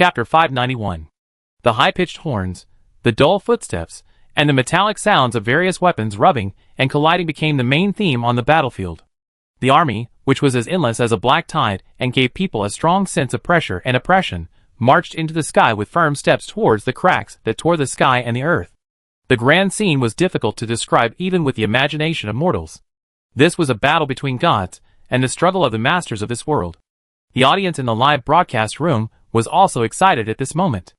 Chapter 591. The high-pitched horns, the dull footsteps, and the metallic sounds of various weapons rubbing and colliding became the main theme on the battlefield. The army, which was as endless as a black tide and gave people a strong sense of pressure and oppression, marched into the sky with firm steps towards the cracks that tore the sky and the earth. The grand scene was difficult to describe even with the imagination of mortals. This was a battle between gods and the struggle of the masters of this world. The audience in the live broadcast room was also excited at this moment.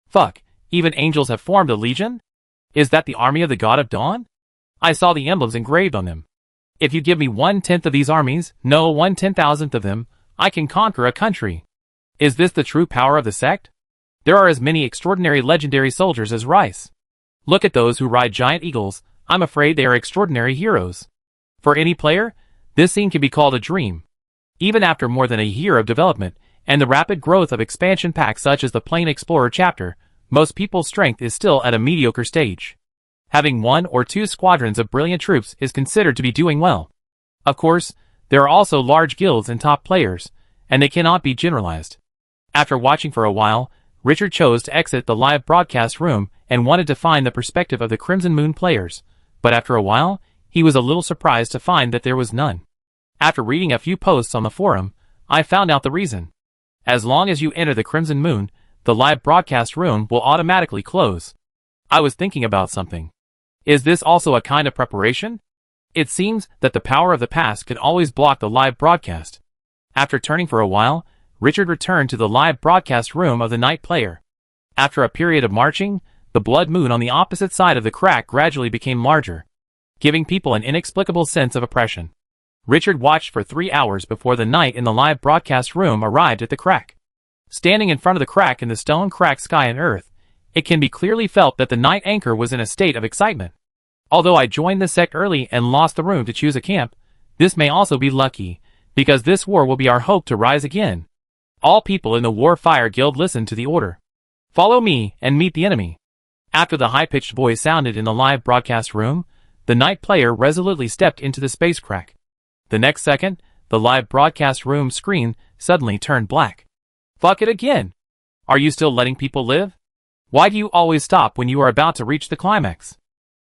Fuck, even angels have formed a legion? Is that the army of the god of dawn? I saw the emblems engraved on them. If you give me 1/10 of these armies, no 1/10,000th of them, I can conquer a country. Is this the true power of the sect? There are as many extraordinary legendary soldiers as rice. Look at those who ride giant eagles, I'm afraid they are extraordinary heroes. For any player, this scene can be called a dream. Even after more than a year of development, and the rapid growth of expansion packs such as the Plane Explorer chapter, most people's strength is still at a mediocre stage. Having 1 or 2 squadrons of brilliant troops is considered to be doing well. Of course, there are also large guilds and top players, and they cannot be generalized. After watching for a while, Richard chose to exit the live broadcast room and wanted to find the perspective of the Crimson Moon players, but after a while, he was a little surprised to find that there was none. After reading a few posts on the forum, I found out the reason. As long as you enter the Crimson Moon, the live broadcast room will automatically close. I was thinking about something. Is this also a kind of preparation? It seems that the power of the past can always block the live broadcast. After turning for a while, Richard returned to the live broadcast room of the night player. After a period of marching, the blood moon on the opposite side of the crack gradually became larger, giving people an inexplicable sense of oppression. Richard watched for 3 hours before the knight in the live broadcast room arrived at the crack. Standing in front of the crack in the stone-cracked sky and earth, it can be clearly felt that the knight anchor was in a state of excitement. Although I joined the sect early and lost the room to choose a camp, this may also be lucky, because this war will be our hope to rise again. All people in the Warfire Guild listened to the order. Follow me and meet the enemy. After the high-pitched voice sounded in the live broadcast room, the night player resolutely stepped into the space crack. The next second, the live broadcast room screen suddenly turned black. Fuck it again! Are you still letting people live? Why do you always stop when you are about to reach the climax?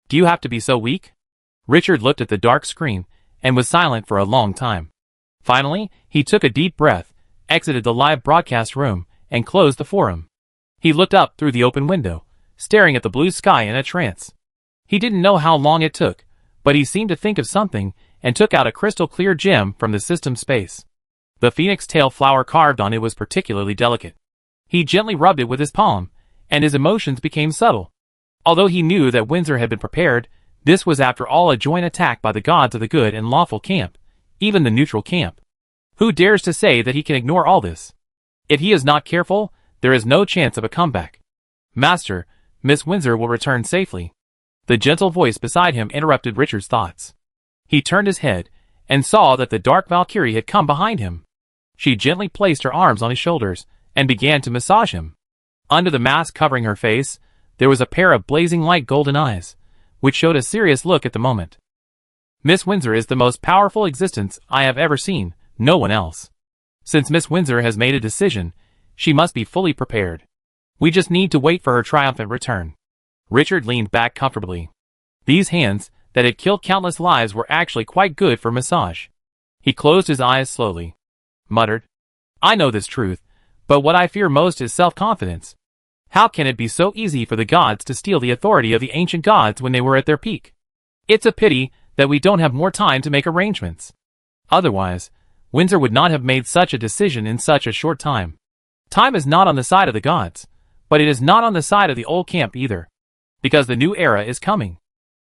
Do you have to be so weak? Richard looked at the dark screen and was silent for a long time. Finally, he took a deep breath, exited the live broadcast room, and closed the forum. He looked up through the open window, staring at the blue sky in a trance. He didn't know how long it took, but he seemed to think of something and took out a crystal-clear gem from the system space. The phoenix tail flower carved on it was particularly delicate. He gently rubbed it with his palm, and his emotions became subtle. Although he knew that Windsor had been prepared, this was after all a joint attack by the gods of the good and lawful camp, even the neutral camp. Who dares to say that he can ignore all this? If he is not careful, there is no chance of a comeback. Master, Miss Windsor will return safely. The gentle voice beside him interrupted Richard's thoughts. He turned his head, and saw that the dark Valkyrie had come behind him. She gently placed her arms on his shoulders, and began to massage him. Under the mask covering her face, there was a pair of blazing light golden eyes, which showed a serious look at the moment. Miss Windsor is the most powerful existence I have ever seen, no one else. Since Miss Windsor has made a decision, she must be fully prepared. We just need to wait for her triumphant return. Richard leaned back comfortably. These hands, that had killed countless lives, were actually quite good for massage. He closed his eyes slowly. Muttered, I know this truth, but what I fear most is self-confidence. How can it be so easy for the gods to steal the authority of the ancient gods when they were at their peak? It's a pity that we don't have more time to make arrangements. Otherwise, Windsor would not have made such a decision in such a short time. Time is not on the side of the gods, but it is not on the side of the old camp either. Because the new era is coming.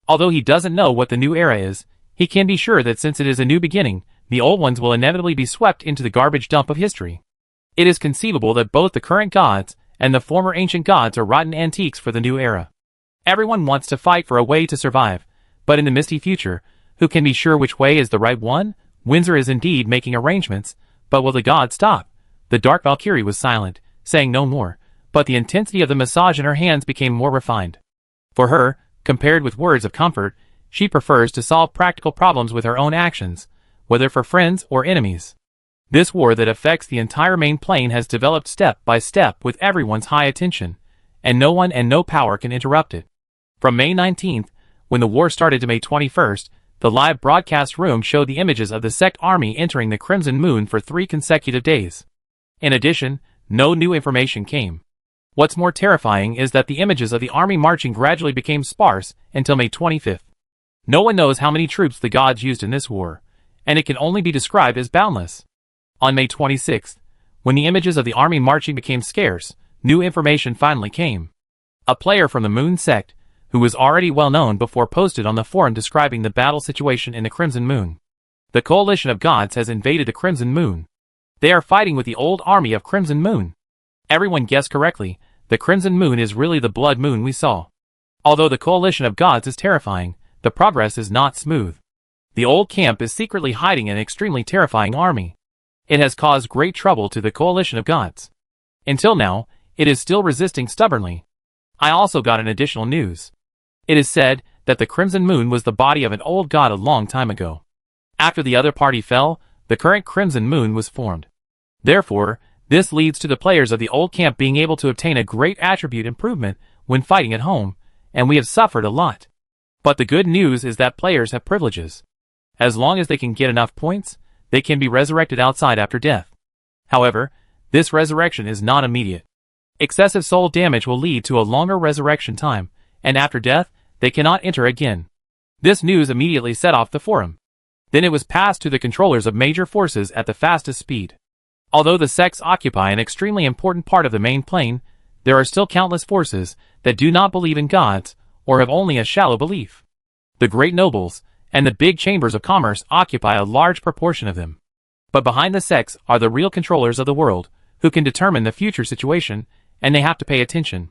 Although he doesn't know what the new era is, he can be sure that since it is a new beginning, the old ones will inevitably be swept into the garbage dump of history. It is conceivable that both the current gods and the former ancient gods are rotten antiques for the new era. Everyone wants to fight for a way to survive, but in the misty future, who can be sure which way is the right one? Windsor is indeed making arrangements, but will the gods stop? The dark Valkyrie was silent, saying no more, but the intensity of the massage in her hands became more refined. For her, compared with words of comfort, she prefers to solve practical problems with her own actions, whether for friends or enemies. This war that affects the entire main plane has developed step by step with everyone's high attention, and no one and no power can interrupt it. From May 19th, when the war started, to May 21st, the live broadcast room showed the images of the sect army entering the Crimson Moon for 3 consecutive days. In addition, no new information came. What's more terrifying is that the images of the army marching gradually became sparse until May 25th. No one knows how many troops the gods used in this war, and it can only be described as boundless. On May 26th, when the images of the army marching became scarce, new information finally came. A player from the Moon sect, who was already well known before, posted on the forum describing the battle situation in the Crimson Moon. The coalition of gods has invaded the Crimson Moon. They are fighting with the old army of Crimson Moon. Everyone guessed correctly. The Crimson Moon is really the blood moon we saw. Although the coalition of gods is terrifying, the progress is not smooth. The old camp is secretly hiding an extremely terrifying army. It has caused great trouble to the coalition of gods. Until now, it is still resisting stubbornly. I also got an additional news. It is said that the Crimson Moon was the body of an old god a long time ago. After the other party fell, the current Crimson Moon was formed. Therefore, this leads to the players of the old camp being able to obtain a great attribute improvement when fighting at home, and we have suffered a lot. But the good news is that players have privileges. As long as they can get enough points, they can be resurrected outside after death. However, this resurrection is not immediate. Excessive soul damage will lead to a longer resurrection time, and after death, they cannot enter again. This news immediately set off the forum. Then it was passed to the controllers of major forces at the fastest speed. Although the sects occupy an extremely important part of the main plane, there are still countless forces that do not believe in gods, or have only a shallow belief. The great nobles, and the big chambers of commerce occupy a large proportion of them. But behind the sects are the real controllers of the world, who can determine the future situation, and they have to pay attention.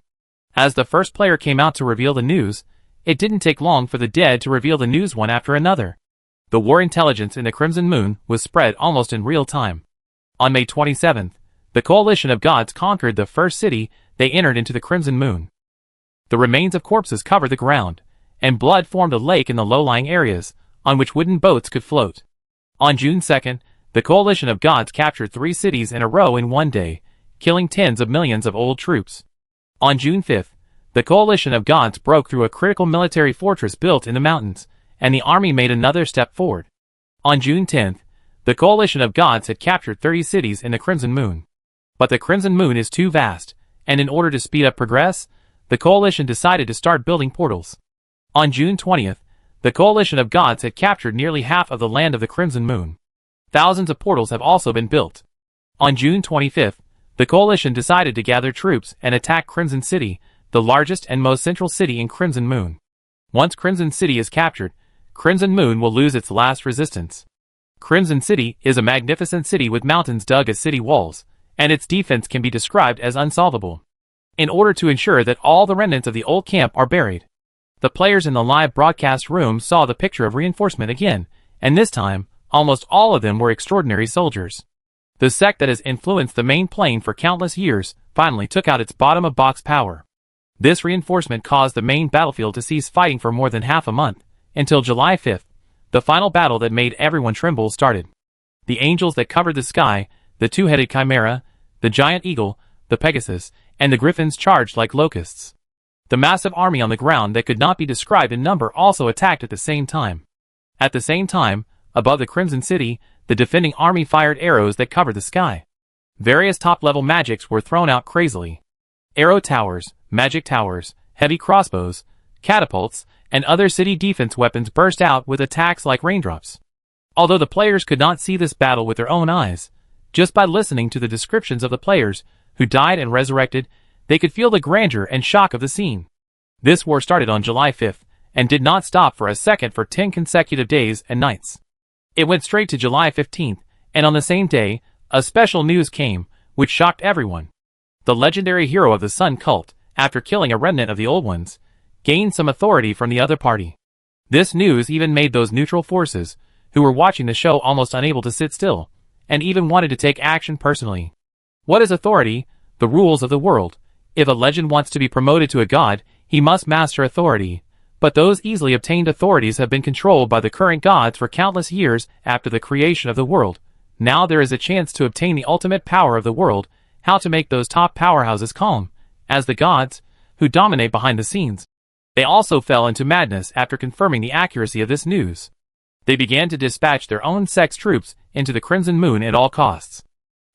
As the first player came out to reveal the news, it didn't take long for the dead to reveal the news one after another. The war intelligence in the Crimson Moon was spread almost in real time. On May 27th, the coalition of gods conquered the first city they entered into the Crimson Moon. The remains of corpses covered the ground, and blood formed a lake in the low-lying areas, on which wooden boats could float. On June 2nd, the coalition of gods captured 3 cities in a row in one day, killing tens of millions of old troops. On June 5th, the coalition of gods broke through a critical military fortress built in the mountains, and the army made another step forward. On June 10th, the coalition of gods had captured 30 cities in the Crimson Moon. But the Crimson Moon is too vast, and in order to speed up progress, the coalition decided to start building portals. On June 20th, the coalition of gods had captured nearly half of the land of the Crimson Moon. Thousands of portals have also been built. On June 25th, the coalition decided to gather troops and attack Crimson City, the largest and most central city in Crimson Moon. Once Crimson City is captured, Crimson Moon will lose its last resistance. Crimson City is a magnificent city with mountains dug as city walls, and its defense can be described as unsolvable. In order to ensure that all the remnants of the old camp are buried, the players in the live broadcast room saw the picture of reinforcement again, and this time, almost all of them were extraordinary soldiers. The sect that has influenced the main plane for countless years finally took out its bottom-of-box power. This reinforcement caused the main battlefield to cease fighting for more than half a month, until July 5th, the final battle that made everyone tremble started. The angels that covered the sky, the 2-headed chimera, the giant eagle, the Pegasus, and the griffins charged like locusts. The massive army on the ground that could not be described in number also attacked at the same time. At the same time, above the Crimson City, the defending army fired arrows that covered the sky. Various top-level magics were thrown out crazily. Arrow towers, magic towers, heavy crossbows, catapults, and other city defense weapons burst out with attacks like raindrops. Although the players could not see this battle with their own eyes, just by listening to the descriptions of the players who died and resurrected, they could feel the grandeur and shock of the scene. This war started on July 5th, and did not stop for a second for 10 consecutive days and nights. It went straight to July 15th, and on the same day, a special news came, which shocked everyone. The legendary hero of the Sun cult, after killing a remnant of the old ones, gained some authority from the other party. This news even made those neutral forces, who were watching the show, almost unable to sit still, and even wanted to take action personally. What is authority? The rules of the world. If a legend wants to be promoted to a god, he must master authority. But those easily obtained authorities have been controlled by the current gods for countless years after the creation of the world. Now there is a chance to obtain the ultimate power of the world, how to make those top powerhouses calm, as the gods, who dominate behind the scenes. They also fell into madness after confirming the accuracy of this news. They began to dispatch their own sex troops into the Crimson Moon at all costs.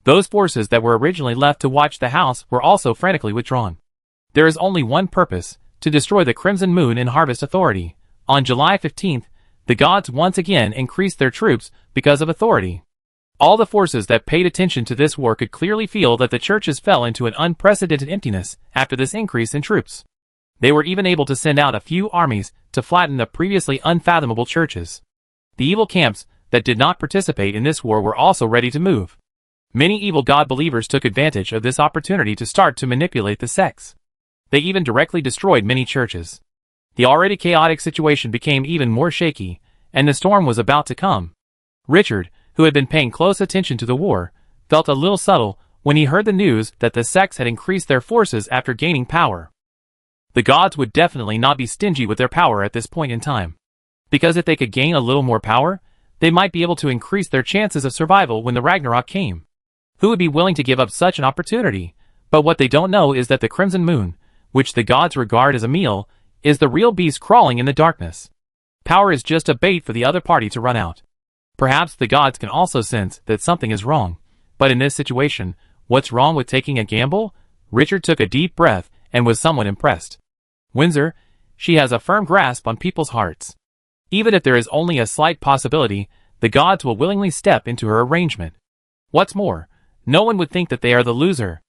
Those forces that were originally left to watch the house were also frantically withdrawn. There is only one purpose, to destroy the Crimson Moon and Harvest Authority. On July 15th, the gods once again increased their troops because of authority. All the forces that paid attention to this war could clearly feel that the churches fell into an unprecedented emptiness after this increase in troops. They were even able to send out a few armies to flatten the previously unfathomable churches. The evil camps that did not participate in this war were also ready to move. Many evil God believers took advantage of this opportunity to start to manipulate the sects. They even directly destroyed many churches. The already chaotic situation became even more shaky, and the storm was about to come. Richard, who had been paying close attention to the war, felt a little subtle when he heard the news that the sects had increased their forces after gaining power. The gods would definitely not be stingy with their power at this point in time. Because if they could gain a little more power, they might be able to increase their chances of survival when the Ragnarok came. Who would be willing to give up such an opportunity? But what they don't know is that the Crimson Moon, which the gods regard as a meal, is the real beast crawling in the darkness. Power is just a bait for the other party to run out. Perhaps the gods can also sense that something is wrong. But in this situation, what's wrong with taking a gamble? Richard took a deep breath and was somewhat impressed. Windsor, she has a firm grasp on people's hearts. Even if there is only a slight possibility, the gods will willingly step into her arrangement. What's more, no one would think that they are the loser.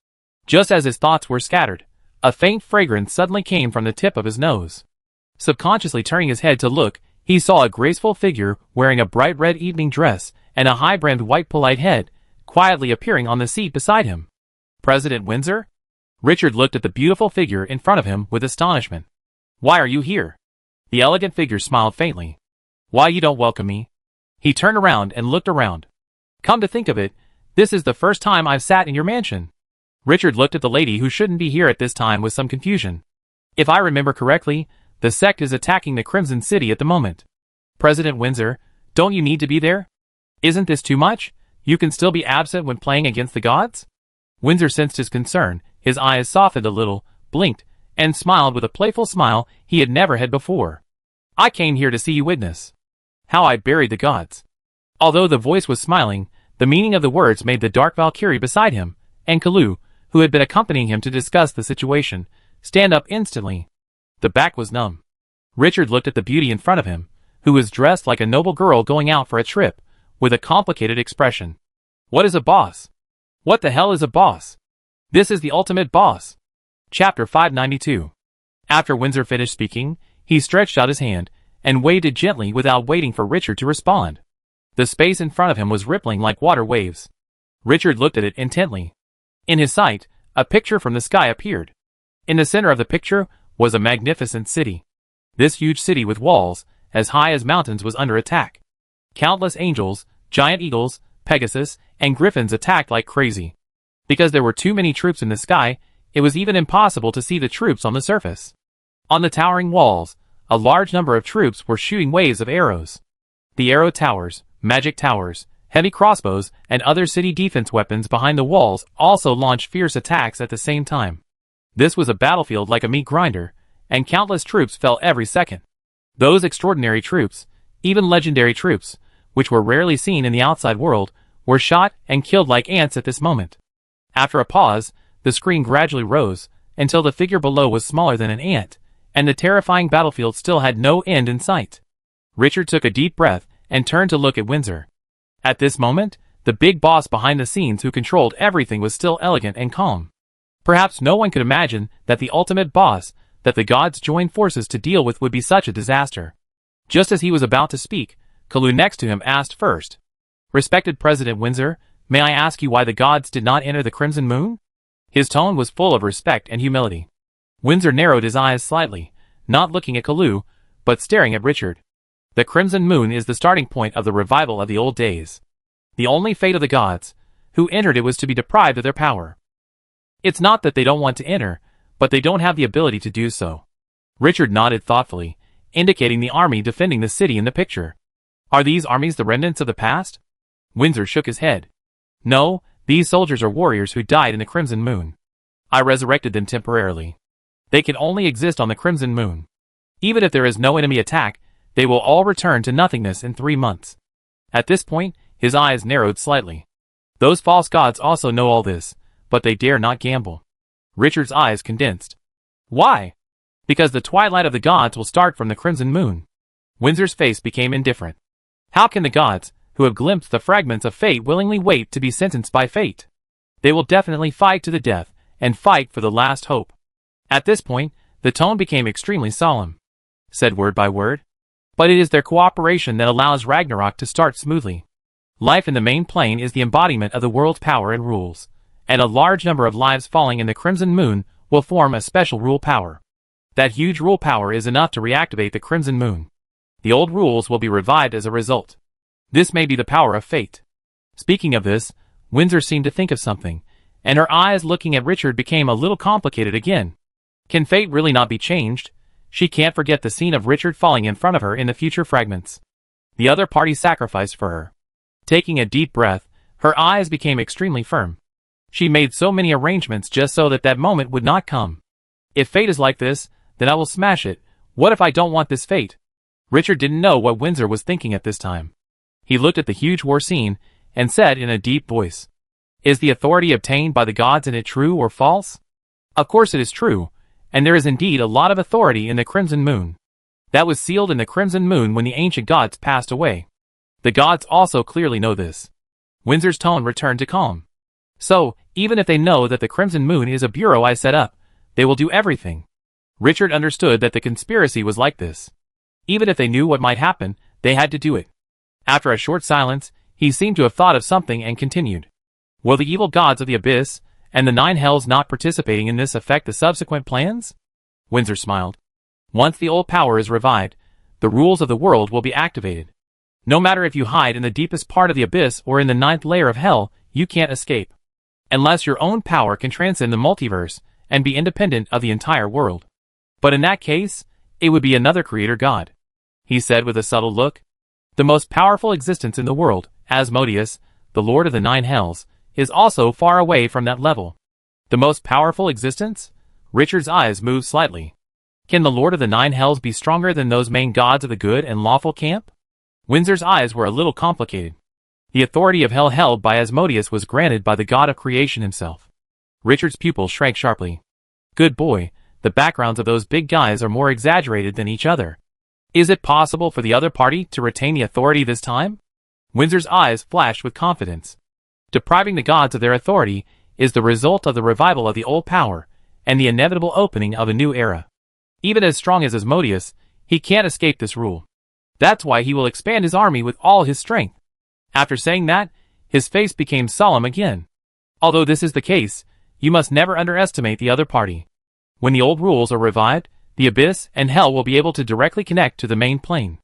Just as his thoughts were scattered, a faint fragrance suddenly came from the tip of his nose. Subconsciously turning his head to look, he saw a graceful figure wearing a bright red evening dress and a high-brimmed white polite head, quietly appearing on the seat beside him. President Windsor? Richard looked at the beautiful figure in front of him with astonishment. Why are you here? The elegant figure smiled faintly. Why you don't welcome me? He turned around and looked around. Come to think of it, this is the first time I've sat in your mansion. Richard looked at the lady who shouldn't be here at this time with some confusion. If I remember correctly, the sect is attacking the Crimson City at the moment. President Windsor, don't you need to be there? Isn't this too much? You can still be absent when playing against the gods? Windsor sensed his concern, his eyes softened a little, blinked, and smiled with a playful smile he had never had before. I came here to see you witness how I buried the gods. Although the voice was smiling, the meaning of the words made the dark Valkyrie beside him, and Kalu, who had been accompanying him to discuss the situation, stand up instantly. The back was numb. Richard looked at the beauty in front of him, who was dressed like a noble girl going out for a trip, with a complicated expression. What is a boss? What the hell is a boss? This is the ultimate boss. Chapter 592. After Windsor finished speaking, he stretched out his hand, and waved it gently without waiting for Richard to respond. The space in front of him was rippling like water waves. Richard looked at it intently. In his sight, a picture from the sky appeared. In the center of the picture was a magnificent city. This huge city with walls, as high as mountains, was under attack. Countless angels, giant eagles, Pegasus, and griffins attacked like crazy. Because there were too many troops in the sky, it was even impossible to see the troops on the surface. On the towering walls, a large number of troops were shooting waves of arrows. The arrow towers, magic towers, heavy crossbows, and other city defense weapons behind the walls also launched fierce attacks at the same time. This was a battlefield like a meat grinder, and countless troops fell every second. Those extraordinary troops, even legendary troops, which were rarely seen in the outside world, were shot and killed like ants at this moment. After a pause, the screen gradually rose, until the figure below was smaller than an ant, and the terrifying battlefield still had no end in sight. Richard took a deep breath and turned to look at Windsor. At this moment, the big boss behind the scenes who controlled everything was still elegant and calm. Perhaps no one could imagine that the ultimate boss that the gods joined forces to deal with would be such a disaster. Just as he was about to speak, Kalu next to him asked first. Respected President Windsor, may I ask you why the gods did not enter the Crimson Moon? His tone was full of respect and humility. Windsor narrowed his eyes slightly, not looking at Kalu, but staring at Richard. The Crimson Moon is the starting point of the revival of the old days. The only fate of the gods who entered it was to be deprived of their power. It's not that they don't want to enter, but they don't have the ability to do so. Richard nodded thoughtfully, indicating the army defending the city in the picture. Are these armies the remnants of the past? Windsor shook his head. No, these soldiers are warriors who died in the Crimson Moon. I resurrected them temporarily. They can only exist on the Crimson Moon. Even if there is no enemy attack, they will all return to nothingness in 3 months. At this point, his eyes narrowed slightly. Those false gods also know all this, but they dare not gamble. Richard's eyes condensed. Why? Because the twilight of the gods will start from the Crimson Moon. Windsor's face became indifferent. How can the gods, who have glimpsed the fragments of fate, willingly wait to be sentenced by fate? They will definitely fight to the death, and fight for the last hope. At this point, the tone became extremely solemn. Said word by word. But it is their cooperation that allows Ragnarok to start smoothly. Life in the main plane is the embodiment of the world's power and rules, and a large number of lives falling in the Crimson Moon will form a special rule power. That huge rule power is enough to reactivate the Crimson Moon. The old rules will be revived as a result. This may be the power of fate. Speaking of this, Windsor seemed to think of something, and her eyes looking at Richard became a little complicated again. Can fate really not be changed? She can't forget the scene of Richard falling in front of her in the future fragments. The other party sacrificed for her. Taking a deep breath, her eyes became extremely firm. She made so many arrangements just so that that moment would not come. If fate is like this, then I will smash it. What if I don't want this fate? Richard didn't know what Windsor was thinking at this time. He looked at the huge war scene, and said in a deep voice, "Is the authority obtained by the gods in it true or false?" Of course it is true, and there is indeed a lot of authority in the Crimson Moon. That was sealed in the Crimson Moon when the ancient gods passed away. The gods also clearly know this. Windsor's tone returned to calm. So, even if they know that the Crimson Moon is a bureau I set up, they will do everything. Richard understood that the conspiracy was like this. Even if they knew what might happen, they had to do it. After a short silence, he seemed to have thought of something and continued. Will the evil gods of the abyss, and the 9 hells not participating in this affect the subsequent plans? Windsor smiled. Once the old power is revived, the rules of the world will be activated. No matter if you hide in the deepest part of the abyss or in the 9th layer of hell, you can't escape. Unless your own power can transcend the multiverse and be independent of the entire world. But in that case, it would be another creator god. He said with a subtle look. The most powerful existence in the world, Asmodeus, the Lord of the 9 hells, is also far away from that level. The most powerful existence? Richard's eyes moved slightly. Can the Lord of the 9 hells be stronger than those main gods of the good and lawful camp? Windsor's eyes were a little complicated. The authority of hell held by Asmodeus was granted by the god of creation himself. Richard's pupil shrank sharply. Good boy, the backgrounds of those big guys are more exaggerated than each other. Is it possible for the other party to retain the authority this time? Windsor's eyes flashed with confidence. Depriving the gods of their authority is the result of the revival of the old power and the inevitable opening of a new era. Even as strong as Asmodeus, he can't escape this rule. That's why he will expand his army with all his strength. After saying that, his face became solemn again. Although this is the case, you must never underestimate the other party. When the old rules are revived, the abyss and hell will be able to directly connect to the main plane.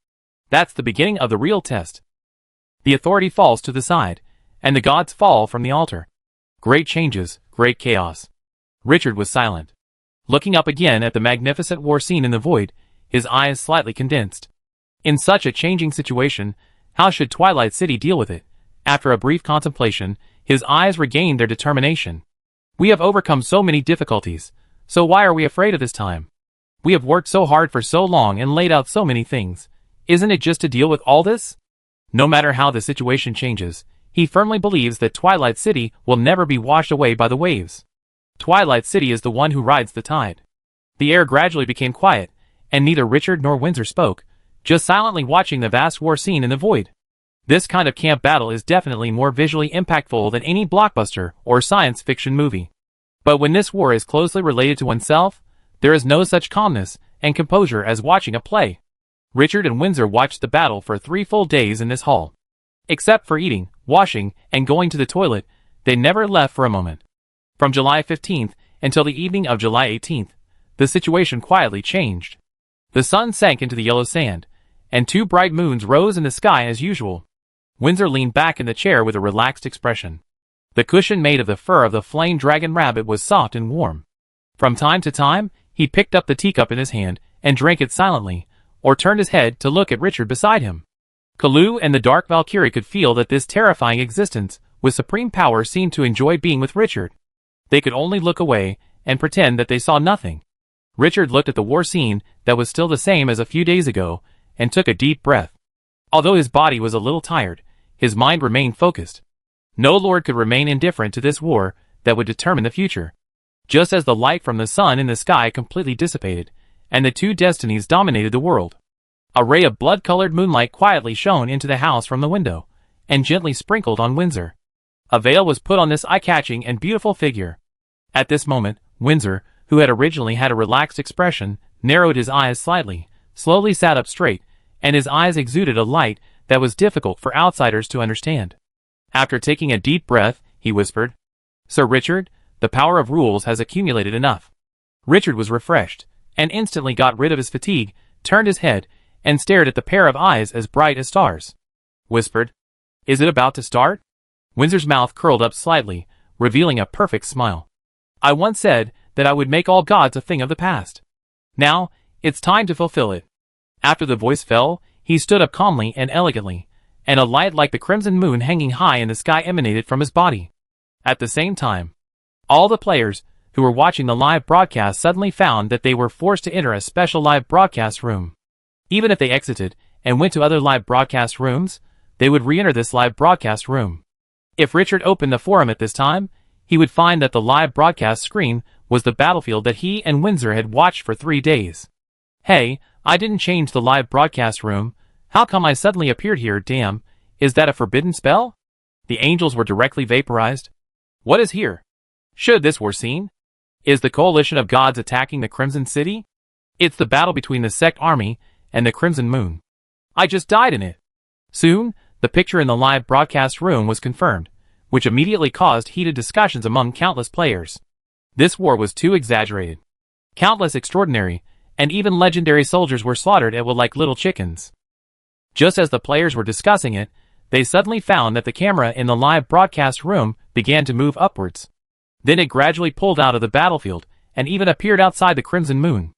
That's the beginning of the real test. The authority falls to the side, and the gods fall from the altar. Great changes, great chaos. Richard was silent. Looking up again at the magnificent war scene in the void, his eyes slightly condensed. In such a changing situation, how should Twilight City deal with it? After a brief contemplation, his eyes regained their determination. We have overcome so many difficulties, so why are we afraid of this time? We have worked so hard for so long and laid out so many things. Isn't it just to deal with all this? No matter how the situation changes, he firmly believes that Twilight City will never be washed away by the waves. Twilight City is the one who rides the tide. The air gradually became quiet, and neither Richard nor Windsor spoke, just silently watching the vast war scene in the void. This kind of camp battle is definitely more visually impactful than any blockbuster or science fiction movie. But when this war is closely related to oneself, there is no such calmness and composure as watching a play. Richard and Windsor watched the battle for 3 full days in this hall. Except for eating, washing, and going to the toilet, they never left for a moment. From July 15th until the evening of July 18th, the situation quietly changed. The sun sank into the yellow sand, and 2 bright moons rose in the sky as usual. Windsor leaned back in the chair with a relaxed expression. The cushion made of the fur of the flame dragon rabbit was soft and warm. From time to time, he picked up the teacup in his hand and drank it silently, or turned his head to look at Richard beside him. Kalu and the Dark Valkyrie could feel that this terrifying existence with supreme power seemed to enjoy being with Richard. They could only look away and pretend that they saw nothing. Richard looked at the war scene that was still the same as a few days ago and took a deep breath. Although his body was a little tired, his mind remained focused. No lord could remain indifferent to this war that would determine the future. Just as the light from the sun in the sky completely dissipated, and the two destinies dominated the world, a ray of blood-colored moonlight quietly shone into the house from the window, and gently sprinkled on Windsor. A veil was put on this eye-catching and beautiful figure. At this moment, Windsor, who had originally had a relaxed expression, narrowed his eyes slightly, slowly sat up straight, and his eyes exuded a light that was difficult for outsiders to understand. After taking a deep breath, he whispered, "Sir Richard, the power of rules has accumulated enough." Richard was refreshed, and instantly got rid of his fatigue, turned his head, and stared at the pair of eyes as bright as stars. Whispered, "Is it about to start?" Windsor's mouth curled up slightly, revealing a perfect smile. "I once said that I would make all gods a thing of the past. Now, it's time to fulfill it." After the voice fell, he stood up calmly and elegantly, and a light like the crimson moon hanging high in the sky emanated from his body. At the same time, all the players who were watching the live broadcast suddenly found that they were forced to enter a special live broadcast room. Even if they exited and went to other live broadcast rooms, they would re-enter this live broadcast room. If Richard opened the forum at this time, he would find that the live broadcast screen was the battlefield that he and Windsor had watched for 3 days. "Hey, I didn't change the live broadcast room. How come I suddenly appeared here? Damn, is that a forbidden spell? The angels were directly vaporized. What is here? Should this war scene? Is the coalition of gods attacking the Crimson City? It's the battle between the sect army and the Crimson Moon. I just died in it." Soon, the picture in the live broadcast room was confirmed, which immediately caused heated discussions among countless players. This war was too exaggerated. Countless extraordinary and even legendary soldiers were slaughtered at will like little chickens. Just as the players were discussing it, they suddenly found that the camera in the live broadcast room began to move upwards. Then it gradually pulled out of the battlefield and even appeared outside the Crimson Moon.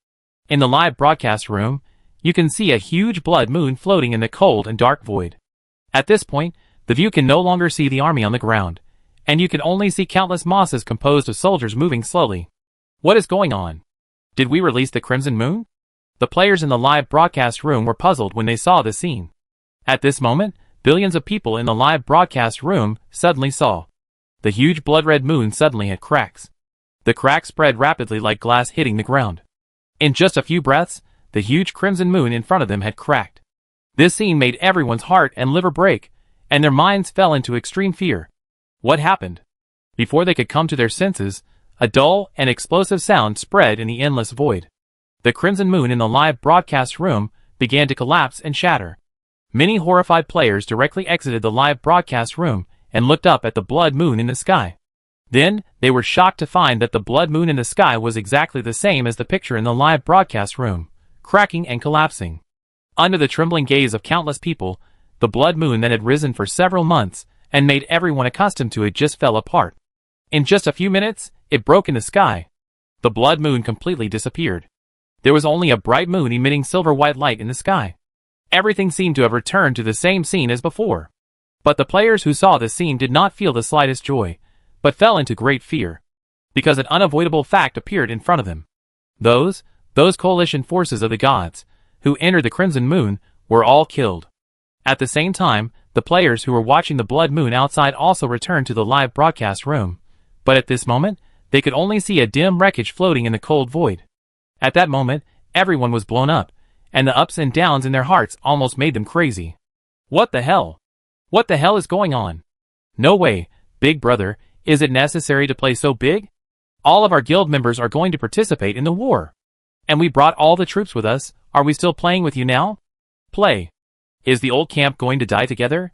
In the live broadcast room, you can see a huge blood moon floating in the cold and dark void. At this point, the view can no longer see the army on the ground, and you can only see countless mosses composed of soldiers moving slowly. What is going on? Did we release the Crimson Moon? The players in the live broadcast room were puzzled when they saw the scene. At this moment, billions of people in the live broadcast room suddenly saw. The huge blood-red moon suddenly had cracks. The cracks spread rapidly like glass hitting the ground. In just a few breaths, the huge crimson moon in front of them had cracked. This scene made everyone's heart and liver break, and their minds fell into extreme fear. What happened? Before they could come to their senses, a dull and explosive sound spread in the endless void. The crimson moon in the live broadcast room began to collapse and shatter. Many horrified players directly exited the live broadcast room and looked up at the blood moon in the sky. Then, they were shocked to find that the blood moon in the sky was exactly the same as the picture in the live broadcast room, cracking and collapsing. Under the trembling gaze of countless people, the blood moon that had risen for several months and made everyone accustomed to it just fell apart. In just a few minutes, it broke in the sky. The blood moon completely disappeared. There was only a bright moon emitting silver-white light in the sky. Everything seemed to have returned to the same scene as before. But the players who saw this scene did not feel the slightest joy, but fell into great fear, because an unavoidable fact appeared in front of them. Those coalition forces of the gods, who entered the Crimson Moon, were all killed. At the same time, the players who were watching the blood moon outside also returned to the live broadcast room, but at this moment, they could only see a dim wreckage floating in the cold void. At that moment, everyone was blown up, and the ups and downs in their hearts almost made them crazy. What the hell? What the hell is going on? No way, big brother, is it necessary to play so big? All of our guild members are going to participate in the war. And we brought all the troops with us. Are we still playing with you now? Play. Is the old camp going to die together?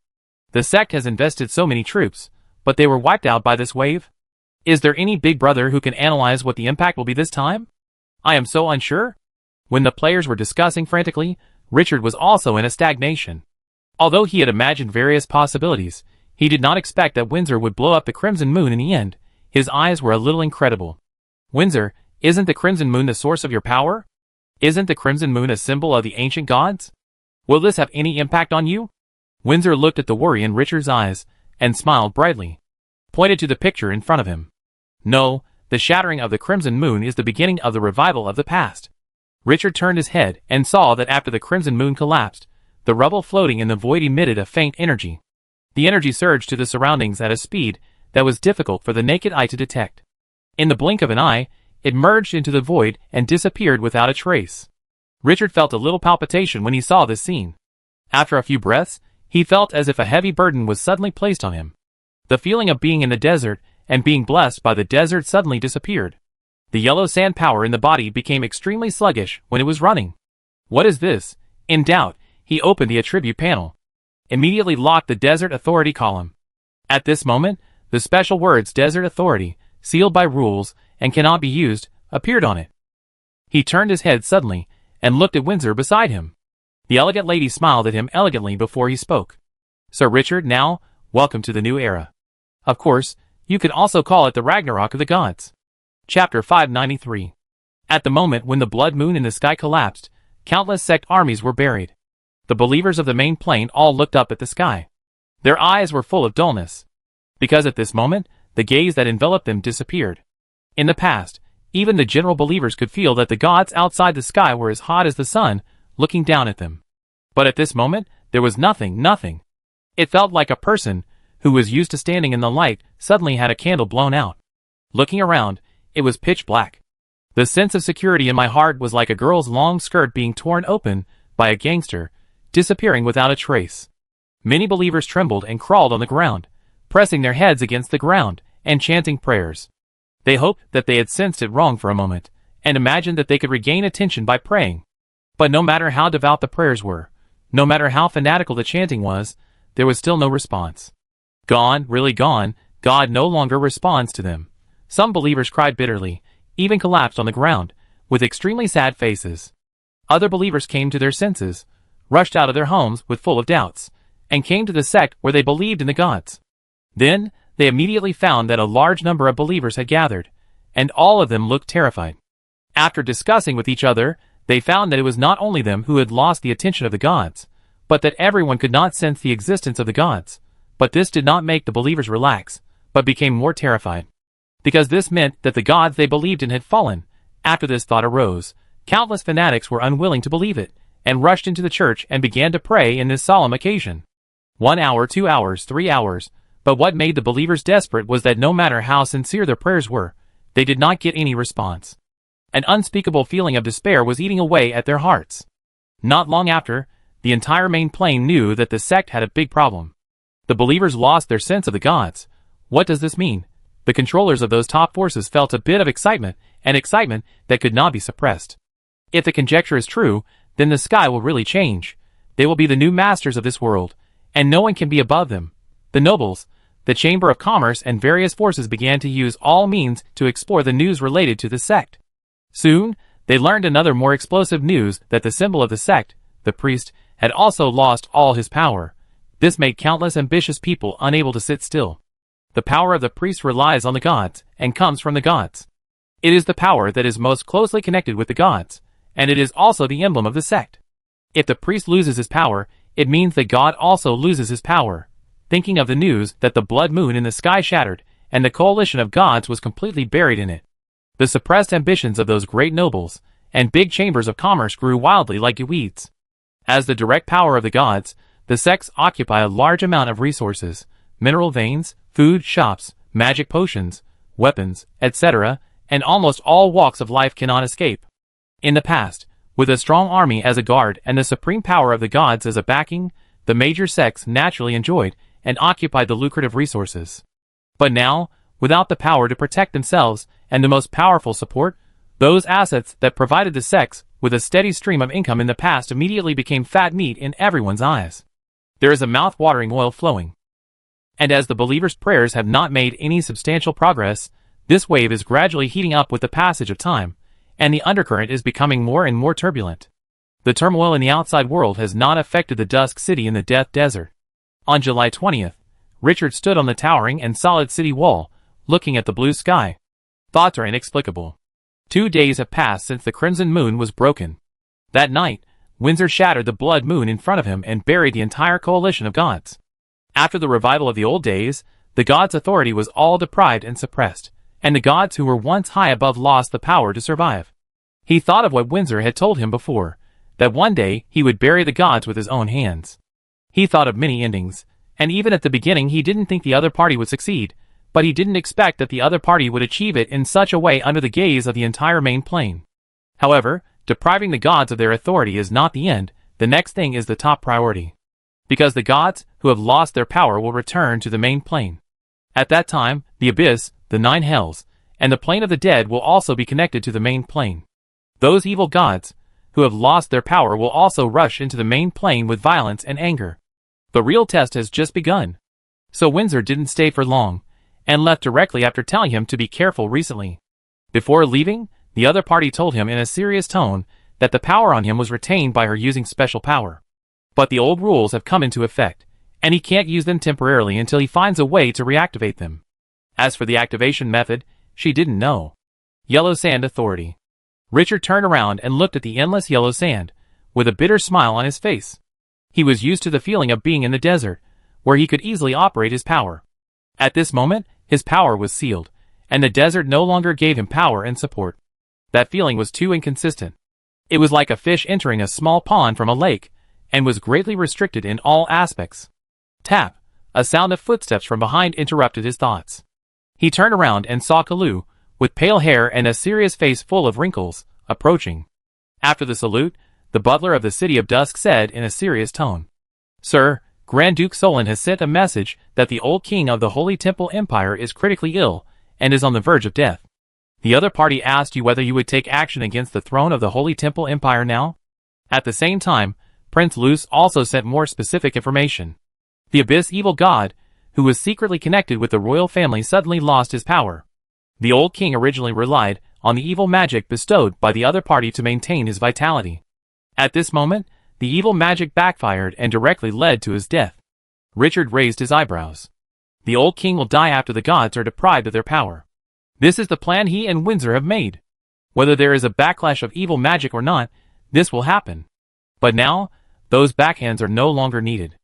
The sect has invested so many troops, but they were wiped out by this wave. Is there any big brother who can analyze what the impact will be this time? I am so unsure. When the players were discussing frantically, Richard was also in a stagnation. Although he had imagined various possibilities, he did not expect that Windsor would blow up the Crimson Moon in the end. His eyes were a little incredible. Windsor, isn't the Crimson Moon the source of your power? Isn't the Crimson Moon a symbol of the ancient gods? Will this have any impact on you? Windsor looked at the worry in Richard's eyes, and smiled brightly. Pointed to the picture in front of him. No, the shattering of the crimson moon is the beginning of the revival of the past. Richard turned his head and saw that after the crimson moon collapsed, the rubble floating in the void emitted a faint energy. The energy surged to the surroundings at a speed that was difficult for the naked eye to detect. In the blink of an eye, it merged into the void and disappeared without a trace. Richard felt a little palpitation when he saw this scene. After a few breaths, he felt as if a heavy burden was suddenly placed on him. The feeling of being in the desert and being blessed by the desert suddenly disappeared. The yellow sand power in the body became extremely sluggish when it was running. What is this? In doubt, he opened the attribute panel. Immediately locked the Desert Authority column. At this moment, the special words Desert Authority, sealed by rules, and cannot be used, appeared on it. He turned his head suddenly, and looked at Windsor beside him. The elegant lady smiled at him elegantly before he spoke. Sir Richard, now, welcome to the new era. Of course, you could also call it the Ragnarok of the Gods. Chapter 593. At the moment when the blood moon in the sky collapsed, countless sect armies were buried. The believers of the main plane all looked up at the sky. Their eyes were full of dullness. Because at this moment, the gaze that enveloped them disappeared. In the past, even the general believers could feel that the gods outside the sky were as hot as the sun, looking down at them. But at this moment, there was nothing. It felt like a person, who was used to standing in the light, suddenly had a candle blown out. Looking around, it was pitch black. The sense of security in my heart was like a girl's long skirt being torn open by a gangster, disappearing without a trace. Many believers trembled and crawled on the ground, pressing their heads against the ground, and chanting prayers. They hoped that they had sensed it wrong for a moment, and imagined that they could regain attention by praying. But no matter how devout the prayers were, no matter how fanatical the chanting was, there was still no response. Gone, really gone, God no longer responds to them. Some believers cried bitterly, even collapsed on the ground, with extremely sad faces. Other believers came to their senses, rushed out of their homes with full of doubts, and came to the sect where they believed in the gods. Then, they immediately found that a large number of believers had gathered, and all of them looked terrified. After discussing with each other, they found that it was not only them who had lost the attention of the gods, but that everyone could not sense the existence of the gods. But this did not make the believers relax, but became more terrified. Because this meant that the gods they believed in had fallen. After this thought arose, countless fanatics were unwilling to believe it, and rushed into the church and began to pray in this solemn occasion. 1 hour, 2 hours, 3 hours, but what made the believers desperate was that no matter how sincere their prayers were, they did not get any response. An unspeakable feeling of despair was eating away at their hearts. Not long after, the entire main plane knew that the sect had a big problem. The believers lost their sense of the gods. What does this mean? The controllers of those top forces felt a bit of excitement, and excitement that could not be suppressed. If the conjecture is true, then the sky will really change. They will be the new masters of this world, and no one can be above them. The nobles, the Chamber of Commerce and various forces began to use all means to explore the news related to the sect. Soon, they learned another more explosive news that the symbol of the sect, the priest, had also lost all his power. This made countless ambitious people unable to sit still. The power of the priest relies on the gods, and comes from the gods. It is the power that is most closely connected with the gods, and it is also the emblem of the sect. If the priest loses his power, it means that God also loses his power. Thinking of the news that the blood moon in the sky shattered, and the coalition of gods was completely buried in it. The suppressed ambitions of those great nobles, and big chambers of commerce grew wildly like weeds. As the direct power of the gods, the sects occupy a large amount of resources, mineral veins, food shops, magic potions, weapons, etc., and almost all walks of life cannot escape. In the past, with a strong army as a guard and the supreme power of the gods as a backing, the major sects naturally enjoyed and occupied the lucrative resources. But now, without the power to protect themselves and the most powerful support, those assets that provided the sects with a steady stream of income in the past immediately became fat meat in everyone's eyes. There is a mouth-watering oil flowing. And as the believers' prayers have not made any substantial progress, this wave is gradually heating up with the passage of time, and the undercurrent is becoming more and more turbulent. The turmoil in the outside world has not affected the Dusk City in the Death Desert. On July 20th, Richard stood on the towering and solid city wall, looking at the blue sky. Thoughts are inexplicable. 2 days have passed since the crimson moon was broken. That night, Windsor shattered the blood moon in front of him and buried the entire coalition of gods. After the revival of the old days, the gods' authority was all deprived and suppressed, and the gods who were once high above lost the power to survive. He thought of what Windsor had told him before, that one day he would bury the gods with his own hands. He thought of many endings, and even at the beginning he didn't think the other party would succeed, but he didn't expect that the other party would achieve it in such a way under the gaze of the entire main plane. However, depriving the gods of their authority is not the end, the next thing is the top priority. Because the gods who have lost their power will return to the main plane. At that time, the abyss, the 9 hells, and the plane of the dead will also be connected to the main plane. Those evil gods who have lost their power will also rush into the main plane with violence and anger. The real test has just begun. So Windsor didn't stay for long, and left directly after telling him to be careful recently. Before leaving, the other party told him in a serious tone that the power on him was retained by her using special power. But the old rules have come into effect, and he can't use them temporarily until he finds a way to reactivate them. As for the activation method, she didn't know. Yellow Sand Authority. Richard turned around and looked at the endless yellow sand, with a bitter smile on his face. He was used to the feeling of being in the desert, where he could easily operate his power. At this moment, his power was sealed, and the desert no longer gave him power and support. That feeling was too inconsistent. It was like a fish entering a small pond from a lake, and was greatly restricted in all aspects. Tap! A sound of footsteps from behind interrupted his thoughts. He turned around and saw Kalu, with pale hair and a serious face full of wrinkles, approaching. After the salute, the butler of the City of Dusk said in a serious tone, "Sir, Grand Duke Solon has sent a message that the old king of the Holy Temple Empire is critically ill, and is on the verge of death. The other party asked you whether you would take action against the throne of the Holy Temple Empire now?" At the same time, Prince Luce also sent more specific information. The Abyss evil god, who was secretly connected with the royal family, suddenly lost his power. The old king originally relied on the evil magic bestowed by the other party to maintain his vitality. At this moment, the evil magic backfired and directly led to his death. Richard raised his eyebrows. The old king will die after the gods are deprived of their power. This is the plan he and Windsor have made. Whether there is a backlash of evil magic or not, this will happen. But now, those backhands are no longer needed.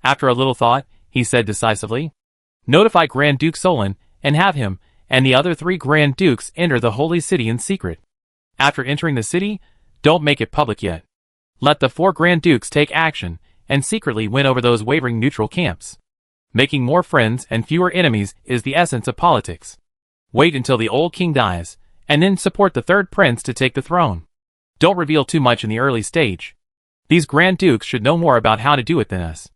After a little thought, he said decisively, "Notify Grand Duke Solon, and have him and the other 3 Grand Dukes enter the Holy City in secret. After entering the city, don't make it public yet. Let the 4 Grand Dukes take action, and secretly win over those wavering neutral camps. Making more friends and fewer enemies is the essence of politics. Wait until the old king dies, and then support the 3rd prince to take the throne. Don't reveal too much in the early stage. These Grand Dukes should know more about how to do it than us.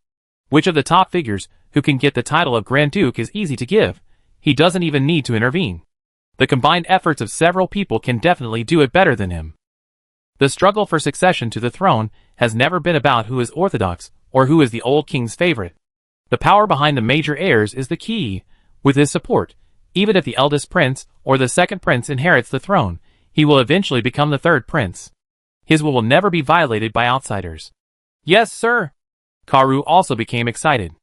Which of the top figures who can get the title of Grand Duke is easy to give. He doesn't even need to intervene. The combined efforts of several people can definitely do it better than him." The struggle for succession to the throne has never been about who is orthodox or who is the old king's favorite. The power behind the major heirs is the key. With his support, even if the eldest prince or the 2nd prince inherits the throne, he will eventually become the 3rd prince. His will never be violated by outsiders. "Yes, sir." Karu also became excited.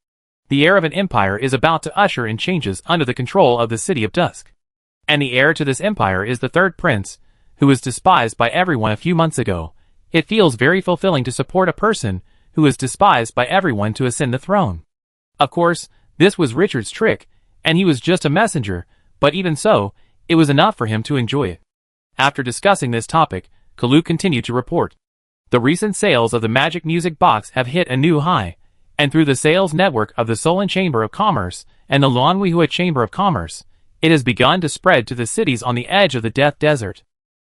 The heir of an empire is about to usher in changes under the control of the City of Dusk. And the heir to this empire is the 3rd prince, who was despised by everyone a few months ago. It feels very fulfilling to support a person who is despised by everyone to ascend the throne. Of course, this was Richard's trick, and he was just a messenger, but even so, it was enough for him to enjoy it. After discussing this topic, Kalu continued to report. The recent sales of the Magic Music Box have hit a new high, and through the sales network of the Solon Chamber of Commerce and the Luanhuihua Chamber of Commerce, it has begun to spread to the cities on the edge of the Death Desert.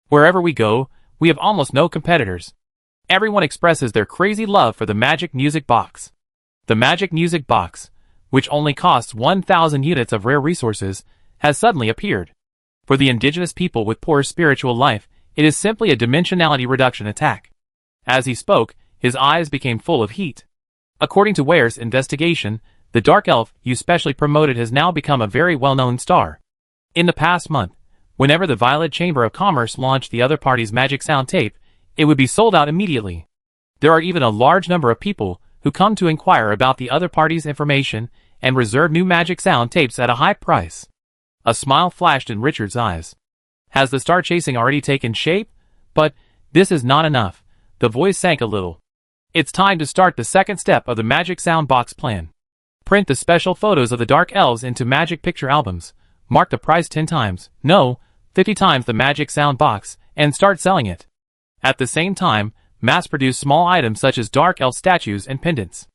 Wherever we go, we have almost no competitors. Everyone expresses their crazy love for the Magic Music Box. The Magic Music Box, which only costs 1,000 units of rare resources, has suddenly appeared. For the indigenous people with poor spiritual life, it is simply a dimensionality reduction attack. As he spoke, his eyes became full of heat. According to Ware's investigation, the Dark Elf you specially promoted has now become a very well-known star. In the past month, whenever the Violet Chamber of Commerce launched the other party's magic sound tape, it would be sold out immediately. There are even a large number of people who come to inquire about the other party's information and reserve new magic sound tapes at a high price. A smile flashed in Richard's eyes. Has the star chasing already taken shape? But this is not enough. the voice sank a little. It's time to start the second step of the Magic Sound Box plan. Print the special photos of the Dark Elves into magic picture albums. Mark the price 10 times, no, 50 times the Magic Sound Box, and start selling it. At the same time, mass-produce small items such as Dark Elf statues and pendants.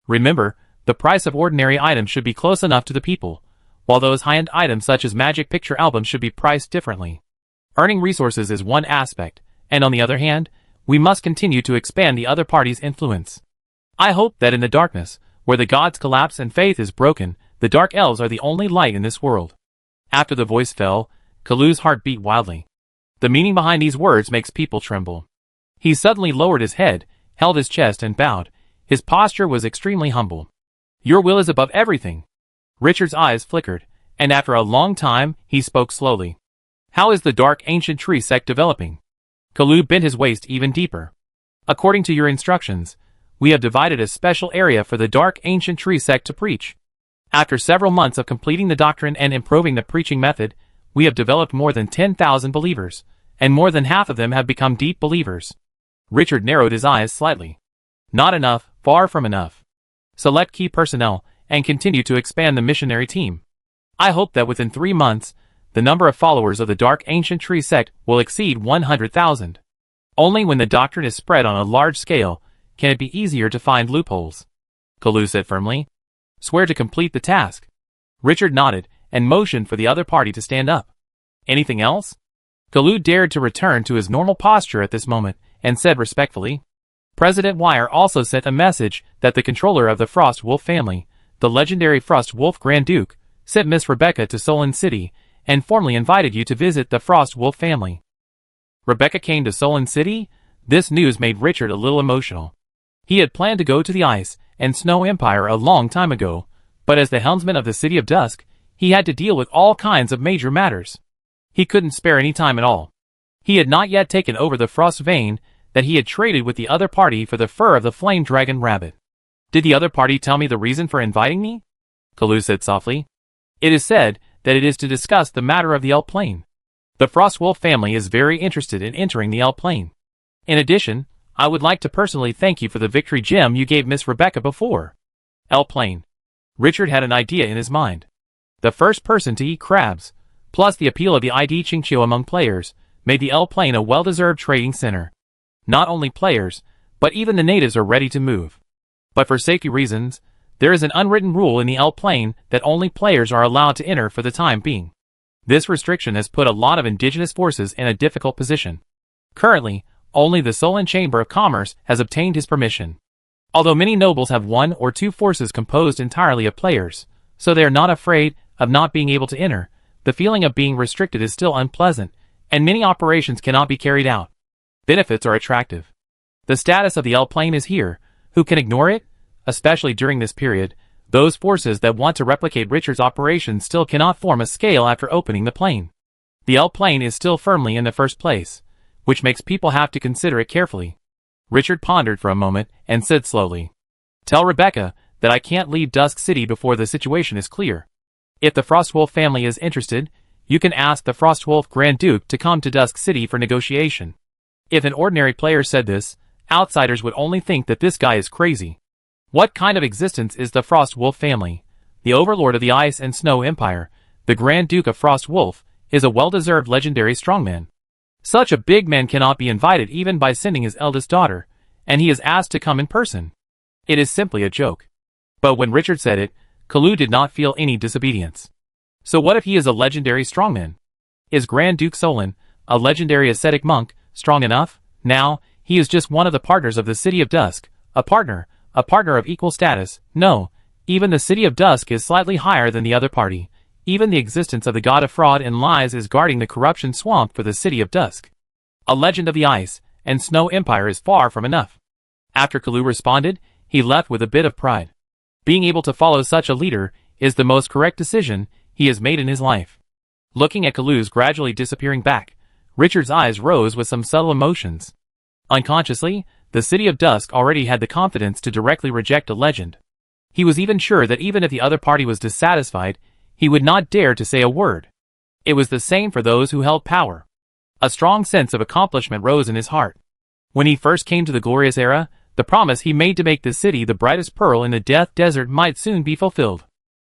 Remember, the price of ordinary items should be close enough to the people, while those high-end items such as magic picture albums should be priced differently. Earning resources is one aspect, and on the other hand, we must continue to expand the other party's influence. I hope that in the darkness, where the gods collapse and faith is broken, the Dark Elves are the only light in this world. After the voice fell, Kalu's heart beat wildly. The meaning behind these words makes people tremble. He suddenly lowered his head, held his chest and bowed. His posture was extremely humble. Your will is above everything. Richard's eyes flickered, and after a long time, he spoke slowly. How is the Dark Ancient Tree sect developing? Kalu bent his waist even deeper. According to your instructions, we have divided a special area for the Dark Ancient Tree sect to preach. After several months of completing the doctrine and improving the preaching method, we have developed more than 10,000 believers, and more than half of them have become deep believers. Richard narrowed his eyes slightly. Not enough, far from enough. Select key personnel, and continue to expand the missionary team. I hope that within 3 months, the number of followers of the Dark Ancient Tree sect will exceed 100,000. Only when the doctrine is spread on a large scale can it be easier to find loopholes. Kalu said firmly. Swear to complete the task. Richard nodded and motioned for the other party to stand up. Anything else? Kalu dared to return to his normal posture at this moment and said respectfully. President Wire also sent a message that the controller of the Frost Wolf family, the legendary Frost Wolf Grand Duke, sent Miss Rebecca to Solon City and formally invited you to visit the Frost Wolf family. Rebecca came to Solon City? This news made Richard a little emotional. He had planned to go to the Ice and Snow Empire a long time ago, but as the helmsman of the City of Dusk, he had to deal with all kinds of major matters. He couldn't spare any time at all. He had not yet taken over the Frost Vein that he had traded with the other party for the fur of the Flame Dragon Rabbit. Did the other party tell me the reason for inviting me? Kalu said softly. It is said that it is to discuss the matter of the Elf Plane. The Frost Wolf family is very interested in entering the Elf Plane. In addition, I would like to personally thank you for the victory gem you gave Miss Rebecca before. Elf Plane. Richard had an idea in his mind. The first person to eat crabs, plus the appeal of the ID Qingqiu among players, made the Elf Plane a well-deserved trading center. Not only players, but even the natives are ready to move. But for safety reasons, there is an unwritten rule in the Elf Plane that only players are allowed to enter for the time being. This restriction has put a lot of indigenous forces in a difficult position. Currently, only the Solon Chamber of Commerce has obtained his permission. Although many nobles have 1 or 2 forces composed entirely of players, so they are not afraid of not being able to enter, the feeling of being restricted is still unpleasant, and many operations cannot be carried out. Benefits are attractive. The status of the Elf Plane is here. Who can ignore it? Especially during this period, those forces that want to replicate Richard's operations still cannot form a scale after opening the plane. The Elf Plane is still firmly in the first place, which makes people have to consider it carefully. Richard pondered for a moment and said slowly, Tell Rebecca that I can't leave Dusk City before the situation is clear. If the Frostwolf family is interested, you can ask the Frostwolf Grand Duke to come to Dusk City for negotiation. If an ordinary player said this, outsiders would only think that this guy is crazy. What kind of existence is the Frostwolf family? The overlord of the Ice and Snow Empire, the Grand Duke of Frostwolf, is a well-deserved legendary strongman. Such a big man cannot be invited even by sending his eldest daughter, and he is asked to come in person. It is simply a joke. But when Richard said it, Kalu did not feel any disobedience. So what if he is a legendary strongman? Is Grand Duke Solon, a legendary ascetic monk, strong enough? Now, he is just one of the partners of the City of Dusk, a partner of equal status. No, even the City of Dusk is slightly higher than the other party. Even the existence of the god of fraud and lies is guarding the corruption swamp for the City of Dusk. A legend of the Ice and Snow Empire is far from enough. After Kalu responded, he left with a bit of pride. Being able to follow such a leader is the most correct decision he has made in his life. Looking at Kalu's gradually disappearing back, Richard's eyes rose with some subtle emotions. Unconsciously, the City of Dusk already had the confidence to directly reject a legend. He was even sure that even if the other party was dissatisfied, he would not dare to say a word. It was the same for those who held power. A strong sense of accomplishment rose in his heart. When he first came to the glorious era, the promise he made to make this city the brightest pearl in the death desert might soon be fulfilled.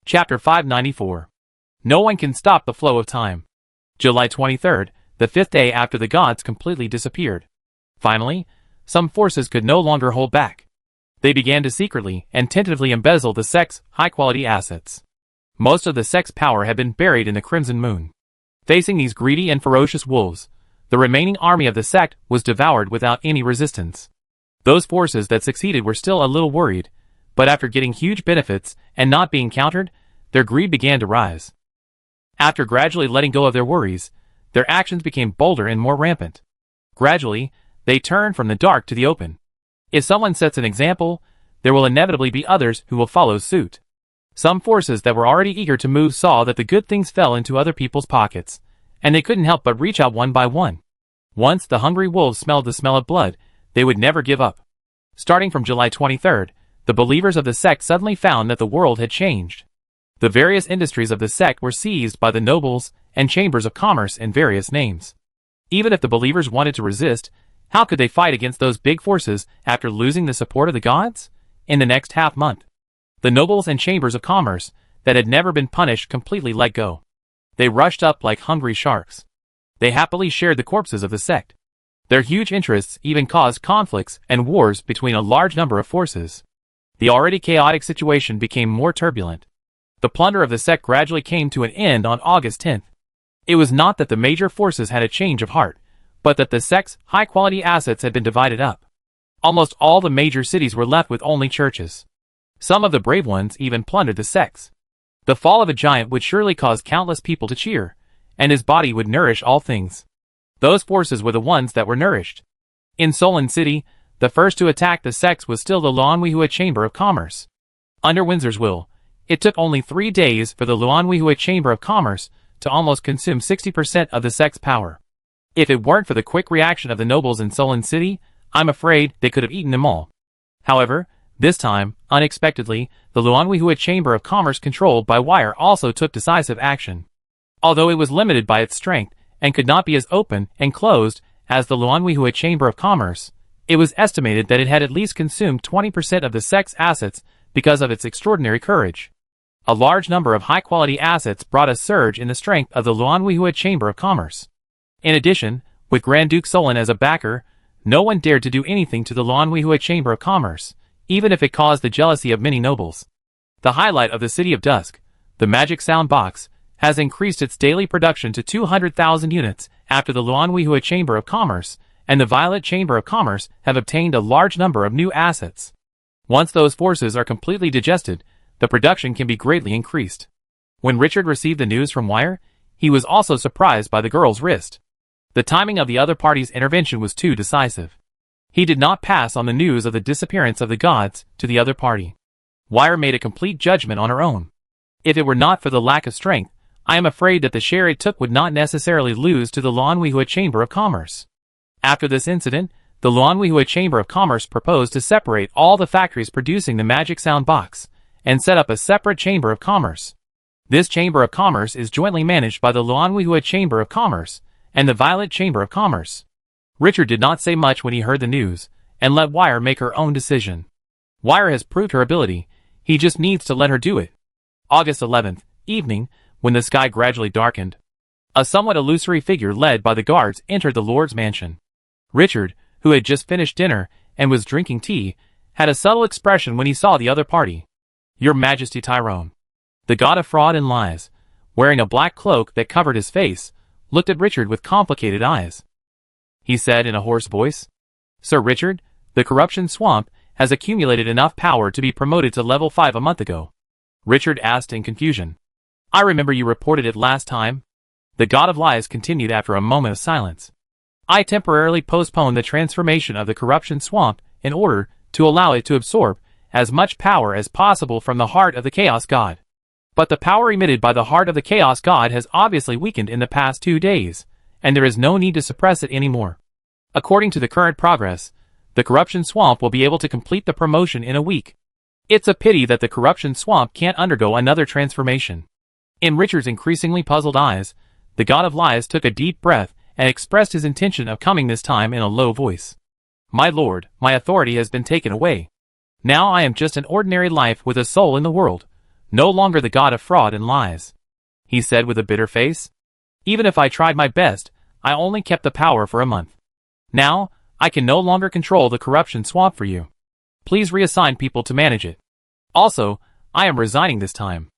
Chapter 594. No one can stop the flow of time. July 23rd, the 5th day after the gods completely disappeared. Finally, some forces could no longer hold back. They began to secretly and tentatively embezzle the sect's high-quality assets. Most of the sect's power had been buried in the Crimson Moon. Facing these greedy and ferocious wolves, the remaining army of the sect was devoured without any resistance. Those forces that succeeded were still a little worried, but after getting huge benefits and not being countered, their greed began to rise. After gradually letting go of their worries, their actions became bolder and more rampant. Gradually, they turned from the dark to the open. If someone sets an example, there will inevitably be others who will follow suit. Some forces that were already eager to move saw that the good things fell into other people's pockets, and they couldn't help but reach out one by one. Once the hungry wolves smelled the smell of blood, they would never give up. Starting from July 23rd, the believers of the sect suddenly found that the world had changed. The various industries of the sect were seized by the nobles and chambers of commerce in various names. Even if the believers wanted to resist, how could they fight against those big forces after losing the support of the gods? In the next half-month, the nobles and chambers of commerce that had never been punished completely let go. They rushed up like hungry sharks. They happily shared the corpses of the sect. Their huge interests even caused conflicts and wars between a large number of forces. The already chaotic situation became more turbulent. The plunder of the sect gradually came to an end on August 10th. It was not that the major forces had a change of heart, but that the sect's high-quality assets had been divided up. Almost all the major cities were left with only churches. Some of the brave ones even plundered the sects. The fall of a giant would surely cause countless people to cheer, and his body would nourish all things. Those forces were the ones that were nourished. In Solon City, the first to attack the sects was still the Luanhuihua Chamber of Commerce. Under Windsor's will, it took only 3 days for the Luanhuihua Chamber of Commerce to almost consume 60% of the sect's power. If it weren't for the quick reaction of the nobles in Solon City, I'm afraid they could have eaten them all. However, this time, unexpectedly, the Luanhuihua Chamber of Commerce controlled by Wire also took decisive action. Although it was limited by its strength and could not be as open and closed as the Luanhuihua Chamber of Commerce, it was estimated that it had at least consumed 20% of the sect's assets because of its extraordinary courage. A large number of high-quality assets brought a surge in the strength of the Luanhuihua Chamber of Commerce. In addition, with Grand Duke Solon as a backer, no one dared to do anything to the Luanhuihua Chamber of Commerce, even if it caused the jealousy of many nobles. The highlight of the City of Dusk, the Magic Sound Box, has increased its daily production to 200,000 units after the Luanhuihua Chamber of Commerce and the Violet Chamber of Commerce have obtained a large number of new assets. Once those forces are completely digested, the production can be greatly increased. When Richard received the news from Wire, he was also surprised by the girl's wrist. The timing of the other party's intervention was too decisive. He did not pass on the news of the disappearance of the gods to the other party. Wire made a complete judgment on her own. If it were not for the lack of strength, I am afraid that the share it took would not necessarily lose to the Luanhuihua Chamber of Commerce. After this incident, the Luanhuihua Chamber of Commerce proposed to separate all the factories producing the Magic Sound Box and set up a separate Chamber of Commerce. This Chamber of Commerce is jointly managed by the Luanhuihua Chamber of Commerce and the Violet Chamber of Commerce. Richard did not say much when he heard the news, and let Wire make her own decision. Wire has proved her ability, he just needs to let her do it. August 11th, evening, when the sky gradually darkened, a somewhat illusory figure led by the guards entered the Lord's mansion. Richard, who had just finished dinner and was drinking tea, had a subtle expression when he saw the other party. Your Majesty Tyrone, the god of fraud and lies, wearing a black cloak that covered his face, looked at Richard with complicated eyes. He said in a hoarse voice, Sir Richard, the corruption swamp has accumulated enough power to be promoted to level 5 a month ago. Richard asked in confusion. I remember you reported it last time. The god of lies continued after a moment of silence. I temporarily postponed the transformation of the corruption swamp in order to allow it to absorb as much power as possible from the heart of the chaos god. But the power emitted by the heart of the chaos god has obviously weakened in the past 2 days, and there is no need to suppress it anymore. According to the current progress, the corruption swamp will be able to complete the promotion in a week. It's a pity that the corruption swamp can't undergo another transformation. In Richard's increasingly puzzled eyes, the god of lies took a deep breath and expressed his intention of coming this time in a low voice. My lord, my authority has been taken away. Now I am just an ordinary life with a soul in the world, no longer the god of fraud and lies," he said with a bitter face. "Even if I tried my best, I only kept the power for a month. Now, I can no longer control the corruption swamp for you. Please reassign people to manage it. Also, I am resigning this time."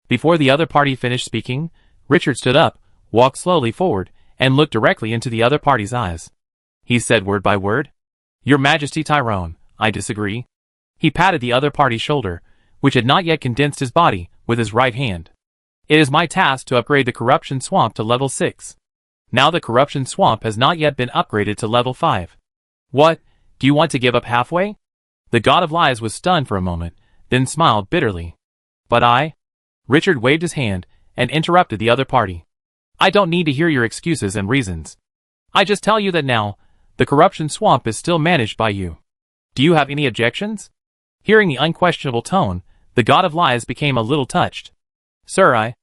Before the other party finished speaking, Richard stood up, walked slowly forward, and looked directly into the other party's eyes. He said word by word, "Your Majesty Tyrone, I disagree." He patted the other party's shoulder, which had not yet condensed his body, with his right hand. "It is my task to upgrade the corruption swamp to level 6. Now the corruption swamp has not yet been upgraded to level 5. What, do you want to give up halfway?" The god of lies was stunned for a moment, then smiled bitterly. "But I—" Richard waved his hand and interrupted the other party. "I don't need to hear your excuses and reasons. I just tell you that now, the corruption swamp is still managed by you. Do you have any objections?" Hearing the unquestionable tone, the god of lies became a little touched. "Sir,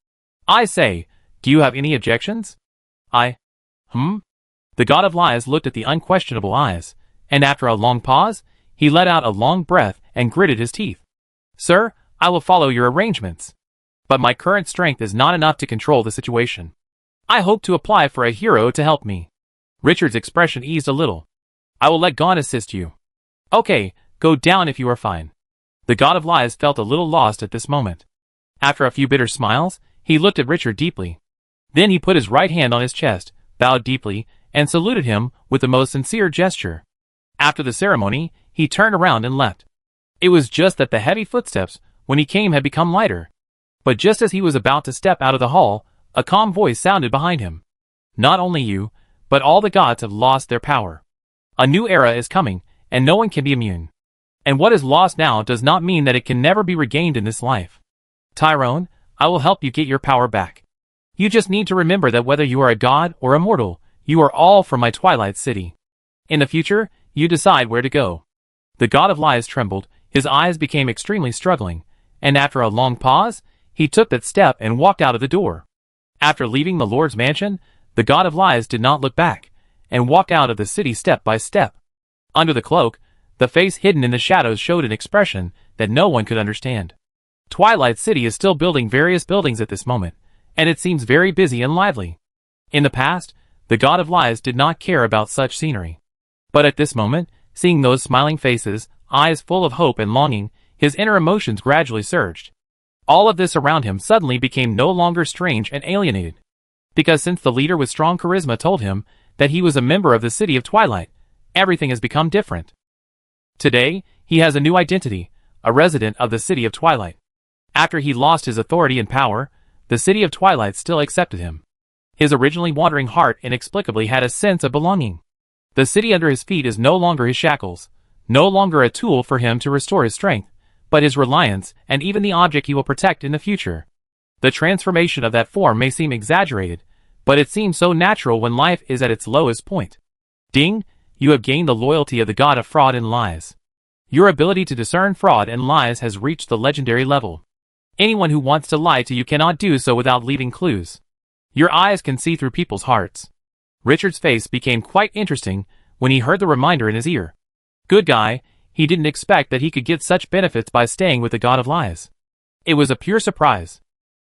I say, do you have any objections?" The god of lies looked at the unquestionable eyes, and after a long pause, he let out a long breath and gritted his teeth. "Sir, I will follow your arrangements. But my current strength is not enough to control the situation. I hope to apply for a hero to help me." Richard's expression eased a little. "I will let Gon assist you." "Okay, go down if you are fine." The god of lies felt a little lost at this moment. After a few bitter smiles, he looked at Richard deeply. Then he put his right hand on his chest, bowed deeply, and saluted him with the most sincere gesture. After the ceremony, he turned around and left. It was just that the heavy footsteps, when he came, had become lighter. But just as he was about to step out of the hall, a calm voice sounded behind him. "Not only you, but all the gods have lost their power. A new era is coming, and no one can be immune. And what is lost now does not mean that it can never be regained in this life. Tyrone, I will help you get your power back. You just need to remember that whether you are a god or a mortal, you are all from my Twilight City. In the future, you decide where to go." The god of lies trembled, his eyes became extremely struggling, and after a long pause, he took that step and walked out of the door. After leaving the Lord's mansion, the god of lies did not look back, and walked out of the city step by step. Under the cloak, the face hidden in the shadows showed an expression that no one could understand. Twilight City is still building various buildings at this moment, and it seems very busy and lively. In the past, the god of lies did not care about such scenery. But at this moment, seeing those smiling faces, eyes full of hope and longing, his inner emotions gradually surged. All of this around him suddenly became no longer strange and alienated. Because since the leader with strong charisma told him that he was a member of the City of Twilight, everything has become different. Today, he has a new identity, a resident of the City of Twilight. After he lost his authority and power, the City of Twilight still accepted him. His originally wandering heart inexplicably had a sense of belonging. The city under his feet is no longer his shackles, no longer a tool for him to restore his strength, but his reliance and even the object he will protect in the future. The transformation of that form may seem exaggerated, but it seems so natural when life is at its lowest point. Ding, you have gained the loyalty of the god of fraud and lies. Your ability to discern fraud and lies has reached the legendary level. Anyone who wants to lie to you cannot do so without leaving clues. Your eyes can see through people's hearts. Richard's face became quite interesting when he heard the reminder in his ear. Good guy, he didn't expect that he could get such benefits by staying with the god of lies. It was a pure surprise.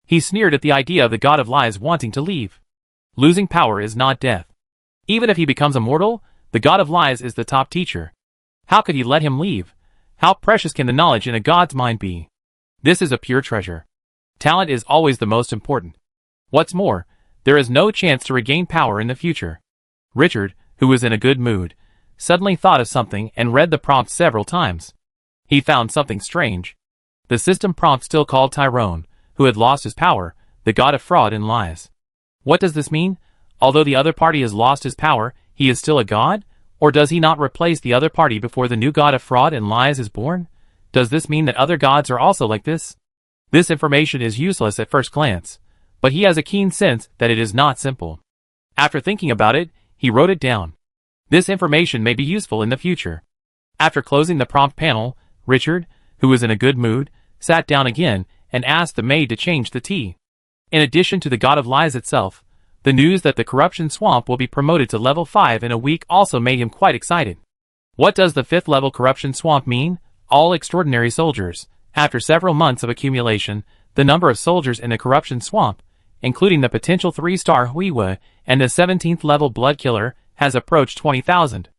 He sneered at the idea of the god of lies wanting to leave. Losing power is not death. Even if he becomes immortal, the god of lies is the top teacher. How could he let him leave? How precious can the knowledge in a god's mind be? This is a pure treasure. Talent is always the most important. What's more, there is no chance to regain power in the future. Richard, who was in a good mood, suddenly thought of something and read the prompt several times. He found something strange. The system prompt still called Tyrone, who had lost his power, the god of fraud and lies. What does this mean? Although the other party has lost his power, he is still a god? Or does he not replace the other party before the new god of fraud and lies is born? Does this mean that other gods are also like this? This information is useless at first glance, but he has a keen sense that it is not simple. After thinking about it, he wrote it down. This information may be useful in the future. After closing the prompt panel, Richard, who was in a good mood, sat down again and asked the maid to change the tea. In addition to the god of lies itself, the news that the corruption swamp will be promoted to level 5 in a week also made him quite excited. What does the 5th level corruption swamp mean? All extraordinary soldiers. After several months of accumulation, the number of soldiers in the corruption swamp, including the potential 3-star Huiwa and the 17th level blood killer, has approached 20,000.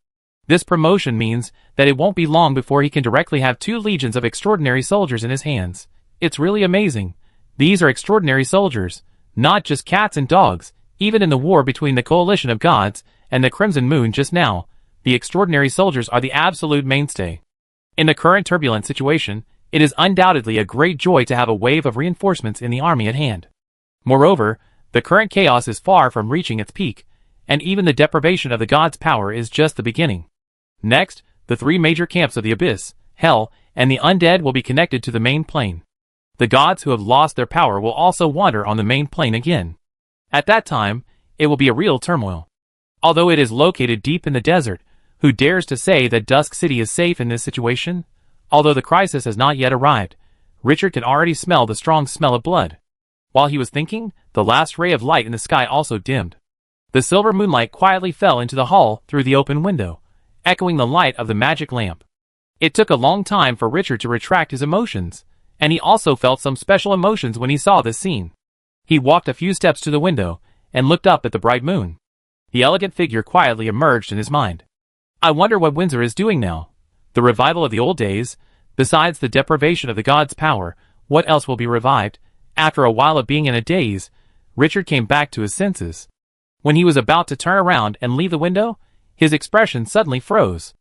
This promotion means that it won't be long before he can directly have 2 legions of extraordinary soldiers in his hands. It's really amazing. These are extraordinary soldiers, not just cats and dogs. Even in the war between the Coalition of Gods and the Crimson Moon just now, the extraordinary soldiers are the absolute mainstay. In the current turbulent situation, it is undoubtedly a great joy to have a wave of reinforcements in the army at hand. Moreover, the current chaos is far from reaching its peak, and even the deprivation of the gods' power is just the beginning. Next, the 3 major camps of the Abyss, Hell, and the Undead will be connected to the main plane. The gods who have lost their power will also wander on the main plane again. At that time, it will be a real turmoil. Although it is located deep in the desert, who dares to say that Dusk City is safe in this situation? Although the crisis has not yet arrived, Richard can already smell the strong smell of blood. While he was thinking, the last ray of light in the sky also dimmed. The silver moonlight quietly fell into the hall through the open window, echoing the light of the magic lamp. It took a long time for Richard to retract his emotions, and he also felt some special emotions when he saw this scene. He walked a few steps to the window and looked up at the bright moon. The elegant figure quietly emerged in his mind. I wonder what Windsor is doing now. The revival of the old days, besides the deprivation of the gods' power, what else will be revived? After a while of being in a daze, Richard came back to his senses. When he was about to turn around and leave the window, his expression suddenly froze.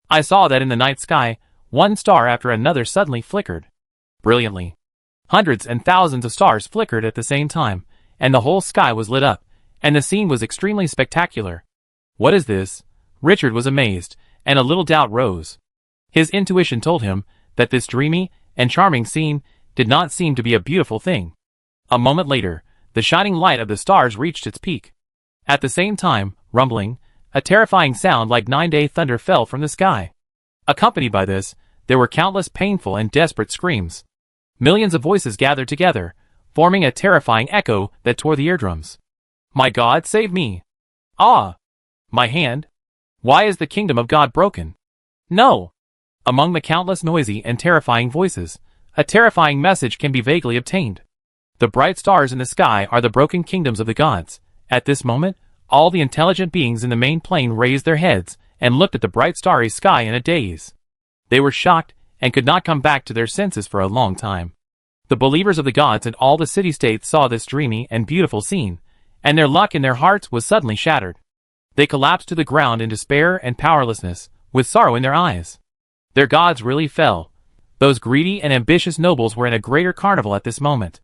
I saw that in the night sky, 1 star after another suddenly flickered. Brilliantly. Hundreds and thousands of stars flickered at the same time, and the whole sky was lit up, and the scene was extremely spectacular. What is this? Richard was amazed, and a little doubt rose. His intuition told him that this dreamy and charming scene did not seem to be a beautiful thing. A moment later, the shining light of the stars reached its peak. At the same time, rumbling, a terrifying sound like 9-day thunder fell from the sky. Accompanied by this, there were countless painful and desperate screams. Millions of voices gathered together, forming a terrifying echo that tore the eardrums. My God, save me! Ah! My hand! Why is the kingdom of God broken? No! Among the countless noisy and terrifying voices, a terrifying message can be vaguely obtained. The bright stars in the sky are the broken kingdoms of the gods. At this moment, all the intelligent beings in the main plane raised their heads and looked at the bright starry sky in a daze. They were shocked and could not come back to their senses for a long time. The believers of the gods in all the city-states saw this dreamy and beautiful scene, and their luck in their hearts was suddenly shattered. They collapsed to the ground in despair and powerlessness, with sorrow in their eyes. Their gods really fell. Those greedy and ambitious nobles were in a greater carnival at this moment.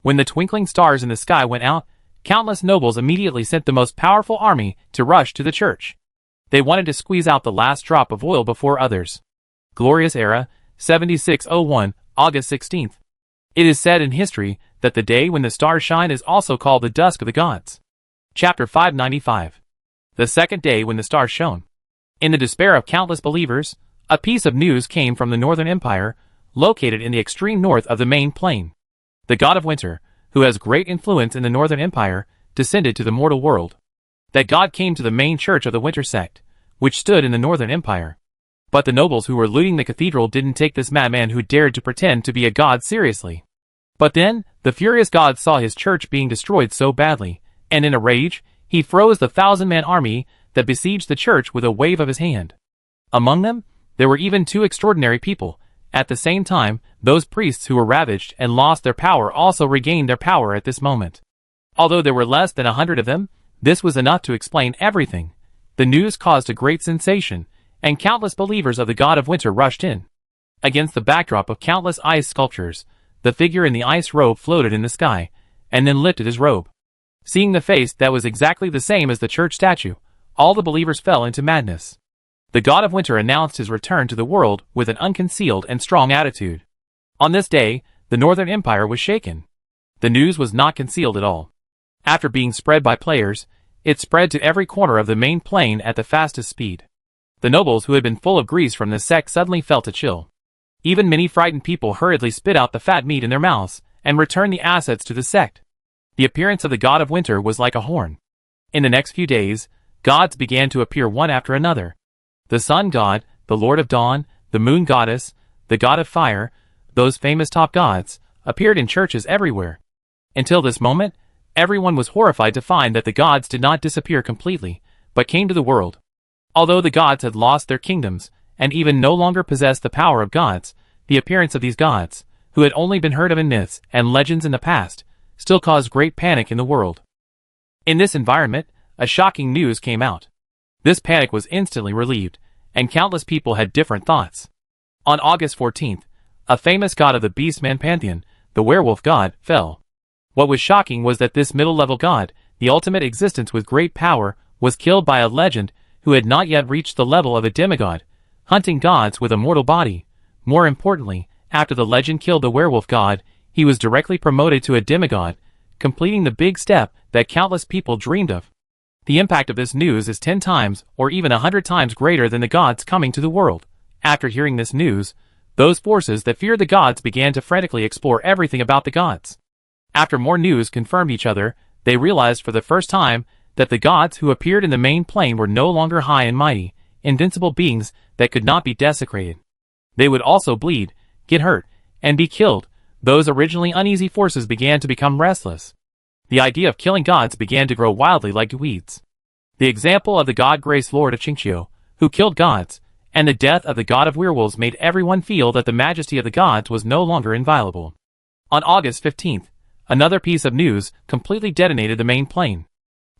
When the twinkling stars in the sky went out, countless nobles immediately sent the most powerful army to rush to the church. They wanted to squeeze out the last drop of oil before others. Glorious Era, 7601, August 16th. It is said in history that the day when the stars shine is also called the dusk of the gods. Chapter 595. The second day when the stars shone. In the despair of countless believers, a piece of news came from the Northern Empire, located in the extreme north of the main plain. The god of winter, who has great influence in the Northern Empire, descended to the mortal world. That god came to the main church of the Winter sect, which stood in the Northern Empire. But the nobles who were looting the cathedral didn't take this madman who dared to pretend to be a god seriously. But then, the furious god saw his church being destroyed so badly, and in a rage, he froze the 1,000-man army that besieged the church with a wave of his hand. Among them, there were even 2 extraordinary people. At the same time, those priests who were ravaged and lost their power also regained their power at this moment. Although there were less than 100 of them, this was enough to explain everything. The news caused a great sensation, and countless believers of the god of winter rushed in. Against the backdrop of countless ice sculptures, the figure in the ice robe floated in the sky, and then lifted his robe. Seeing the face that was exactly the same as the church statue, all the believers fell into madness. The god of winter announced his return to the world with an unconcealed and strong attitude. On this day, the Northern Empire was shaken. The news was not concealed at all. After being spread by players, it spread to every corner of the main plane at the fastest speed. The nobles who had been full of grease from the sect suddenly felt a chill. Even many frightened people hurriedly spit out the fat meat in their mouths and returned the assets to the sect. The appearance of the god of winter was like a horn. In the next few days, gods began to appear one after another. The sun god, the lord of dawn, the moon goddess, the god of fire, those famous top gods, appeared in churches everywhere. Until this moment, everyone was horrified to find that the gods did not disappear completely, but came to the world. Although the gods had lost their kingdoms, and even no longer possessed the power of gods, the appearance of these gods, who had only been heard of in myths and legends in the past, still caused great panic in the world. In this environment, a shocking news came out. This panic was instantly relieved, and countless people had different thoughts. On August 14th, a famous god of the beastman pantheon, the werewolf god, fell. What was shocking was that this middle-level god, the ultimate existence with great power, was killed by a legend who had not yet reached the level of a demigod, hunting gods with a mortal body. More importantly, after the legend killed the werewolf god, he was directly promoted to a demigod, completing the big step that countless people dreamed of. The impact of this news is 10 times or even 100 times greater than the gods coming to the world. After hearing this news, those forces that feared the gods began to frantically explore everything about the gods. After more news confirmed each other, they realized for the first time that the gods who appeared in the main plane were no longer high and mighty, invincible beings that could not be desecrated. They would also bleed, get hurt, and be killed. Those originally uneasy forces began to become restless. The idea of killing gods began to grow wildly like weeds. The example of the god Grace Lord of Qingqiu, who killed gods, and the death of the god of werewolves made everyone feel that the majesty of the gods was no longer inviolable. On August 15th, another piece of news completely detonated the main plane.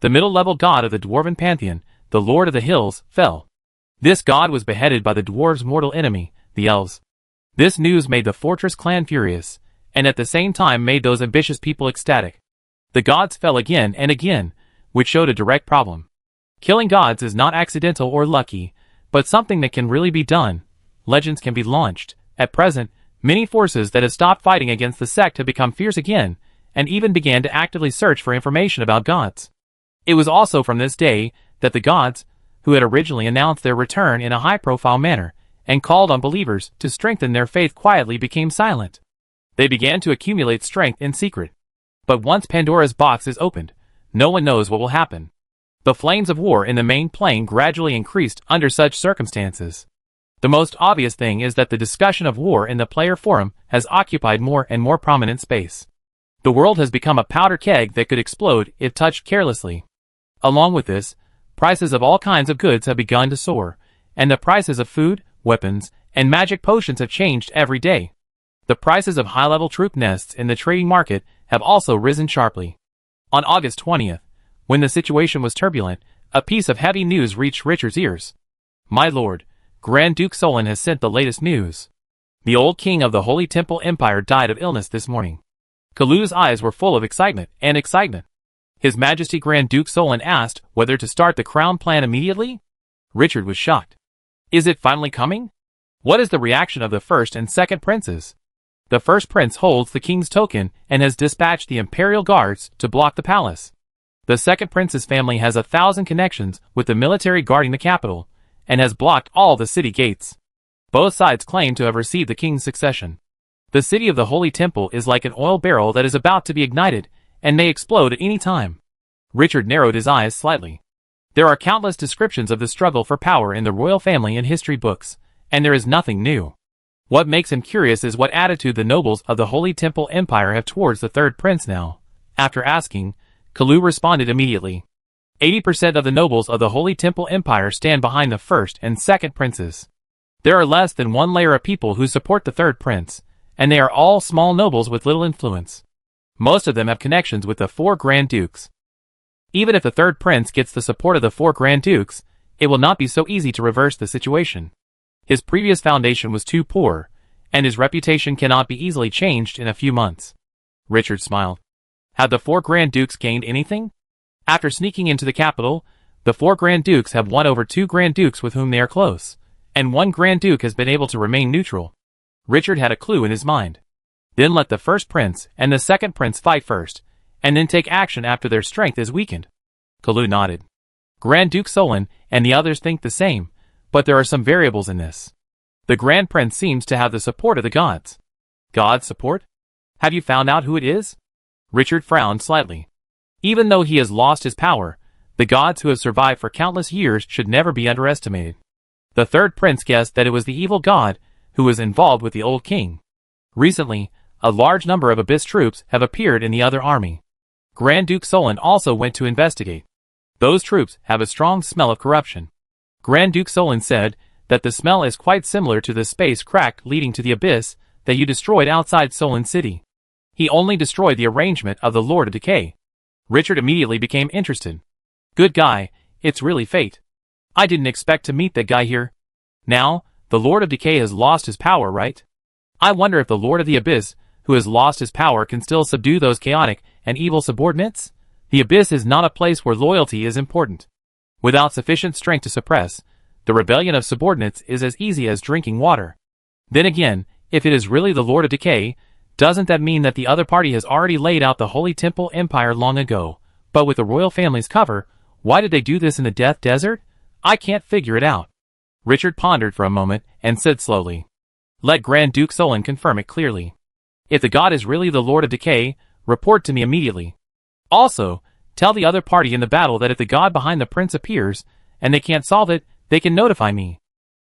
The middle-level god of the dwarven pantheon, the Lord of the Hills, fell. This god was beheaded by the dwarves' mortal enemy, the elves. This news made the Fortress clan furious, and at the same time made those ambitious people ecstatic. The gods fell again and again, which showed a direct problem. Killing gods is not accidental or lucky, but something that can really be done. Legends can be launched. At present, many forces that have stopped fighting against the sect have become fierce again, and even began to actively search for information about gods. It was also from this day that the gods, who had originally announced their return in a high-profile manner, and called on believers to strengthen their faith quietly, became silent. They began to accumulate strength in secret. But once Pandora's box is opened, no one knows what will happen. The flames of war in the main plane gradually increased under such circumstances. The most obvious thing is that the discussion of war in the player forum has occupied more and more prominent space. The world has become a powder keg that could explode if touched carelessly. Along with this, prices of all kinds of goods have begun to soar, and the prices of food, weapons, and magic potions have changed every day. The prices of high-level troop nests in the trading market have also risen sharply. On August 20th, when the situation was turbulent, a piece of heavy news reached Richard's ears. My lord, Grand Duke Solon has sent the latest news. The old king of the Holy Temple Empire died of illness this morning. Kalu's eyes were full of excitement. His Majesty Grand Duke Solon asked whether to start the crown plan immediately. Richard was shocked. Is it finally coming? What is the reaction of the first and second princes? The first prince holds the king's token and has dispatched the imperial guards to block the palace. The second prince's family has 1,000 connections with the military guarding the capital, and has blocked all the city gates. Both sides claim to have received the king's succession. The city of the Holy Temple is like an oil barrel that is about to be ignited, and may explode at any time. Richard narrowed his eyes slightly. There are countless descriptions of the struggle for power in the royal family in history books, and there is nothing new. What makes him curious is what attitude the nobles of the Holy Temple Empire have towards the third prince now. After asking, Kalu responded immediately. 80% of the nobles of the Holy Temple Empire stand behind the first and second princes. There are less than one layer of people who support the third prince, and they are all small nobles with little influence. Most of them have connections with the 4 Grand Dukes. Even if the third prince gets the support of the 4 Grand Dukes, it will not be so easy to reverse the situation. His previous foundation was too poor, and his reputation cannot be easily changed in a few months. Richard smiled. Had the 4 Grand Dukes gained anything? After sneaking into the capital, the 4 Grand Dukes have won over 2 Grand Dukes with whom they are close, and 1 Grand Duke has been able to remain neutral. Richard had a clue in his mind. Then let the first prince and the second prince fight first, and then take action after their strength is weakened. Kalu nodded. Grand Duke Solon and the others think the same, but there are some variables in this. The Grand Prince seems to have the support of the gods. God's support? Have you found out who it is? Richard frowned slightly. Even though he has lost his power, the gods who have survived for countless years should never be underestimated. The third prince guessed that it was the evil god who was involved with the old king. Recently, a large number of Abyss troops have appeared in the other army. Grand Duke Solon also went to investigate. Those troops have a strong smell of corruption. Grand Duke Solon said that the smell is quite similar to the space crack leading to the Abyss that you destroyed outside Solon City. He only destroyed the arrangement of the Lord of Decay. Richard immediately became interested. Good guy, it's really fate. I didn't expect to meet that guy here. Now, the Lord of Decay has lost his power, right? I wonder if the Lord of the Abyss, who has lost his power, can still subdue those chaotic and evil subordinates? The Abyss is not a place where loyalty is important. Without sufficient strength to suppress, the rebellion of subordinates is as easy as drinking water. Then again, if it is really the Lord of Decay, doesn't that mean that the other party has already laid out the Holy Temple Empire long ago? But with the royal family's cover, why did they do this in the Death Desert? I can't figure it out. Richard pondered for a moment and said slowly, "Let Grand Duke Solon confirm it clearly. If the god is really the Lord of Decay, report to me immediately. Also, tell the other party in the battle that if the god behind the prince appears, and they can't solve it, they can notify me.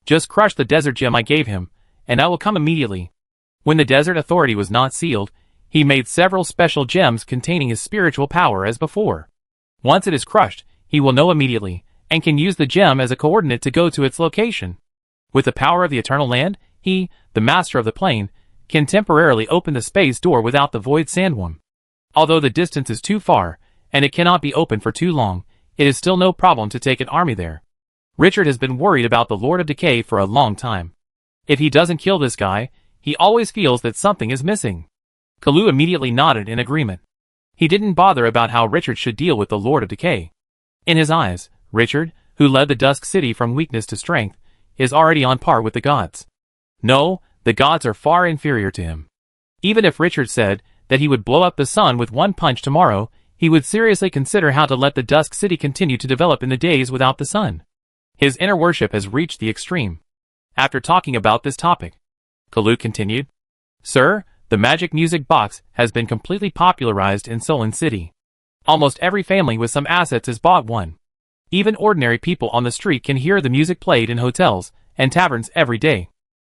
Just crush the desert gem I gave him, and I will come immediately." When the desert authority was not sealed, he made several special gems containing his spiritual power as before. Once it is crushed, he will know immediately, and can use the gem as a coordinate to go to its location. With the power of the Eternal Land, he, the master of the plane, can temporarily open the space door without the void sandworm. Although the distance is too far, and it cannot be opened for too long, it is still no problem to take an army there. Richard has been worried about the Lord of Decay for a long time. If he doesn't kill this guy, he always feels that something is missing. Kalu immediately nodded in agreement. He didn't bother about how Richard should deal with the Lord of Decay. In his eyes, Richard, who led the Dusk City from weakness to strength, is already on par with the gods. No, the gods are far inferior to him. Even if Richard said that he would blow up the sun with one punch tomorrow, he would seriously consider how to let the Dusk City continue to develop in the days without the sun. His inner worship has reached the extreme. After talking about this topic, Kalu continued, "Sir, the magic music box has been completely popularized in Solon City. Almost every family with some assets has bought one. Even ordinary people on the street can hear the music played in hotels and taverns every day.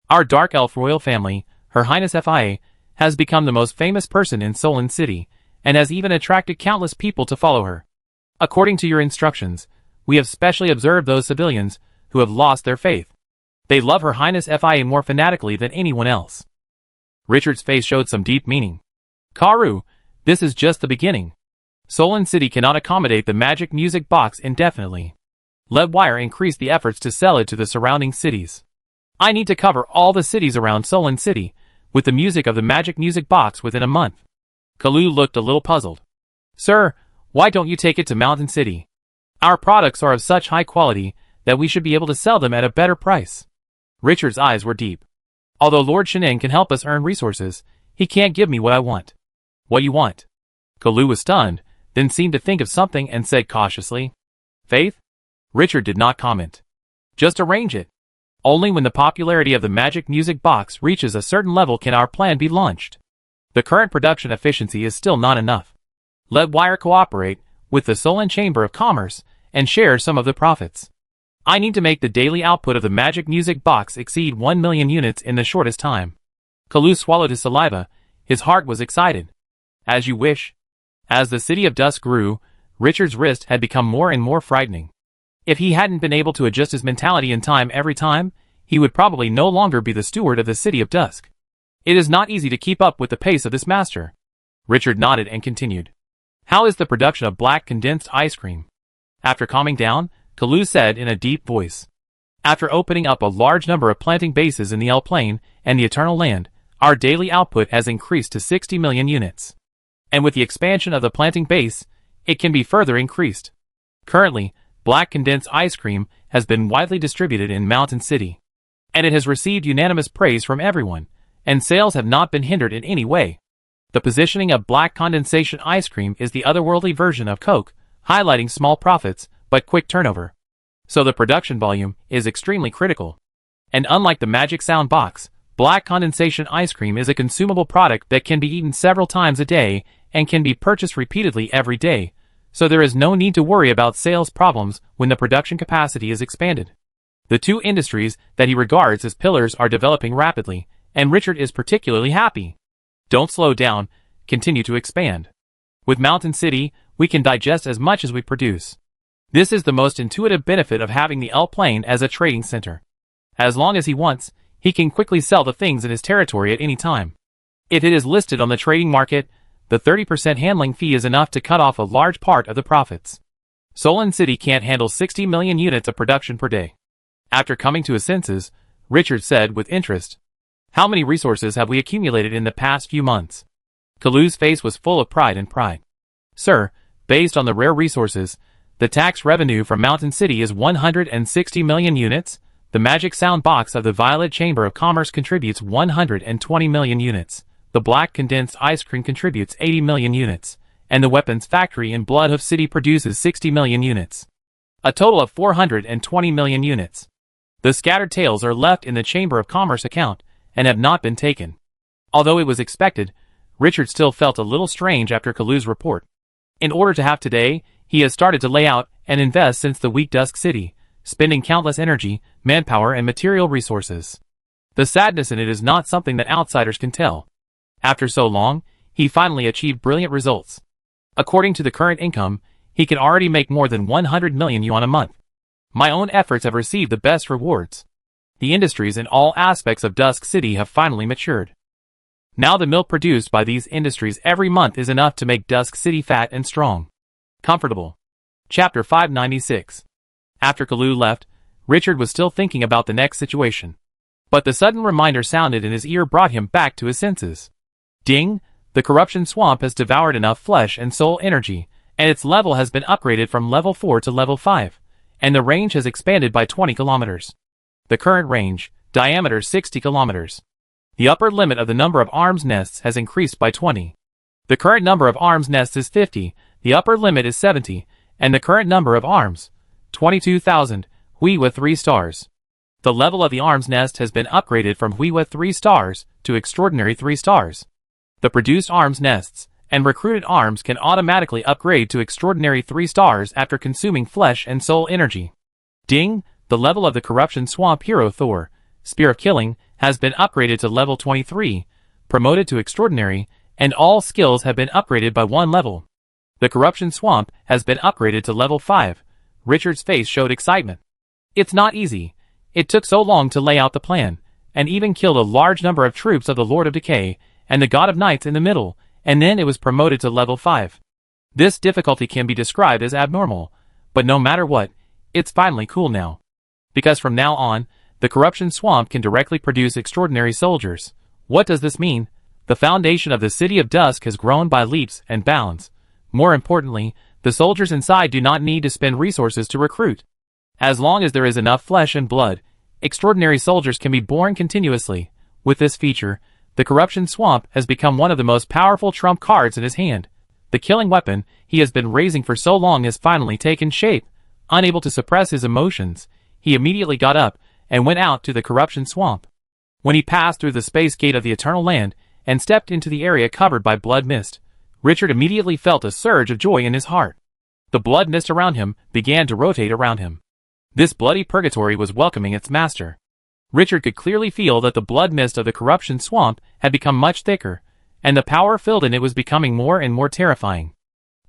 Our Dark Elf royal family, Her Highness Fia, has become the most famous person in Solon City, and has even attracted countless people to follow her. According to your instructions, we have specially observed those civilians who have lost their faith. They love Her Highness Fia more fanatically than anyone else." Richard's face showed some deep meaning. "Karu, this is just the beginning. Solon City cannot accommodate the magic music box indefinitely. Let Wire increase the efforts to sell it to the surrounding cities. I need to cover all the cities around Solon City with the music of the magic music box within a month." Kalu looked a little puzzled. "Sir, why don't you take it to Mountain City? Our products are of such high quality that we should be able to sell them at a better price." Richard's eyes were deep. "Although Lord Shenin can help us earn resources, he can't give me what I want." "What you want?" Kalu was stunned, then seemed to think of something and said cautiously, "Faith?" Richard did not comment. "Just arrange it. Only when the popularity of the magic music box reaches a certain level can our plan be launched. The current production efficiency is still not enough. Let Wire cooperate with the Solon Chamber of Commerce and share some of the profits. I need to make the daily output of the magic music box exceed 1 million units in the shortest time." Kalu swallowed his saliva. His heart was excited. "As you wish." As the City of Dusk grew, Richard's wrist had become more and more frightening. If he hadn't been able to adjust his mentality in time every time, he would probably no longer be the steward of the City of Dusk. It is not easy to keep up with the pace of this master. Richard nodded and continued. "How is the production of black condensed ice cream?" After calming down, Kalu said in a deep voice, "After opening up a large number of planting bases in the L Plane and the Eternal Land, our daily output has increased to 60 million units. And with the expansion of the planting base, it can be further increased. Currently, black condensed ice cream has been widely distributed in Mountain City, and it has received unanimous praise from everyone, and sales have not been hindered in any way. The positioning of black condensation ice cream is the otherworldly version of Coke, highlighting small profits, but quick turnover. So the production volume is extremely critical. And unlike the magic sound box, black condensation ice cream is a consumable product that can be eaten several times a day and can be purchased repeatedly every day, so there is no need to worry about sales problems when the production capacity is expanded. The two industries that he regards as pillars are developing rapidly, and Richard is particularly happy. Don't slow down, continue to expand. With Mountain City, we can digest as much as we produce. This is the most intuitive benefit of having the L plane as a trading center. As long as he wants, he can quickly sell the things in his territory at any time. If it is listed on the trading market, the 30% handling fee is enough to cut off a large part of the profits. Solon City can't handle 60 million units of production per day. After coming to his senses, Richard said with interest, "How many resources have we accumulated in the past few months?" Kalu's face was full of pride and pride. "Sir, based on the rare resources, the tax revenue from Mountain City is 160 million units, the magic sound box of the Violet Chamber of Commerce contributes 120 million units, the black condensed ice cream contributes 80 million units, and the weapons factory in Bloodhoof City produces 60 million units. A total of 420 million units. The scattered tails are left in the Chamber of Commerce account and have not been taken." Although it was expected, Richard still felt a little strange after Kalu's report. In order to have today, he has started to lay out and invest since the weak Dusk City, spending countless energy, manpower and material resources. The sadness in it is not something that outsiders can tell. After so long, he finally achieved brilliant results. According to the current income, he can already make more than 100 million yuan a month. My own efforts have received the best rewards. The industries in all aspects of Dusk City have finally matured. Now the milk produced by these industries every month is enough to make Dusk City fat and strong. Comfortable. Chapter 596. After Kalu left, Richard was still thinking about the next situation. But the sudden reminder sounded in his ear brought him back to his senses. Ding! The corruption swamp has devoured enough flesh and soul energy, and its level has been upgraded from level 4 to level 5, and the range has expanded by 20 kilometers. The current range, diameter 60 kilometers. The upper limit of the number of arms nests has increased by 20. The current number of arms nests is 50, the upper limit is 70, and the current number of arms, 22,000, Hui with 3 stars. The level of the arms nest has been upgraded from Hui with 3 stars to extraordinary 3 stars. The produced arms nests and recruited arms can automatically upgrade to extraordinary 3 stars after consuming flesh and soul energy. Ding! The level of the corruption swamp hero Thor, Spear of Killing, has been upgraded to level 23, promoted to extraordinary, and all skills have been upgraded by 1 level. The corruption swamp has been upgraded to level 5. Richard's face showed excitement. It's not easy. It took so long to lay out the plan, and even killed a large number of troops of the Lord of Decay, and the God of Knights in the middle, and then it was promoted to level 5. This difficulty can be described as abnormal, but no matter what, it's finally cool now. Because from now on, the corruption swamp can directly produce extraordinary soldiers. What does this mean? The foundation of the City of Dusk has grown by leaps and bounds. More importantly, the soldiers inside do not need to spend resources to recruit. As long as there is enough flesh and blood, extraordinary soldiers can be born continuously. With this feature, the corruption swamp has become one of the most powerful trump cards in his hand. The killing weapon he has been raising for so long has finally taken shape. Unable to suppress his emotions, he immediately got up and went out to the corruption swamp. When he passed through the space gate of the Eternal Land and stepped into the area covered by blood mist, Richard immediately felt a surge of joy in his heart. The blood mist around him began to rotate around him. This bloody purgatory was welcoming its master. Richard could clearly feel that the blood mist of the corruption swamp had become much thicker, and the power filled in it was becoming more and more terrifying.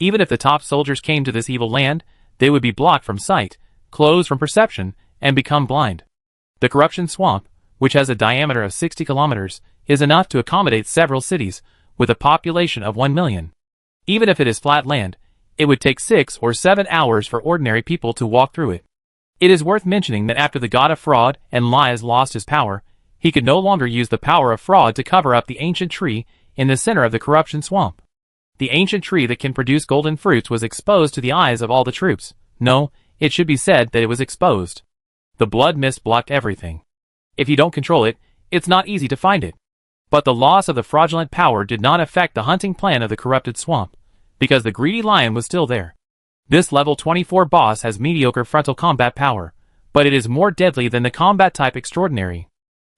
Even if the top soldiers came to this evil land, they would be blocked from sight, closed from perception, and become blind. The corruption swamp, which has a diameter of 60 kilometers, is enough to accommodate several cities, with a population of 1 million. Even if it is flat land, it would take 6 or 7 hours for ordinary people to walk through it. It is worth mentioning that after the god of fraud and lies lost his power, he could no longer use the power of fraud to cover up the ancient tree in the center of the corruption swamp. The ancient tree that can produce golden fruits was exposed to the eyes of all the troops. No, it should be said that it was exposed. The blood mist blocked everything. If you don't control it, it's not easy to find it. But the loss of the fraudulent power did not affect the hunting plan of the corrupted swamp, because the greedy lion was still there. This level 24 boss has mediocre frontal combat power, but it is more deadly than the combat type extraordinary.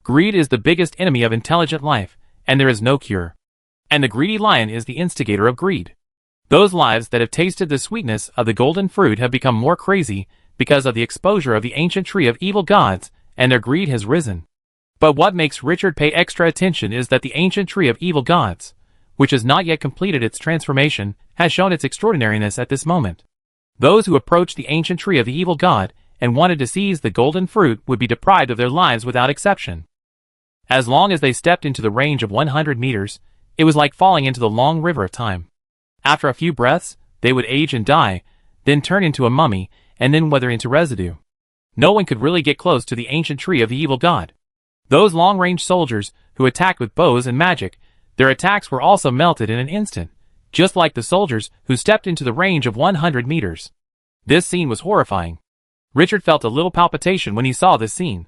Greed is the biggest enemy of intelligent life, and there is no cure. And the greedy lion is the instigator of greed. Those lives that have tasted the sweetness of the golden fruit have become more crazy because of the exposure of the ancient tree of evil gods, and their greed has risen. But what makes Richard pay extra attention is that the ancient tree of evil gods, which has not yet completed its transformation, has shown its extraordinariness at this moment. Those who approached the ancient tree of the evil god and wanted to seize the golden fruit would be deprived of their lives without exception. As long as they stepped into the range of 100 meters, it was like falling into the long river of time. After a few breaths, they would age and die, then turn into a mummy, and then wither into residue. No one could really get close to the ancient tree of the evil god. Those long-range soldiers who attacked with bows and magic, their attacks were also melted in an instant, just like the soldiers who stepped into the range of 100 meters. This scene was horrifying. Richard felt a little palpitation when he saw this scene.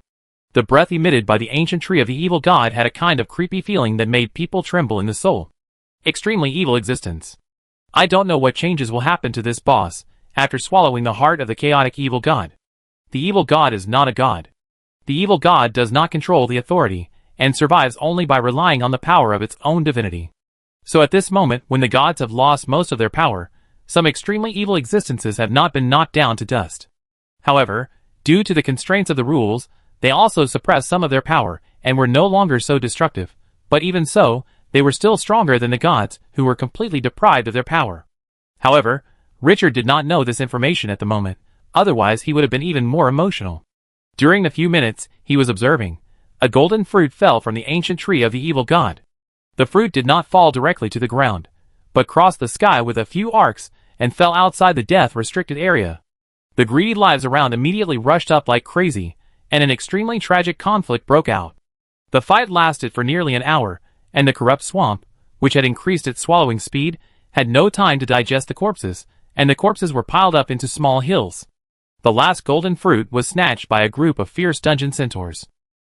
The breath emitted by the ancient tree of the evil god had a kind of creepy feeling that made people tremble in the soul. Extremely evil existence. I don't know what changes will happen to this boss after swallowing the heart of the chaotic evil god. The evil god is not a god. The evil god does not control the authority, and survives only by relying on the power of its own divinity. So at this moment, when the gods have lost most of their power, some extremely evil existences have not been knocked down to dust. However, due to the constraints of the rules, they also suppressed some of their power, and were no longer so destructive, but even so, they were still stronger than the gods, who were completely deprived of their power. However, Richard did not know this information at the moment, otherwise he would have been even more emotional. During the few minutes he was observing, a golden fruit fell from the ancient tree of the evil god. The fruit did not fall directly to the ground, but crossed the sky with a few arcs and fell outside the death-restricted area. The greedy lives around immediately rushed up like crazy, and an extremely tragic conflict broke out. The fight lasted for nearly an hour, and the corrupt swamp, which had increased its swallowing speed, had no time to digest the corpses, and the corpses were piled up into small hills. The last golden fruit was snatched by a group of fierce dungeon centaurs.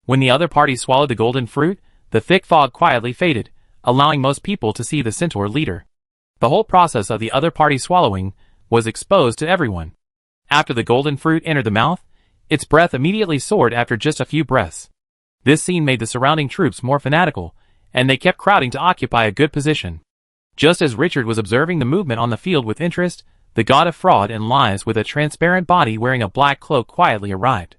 When the other party swallowed the golden fruit, the thick fog quietly faded, allowing most people to see the centaur leader. The whole process of the other party swallowing was exposed to everyone. After the golden fruit entered the mouth, its breath immediately soared after just a few breaths. This scene made the surrounding troops more fanatical, and they kept crowding to occupy a good position. Just as Richard was observing the movement on the field with interest, the god of fraud and lies with a transparent body wearing a black cloak quietly arrived.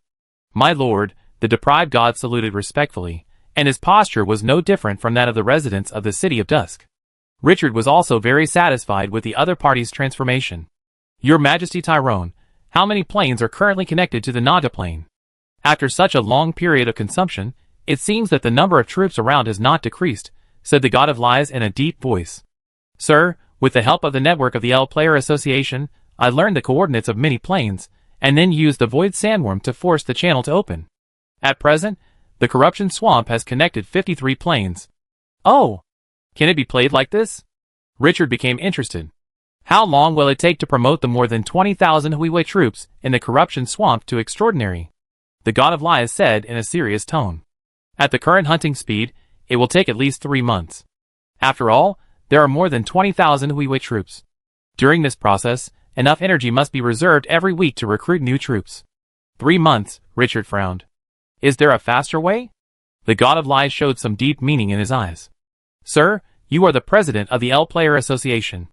"My lord," the deprived god saluted respectfully, and his posture was no different from that of the residents of the City of Dusk. Richard was also very satisfied with the other party's transformation. "Your Majesty Tyrone, how many planes are currently connected to the Nada plane?" "After such a long period of consumption, it seems that the number of troops around has not decreased," said the god of lies in a deep voice. "Sir, with the help of the network of the L Player Association, I learned the coordinates of many planes, and then used the Void Sandworm to force the channel to open. At present, the Corruption Swamp has connected 53 planes." "Oh! Can it be played like this?" Richard became interested. "How long will it take to promote the more than 20,000 Huiwei troops in the Corruption Swamp to extraordinary?" The god of lies said in a serious tone. "At the current hunting speed, it will take at least 3 months. After all, there are more than 20,000 Huiwei troops. During this process, enough energy must be reserved every week to recruit new troops." 3 months, Richard frowned. "Is there a faster way?" The god of lies showed some deep meaning in his eyes. "Sir, you are the president of the L Player Association."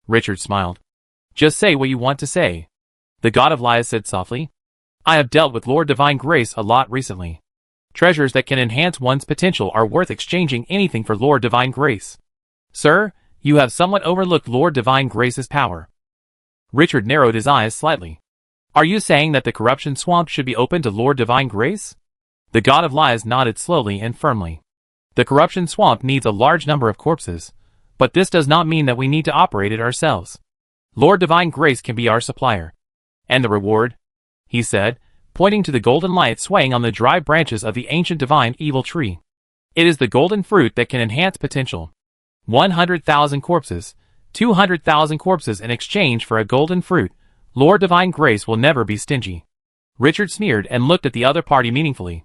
Richard smiled. "Just say what you want to say." The god of lies said softly. "I have dealt with Lord Divine Grace a lot recently. Treasures that can enhance one's potential are worth exchanging anything for Lord Divine Grace. Sir, you have somewhat overlooked Lord Divine Grace's power." Richard narrowed his eyes slightly. "Are you saying that the Corruption Swamp should be open to Lord Divine Grace?" The god of lies nodded slowly and firmly. "The Corruption Swamp needs a large number of corpses, but this does not mean that we need to operate it ourselves. Lord Divine Grace can be our supplier." "And the reward?" he said, pointing to the golden light swaying on the dry branches of the ancient divine evil tree. "It is the golden fruit that can enhance potential. 100,000 corpses, 200,000 corpses in exchange for a golden fruit. Lord Divine Grace will never be stingy." Richard sneered and looked at the other party meaningfully.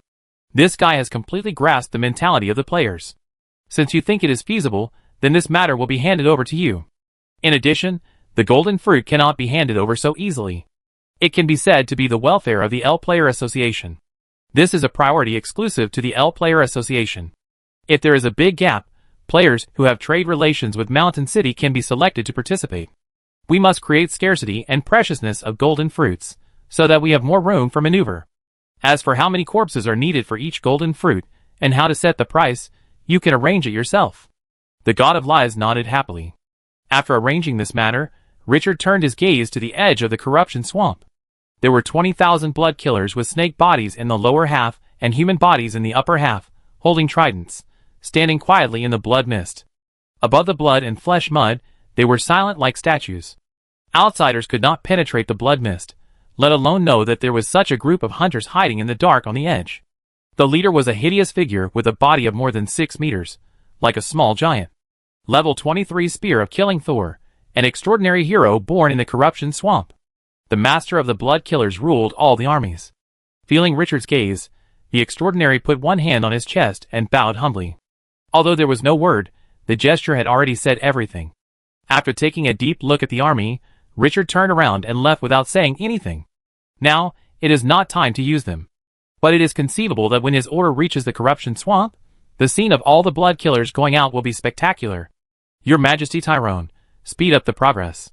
This guy has completely grasped the mentality of the players. "Since you think it is feasible, then this matter will be handed over to you. In addition, the golden fruit cannot be handed over so easily. It can be said to be the welfare of the L Player Association. This is a priority exclusive to the L Player Association. If there is a big gap, players who have trade relations with Mountain City can be selected to participate. We must create scarcity and preciousness of golden fruits, so that we have more room for maneuver. As for how many corpses are needed for each golden fruit, and how to set the price, you can arrange it yourself." The God of Lies nodded happily. After arranging this matter, Richard turned his gaze to the edge of the corruption swamp. There were 20,000 blood killers with snake bodies in the lower half and human bodies in the upper half, holding tridents, standing quietly in the blood mist. Above the blood and flesh mud, they were silent like statues. Outsiders could not penetrate the blood mist, let alone know that there was such a group of hunters hiding in the dark on the edge. The leader was a hideous figure with a body of more than 6 meters, like a small giant. Level 23 Spear of Killing Thor, an extraordinary hero born in the corruption swamp. The master of the blood killers ruled all the armies. Feeling Richard's gaze, the extraordinary put one hand on his chest and bowed humbly. Although there was no word, the gesture had already said everything. After taking a deep look at the army, Richard turned around and left without saying anything. Now, it is not time to use them. But it is conceivable that when his order reaches the corruption swamp, the scene of all the blood killers going out will be spectacular. Your Majesty Tyrone, speed up the progress.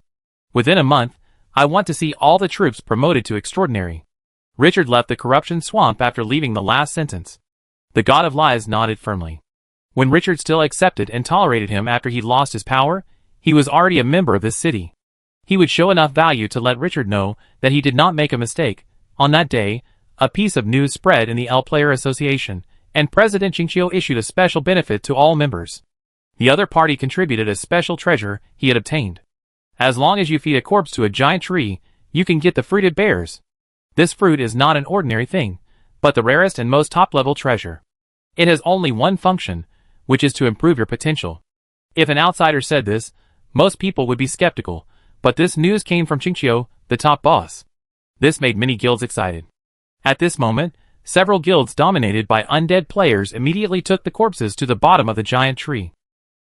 Within a month, I want to see all the troops promoted to extraordinary. Richard left the corruption swamp after leaving the last sentence. The God of Lies nodded firmly. When Richard still accepted and tolerated him after he lost his power, he was already a member of this city. He would show enough value to let Richard know that he did not make a mistake. On that day, a piece of news spread in the L Player Association, and President Chinchio issued a special benefit to all members. The other party contributed a special treasure he had obtained. As long as you feed a corpse to a giant tree, you can get the fruit it bears. This fruit is not an ordinary thing, but the rarest and most top-level treasure. It has only one function, which is to improve your potential. If an outsider said this, most people would be skeptical, but this news came from Chinchio, the top boss. This made many guilds excited. At this moment, several guilds dominated by undead players immediately took the corpses to the bottom of the giant tree.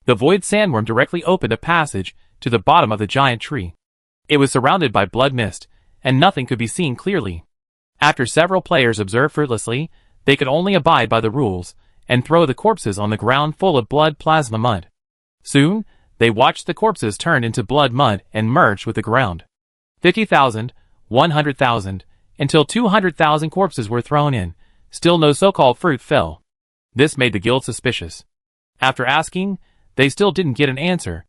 The void sandworm directly opened a passage to the bottom of the giant tree. It was surrounded by blood mist, and nothing could be seen clearly. After several players observed fruitlessly, they could only abide by the rules, and throw the corpses on the ground full of blood plasma mud. Soon, they watched the corpses turn into blood mud and merged with the ground. 50,000, 100,000, until 200,000 corpses were thrown in. Still no so-called fruit fell. This made the guild suspicious. After asking, they still didn't get an answer.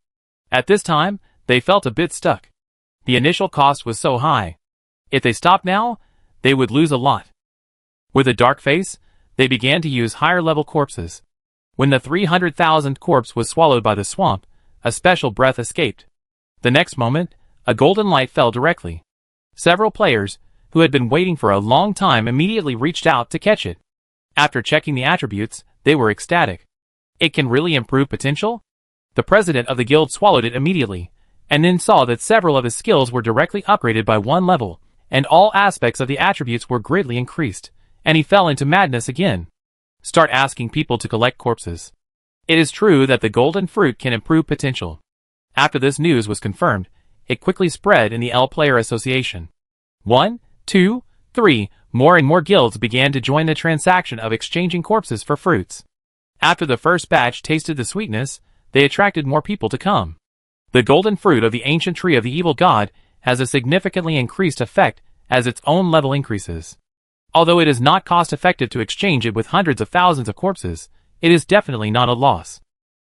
At this time, they felt a bit stuck. The initial cost was so high. If they stopped now, they would lose a lot. With a dark face, they began to use higher-level corpses. When the 300,000th corpse was swallowed by the swamp, a special breath escaped. The next moment, a golden light fell directly. Several players, who had been waiting for a long time, immediately reached out to catch it. After checking the attributes, they were ecstatic. It can really improve potential? The president of the guild swallowed it immediately, and then saw that several of his skills were directly upgraded by 1 level, and all aspects of the attributes were greatly increased, and he fell into madness again. Start asking people to collect corpses. It is true that the golden fruit can improve potential. After this news was confirmed, it quickly spread in the L Player Association. 1, 2, 3, more and more guilds began to join the transaction of exchanging corpses for fruits. After the first batch tasted the sweetness, they attracted more people to come. The golden fruit of the ancient tree of the evil god has a significantly increased effect as its own level increases. Although it is not cost-effective to exchange it with hundreds of thousands of corpses, it is definitely not a loss.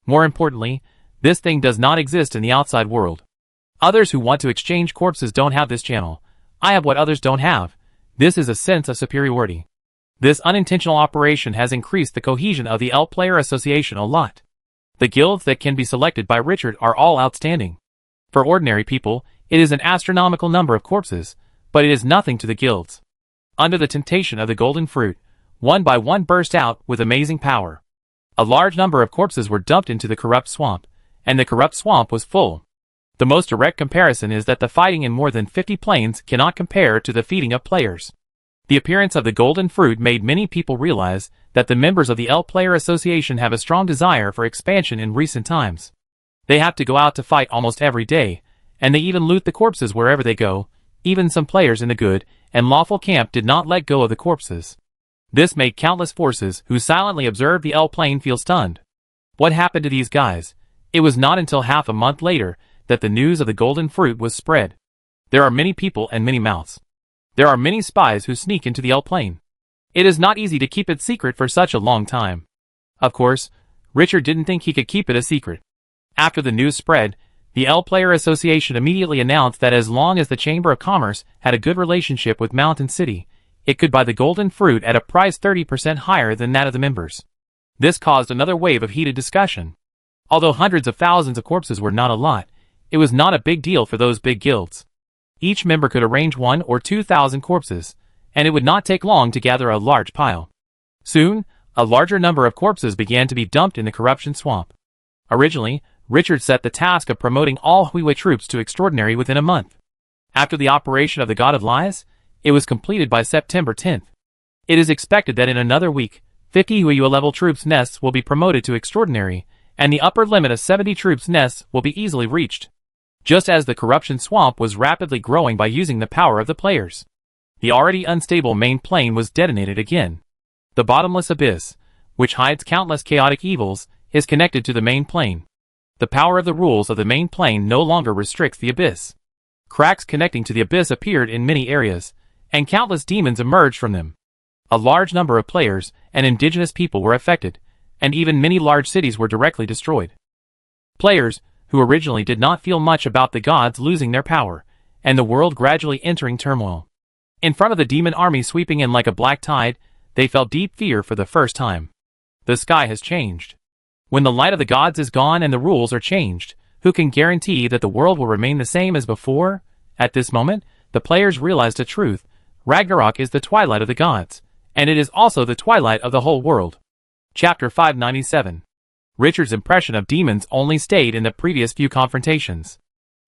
More importantly, this thing does not exist in the outside world. Others who want to exchange corpses don't have this channel. I have what others don't have. This is a sense of superiority. This unintentional operation has increased the cohesion of the L Player Association a lot. The guilds that can be selected by Richard are all outstanding. For ordinary people, it is an astronomical number of corpses, but it is nothing to the guilds. Under the temptation of the golden fruit, one by one burst out with amazing power. A large number of corpses were dumped into the corrupt swamp, and the corrupt swamp was full. The most direct comparison is that the fighting in more than 50 planes cannot compare to the feeding of players. The appearance of the golden fruit made many people realize that the members of the L Player Association have a strong desire for expansion in recent times. They have to go out to fight almost every day, and they even loot the corpses wherever they go. Even some players in the good and lawful camp did not let go of the corpses. This made countless forces who silently observed the L plane feel stunned. What happened to these guys? It was not until half a month later that the news of the golden fruit was spread. There are many people and many mouths. There are many spies who sneak into the L plane. It is not easy to keep it secret for such a long time. Of course, Richard didn't think he could keep it a secret. After the news spread, the L Player Association immediately announced that as long as the Chamber of Commerce had a good relationship with Mountain City, it could buy the golden fruit at a price 30% higher than that of the members. This caused another wave of heated discussion. Although hundreds of thousands of corpses were not a lot, it was not a big deal for those big guilds. Each member could arrange 1,000 or 2,000 corpses, and it would not take long to gather a large pile. Soon, a larger number of corpses began to be dumped in the corruption swamp. Originally, Richard set the task of promoting all Hui troops to extraordinary within a month. After the operation of the God of Lies, it was completed by September 10th. It is expected that in another week, 50 Hui level troops nests will be promoted to extraordinary, and the upper limit of 70 troops nests will be easily reached. Just as the corruption swamp was rapidly growing by using the power of the players. The already unstable main plane was detonated again. The bottomless abyss, which hides countless chaotic evils, is connected to the main plane. The power of the rules of the main plane no longer restricts the abyss. Cracks connecting to the abyss appeared in many areas, and countless demons emerged from them. A large number of players and indigenous people were affected, and even many large cities were directly destroyed. Players, who originally did not feel much about the gods losing their power, and the world gradually entering turmoil. In front of the demon army sweeping in like a black tide, they felt deep fear for the first time. The sky has changed. When the light of the gods is gone and the rules are changed, who can guarantee that the world will remain the same as before? At this moment, the players realized a truth. Ragnarok is the twilight of the gods, and it is also the twilight of the whole world. Chapter 597. Richard's impression of demons only stayed in the previous few confrontations.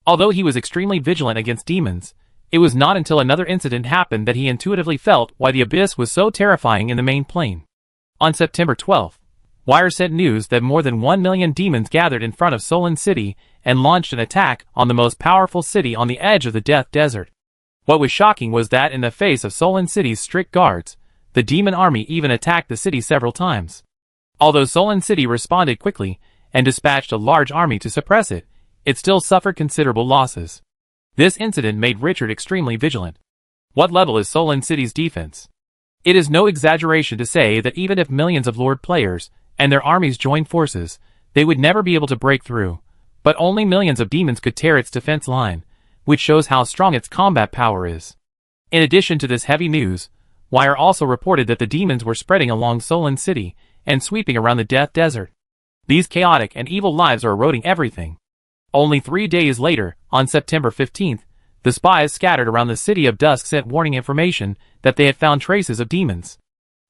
Although he was extremely vigilant against demons, it was not until another incident happened that he intuitively felt why the abyss was so terrifying in the main plane. On September 12th, Wire sent news that more than 1 million demons gathered in front of Solon City and launched an attack on the most powerful city on the edge of the Death Desert. What was shocking was that in the face of Solon City's strict guards, the demon army even attacked the city several times. Although Solon City responded quickly and dispatched a large army to suppress it, it still suffered considerable losses. This incident made Richard extremely vigilant. What level is Solon City's defense? It is no exaggeration to say that even if millions of Lord players and their armies joined forces, they would never be able to break through, but only millions of demons could tear its defense line, which shows how strong its combat power is. In addition to this heavy news, Wire also reported that the demons were spreading along Solon City and sweeping around the Death Desert. These chaotic and evil lives are eroding everything. Only 3 days later, on September 15th, the spies scattered around the City of Dusk sent warning information that they had found traces of demons.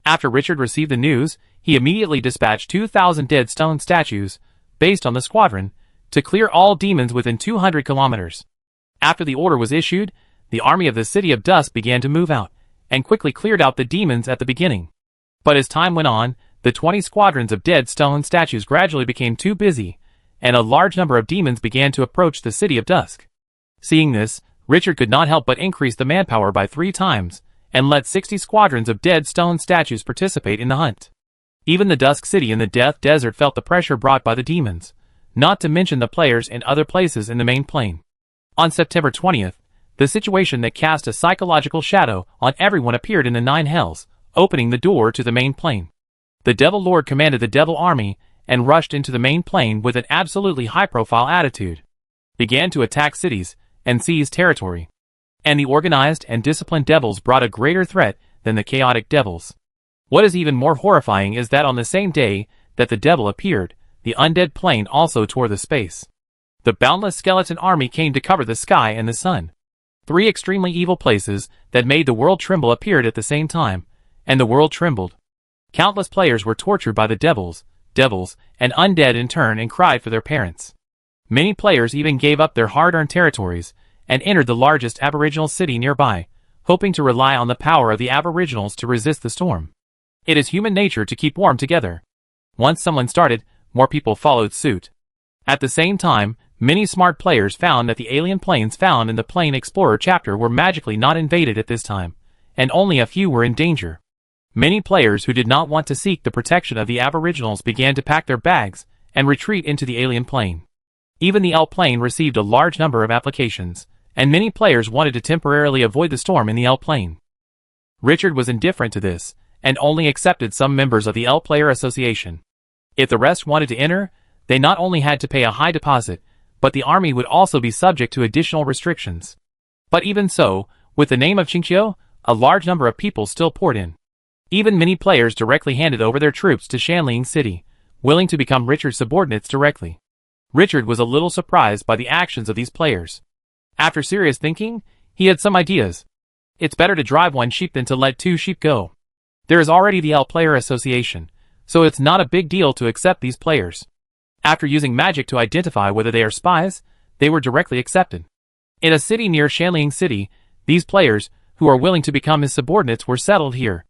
After Richard received the news, he immediately dispatched 2,000 dead stone statues, based on the squadron, to clear all demons within 200 kilometers. After the order was issued, the army of the City of Dusk began to move out, and quickly cleared out the demons at the beginning. But as time went on, the 20 squadrons of dead stone statues gradually became too busy, and a large number of demons began to approach the City of Dusk. Seeing this, Richard could not help but increase the manpower by 3 times, and let 60 squadrons of dead stone statues participate in the hunt. Even the Dusk City in the Death Desert felt the pressure brought by the demons, not to mention the players in other places in the main plane. On September 20th, the situation that cast a psychological shadow on everyone appeared in the 9 hells, opening the door to the main plane. The Devil Lord commanded the Devil Army and rushed into the main plane with an absolutely high-profile attitude. Began to attack cities and seize territory. And the organized and disciplined devils brought a greater threat than the chaotic devils. What is even more horrifying is that on the same day that the devil appeared, the undead plane also tore the space. The boundless skeleton army came to cover the sky and the sun. 3 extremely evil places that made the world tremble appeared at the same time, and the world trembled. Countless players were tortured by the devils, and undead in turn and cried for their parents. Many players even gave up their hard-earned territories and entered the largest aboriginal city nearby, hoping to rely on the power of the aboriginals to resist the storm. It is human nature to keep warm together. Once someone started, more people followed suit. At the same time, many smart players found that the alien planes found in the Plane Explorer chapter were magically not invaded at this time, and only a few were in danger. Many players who did not want to seek the protection of the aboriginals began to pack their bags and retreat into the alien plane. Even the L plane received a large number of applications, and many players wanted to temporarily avoid the storm in the L plane. Richard was indifferent to this, and only accepted some members of the L Player Association. If the rest wanted to enter, they not only had to pay a high deposit, but the army would also be subject to additional restrictions. But even so, with the name of Qingqiu, a large number of people still poured in. Even many players directly handed over their troops to Shanling City, willing to become Richard's subordinates directly. Richard was a little surprised by the actions of these players. After serious thinking, he had some ideas. It's better to drive one sheep than to let two sheep go. There is already the L Player Association, so it's not a big deal to accept these players. After using magic to identify whether they are spies, they were directly accepted. In a city near Shanling City, these players, who are willing to become his subordinates, were settled here.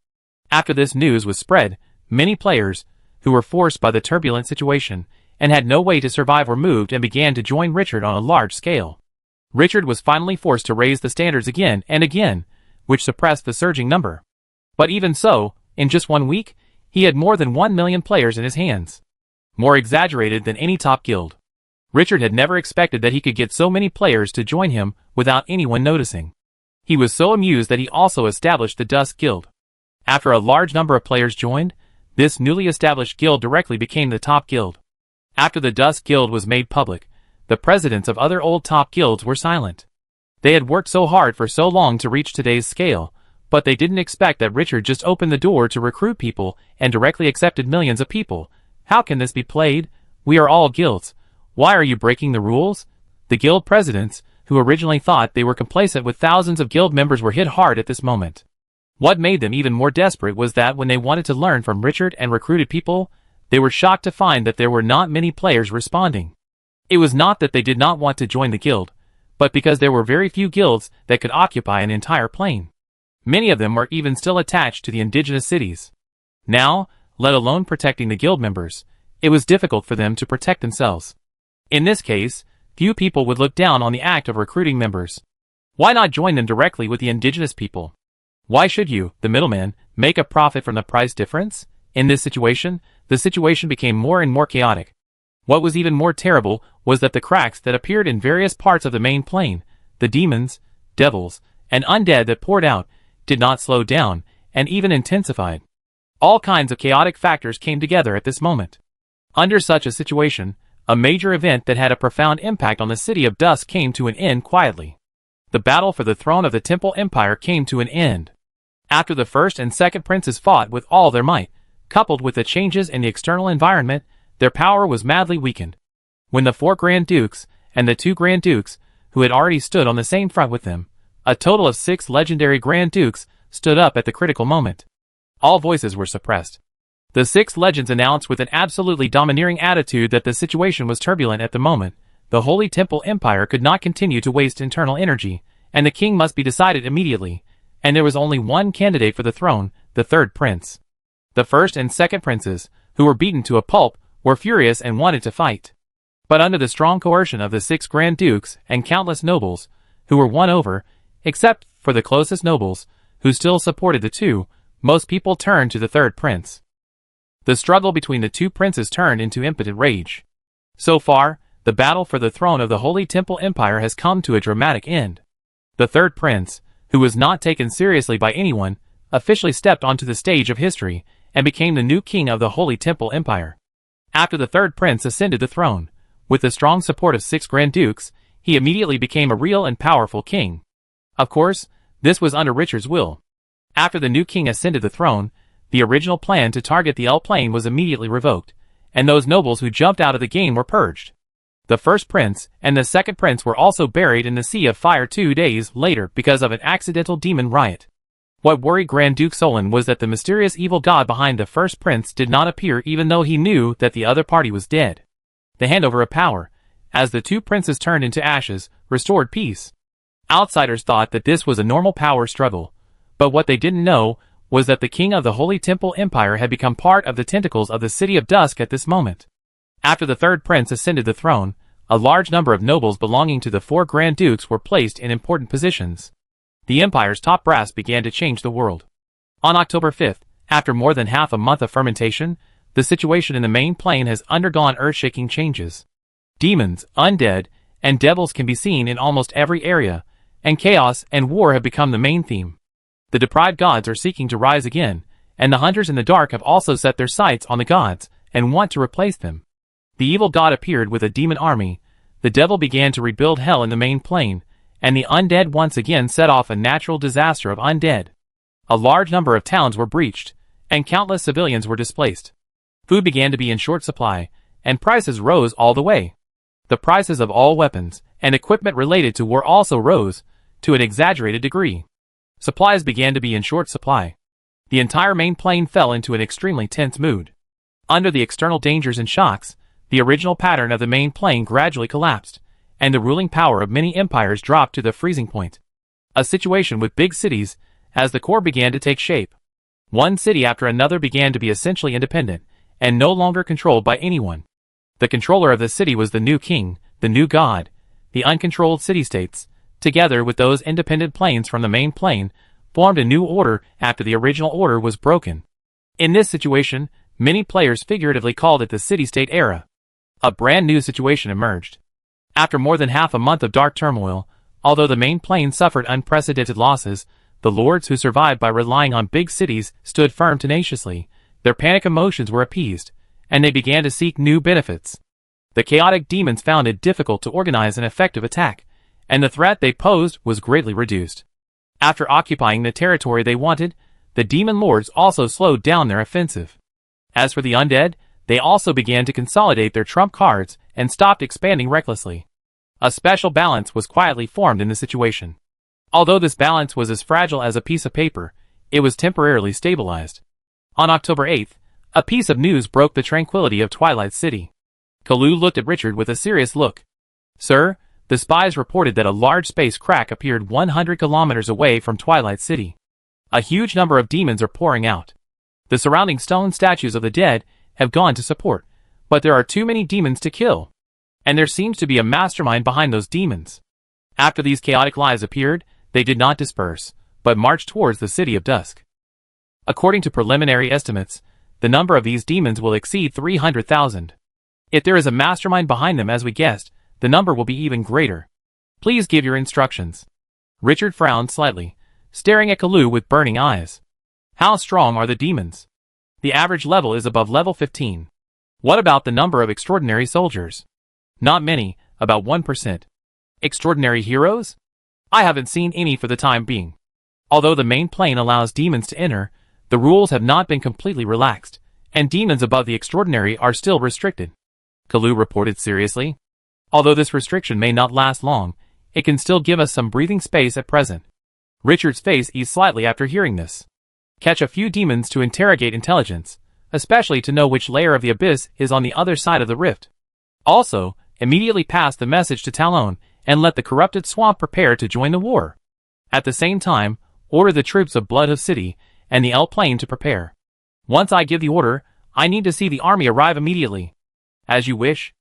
After this news was spread, many players, who were forced by the turbulent situation, and had no way to survive, were moved and began to join Richard on a large scale. Richard was finally forced to raise the standards again and again, which suppressed the surging number. But even so, in just 1 week, he had more than 1 million players in his hands. More exaggerated than any top guild. Richard had never expected that he could get so many players to join him without anyone noticing. He was so amused that he also established the Dusk Guild. After a large number of players joined, this newly established guild directly became the top guild. After the Dusk Guild was made public, the presidents of other old top guilds were silent. They had worked so hard for so long to reach today's scale, but they didn't expect that Richard just opened the door to recruit people and directly accepted millions of people. How can this be played? We are all guilds. Why are you breaking the rules? The guild presidents, who originally thought they were complacent with thousands of guild members, were hit hard at this moment. What made them even more desperate was that when they wanted to learn from Richard and recruited people, they were shocked to find that there were not many players responding. It was not that they did not want to join the guild, but because there were very few guilds that could occupy an entire plane. Many of them were even still attached to the indigenous cities. Now, let alone protecting the guild members, it was difficult for them to protect themselves. In this case, few people would look down on the act of recruiting members. Why not join them directly with the indigenous people? Why should you, the middleman, make a profit from the price difference? In this situation, the situation became more and more chaotic. What was even more terrible was that the cracks that appeared in various parts of the main plane, the demons, devils, and undead that poured out, did not slow down, and even intensified. All kinds of chaotic factors came together at this moment. Under such a situation, a major event that had a profound impact on the City of Dusk came to an end quietly. The battle for the throne of the Temple Empire came to an end. After the first and second princes fought with all their might, coupled with the changes in the external environment, their power was madly weakened. When the 4 Grand Dukes, and the 2 Grand Dukes, who had already stood on the same front with them, a total of 6 legendary Grand Dukes, stood up at the critical moment. All voices were suppressed. The 6 legends announced with an absolutely domineering attitude that the situation was turbulent at the moment. The Holy Temple Empire could not continue to waste internal energy, and the king must be decided immediately, and there was only one candidate for the throne, the 3rd prince. The 1st and 2nd princes, who were beaten to a pulp, were furious and wanted to fight. But under the strong coercion of the 6 Grand Dukes and countless nobles, who were won over, except for the closest nobles, who still supported the 2, most people turned to the 3rd prince. The struggle between the 2 princes turned into impotent rage. So far, the battle for the throne of the Holy Temple Empire has come to a dramatic end. The 3rd prince, who was not taken seriously by anyone, officially stepped onto the stage of history and became the new king of the Holy Temple Empire. After the 3rd prince ascended the throne, with the strong support of 6 Grand Dukes, he immediately became a real and powerful king. Of course, this was under Richard's will. After the new king ascended the throne, the original plan to target the L plane was immediately revoked, and those nobles who jumped out of the game were purged. The 1st prince and the 2nd prince were also buried in the Sea of Fire 2 days later because of an accidental demon riot. What worried Grand Duke Solon was that the mysterious evil god behind the 1st prince did not appear, even though he knew that the other party was dead. The handover of power, as the 2 princes turned into ashes, restored peace. Outsiders thought that this was a normal power struggle, but what they didn't know was that the king of the Holy Temple Empire had become part of the tentacles of the City of Dusk at this moment. After the 3rd prince ascended the throne, a large number of nobles belonging to the 4 Grand Dukes were placed in important positions. The empire's top brass began to change the world. On October 5th, after more than half a month of fermentation, the situation in the main plane has undergone earth-shaking changes. Demons, undead, and devils can be seen in almost every area, and chaos and war have become the main theme. The deprived gods are seeking to rise again, and the hunters in the dark have also set their sights on the gods and want to replace them. The evil god appeared with a demon army, the devil began to rebuild hell in the main plane, and the undead once again set off a natural disaster of undead. A large number of towns were breached, and countless civilians were displaced. Food began to be in short supply, and prices rose all the way. The prices of all weapons and equipment related to war also rose, to an exaggerated degree. Supplies began to be in short supply. The entire main plane fell into an extremely tense mood. Under the external dangers and shocks, the original pattern of the main plane gradually collapsed, and the ruling power of many empires dropped to the freezing point. A situation with big cities, as the core began to take shape. One city after another began to be essentially independent, and no longer controlled by anyone. The controller of the city was the new king, the new god. The uncontrolled city-states, together with those independent planes from the main plane, formed a new order after the original order was broken. In this situation, many players figuratively called it the city-state era. A brand new situation emerged. After more than half a month of dark turmoil, although the main plane suffered unprecedented losses, the lords who survived by relying on big cities stood firm tenaciously. Their panic emotions were appeased, and they began to seek new benefits. The chaotic demons found it difficult to organize an effective attack, and the threat they posed was greatly reduced. After occupying the territory they wanted, the demon lords also slowed down their offensive. As for the undead, they also began to consolidate their trump cards and stopped expanding recklessly. A special balance was quietly formed in the situation. Although this balance was as fragile as a piece of paper, it was temporarily stabilized. On October 8th, a piece of news broke the tranquility of Twilight City. Kalu looked at Richard with a serious look. "Sir, the spies reported that a large space crack appeared 100 kilometers away from Twilight City. A huge number of demons are pouring out. The surrounding stone statues of the dead have gone to support, but there are too many demons to kill. And there seems to be a mastermind behind those demons." After these chaotic lies appeared, they did not disperse, but marched towards the City of Dusk. According to preliminary estimates, the number of these demons will exceed 300,000. If there is a mastermind behind them as we guessed, the number will be even greater. Please give your instructions. Richard frowned slightly, staring at Kalu with burning eyes. How strong are the demons? The average level is above level 15. What about the number of extraordinary soldiers? Not many, about 1%. Extraordinary heroes? I haven't seen any for the time being. Although the main plane allows demons to enter, the rules have not been completely relaxed, and demons above the extraordinary are still restricted. Kalu reported seriously. Although this restriction may not last long, it can still give us some breathing space at present. Richard's face eased slightly after hearing this. Catch a few demons to interrogate intelligence, especially to know which layer of the abyss is on the other side of the rift. Also, immediately pass the message to Talon and let the corrupted swamp prepare to join the war. At the same time, order the troops of Blood of City and the L plane to prepare. Once I give the order, I need to see the army arrive immediately. As you wish.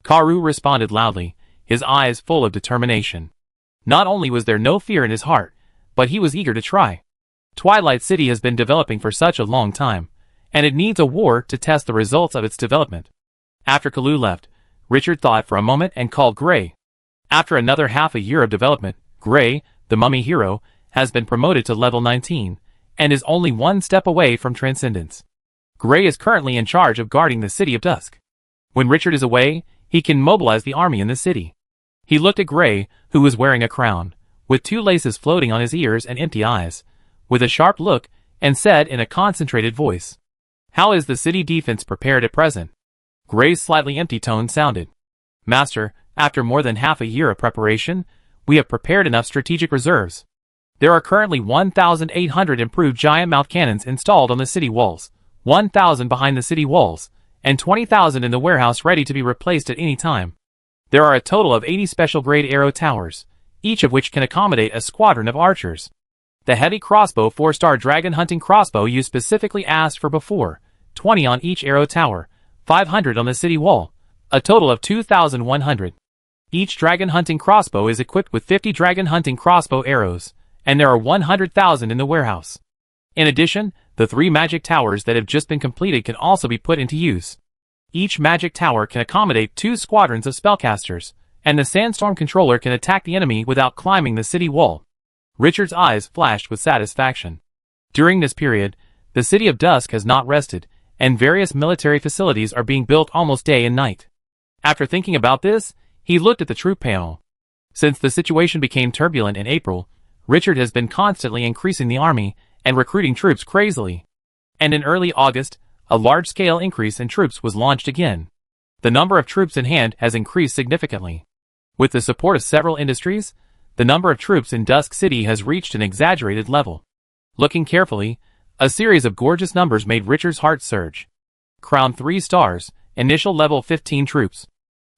Karu responded loudly, his eyes full of determination. Not only was there no fear in his heart, but he was eager to try. Twilight City has been developing for such a long time, and it needs a war to test the results of its development. After Kalu left, Richard thought for a moment and called Gray. After another half a year of development, Gray, the mummy hero, has been promoted to level 19, and is only one step away from transcendence. Gray is currently in charge of guarding the City of Dusk. When Richard is away, he can mobilize the army in the city. He looked at Gray, who was wearing a crown, with 2 laces floating on his ears and empty eyes, with a sharp look, and said in a concentrated voice, "How is the city defense prepared at present?" Gray's slightly empty tone sounded, "Master, after more than half a year of preparation, we have prepared enough strategic reserves. There are currently 1,800 improved giant mouth cannons installed on the city walls, 1,000 behind the city walls, and 20,000 in the warehouse ready to be replaced at any time. There are a total of 80 special-grade arrow towers, each of which can accommodate a squadron of archers. The heavy crossbow 4-star dragon hunting crossbow you specifically asked for before, 20 on each arrow tower, 500 on the city wall, a total of 2,100. Each dragon hunting crossbow is equipped with 50 dragon hunting crossbow arrows, and there are 100,000 in the warehouse. In addition, the 3 magic towers that have just been completed can also be put into use. Each magic tower can accommodate 2 squadrons of spellcasters, and the Sandstorm Controller can attack the enemy without climbing the city wall. Richard's eyes flashed with satisfaction. During this period, the City of Dusk has not rested, and various military facilities are being built almost day and night. After thinking about this, he looked at the troop panel. Since the situation became turbulent in April, Richard has been constantly increasing the army and recruiting troops crazily. And in early August, a large-scale increase in troops was launched again. The number of troops in hand has increased significantly. With the support of several industries, the number of troops in Dusk City has reached an exaggerated level. Looking carefully, a series of gorgeous numbers made Richard's heart surge. Crown 3 stars, initial level 15 troops.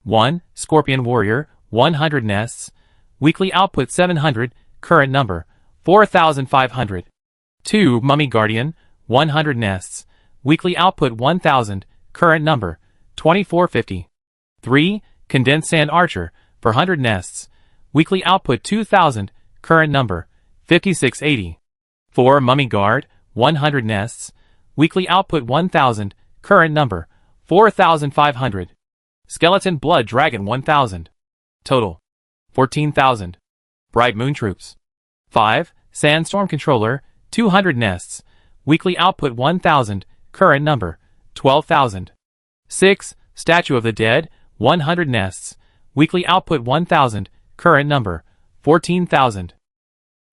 1. Scorpion Warrior, 100 nests, weekly output 700, current number, 4,500. 2. Mummy Guardian, 100 nests, weekly output 1,000, current number, 2450. 3. Condensed Sand Archer, for 100 nests, weekly output 2,000, current number, 5680. 4. Mummy Guard, 100 nests, weekly output 1,000, current number, 4,500. Skeleton Blood Dragon 1,000. Total, 14,000. Bright Moon Troops. 5. Sandstorm Controller, 200 nests, weekly output 1,000, current number, 12,000. 6. Statue of the Dead, 100 nests, weekly output 1,000, current number, 14,000.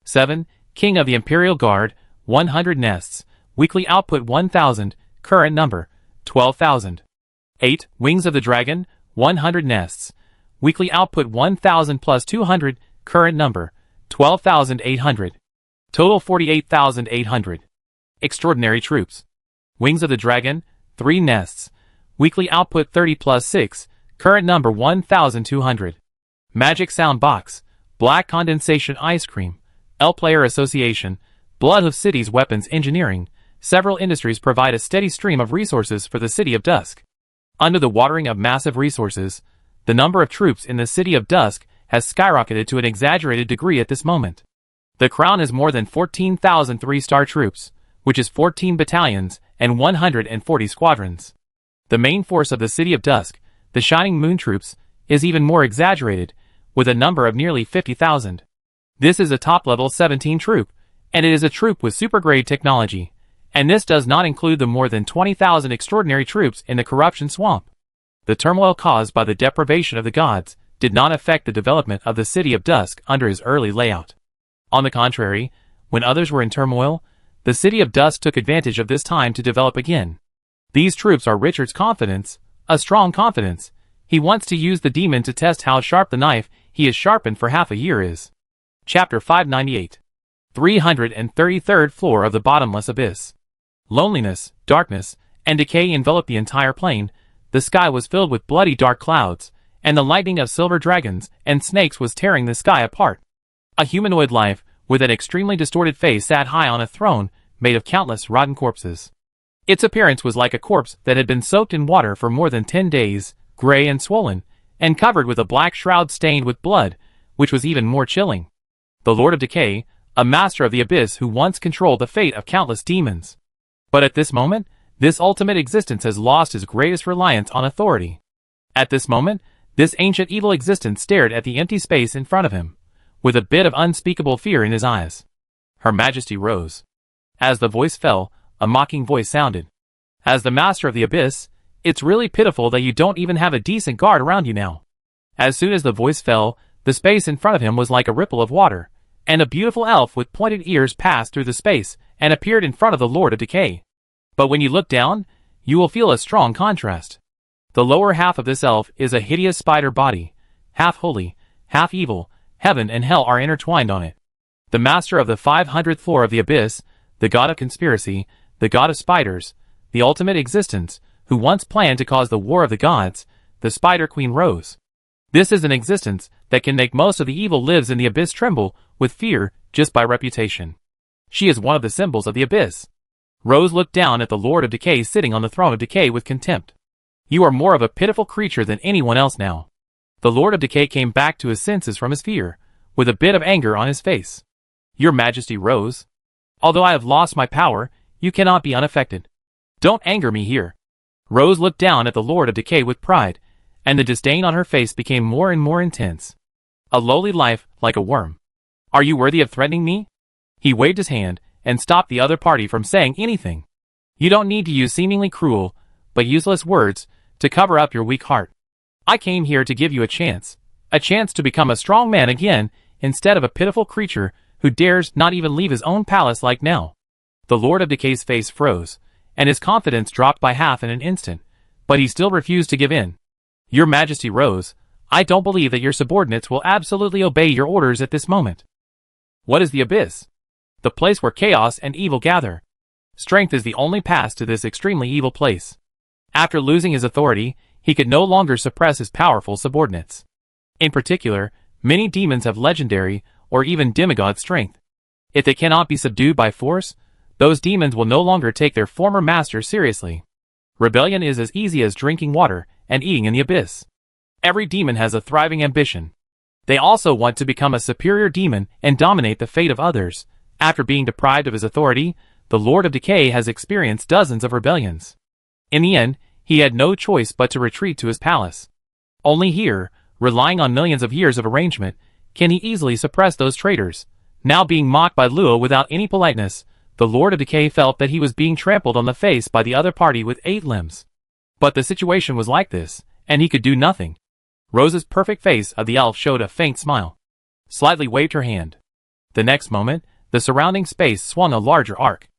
7. King of the Imperial Guard, 100 nests, weekly output 1,000, current number, 12,000. 8. Wings of the Dragon, 100 nests, weekly output 1,000 plus 200, current number, 12,800. Total 48,800. Extraordinary Troops. Wings of the Dragon, 3 nests, weekly output 30 plus 6, current number 1,200. Magic Sound Box, Black Condensation Ice Cream, L-Player Association, Blood of Cities Weapons Engineering. Several industries provide a steady stream of resources for the City of Dusk. Under the watering of massive resources, the number of troops in the City of Dusk has skyrocketed to an exaggerated degree at this moment. The Crown has more than 14,000 3-star troops, which is 14 battalions and 140 squadrons. The main force of the City of Dusk, the Shining Moon Troops, is even more exaggerated, with a number of nearly 50,000. This is a top-level 17 troop, and it is a troop with super-grade technology, and this does not include the more than 20,000 extraordinary troops in the Corruption Swamp. The turmoil caused by the deprivation of the gods did not affect the development of the City of Dusk under his early layout. On the contrary, when others were in turmoil, the City of Dusk took advantage of this time to develop again. These troops are Richard's confidence, a strong confidence. He wants to use the demon to test how sharp the knife he has sharpened for half a year is. Chapter 598. 333rd floor of the bottomless abyss. Loneliness, darkness, and decay enveloped the entire plain. The sky was filled with bloody dark clouds, and the lightning of silver dragons and snakes was tearing the sky apart. A humanoid life, with an extremely distorted face, sat high on a throne made of countless rotten corpses. Its appearance was like a corpse that had been soaked in water for more than 10 days, gray and swollen, and covered with a black shroud stained with blood, which was even more chilling. The Lord of Decay, a master of the abyss who once controlled the fate of countless demons. But at this moment, this ultimate existence has lost his greatest reliance on authority. At this moment, this ancient evil existence stared at the empty space in front of him, with a bit of unspeakable fear in his eyes. Her Majesty rose. As the voice fell, a mocking voice sounded. As the master of the abyss, it's really pitiful that you don't even have a decent guard around you now. As soon as the voice fell, the space in front of him was like a ripple of water, and a beautiful elf with pointed ears passed through the space and appeared in front of the Lord of Decay. But when you look down, you will feel a strong contrast. The lower half of this elf is a hideous spider body, half holy, half evil. Heaven and hell are intertwined on it. The master of the 500th floor of the abyss, the god of conspiracy, the god of spiders, the ultimate existence, who once planned to cause the war of the gods, the Spider Queen rose. This is an existence that can make most of the evil lives in the abyss tremble with fear just by reputation. She is one of the symbols of the abyss. Rose looked down at the Lord of Decay sitting on the throne of Decay with contempt. You are more of a pitiful creature than anyone else now. The Lord of Decay came back to his senses from his fear, with a bit of anger on his face. Your Majesty, Rose. Although I have lost my power, you cannot be unaffected. Don't anger me here. Rose looked down at the Lord of Decay with pride, and the disdain on her face became more and more intense. A lowly life, like a worm. Are you worthy of threatening me? He waved his hand and stopped the other party from saying anything. You don't need to use seemingly cruel, but useless words to cover up your weak heart. I came here to give you a chance to become a strong man again instead of a pitiful creature who dares not even leave his own palace like now. The Lord of Decay's face froze, and his confidence dropped by half in an instant, but he still refused to give in. Your Majesty Rose, I don't believe that your subordinates will absolutely obey your orders at this moment. What is the Abyss? The place where chaos and evil gather. Strength is the only pass to this extremely evil place. After losing his authority, he could no longer suppress his powerful subordinates. In particular, many demons have legendary or even demigod strength. If they cannot be subdued by force, those demons will no longer take their former master seriously. Rebellion is as easy as drinking water and eating in the abyss. Every demon has a thriving ambition. They also want to become a superior demon and dominate the fate of others. After being deprived of his authority, the Lord of Decay has experienced dozens of rebellions. In the end, he had no choice but to retreat to his palace. Only here, relying on millions of years of arrangement, can he easily suppress those traitors. Now being mocked by Luo without any politeness, the Lord of Decay felt that he was being trampled on the face by the other party with 8 limbs. But the situation was like this, and he could do nothing. Rose's perfect face of the elf showed a faint smile. Slightly waved her hand. The next moment, the surrounding space swung a larger arc.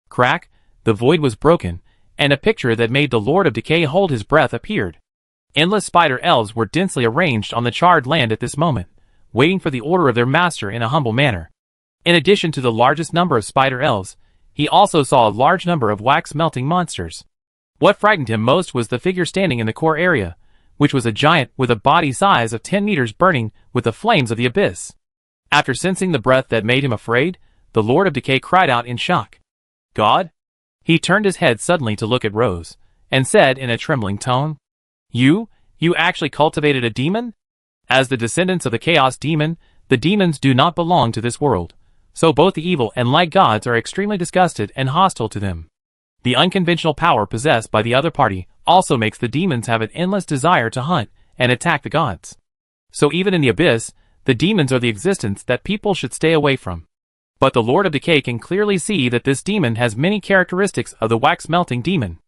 Crack, the void was broken, and a picture that made the Lord of Decay hold his breath appeared. Endless spider elves were densely arranged on the charred land at this moment, waiting for the order of their master in a humble manner. In addition to the largest number of spider elves, he also saw a large number of wax-melting monsters. What frightened him most was the figure standing in the core area, which was a giant with a body size of 10 meters burning with the flames of the abyss. After sensing the breath that made him afraid, the Lord of Decay cried out in shock. God? He turned his head suddenly to look at Rose, and said in a trembling tone, You actually cultivated a demon? As the descendants of the Chaos Demon, the demons do not belong to this world, so both the evil and light gods are extremely disgusted and hostile to them. The unconventional power possessed by the other party also makes the demons have an endless desire to hunt and attack the gods. So even in the abyss, the demons are the existence that people should stay away from. But the Lord of Decay can clearly see that this demon has many characteristics of the wax-melting demon.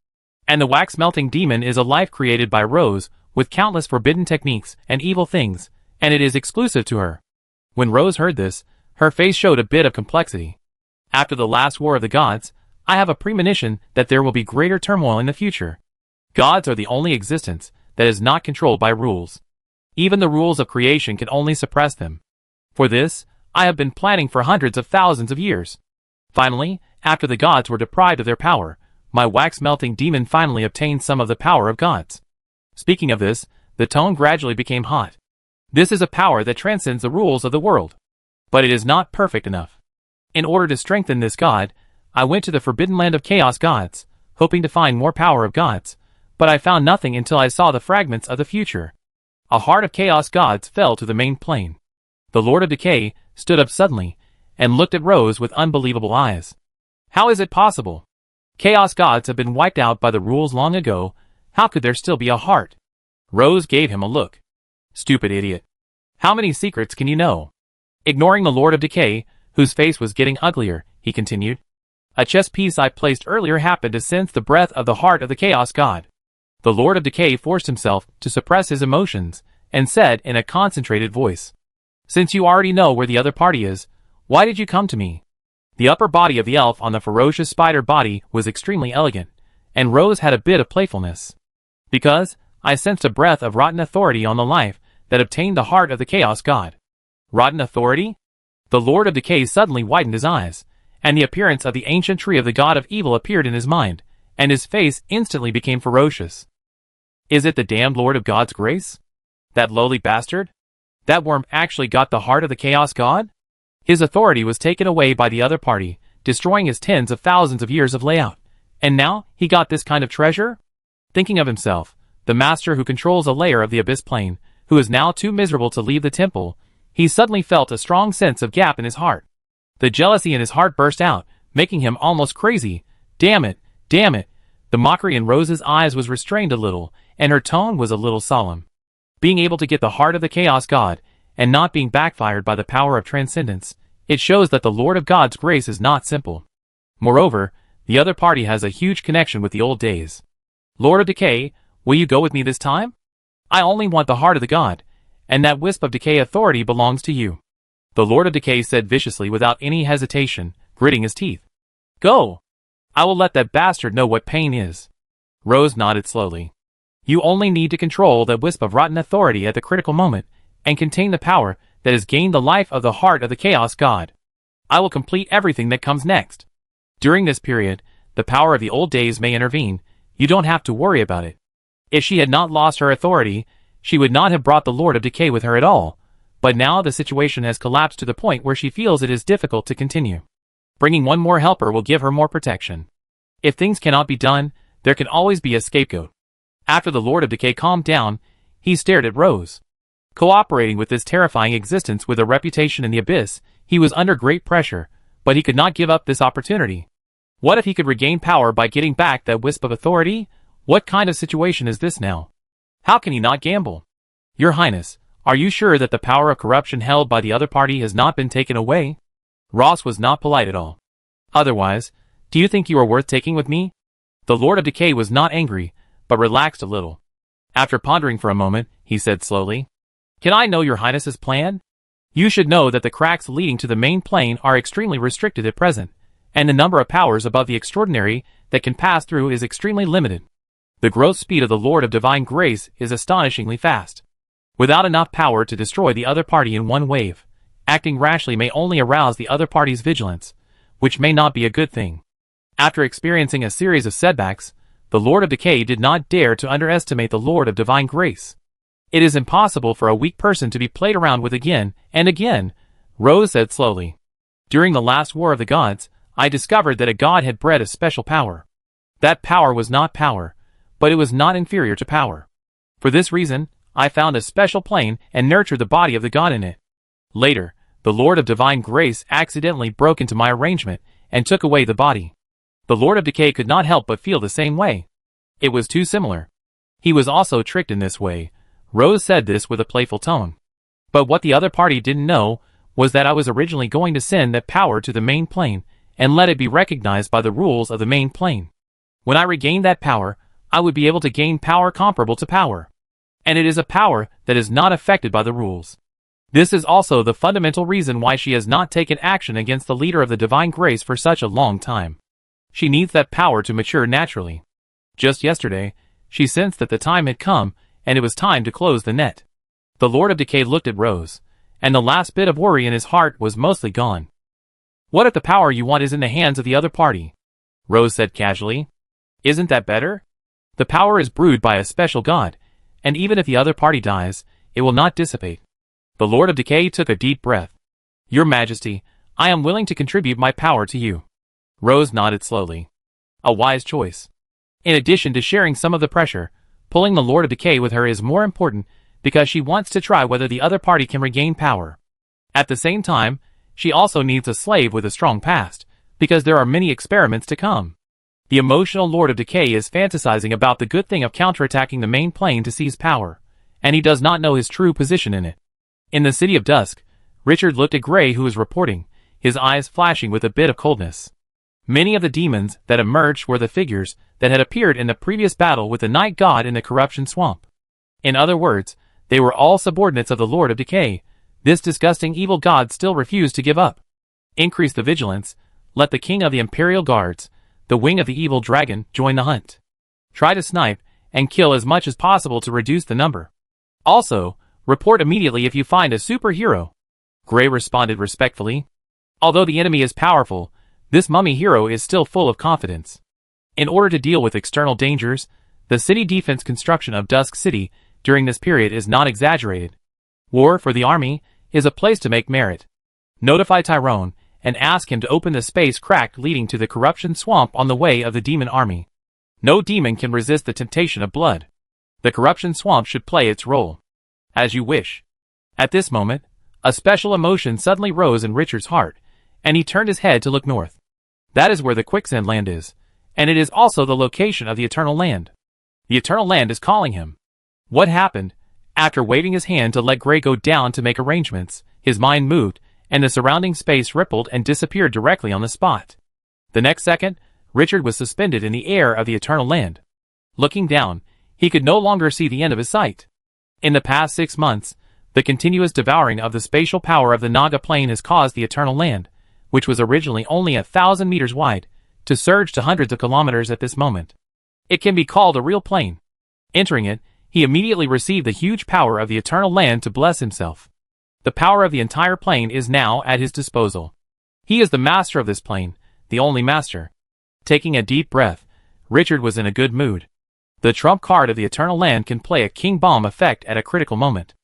And the wax-melting demon is a life created by Rose, with countless forbidden techniques and evil things, and it is exclusive to her. When Rose heard this, her face showed a bit of complexity. After the last war of the gods, I have a premonition that there will be greater turmoil in the future. Gods are the only existence that is not controlled by rules. Even the rules of creation can only suppress them. For this, I have been planning for hundreds of thousands of years. Finally, after the gods were deprived of their power, my wax-melting demon finally obtained some of the power of gods. Speaking of this, the tone gradually became hot. This is a power that transcends the rules of the world. But it is not perfect enough. In order to strengthen this god, I went to the forbidden land of chaos gods, hoping to find more power of gods, but I found nothing until I saw the fragments of the future. A heart of chaos gods fell to the main plane. The Lord of Decay stood up suddenly, and looked at Rose with unbelievable eyes. How is it possible? Chaos gods have been wiped out by the rules long ago. How could there still be a heart? Rose gave him a look. Stupid idiot. How many secrets can you know? Ignoring the Lord of Decay, whose face was getting uglier, he continued. A chess piece I placed earlier happened to sense the breath of the heart of the Chaos God. The Lord of Decay forced himself to suppress his emotions, and said in a concentrated voice, Since you already know where the other party is, why did you come to me? The upper body of the elf on the ferocious spider body was extremely elegant, and Rose had a bit of playfulness. Because I sensed a breath of rotten authority on the life that obtained the heart of the Chaos God. Rotten authority? The Lord of Decay suddenly widened his eyes, and the appearance of the ancient tree of the god of evil appeared in his mind, and his face instantly became ferocious. Is it the damned Lord of God's grace? That lowly bastard? That worm actually got the heart of the Chaos God? His authority was taken away by the other party, destroying his tens of thousands of years of layout, and now he got this kind of treasure? Thinking of himself, the master who controls a layer of the abyss plane, who is now too miserable to leave the temple, he suddenly felt a strong sense of gap in his heart. The jealousy in his heart burst out, making him almost crazy. Damn it, damn it. The mockery in Rose's eyes was restrained a little, and her tone was a little solemn. Being able to get the heart of the Chaos God, and not being backfired by the power of transcendence, it shows that the Lord of God's grace is not simple. Moreover, the other party has a huge connection with the old days. Lord of Decay, will you go with me this time? I only want the heart of the God, and that wisp of decay authority belongs to you. The Lord of Decay said viciously without any hesitation, gritting his teeth. Go! I will let that bastard know what pain is. Rose nodded slowly. You only need to control that wisp of rotten authority at the critical moment, and contain the power that has gained the life of the heart of the Chaos God. I will complete everything that comes next. During this period, the power of the old days may intervene. You don't have to worry about it. If she had not lost her authority, she would not have brought the Lord of Decay with her at all, but now the situation has collapsed to the point where she feels it is difficult to continue. Bringing one more helper will give her more protection. If things cannot be done, there can always be a scapegoat. After the Lord of Decay calmed down, he stared at Rose. Cooperating with this terrifying existence with a reputation in the abyss, he was under great pressure, but he could not give up this opportunity. What if he could regain power by getting back that wisp of authority? What kind of situation is this now? How can he not gamble? Your Highness, are you sure that the power of corruption held by the other party has not been taken away? Ross was not polite at all. Otherwise, do you think you are worth taking with me? The Lord of Decay was not angry, but relaxed a little. After pondering for a moment, he said slowly, Can I know your Highness's plan? You should know that the cracks leading to the main plane are extremely restricted at present, and the number of powers above the extraordinary that can pass through is extremely limited. The growth speed of the Lord of Divine Grace is astonishingly fast. Without enough power to destroy the other party in one wave, acting rashly may only arouse the other party's vigilance, which may not be a good thing. After experiencing a series of setbacks, the Lord of Decay did not dare to underestimate the Lord of Divine Grace. It is impossible for a weak person to be played around with again and again, Rose said slowly. During the last War of the Gods, I discovered that a god had bred a special power. That power was not power, but it was not inferior to power. For this reason, I found a special plane and nurtured the body of the god in it. Later, the Lord of Divine Grace accidentally broke into my arrangement and took away the body. The Lord of Decay could not help but feel the same way. It was too similar. He was also tricked in this way. Rose said this with a playful tone. But what the other party didn't know was that I was originally going to send that power to the main plane and let it be recognized by the rules of the main plane. When I regained that power, I would be able to gain power comparable to power. And it is a power that is not affected by the rules. This is also the fundamental reason why she has not taken action against the leader of the Divine Grace for such a long time. She needs that power to mature naturally. Just yesterday, she sensed that the time had come, and it was time to close the net. The Lord of Decay looked at Rose, and the last bit of worry in his heart was mostly gone. What if the power you want is in the hands of the other party? Rose said casually. Isn't that better? The power is brewed by a special god, and even if the other party dies, it will not dissipate. The Lord of Decay took a deep breath. Your Majesty, I am willing to contribute my power to you. Rose nodded slowly. A wise choice. In addition to sharing some of the pressure, pulling the Lord of Decay with her is more important because she wants to try whether the other party can regain power. At the same time, she also needs a slave with a strong past, because there are many experiments to come. The emotional Lord of Decay is fantasizing about the good thing of counterattacking the main plane to seize power, and he does not know his true position in it. In the City of Dusk, Richard looked at Gray, who was reporting, his eyes flashing with a bit of coldness. Many of the demons that emerged were the figures that had appeared in the previous battle with the Night God in the Corruption Swamp. In other words, they were all subordinates of the Lord of Decay. This disgusting evil god still refused to give up. Increase the vigilance, let the King of the Imperial Guards, the wing of the evil dragon, join the hunt. Try to snipe and kill as much as possible to reduce the number. Also, report immediately if you find a superhero. Gray responded respectfully. Although the enemy is powerful, this mummy hero is still full of confidence. In order to deal with external dangers, the city defense construction of Dusk City during this period is not exaggerated. War for the army is a place to make merit. Notify Tyrone and ask him to open the space crack leading to the Corruption Swamp on the way of the demon army. No demon can resist the temptation of blood. The Corruption Swamp should play its role. As you wish. At this moment, a special emotion suddenly rose in Richard's heart, and he turned his head to look north. That is where the Quicksand Land is, and it is also the location of the Eternal Land. The Eternal Land is calling him. What happened? After waving his hand to let Gray go down to make arrangements, his mind moved, and the surrounding space rippled and disappeared directly on the spot. The next second, Richard was suspended in the air of the Eternal Land. Looking down, he could no longer see the end of his sight. In the past 6 months, the continuous devouring of the spatial power of the Naga plane has caused the Eternal Land, which was originally only 1,000 meters wide, to surge to hundreds of kilometers at this moment. It can be called a real plane. Entering it, he immediately received the huge power of the Eternal Land to bless himself. The power of the entire plane is now at his disposal. He is the master of this plane, the only master. Taking a deep breath, Richard was in a good mood. The trump card of the Eternal Land can play a king bomb effect at a critical moment.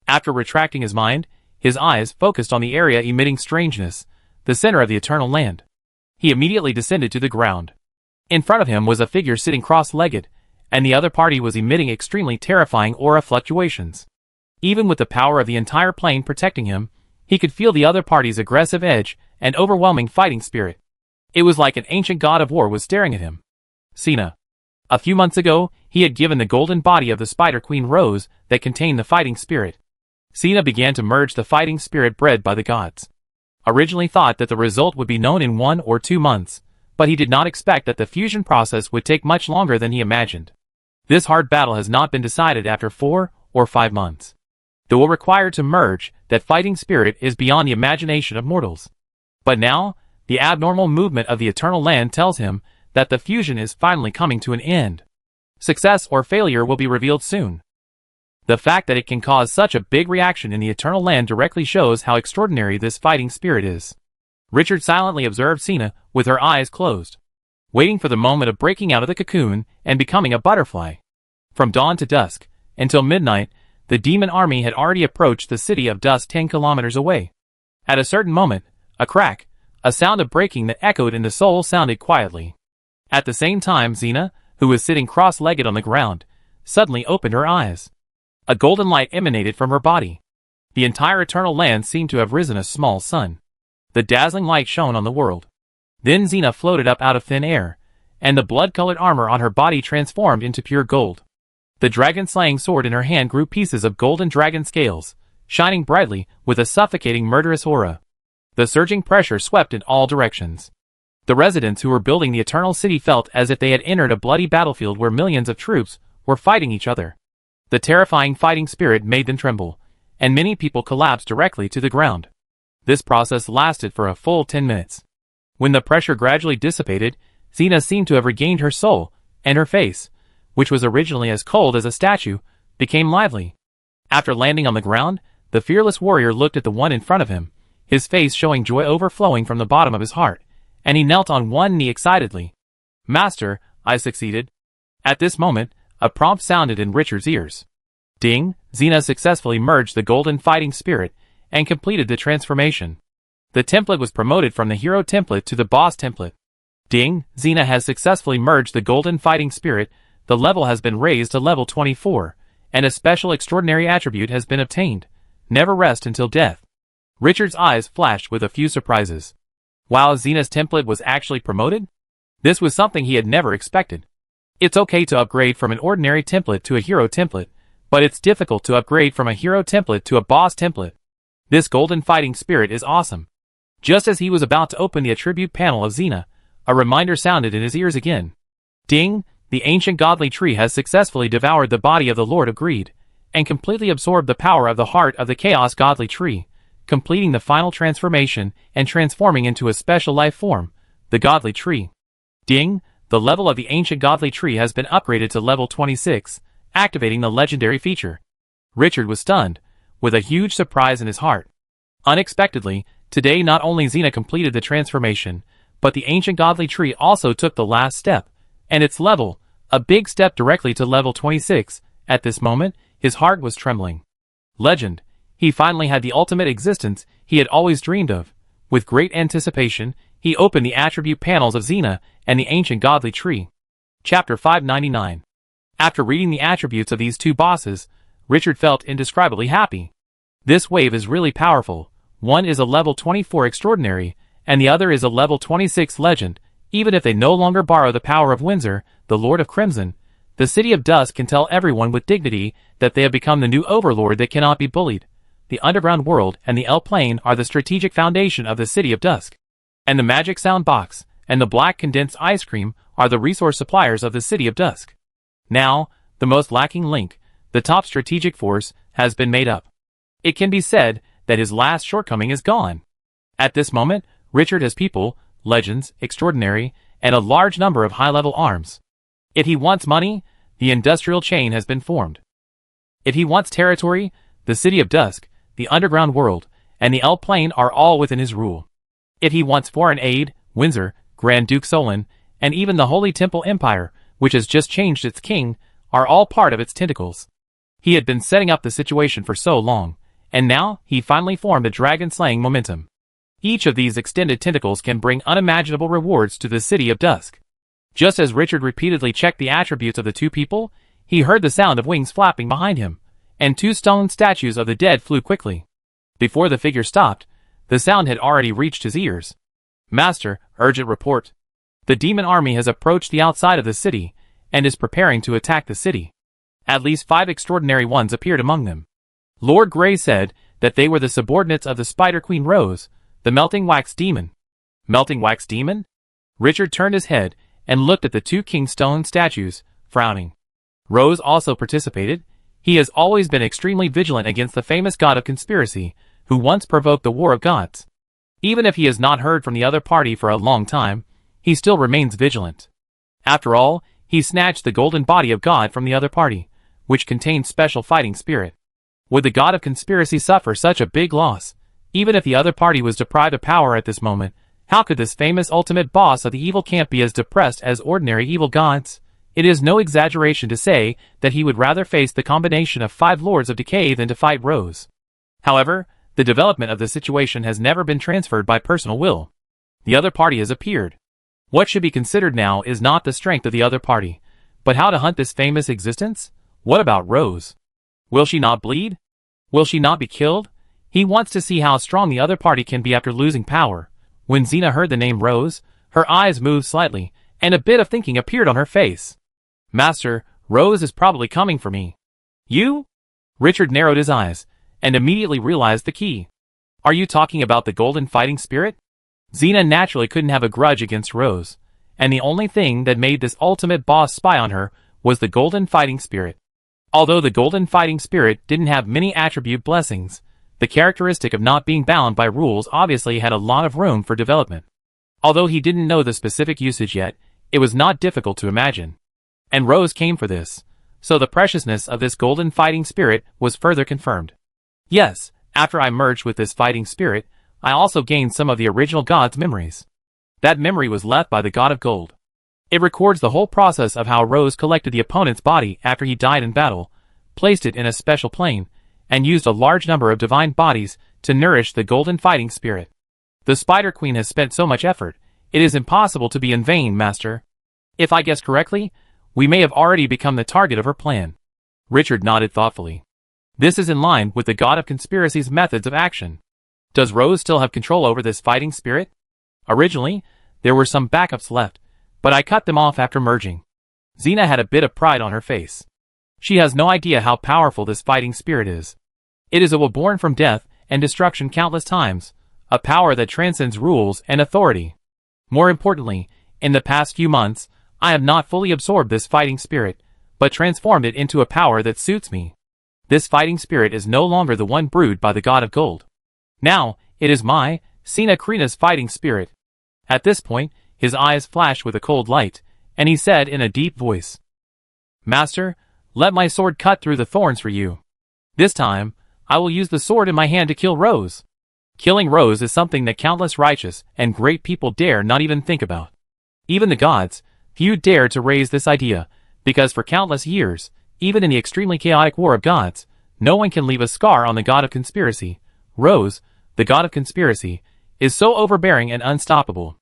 After retracting his mind, his eyes focused on the area emitting strangeness, the center of the Eternal Land. He immediately descended to the ground. In front of him was a figure sitting cross-legged, and the other party was emitting extremely terrifying aura fluctuations. Even with the power of the entire plane protecting him, he could feel the other party's aggressive edge and overwhelming fighting spirit. It was like an ancient god of war was staring at him. Cena. A few months ago, he had given the golden body of the Spider Queen Rose that contained the fighting spirit. Cena began to merge the fighting spirit bred by the gods. Originally thought that the result would be known in 1 or 2 months, but he did not expect that the fusion process would take much longer than he imagined. This hard battle has not been decided after 4 or 5 months. The will required to merge that fighting spirit is beyond the imagination of mortals. But now, the abnormal movement of the Eternal Land tells him that the fusion is finally coming to an end. Success or failure will be revealed soon. The fact that it can cause such a big reaction in the Eternal Land directly shows how extraordinary this fighting spirit is. Richard silently observed Cena with her eyes closed, waiting for the moment of breaking out of the cocoon and becoming a butterfly. From dawn to dusk, until midnight, the demon army had already approached the city of dust 10 kilometers away. At a certain moment, a crack, a sound of breaking that echoed in the soul sounded quietly. At the same time, Xena, who was sitting cross-legged on the ground, suddenly opened her eyes. A golden light emanated from her body. The entire Eternal Land seemed to have risen a small sun. The dazzling light shone on the world. Then Xena floated up out of thin air, and the blood-colored armor on her body transformed into pure gold. The dragon-slaying sword in her hand grew pieces of golden dragon scales, shining brightly with a suffocating murderous aura. The surging pressure swept in all directions. The residents who were building the Eternal City felt as if they had entered a bloody battlefield where millions of troops were fighting each other. The terrifying fighting spirit made them tremble, and many people collapsed directly to the ground. This process lasted for a full 10 minutes. When the pressure gradually dissipated, Xena seemed to have regained her soul, and her face, which was originally as cold as a statue, became lively. After landing on the ground, the fearless warrior looked at the one in front of him, his face showing joy overflowing from the bottom of his heart, and he knelt on one knee excitedly. "Master, I succeeded." At this moment, a prompt sounded in Richard's ears. Ding! Xena successfully merged the golden fighting spirit and completed the transformation. The template was promoted from the hero template to the boss template. Ding! Xena has successfully merged the golden fighting spirit. The level has been raised to level 24, and a special extraordinary attribute has been obtained. Never rest until death. Richard's eyes flashed with a few surprises. Wow, Xena's template was actually promoted? This was something he had never expected. It's okay to upgrade from an ordinary template to a hero template, but it's difficult to upgrade from a hero template to a boss template. This golden fighting spirit is awesome. Just as he was about to open the attribute panel of Xena, a reminder sounded in his ears again. Ding! The ancient godly tree has successfully devoured the body of the Lord of Greed, and completely absorbed the power of the heart of the Chaos godly tree, completing the final transformation and transforming into a special life form, the godly tree. Ding! The level of the ancient godly tree has been upgraded to level 26, activating the legendary feature. Richard was stunned, with a huge surprise in his heart. Unexpectedly, today not only Xena completed the transformation, but the ancient godly tree also took the last step, and its level, a big step directly to level 26. At this moment, his heart was trembling. Legend! He finally had the ultimate existence he had always dreamed of. With great anticipation, he opened the attribute panels of Xena and the ancient godly tree. Chapter 599. After reading the attributes of these two bosses, Richard felt indescribably happy. This wave is really powerful. One is a level 24 extraordinary, and the other is a level 26 legend. Even if they no longer borrow the power of Windsor, the Lord of Crimson, the City of Dusk can tell everyone with dignity that they have become the new overlord that cannot be bullied. The underground world and the L-plane are the strategic foundation of the City of Dusk. And the magic sound box and the black condensed ice cream are the resource suppliers of the City of Dusk. Now, the most lacking link, the top strategic force, has been made up. It can be said that his last shortcoming is gone. At this moment, Richard has people, legends, extraordinary, and a large number of high-level arms. If he wants money, the industrial chain has been formed. If he wants territory, the City of Dusk, the underground world, and the L-plane are all within his rule. If he wants foreign aid, Windsor, Grand Duke Solon, and even the Holy Temple Empire, which has just changed its king, are all part of its tentacles. He had been setting up the situation for so long, and now he finally formed a dragon-slaying momentum. Each of these extended tentacles can bring unimaginable rewards to the City of Dusk. Just as Richard repeatedly checked the attributes of the two people, he heard the sound of wings flapping behind him, and two stone statues of the dead flew quickly. Before the figure stopped, the sound had already reached his ears. "Master, urgent report. The demon army has approached the outside of the city, and is preparing to attack the city. At least 5 extraordinary ones appeared among them. Lord Grey said that they were the subordinates of the Spider Queen Rose, the Melting Wax Demon." Melting Wax Demon? Richard turned his head and looked at the 2 king stone statues, frowning. Rose also participated. He has always been extremely vigilant against the famous god of conspiracy, who once provoked the War of Gods. Even if he has not heard from the other party for a long time, he still remains vigilant. After all, he snatched the golden body of God from the other party, which contained special fighting spirit. Would the god of conspiracy suffer such a big loss? Even if the other party was deprived of power at this moment, how could this famous ultimate boss of the evil camp be as depressed as ordinary evil gods? It is no exaggeration to say that he would rather face the combination of 5 Lords of Decay than to fight Rose. However, the development of the situation has never been transferred by personal will. The other party has appeared. What should be considered now is not the strength of the other party, but how to hunt this famous existence? What about Rose? Will she not bleed? Will she not be killed? He wants to see how strong the other party can be after losing power. When Xena heard the name Rose, her eyes moved slightly, and a bit of thinking appeared on her face. "Master, Rose is probably coming for me." "You?" Richard narrowed his eyes, and immediately realized the key. "Are you talking about the golden fighting spirit?" Xena naturally couldn't have a grudge against Rose, and the only thing that made this ultimate boss spy on her was the golden fighting spirit. Although the golden fighting spirit didn't have many attribute blessings, the characteristic of not being bound by rules obviously had a lot of room for development. Although he didn't know the specific usage yet, it was not difficult to imagine. And Rose came for this, so the preciousness of this golden fighting spirit was further confirmed. Yes, after I merged with this fighting spirit, I also gained some of the original god's memories. That memory was left by the god of gold. It records the whole process of how Rose collected the opponent's body after he died in battle, placed it in a special plane, and used a large number of divine bodies to nourish the golden fighting spirit. The Spider Queen has spent so much effort, it is impossible to be in vain, Master. If I guess correctly, we may have already become the target of her plan. Richard nodded thoughtfully. This is in line with the god of conspiracy's methods of action. Does Rose still have control over this fighting spirit? Originally, there were some backups left, but I cut them off after merging. Xena had a bit of pride on her face. She has no idea how powerful this fighting spirit is. It is a will born from death and destruction countless times, a power that transcends rules and authority. More importantly, in the past few months, I have not fully absorbed this fighting spirit, but transformed it into a power that suits me. This fighting spirit is no longer the one brewed by the god of gold. Now, it is my, Sina Krina's fighting spirit. At this point, his eyes flashed with a cold light, and he said in a deep voice, "Master, let my sword cut through the thorns for you. This time, I will use the sword in my hand to kill Rose." Killing Rose is something that countless righteous and great people dare not even think about. Even the gods, few dare to raise this idea, because for countless years, even in the extremely chaotic war of gods, no one can leave a scar on the god of conspiracy. Rose, the god of conspiracy, is so overbearing and unstoppable.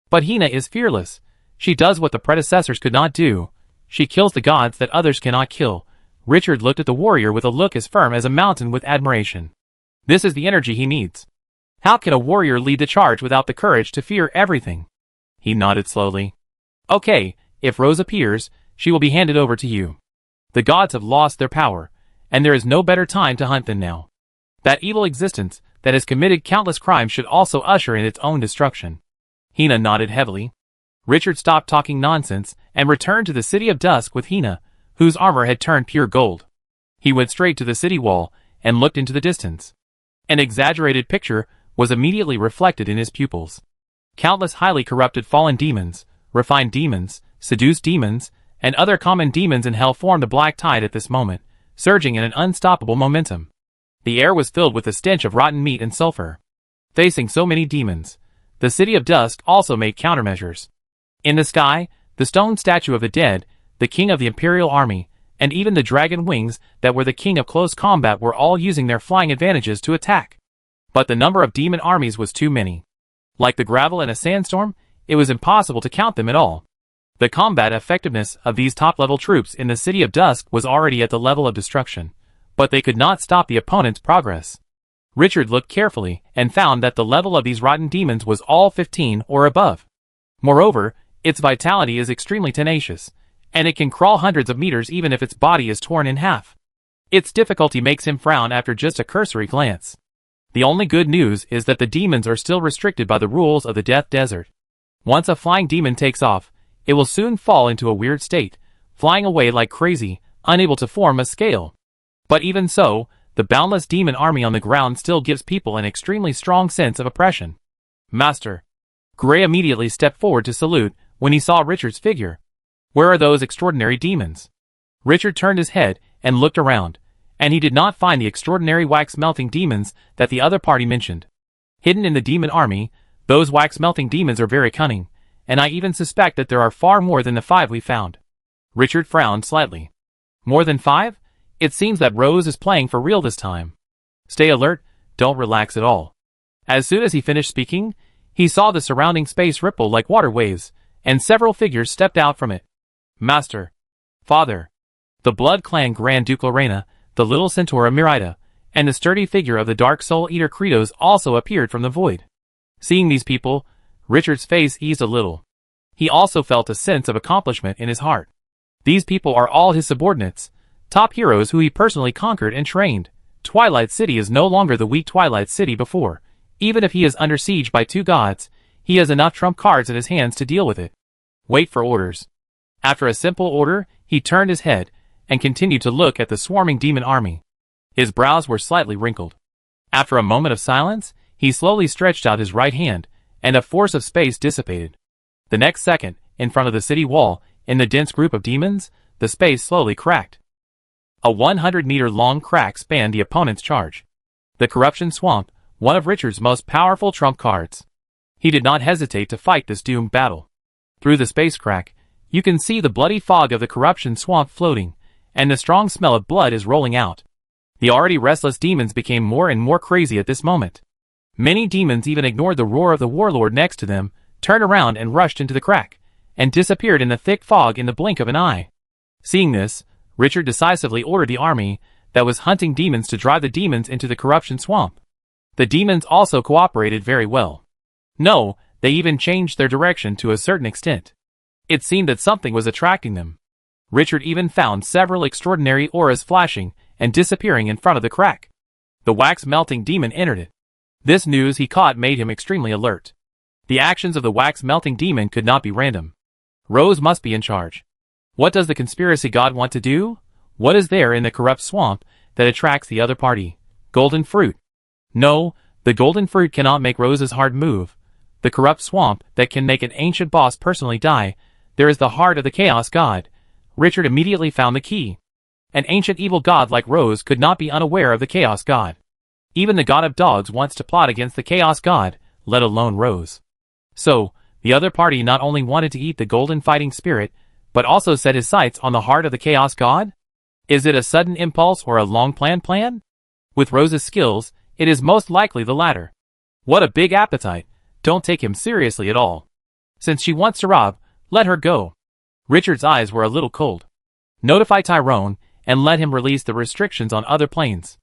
But Hina is fearless. She does what the predecessors could not do. She kills the gods that others cannot kill. Richard looked at the warrior with a look as firm as a mountain with admiration. This is the energy he needs. How can a warrior lead the charge without the courage to fear everything? He nodded slowly. Okay, if Rose appears, she will be handed over to you. The gods have lost their power, and there is no better time to hunt than now. That evil existence that has committed countless crimes should also usher in its own destruction." Hina nodded heavily. Richard stopped talking nonsense and returned to the City of Dusk with Hina, whose armor had turned pure gold. He went straight to the city wall and looked into the distance. An exaggerated picture was immediately reflected in his pupils. Countless highly corrupted fallen demons, refined demons, seduced demons, and other common demons in hell formed a black tide at this moment, surging in an unstoppable momentum. The air was filled with the stench of rotten meat and sulfur. Facing so many demons, the City of Dusk also made countermeasures. In the sky, the stone statue of the dead, the king of the Imperial Army, and even the dragon wings that were the king of close combat were all using their flying advantages to attack. But the number of demon armies was too many. Like the gravel in a sandstorm, it was impossible to count them at all. The combat effectiveness of these top-level troops in the City of Dusk was already at the level of destruction, but they could not stop the opponent's progress. Richard looked carefully and found that the level of these rotten demons was all 15 or above. Moreover, its vitality is extremely tenacious, and it can crawl hundreds of meters even if its body is torn in half. Its difficulty makes him frown after just a cursory glance. The only good news is that the demons are still restricted by the rules of the Death Desert. Once a flying demon takes off, it will soon fall into a weird state, flying away like crazy, unable to form a scale. But even so, the boundless demon army on the ground still gives people an extremely strong sense of oppression. "Master." Gray immediately stepped forward to salute when he saw Richard's figure. "Where are those extraordinary demons?" Richard turned his head and looked around, and he did not find the extraordinary wax-melting demons that the other party mentioned. Hidden in the demon army, those wax-melting demons are very cunning, and I even suspect that there are far more than the 5 we found. Richard frowned slightly. "More than 5? It seems that Rose is playing for real this time. Stay alert, don't relax at all." As soon as he finished speaking, he saw the surrounding space ripple like water waves, and several figures stepped out from it. "Master." "Father." The Blood Clan Grand Duke Lorena, the little Centaura Mirida, and the sturdy figure of the Dark Soul Eater Kratos also appeared from the void. Seeing these people, Richard's face eased a little. He also felt a sense of accomplishment in his heart. These people are all his subordinates, top heroes who he personally conquered and trained. Twilight City is no longer the weak Twilight City before. Even if he is under siege by 2 gods, he has enough trump cards in his hands to deal with it. Wait for orders. After a simple order, he turned his head and continued to look at the swarming demon army. His brows were slightly wrinkled. After a moment of silence, he slowly stretched out his right hand, and a force of space dissipated. The next second, in front of the city wall, in the dense group of demons, the space slowly cracked. A 100-meter-long crack spanned the opponent's charge. The Corruption Swamp, one of Richard's most powerful trump cards. He did not hesitate to fight this doomed battle. Through the space crack, you can see the bloody fog of the Corruption Swamp floating, and the strong smell of blood is rolling out. The already restless demons became more and more crazy at this moment. Many demons even ignored the roar of the warlord next to them, turned around and rushed into the crack, and disappeared in the thick fog in the blink of an eye. Seeing this, Richard decisively ordered the army that was hunting demons to drive the demons into the Corruption Swamp. The demons also cooperated very well. No, they even changed their direction to a certain extent. It seemed that something was attracting them. Richard even found several extraordinary auras flashing and disappearing in front of the crack. The wax-melting demon entered it. This news he caught made him extremely alert. The actions of the wax-melting demon could not be random. Rose must be in charge. What does the conspiracy god want to do? What is there in the corrupt swamp that attracts the other party? Golden fruit. No, the golden fruit cannot make Rose's hard move. The corrupt swamp that can make an ancient boss personally die. There is the heart of the chaos god. Richard immediately found the key. An ancient evil god like Rose could not be unaware of the chaos god. Even the god of dogs wants to plot against the chaos god, let alone Rose. So, the other party not only wanted to eat the golden fighting spirit, but also set his sights on the heart of the chaos god? Is it a sudden impulse or a long-planned plan? With Rose's skills, it is most likely the latter. What a big appetite. Don't take him seriously at all. Since she wants to rob, let her go. Richard's eyes were a little cold. Notify Tyrone, and let him release the restrictions on other planes.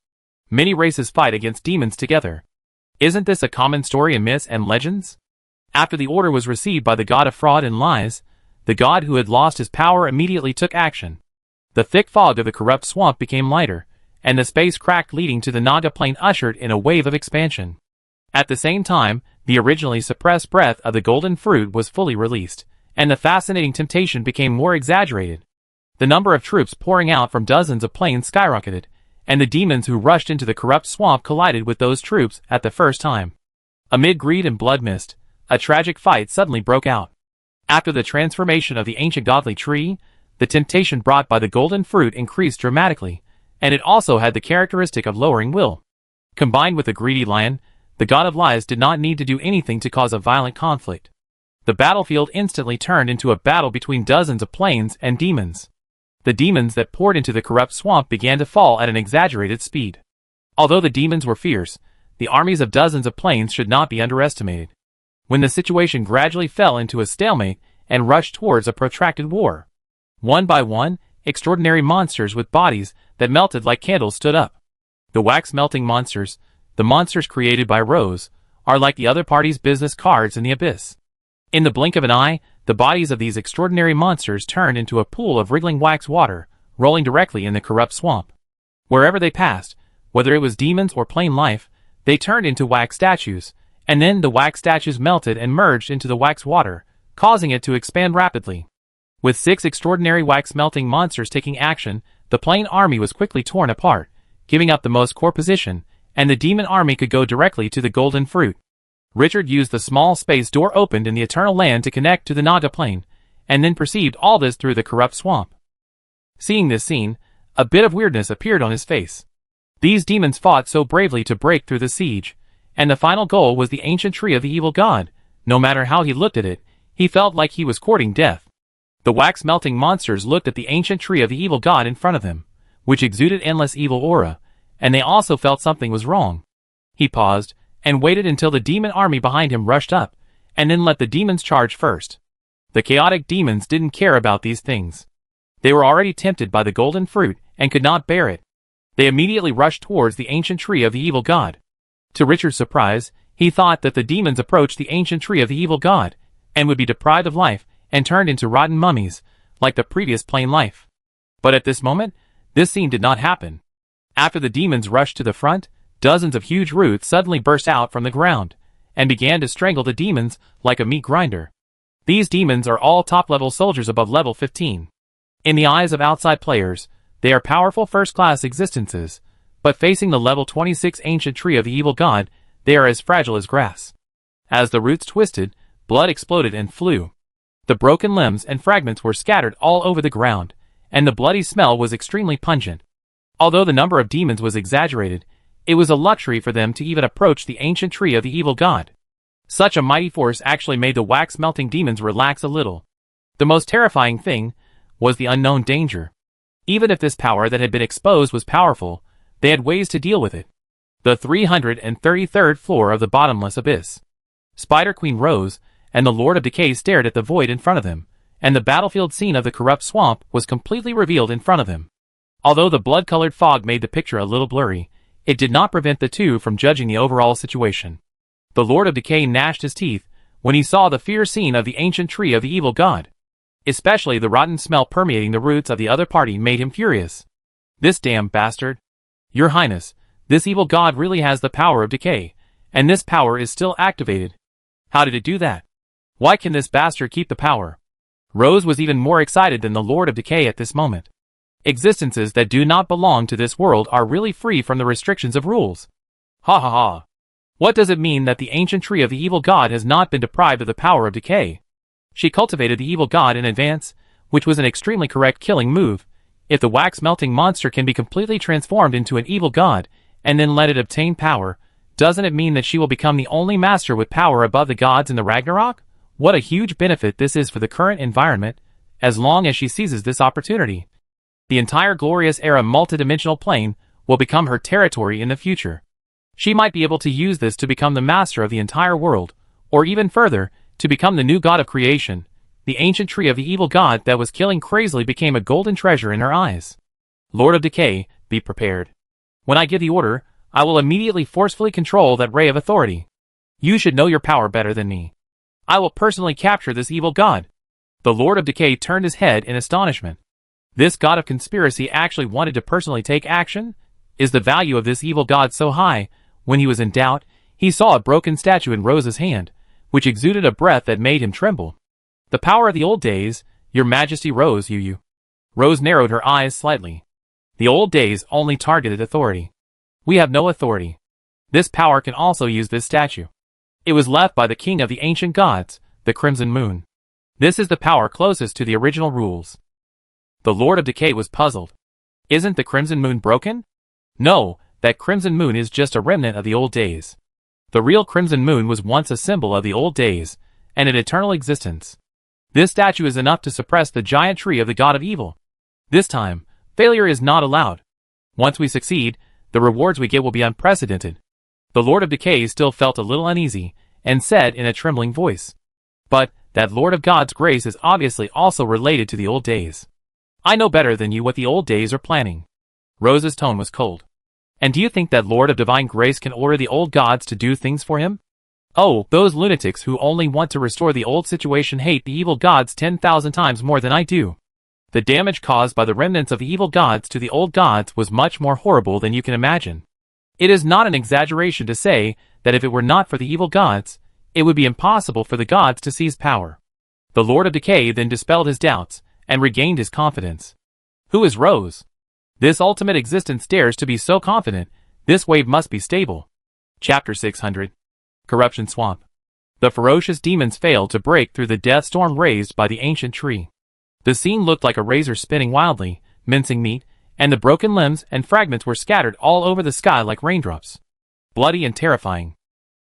Many races fight against demons together. Isn't this a common story in myths and legends? After the order was received by the god of fraud and lies, The god who had lost his power immediately took action. The thick fog of the corrupt swamp became lighter, and the space crack leading to the Naga plane ushered in a wave of expansion. At the same time, the originally suppressed breath of the golden fruit was fully released, and the fascinating temptation became more exaggerated. The number of troops pouring out from dozens of planes skyrocketed, and the demons who rushed into the corrupt swamp collided with those troops at the first time. Amid greed and blood mist, a tragic fight suddenly broke out. After the transformation of the ancient godly tree, the temptation brought by the golden fruit increased dramatically, and it also had the characteristic of lowering will. Combined with the greedy lion, the god of lies did not need to do anything to cause a violent conflict. The battlefield instantly turned into a battle between dozens of planes and demons. The demons that poured into the corrupt swamp began to fall at an exaggerated speed. Although the demons were fierce, the armies of dozens of planes should not be underestimated. When the situation gradually fell into a stalemate and rushed towards a protracted war, one by one, extraordinary monsters with bodies that melted like candles stood up. The wax-melting monsters, the monsters created by Rose, are like the other party's business cards in the abyss. In the blink of an eye, the bodies of these extraordinary monsters turned into a pool of wriggling wax water, rolling directly in the corrupt swamp. Wherever they passed, whether it was demons or plain life, they turned into wax statues, and then the wax statues melted and merged into the wax water, causing it to expand rapidly. With 6 extraordinary wax-melting monsters taking action, the plain army was quickly torn apart, giving up the most core position, and the demon army could go directly to the golden fruit. Richard used the small space door opened in the Eternal Land to connect to the Naga plane, and then perceived all this through the corrupt swamp. Seeing this scene, a bit of weirdness appeared on his face. These demons fought so bravely to break through the siege, and the final goal was the ancient tree of the evil god. No matter how he looked at it, he felt like he was courting death. The wax-melting monsters looked at the ancient tree of the evil god in front of him, which exuded endless evil aura, and they also felt something was wrong. He paused, and waited until the demon army behind him rushed up, and then let the demons charge first. The chaotic demons didn't care about these things. They were already tempted by the golden fruit, and could not bear it. They immediately rushed towards the ancient tree of the evil god. To Richard's surprise, he thought that the demons approached the ancient tree of the evil god, and would be deprived of life, and turned into rotten mummies, like the previous plain life. But at this moment, this scene did not happen. After the demons rushed to the front, dozens of huge roots suddenly burst out from the ground, and began to strangle the demons like a meat grinder. These demons are all top-level soldiers above level 15. In the eyes of outside players, they are powerful first-class existences, but facing the level 26 ancient tree of the evil god, they are as fragile as grass. As the roots twisted, blood exploded and flew. The broken limbs and fragments were scattered all over the ground, and the bloody smell was extremely pungent. Although the number of demons was exaggerated, it was a luxury for them to even approach the ancient tree of the evil god. Such a mighty force actually made the wax-melting demons relax a little. The most terrifying thing was the unknown danger. Even if this power that had been exposed was powerful, they had ways to deal with it. The 333rd floor of the bottomless abyss. Spider Queen Rose and the Lord of Decay stared at the void in front of them, and the battlefield scene of the corrupt swamp was completely revealed in front of them. Although the blood-colored fog made the picture a little blurry, it did not prevent the two from judging the overall situation. The Lord of Decay gnashed his teeth when he saw the fierce scene of the ancient tree of the evil god. Especially the rotten smell permeating the roots of the other party made him furious. This damn bastard. Your Highness, this evil god really has the power of decay, and this power is still activated. How did it do that? Why can this bastard keep the power? Rose was even more excited than the Lord of Decay at this moment. Existences that do not belong to this world are really free from the restrictions of rules. Ha ha ha. What does it mean that the ancient tree of the evil god has not been deprived of the power of decay? She cultivated the evil god in advance, which was an extremely correct killing move. If the wax-melting monster can be completely transformed into an evil god, and then let it obtain power, doesn't it mean that she will become the only master with power above the gods in the Ragnarok? What a huge benefit this is for the current environment, as long as she seizes this opportunity. The entire glorious era multidimensional plane will become her territory in the future. She might be able to use this to become the master of the entire world, or even further, to become the new god of creation. The ancient tree of the evil god that was killing crazily became a golden treasure in her eyes. Lord of Decay, be prepared. When I give the order, I will immediately forcefully control that ray of authority. You should know your power better than me. I will personally capture this evil god. The Lord of Decay turned his head in astonishment. This god of conspiracy actually wanted to personally take action? Is the value of this evil god so high? When he was in doubt, he saw a broken statue in Rose's hand, which exuded a breath that made him tremble. The power of the old days, your majesty. Rose, you. Rose narrowed her eyes slightly. The old days only targeted authority. We have no authority. This power can also use this statue. It was left by the king of the ancient gods, the Crimson Moon. This is the power closest to the original rules. The Lord of Decay was puzzled. Isn't the Crimson Moon broken? No, that Crimson Moon is just a remnant of the old days. The real Crimson Moon was once a symbol of the old days, and an eternal existence. This statue is enough to suppress the giant tree of the god of evil. This time, failure is not allowed. Once we succeed, the rewards we get will be unprecedented. The Lord of Decay still felt a little uneasy, and said in a trembling voice, "But that Lord of God's grace is obviously also related to the old days. I know better than you what the old days are planning." Rose's tone was cold. "And do you think that Lord of Divine Grace can order the old gods to do things for him? Oh, those lunatics who only want to restore the old situation hate the evil gods 10,000 times more than I do. The damage caused by the remnants of the evil gods to the old gods was much more horrible than you can imagine. It is not an exaggeration to say that if it were not for the evil gods, it would be impossible for the gods to seize power." The Lord of Decay then dispelled his doubts, and regained his confidence. "Who is Rose? This ultimate existence dares to be so confident. This wave must be stable." Chapter 600. Corruption Swamp. The ferocious demons failed to break through the death storm raised by the ancient tree. The scene looked like a razor spinning wildly, mincing meat, and the broken limbs and fragments were scattered all over the sky like raindrops. Bloody and terrifying.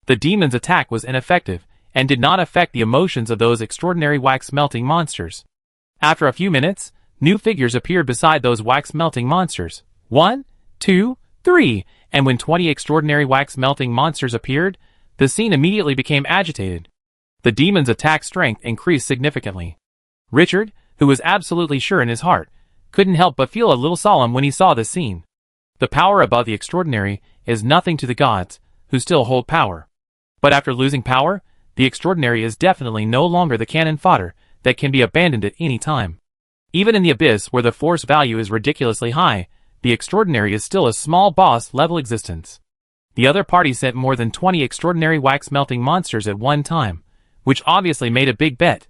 The demons' attack was ineffective, and did not affect the emotions of those extraordinary wax-melting monsters. After a few minutes, new figures appeared beside those wax-melting monsters. 1, 2, 3, and when 20 extraordinary wax-melting monsters appeared, the scene immediately became agitated. The demons' attack strength increased significantly. Richard, who was absolutely sure in his heart, couldn't help but feel a little solemn when he saw this scene. The power above the extraordinary is nothing to the gods, who still hold power. But after losing power, the extraordinary is definitely no longer the cannon fodder that can be abandoned at any time. Even in the abyss where the force value is ridiculously high, the extraordinary is still a small boss-level existence. The other party sent more than 20 extraordinary wax-melting monsters at one time, which obviously made a big bet.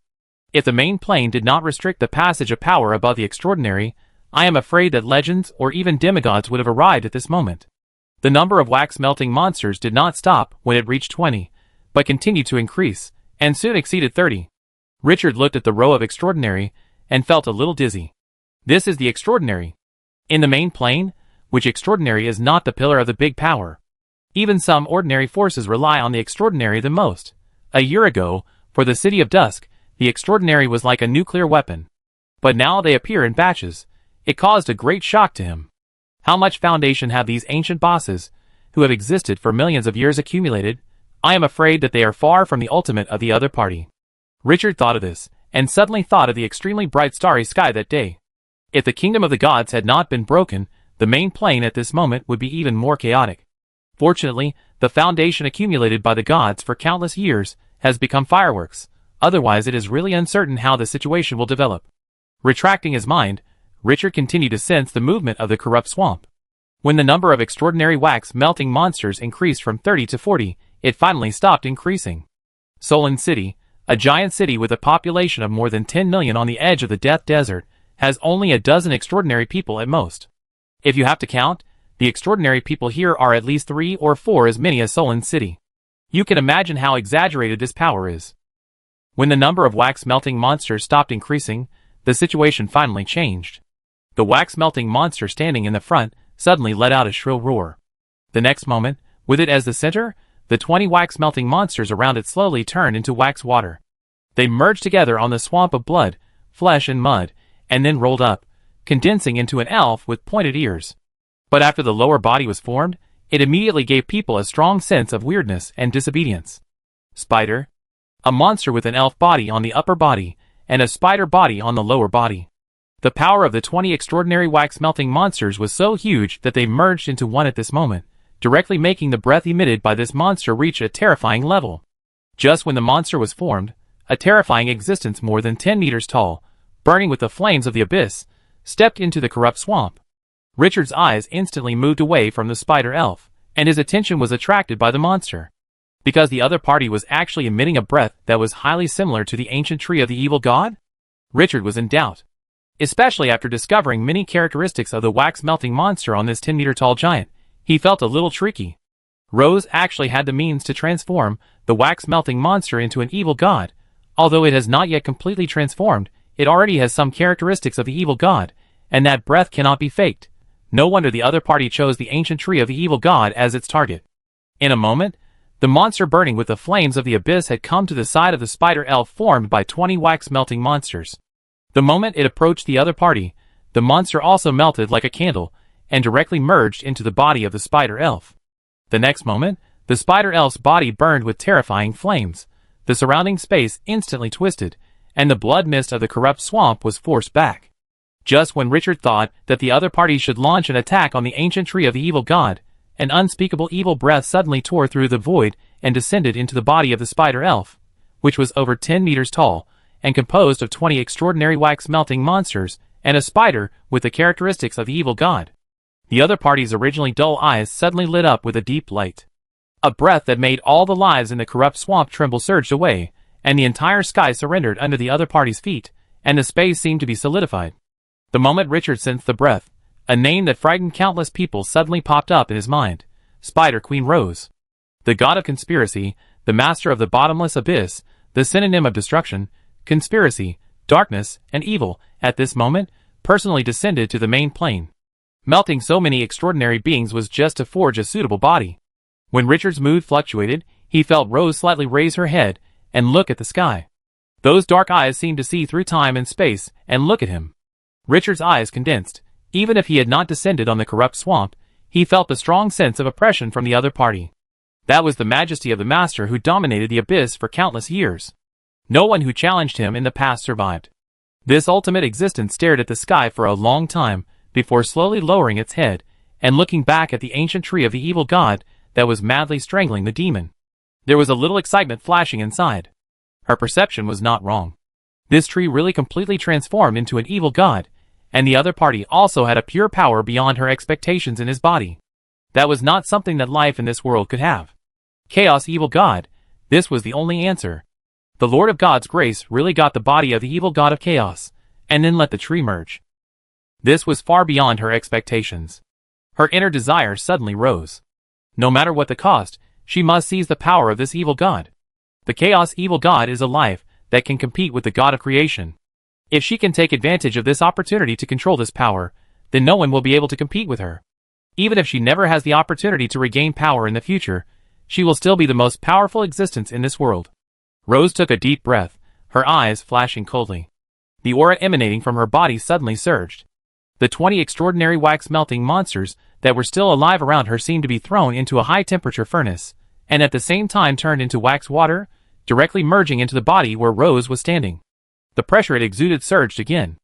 If the main plane did not restrict the passage of power above the extraordinary, I am afraid that legends or even demigods would have arrived at this moment. The number of wax-melting monsters did not stop when it reached 20, but continued to increase, and soon exceeded 30. Richard looked at the row of extraordinary, and felt a little dizzy. This is the extraordinary. In the main plane, which extraordinary is not the pillar of the big power. Even some ordinary forces rely on the extraordinary the most. A year ago, for the City of Dusk, the extraordinary was like a nuclear weapon. But now they appear in batches. It caused a great shock to him. How much foundation have these ancient bosses, who have existed for millions of years, accumulated? I am afraid that they are far from the ultimate of the other party. Richard thought of this, and suddenly thought of the extremely bright starry sky that day. If the kingdom of the gods had not been broken, the main plane at this moment would be even more chaotic. Fortunately, the foundation accumulated by the gods for countless years has become fireworks. Otherwise it is really uncertain how the situation will develop. Retracting his mind, Richard continued to sense the movement of the corrupt swamp. When the number of extraordinary wax-melting monsters increased from 30 to 40, it finally stopped increasing. Solon City, a giant city with a population of more than 10 million on the edge of the Death Desert, has only a dozen extraordinary people at most. If you have to count, the extraordinary people here are at least 3 or 4 as many as Solon City. You can imagine how exaggerated this power is. When the number of wax-melting monsters stopped increasing, the situation finally changed. The wax-melting monster standing in the front suddenly let out a shrill roar. The next moment, with it as the center, the 20 wax-melting monsters around it slowly turned into wax water. They merged together on the swamp of blood, flesh and mud, and then rolled up, condensing into an elf with pointed ears. But after the lower body was formed, it immediately gave people a strong sense of weirdness and disobedience. Spider. A monster with an elf body on the upper body, and a spider body on the lower body. The power of the 20 extraordinary wax-melting monsters was so huge that they merged into one at this moment, directly making the breath emitted by this monster reach a terrifying level. Just when the monster was formed, a terrifying existence more than 10 meters tall, burning with the flames of the abyss, stepped into the corrupt swamp. Richard's eyes instantly moved away from the spider elf, and his attention was attracted by the monster. Because the other party was actually emitting a breath that was highly similar to the ancient tree of the evil god? Richard was in doubt, especially after discovering many characteristics of the wax-melting monster on this 10-meter-tall giant. He felt a little tricky. Rose actually had the means to transform the wax-melting monster into an evil god. Although it has not yet completely transformed, it already has some characteristics of the evil god, and that breath cannot be faked. No wonder the other party chose the ancient tree of the evil god as its target. In a moment, the monster burning with the flames of the abyss had come to the side of the spider elf formed by 20 wax-melting monsters. The moment it approached the other party, the monster also melted like a candle, and directly merged into the body of the spider elf. The next moment, the spider elf's body burned with terrifying flames. The surrounding space instantly twisted, and the blood mist of the corrupt swamp was forced back. Just when Richard thought that the other party should launch an attack on the ancient tree of the evil god, an unspeakable evil breath suddenly tore through the void and descended into the body of the spider elf, which was over 10 meters tall, and composed of 20 extraordinary wax-melting monsters, and a spider with the characteristics of the evil god. The other party's originally dull eyes suddenly lit up with a deep light. A breath that made all the lives in the corrupt swamp tremble surged away, and the entire sky surrendered under the other party's feet, and the space seemed to be solidified. The moment Richard sensed the breath, a name that frightened countless people suddenly popped up in his mind: Spider Queen Rose. The god of conspiracy, the master of the bottomless abyss, the synonym of destruction, conspiracy, darkness, and evil, at this moment, personally descended to the main plane. Melting so many extraordinary beings was just to forge a suitable body. When Richard's mood fluctuated, he felt Rose slightly raise her head and look at the sky. Those dark eyes seemed to see through time and space and look at him. Richard's eyes condensed. Even if he had not descended on the corrupt swamp, he felt the strong sense of oppression from the other party. That was the majesty of the master who dominated the abyss for countless years. No one who challenged him in the past survived. This ultimate existence stared at the sky for a long time, before slowly lowering its head, and looking back at the ancient tree of the evil god that was madly strangling the demon. There was a little excitement flashing inside. Her perception was not wrong. This tree really completely transformed into an evil god, and the other party also had a pure power beyond her expectations in his body. That was not something that life in this world could have. Chaos evil god, this was the only answer. The Lord of God's grace really got the body of the evil god of chaos, and then let the tree merge. This was far beyond her expectations. Her inner desire suddenly rose. No matter what the cost, she must seize the power of this evil god. The chaos evil god is a life that can compete with the god of creation. If she can take advantage of this opportunity to control this power, then no one will be able to compete with her. Even if she never has the opportunity to regain power in the future, she will still be the most powerful existence in this world. Rose took a deep breath, her eyes flashing coldly. The aura emanating from her body suddenly surged. The 20 extraordinary wax-melting monsters that were still alive around her seemed to be thrown into a high-temperature furnace, and at the same time turned into wax water, directly merging into the body where Rose was standing. The pressure it exuded surged again.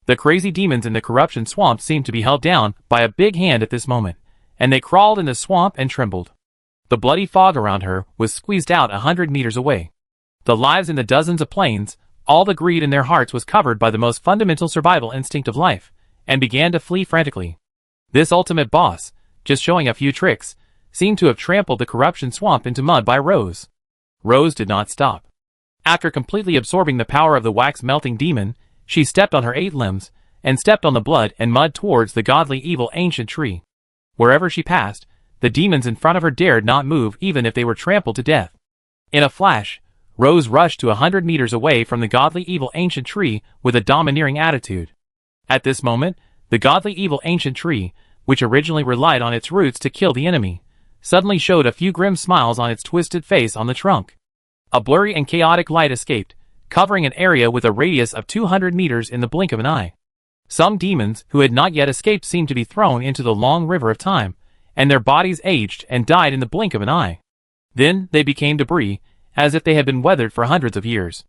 The crazy demons in the corruption swamp seemed to be held down by a big hand at this moment, and they crawled in the swamp and trembled. The bloody fog around her was squeezed out 100 meters away. The lives in the dozens of planes, all the greed in their hearts was covered by the most fundamental survival instinct of life, and began to flee frantically. This ultimate boss, just showing a few tricks, seemed to have trampled the corruption swamp into mud by Rose. Rose did not stop. After completely absorbing the power of the wax-melting demon, she stepped on her 8 limbs, and stepped on the blood and mud towards the godly evil ancient tree. Wherever she passed, the demons in front of her dared not move even if they were trampled to death. In a flash, Rose rushed to 100 meters away from the godly evil ancient tree with a domineering attitude. At this moment, the godly evil ancient tree, which originally relied on its roots to kill the enemy, suddenly showed a few grim smiles on its twisted face on the trunk. A blurry and chaotic light escaped, covering an area with a radius of 200 meters in the blink of an eye. Some demons who had not yet escaped seemed to be thrown into the long river of time, and their bodies aged and died in the blink of an eye. Then they became debris, as if they had been weathered for hundreds of years.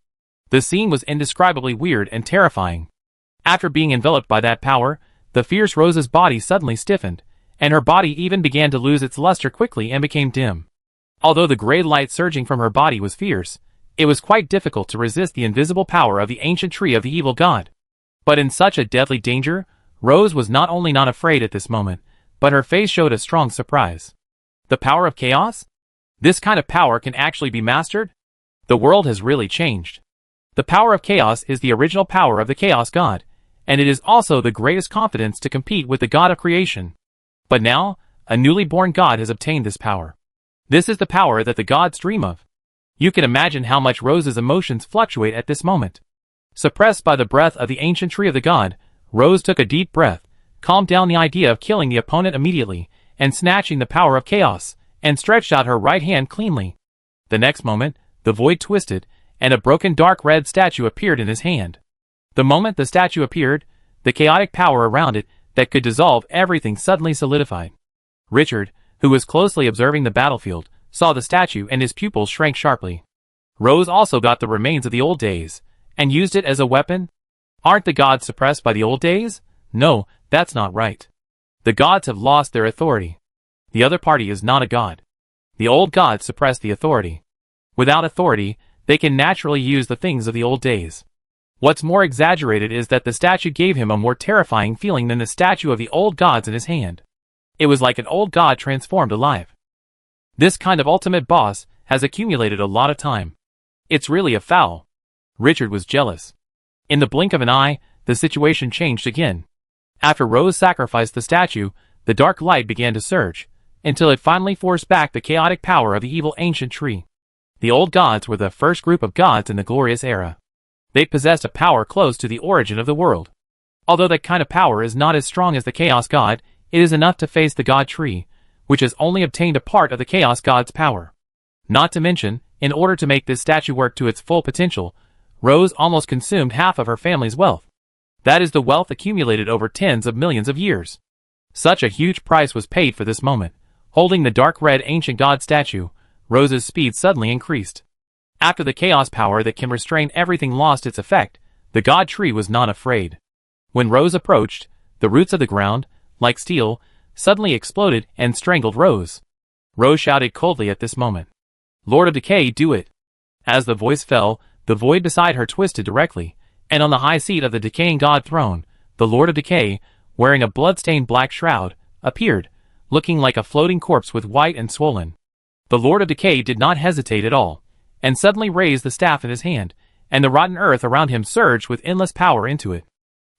The scene was indescribably weird and terrifying. After being enveloped by that power, the fierce Rose's body suddenly stiffened, and her body even began to lose its luster quickly and became dim. Although the gray light surging from her body was fierce, It was quite difficult to resist the invisible power of the ancient tree of the evil god. But in such a deadly danger, Rose was not only not afraid at this moment, but her face showed a strong surprise. The power of chaos? This kind of power can actually be mastered? The world has really changed. The power of chaos is the original power of the chaos god, and it is also the greatest confidence to compete with the god of creation. But now, a newly born god has obtained this power. This is the power that the gods dream of. You can imagine how much Rose's emotions fluctuate at this moment. Suppressed by the breath of the ancient tree of the god, Rose took a deep breath, calmed down the idea of killing the opponent immediately, and snatching the power of chaos, and stretched out her right hand cleanly. The next moment, the void twisted, and a broken dark red statue appeared in his hand. The moment the statue appeared, the chaotic power around it that could dissolve everything suddenly solidified. Richard, who was closely observing the battlefield, saw the statue and his pupils shrank sharply. Rose also got the remains of the old days, and used it as a weapon? Aren't the gods suppressed by the old days? No, that's not right. The gods have lost their authority. The other party is not a god. The old gods suppressed the authority. Without authority, they can naturally use the things of the old days. What's more exaggerated is that the statue gave him a more terrifying feeling than the statue of the old gods in his hand. It was like an old god transformed alive. This kind of ultimate boss has accumulated a lot of time. It's really a foul. Richard was jealous. In the blink of an eye, the situation changed again. After Rose sacrificed the statue, the dark light began to surge, until it finally forced back the chaotic power of the evil ancient tree. The old gods were the first group of gods in the glorious era. They possessed a power close to the origin of the world. Although that kind of power is not as strong as the chaos god, it is enough to face the god tree, which has only obtained a part of the chaos god's power. Not to mention, in order to make this statue work to its full potential, Rose almost consumed half of her family's wealth. That is the wealth accumulated over tens of millions of years. Such a huge price was paid for this moment. Holding the dark red ancient god statue, Rose's speed suddenly increased. After the chaos power that can restrain everything lost its effect, the god tree was not afraid. When Rose approached, the roots of the ground, like steel, suddenly exploded and strangled Rose. Rose shouted coldly at this moment. "Lord of Decay, do it!" As the voice fell, the void beside her twisted directly, and on the high seat of the decaying god throne, the Lord of Decay, wearing a blood-stained black shroud, appeared, looking like a floating corpse with white and swollen. The Lord of Decay did not hesitate at all, and suddenly raised the staff in his hand, and the rotten earth around him surged with endless power into it.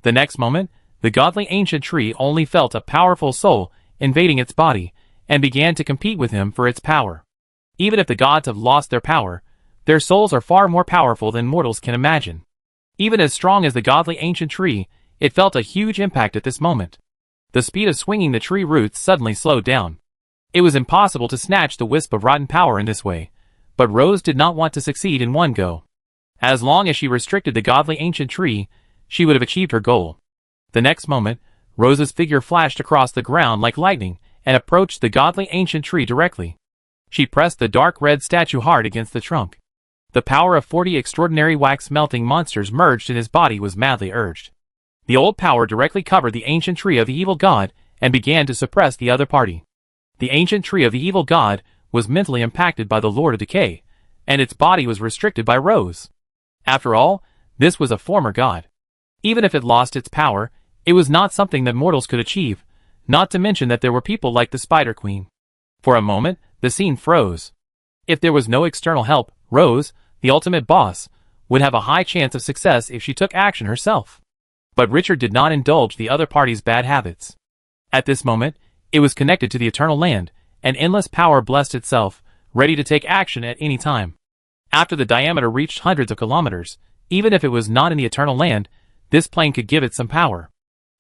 The next moment, the godly ancient tree only felt a powerful soul invading its body, and began to compete with him for its power. Even if the gods have lost their power, their souls are far more powerful than mortals can imagine. Even as strong as the godly ancient tree, it felt a huge impact at this moment. The speed of swinging the tree roots suddenly slowed down. It was impossible to snatch the wisp of rotten power in this way, but Rose did not want to succeed in one go. As long as she restricted the godly ancient tree, she would have achieved her goal. The next moment, Rose's figure flashed across the ground like lightning and approached the godly ancient tree directly. She pressed the dark red statue hard against the trunk. The power of 40 extraordinary wax-melting monsters merged in his body was madly urged. The old power directly covered the ancient tree of the evil god and began to suppress the other party. The ancient tree of the evil god was mentally impacted by the Lord of Decay, and its body was restricted by Rose. After all, this was a former god. Even if it lost its power, it was not something that mortals could achieve, not to mention that there were people like the Spider Queen. For a moment, the scene froze. If there was no external help, Rose, the ultimate boss, would have a high chance of success if she took action herself. But Richard did not indulge the other party's bad habits. At this moment, it was connected to the eternal land, and endless power blessed itself, ready to take action at any time. After the diameter reached hundreds of kilometers, even if it was not in the eternal land, this plane could give it some power.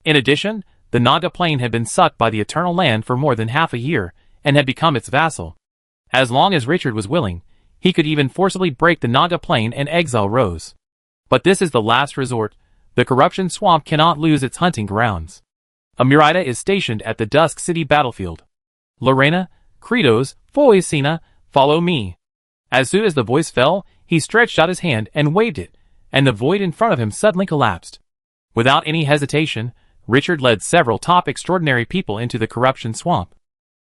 In addition, the Naga plane had been sucked by the eternal land for more than half a year, and had become its vassal. As long as Richard was willing, he could even forcibly break the Naga plane and exile Rose. But this is the last resort. The corruption swamp cannot lose its hunting grounds. A Murida is stationed at the Dusk City battlefield. Lorena, Kratos, Foisina, follow me. As soon as the voice fell, he stretched out his hand and waved it, and the void in front of him suddenly collapsed. Without any hesitation, Richard led several top extraordinary people into the corruption swamp.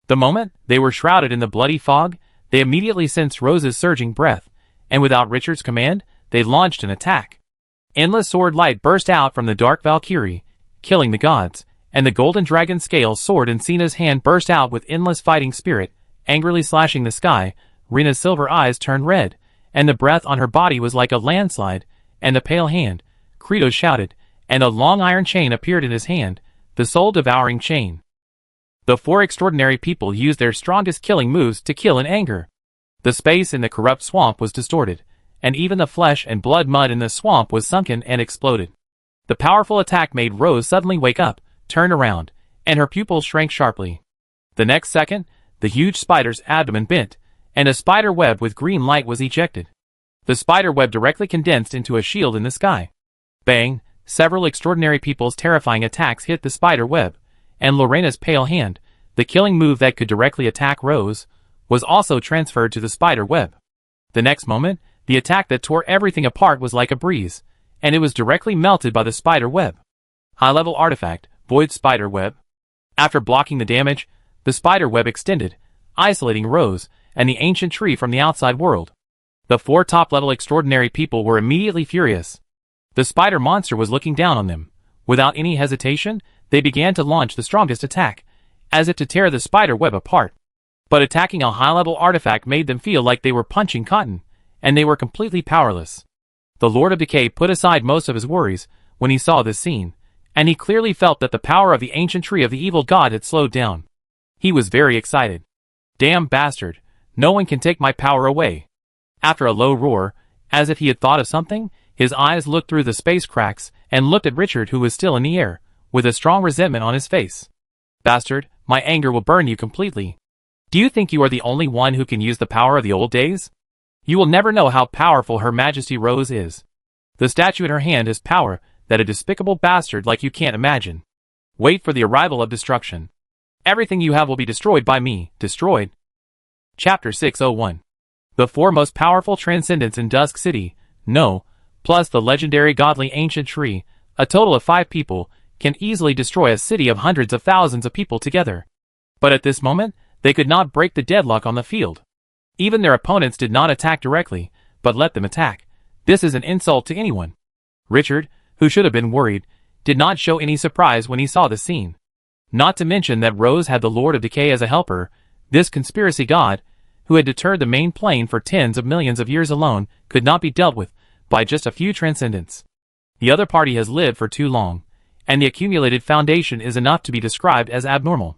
The moment they were shrouded in the bloody fog, they immediately sensed Rose's surging breath, and without Richard's command, they launched an attack. Endless sword light burst out from the dark Valkyrie, killing the gods, and the golden dragon scale sword in Cena's hand burst out with endless fighting spirit, angrily slashing the sky. Rena's silver eyes turned red, and the breath on her body was like a landslide, and the pale hand, Kratos shouted, and a long iron chain appeared in his hand, the soul-devouring chain. The four extraordinary people used their strongest killing moves to kill in anger. The space in the corrupt swamp was distorted, and even the flesh and blood mud in the swamp was sunken and exploded. The powerful attack made Rose suddenly wake up, turn around, and her pupils shrank sharply. The next second, the huge spider's abdomen bent, and a spider web with green light was ejected. The spider web directly condensed into a shield in the sky. Bang! Several extraordinary people's terrifying attacks hit the spider web, and Lorena's pale hand, the killing move that could directly attack Rose, was also transferred to the spider web. The next moment, the attack that tore everything apart was like a breeze, and it was directly melted by the spider web. High-level artifact, Void Spider Web. After blocking the damage, the spider web extended, isolating Rose and the ancient tree from the outside world. The four top-level extraordinary people were immediately furious. The spider monster was looking down on them. Without any hesitation, they began to launch the strongest attack, as if to tear the spider web apart. But attacking a high-level artifact made them feel like they were punching cotton, and they were completely powerless. The Lord of Decay put aside most of his worries when he saw this scene, and he clearly felt that the power of the ancient tree of the evil god had slowed down. He was very excited. Damn bastard, no one can take my power away. After a low roar, as if he had thought of something, his eyes looked through the space cracks and looked at Richard, who was still in the air, with a strong resentment on his face. Bastard, my anger will burn you completely. Do you think you are the only one who can use the power of the old days? You will never know how powerful Her Majesty Rose is. The statue in her hand has power that a despicable bastard like you can't imagine. Wait for the arrival of destruction. Everything you have will be destroyed by me, destroyed. Chapter 601. The four most powerful transcendents in Dusk City, no, plus the legendary godly ancient tree, a total of 5 people, can easily destroy a city of hundreds of thousands of people together. But at this moment, they could not break the deadlock on the field. Even their opponents did not attack directly, but let them attack. This is an insult to anyone. Richard, who should have been worried, did not show any surprise when he saw the scene. Not to mention that Rose had the Lord of Decay as a helper. This conspiracy god, who had deterred the main plane for tens of millions of years alone, could not be dealt with by just a few transcendents. The other party has lived for too long, and the accumulated foundation is enough to be described as abnormal.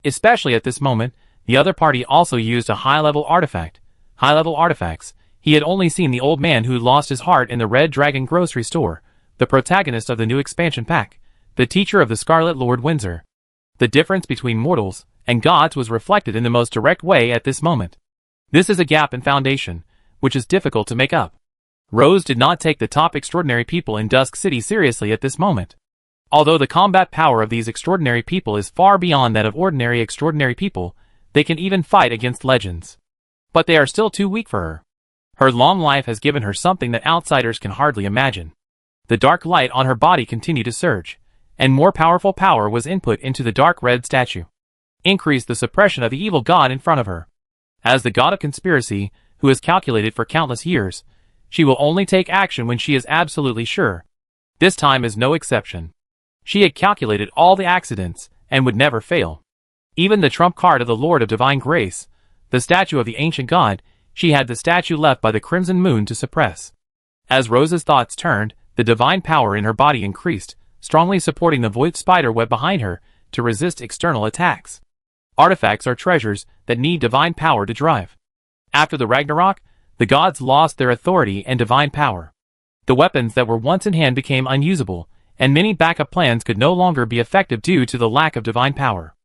Especially at this moment, the other party also used a high-level artifact. High-level artifacts. He had only seen the old man who lost his heart in the Red Dragon grocery store, the protagonist of the new expansion pack, the teacher of the Scarlet Lord Windsor. The difference between mortals and gods was reflected in the most direct way at this moment. This is a gap in foundation, which is difficult to make up. Rose did not take the top extraordinary people in Dusk City seriously at this moment. Although the combat power of these extraordinary people is far beyond that of ordinary extraordinary people, they can even fight against legends. But they are still too weak for her. Her long life has given her something that outsiders can hardly imagine. The dark light on her body continued to surge, and more powerful power was input into the dark red statue. Increased the suppression of the evil god in front of her. As the god of conspiracy, who has calculated for countless years, she will only take action when she is absolutely sure. This time is no exception. She had calculated all the accidents, and would never fail. Even the trump card of the Lord of Divine Grace, the statue of the ancient god, she had the statue left by the crimson moon to suppress. As Rose's thoughts turned, the divine power in her body increased, strongly supporting the void spider web behind her to resist external attacks. Artifacts are treasures that need divine power to drive. After the Ragnarok, the gods lost their authority and divine power. The weapons that were once in hand became unusable, and many backup plans could no longer be effective due to the lack of divine power.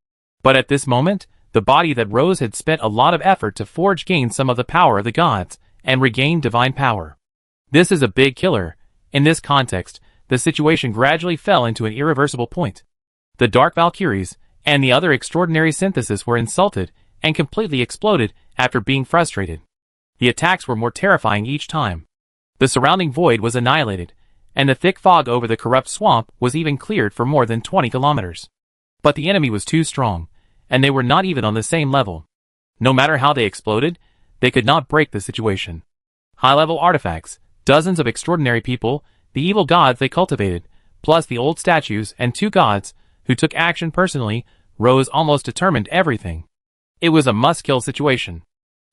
But at this moment, the body that Rose had spent a lot of effort to forge gained some of the power of the gods, and regained divine power. This is a big killer. In this context, the situation gradually fell into an irreversible point. The Dark Valkyries, and the other extraordinary synthesis were insulted, and completely exploded after being frustrated. The attacks were more terrifying each time. The surrounding void was annihilated, and the thick fog over the corrupt swamp was even cleared for more than 20 kilometers. But the enemy was too strong, and they were not even on the same level. No matter how they exploded, they could not break the situation. High-level artifacts, dozens of extraordinary people, the evil gods they cultivated, plus the old statues and 2 gods who took action personally. Rose almost determined everything. It was a must-kill situation.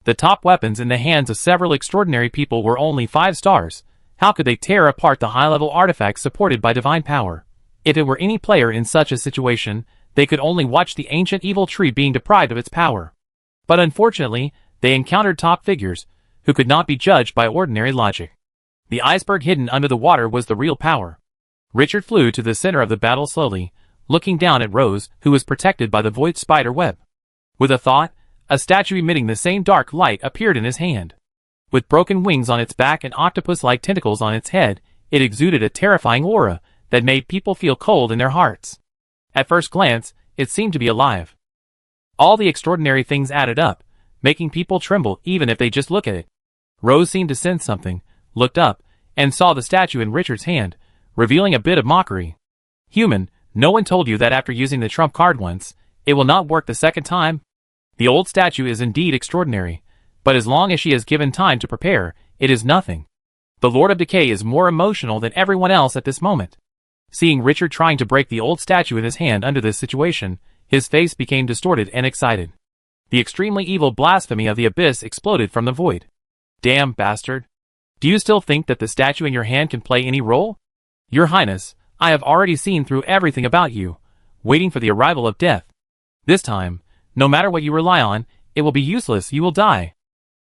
The top weapons in the hands of several extraordinary people were only 5 stars. How could they tear apart the high-level artifacts supported by divine power? If it were any player in such a situation, they could only watch the ancient evil tree being deprived of its power. But unfortunately, they encountered top figures, who could not be judged by ordinary logic. The iceberg hidden under the water was the real power. Richard flew to the center of the battle slowly, looking down at Rose, who was protected by the void spider web. With a thought, a statue emitting the same dark light appeared in his hand. With broken wings on its back and octopus-like tentacles on its head, it exuded a terrifying aura that made people feel cold in their hearts. At first glance, it seemed to be alive. All the extraordinary things added up, making people tremble even if they just look at it. Rose seemed to sense something, looked up, and saw the statue in Richard's hand, revealing a bit of mockery. Human, no one told you that after using the trump card once, it will not work the second time? The old statue is indeed extraordinary, but as long as she is given time to prepare, it is nothing. The Lord of Decay is more emotional than everyone else at this moment. Seeing Richard trying to break the old statue in his hand under this situation, his face became distorted and excited. The extremely evil blasphemy of the abyss exploded from the void. Damn bastard. Do you still think that the statue in your hand can play any role? Your Highness, I have already seen through everything about you, waiting for the arrival of death. This time, no matter what you rely on, it will be useless, you will die.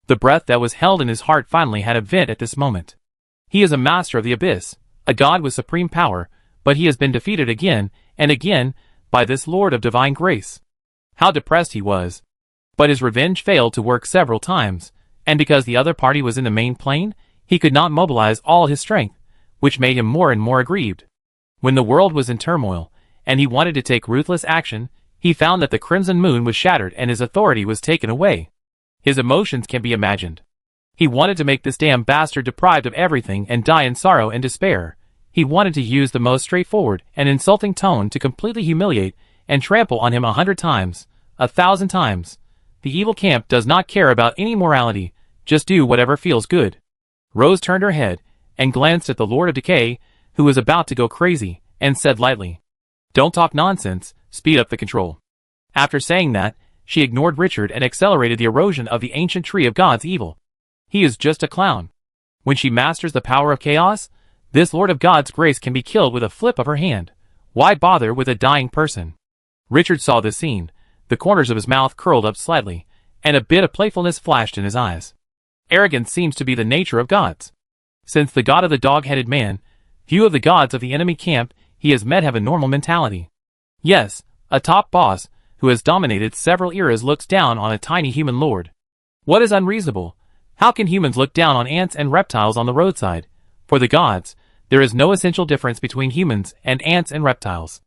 The breath that was held in his heart finally had a vent at this moment. He is a master of the abyss, a god with supreme power, but he has been defeated again and again by this Lord of divine grace. How depressed he was. But his revenge failed to work several times, and because the other party was in the main plane, he could not mobilize all his strength, which made him more and more aggrieved. When the world was in turmoil, and he wanted to take ruthless action, he found that the crimson moon was shattered and his authority was taken away. His emotions can be imagined. He wanted to make this damn bastard deprived of everything and die in sorrow and despair. He wanted to use the most straightforward and insulting tone to completely humiliate and trample on him 100 times, 1,000 times. The evil camp does not care about any morality, just do whatever feels good. Rose turned her head and glanced at the Lord of Decay, who was about to go crazy, and said lightly, "Don't talk nonsense, speed up the control." After saying that, she ignored Richard and accelerated the erosion of the ancient tree of God's evil. He is just a clown. When she masters the power of chaos, this Lord of God's grace can be killed with a flip of her hand. Why bother with a dying person? Richard saw this scene. The corners of his mouth curled up slightly, and a bit of playfulness flashed in his eyes. Arrogance seems to be the nature of gods. Since the god of the dog-headed man, few of the gods of the enemy camp he has met have a normal mentality. Yes, a top boss, who has dominated several eras, looks down on a tiny human lord. What is unreasonable? How can humans look down on ants and reptiles on the roadside? For the gods, there is no essential difference between humans and ants and reptiles.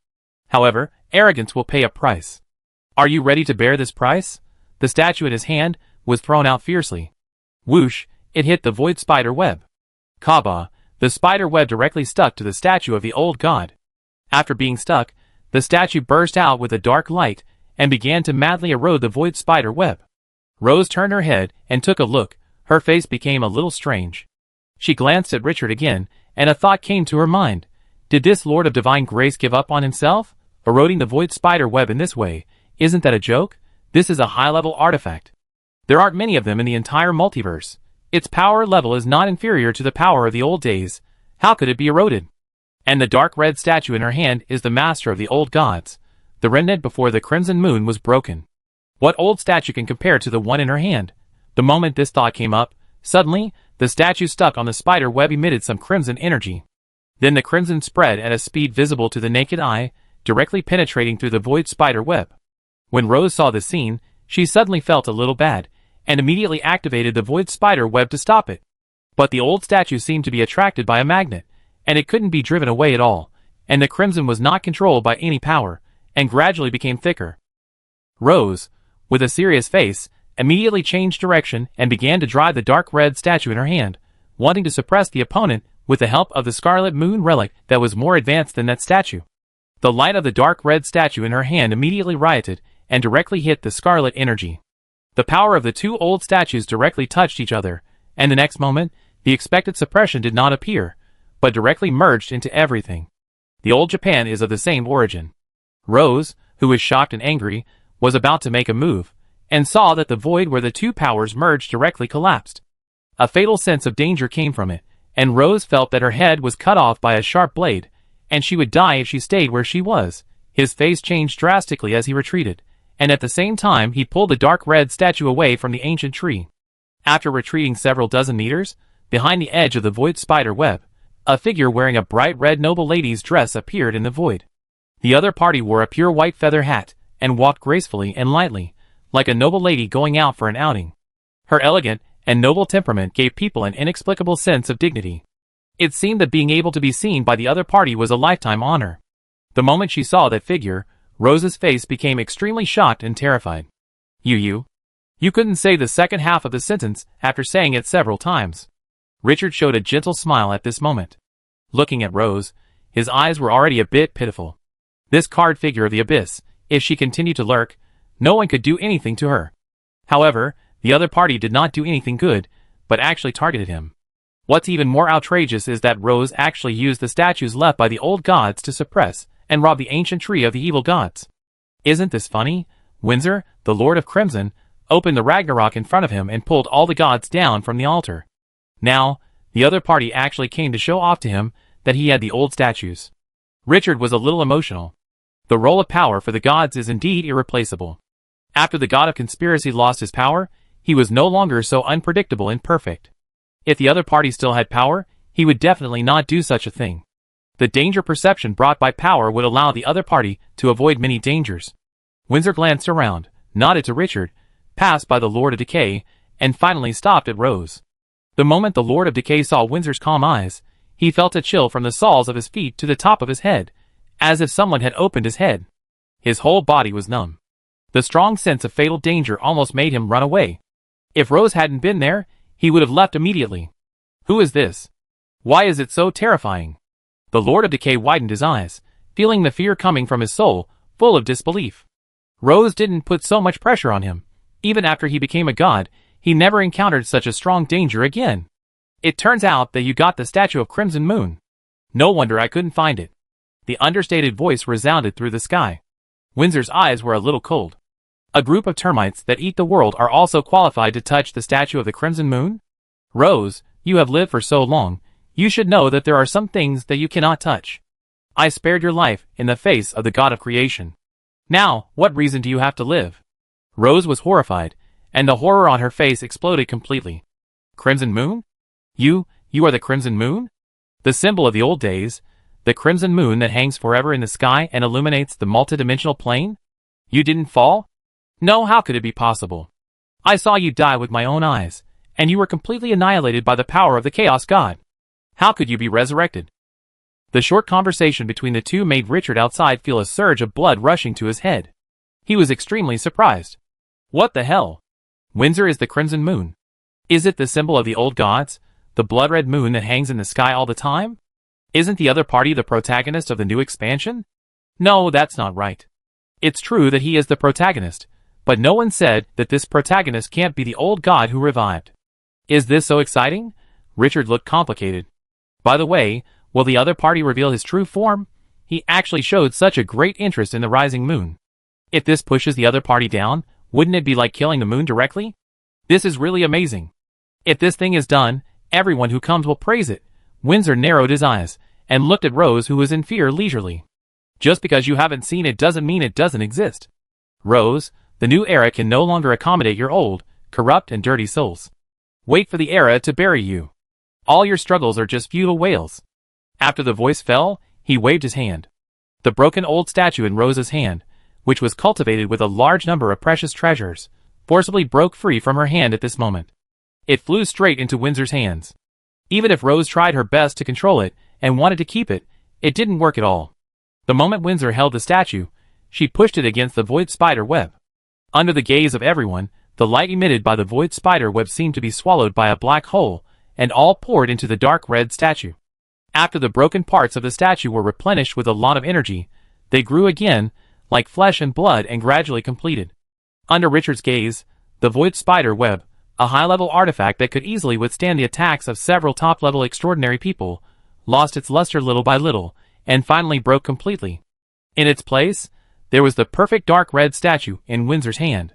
However, arrogance will pay a price. Are you ready to bear this price? The statue in his hand was thrown out fiercely. Whoosh, it hit the void spider web. Kaba, the spider web directly stuck to the statue of the old god. After being stuck, the statue burst out with a dark light and began to madly erode the void spider web. Rose turned her head and took a look. Her face became a little strange. She glanced at Richard again, and a thought came to her mind. Did this Lord of Divine Grace give up on himself? Eroding the void spider web in this way, isn't that a joke? This is a high-level artifact. There aren't many of them in the entire multiverse. Its power level is not inferior to the power of the old days. How could it be eroded? And the dark red statue in her hand is the master of the old gods. The remnant before the crimson moon was broken. What old statue can compare to the one in her hand? The moment this thought came up, suddenly, the statue stuck on the spider web emitted some crimson energy. Then the crimson spread at a speed visible to the naked eye, directly penetrating through the void spider web. When Rose saw the scene, she suddenly felt a little bad, and immediately activated the void spider web to stop it. But the old statue seemed to be attracted by a magnet, and it couldn't be driven away at all, and the crimson was not controlled by any power, and gradually became thicker. Rose, with a serious face, immediately changed direction and began to drive the dark red statue in her hand, wanting to suppress the opponent with the help of the Scarlet Moon relic that was more advanced than that statue. The light of the dark red statue in her hand immediately rioted and directly hit the scarlet energy. The power of the two old statues directly touched each other, and the next moment, The expected suppression did not appear, but directly merged into everything. The old Japan is of the same origin. Rose, who was shocked and angry, was about to make a move, and saw that the void where the two powers merged directly collapsed. A fatal sense of danger came from it, and Rose felt that her head was cut off by a sharp blade, and she would die if she stayed where she was. His face changed drastically as he retreated, and at the same time he pulled the dark red statue away from the ancient tree. After retreating several dozen meters, behind the edge of the void spider web, a figure wearing a bright red noble lady's dress appeared in the void. The other party wore a pure white feather hat, and walked gracefully and lightly, like a noble lady going out for an outing. Her elegant and noble temperament gave people an inexplicable sense of dignity. It seemed that being able to be seen by the other party was a lifetime honor. The moment she saw that figure, Rose's face became extremely shocked and terrified. You couldn't say the second half of the sentence after saying it several times. Richard showed a gentle smile at this moment. Looking at Rose, his eyes were already a bit pitiful. This card figure of the abyss, if she continued to lurk, no one could do anything to her. However, the other party did not do anything good, but actually targeted him. What's even more outrageous is that Rose actually used the statues left by the old gods to suppress and rob the ancient tree of the evil gods. Isn't this funny? Windsor, the Lord of Crimson, opened the Ragnarok in front of him and pulled all the gods down from the altar. Now, the other party actually came to show off to him that he had the old statues. Richard was a little emotional. The role of power for the gods is indeed irreplaceable. After the god of conspiracy lost his power, he was no longer so unpredictable and perfect. If the other party still had power, he would definitely not do such a thing. The danger perception brought by power would allow the other party to avoid many dangers. Windsor glanced around, nodded to Richard, passed by the Lord of Decay, and finally stopped at Rose. The moment the Lord of Decay saw Windsor's calm eyes, he felt a chill from the soles of his feet to the top of his head, as if someone had opened his head. His whole body was numb. The strong sense of fatal danger almost made him run away. If Rose hadn't been there, he would have left immediately. Who is this? Why is it so terrifying? The Lord of Decay widened his eyes, feeling the fear coming from his soul, full of disbelief. Rose didn't put so much pressure on him. Even after he became a god, he never encountered such a strong danger again. It turns out that you got the statue of Crimson Moon. No wonder I couldn't find it. The understated voice resounded through the sky. Windsor's eyes were a little cold. A group of termites that eat the world are also qualified to touch the statue of the Crimson Moon? Rose, you have lived for so long, you should know that there are some things that you cannot touch. I spared your life in the face of the god of creation. Now, what reason do you have to live? Rose was horrified, and the horror on her face exploded completely. Crimson Moon? You are the Crimson Moon? The symbol of the old days, the Crimson Moon that hangs forever in the sky and illuminates the multidimensional plane? You didn't fall? No, how could it be possible? I saw you die with my own eyes, and you were completely annihilated by the power of the Chaos God. How could you be resurrected? The short conversation between the two made Richard outside feel a surge of blood rushing to his head. He was extremely surprised. What the hell? Windsor is the Crimson Moon. Is it the symbol of the old gods, the blood-red moon that hangs in the sky all the time? Isn't the other party the protagonist of the new expansion? No, that's not right. It's true that he is the protagonist, but no one said that this protagonist can't be the old god who revived. Is this so exciting? Richard looked complicated. By the way, will the other party reveal his true form? He actually showed such a great interest in the rising moon. If this pushes the other party down, wouldn't it be like killing the moon directly? This is really amazing. If this thing is done, everyone who comes will praise it. Windsor narrowed his eyes, and looked at Rose, who was in fear leisurely. Just because you haven't seen it doesn't mean it doesn't exist. Rose, the new era can no longer accommodate your old, corrupt and dirty souls. Wait for the era to bury you. All your struggles are just futile wails. After the voice fell, he waved his hand. The broken old statue in Rose's hand, which was cultivated with a large number of precious treasures, forcibly broke free from her hand at this moment. It flew straight into Windsor's hands. Even if Rose tried her best to control it and wanted to keep it, it didn't work at all. The moment Windsor held the statue, she pushed it against the void spider web. Under the gaze of everyone, the light emitted by the void spider web seemed to be swallowed by a black hole, and all poured into the dark red statue. After the broken parts of the statue were replenished with a lot of energy, they grew again, like flesh and blood, and gradually completed. Under Richard's gaze, the void spider web, a high-level artifact that could easily withstand the attacks of several top-level extraordinary people, lost its luster little by little, and finally broke completely. In its place, there was the perfect dark red statue in Windsor's hand.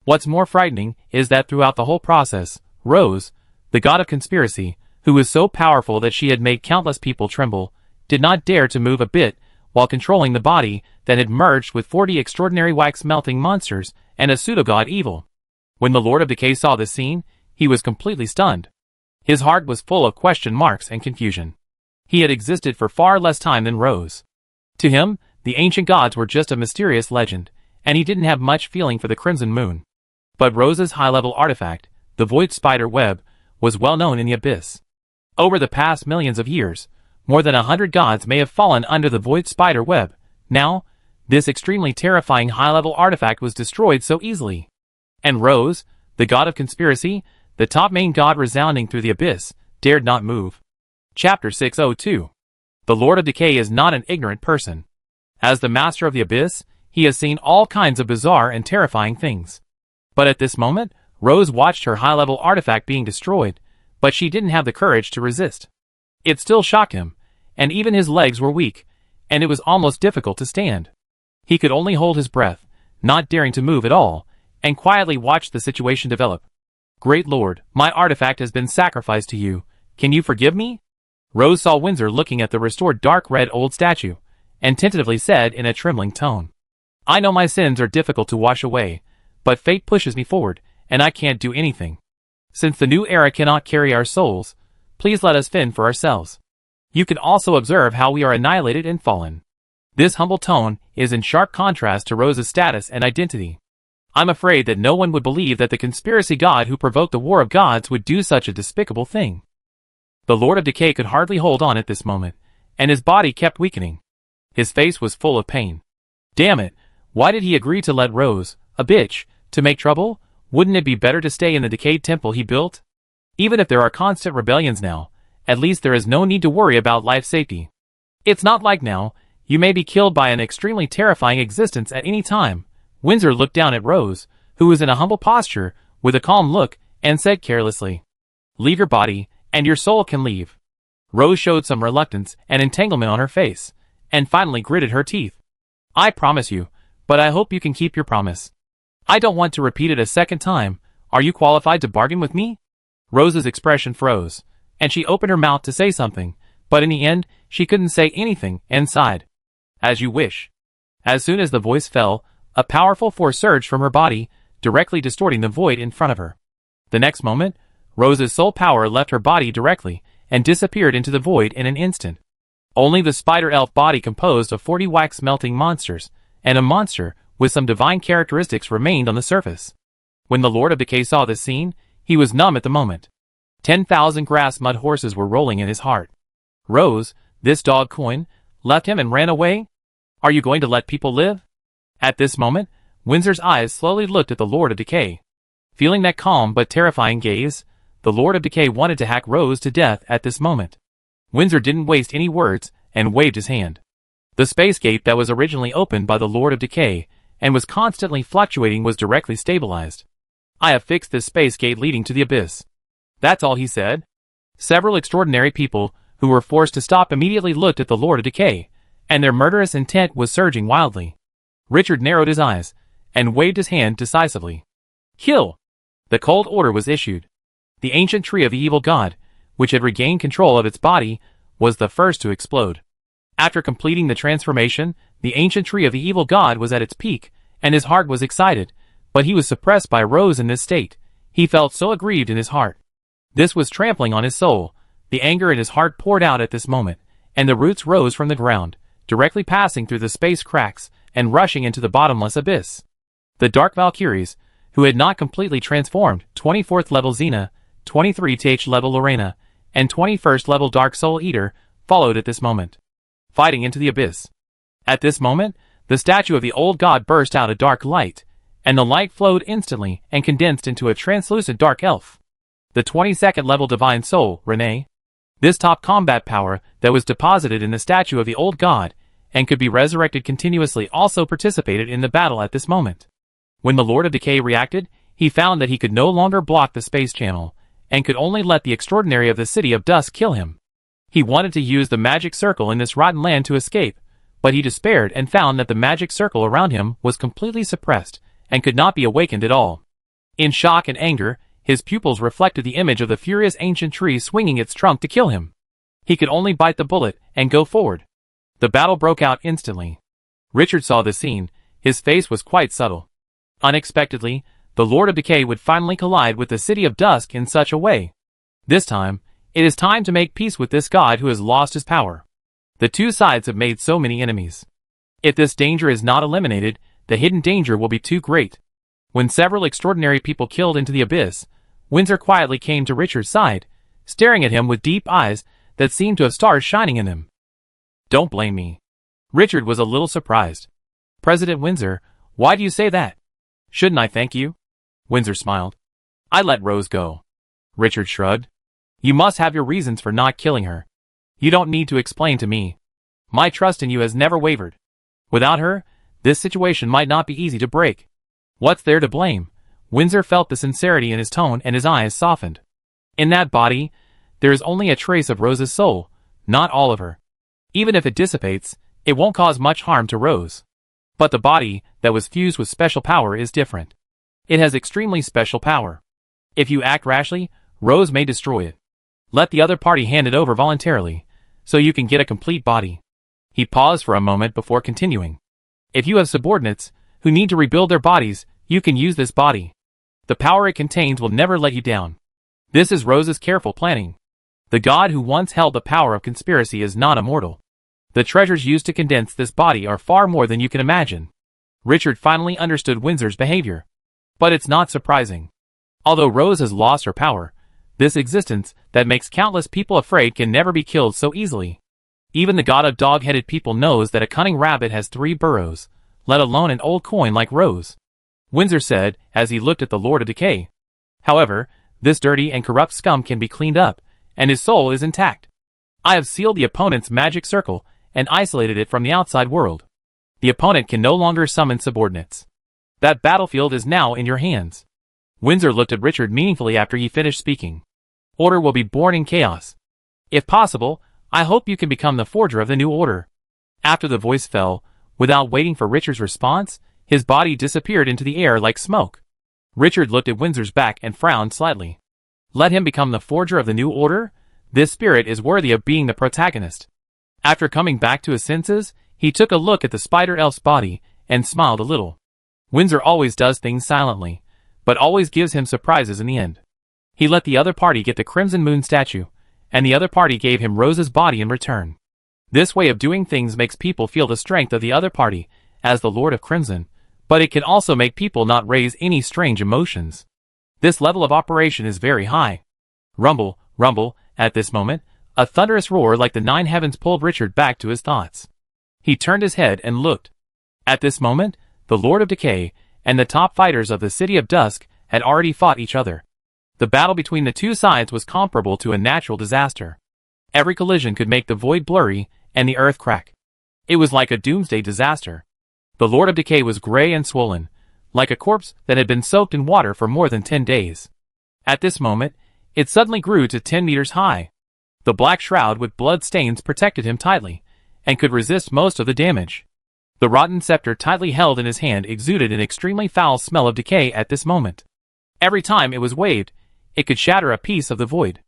What's more frightening is that throughout the whole process, Rose, the god of conspiracy, who was so powerful that she had made countless people tremble, did not dare to move a bit while controlling the body that had merged with 40 extraordinary wax-melting monsters and a pseudo-god evil. When the Lord of Decay saw this scene, he was completely stunned. His heart was full of question marks and confusion. He had existed for far less time than Rose. To him, the ancient gods were just a mysterious legend, and he didn't have much feeling for the Crimson Moon. But Rose's high-level artifact, the Void Spider Web, was well known in the Abyss. Over the past millions of years, more than 100 gods may have fallen under the Void Spider Web. Now, this extremely terrifying high-level artifact was destroyed so easily. And Rose, the god of conspiracy, the top main god resounding through the Abyss, dared not move. Chapter 602. The Lord of Decay is not an ignorant person. As the master of the Abyss, he has seen all kinds of bizarre and terrifying things. But at this moment, Rose watched her high-level artifact being destroyed, but she didn't have the courage to resist. It still shocked him, and even his legs were weak, and it was almost difficult to stand. He could only hold his breath, not daring to move at all, and quietly watch the situation develop. "Great Lord, my artifact has been sacrificed to you. Can you forgive me?" Rose saw Windsor looking at the restored dark red old statue, and tentatively said in a trembling tone, "I know my sins are difficult to wash away, but fate pushes me forward, and I can't do anything. Since the new era cannot carry our souls, please let us fend for ourselves. You can also observe how we are annihilated and fallen." This humble tone is in sharp contrast to Rose's status and identity. "I'm afraid that no one would believe that the conspiracy god who provoked the war of gods would do such a despicable thing." The Lord of Decay could hardly hold on at this moment, and his body kept weakening. His face was full of pain. Damn it, why did he agree to let Rose, a bitch, to make trouble? Wouldn't it be better to stay in the decayed temple he built? Even if there are constant rebellions now, at least there is no need to worry about life safety. It's not like now, you may be killed by an extremely terrifying existence at any time. Windsor looked down at Rose, who was in a humble posture, with a calm look, and said carelessly, "Leave your body, and your soul can leave." Rose showed some reluctance and entanglement on her face, and finally gritted her teeth. "I promise you, but I hope you can keep your promise. I don't want to repeat it a second time. Are you qualified to bargain with me?" Rose's expression froze, and she opened her mouth to say something, but in the end, she couldn't say anything and sighed. "As you wish." As soon as the voice fell, a powerful force surged from her body, directly distorting the void in front of her. The next moment, Rose's soul power left her body directly, and disappeared into the void in an instant. Only the spider elf body composed of 40 wax-melting monsters, and a monster with some divine characteristics remained on the surface. When the Lord of Decay saw this scene, he was numb at the moment. 10,000 grass mud horses were rolling in his heart. Rose, this dog coin, left him and ran away? Are you going to let people live? At this moment, Windsor's eyes slowly looked at the Lord of Decay. Feeling that calm but terrifying gaze, the Lord of Decay wanted to hack Rose to death at this moment. Windsor didn't waste any words, and waved his hand. The space gate that was originally opened by the Lord of Decay, and was constantly fluctuating, was directly stabilized. "I have fixed this space gate leading to the Abyss." That's all he said. Several extraordinary people, who were forced to stop, immediately looked at the Lord of Decay, and their murderous intent was surging wildly. Richard narrowed his eyes, and waved his hand decisively. "Kill!" The cold order was issued. The ancient tree of the evil god, which had regained control of its body, was the first to explode. After completing the transformation, the ancient tree of the evil god was at its peak, and his heart was excited, but he was suppressed by Rose in this state. He felt so aggrieved in his heart. This was trampling on his soul. The anger in his heart poured out at this moment, and the roots rose from the ground, directly passing through the space cracks and rushing into the bottomless abyss. The Dark Valkyries, who had not completely transformed, 24th level Xena, 23th level Lorena, and 21st level Dark Soul Eater, followed at this moment, fighting into the abyss. At this moment, the statue of the old god burst out a dark light, and the light flowed instantly and condensed into a translucent dark elf. The 22nd level Divine Soul, Renee. This top combat power that was deposited in the statue of the old god, and could be resurrected continuously, also participated in the battle at this moment. When the Lord of Decay reacted, He found that he could no longer block the space channel, and could only let the extraordinary of the City of Dusk kill him. He wanted to use the magic circle in this rotten land to escape, but he despaired and found that the magic circle around him was completely suppressed, and could not be awakened at all. In shock and anger, his pupils reflected the image of the furious ancient tree swinging its trunk to kill him. He could only bite the bullet and go forward. The battle broke out instantly. Richard saw the scene. His face was quite subtle. Unexpectedly, the Lord of Decay would finally collide with the City of Dusk in such a way. This time, it is time to make peace with this god who has lost his power. The two sides have made so many enemies. If this danger is not eliminated, the hidden danger will be too great. When several extraordinary people killed into the abyss, Windsor quietly came to Richard's side, staring at him with deep eyes that seemed to have stars shining in them. "Don't blame me." Richard was a little surprised. "President Windsor, why do you say that?" "Shouldn't I thank you?" Windsor smiled. "I let Rose go." Richard shrugged. "You must have your reasons for not killing her. You don't need to explain to me. My trust in you has never wavered. Without her, this situation might not be easy to break." "What's there to blame?" Windsor felt the sincerity in his tone and his eyes softened. "In that body, there is only a trace of Rose's soul, not all of her. Even if it dissipates, it won't cause much harm to Rose. But the body that was fused with special power is different. It has extremely special power. If you act rashly, Rose may destroy it. Let the other party hand it over voluntarily, so you can get a complete body." He paused for a moment before continuing. "If you have subordinates who need to rebuild their bodies, you can use this body. The power it contains will never let you down. This is Rose's careful planning. The god who once held the power of conspiracy is not immortal. The treasures used to condense this body are far more than you can imagine." Richard finally understood Windsor's behavior. But it's not surprising. Although Rose has lost her power, this existence that makes countless people afraid can never be killed so easily. Even the god of dog-headed people knows that a cunning rabbit has 3 burrows, let alone an old coin like Rose, Windsor said as he looked at the Lord of Decay. "However, this dirty and corrupt scum can be cleaned up, and his soul is intact. I have sealed the opponent's magic circle and isolated it from the outside world. The opponent can no longer summon subordinates. That battlefield is now in your hands." Windsor looked at Richard meaningfully after he finished speaking. "Order will be born in chaos. If possible, I hope you can become the forger of the new order." After the voice fell, without waiting for Richard's response, his body disappeared into the air like smoke. Richard looked at Windsor's back and frowned slightly. Let him become the forger of the new order? This spirit is worthy of being the protagonist. After coming back to his senses, he took a look at the spider elf's body and smiled a little. Windsor always does things silently, but always gives him surprises in the end. He let the other party get the Crimson Moon statue, and the other party gave him Rose's body in return. This way of doing things makes people feel the strength of the other party, as the Lord of Crimson, but it can also make people not raise any strange emotions. This level of operation is very high. Rumble, rumble, at this moment, a thunderous roar like the 9 heavens pulled Richard back to his thoughts. He turned his head and looked. At this moment, the Lord of Decay and the top fighters of the City of Dusk had already fought each other. The battle between the two sides was comparable to a natural disaster. Every collision could make the void blurry and the earth crack. It was like a doomsday disaster. The Lord of Decay was gray and swollen, like a corpse that had been soaked in water for more than 10 days. At this moment, it suddenly grew to 10 meters high. The black shroud with blood stains protected him tightly, and could resist most of the damage. The rotten scepter tightly held in his hand exuded an extremely foul smell of decay at this moment. Every time it was waved, it could shatter a piece of the void.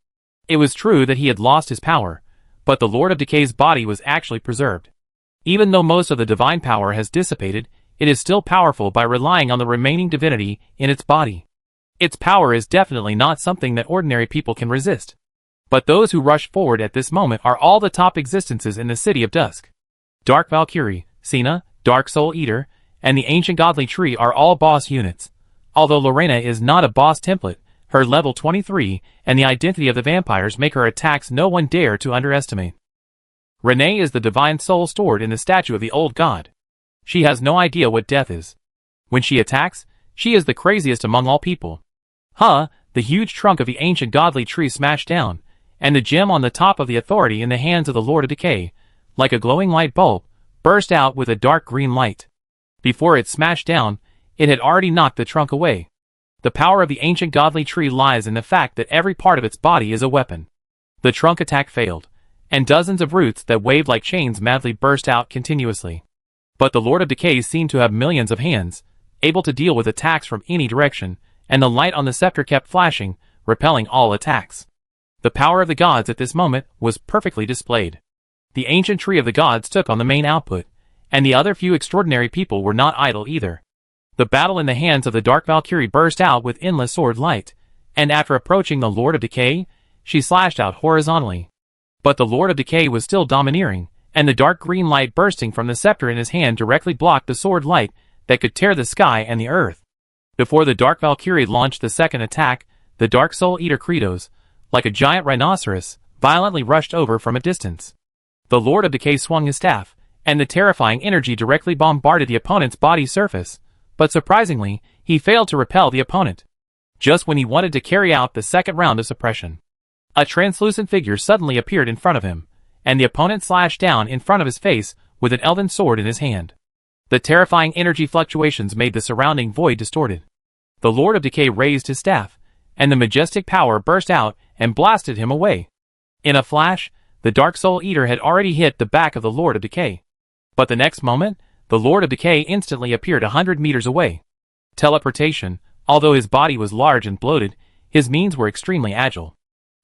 It was true that he had lost his power, but the Lord of Decay's body was actually preserved. Even though most of the divine power has dissipated, it is still powerful by relying on the remaining divinity in its body. Its power is definitely not something that ordinary people can resist. But those who rush forward at this moment are all the top existences in the City of Dusk. Dark Valkyrie, Cena, Dark Soul Eater, and the Ancient Godly Tree are all boss units. Although Lorena is not a boss template, her level 23 and the identity of the vampires make her attacks no one dare to underestimate. Renee is the divine soul stored in the statue of the old god. She has no idea what death is. When she attacks, she is the craziest among all people. The huge trunk of the Ancient Godly Tree smashed down, and the gem on the top of the authority in the hands of the Lord of Decay, like a glowing light bulb, burst out with a dark green light. Before it smashed down, it had already knocked the trunk away. The power of the ancient godly tree lies in the fact that every part of its body is a weapon. The trunk attack failed, and dozens of roots that waved like chains madly burst out continuously. But the Lord of Decay seemed to have millions of hands, able to deal with attacks from any direction, and the light on the scepter kept flashing, repelling all attacks. The power of the gods at this moment was perfectly displayed. The ancient tree of the gods took on the main output, and the other few extraordinary people were not idle either. The battle in the hands of the Dark Valkyrie burst out with endless sword light, and after approaching the Lord of Decay, she slashed out horizontally. But the Lord of Decay was still domineering, and the dark green light bursting from the scepter in his hand directly blocked the sword light that could tear the sky and the earth. Before the Dark Valkyrie launched the second attack, the Dark Soul Eater Kratos, like a giant rhinoceros, violently rushed over from a distance. The Lord of Decay swung his staff, and the terrifying energy directly bombarded the opponent's body surface, but surprisingly, he failed to repel the opponent. Just when he wanted to carry out the second round of suppression, a translucent figure suddenly appeared in front of him, and the opponent slashed down in front of his face with an elven sword in his hand. The terrifying energy fluctuations made the surrounding void distorted. The Lord of Decay raised his staff, and the majestic power burst out and blasted him away. In a flash, the Dark Soul Eater had already hit the back of the Lord of Decay. But the next moment, the Lord of Decay instantly appeared 100 meters away. Teleportation, although his body was large and bloated, his means were extremely agile.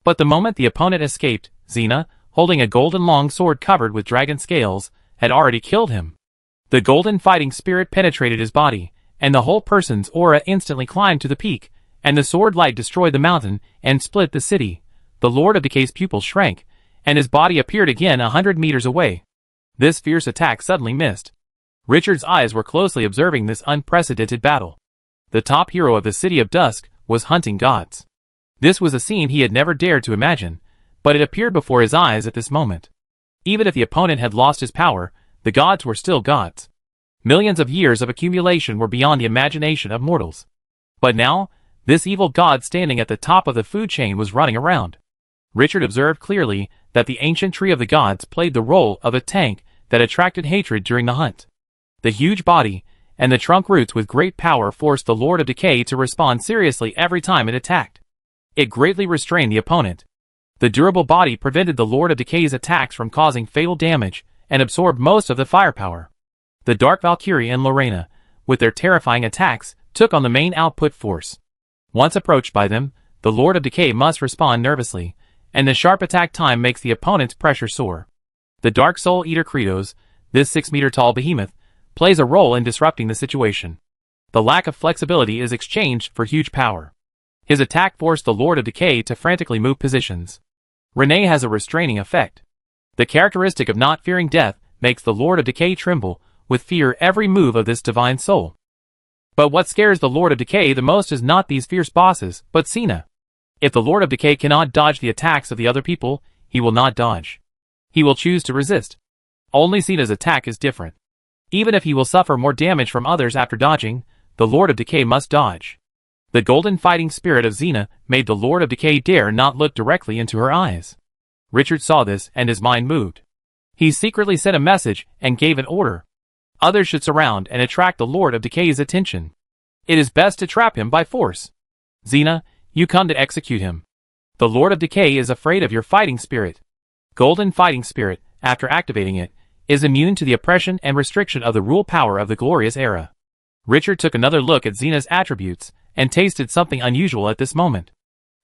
But the moment the opponent escaped, Xena, holding a golden long sword covered with dragon scales, had already killed him. The golden fighting spirit penetrated his body, and the whole person's aura instantly climbed to the peak, and the sword light destroyed the mountain and split the city. The Lord of Decay's pupils shrank, and his body appeared again 100 meters away. This fierce attack suddenly missed. Richard's eyes were closely observing this unprecedented battle. The top hero of the City of Dusk was hunting gods. This was a scene he had never dared to imagine, but it appeared before his eyes at this moment. Even if the opponent had lost his power, the gods were still gods. Millions of years of accumulation were beyond the imagination of mortals. But now, this evil god standing at the top of the food chain was running around. Richard observed clearly that the ancient tree of the gods played the role of a tank that attracted hatred during the hunt. The huge body and the trunk roots with great power forced the Lord of Decay to respond seriously every time it attacked. It greatly restrained the opponent. The durable body prevented the Lord of Decay's attacks from causing fatal damage and absorbed most of the firepower. The Dark Valkyrie and Lorena, with their terrifying attacks, took on the main output force. Once approached by them, the Lord of Decay must respond nervously, and the sharp attack time makes the opponent's pressure soar. The Dark Soul Eater Kratos, this 6-meter-tall behemoth, plays a role in disrupting the situation. The lack of flexibility is exchanged for huge power. His attack forced the Lord of Decay to frantically move positions. Renee has a restraining effect. The characteristic of not fearing death makes the Lord of Decay tremble with fear every move of this divine soul. But what scares the Lord of Decay the most is not these fierce bosses, but Xena. If the Lord of Decay cannot dodge the attacks of the other people, he will not dodge. He will choose to resist. Only Xena's attack is different. Even if he will suffer more damage from others after dodging, the Lord of Decay must dodge. The golden fighting spirit of Xena made the Lord of Decay dare not look directly into her eyes. Richard saw this and his mind moved. He secretly sent a message and gave an order. Others should surround and attract the Lord of Decay's attention. It is best to trap him by force. Xena, you come to execute him. The Lord of Decay is afraid of your fighting spirit. Golden fighting spirit, after activating it, is immune to the oppression and restriction of the rule power of the glorious era. Richard took another look at Xena's attributes and tasted something unusual at this moment.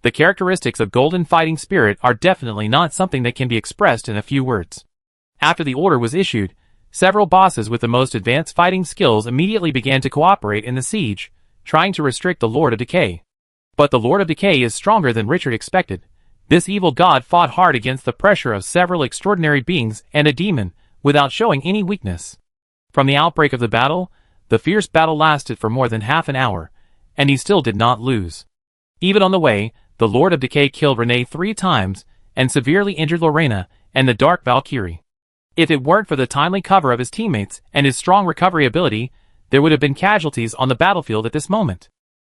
The characteristics of golden fighting spirit are definitely not something that can be expressed in a few words. After the order was issued, several bosses with the most advanced fighting skills immediately began to cooperate in the siege, trying to restrict the Lord of Decay. But the Lord of Decay is stronger than Richard expected. This evil god fought hard against the pressure of several extraordinary beings and a demon, without showing any weakness. From the outbreak of the battle, the fierce battle lasted for more than half an hour, and he still did not lose. Even on the way, the Lord of Decay killed Renee 3 times, and severely injured Lorena and the Dark Valkyrie. If it weren't for the timely cover of his teammates and his strong recovery ability, there would have been casualties on the battlefield at this moment.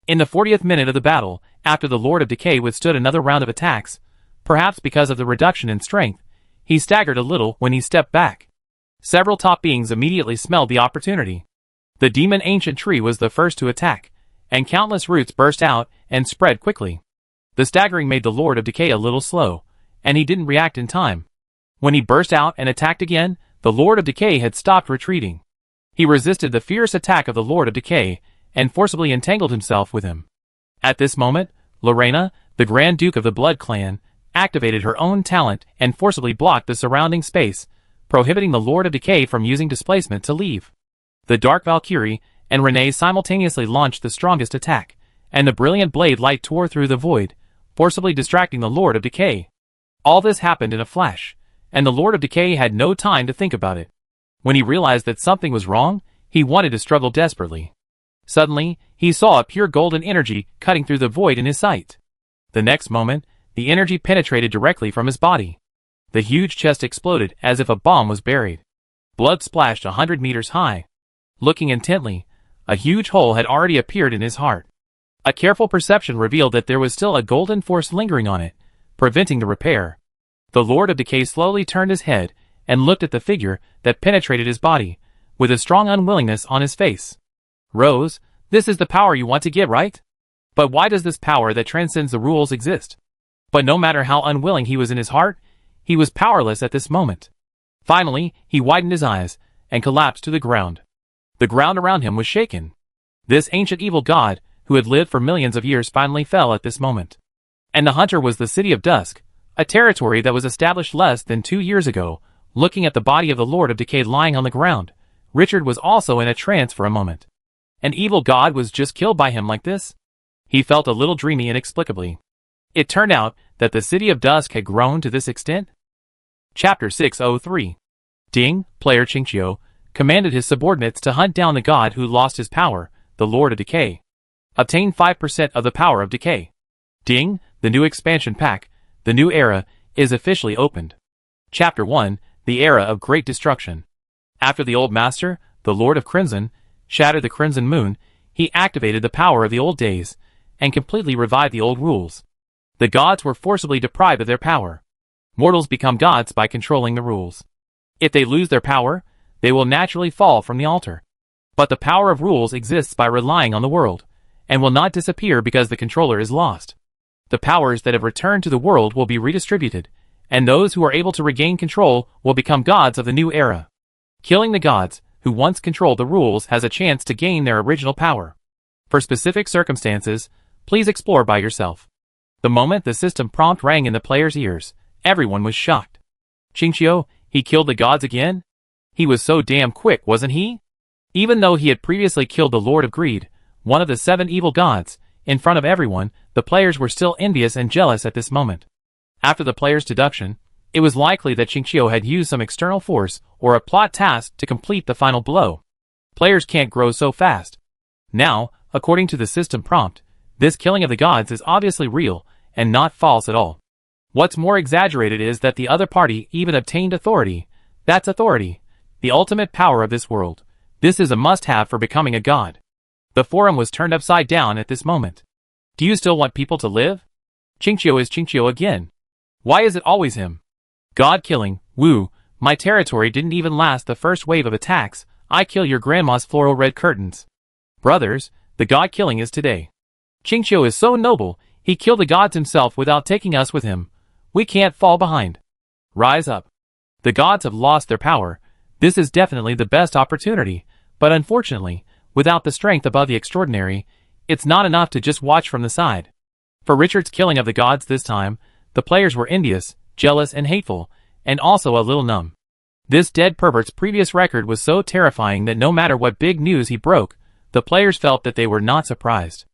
In the 40th minute of the battle, after the Lord of Decay withstood another round of attacks, perhaps because of the reduction in strength, he staggered a little when he stepped back. Several top beings immediately smelled the opportunity. The demon ancient tree was the first to attack, and countless roots burst out and spread quickly. The staggering made the Lord of Decay a little slow, and he didn't react in time. When he burst out and attacked again, the Lord of Decay had stopped retreating. He resisted the fierce attack of the Lord of Decay, and forcibly entangled himself with him. At this moment, Lorena, the Grand Duke of the Blood Clan, activated her own talent and forcibly blocked the surrounding space, prohibiting the Lord of Decay from using displacement to leave. The Dark Valkyrie and Renee simultaneously launched the strongest attack, and the brilliant blade light tore through the void, forcibly distracting the Lord of Decay. All this happened in a flash, and the Lord of Decay had no time to think about it. When he realized that something was wrong, he wanted to struggle desperately. Suddenly, he saw a pure golden energy cutting through the void in his sight. The next moment, the energy penetrated directly from his body. The huge chest exploded as if a bomb was buried. Blood splashed 100 meters high. Looking intently, a huge hole had already appeared in his heart. A careful perception revealed that there was still a golden force lingering on it, preventing the repair. The Lord of Decay slowly turned his head and looked at the figure that penetrated his body, with a strong unwillingness on his face. Rose, this is the power you want to get, right? But why does this power that transcends the rules exist? But no matter how unwilling he was in his heart, he was powerless at this moment. Finally, he widened his eyes and collapsed to the ground. The ground around him was shaken. This ancient evil god, who had lived for millions of years, finally fell at this moment. And the hunter was the City of Dusk, a territory that was established less than 2 years ago. Looking at the body of the Lord of Decay lying on the ground, Richard was also in a trance for a moment. An evil god was just killed by him like this? He felt a little dreamy inexplicably. It turned out that the City of Dusk had grown to this extent. Chapter 603. Ding, player Qingqiu, commanded his subordinates to hunt down the god who lost his power, the Lord of Decay. Obtain 5% of the power of decay. Ding, the new expansion pack, the new era, is officially opened. Chapter 1, the Era of Great Destruction. After the old master, the Lord of Crimson, shattered the Crimson Moon, he activated the power of the old days, and completely revived the old rules. The gods were forcibly deprived of their power. Mortals become gods by controlling the rules. If they lose their power, they will naturally fall from the altar. But the power of rules exists by relying on the world, and will not disappear because the controller is lost. The powers that have returned to the world will be redistributed, and those who are able to regain control will become gods of the new era. Killing the gods, who once controlled the rules, has a chance to gain their original power. For specific circumstances, please explore by yourself. The moment the system prompt rang in the player's ears, everyone was shocked. Qingqiu, he killed the gods again? He was so damn quick, wasn't he? Even though he had previously killed the Lord of Greed, one of the 7 evil gods, in front of everyone, the players were still envious and jealous at this moment. After the player's deduction, it was likely that Qingqiu had used some external force or a plot task to complete the final blow. Players can't grow so fast. Now, according to the system prompt, this killing of the gods is obviously real and not false at all. What's more exaggerated is that the other party even obtained authority. That's authority, the ultimate power of this world. This is a must-have for becoming a god. The forum was turned upside down at this moment. Do you still want people to live? Qingqiu is Qingqiu again. Why is it always him? God killing, woo, my territory didn't even last the first wave of attacks. I kill your grandma's floral red curtains. Brothers, the god killing is today. Qingqiu is so noble, he killed the gods himself without taking us with him. We can't fall behind. Rise up. The gods have lost their power. This is definitely the best opportunity, but unfortunately, without the strength above the extraordinary, it's not enough to just watch from the side. For Richard's killing of the gods this time, the players were envious, jealous and hateful, and also a little numb. This dead pervert's previous record was so terrifying that no matter what big news he broke, the players felt that they were not surprised.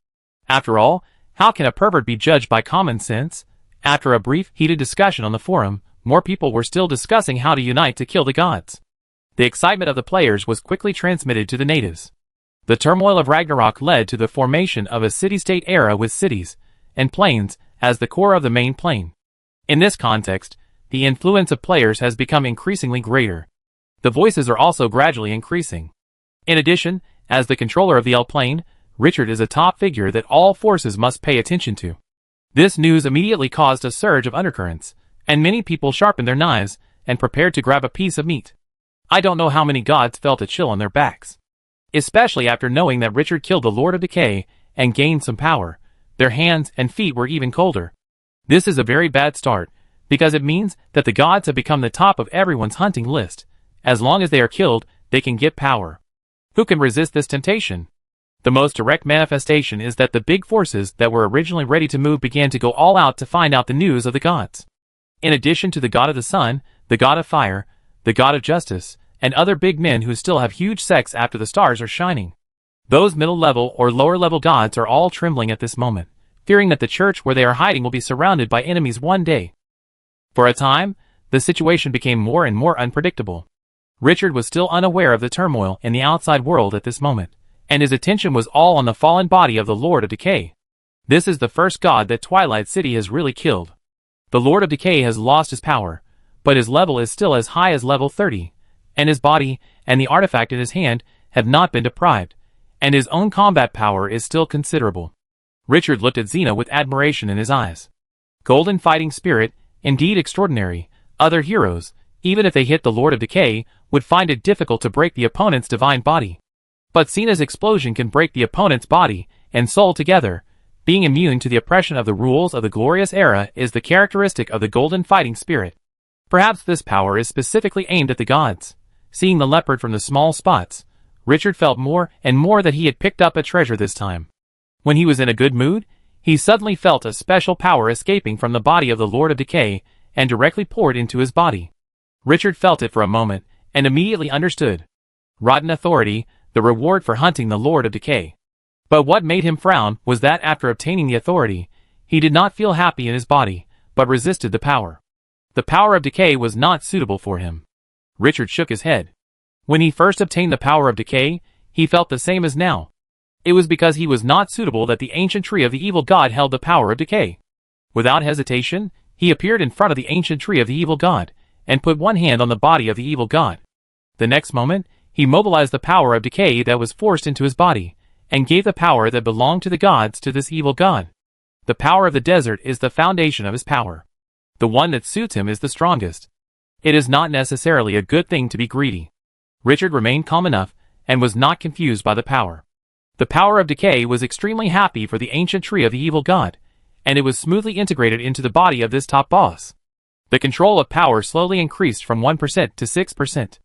After all, how can a pervert be judged by common sense? After a brief, heated discussion on the forum, more people were still discussing how to unite to kill the gods. The excitement of the players was quickly transmitted to the natives. The turmoil of Ragnarok led to the formation of a city-state era with cities and plains as the core of the main plane. In this context, the influence of players has become increasingly greater. The voices are also gradually increasing. In addition, as the controller of the L plane, Richard is a top figure that all forces must pay attention to. This news immediately caused a surge of undercurrents, and many people sharpened their knives and prepared to grab a piece of meat. I don't know how many gods felt a chill on their backs. Especially after knowing that Richard killed the Lord of Decay and gained some power. Their hands and feet were even colder. This is a very bad start, because it means that the gods have become the top of everyone's hunting list. As long as they are killed, they can get power. Who can resist this temptation? The most direct manifestation is that the big forces that were originally ready to move began to go all out to find out the news of the gods. In addition to the god of the sun, the god of fire, the god of justice, and other big men who still have huge sex after the stars are shining. Those middle-level or lower-level gods are all trembling at this moment, fearing that the church where they are hiding will be surrounded by enemies one day. For a time, the situation became more and more unpredictable. Richard was still unaware of the turmoil in the outside world at this moment, and his attention was all on the fallen body of the Lord of Decay. This is the first god that Twilight City has really killed. The Lord of Decay has lost his power, but his level is still as high as level 30, and his body and the artifact in his hand have not been deprived, and his own combat power is still considerable. Richard looked at Xena with admiration in his eyes. Golden fighting spirit, indeed extraordinary. Other heroes, even if they hit the Lord of Decay, would find it difficult to break the opponent's divine body. But Xena's explosion can break the opponent's body and soul together. Being immune to the oppression of the rules of the glorious era is the characteristic of the golden fighting spirit. Perhaps this power is specifically aimed at the gods. Seeing the leopard from the small spots, Richard felt more and more that he had picked up a treasure this time. When he was in a good mood, he suddenly felt a special power escaping from the body of the Lord of Decay and directly poured into his body. Richard felt it for a moment and immediately understood. Rotten authority, the reward for hunting the Lord of Decay. But what made him frown was that after obtaining the authority, he did not feel happy in his body, but resisted the power. The power of decay was not suitable for him. Richard shook his head. When he first obtained the power of decay, he felt the same as now. It was because he was not suitable that the ancient tree of the evil god held the power of decay. Without hesitation, he appeared in front of the ancient tree of the evil god, and put one hand on the body of the evil god. The next moment, he mobilized the power of decay that was forced into his body, and gave the power that belonged to the gods to this evil god. The power of the desert is the foundation of his power. The one that suits him is the strongest. It is not necessarily a good thing to be greedy. Richard remained calm enough, and was not confused by the power. The power of decay was extremely happy for the ancient tree of the evil god, and it was smoothly integrated into the body of this top boss. The control of power slowly increased from 1% to 6%.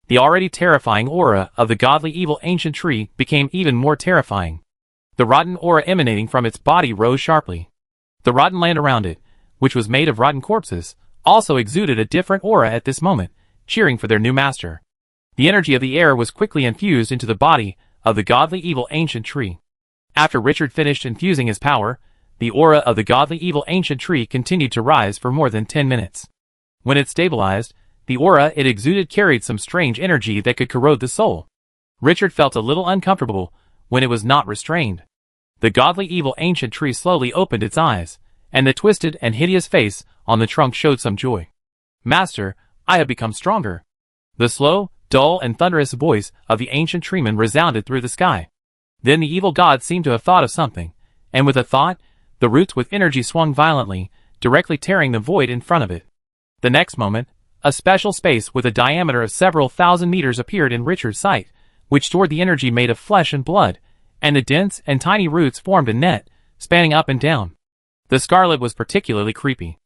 The already terrifying aura of the godly evil ancient tree became even more terrifying. The rotten aura emanating from its body rose sharply. The rotten land around it, which was made of rotten corpses, also exuded a different aura at this moment, cheering for their new master. The energy of the air was quickly infused into the body of the godly evil ancient tree. After Richard finished infusing his power, the aura of the godly evil ancient tree continued to rise for more than 10 minutes. When it stabilized, the aura it exuded carried some strange energy that could corrode the soul. Richard felt a little uncomfortable when it was not restrained. The godly evil ancient tree slowly opened its eyes, and the twisted and hideous face on the trunk showed some joy. "Master, I have become stronger." The slow, dull and thunderous voice of the ancient treeman resounded through the sky. Then the evil god seemed to have thought of something, and with a thought, the roots with energy swung violently, directly tearing the void in front of it. The next moment, a special space with a diameter of several thousand meters appeared in Richard's sight, which stored the energy made of flesh and blood, and the dense and tiny roots formed a net, spanning up and down. The scarlet was particularly creepy.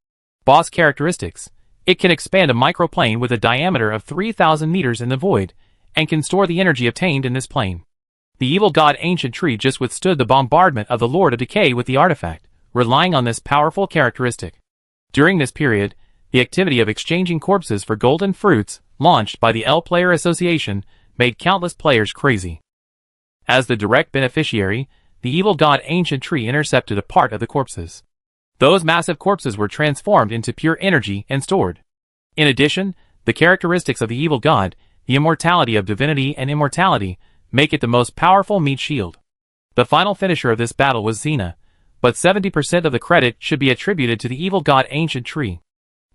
Boss characteristics: it can expand a microplane with a diameter of 3,000 meters in the void, and can store the energy obtained in this plane. The evil god ancient tree just withstood the bombardment of the Lord of Decay with the artifact, relying on this powerful characteristic. During this period, the activity of exchanging corpses for golden fruits, launched by the L Player Association, made countless players crazy. As the direct beneficiary, the evil god ancient tree intercepted a part of the corpses. Those massive corpses were transformed into pure energy and stored. In addition, the characteristics of the evil god, the immortality of divinity and immortality, make it the most powerful meat shield. The final finisher of this battle was Xena, but 70% of the credit should be attributed to the evil god ancient tree.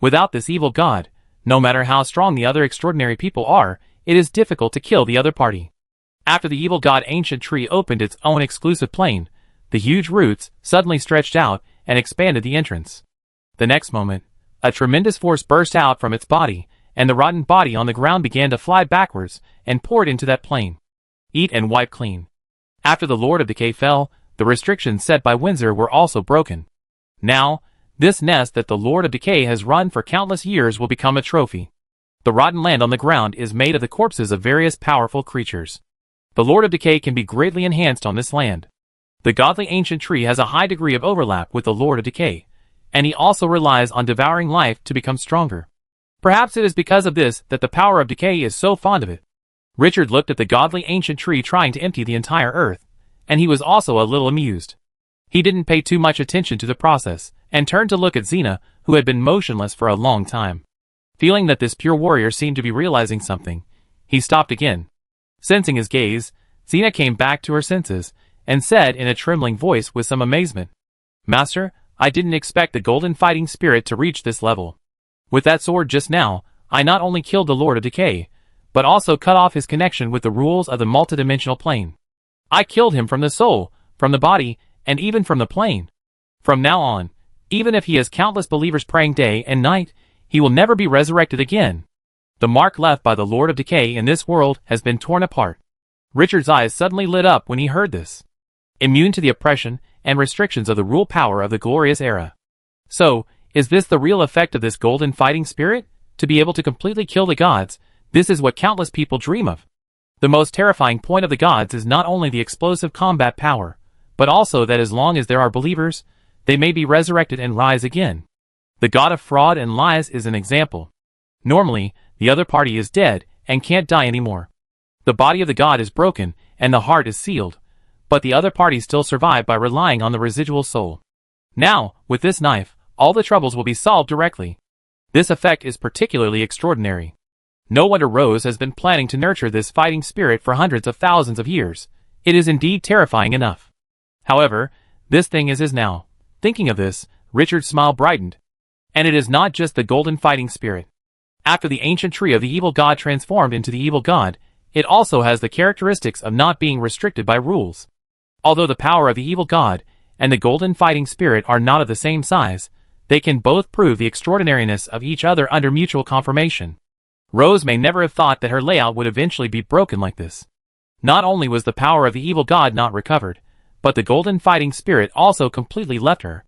Without this evil god, no matter how strong the other extraordinary people are, it is difficult to kill the other party. After the evil god ancient tree opened its own exclusive plane, the huge roots suddenly stretched out and expanded the entrance. The next moment, a tremendous force burst out from its body, and the rotten body on the ground began to fly backwards and poured into that plane. Eat and wipe clean. After the Lord of Decay fell, the restrictions set by Windsor were also broken. Now, this nest that the Lord of Decay has run for countless years will become a trophy. The rotten land on the ground is made of the corpses of various powerful creatures. The Lord of Decay can be greatly enhanced on this land. The godly ancient tree has a high degree of overlap with the Lord of Decay, and he also relies on devouring life to become stronger. Perhaps it is because of this that the power of decay is so fond of it. Richard looked at the godly ancient tree trying to empty the entire earth, and he was also a little amused. He didn't pay too much attention to the process, and turned to look at Xena, who had been motionless for a long time. Feeling that this pure warrior seemed to be realizing something, he stopped again. Sensing his gaze, Xena came back to her senses, and said in a trembling voice with some amazement, "Master, I didn't expect the golden fighting spirit to reach this level. With that sword just now, I not only killed the Lord of Decay, but also cut off his connection with the rules of the multidimensional plane. I killed him from the soul, from the body, and even from the plane. From now on, even if he has countless believers praying day and night, he will never be resurrected again. The mark left by the Lord of Decay in this world has been torn apart." Richard's eyes suddenly lit up when he heard this. Immune to the oppression and restrictions of the rule power of the glorious era. So, is this the real effect of this golden fighting spirit? To be able to completely kill the gods, this is what countless people dream of. The most terrifying point of the gods is not only the explosive combat power, but also that as long as there are believers, they may be resurrected and rise again. The god of fraud and lies is an example. Normally, the other party is dead and can't die anymore. The body of the god is broken and the heart is sealed, but the other party still survive by relying on the residual soul. Now, with this knife, all the troubles will be solved directly. This effect is particularly extraordinary. No wonder Rose has been planning to nurture this fighting spirit for hundreds of thousands of years. It is indeed terrifying enough. However, this thing is his now. Thinking of this, Richard's smile brightened. And it is not just the golden fighting spirit. After the ancient tree of the evil god transformed into the evil god, it also has the characteristics of not being restricted by rules. Although the power of the evil god and the golden fighting spirit are not of the same size, they can both prove the extraordinariness of each other under mutual confirmation. Rose may never have thought that her layout would eventually be broken like this. Not only was the power of the evil god not recovered, but the golden fighting spirit also completely left her.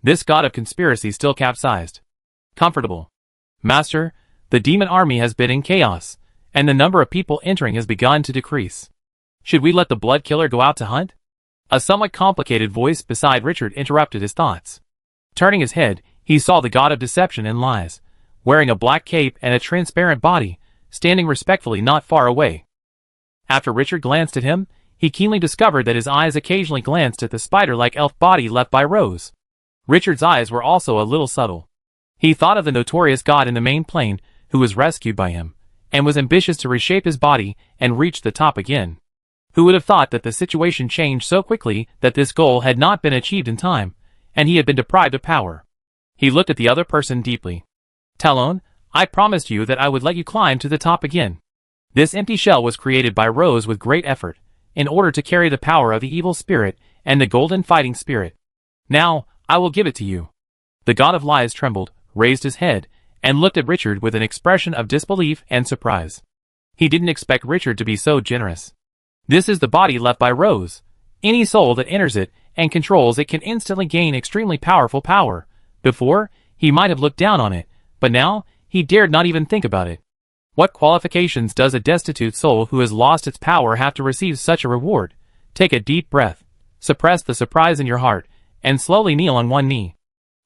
This god of conspiracy still capsized. Comfortable. Master, the demon army has been in chaos, and the number of people entering has begun to decrease. Should we let the blood killer go out to hunt? A somewhat complicated voice beside Richard interrupted his thoughts. Turning his head, he saw the god of deception and lies, wearing a black cape and a transparent body, standing respectfully not far away. After Richard glanced at him, he keenly discovered that his eyes occasionally glanced at the spider-like elf body left by Rose. Richard's eyes were also a little subtle. He thought of the notorious god in the main plane who was rescued by him, and was ambitious to reshape his body and reach the top again. Who would have thought that the situation changed so quickly that this goal had not been achieved in time, and he had been deprived of power? He looked at the other person deeply. Talon, I promised you that I would let you climb to the top again. This empty shell was created by Rose with great effort, in order to carry the power of the evil spirit and the golden fighting spirit. Now, I will give it to you. The god of lies trembled, raised his head, and looked at Richard with an expression of disbelief and surprise. He didn't expect Richard to be so generous. This is the body left by Rose. Any soul that enters it and controls it can instantly gain extremely powerful power. Before, he might have looked down on it, but now, he dared not even think about it. What qualifications does a destitute soul who has lost its power have to receive such a reward? Take a deep breath, suppress the surprise in your heart, and slowly kneel on one knee.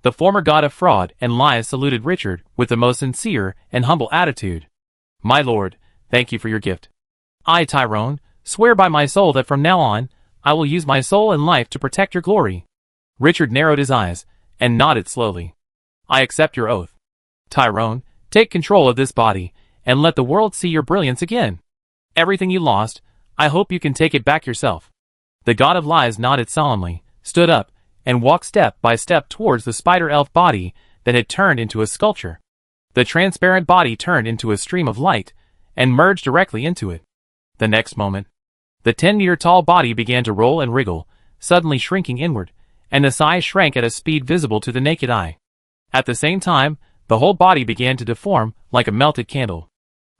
The former god of fraud and lies saluted Richard with the most sincere and humble attitude. My lord, thank you for your gift. I, Tyrone, swear by my soul that from now on, I will use my soul and life to protect your glory. Richard narrowed his eyes and nodded slowly. I accept your oath. Tyrone, take control of this body and let the world see your brilliance again. Everything you lost, I hope you can take it back yourself. The god of lies nodded solemnly, stood up, and walked step by step towards the spider elf body that had turned into a sculpture. The transparent body turned into a stream of light and merged directly into it. The next moment, the 10-meter-tall body began to roll and wriggle, suddenly shrinking inward, and the size shrank at a speed visible to the naked eye. At the same time, the whole body began to deform like a melted candle.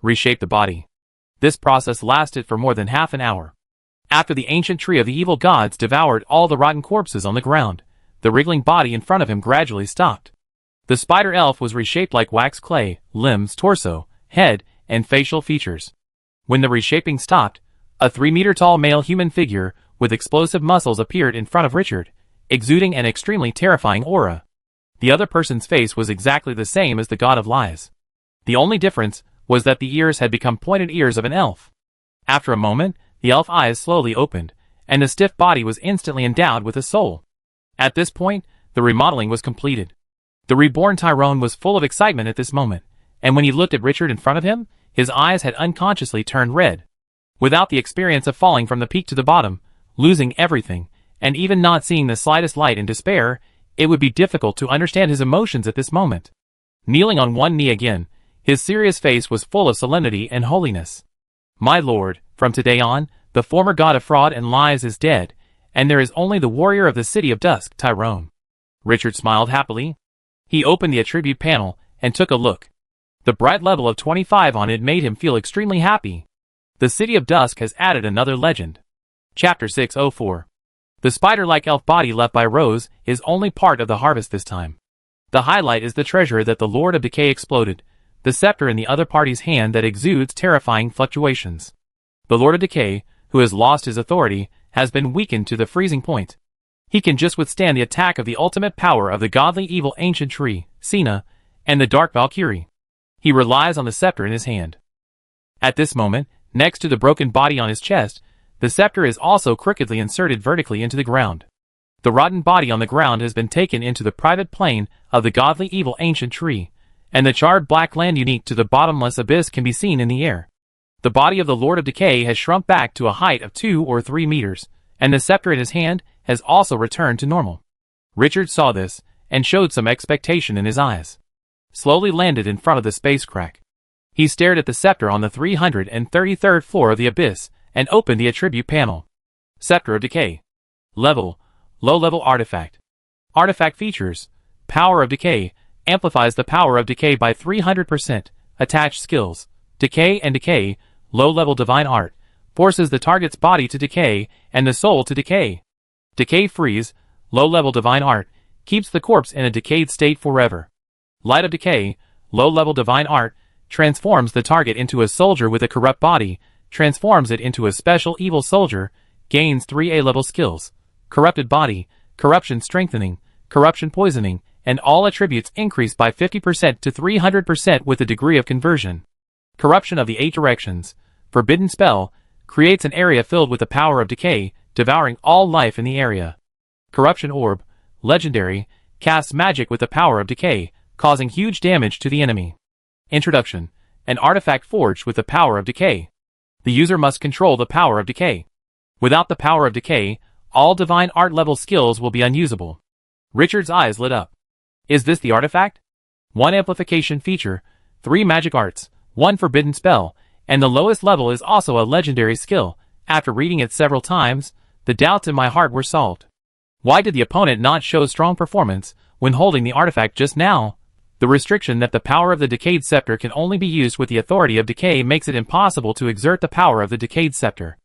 Reshape the body. This process lasted for more than half an hour. After the ancient tree of the evil gods devoured all the rotten corpses on the ground, the wriggling body in front of him gradually stopped. The spider elf was reshaped like wax clay, limbs, torso, head, and facial features. When the reshaping stopped, a 3-meter-tall male human figure with explosive muscles appeared in front of Richard, exuding an extremely terrifying aura. The other person's face was exactly the same as the god of lies. The only difference was that the ears had become pointed ears of an elf. After a moment, the elf eyes slowly opened, and the stiff body was instantly endowed with a soul. At this point, the remodeling was completed. The reborn Tyrone was full of excitement at this moment, and when he looked at Richard in front of him, his eyes had unconsciously turned red. Without the experience of falling from the peak to the bottom, losing everything, and even not seeing the slightest light in despair, it would be difficult to understand his emotions at this moment. Kneeling on one knee again, his serious face was full of solemnity and holiness. "My lord, from today on, the former god of fraud and lies is dead, and there is only the warrior of the city of dusk, Tyrone." Richard smiled happily. He opened the attribute panel and took a look. The bright level of 25 on it made him feel extremely happy. The city of dusk has added another legend. Chapter 604. The spider-like elf body left by Rose is only part of the harvest this time. The highlight is the treasure that the Lord of Decay exploded, the scepter in the other party's hand that exudes terrifying fluctuations. The Lord of Decay, who has lost his authority, has been weakened to the freezing point. He can just withstand the attack of the ultimate power of the godly evil ancient tree, Cena, and the dark Valkyrie. He relies on the scepter in his hand. At this moment, next to the broken body on his chest, the scepter is also crookedly inserted vertically into the ground. The rotten body on the ground has been taken into the private plane of the godly evil ancient tree, and the charred black land unique to the bottomless abyss can be seen in the air. The body of the Lord of Decay has shrunk back to a height of 2 or 3 meters, and the scepter in his hand has also returned to normal. Richard saw this, and showed some expectation in his eyes. Slowly landed in front of the space crack. He stared at the scepter on the 333rd floor of the abyss, and opened the attribute panel. Scepter of Decay. Level: low-level artifact. Artifact features: Power of Decay, amplifies the power of decay by 300%. Attached skills: Decay and Decay, low-level divine art, forces the target's body to decay, and the soul to decay. Decay freeze, low-level divine art, keeps the corpse in a decayed state forever. Light of Decay, low-level divine art, transforms the target into a soldier with a corrupt body, transforms it into a special evil soldier, gains 3 A-level skills: Corrupted Body, Corruption Strengthening, Corruption Poisoning, and all attributes increase by 50% to 300% with a degree of conversion. Corruption of the 8 Directions, Forbidden Spell, creates an area filled with the power of decay, devouring all life in the area. Corruption Orb, Legendary, casts magic with the power of decay, causing huge damage to the enemy. Introduction: an artifact forged with the power of decay. The user must control the power of decay. Without the power of decay, all divine art level skills will be unusable. Richard's eyes lit up. Is this the artifact? 1 amplification feature, 3 magic arts, 1 forbidden spell, and the lowest level is also a legendary skill. After reading it several times, the doubts in my heart were solved. Why did the opponent not show strong performance when holding the artifact just now? The restriction that the power of the decayed scepter can only be used with the authority of decay makes it impossible to exert the power of the decayed scepter.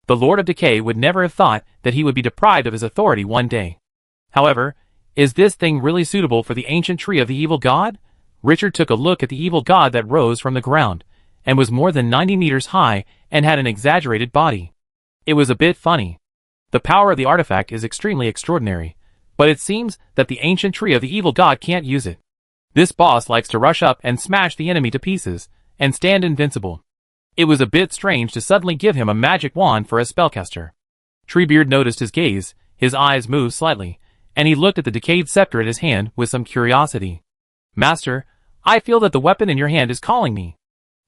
The Lord of Decay would never have thought that he would be deprived of his authority one day. However, is this thing really suitable for the ancient tree of the evil god? Richard took a look at the evil god that rose from the ground, and was more than 90 meters high, and had an exaggerated body. It was a bit funny. The power of the artifact is extremely extraordinary, but it seems that the ancient tree of the evil god can't use it. This boss likes to rush up and smash the enemy to pieces, and stand invincible. It was a bit strange to suddenly give him a magic wand for a spellcaster. Treebeard noticed his gaze, his eyes moved slightly, and he looked at the decayed scepter in his hand with some curiosity. "Master, I feel that the weapon in your hand is calling me.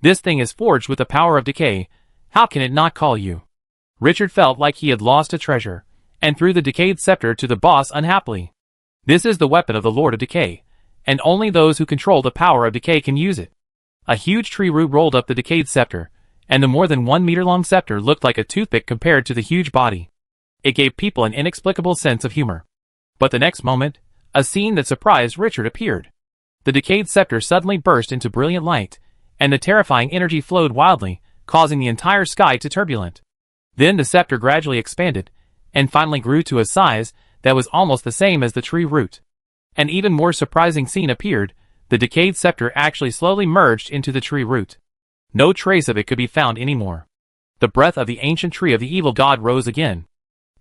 This thing is forged with the power of decay. How can it not call you?" Richard felt like he had lost a treasure, and threw the decayed scepter to the boss unhappily. This is the weapon of the Lord of Decay, and only those who control the power of decay can use it. A huge tree root rolled up the decayed scepter, and the more than 1 meter long scepter looked like a toothpick compared to the huge body. It gave people an inexplicable sense of humor. But the next moment, a scene that surprised Richard appeared. The decayed scepter suddenly burst into brilliant light, and the terrifying energy flowed wildly, causing the entire sky to turbulent. Then the scepter gradually expanded, and finally grew to a size that was almost the same as the tree root. An even more surprising scene appeared. The decayed scepter actually slowly merged into the tree root. No trace of it could be found anymore. The breath of the ancient tree of the evil god rose again.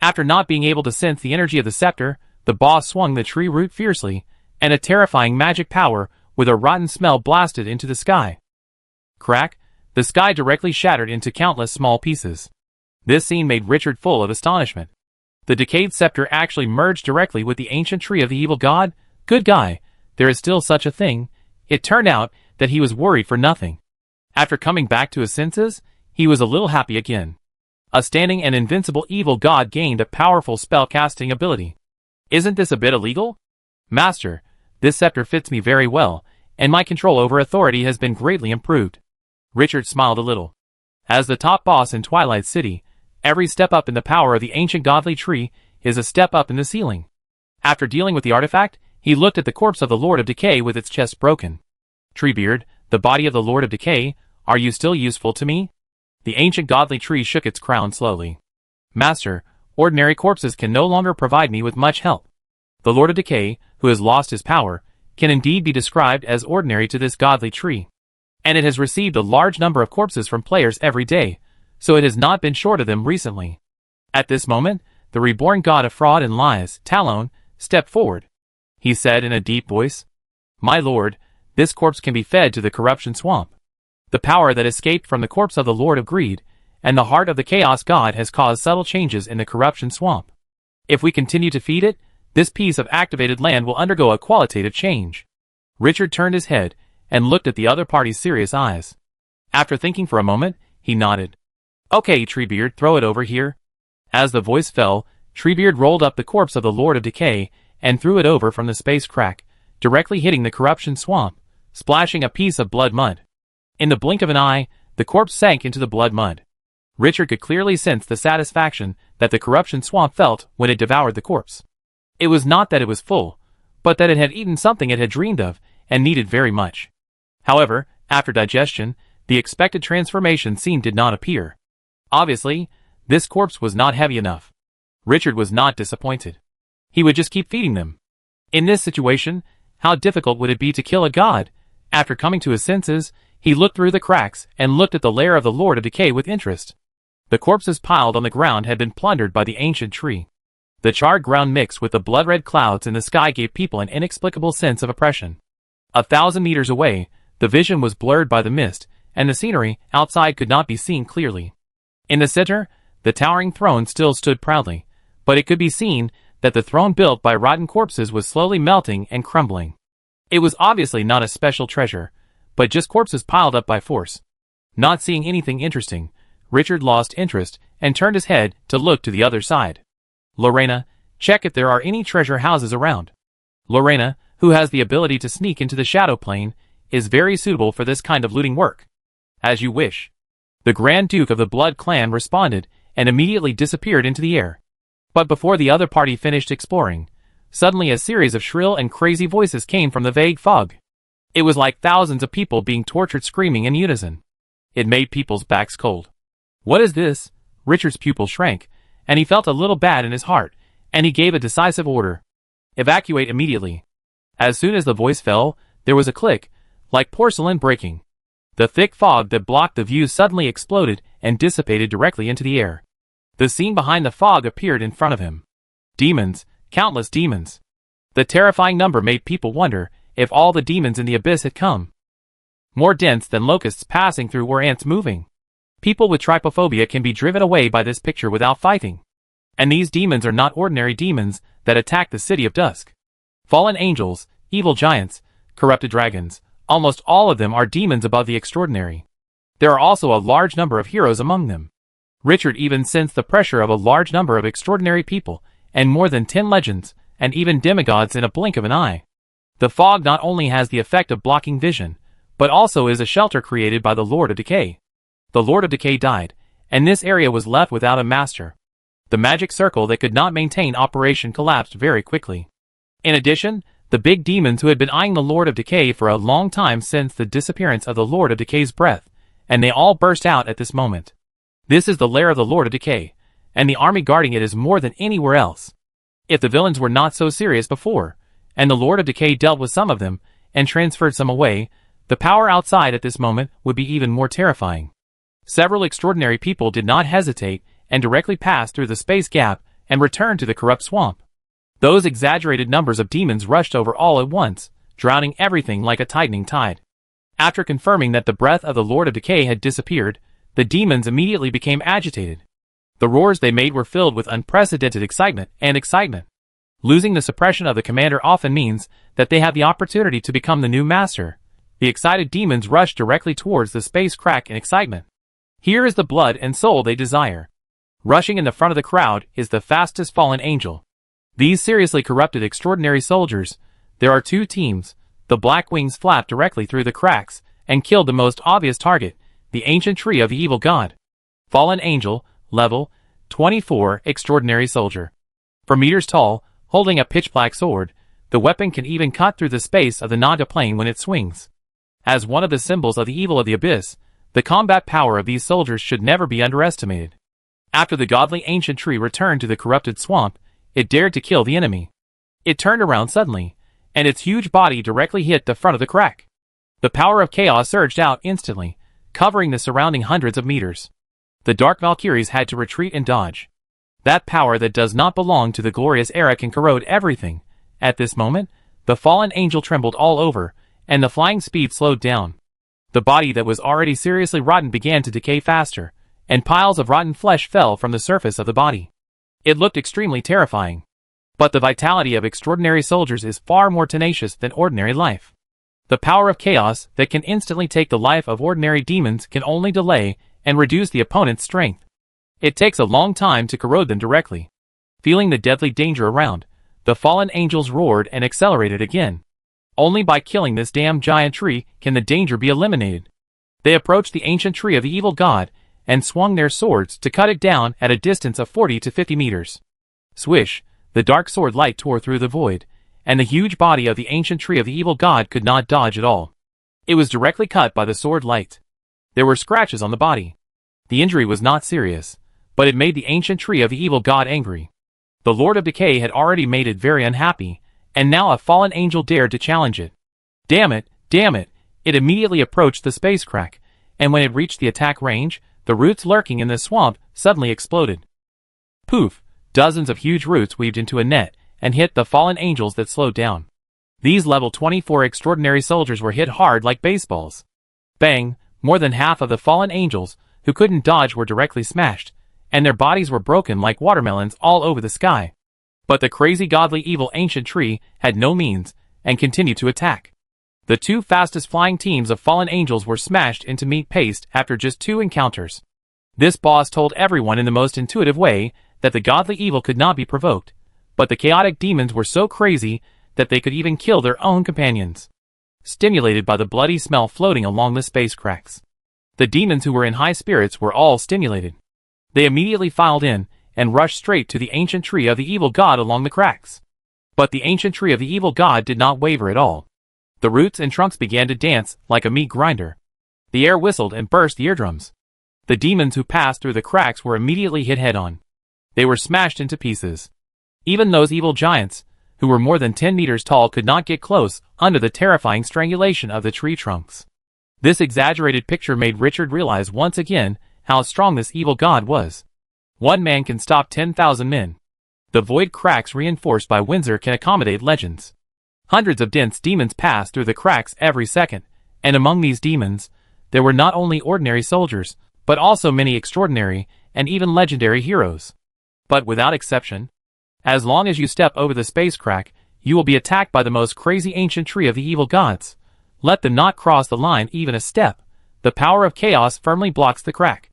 After not being able to sense the energy of the scepter, the boss swung the tree root fiercely, and a terrifying magic power with a rotten smell blasted into the sky. Crack! The sky directly shattered into countless small pieces. This scene made Richard full of astonishment. The decayed scepter actually merged directly with the ancient tree of the evil god. Good guy, there is still such a thing. It turned out that he was worried for nothing. After coming back to his senses, he was a little happy again. A standing and invincible evil god gained a powerful spell-casting ability. Isn't this a bit illegal? Master, this scepter fits me very well, and my control over authority has been greatly improved. Richard smiled a little. As the top boss in Twilight City, every step up in the power of the ancient godly tree is a step up in the ceiling. After dealing with the artifact, he looked at the corpse of the Lord of Decay with its chest broken. Treebeard, the body of the Lord of Decay, are you still useful to me? The ancient godly tree shook its crown slowly. Master, ordinary corpses can no longer provide me with much help. The Lord of Decay, who has lost his power, can indeed be described as ordinary to this godly tree. And it has received a large number of corpses from players every day, so it has not been short of them recently. At this moment, the reborn god of fraud and lies, Talon, stepped forward. He said in a deep voice, My lord, this corpse can be fed to the corruption swamp. The power that escaped from the corpse of the Lord of Greed and the heart of the Chaos God has caused subtle changes in the corruption swamp. If we continue to feed it, this piece of activated land will undergo a qualitative change. Richard turned his head and looked at the other party's serious eyes. After thinking for a moment, he nodded. Okay, Treebeard, throw it over here. As the voice fell, Treebeard rolled up the corpse of the Lord of Decay and threw it over from the space crack, directly hitting the corruption swamp, splashing a piece of blood mud. In the blink of an eye, the corpse sank into the blood mud. Richard could clearly sense the satisfaction that the corruption swamp felt when it devoured the corpse. It was not that it was full, but that it had eaten something it had dreamed of and needed very much. However, after digestion, the expected transformation scene did not appear. Obviously, this corpse was not heavy enough. Richard was not disappointed. He would just keep feeding them. In this situation, how difficult would it be to kill a god? After coming to his senses, he looked through the cracks and looked at the lair of the Lord of Decay with interest. The corpses piled on the ground had been plundered by the ancient tree. The charred ground mixed with the blood-red clouds in the sky gave people an inexplicable sense of oppression. 1,000 meters away, the vision was blurred by the mist, and the scenery outside could not be seen clearly. In the center, the towering throne still stood proudly, but it could be seen that the throne built by rotten corpses was slowly melting and crumbling. It was obviously not a special treasure, but just corpses piled up by force. Not seeing anything interesting, Richard lost interest and turned his head to look to the other side. Lorena, check if there are any treasure houses around. Lorena, who has the ability to sneak into the shadow plane, is very suitable for this kind of looting work. As you wish. The Grand Duke of the Blood Clan responded and immediately disappeared into the air. But before the other party finished exploring, suddenly a series of shrill and crazy voices came from the vague fog. It was like thousands of people being tortured screaming in unison. It made people's backs cold. What is this? Richard's pupil shrank, and he felt a little bad in his heart, and he gave a decisive order. Evacuate immediately. As soon as the voice fell, there was a click, like porcelain breaking. The thick fog that blocked the view suddenly exploded and dissipated directly into the air. The scene behind the fog appeared in front of him. Demons, countless demons. The terrifying number made people wonder if all the demons in the abyss had come. More dense than locusts passing through or ants moving. People with trypophobia can be driven away by this picture without fighting. And these demons are not ordinary demons that attack the city of dusk. Fallen angels, evil giants, corrupted dragons, almost all of them are demons above the extraordinary. There are also a large number of heroes among them. Richard even sensed the pressure of a large number of extraordinary people, and more than 10 legends, and even demigods in a blink of an eye. The fog not only has the effect of blocking vision, but also is a shelter created by the Lord of Decay. The Lord of Decay died, and this area was left without a master. The magic circle that could not maintain operation collapsed very quickly. In addition, the big demons who had been eyeing the Lord of Decay for a long time sensed the disappearance of the Lord of Decay's breath, and they all burst out at this moment. This is the lair of the Lord of Decay, and the army guarding it is more than anywhere else. If the villains were not so serious before, and the Lord of Decay dealt with some of them, and transferred some away, the power outside at this moment would be even more terrifying. Several extraordinary people did not hesitate, and directly passed through the space gap, and returned to the corrupt swamp. Those exaggerated numbers of demons rushed over all at once, drowning everything like a tightening tide. After confirming that the breath of the Lord of Decay had disappeared, the demons immediately became agitated. The roars they made were filled with unprecedented excitement. Losing the suppression of the commander often means that they have the opportunity to become the new master. The excited demons rush directly towards the space crack in excitement. Here is the blood and soul they desire. Rushing in the front of the crowd is the fastest fallen angel. These seriously corrupted extraordinary soldiers. There are two teams. The black wings flap directly through the cracks and killed the most obvious target, the ancient tree of the evil god. Fallen angel, level 24, extraordinary soldier. 4 meters tall, holding a pitch-black sword, the weapon can even cut through the space of the Naga plane when it swings. As one of the symbols of the evil of the abyss, the combat power of these soldiers should never be underestimated. After the godly ancient tree returned to the corrupted swamp, it dared to kill the enemy. It turned around suddenly, and its huge body directly hit the front of the crack. The power of chaos surged out instantly, covering the surrounding hundreds of meters. The dark Valkyries had to retreat and dodge. That power that does not belong to the glorious era can corrode everything. At this moment, the fallen angel trembled all over, and the flying speed slowed down. The body that was already seriously rotten began to decay faster, and piles of rotten flesh fell from the surface of the body. It looked extremely terrifying. But the vitality of extraordinary soldiers is far more tenacious than ordinary life. The power of chaos that can instantly take the life of ordinary demons can only delay and reduce the opponent's strength. It takes a long time to corrode them directly. Feeling the deadly danger around, the fallen angels roared and accelerated again. Only by killing this damn giant tree can the danger be eliminated. They approached the ancient tree of the evil god and swung their swords to cut it down at a distance of 40 to 50 meters. Swish, the dark sword light tore through the void, and the huge body of the ancient tree of the evil god could not dodge at all. It was directly cut by the sword light. There were scratches on the body. The injury was not serious, but it made the ancient tree of the evil god angry. The Lord of Decay had already made it very unhappy, and now a fallen angel dared to challenge it. Damn it, it immediately approached the space crack, and when it reached the attack range, the roots lurking in the swamp suddenly exploded. Poof, dozens of huge roots weaved into a net and hit the fallen angels that slowed down. These level 24 extraordinary soldiers were hit hard like baseballs. Bang, more than half of the fallen angels who couldn't dodge were directly smashed, and their bodies were broken like watermelons all over the sky. But the crazy godly evil ancient tree had no means, and continued to attack. The two fastest flying teams of fallen angels were smashed into meat paste after just 2 encounters. This boss told everyone in the most intuitive way that the godly evil could not be provoked, but the chaotic demons were so crazy that they could even kill their own companions. Stimulated by the bloody smell floating along the space cracks, the demons who were in high spirits were all stimulated. They immediately filed in and rushed straight to the ancient tree of the evil god along the cracks. But the ancient tree of the evil god did not waver at all. The roots and trunks began to dance like a meat grinder. The air whistled and burst the eardrums. The demons who passed through the cracks were immediately hit head-on. They were smashed into pieces. Even those evil giants, who were more than 10 meters tall, could not get close under the terrifying strangulation of the tree trunks. This exaggerated picture made Richard realize once again how strong this evil god was. One man can stop 10,000 men. The void cracks reinforced by Windsor can accommodate legends. Hundreds of dense demons pass through the cracks every second, and among these demons, there were not only ordinary soldiers, but also many extraordinary and even legendary heroes. But without exception, as long as you step over the space crack, you will be attacked by the most crazy ancient tree of the evil gods. Let them not cross the line even a step. The power of chaos firmly blocks the crack.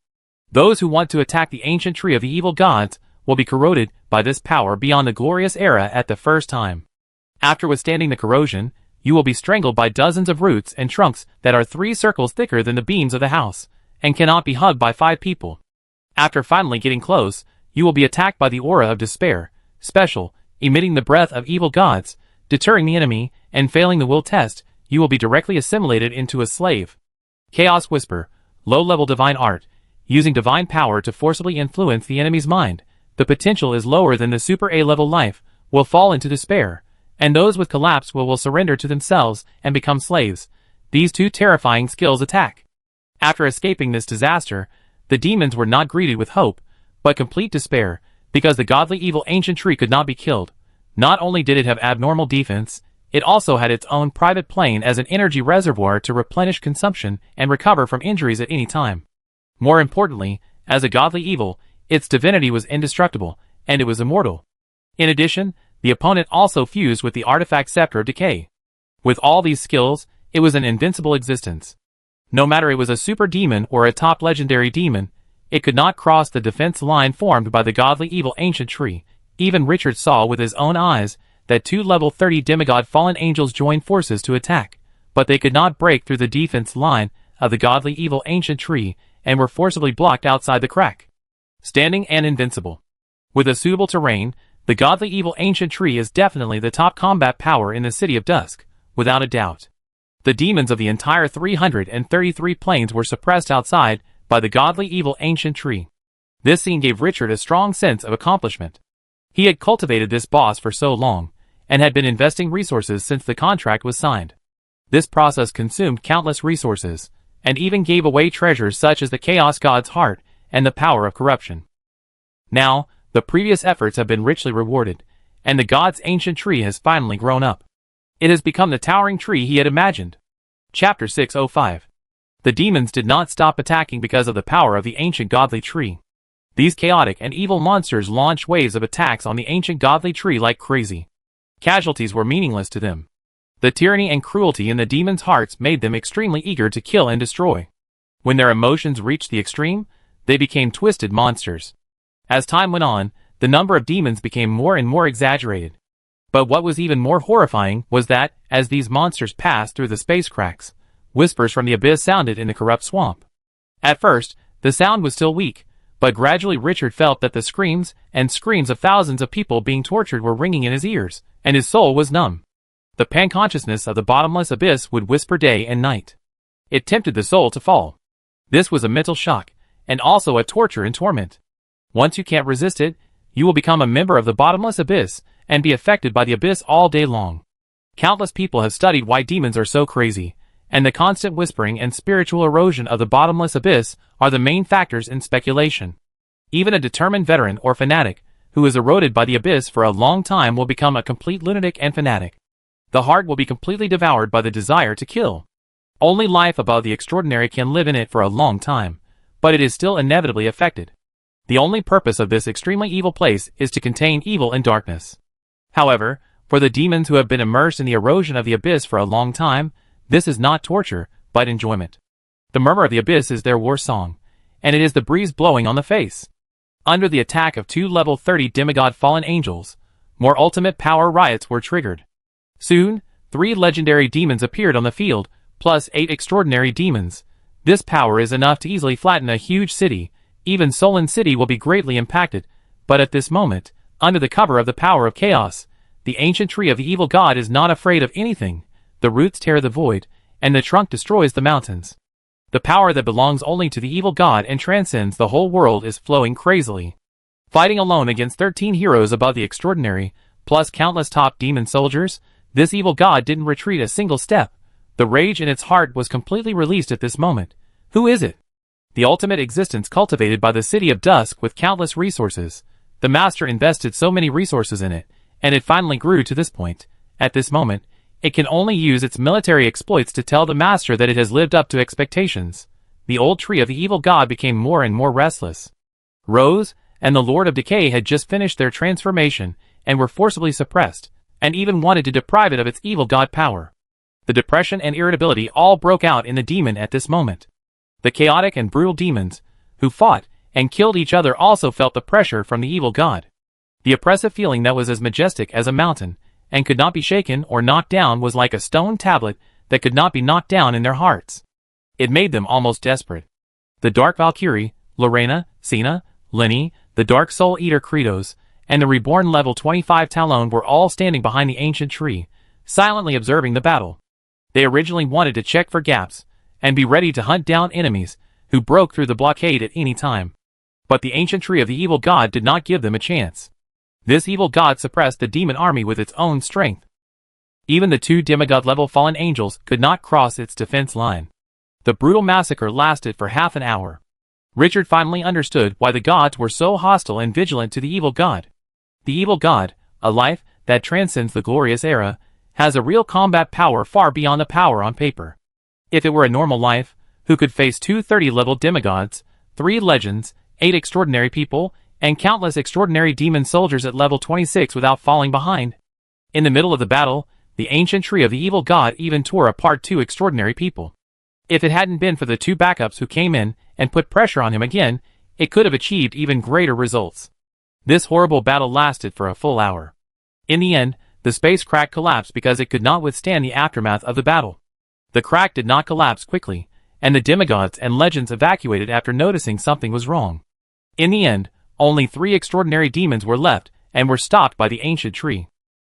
Those who want to attack the ancient tree of the evil gods will be corroded by this power beyond the glorious era at the first time. After withstanding the corrosion, you will be strangled by dozens of roots and trunks that are 3 circles thicker than the beams of the house, and cannot be hugged by 5 people. After finally getting close, you will be attacked by the aura of despair, special, emitting the breath of evil gods, deterring the enemy, and failing the will test, you will be directly assimilated into a slave. Chaos Whisper, low-level divine art, using divine power to forcibly influence the enemy's mind. The potential is lower than the super A-level life, will fall into despair, and those with collapse will surrender to themselves and become slaves. These two terrifying skills attack. After escaping this disaster, the demons were not greeted with hope, but complete despair, because the godly evil ancient tree could not be killed. Not only did it have abnormal defense, it also had its own private plane as an energy reservoir to replenish consumption and recover from injuries at any time. More importantly, as a godly evil, its divinity was indestructible, and it was immortal. In addition, the opponent also fused with the artifact Scepter of Decay. With all these skills, it was an invincible existence. No matter it was a super demon or a top legendary demon, it could not cross the defense line formed by the godly evil ancient tree. Even Richard saw with his own eyes that two level 30 demigod fallen angels joined forces to attack, but they could not break through the defense line of the godly evil ancient tree and were forcibly blocked outside the crack. Standing and invincible. With a suitable terrain, the godly evil ancient tree is definitely the top combat power in the City of Dusk, without a doubt. The demons of the entire 333 planes were suppressed outside by the godly evil ancient tree. This scene gave Richard a strong sense of accomplishment. He had cultivated this boss for so long, and had been investing resources since the contract was signed. This process consumed countless resources, and even gave away treasures such as the Chaos God's heart and the power of corruption. Now, the previous efforts have been richly rewarded, and the god's ancient tree has finally grown up. It has become the towering tree he had imagined. Chapter 605. The demons did not stop attacking because of the power of the ancient godly tree. These chaotic and evil monsters launched waves of attacks on the ancient godly tree like crazy. Casualties were meaningless to them. The tyranny and cruelty in the demons' hearts made them extremely eager to kill and destroy. When their emotions reached the extreme, they became twisted monsters. As time went on, the number of demons became more and more exaggerated. But what was even more horrifying was that, as these monsters passed through the space cracks, whispers from the abyss sounded in the corrupt swamp. At first, the sound was still weak, but gradually Richard felt that the screams and screams of thousands of people being tortured were ringing in his ears, and his soul was numb. The pan-consciousness of the bottomless abyss would whisper day and night. It tempted the soul to fall. This was a mental shock, and also a torture and torment. Once you can't resist it, you will become a member of the bottomless abyss, and be affected by the abyss all day long. Countless people have studied why demons are so crazy, and the constant whispering and spiritual erosion of the bottomless abyss are the main factors in speculation. Even a determined veteran or fanatic, who is eroded by the abyss for a long time will become a complete lunatic and fanatic. The heart will be completely devoured by the desire to kill. Only life above the extraordinary can live in it for a long time, but it is still inevitably affected. The only purpose of this extremely evil place is to contain evil and darkness. However, for the demons who have been immersed in the erosion of the abyss for a long time, this is not torture, but enjoyment. The murmur of the abyss is their war song, and it is the breeze blowing on the face. Under the attack of two level 30 demigod fallen angels, more ultimate power riots were triggered. Soon, 3 legendary demons appeared on the field, plus 8 extraordinary demons. This power is enough to easily flatten a huge city. Even Solon City will be greatly impacted, but at this moment, under the cover of the power of chaos, the ancient tree of the evil god is not afraid of anything. The roots tear the void, and the trunk destroys the mountains. The power that belongs only to the evil god and transcends the whole world is flowing crazily. Fighting alone against 13 heroes above the extraordinary, plus countless top demon soldiers, this evil god didn't retreat a single step. The rage in its heart was completely released at this moment. Who is it? The ultimate existence cultivated by the City of Dusk with countless resources. The master invested so many resources in it, and it finally grew to this point. At this moment, it can only use its military exploits to tell the master that it has lived up to expectations. The old tree of the evil god became more and more restless. Rose and the Lord of Decay had just finished their transformation and were forcibly suppressed, and even wanted to deprive it of its evil god power. The depression and irritability all broke out in the demon at this moment. The chaotic and brutal demons, who fought and killed each other, also felt the pressure from the evil god. The oppressive feeling that was as majestic as a mountain, and could not be shaken or knocked down, was like a stone tablet that could not be knocked down in their hearts. It made them almost desperate. The Dark Valkyrie, Lorena, Cena, Lenny, the Dark Soul Eater Kratos, and the reborn level 25 Talon were all standing behind the ancient tree, silently observing the battle. They originally wanted to check for gaps, and be ready to hunt down enemies who broke through the blockade at any time. But the ancient tree of the evil god did not give them a chance. This evil god suppressed the demon army with its own strength. Even the 2 demigod-level fallen angels could not cross its defense line. The brutal massacre lasted for half an hour. Richard finally understood why the gods were so hostile and vigilant to the evil god. The evil god, a life that transcends the glorious era, has a real combat power far beyond the power on paper. If it were a normal life, who could face 2 30-level demigods, 3 legends, 8 extraordinary people, and countless extraordinary demon soldiers at level 26 without falling behind? In the middle of the battle, the ancient tree of the evil god even tore apart 2 extraordinary people. If it hadn't been for the 2 backups who came in and put pressure on him again, it could have achieved even greater results. This horrible battle lasted for a full hour. In the end, the space crack collapsed because it could not withstand the aftermath of the battle. The crack did not collapse quickly, and the demigods and legends evacuated after noticing something was wrong. In the end, only 3 extraordinary demons were left and were stopped by the ancient tree.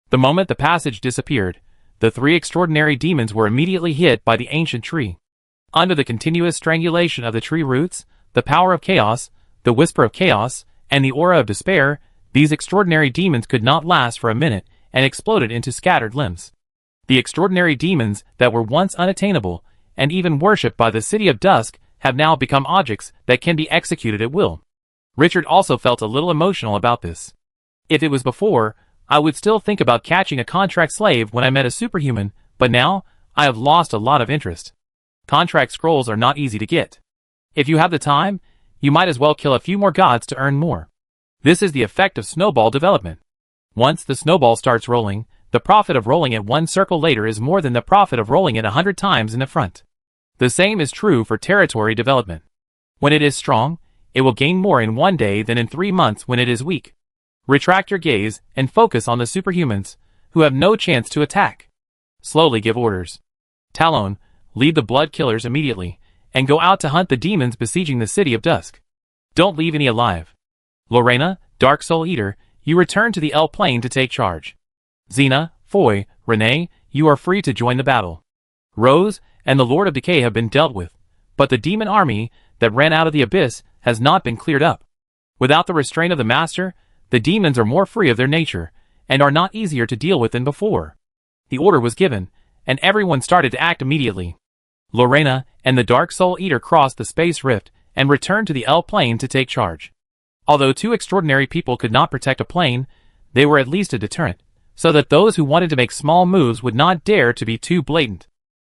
The moment the passage disappeared, the 3 extraordinary demons were immediately hit by the ancient tree. Under the continuous strangulation of the tree roots, the power of chaos, the whisper of chaos, and the aura of despair, these extraordinary demons could not last for a minute and exploded into scattered limbs. The extraordinary demons that were once unattainable and even worshipped by the City of Dusk have now become objects that can be executed at will. Richard also felt a little emotional about this. If it was before, I would still think about catching a contract slave when I met a superhuman, but now, I have lost a lot of interest. Contract scrolls are not easy to get. If you have the time, you might as well kill a few more gods to earn more. This is the effect of snowball development. Once the snowball starts rolling, the profit of rolling it 1 circle later is more than the profit of rolling it 100 times in the front. The same is true for territory development. When it is strong, it will gain more in 1 day than in 3 months when it is weak. Retract your gaze and focus on the superhumans, who have no chance to attack. Slowly give orders. Talon, lead the blood killers immediately, and go out to hunt the demons besieging the City of Dusk. Don't leave any alive. Lorena, Dark Soul Eater, you return to the L plane to take charge. Xena, Foy, Renee, you are free to join the battle. Rose and the Lord of Decay have been dealt with, but the demon army that ran out of the abyss has not been cleared up. Without the restraint of the Master, the demons are more free of their nature, and are not easier to deal with than before. The order was given, and everyone started to act immediately. Lorena and the Dark Soul Eater crossed the space rift and returned to the L plane to take charge. Although 2 extraordinary people could not protect a plane, they were at least a deterrent, so that those who wanted to make small moves would not dare to be too blatant.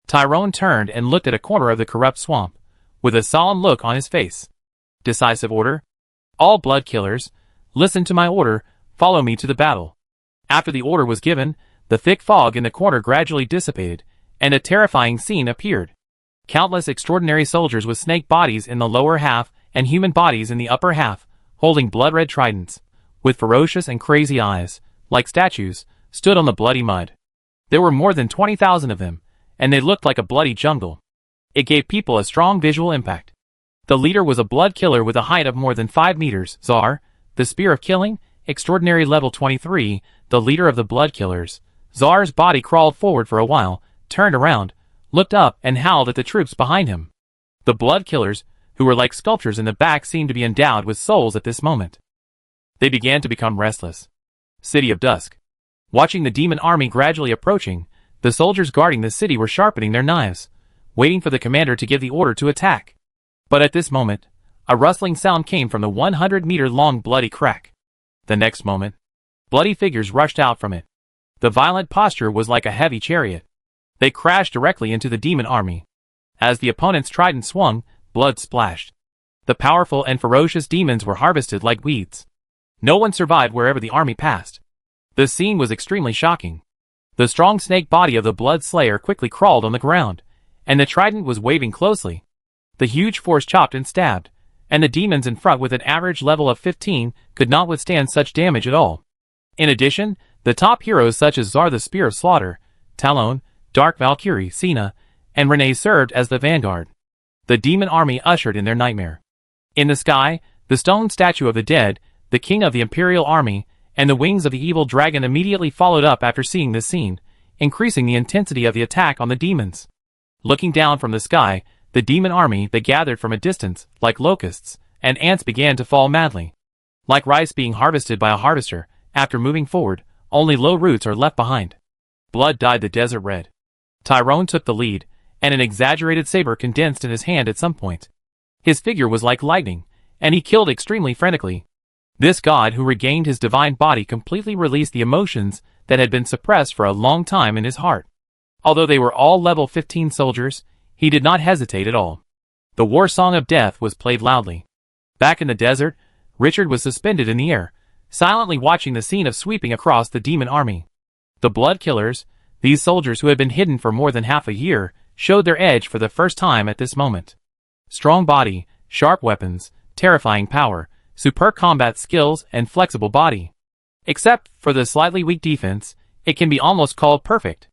Tyrone turned and looked at a corner of the corrupt swamp, with a solemn look on his face. Decisive order. All blood killers, listen to my order, follow me to the battle. After the order was given, the thick fog in the corner gradually dissipated, and a terrifying scene appeared. Countless extraordinary soldiers with snake bodies in the lower half and human bodies in the upper half, holding blood-red tridents, with ferocious and crazy eyes, like statues, stood on the bloody mud. There were more than 20,000 of them, and they looked like a bloody jungle. It gave people a strong visual impact. The leader was a blood killer with a height of more than 5 meters, Czar, the Spear of Killing, extraordinary level 23, the leader of the blood killers. Czar's body crawled forward for a while, turned around, looked up and howled at the troops behind him. The blood killers, who were like sculptures in the back, seemed to be endowed with souls at this moment. They began to become restless. City of Dusk. Watching the demon army gradually approaching, the soldiers guarding the city were sharpening their knives, waiting for the commander to give the order to attack. But at this moment, a rustling sound came from the 100-meter-long bloody crack. The next moment, bloody figures rushed out from it. The violent posture was like a heavy chariot. They crashed directly into the demon army. As the opponent's trident swung, blood splashed. The powerful and ferocious demons were harvested like weeds. No one survived wherever the army passed. The scene was extremely shocking. The strong snake body of the blood slayer quickly crawled on the ground, and the trident was waving closely. The huge force chopped and stabbed, and the demons in front with an average level of 15 could not withstand such damage at all. In addition, the top heroes such as Czar the Spear of Slaughter, Talon, Dark Valkyrie, Xena, and Renee served as the vanguard. The demon army ushered in their nightmare. In the sky, the stone statue of the dead, the king of the Imperial Army, and the wings of the evil dragon immediately followed up after seeing this scene, increasing the intensity of the attack on the demons. Looking down from the sky, the demon army that gathered from a distance, like locusts, and ants began to fall madly. Like rice being harvested by a harvester, after moving forward, only low roots are left behind. Blood dyed the desert red. Tyrone took the lead, and an exaggerated saber condensed in his hand at some point. His figure was like lightning, and he killed extremely frantically. This god who regained his divine body completely released the emotions that had been suppressed for a long time in his heart. Although they were all level 15 soldiers, he did not hesitate at all. The war song of death was played loudly. Back in the desert, Richard was suspended in the air, silently watching the scene of sweeping across the demon army. The blood killers, these soldiers who had been hidden for more than half a year, showed their edge for the first time at this moment. Strong body, sharp weapons, terrifying power, superb combat skills, and flexible body. Except for the slightly weak defense, it can be almost called perfect.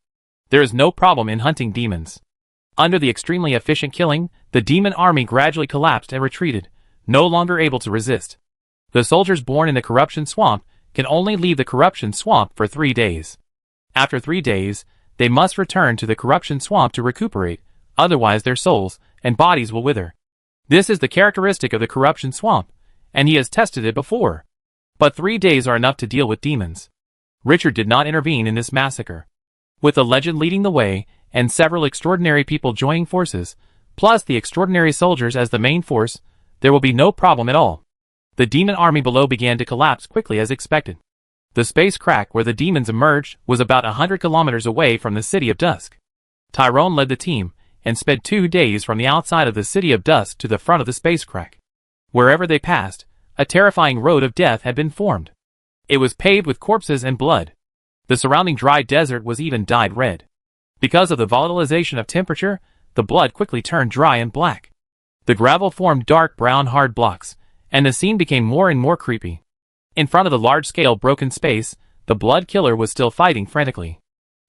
There is no problem in hunting demons. Under the extremely efficient killing, the demon army gradually collapsed and retreated, no longer able to resist. The soldiers born in the corruption swamp can only leave the corruption swamp for 3 days. After 3 days, they must return to the corruption swamp to recuperate, otherwise their souls and bodies will wither. This is the characteristic of the corruption swamp, and he has tested it before. But 3 days are enough to deal with demons. Richard did not intervene in this massacre. With the legend leading the way, and several extraordinary people joining forces, plus the extraordinary soldiers as the main force, there will be no problem at all. The demon army below began to collapse quickly as expected. The space crack where the demons emerged was about 100 kilometers away from the City of Dusk. Tyrone led the team, and sped 2 days from the outside of the City of Dusk to the front of the space crack. Wherever they passed, a terrifying road of death had been formed. It was paved with corpses and blood. The surrounding dry desert was even dyed red. Because of the volatilization of temperature, the blood quickly turned dry and black. The gravel formed dark brown hard blocks, and the scene became more and more creepy. In front of the large-scale broken space, the blood killer was still fighting frantically.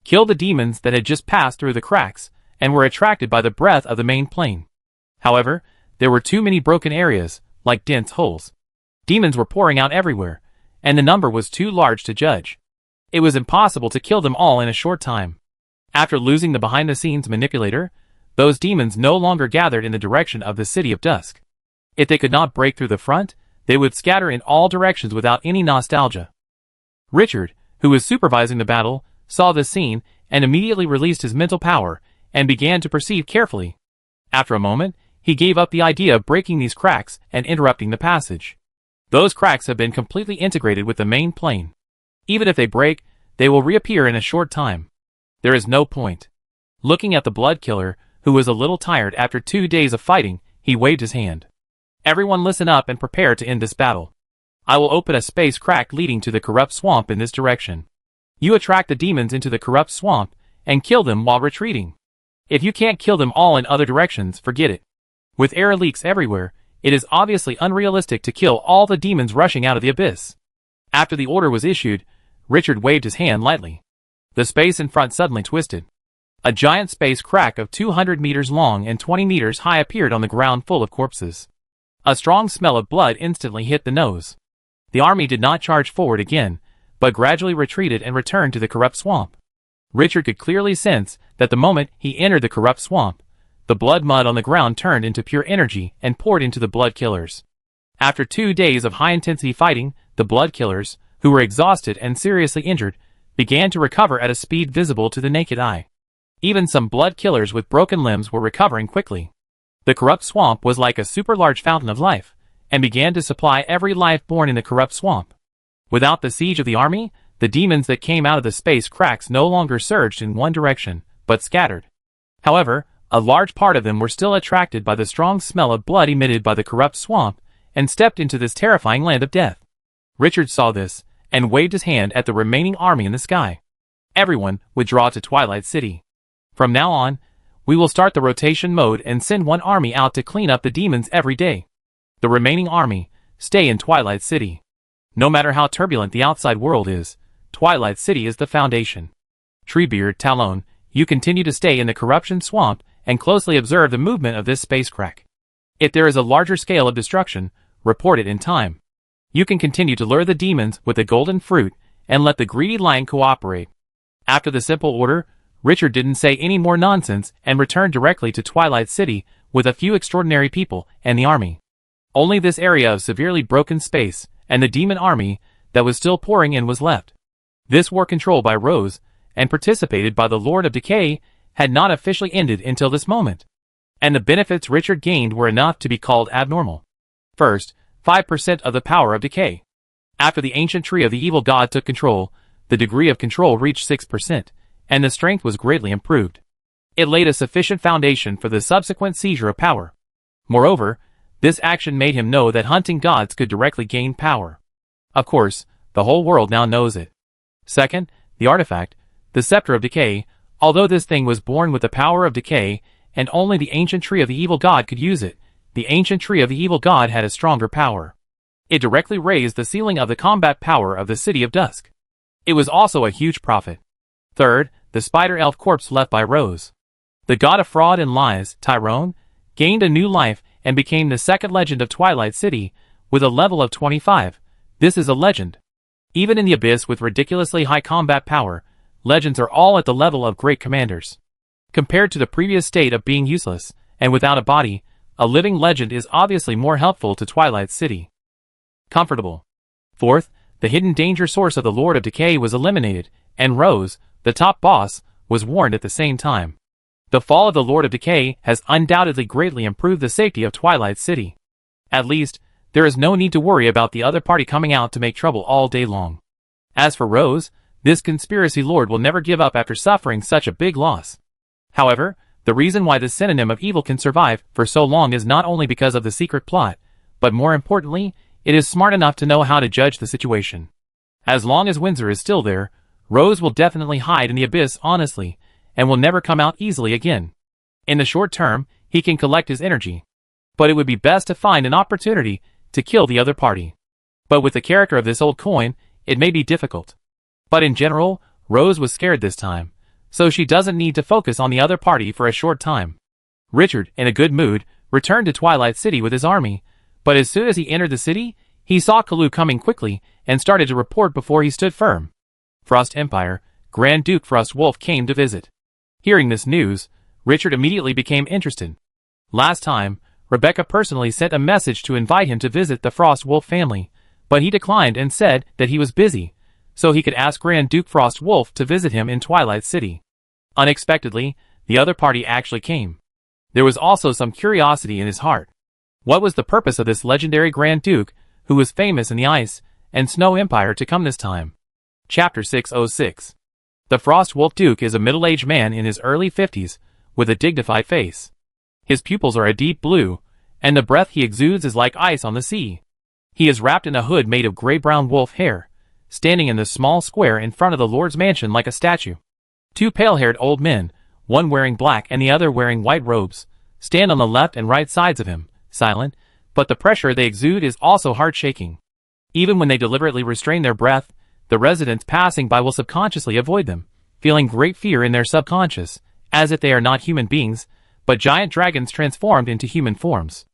Kill the demons that had just passed through the cracks, and were attracted by the breath of the main plane. However, there were too many broken areas, like dense holes. Demons were pouring out everywhere, and the number was too large to judge. It was impossible to kill them all in a short time. After losing the behind-the-scenes manipulator, those demons no longer gathered in the direction of the City of Dusk. If they could not break through the front, they would scatter in all directions without any nostalgia. Richard, who was supervising the battle, saw this scene and immediately released his mental power and began to proceed carefully. After a moment, he gave up the idea of breaking these cracks and interrupting the passage. Those cracks have been completely integrated with the main plane. Even if they break, they will reappear in a short time. There is no point. Looking at the blood killer, who was a little tired after 2 days of fighting, he waved his hand. Everyone listen up and prepare to end this battle. I will open a space crack leading to the corrupt swamp in this direction. You attract the demons into the corrupt swamp and kill them while retreating. If you can't kill them all in other directions, forget it. With air leaks everywhere, it is obviously unrealistic to kill all the demons rushing out of the abyss. After the order was issued, Richard waved his hand lightly. The space in front suddenly twisted. A giant space crack of 200 meters long and 20 meters high appeared on the ground full of corpses. A strong smell of blood instantly hit the nose. The army did not charge forward again, but gradually retreated and returned to the corrupt swamp. Richard could clearly sense that the moment he entered the corrupt swamp, the blood mud on the ground turned into pure energy and poured into the blood killers. After 2 days of high-intensity fighting, the blood killers, who were exhausted and seriously injured, began to recover at a speed visible to the naked eye. Even some blood killers with broken limbs were recovering quickly. The corrupt swamp was like a super large fountain of life, and began to supply every life born in the corrupt swamp. Without the siege of the army, the demons that came out of the space cracks no longer surged in one direction, but scattered. However, a large part of them were still attracted by the strong smell of blood emitted by the corrupt swamp, and stepped into this terrifying land of death. Richard saw this, and waved his hand at the remaining army in the sky. Everyone withdraw to Twilight City. From now on, we will start the rotation mode and send one army out to clean up the demons every day. The remaining army, stay in Twilight City. No matter how turbulent the outside world is, Twilight City is the foundation. Treebeard, Talon, you continue to stay in the corruption swamp and closely observe the movement of this space crack. If there is a larger scale of destruction, report it in time. You can continue to lure the demons with the golden fruit and let the greedy lion cooperate. After the simple order, Richard didn't say any more nonsense and returned directly to Twilight City with a few extraordinary people and the army. Only this area of severely broken space and the demon army that was still pouring in was left. This war controlled by Rose and participated by the Lord of Decay had not officially ended until this moment. And the benefits Richard gained were enough to be called abnormal. First, 5% of the power of decay. After the ancient tree of the evil god took control, the degree of control reached 6%, and the strength was greatly improved. It laid a sufficient foundation for the subsequent seizure of power. Moreover, this action made him know that hunting gods could directly gain power. Of course, the whole world now knows it. Second, the artifact, the scepter of decay, although this thing was born with the power of decay, and only the ancient tree of the evil god could use it, the ancient tree of the evil god had a stronger power. It directly raised the ceiling of the combat power of the City of Dusk. It was also a huge profit. Third, the spider elf corpse left by Rose. The god of fraud and lies, Tyrone, gained a new life and became the second legend of Twilight City, with a level of 25. This is a legend. Even in the Abyss with ridiculously high combat power, legends are all at the level of great commanders. Compared to the previous state of being useless, and without a body, a living legend is obviously more helpful to Twilight City. Comfortable. Fourth, the hidden danger source of the Lord of Decay was eliminated, and Rose, the top boss, was warned at the same time. The fall of the Lord of Decay has undoubtedly greatly improved the safety of Twilight City. At least, there is no need to worry about the other party coming out to make trouble all day long. As for Rose, this conspiracy lord will never give up after suffering such a big loss. However, the reason why this synonym of evil can survive for so long is not only because of the secret plot, but more importantly, it is smart enough to know how to judge the situation. As long as Windsor is still there, Rose will definitely hide in the Abyss honestly, and will never come out easily again. In the short term, he can collect his energy. But it would be best to find an opportunity to kill the other party. But with the character of this old coin, it may be difficult. But in general, Rose was scared this time, so she doesn't need to focus on the other party for a short time. Richard, in a good mood, returned to Twilight City with his army, but as soon as he entered the city, he saw Kalu coming quickly and started to report before he stood firm. Frost Empire, Grand Duke Frost Wolf came to visit. Hearing this news, Richard immediately became interested. Last time, Rebecca personally sent a message to invite him to visit the Frost Wolf family, but he declined and said that he was busy, so he could ask Grand Duke Frost Wolf to visit him in Twilight City. Unexpectedly, the other party actually came. There was also some curiosity in his heart. What was the purpose of this legendary Grand Duke, who was famous in the Ice and Snow Empire, to come this time? Chapter 606. The Frost Wolf Duke is a middle-aged man in his early 50s, with a dignified face. His pupils are a deep blue, and the breath he exudes is like ice on the sea. He is wrapped in a hood made of gray-brown wolf hair, standing in the small square in front of the Lord's mansion like a statue. Two pale-haired old men, one wearing black and the other wearing white robes, stand on the left and right sides of him, silent, but the pressure they exude is also heart-shaking. Even when they deliberately restrain their breath, the residents passing by will subconsciously avoid them, feeling great fear in their subconscious, as if they are not human beings, but giant dragons transformed into human forms.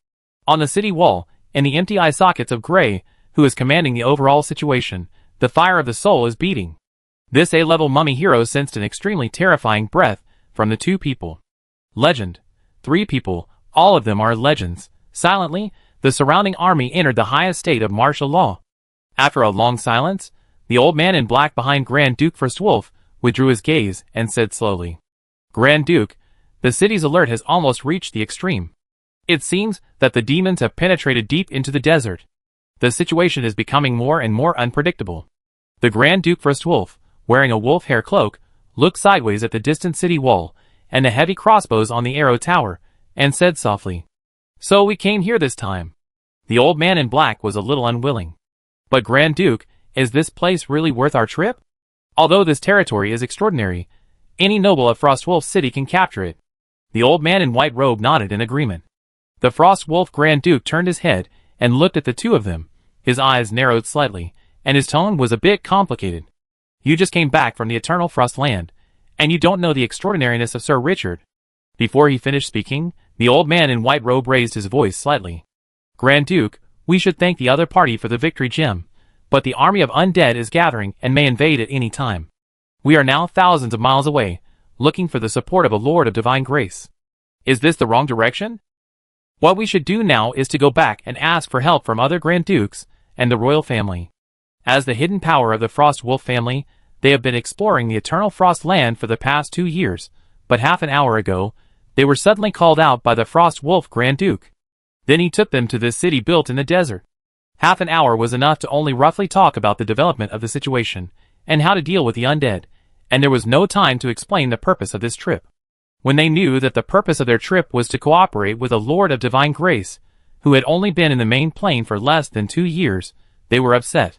On the city wall, in the empty eye sockets of Gray, who is commanding the overall situation, the fire of the soul is beating. This A-level mummy hero sensed an extremely terrifying breath from the two people. Legend. 3 people, all of them are legends. Silently, the surrounding army entered the highest state of martial law. After a long silence, the old man in black behind Grand Duke Frost Wolf withdrew his gaze and said slowly, "Grand Duke, the city's alert has almost reached the extreme. It seems that the demons have penetrated deep into the desert. The situation is becoming more and more unpredictable." The Grand Duke Frost Wolf, wearing a wolf hair cloak, looked sideways at the distant city wall and the heavy crossbows on the arrow tower, and said softly, "So we came here this time." The old man in black was a little unwilling. "But Grand Duke, is this place really worth our trip? Although this territory is extraordinary, any noble of Frost Wolf City can capture it." The old man in white robe nodded in agreement. The Frost Wolf Grand Duke turned his head and looked at the two of them. His eyes narrowed slightly, and his tone was a bit complicated. "You just came back from the Eternal Frost Land, and you don't know the extraordinariness of Sir Richard." Before he finished speaking, the old man in white robe raised his voice slightly. "Grand Duke, we should thank the other party for the victory gem, but the army of undead is gathering and may invade at any time. We are now thousands of miles away, looking for the support of a Lord of Divine Grace. Is this the wrong direction?" What we should do now is to go back and ask for help from other Grand Dukes and the royal family. As the hidden power of the Frost Wolf family, they have been exploring the Eternal Frost Land for the past 2 years, but half an hour ago, they were suddenly called out by the Frost Wolf Grand Duke. Then he took them to this city built in the desert. Half an hour was enough to only roughly talk about the development of the situation, and how to deal with the undead, and there was no time to explain the purpose of this trip. When they knew that the purpose of their trip was to cooperate with a Lord of Divine Grace, who had only been in the main plane for less than 2 years, they were upset.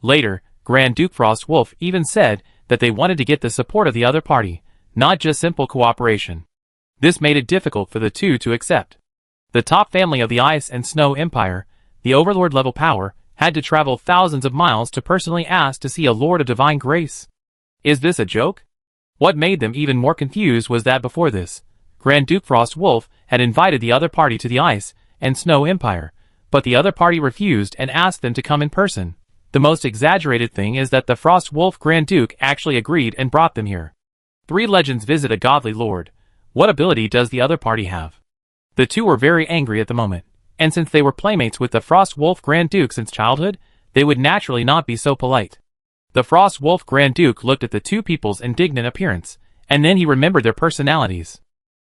Later, Grand Duke Frost Wolf even said that they wanted to get the support of the other party, not just simple cooperation. This made it difficult for the two to accept. The top family of the Ice and Snow Empire, the Overlord-level power, had to travel thousands of miles to personally ask to see a Lord of Divine Grace. Is this a joke? What made them even more confused was that before this, Grand Duke Frost Wolf had invited the other party to the Ice and Snow Empire, but the other party refused and asked them to come in person. The most exaggerated thing is that the Frost Wolf Grand Duke actually agreed and brought them here. 3 legends visit a godly lord. What ability does the other party have? The two were very angry at the moment, and since they were playmates with the Frost Wolf Grand Duke since childhood, they would naturally not be so polite. The Frost Wolf Grand Duke looked at the two people's indignant appearance, and then he remembered their personalities.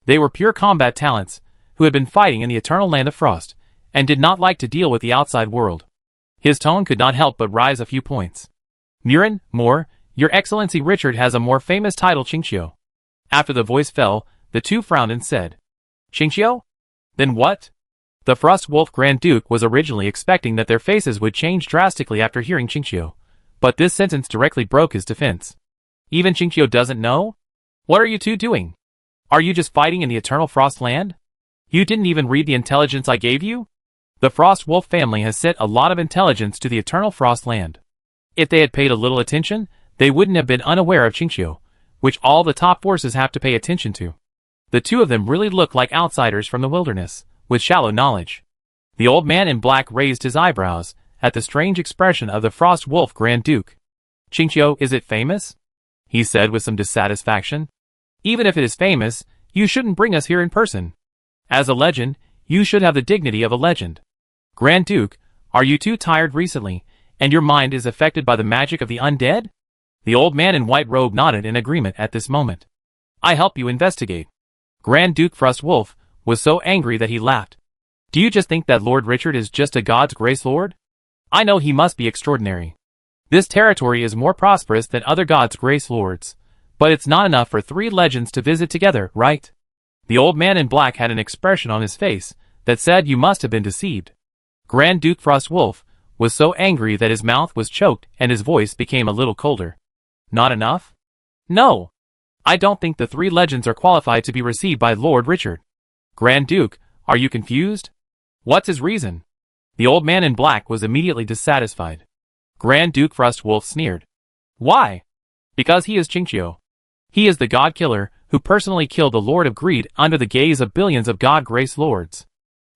They were pure combat talents, who had been fighting in the eternal land of frost, and did not like to deal with the outside world. His tone could not help but rise a few points. Murin, more, Your Excellency Richard has a more famous title, Qingqiu. After the voice fell, the two frowned and said, Qingqiu? Then what? The Frost Wolf Grand Duke was originally expecting that their faces would change drastically after hearing Qingqiu, but this sentence directly broke his defense. Even Qingqiu doesn't know? What are you two doing? Are you just fighting in the Eternal Frost Land? You didn't even read the intelligence I gave you? The Frost Wolf family has sent a lot of intelligence to the Eternal Frost Land. If they had paid a little attention, they wouldn't have been unaware of Qingqiu, which all the top forces have to pay attention to. The two of them really look like outsiders from the wilderness, with shallow knowledge. The old man in black raised his eyebrows at the strange expression of the Frost Wolf Grand Duke. Qingqiu, is it famous? He said with some dissatisfaction. Even if it is famous, you shouldn't bring us here in person. As a legend, you should have the dignity of a legend. Grand Duke, are you too tired recently, and your mind is affected by the magic of the undead? The old man in white robe nodded in agreement at this moment. I help you investigate. Grand Duke Frost Wolf was so angry that he laughed. Do you just think that Lord Richard is just a God's grace lord? I know he must be extraordinary. This territory is more prosperous than other God's grace lords, but it's not enough for 3 legends to visit together, right? The old man in black had an expression on his face that said you must have been deceived. Grand Duke Frost Wolf was so angry that his mouth was choked and his voice became a little colder. Not enough? No. I don't think the 3 legends are qualified to be received by Lord Richard. Grand Duke, are you confused? What's his reason? The old man in black was immediately dissatisfied. Grand Duke Frost Wolf sneered. Why? Because he is Qingqiu. He is the god killer who personally killed the Lord of Greed under the gaze of billions of God Grace Lords.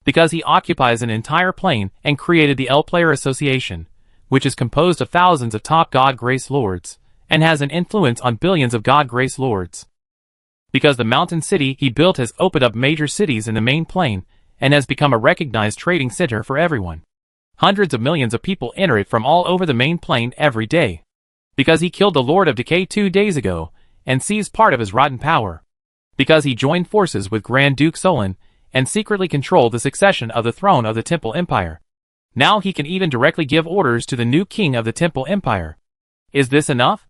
Because he occupies an entire plane and created the L-Player Association, which is composed of thousands of top God Grace Lords, and has an influence on billions of God Grace Lords. Because the mountain city he built has opened up major cities in the main plane and has become a recognized trading center for everyone. Hundreds of millions of people enter it from all over the main plane every day. Because he killed the Lord of Decay 2 days ago and seized part of his rotten power. Because he joined forces with Grand Duke Solon and secretly controlled the succession of the throne of the Temple Empire. Now he can even directly give orders to the new king of the Temple Empire. Is this enough?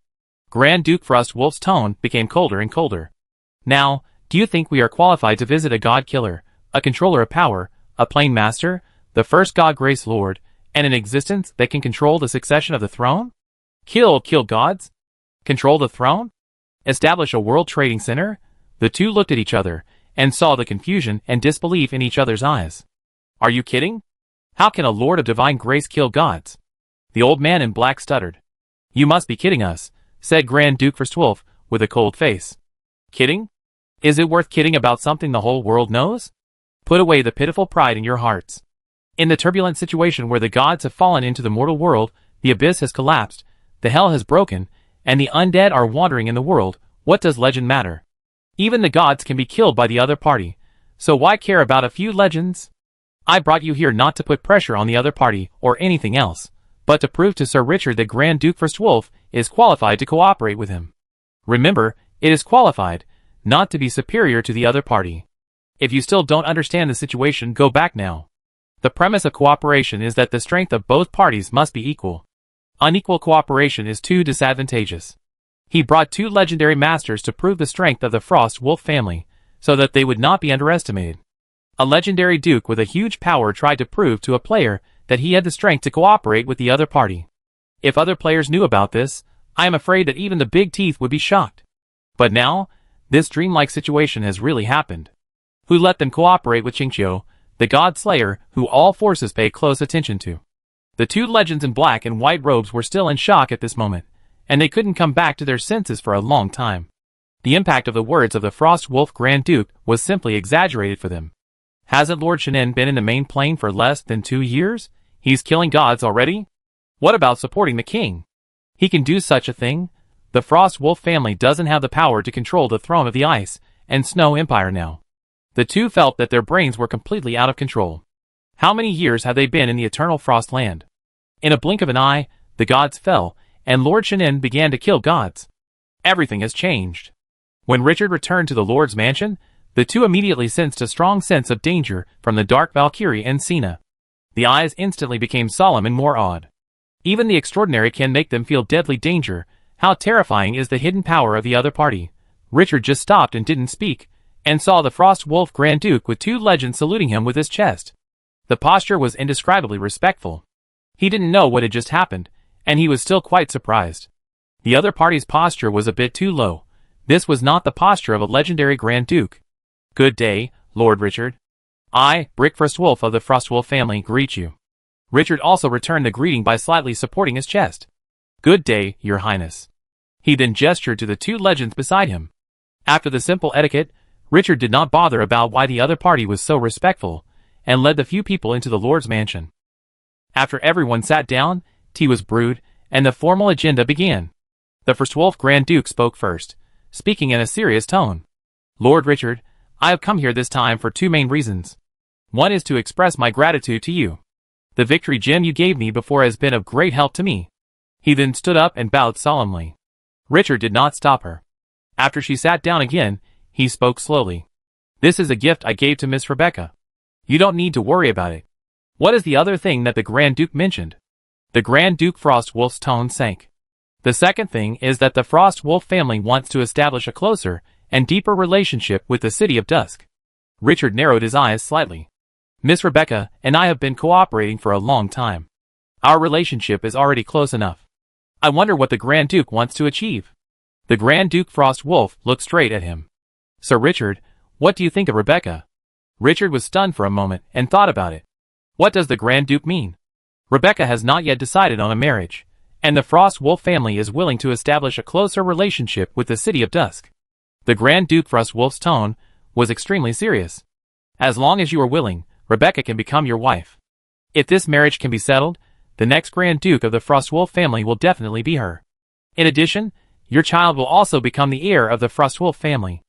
Grand Duke Frost Wolf's tone became colder and colder. Now, do you think we are qualified to visit a god killer, a controller of power, a plain master, the first God Grace Lord, and an existence that can control the succession of the throne? Kill gods? Control the throne? Establish a world trading center? The two looked at each other and saw the confusion and disbelief in each other's eyes. Are you kidding? How can a Lord of Divine Grace kill gods? The old man in black stuttered. You must be kidding us, said Grand Duke Frost Wolf with a cold face. Kidding? Is it worth kidding about something the whole world knows? Put away the pitiful pride in your hearts. In the turbulent situation where the gods have fallen into the mortal world, the abyss has collapsed, the hell has broken, and the undead are wandering in the world, what does legend matter? Even the gods can be killed by the other party, so why care about a few legends? I brought you here not to put pressure on the other party or anything else, but to prove to Sir Richard that Grand Duke Frostwolf is qualified to cooperate with him. Remember, it is qualified, not to be superior to the other party. If you still don't understand the situation, go back now. The premise of cooperation is that the strength of both parties must be equal. Unequal cooperation is too disadvantageous. He brought 2 legendary masters to prove the strength of the Frost Wolf family, so that they would not be underestimated. A legendary duke with a huge power tried to prove to a player that he had the strength to cooperate with the other party. If other players knew about this, I am afraid that even the big teeth would be shocked. But now, this dreamlike situation has really happened. Who let them cooperate with Qingqiu, the God Slayer, who all forces pay close attention to? The 2 legends in black and white robes were still in shock at this moment, and they couldn't come back to their senses for a long time. The impact of the words of the Frost Wolf Grand Duke was simply exaggerated for them. Hasn't Lord Shinin been in the main plane for less than 2 years? He's killing gods already? What about supporting the king? He can do such a thing? The Frost Wolf family doesn't have the power to control the throne of the Ice and Snow Empire now. The 2 felt that their brains were completely out of control. How many years have they been in the Eternal Frost Land? In a blink of an eye, the gods fell, and Lord Shinin began to kill gods. Everything has changed. When Richard returned to the Lord's mansion, the 2 immediately sensed a strong sense of danger from the Dark Valkyrie and Sina. The eyes instantly became solemn and more awed. Even the extraordinary can make them feel deadly danger. How terrifying is the hidden power of the other party? Richard just stopped and didn't speak, and saw the Frost Wolf Grand Duke with 2 legends saluting him with his chest. The posture was indescribably respectful. He didn't know what had just happened, and he was still quite surprised. The other party's posture was a bit too low. This was not the posture of a legendary Grand Duke. Good day, Lord Richard. I, Brick Frostwolf of the Frostwolf family, greet you. Richard also returned the greeting by slightly supporting his chest. Good day, Your Highness. He then gestured to the 2 legends beside him. After the simple etiquette, Richard did not bother about why the other party was so respectful, and led the few people into the Lord's mansion. After everyone sat down, tea was brewed, and the formal agenda began. The Frostwolf Grand Duke spoke first, speaking in a serious tone. Lord Richard, I have come here this time for 2 main reasons. One is to express my gratitude to you. The victory gem you gave me before has been of great help to me. He then stood up and bowed solemnly. Richard did not stop her. After she sat down again, he spoke slowly. This is a gift I gave to Miss Rebecca. You don't need to worry about it. What is the other thing that the Grand Duke mentioned? The Grand Duke Frostwolf's tone sank. The second thing is that the Frost Wolf family wants to establish a closer and deeper relationship with the City of Dusk. Richard narrowed his eyes slightly. Miss Rebecca and I have been cooperating for a long time. Our relationship is already close enough. I wonder what the Grand Duke wants to achieve. The Grand Duke Frostwolf looked straight at him. Sir Richard, what do you think of Rebecca? Richard was stunned for a moment and thought about it. What does the Grand Duke mean? Rebecca has not yet decided on a marriage, and the Frost Wolf family is willing to establish a closer relationship with the City of Dusk. The Grand Duke Frostwolf's tone was extremely serious. As long as you are willing, Rebecca can become your wife. If this marriage can be settled, the next Grand Duke of the Frostwolf family will definitely be her. In addition, your child will also become the heir of the Frostwolf family.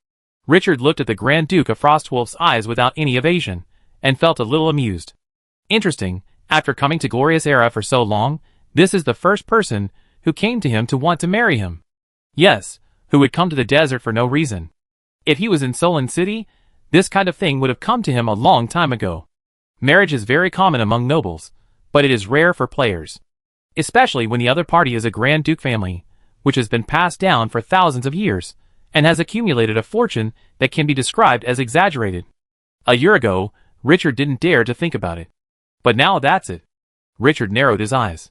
Richard looked at the Grand Duke of Frostwolf's eyes without any evasion, and felt a little amused. Interesting, after coming to Glorious Era for so long, this is the first person who came to him to want to marry him. Yes, who would come to the desert for no reason. If he was in Solon City, this kind of thing would have come to him a long time ago. Marriage is very common among nobles, but it is rare for players. Especially when the other party is a Grand Duke family, which has been passed down for thousands of years, and has accumulated a fortune that can be described as exaggerated. A year ago, Richard didn't dare to think about it. But now that's it. Richard narrowed his eyes.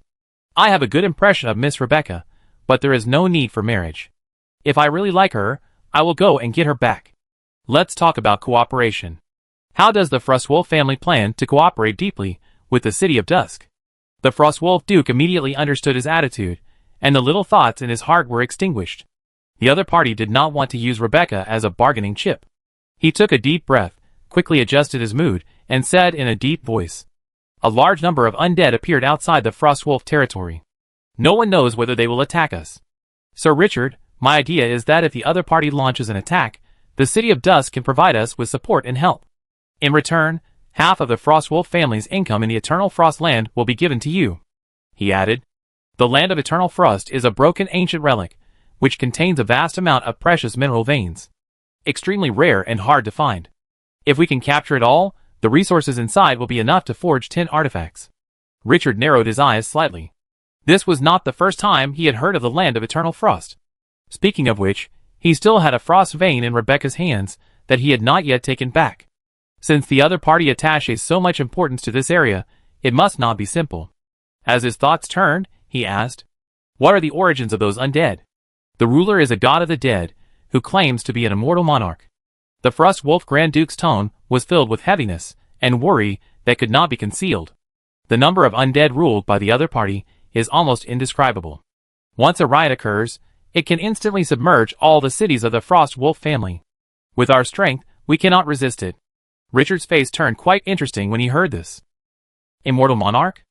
I have a good impression of Miss Rebecca, but there is no need for marriage. If I really like her, I will go and get her back. Let's talk about cooperation. How does the Frostwolf family plan to cooperate deeply with the City of Dusk? The Frostwolf Duke immediately understood his attitude, and the little thoughts in his heart were extinguished. The other party did not want to use Rebecca as a bargaining chip. He took a deep breath, quickly adjusted his mood, and said in a deep voice. A large number of undead appeared outside the Frostwolf territory. No one knows whether they will attack us. Sir Richard, my idea is that if the other party launches an attack, the City of Dusk can provide us with support and help. In return, Half of the Frostwolf family's income in the Eternal Frost land will be given to you. He added, the land of Eternal Frost is a broken ancient relic, which contains a vast amount of precious mineral veins. Extremely rare and hard to find. If we can capture it all, the resources inside will be enough to forge 10 artifacts. Richard narrowed his eyes slightly. This was not the first time he had heard of the land of Eternal Frost. Speaking of which, he still had a frost vein in Rebecca's hands that he had not yet taken back. Since the other party attaches so much importance to this area, it must not be simple. As his thoughts turned, he asked, what are the origins of those undead? The ruler is a god of the dead, who claims to be an immortal monarch. The Frostwolf Grand Duke's tone was filled with heaviness and worry that could not be concealed. The number of undead ruled by the other party is almost indescribable. Once a riot occurs, it can instantly submerge all the cities of the Frostwolf family. With our strength, we cannot resist it. Richard's face turned quite interesting when he heard this. Immortal monarch?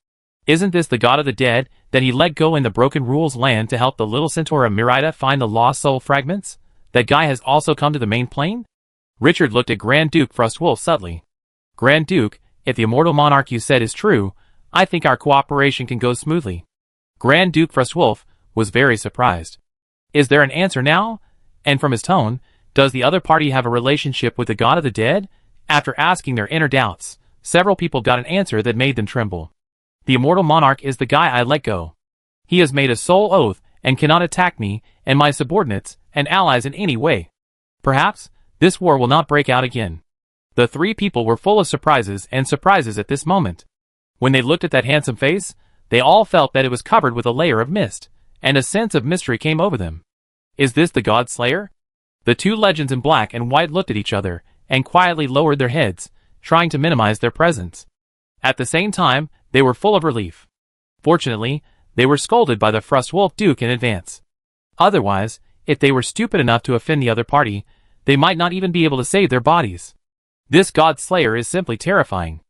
Isn't this the god of the dead that he let go in the Broken Rules land to help the little centaur Merida find the lost soul fragments? That guy has also come to the main plane? Richard looked at Grand Duke Frostwolf subtly. Grand Duke, if the immortal monarch you said is true, I think our cooperation can go smoothly. Grand Duke Frostwolf was very surprised. Is there an answer now? And from his tone, does the other party have a relationship with the god of the dead? After asking their inner doubts, several people got an answer that made them tremble. The immortal monarch is the guy I let go. He has made a soul oath and cannot attack me and my subordinates and allies in any way. Perhaps this war will not break out again. The three people were full of surprises at this moment. When they looked at that handsome face, they all felt that it was covered with a layer of mist, and a sense of mystery came over them. Is this the God Slayer? The two legends in black and white looked at each other and quietly lowered their heads, trying to minimize their presence. At the same time, they were full of relief. Fortunately, they were scolded by the Frostwolf Duke in advance. Otherwise, if they were stupid enough to offend the other party, they might not even be able to save their bodies. This God Slayer is simply terrifying.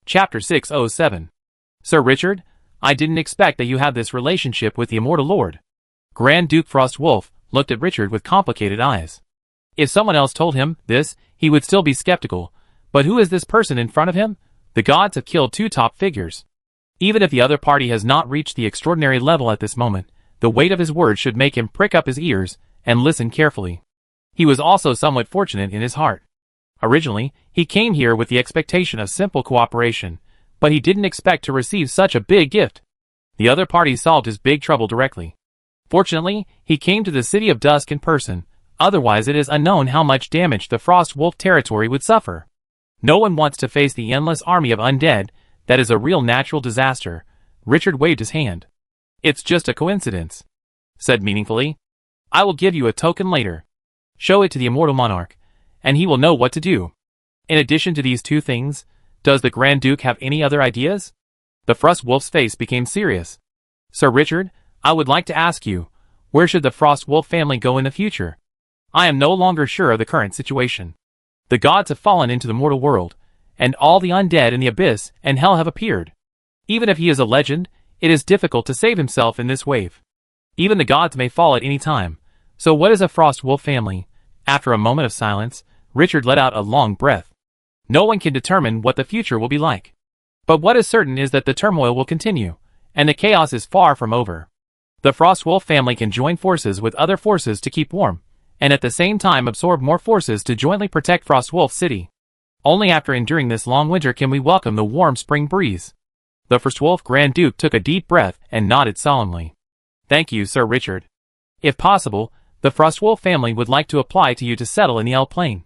Chapter 607. Sir Richard, I didn't expect that you had this relationship with the Immortal Lord. Grand Duke Frostwolf looked at Richard with complicated eyes. If someone else told him this, he would still be skeptical. But who is this person in front of him? The gods have killed two top figures. Even if the other party has not reached the extraordinary level at this moment, the weight of his words should make him prick up his ears and listen carefully. He was also somewhat fortunate in his heart. Originally, he came here with the expectation of simple cooperation, but he didn't expect to receive such a big gift. The other party solved his big trouble directly. Fortunately, he came to the City of Dusk in person, otherwise it is unknown how much damage the Frostwolf territory would suffer. No one wants to face the endless army of undead. That is a real natural disaster. Richard waved his hand. It's just a coincidence. Said meaningfully. I will give you a token later. Show it to the Immortal Monarch, and he will know what to do. In addition to these two things, does the Grand Duke have any other ideas? The Frostwolf's face became serious. Sir Richard, I would like to ask you, where should the Frostwolf family go in the future? I am no longer sure of the current situation. The gods have fallen into the mortal world, and all the undead in the abyss and hell have appeared. Even if he is a legend, it is difficult to save himself in this wave. Even the gods may fall at any time. So what is a Frostwolf family? After a moment of silence, Richard let out a long breath. No one can determine what the future will be like. But what is certain is that the turmoil will continue, and the chaos is far from over. The Frostwolf family can join forces with other forces to keep warm, and at the same time absorb more forces to jointly protect Frostwolf City. Only after enduring this long winter can we welcome the warm spring breeze. The Frostwolf Grand Duke took a deep breath and nodded solemnly. Thank you, Sir Richard. If possible, the Frostwolf family would like to apply to you to settle in the L Plane.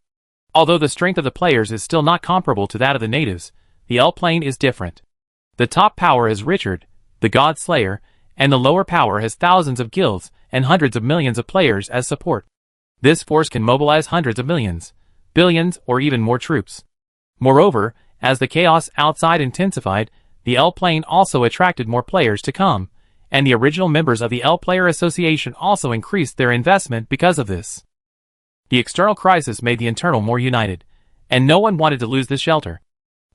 Although the strength of the players is still not comparable to that of the natives, the L Plane is different. The top power is Richard, the God Slayer, and the lower power has thousands of guilds and hundreds of millions of players as support. This force can mobilize hundreds of millions, billions, or even more troops. Moreover, as the chaos outside intensified, the L Plane also attracted more players to come, and the original members of the L Player Association also increased their investment because of this. The external crisis made the internal more united, and no one wanted to lose this shelter.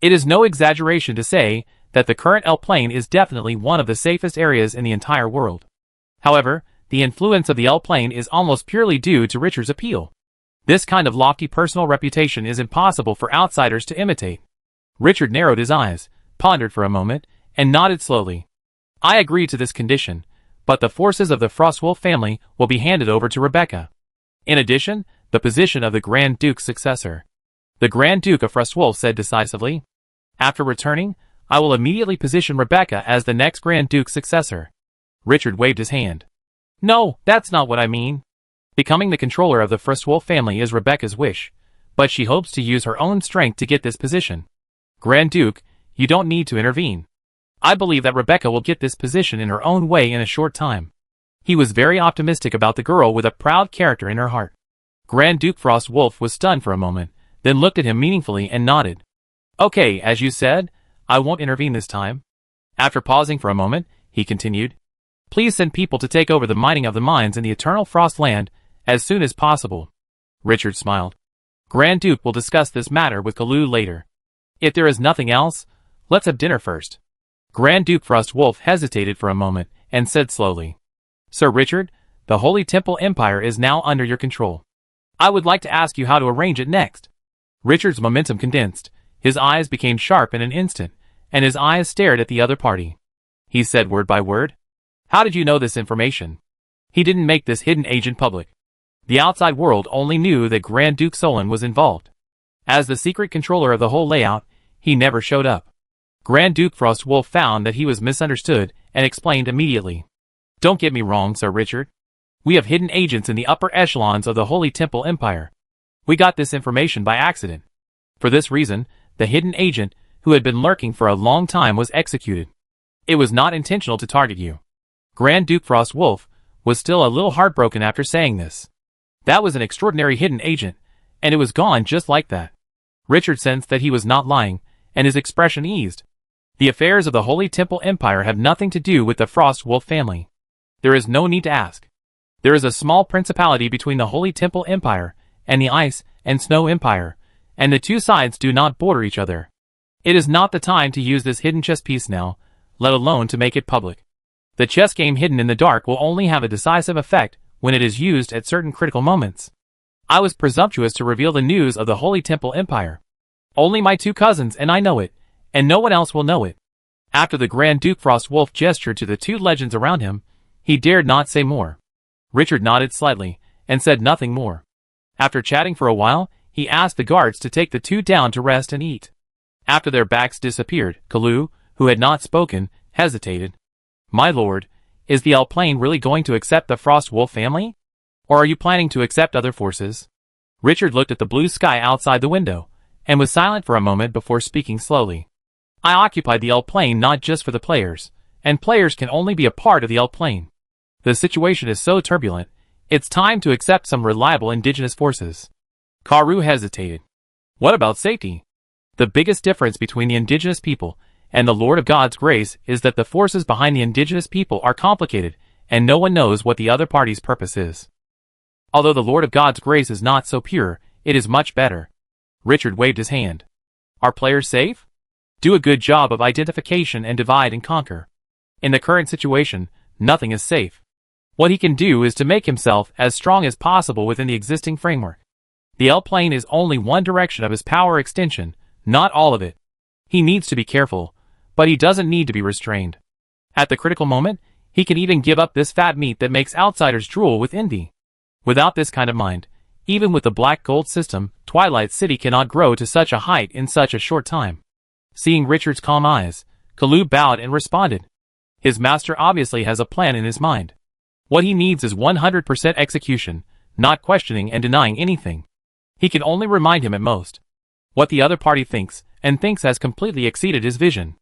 It is no exaggeration to say that the current L Plane is definitely one of the safest areas in the entire world. However, the influence of the L Plane is almost purely due to Richard's appeal. This kind of lofty personal reputation is impossible for outsiders to imitate. Richard narrowed his eyes, pondered for a moment, and nodded slowly. I agree to this condition, but the forces of the Frostwolf family will be handed over to Rebecca. In addition, the position of the Grand Duke's successor. The Grand Duke of Frostwolf said decisively. After returning, I will immediately position Rebecca as the next Grand Duke's successor. Richard waved his hand. No, that's not what I mean. Becoming the controller of the Frostwolf family is Rebecca's wish, but she hopes to use her own strength to get this position. Grand Duke, you don't need to intervene. I believe that Rebecca will get this position in her own way in a short time. He was very optimistic about the girl with a proud character in her heart. Grand Duke Frostwolf was stunned for a moment, then looked at him meaningfully and nodded. Okay, as you said, I won't intervene this time. After pausing for a moment, he continued. Please send people to take over the mining of the mines in the Eternal Frost Land as soon as possible. Richard smiled. Grand Duke will discuss this matter with Kalu later. If there is nothing else, let's have dinner first. Grand Duke Frostwolf hesitated for a moment and said slowly. Sir Richard, the Holy Temple Empire is now under your control. I would like to ask you how to arrange it next. Richard's momentum condensed, his eyes became sharp in an instant, and his eyes stared at the other party. He said word by word. How did you know this information? He didn't make this hidden agent public. The outside world only knew that Grand Duke Solon was involved. As the secret controller of the whole layout, he never showed up. Grand Duke Frostwolf found that he was misunderstood and explained immediately. Don't get me wrong, Sir Richard. We have hidden agents in the upper echelons of the Holy Temple Empire. We got this information by accident. For this reason, the hidden agent, who had been lurking for a long time, was executed. It was not intentional to target you. Grand Duke Frostwolf was still a little heartbroken after saying this. That was an extraordinary hidden agent, and it was gone just like that. Richard sensed that he was not lying, and his expression eased. The affairs of the Holy Temple Empire have nothing to do with the Frostwolf family. There is no need to ask. There is a small principality between the Holy Temple Empire and the Ice and Snow Empire, and the two sides do not border each other. It is not the time to use this hidden chess piece now, let alone to make it public. The chess game hidden in the dark will only have a decisive effect when it is used at certain critical moments. I was presumptuous to reveal the news of the Holy Temple Empire. Only my two cousins and I know it, and no one else will know it. After the Grand Duke Frostwolf gestured to the two legends around him, he dared not say more. Richard nodded slightly, and said nothing more. After chatting for a while, he asked the guards to take the two down to rest and eat. After their backs disappeared, Kalu, who had not spoken, hesitated. My lord, is the L-Plane really going to accept the Frostwolf family? Or are you planning to accept other forces? Richard looked at the blue sky outside the window, and was silent for a moment before speaking slowly. I occupied the L-Plane not just for the players, and players can only be a part of the L-Plane. The situation is so turbulent, it's time to accept some reliable indigenous forces. Karu hesitated. What about safety? The biggest difference between the indigenous people and the Lord of God's grace is that the forces behind the indigenous people are complicated, and no one knows what the other party's purpose is. Although the Lord of God's grace is not so pure, it is much better. Richard waved his hand. Are players safe? Do a good job of identification and divide and conquer. In the current situation, nothing is safe. What he can do is to make himself as strong as possible within the existing framework. The L-Plane is only one direction of his power extension, not all of it. He needs to be careful, but he doesn't need to be restrained. At the critical moment, he can even give up this fat meat that makes outsiders drool with envy. Without this kind of mind, even with the black gold system, Twilight City cannot grow to such a height in such a short time. Seeing Richard's calm eyes, Kalu bowed and responded. His master obviously has a plan in his mind. What he needs is 100% execution, not questioning and denying anything. He can only remind him at most. What the other party thinks, and thinks has completely exceeded his vision.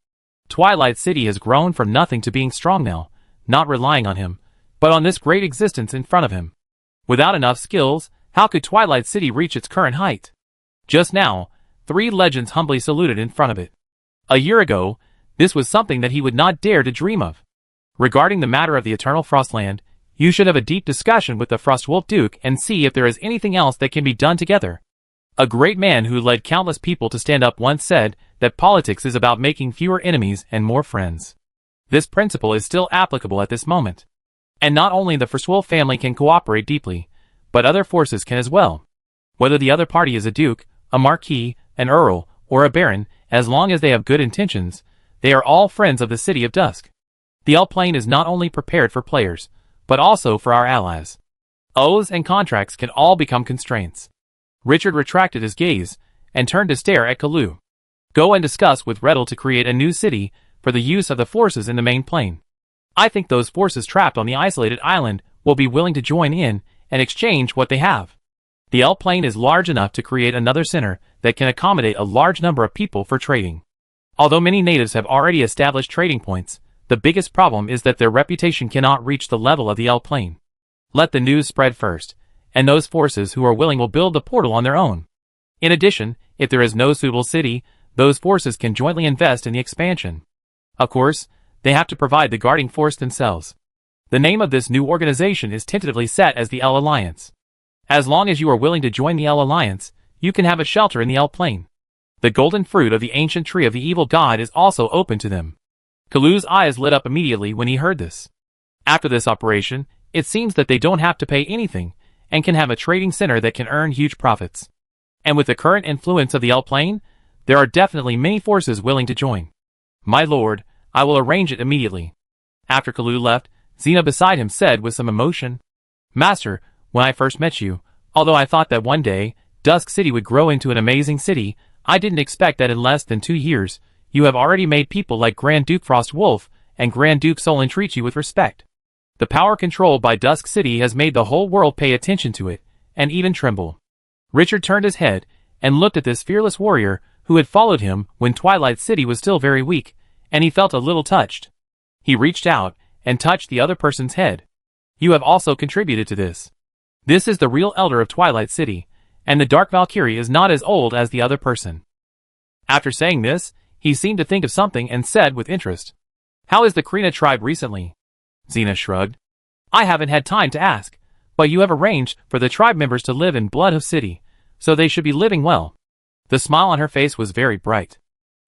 Twilight City has grown from nothing to being strong now, not relying on him, but on this great existence in front of him. Without enough skills, how could Twilight City reach its current height? Just now, 3 legends humbly saluted in front of it. A year ago, this was something that he would not dare to dream of. Regarding the matter of the Eternal Frostland, you should have a deep discussion with the Frostwolf Duke and see if there is anything else that can be done together. A great man who led countless people to stand up once said that politics is about making fewer enemies and more friends. This principle is still applicable at this moment. And not only the Frostwolf family can cooperate deeply, but other forces can as well. Whether the other party is a duke, a marquis, an earl, or a baron, as long as they have good intentions, they are all friends of the City of Dusk. The L plane is not only prepared for players, but also for our allies. Oaths and contracts can all become constraints. Richard retracted his gaze and turned to stare at Kalu. Go and discuss with Rettel to create a new city for the use of the forces in the main plane. I think those forces trapped on the isolated island will be willing to join in and exchange what they have. The L plane is large enough to create another center that can accommodate a large number of people for trading. Although many natives have already established trading points, the biggest problem is that their reputation cannot reach the level of the L plane. Let the news spread first, and those forces who are willing will build the portal on their own. In addition, if there is no suitable city, those forces can jointly invest in the expansion. Of course, they have to provide the guarding force themselves. The name of this new organization is tentatively set as the L Alliance. As long as you are willing to join the L Alliance, you can have a shelter in the L plane. The golden fruit of the ancient tree of the evil god is also open to them. Kalu's eyes lit up immediately when he heard this. After this operation, it seems that they don't have to pay anything, and can have a trading center that can earn huge profits. And with the current influence of the L plane, there are definitely many forces willing to join. My lord, I will arrange it immediately. After Kalu left, Xena beside him said with some emotion, Master, when I first met you, although I thought that one day, Dusk City would grow into an amazing city, I didn't expect that in less than 2 years, you have already made people like Grand Duke Frost Wolf and Grand Duke Solon treat you with respect. The power controlled by Dusk City has made the whole world pay attention to it, and even tremble. Richard turned his head and looked at this fearless warrior who had followed him when Twilight City was still very weak, and he felt a little touched. He reached out and touched the other person's head. You have also contributed to this. This is the real elder of Twilight City, and the Dark Valkyrie is not as old as the other person. After saying this, he seemed to think of something and said with interest, How is the Krina tribe recently? Xena shrugged. I haven't had time to ask, but you have arranged for the tribe members to live in Bloodhoof City, so they should be living well. The smile on her face was very bright.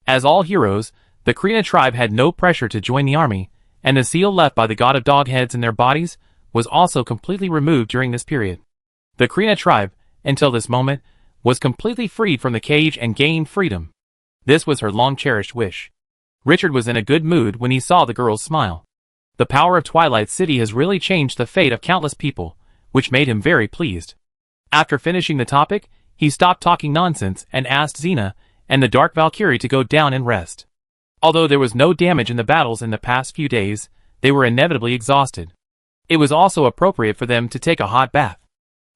As all heroes, the Krina tribe had no pressure to join the army, and the seal left by the god of dog heads in their bodies was also completely removed during this period. The Krina tribe, until this moment, was completely freed from the cage and gained freedom. This was her long-cherished wish. Richard was in a good mood when he saw the girl's smile. The power of Twilight City has really changed the fate of countless people, which made him very pleased. After finishing the topic, he stopped talking nonsense and asked Xena and the Dark Valkyrie to go down and rest. Although there was no damage in the battles in the past few days, they were inevitably exhausted. It was also appropriate for them to take a hot bath.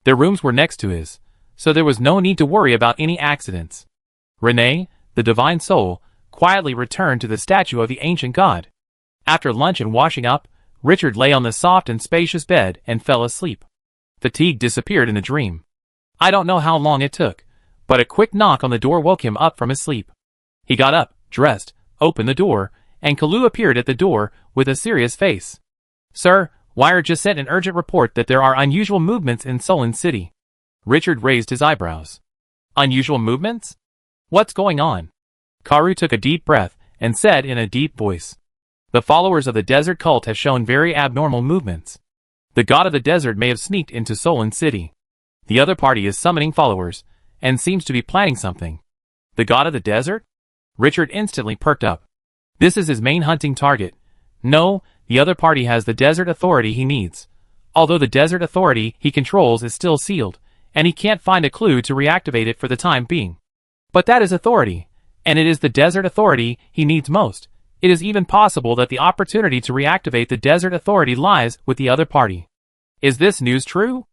Their rooms were next to his, so there was no need to worry about any accidents. Renee, the divine soul, quietly returned to the statue of the ancient god. After lunch and washing up, Richard lay on the soft and spacious bed and fell asleep. Fatigue disappeared in the dream. I don't know how long it took, but a quick knock on the door woke him up from his sleep. He got up, dressed, opened the door, and Kalu appeared at the door with a serious face. Sir, Wire just sent an urgent report that there are unusual movements in Solon City. Richard raised his eyebrows. Unusual movements? What's going on? Karu took a deep breath and said in a deep voice. The followers of the desert cult have shown very abnormal movements. The god of the desert may have sneaked into Solon City. The other party is summoning followers, and seems to be planning something. The god of the desert? Richard instantly perked up. This is his main hunting target. No, the other party has the desert authority he needs. Although the desert authority he controls is still sealed, and he can't find a clue to reactivate it for the time being. But that is authority, and it is the desert authority he needs most. It is even possible that the opportunity to reactivate the desert authority lies with the other party. Is this news true?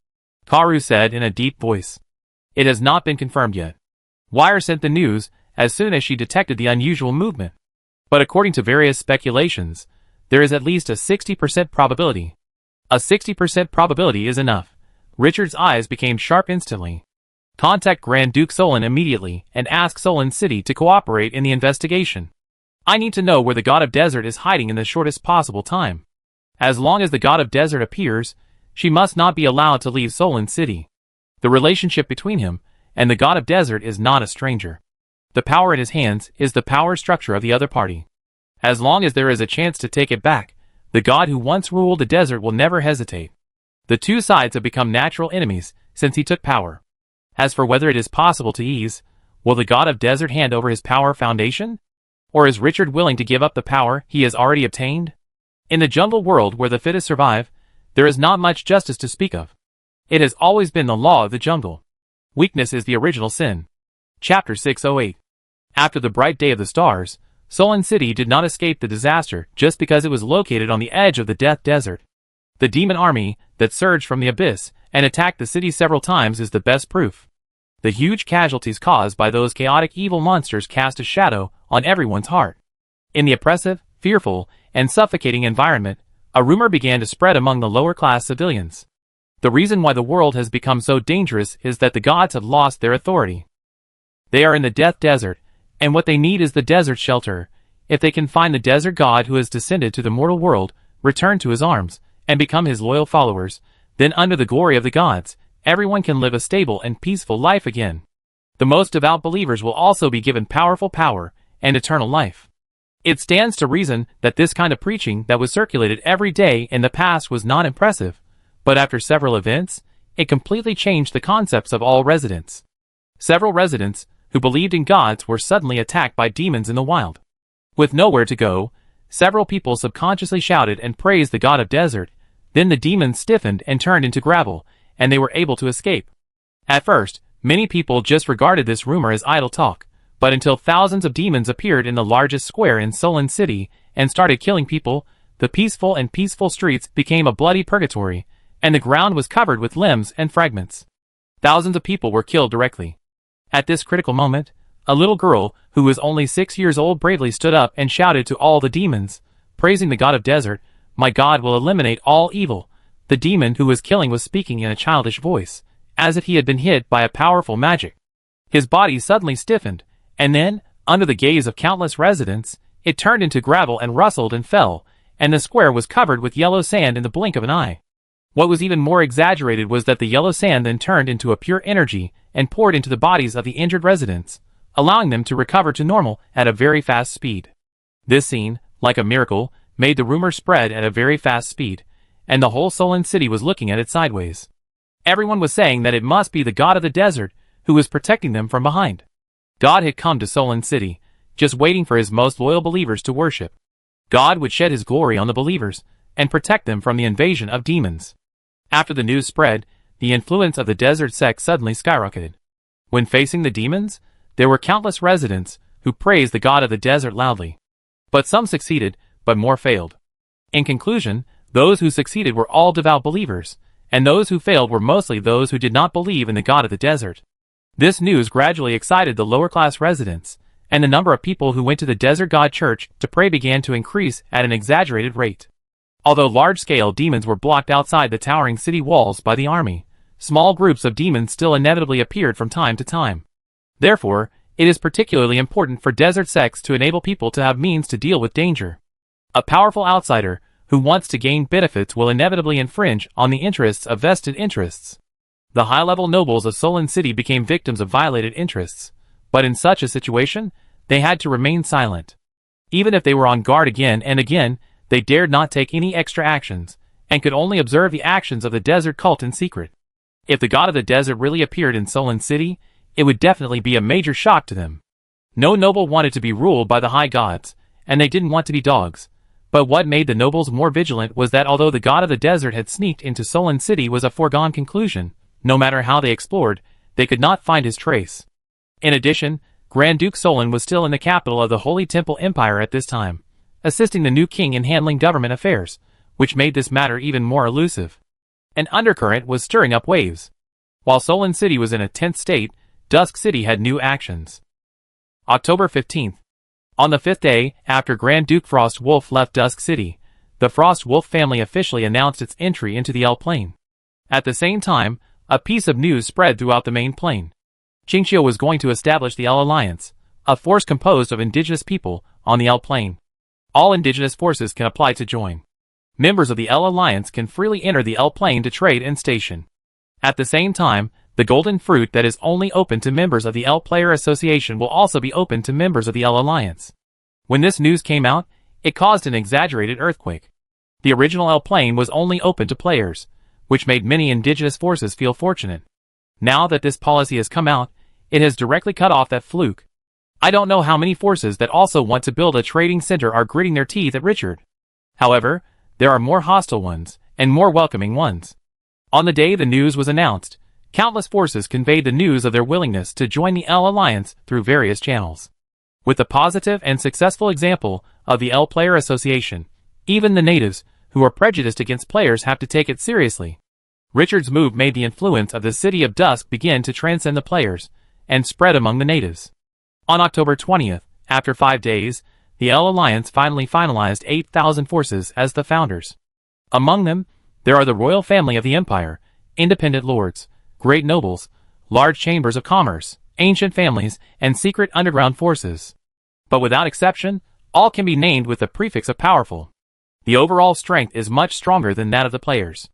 Karu said in a deep voice. It has not been confirmed yet. Wire sent the news as soon as she detected the unusual movement. But according to various speculations, there is at least a 60% probability. A 60% probability is enough. Richard's eyes became sharp instantly. Contact Grand Duke Solon immediately and ask Solon City to cooperate in the investigation. I need to know where the God of Desert is hiding in the shortest possible time. As long as the God of Desert appears, she must not be allowed to leave Solon City. The relationship between him and the God of Desert is not a stranger. The power in his hands is the power structure of the other party. As long as there is a chance to take it back, the god who once ruled the desert will never hesitate. The two sides have become natural enemies since he took power. As for whether it is possible to ease, Will the god of desert hand over his power foundation? Or is Richard willing to give up the power he has already obtained? In the jungle world where the fittest survive, there is not much justice to speak of. It has always been the law of the jungle. Weakness is the original sin. Chapter 608. After the bright day of the stars, Solon City did not escape the disaster just because it was located on the edge of the Death Desert. The demon army that surged from the abyss and attacked the city several times is the best proof. The huge casualties caused by those chaotic evil monsters cast a shadow on everyone's heart. In the oppressive, fearful, and suffocating environment, a rumor began to spread among the lower-class civilians. The reason why the world has become so dangerous is that the gods have lost their authority. They are in the Death Desert, and what they need is the desert shelter. If they can find the desert god who has descended to the mortal world, return to his arms, and become his loyal followers, then under the glory of the gods, everyone can live a stable and peaceful life again. The most devout believers will also be given powerful power and eternal life. It stands to reason that this kind of preaching that was circulated every day in the past was not impressive, but after several events, it completely changed the concepts of all residents. Several residents who believed in gods were suddenly attacked by demons in the wild. With nowhere to go, several people subconsciously shouted and praised the god of desert. Then the demons stiffened and turned into gravel, and they were able to escape. At first, many people just regarded this rumor as idle talk, but until thousands of demons appeared in the largest square in Solon City and started killing people, the peaceful streets became a bloody purgatory, and the ground was covered with limbs and fragments. Thousands of people were killed directly. At this critical moment, a little girl who was only 6 years old bravely stood up and shouted to all the demons, praising the god of desert, "My God will eliminate all evil." The demon who was killing was speaking in a childish voice, as if he had been hit by a powerful magic. His body suddenly stiffened, and then, under the gaze of countless residents, it turned into gravel and rustled and fell, and the square was covered with yellow sand in the blink of an eye. What was even more exaggerated was that the yellow sand then turned into a pure energy and poured into the bodies of the injured residents, allowing them to recover to normal at a very fast speed. This scene, like a miracle, made the rumor spread at a very fast speed, and the whole Solon City was looking at it sideways. Everyone was saying that it must be the god of the desert who was protecting them from behind. God had come to Solon City, just waiting for his most loyal believers to worship. God would shed his glory on the believers and protect them from the invasion of demons. After the news spread, the influence of the desert sect suddenly skyrocketed. When facing the demons, there were countless residents who praised the god of the desert loudly. But some succeeded, but more failed. In conclusion, those who succeeded were all devout believers, and those who failed were mostly those who did not believe in the god of the desert. This news gradually excited the lower-class residents, and the number of people who went to the desert god church to pray began to increase at an exaggerated rate. Although large-scale demons were blocked outside the towering city walls by the army, small groups of demons still inevitably appeared from time to time. Therefore, it is particularly important for desert sects to enable people to have means to deal with danger. A powerful outsider who wants to gain benefits will inevitably infringe on the interests of vested interests. The high-level nobles of Solon City became victims of violated interests, but in such a situation, they had to remain silent. Even if they were on guard again and again, they dared not take any extra actions, and could only observe the actions of the desert cult in secret. If the god of the desert really appeared in Solon City, it would definitely be a major shock to them. No noble wanted to be ruled by the high gods, and they didn't want to be dogs. But what made the nobles more vigilant was that although the god of the desert had sneaked into Solon City was a foregone conclusion, no matter how they explored, they could not find his trace. In addition, Grand Duke Solon was still in the capital of the Holy Temple Empire at this time, assisting the new king in handling government affairs, which made this matter even more elusive. An undercurrent was stirring up waves. While Solon City was in a tense state, Dusk City had new actions. October 15th. On the 5th day after Grand Duke Frost Wolf left Dusk City, the Frost Wolf family officially announced its entry into the L Plain. At the same time, a piece of news spread throughout the main plain. Qingxiu was going to establish the L Alliance, a force composed of indigenous people on the L Plain. All indigenous forces can apply to join. Members of the L Alliance can freely enter the L Plain to trade and station. At the same time, the golden fruit that is only open to members of the L Player Association will also be open to members of the L Alliance. When this news came out, it caused an exaggerated earthquake. The original L Plain was only open to players, which made many indigenous forces feel fortunate. Now that this policy has come out, it has directly cut off that fluke. I don't know how many forces that also want to build a trading center are gritting their teeth at Richard. However, there are more hostile ones, and more welcoming ones. On the day the news was announced, countless forces conveyed the news of their willingness to join the L Alliance through various channels. With the positive and successful example of the L Player Association, even the natives, who are prejudiced against players, have to take it seriously. Richard's move made the influence of the City of Dusk begin to transcend the players, and spread among the natives. On October 20th, after 5 days, the L Alliance finally finalized 8,000 forces as the founders. Among them, there are the royal family of the Empire, independent lords, great nobles, large chambers of commerce, ancient families, and secret underground forces. But without exception, all can be named with the prefix of powerful. The overall strength is much stronger than that of the players.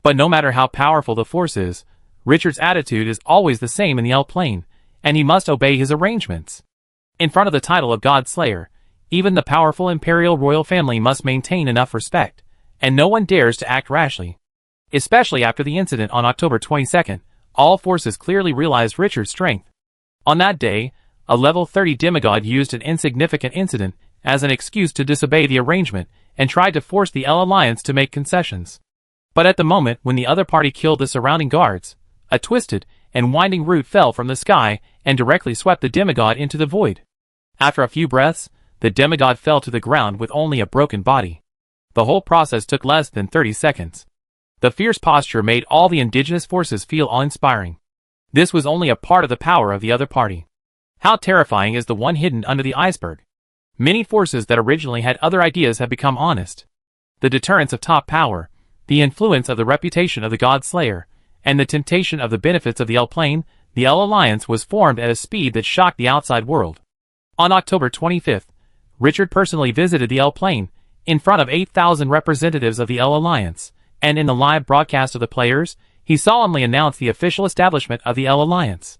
But no matter how powerful the force is, Richard's attitude is always the same in the L plane, and he must obey his arrangements. In front of the title of God Slayer, even the powerful imperial royal family must maintain enough respect, and no one dares to act rashly. Especially after the incident on October 22nd, all forces clearly realized Richard's strength. On that day, a level 30 demigod used an insignificant incident as an excuse to disobey the arrangement and tried to force the L Alliance to make concessions. But at the moment when the other party killed the surrounding guards, a twisted and winding root fell from the sky and directly swept the demigod into the void. After a few breaths, the demigod fell to the ground with only a broken body. The whole process took less than 30 seconds. The fierce posture made all the indigenous forces feel awe-inspiring. This was only a part of the power of the other party. How terrifying is the one hidden under the iceberg. Many forces that originally had other ideas have become honest. The deterrence of top power, the influence of the reputation of the God Slayer, and the temptation of the benefits of the L plane, the L Alliance was formed at a speed that shocked the outside world. On October 25th, Richard personally visited the L plane, in front of 8,000 representatives of the L Alliance, and in the live broadcast of the players, he solemnly announced the official establishment of the L Alliance.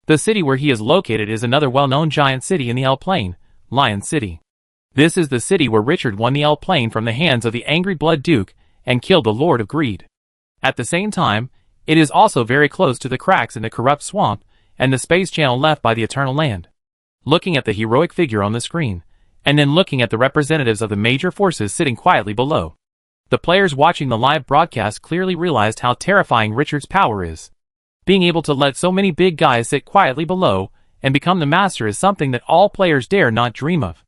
The city where he is located is another well-known giant city in the L plane, Lion City. This is the city where Richard won the L plane from the hands of the angry Blood Duke and killed the Lord of Greed. At the same time, it is also very close to the cracks in the corrupt swamp and the space channel left by the Eternal Land. Looking at the heroic figure on the screen, and then looking at the representatives of the major forces sitting quietly below, the players watching the live broadcast clearly realized how terrifying Richard's power is. Being able to let so many big guys sit quietly below and become the master is something that all players dare not dream of.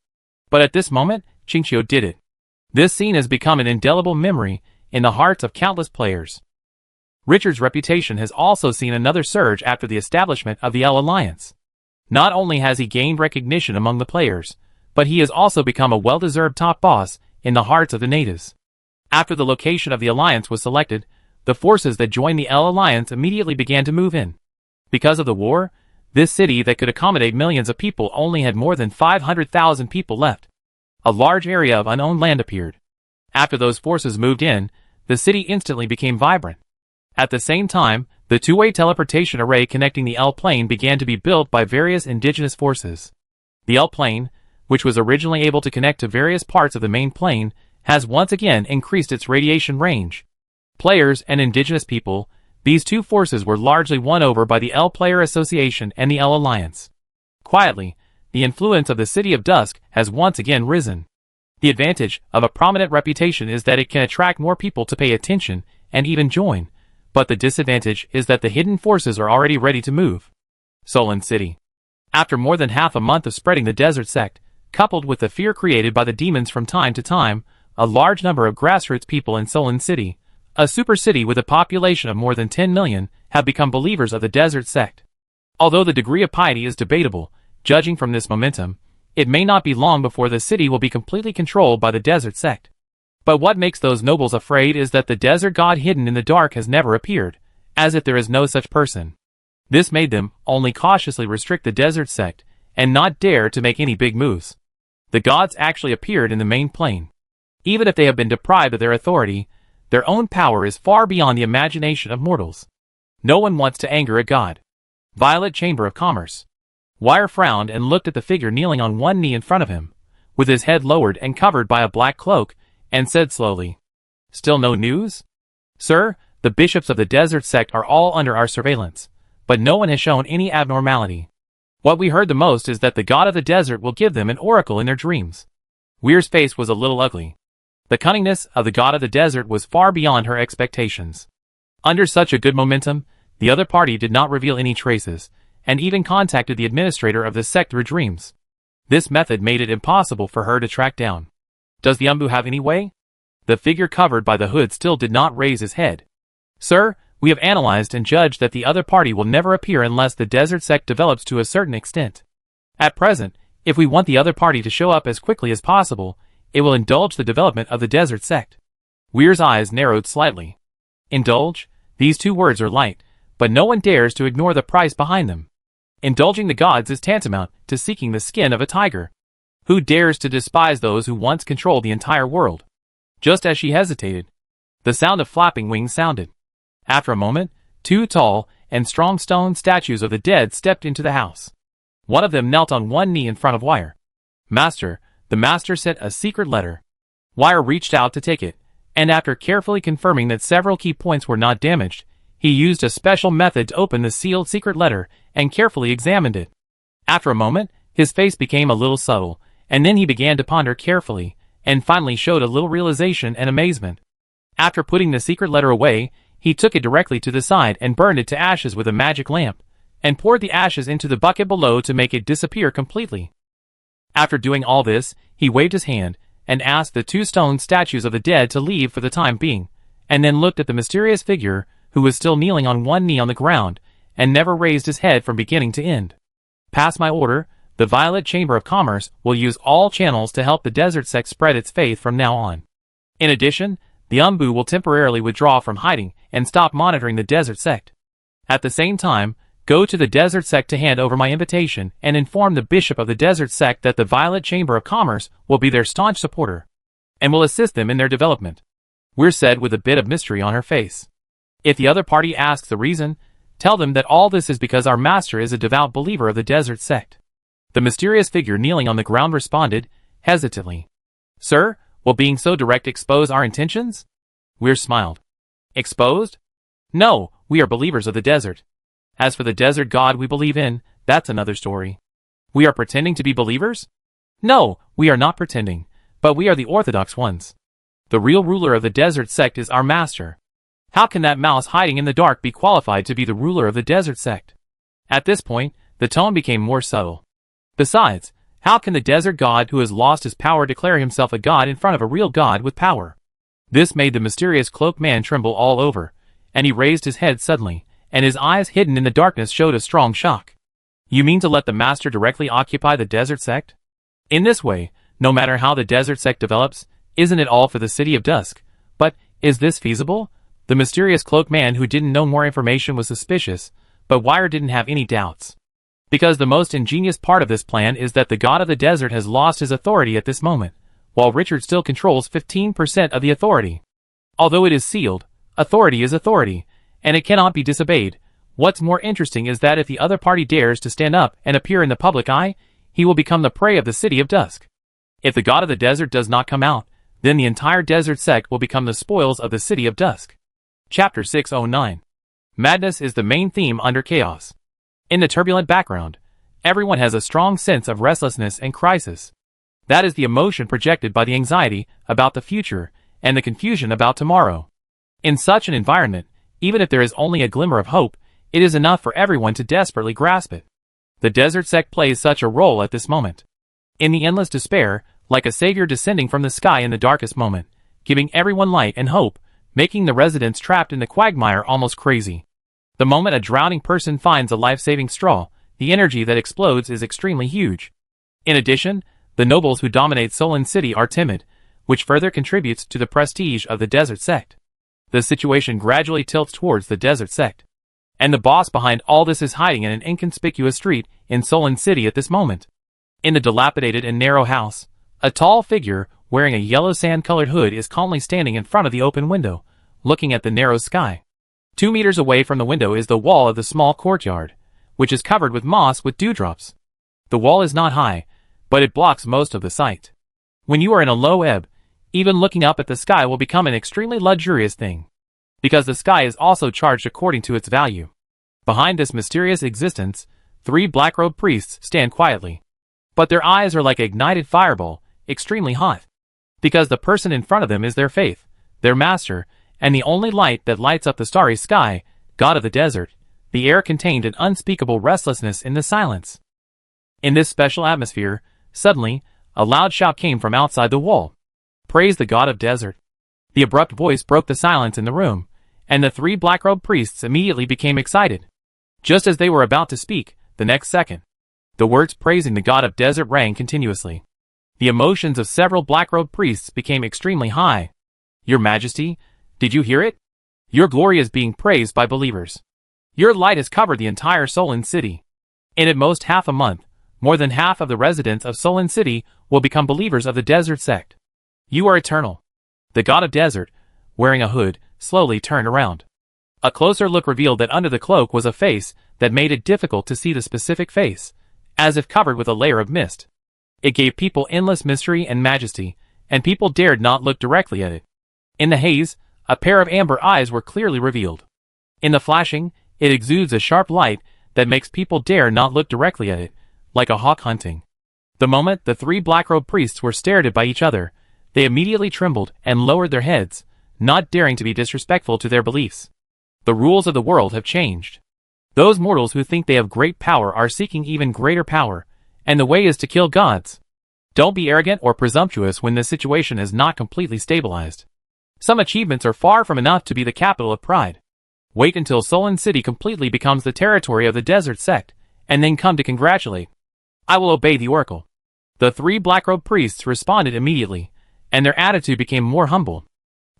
But at this moment, Qingqiu did it. This scene has become an indelible memory in the hearts of countless players. Richard's reputation has also seen another surge after the establishment of the L Alliance. Not only has he gained recognition among the players, but he has also become a well-deserved top boss in the hearts of the natives. After the location of the Alliance was selected, the forces that joined the L Alliance immediately began to move in. Because of the war, this city that could accommodate millions of people only had more than 500,000 people left. A large area of unowned land appeared. After those forces moved in, the city instantly became vibrant. At the same time, the two-way teleportation array connecting the L plane began to be built by various indigenous forces. The L plane, which was originally able to connect to various parts of the main plane, has once again increased its radiation range. Players and indigenous people, these two forces were largely won over by the L Player Association and the L Alliance. Quietly, the influence of the City of Dusk has once again risen. The advantage of a prominent reputation is that it can attract more people to pay attention and even join, but the disadvantage is that the hidden forces are already ready to move. Solon City. After more than half a month of spreading the desert sect, coupled with the fear created by the demons from time to time, a large number of grassroots people in Solon City, a super city with a population of more than 10 million, have become believers of the desert sect. Although the degree of piety is debatable, judging from this momentum, it may not be long before the city will be completely controlled by the desert sect. But what makes those nobles afraid is that the desert god hidden in the dark has never appeared, as if there is no such person. This made them only cautiously restrict the desert sect, and not dare to make any big moves. The gods actually appeared in the main plane. Even if they have been deprived of their authority, their own power is far beyond the imagination of mortals. No one wants to anger a god. Violet Chamber of Commerce. Wire frowned and looked at the figure kneeling on one knee in front of him, with his head lowered and covered by a black cloak, and said slowly, "Still no news? Sir, the bishops of the desert sect are all under our surveillance. but no one has shown any abnormality. What we heard the most is that the god of the desert will give them an oracle in their dreams. Weir's face was a little ugly. The cunningness of the god of the desert was far beyond her expectations. Under such a good momentum, the other party did not reveal any traces, and even contacted the administrator of the sect through dreams. This method made it impossible for her to track down. Does the Umbu have any way? The figure covered by the hood still did not raise his head. Sir, we have analyzed and judged that the other party will never appear unless the desert sect develops to a certain extent. At present, if we want the other party to show up as quickly as possible, it will indulge the development of the desert sect. Weir's eyes narrowed slightly. Indulge? These two words are light, but no one dares to ignore the price behind them. Indulging the gods is tantamount to seeking the skin of a tiger. Who dares to despise those who once controlled the entire world? Just as she hesitated, the sound of flapping wings sounded. After a moment, two tall and strong stone statues of the dead stepped into the house. One of them knelt on one knee in front of Wire. Master, the master sent a secret letter. Wire reached out to take it, and after carefully confirming that several key points were not damaged, he used a special method to open the sealed secret letter and carefully examined it. After a moment, his face became a little subtle, and then he began to ponder carefully, and finally showed a little realization and amazement. After putting the secret letter away, he took it directly to the side and burned it to ashes with a magic lamp, and poured the ashes into the bucket below to make it disappear completely. After doing all this, he waved his hand, and asked the two stone statues of the dead to leave for the time being, and then looked at the mysterious figure, who was still kneeling on one knee on the ground, and never raised his head from beginning to end. Pass my order, the Violet Chamber of Commerce will use all channels to help the desert sect spread its faith from now on. In addition, the Umbu will temporarily withdraw from hiding and stop monitoring the desert sect. At the same time, go to the desert sect to hand over my invitation and inform the bishop of the desert sect that the Violet Chamber of Commerce will be their staunch supporter, and will assist them in their development. Weir said with a bit of mystery on her face. If the other party asks the reason, tell them that all this is because our master is a devout believer of the desert sect. The mysterious figure kneeling on the ground responded, hesitantly. Sir, will being so direct expose our intentions? Weir smiled. Exposed? No, we are believers of the desert. As for the desert god we believe in, that's another story. We are pretending to be believers? No, we are not pretending, but we are the orthodox ones. The real ruler of the desert sect is our master. How can that mouse hiding in the dark be qualified to be the ruler of the desert sect? At this point, the tone became more subtle. Besides, how can the desert god who has lost his power declare himself a god in front of a real god with power? This made the mysterious cloaked man tremble all over, and he raised his head suddenly, and his eyes hidden in the darkness showed a strong shock. You mean to let the master directly occupy the desert sect? In this way, no matter how the desert sect develops, isn't it all for the city of Dusk? But, is this feasible? The mysterious cloaked man who didn't know more information was suspicious, but Wire didn't have any doubts. Because the most ingenious part of this plan is that the god of the desert has lost his authority at this moment, while Richard still controls 15% of the authority. Although it is sealed, authority is authority, and it cannot be disobeyed. What's more interesting is that if the other party dares to stand up and appear in the public eye, he will become the prey of the city of Dusk. If the god of the desert does not come out, then the entire desert sect will become the spoils of the city of Dusk. Chapter 609. Madness is the main theme under chaos. In the turbulent background, everyone has a strong sense of restlessness and crisis. That is the emotion projected by the anxiety about the future and the confusion about tomorrow. In such an environment, even if there is only a glimmer of hope, it is enough for everyone to desperately grasp it. The desert sect plays such a role at this moment. In the endless despair, like a savior descending from the sky in the darkest moment, giving everyone light and hope, making the residents trapped in the quagmire almost crazy. The moment a drowning person finds a life-saving straw, the energy that explodes is extremely huge. In addition, the nobles who dominate Solon City are timid, which further contributes to the prestige of the desert sect. The situation gradually tilts towards the desert sect. And the boss behind all this is hiding in an inconspicuous street in Solon City at this moment. In the dilapidated and narrow house, a tall figure wearing a yellow sand-colored hood is calmly standing in front of the open window, looking at the narrow sky. 2 meters away from the window is the wall of the small courtyard, which is covered with moss with dewdrops. The wall is not high, but it blocks most of the sight. When you are in a low ebb, even looking up at the sky will become an extremely luxurious thing, because the sky is also charged according to its value. Behind this mysterious existence, 3 black-robed priests stand quietly. But their eyes are like an ignited fireball, extremely hot. Because the person in front of them is their faith, their master, and the only light that lights up the starry sky, God of the desert. The air contained an unspeakable restlessness in the silence. In this special atmosphere, suddenly, a loud shout came from outside the wall. Praise the God of desert. The abrupt voice broke the silence in the room, and the 3 black-robed priests immediately became excited. Just as they were about to speak, the next second, the words praising the God of desert rang continuously. The emotions of several black-robed priests became extremely high. Your Majesty, did you hear it? Your glory is being praised by believers. Your light has covered the entire Solon city. In at most half a month, more than half of the residents of Solon city will become believers of the desert sect. You are eternal. The God of desert, wearing a hood, slowly turned around. A closer look revealed that under the cloak was a face that made it difficult to see the specific face, as if covered with a layer of mist. It gave people endless mystery and majesty, and people dared not look directly at it. In the haze, a pair of amber eyes were clearly revealed. In the flashing, it exudes a sharp light that makes people dare not look directly at it, like a hawk hunting. The moment the 3 black-robed priests were stared at by each other, they immediately trembled and lowered their heads, not daring to be disrespectful to their beliefs. The rules of the world have changed. Those mortals who think they have great power are seeking even greater power, and the way is to kill gods. Don't be arrogant or presumptuous when the situation is not completely stabilized. Some achievements are far from enough to be the capital of pride. Wait until Solon City completely becomes the territory of the desert sect, and then come to congratulate. I will obey the oracle. The 3 black-robed priests responded immediately, and their attitude became more humble.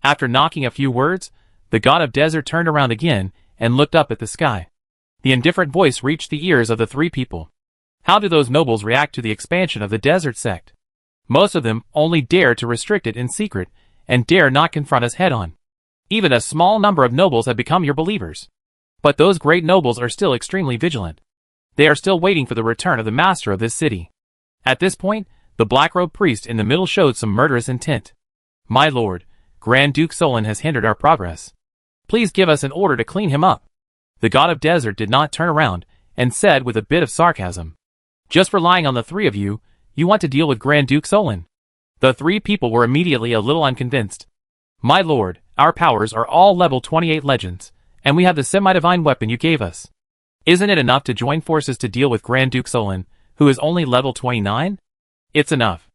After knocking a few words, the God of desert turned around again and looked up at the sky. The indifferent voice reached the ears of the 3 people. How do those nobles react to the expansion of the desert sect? Most of them only dare to restrict it in secret, and dare not confront us head-on. Even a small number of nobles have become your believers. But those great nobles are still extremely vigilant. They are still waiting for the return of the master of this city. At this point, the black-robed priest in the middle showed some murderous intent. My lord, Grand Duke Solon has hindered our progress. Please give us an order to clean him up. The God of desert did not turn around, and said with a bit of sarcasm. Just relying on the 3 of you, you want to deal with Grand Duke Solon? The 3 people were immediately a little unconvinced. My lord, our powers are all level 28 legends, and we have the semi-divine weapon you gave us. Isn't it enough to join forces to deal with Grand Duke Solon, who is only level 29? It's enough.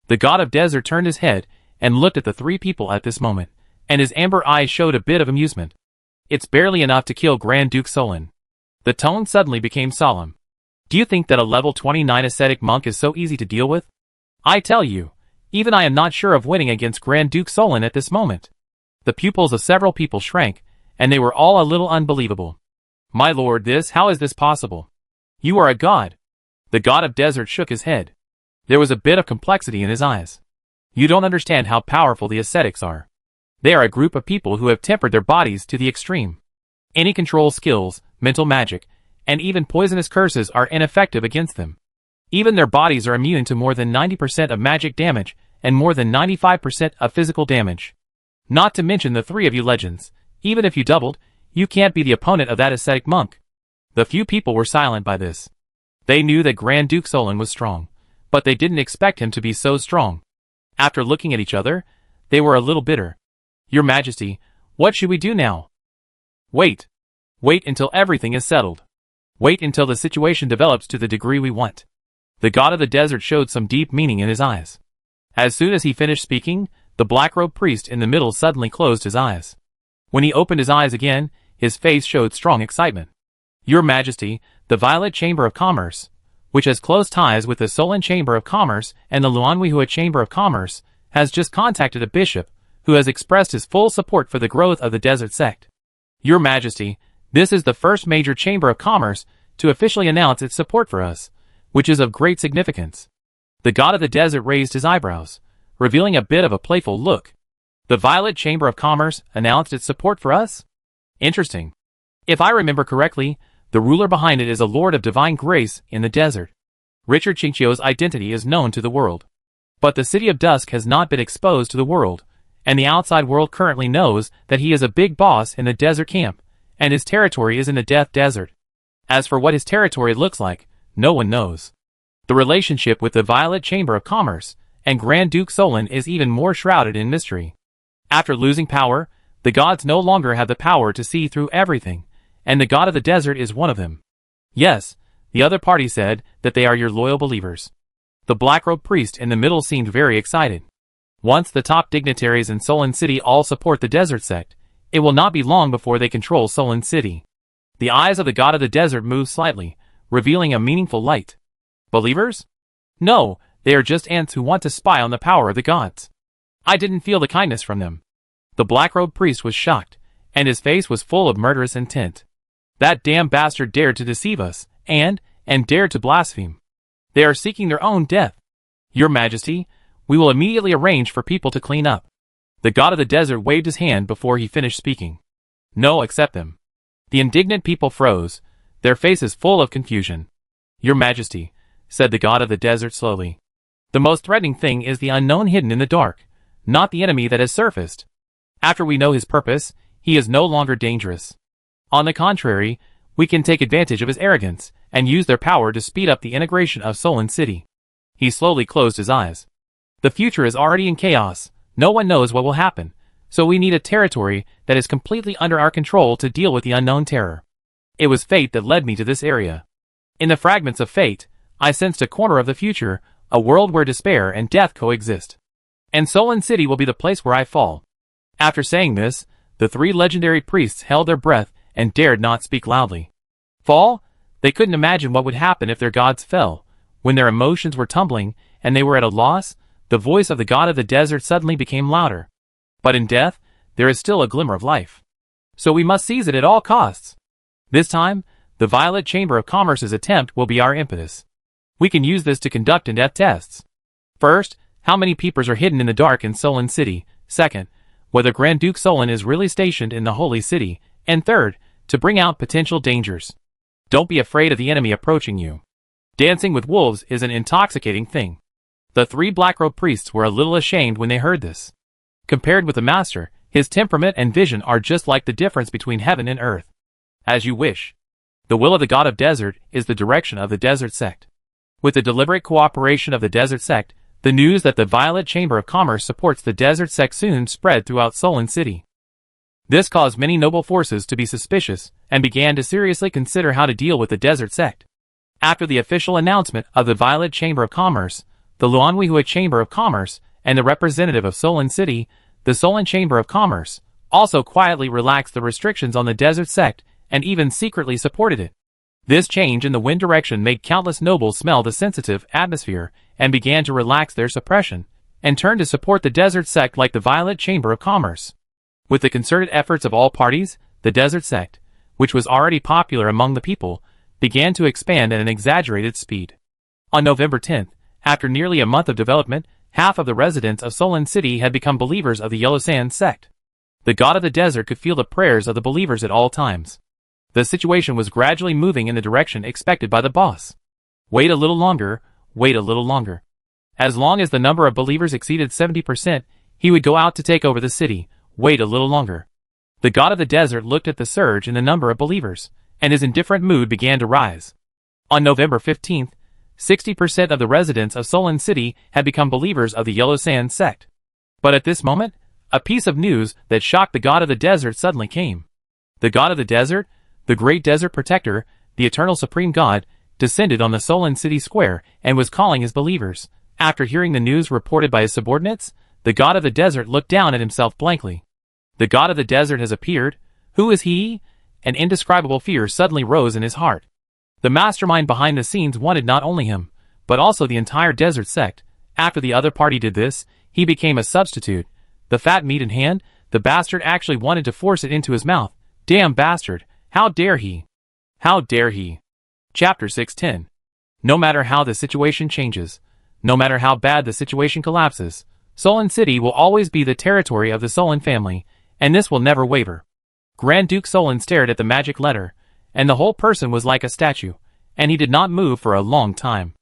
The God of desert turned his head and looked at the 3 people at this moment, and his amber eyes showed a bit of amusement. It's barely enough to kill Grand Duke Solon. The tone suddenly became solemn. Do you think that a level 29 ascetic monk is so easy to deal with? I tell you, even I am not sure of winning against Grand Duke Solon at this moment. The pupils of several people shrank, and they were all a little unbelievable. My lord, how is this possible? You are a god. The God of desert shook his head. There was a bit of complexity in his eyes. You don't understand how powerful the ascetics are. They are a group of people who have tempered their bodies to the extreme. Any control skills, mental magic, and even poisonous curses are ineffective against them. Even their bodies are immune to more than 90% of magic damage and more than 95% of physical damage. Not to mention the 3 of you legends. Even if you doubled, you can't be the opponent of that ascetic monk. The few people were silent by this. They knew that Grand Duke Solon was strong, but they didn't expect him to be so strong. After looking at each other, they were a little bitter. Your Majesty, what should we do now? Wait. Wait until everything is settled. Wait until the situation develops to the degree we want. The God of the desert showed some deep meaning in his eyes. As soon as he finished speaking, the black-robed priest in the middle suddenly closed his eyes. When he opened his eyes again, his face showed strong excitement. Your Majesty, the Violet Chamber of Commerce, which has close ties with the Solon Chamber of Commerce and the Luanhuihua Chamber of Commerce, has just contacted a bishop, who has expressed his full support for the growth of the desert sect. Your Majesty, this is the first major Chamber of Commerce to officially announce its support for us, which is of great significance. The God of the desert raised his eyebrows, revealing a bit of a playful look. The Violet Chamber of Commerce announced its support for us? Interesting. If I remember correctly, the ruler behind it is a lord of divine grace in the desert. Richard Chinchio's identity is known to the world. But the City of Dusk has not been exposed to the world, and the outside world currently knows that he is a big boss in the desert camp, and his territory is in the Death Desert. As for what his territory looks like, no one knows. The relationship with the Violet Chamber of Commerce and Grand Duke Solon is even more shrouded in mystery. After losing power, the gods no longer have the power to see through everything, and the god of the desert is one of them. Yes, the other party said that they are your loyal believers. The black-robed priest in the middle seemed very excited. Once the top dignitaries in Solon City all support the desert sect, it will not be long before they control Solon City. The eyes of the god of the desert move slightly, revealing a meaningful light. Believers? No, they are just ants who want to spy on the power of the gods. I didn't feel the kindness from them. The black-robed priest was shocked, and his face was full of murderous intent. That damn bastard dared to deceive us, and dared to blaspheme. They are seeking their own death. Your Majesty, we will immediately arrange for people to clean up. The god of the desert waved his hand before he finished speaking. No, accept them. The indignant people froze, their faces full of confusion. Your Majesty, said the god of the desert slowly. The most threatening thing is the unknown hidden in the dark, not the enemy that has surfaced. After we know his purpose, he is no longer dangerous. On the contrary, we can take advantage of his arrogance and use their power to speed up the integration of Solon City. He slowly closed his eyes. The future is already in chaos. No one knows what will happen, so we need a territory that is completely under our control to deal with the unknown terror. It was fate that led me to this area. In the fragments of fate, I sensed a corner of the future, a world where despair and death coexist. And Solon City will be the place where I fall. After saying this, the three legendary priests held their breath and dared not speak loudly. Fall? They couldn't imagine what would happen if their gods fell. When their emotions were tumbling and they were at a loss, the voice of the god of the desert suddenly became louder. But in death, there is still a glimmer of life. So we must seize it at all costs. This time, the Violet Chamber of Commerce's attempt will be our impetus. We can use this to conduct in-depth tests. First, how many peepers are hidden in the dark in Solon City. Second, whether Grand Duke Solon is really stationed in the Holy City. And third, to bring out potential dangers. Don't be afraid of the enemy approaching you. Dancing with wolves is an intoxicating thing. The three black-robed priests were a little ashamed when they heard this. Compared with the master, his temperament and vision are just like the difference between heaven and earth. As you wish. The will of the god of desert is the direction of the desert sect. With the deliberate cooperation of the desert sect, the news that the Violet Chamber of Commerce supports the desert sect soon spread throughout Solon City. This caused many noble forces to be suspicious and began to seriously consider how to deal with the desert sect. After the official announcement of the Violet Chamber of Commerce, the Luanhuihua Chamber of Commerce, and the representative of Solon City, the Solon Chamber of Commerce, also quietly relaxed the restrictions on the desert sect and even secretly supported it. This change in the wind direction made countless nobles smell the sensitive atmosphere and began to relax their suppression and turn to support the desert sect like the Violet Chamber of Commerce. With the concerted efforts of all parties, the desert sect, which was already popular among the people, began to expand at an exaggerated speed. On November 10th, after nearly a month of development, half of the residents of Solon City had become believers of the Yellow Sand sect. The god of the desert could feel the prayers of the believers at all times. The situation was gradually moving in the direction expected by the boss. Wait a little longer, wait a little longer. As long as the number of believers exceeded 70%, he would go out to take over the city. Wait a little longer. The god of the desert looked at the surge in the number of believers, and his indifferent mood began to rise. On November 15th, 60% of the residents of Solon City had become believers of the Yellow Sand sect. But at this moment, a piece of news that shocked the god of the desert suddenly came. The god of the desert, the great desert protector, the eternal supreme god, descended on the Solon City square and was calling his believers. After hearing the news reported by his subordinates, the god of the desert looked down at himself blankly. The god of the desert has appeared. Who is he? An indescribable fear suddenly rose in his heart. The mastermind behind the scenes wanted not only him, but also the entire desert sect. After the other party did this, he became a substitute. The fat meat in hand, the bastard actually wanted to force it into his mouth. Damn bastard, how dare he? How dare he? Chapter 610. No matter how the situation changes, no matter how bad the situation collapses, Solon City will always be the territory of the Solon family, and this will never waver. Grand Duke Solon stared at the magic letter, and the whole person was like a statue, and he did not move for a long time.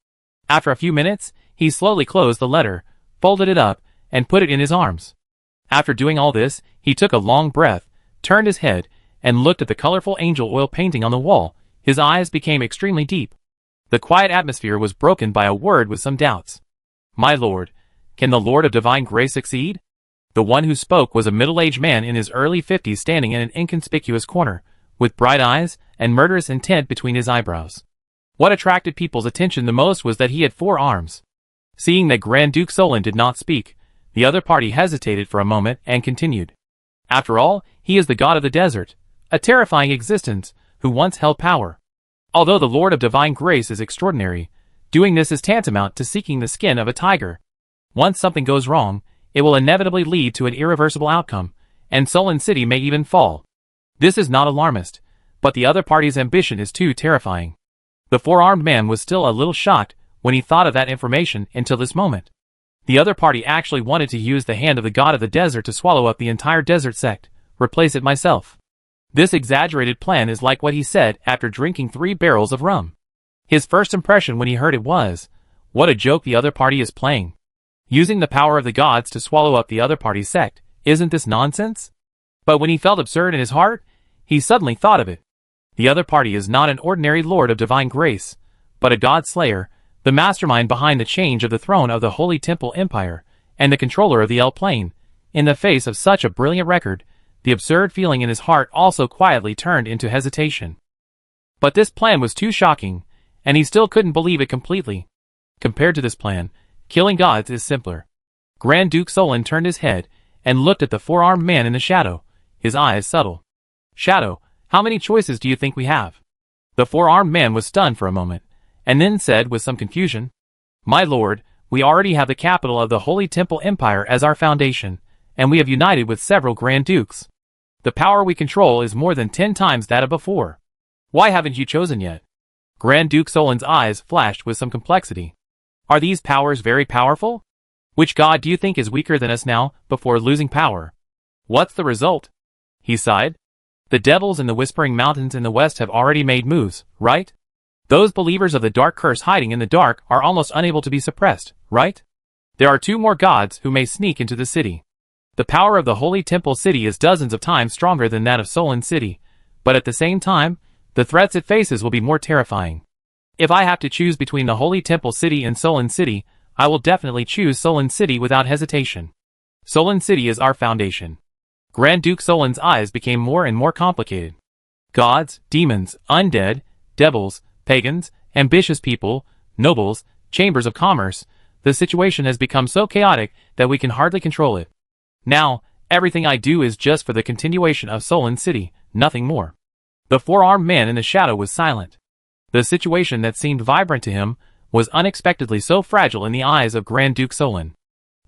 After a few minutes, he slowly closed the letter, folded it up, and put it in his arms. After doing all this, he took a long breath, turned his head, and looked at the colorful angel oil painting on the wall. His eyes became extremely deep. The quiet atmosphere was broken by a word with some doubts. My lord, can the Lord of Divine Grace succeed? The one who spoke was a middle-aged man in his early 50s standing in an inconspicuous corner, with bright eyes and murderous intent between his eyebrows. What attracted people's attention the most was that he had 4 arms. Seeing that Grand Duke Solon did not speak, the other party hesitated for a moment and continued. After all, he is the god of the desert, a terrifying existence, who once held power. Although the Lord of Divine Grace is extraordinary, doing this is tantamount to seeking the skin of a tiger. Once something goes wrong, it will inevitably lead to an irreversible outcome, and Solon City may even fall. This is not alarmist, but the other party's ambition is too terrifying. The 4-armed man was still a little shocked when he thought of that information until this moment. The other party actually wanted to use the hand of the god of the desert to swallow up the entire desert sect, replace it myself. This exaggerated plan is like what he said after drinking 3 barrels of rum. His first impression when he heard it was, what a joke the other party is playing. Using the power of the gods to swallow up the other party's sect, isn't this nonsense? But when he felt absurd in his heart, he suddenly thought of it. The other party is not an ordinary Lord of Divine Grace, but a god slayer, the mastermind behind the change of the throne of the Holy Temple Empire, and the controller of the L plane. In the face of such a brilliant record, the absurd feeling in his heart also quietly turned into hesitation. But this plan was too shocking, and he still couldn't believe it completely. Compared to this plan, killing gods is simpler. Grand Duke Solon turned his head and looked at the 4-armed man in the shadow, his eyes subtle. Shadow, how many choices do you think we have? The 4-armed man was stunned for a moment, and then said with some confusion, My lord, we already have the capital of the Holy Temple Empire as our foundation, and we have united with several Grand Dukes. The power we control is more than 10 times that of before. Why haven't you chosen yet? Grand Duke Solon's eyes flashed with some complexity. Are these powers very powerful? Which god do you think is weaker than us now, before losing power? What's the result? He sighed. The devils in the Whispering Mountains in the west have already made moves, right? Those believers of the dark curse hiding in the dark are almost unable to be suppressed, right? There are 2 more gods who may sneak into the city. The power of the Holy Temple City is dozens of times stronger than that of Solon City, but at the same time, the threats it faces will be more terrifying. If I have to choose between the Holy Temple City and Solon City, I will definitely choose Solon City without hesitation. Solon City is our foundation. Grand Duke Solon's eyes became more and more complicated. Gods, demons, undead, devils, pagans, ambitious people, nobles, chambers of commerce, the situation has become so chaotic that we can hardly control it. Now, everything I do is just for the continuation of Solon City, nothing more. The 4-armed man in the shadow was silent. The situation that seemed vibrant to him was unexpectedly so fragile in the eyes of Grand Duke Solon.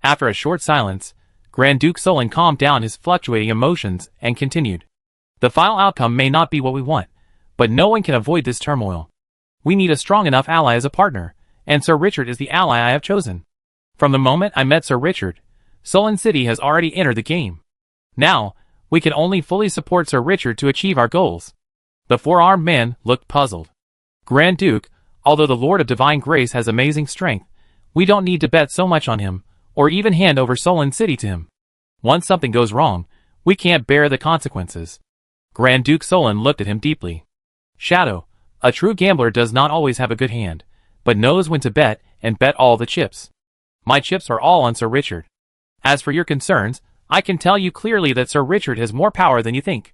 After a short silence, Grand Duke Solon calmed down his fluctuating emotions and continued. The final outcome may not be what we want, but no one can avoid this turmoil. We need a strong enough ally as a partner, and Sir Richard is the ally I have chosen. From the moment I met Sir Richard, Solon City has already entered the game. Now, we can only fully support Sir Richard to achieve our goals. The 4-armed man looked puzzled. Grand Duke, although the Lord of Divine Grace has amazing strength, we don't need to bet so much on him, or even hand over Solon City to him. Once something goes wrong, we can't bear the consequences. Grand Duke Solon looked at him deeply. Shadow, a true gambler does not always have a good hand, but knows when to bet and bet all the chips. My chips are all on Sir Richard. As for your concerns, I can tell you clearly that Sir Richard has more power than you think.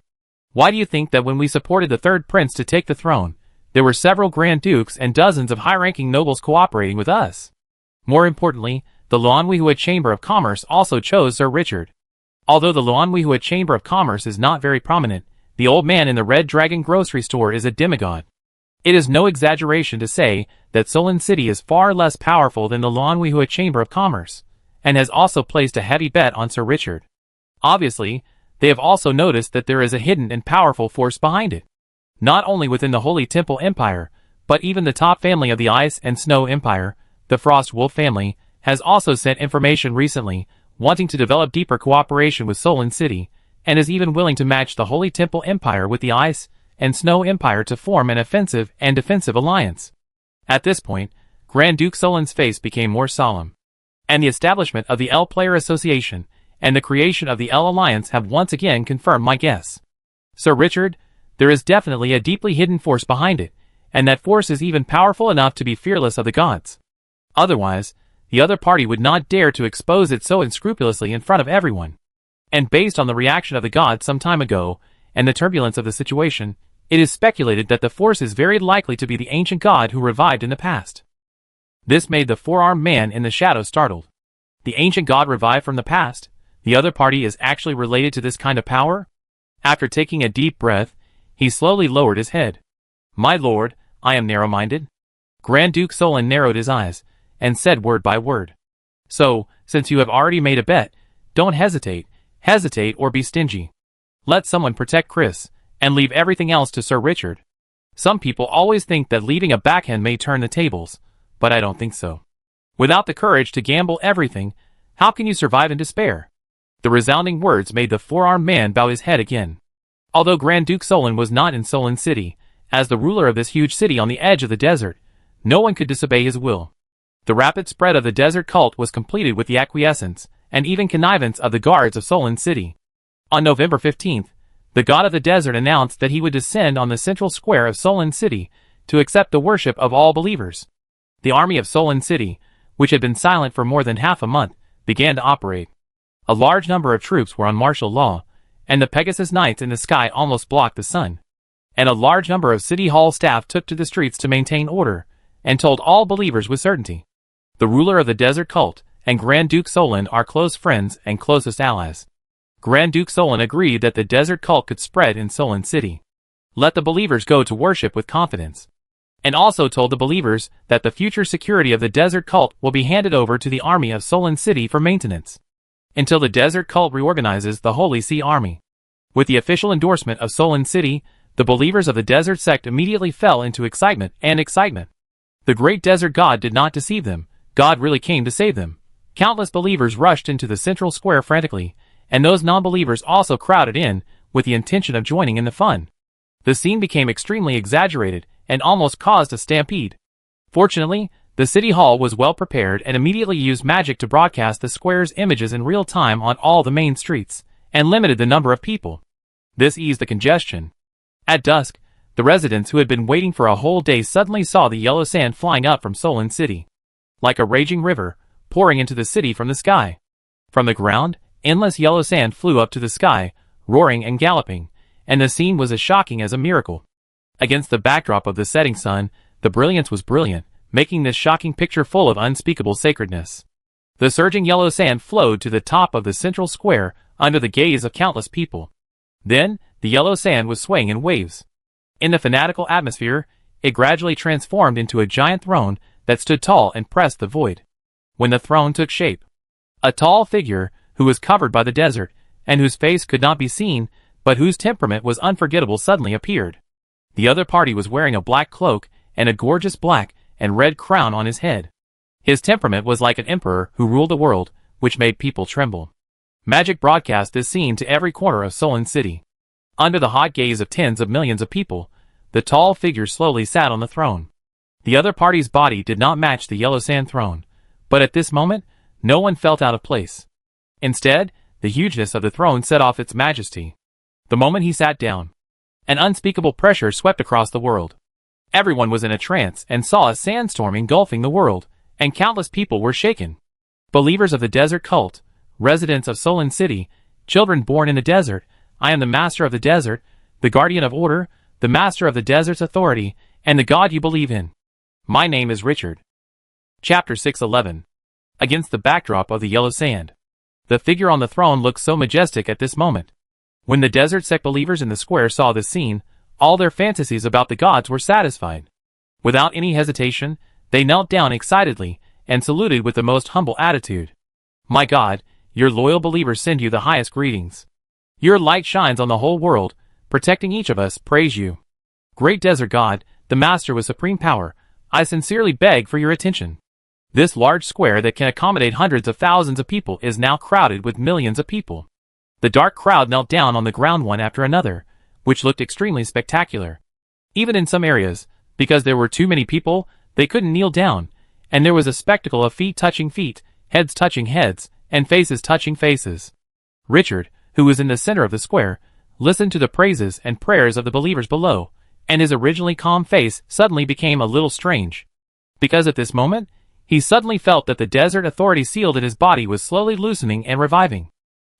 Why do you think that when we supported the 3rd prince to take the throne, there were several Grand Dukes and dozens of high-ranking nobles cooperating with us? More importantly, the Luanhuihua Chamber of Commerce also chose Sir Richard. Although the Luanhuihua Chamber of Commerce is not very prominent, the old man in the Red Dragon grocery store is a demigod. It is no exaggeration to say that Solon City is far less powerful than the Luanhuihua Chamber of Commerce, and has also placed a heavy bet on Sir Richard. Obviously, they have also noticed that there is a hidden and powerful force behind it. Not only within the Holy Temple Empire, but even the top family of the Ice and Snow Empire, the Frost Wolf family, has also sent information recently, wanting to develop deeper cooperation with Solon City, and is even willing to match the Holy Temple Empire with the Ice and Snow Empire to form an offensive and defensive alliance. At this point, Grand Duke Solon's face became more solemn. And the establishment of the L Player Association and the creation of the L Alliance have once again confirmed my guess. Sir Richard, There is definitely a deeply hidden force behind it, and that force is even powerful enough to be fearless of the gods. Otherwise, the other party would not dare to expose it so unscrupulously in front of everyone. And based on the reaction of the gods some time ago, and the turbulence of the situation, it is speculated that the force is very likely to be the ancient god who revived in the past. This made the four-armed man in the shadow startled. The ancient god revived from the past? The other party is actually related to this kind of power? After taking a deep breath, he slowly lowered his head. My lord, I am narrow-minded. Grand Duke Solon narrowed his eyes, and said word by word. So, since you have already made a bet, don't hesitate or be stingy. Let someone protect Chris, and leave everything else to Sir Richard. Some people always think that leaving a backhand may turn the tables, but I don't think so. Without the courage to gamble everything, how can you survive in despair? The resounding words made the four-armed man bow his head again. Although Grand Duke Solon was not in Solon City, as the ruler of this huge city on the edge of the desert, no one could disobey his will. The rapid spread of the desert cult was completed with the acquiescence, and even connivance of the guards of Solon City. On November 15th, the god of the desert announced that he would descend on the central square of Solon City to accept the worship of all believers. The army of Solon City, which had been silent for more than half a month, began to operate. A large number of troops were on martial law, and the Pegasus Knights in the sky almost blocked the sun. And a large number of City Hall staff took to the streets to maintain order, and told all believers with certainty. The ruler of the desert cult and Grand Duke Solon are close friends and closest allies. Grand Duke Solon agreed that the desert cult could spread in Solon City. Let the believers go to worship with confidence. And also told the believers that the future security of the desert cult will be handed over to the army of Solon City for maintenance, until the desert cult reorganizes the Holy See Army. With the official endorsement of Solon City, the believers of the desert sect immediately fell into excitement. The great desert god did not deceive them. God really came to save them. Countless believers rushed into the central square frantically, and those non-believers also crowded in, with the intention of joining in the fun. The scene became extremely exaggerated, and almost caused a stampede. Fortunately, the city hall was well prepared and immediately used magic to broadcast the square's images in real time on all the main streets, and limited the number of people. This eased the congestion. At dusk, the residents who had been waiting for a whole day suddenly saw the yellow sand flying up from Solon City, like a raging river, pouring into the city from the sky. From the ground, endless yellow sand flew up to the sky, roaring and galloping, and the scene was as shocking as a miracle. Against the backdrop of the setting sun, the brilliance was brilliant, making this shocking picture full of unspeakable sacredness. The surging yellow sand flowed to the top of the central square under the gaze of countless people. Then, the yellow sand was swaying in waves. In the fanatical atmosphere, it gradually transformed into a giant throne that stood tall and pressed the void. When the throne took shape, a tall figure, who was covered by the desert, and whose face could not be seen, but whose temperament was unforgettable, suddenly appeared. The other party was wearing a black cloak and a gorgeous black and red crown on his head. His temperament was like an emperor who ruled the world, which made people tremble. Magic broadcast this scene to every corner of Solon City. Under the hot gaze of tens of millions of people, the tall figure slowly sat on the throne. The other party's body did not match the yellow sand throne, but at this moment, no one felt out of place. Instead, the hugeness of the throne set off its majesty. The moment he sat down, an unspeakable pressure swept across the world. Everyone was in a trance and saw a sandstorm engulfing the world, and countless people were shaken. Believers of the desert cult, residents of Solon City, children born in the desert, I am the master of the desert, the guardian of order, the master of the desert's authority, and the God you believe in. My name is Richard. Chapter 6:11. Against the backdrop of the yellow sand. The figure on the throne looked so majestic at this moment. When the desert sect believers in the square saw this scene, all their fantasies about the gods were satisfied. Without any hesitation, they knelt down excitedly and saluted with the most humble attitude. My God, your loyal believers send you the highest greetings. Your light shines on the whole world, protecting each of us. Praise you. Great desert god, the master with supreme power, I sincerely beg for your attention. This large square that can accommodate hundreds of thousands of people is now crowded with millions of people. The dark crowd knelt down on the ground one after another, which looked extremely spectacular. Even in some areas, because there were too many people, they couldn't kneel down, and there was a spectacle of feet touching feet, heads touching heads, and faces touching faces. Richard, who was in the center of the square, listened to the praises and prayers of the believers below, and his originally calm face suddenly became a little strange. Because at this moment, he suddenly felt that the desert authority sealed in his body was slowly loosening and reviving.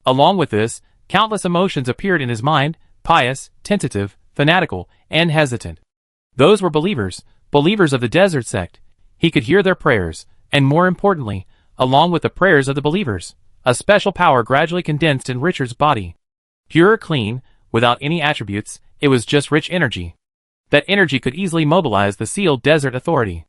Along with this, countless emotions appeared in his mind, pious, tentative, fanatical, and hesitant. Those were believers of the desert sect. He could hear their prayers, and more importantly, along with the prayers of the believers, a special power gradually condensed in Richard's body. Pure, clean, without any attributes, it was just rich energy. That energy could easily mobilize the sealed desert authority.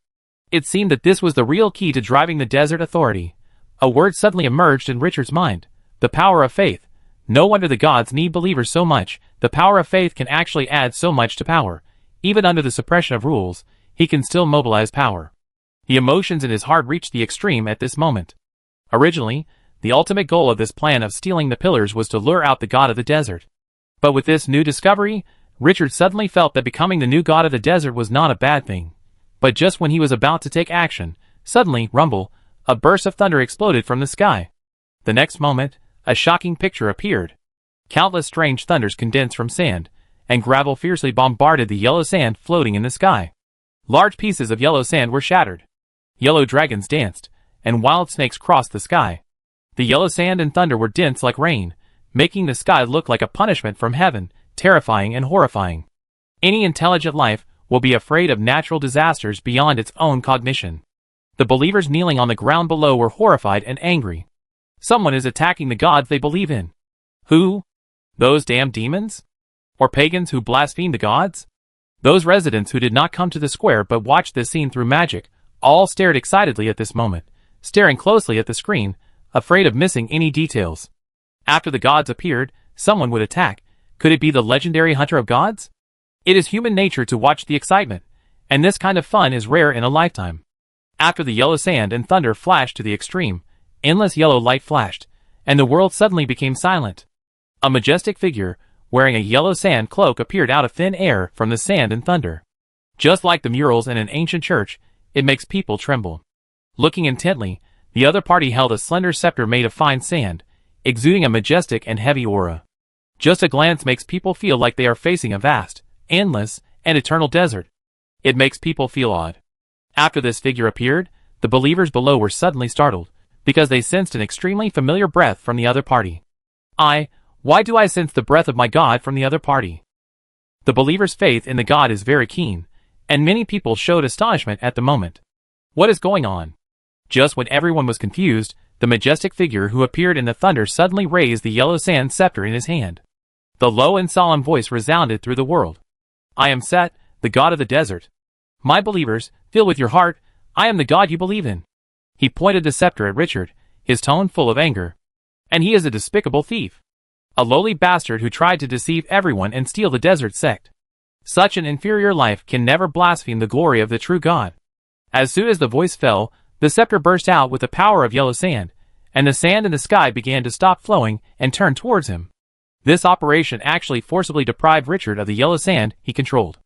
It seemed that this was the real key to driving the desert authority. A word suddenly emerged in Richard's mind: the power of faith. No wonder the gods need believers so much. The power of faith can actually add so much to power. Even under the suppression of rules, he can still mobilize power. The emotions in his heart reached the extreme at this moment. Originally, the ultimate goal of this plan of stealing the pillars was to lure out the god of the desert. But with this new discovery, Richard suddenly felt that becoming the new god of the desert was not a bad thing. But just when he was about to take action, suddenly, rumble, a burst of thunder exploded from the sky. The next moment, a shocking picture appeared. Countless strange thunders condensed from sand and gravel fiercely bombarded the yellow sand floating in the sky. Large pieces of yellow sand were shattered. Yellow dragons danced, and wild snakes crossed the sky. The yellow sand and thunder were dense like rain, making the sky look like a punishment from heaven, terrifying and horrifying. Any intelligent life will be afraid of natural disasters beyond its own cognition. The believers kneeling on the ground below were horrified and angry. Someone is attacking the gods they believe in. Who? Those damned demons? Or pagans who blaspheme the gods? Those residents who did not come to the square but watched this scene through magic, all stared excitedly at this moment, staring closely at the screen, afraid of missing any details. After the gods appeared, someone would attack. Could it be the legendary hunter of gods? It is human nature to watch the excitement, and this kind of fun is rare in a lifetime. After the yellow sand and thunder flashed to the extreme, endless yellow light flashed, and the world suddenly became silent. A majestic figure, wearing a yellow sand cloak, appeared out of thin air from the sand and thunder. Just like the murals in an ancient church, it makes people tremble. Looking intently, the other party held a slender scepter made of fine sand, exuding a majestic and heavy aura. Just a glance makes people feel like they are facing a vast, endless, and eternal desert. It makes people feel awed. After this figure appeared, the believers below were suddenly startled, because they sensed an extremely familiar breath from the other party. Why do I sense the breath of my God from the other party? The believer's faith in the God is very keen, and many people showed astonishment at the moment. What is going on? Just when everyone was confused, the majestic figure who appeared in the thunder suddenly raised the yellow sand scepter in his hand. The low and solemn voice resounded through the world. I am Set, the God of the desert. My believers, fill with your heart, I am the God you believe in. He pointed the scepter at Richard, his tone full of anger. And he is a despicable thief. A lowly bastard who tried to deceive everyone and steal the desert sect. Such an inferior life can never blaspheme the glory of the true God. As soon as the voice fell, the scepter burst out with the power of yellow sand, and the sand in the sky began to stop flowing and turn towards him. This operation actually forcibly deprived Richard of the yellow sand he controlled.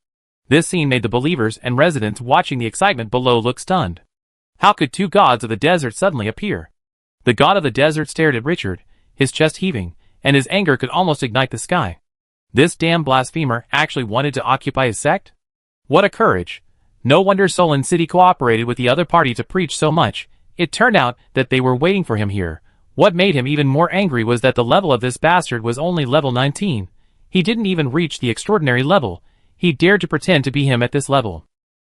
This scene made the believers and residents watching the excitement below look stunned. How could two gods of the desert suddenly appear? The god of the desert stared at Richard, his chest heaving, and his anger could almost ignite the sky. This damn blasphemer actually wanted to occupy his sect? What a courage! No wonder Solon City cooperated with the other party to preach so much. It turned out that they were waiting for him here. What made him even more angry was that the level of this bastard was only level 19. He didn't even reach the extraordinary level. He dared to pretend to be him at this level.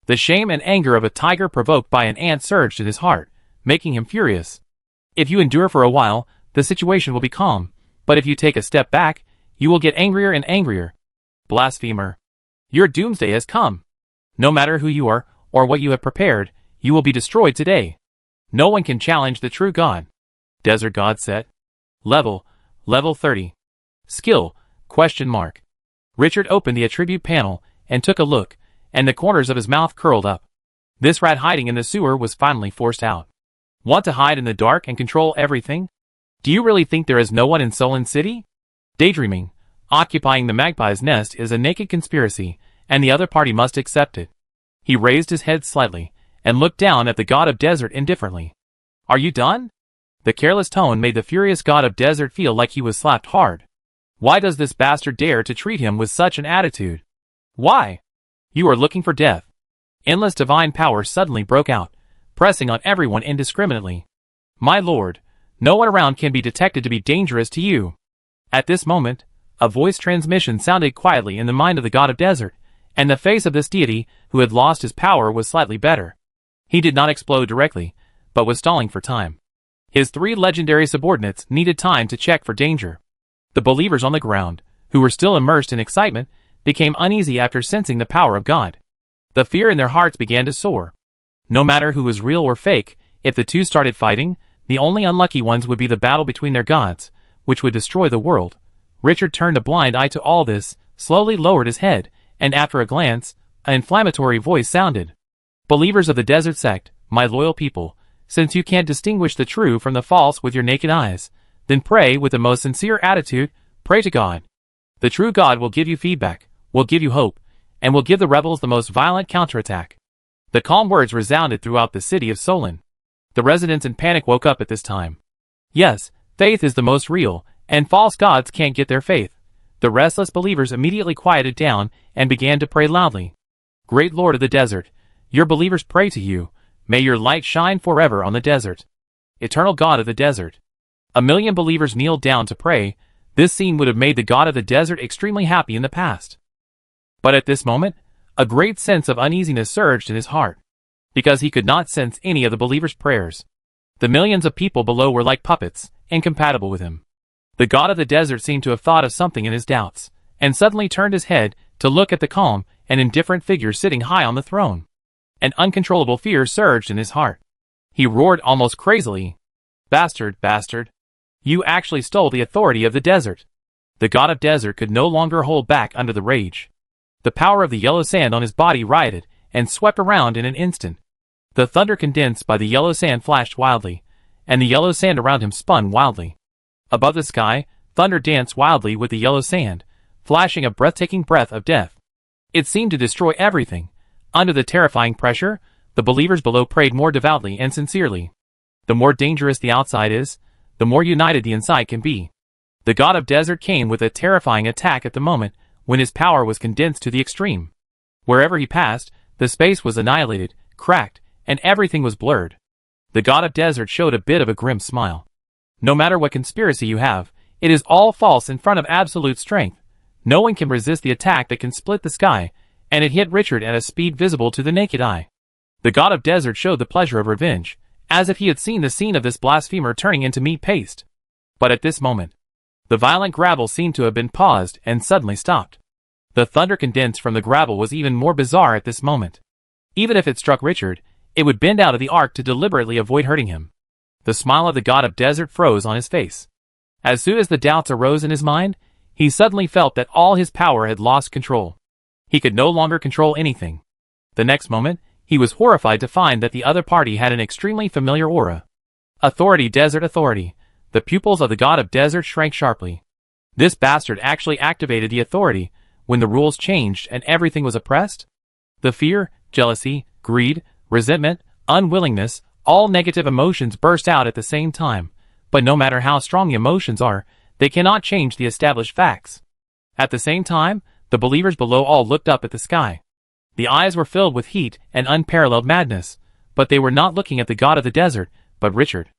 The shame and anger of a tiger provoked by an ant surged in his heart, making him furious. If you endure for a while, the situation will be calm, but if you take a step back, you will get angrier and angrier. Blasphemer! Your doomsday has come. No matter who you are, or what you have prepared, you will be destroyed today. No one can challenge the true God. Desert God Set. Level 30. Skill, ? Richard opened the attribute panel, and took a look, and the corners of his mouth curled up. This rat hiding in the sewer was finally forced out. Want to hide in the dark and control everything? Do you really think there is no one in Solon City? Daydreaming, occupying the magpie's nest is a naked conspiracy, and the other party must accept it. He raised his head slightly, and looked down at the god of desert indifferently. Are you done? The careless tone made the furious god of desert feel like he was slapped hard. Why does this bastard dare to treat him with such an attitude? Why? You are looking for death. Endless divine power suddenly broke out, pressing on everyone indiscriminately. My lord, no one around can be detected to be dangerous to you. At this moment, a voice transmission sounded quietly in the mind of the god of desert, and the face of this deity who had lost his power was slightly better. He did not explode directly, but was stalling for time. His 3 legendary subordinates needed time to check for danger. The believers on the ground, who were still immersed in excitement, became uneasy after sensing the power of God. The fear in their hearts began to soar. No matter who was real or fake, if the two started fighting, the only unlucky ones would be the battle between their gods, which would destroy the world. Richard turned a blind eye to all this, slowly lowered his head, and after a glance, an inflammatory voice sounded. Believers of the desert sect, my loyal people, since you can't distinguish the true from the false with your naked eyes, then pray with the most sincere attitude, pray to God. The true God will give you feedback, will give you hope, and will give the rebels the most violent counterattack. The calm words resounded throughout the city of Solon. The residents in panic woke up at this time. Yes, faith is the most real, and false gods can't get their faith. The restless believers immediately quieted down and began to pray loudly. Great Lord of the desert, your believers pray to you. May your light shine forever on the desert. Eternal God of the desert. 1,000,000 believers kneeled down to pray. This scene would have made the god of the desert extremely happy in the past. But at this moment, a great sense of uneasiness surged in his heart, because he could not sense any of the believers' prayers. The millions of people below were like puppets, incompatible with him. The god of the desert seemed to have thought of something in his doubts, and suddenly turned his head to look at the calm and indifferent figure sitting high on the throne. An uncontrollable fear surged in his heart. He roared almost crazily. Bastard, bastard. You actually stole the authority of the desert. The god of desert could no longer hold back under the rage. The power of the yellow sand on his body rioted and swept around in an instant. The thunder condensed by the yellow sand flashed wildly, and the yellow sand around him spun wildly. Above the sky, thunder danced wildly with the yellow sand, flashing a breathtaking breath of death. It seemed to destroy everything. Under the terrifying pressure, the believers below prayed more devoutly and sincerely. The more dangerous the outside is, the more united the inside can be. The god of desert came with a terrifying attack at the moment when his power was condensed to the extreme. Wherever he passed, the space was annihilated, cracked, and everything was blurred. The god of desert showed a bit of a grim smile. No matter what conspiracy you have, it is all false in front of absolute strength. No one can resist the attack that can split the sky, and it hit Richard at a speed visible to the naked eye. The god of desert showed the pleasure of revenge, as if he had seen the scene of this blasphemer turning into meat paste. But at this moment, the violent gravel seemed to have been paused and suddenly stopped. The thunder condensed from the gravel was even more bizarre at this moment. Even if it struck Richard, it would bend out of the arc to deliberately avoid hurting him. The smile of the god of desert froze on his face. As soon as the doubts arose in his mind, he suddenly felt that all his power had lost control. He could no longer control anything. The next moment, he was horrified to find that the other party had an extremely familiar aura. Authority, desert authority. The pupils of the god of desert shrank sharply. This bastard actually activated the authority when the rules changed and everything was oppressed? The fear, jealousy, greed, resentment, unwillingness, all negative emotions burst out at the same time, but no matter how strong the emotions are, they cannot change the established facts. At the same time, the believers below all looked up at the sky. The eyes were filled with heat and unparalleled madness, but they were not looking at the god of the desert, but Richard.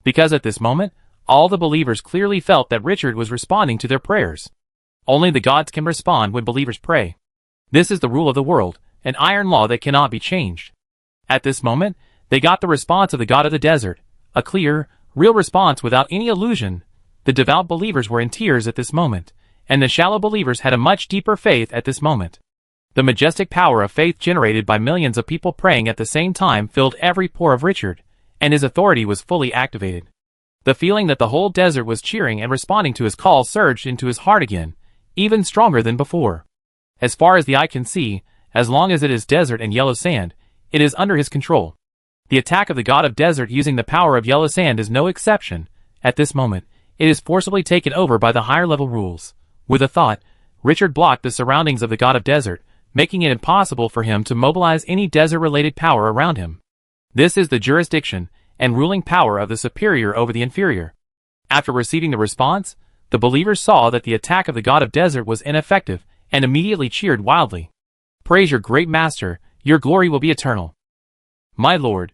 Because at this moment, all the believers clearly felt that Richard was responding to their prayers. Only the gods can respond when believers pray. This is the rule of the world, an iron law that cannot be changed. At this moment, they got the response of the god of the desert, a clear, real response without any illusion. The devout believers were in tears at this moment, and the shallow believers had a much deeper faith at this moment. The majestic power of faith generated by millions of people praying at the same time filled every pore of Richard, and his authority was fully activated. The feeling that the whole desert was cheering and responding to his call surged into his heart again, even stronger than before. As far as the eye can see, as long as it is desert and yellow sand, it is under his control. The attack of the god of desert using the power of yellow sand is no exception. At this moment, it is forcibly taken over by the higher level rules. With a thought, Richard blocked the surroundings of the god of desert, making it impossible for him to mobilize any desert-related power around him. This is the jurisdiction and ruling power of the superior over the inferior. After receiving the response, the believers saw that the attack of the god of desert was ineffective and immediately cheered wildly. "Praise your great master, your glory will be eternal. My lord,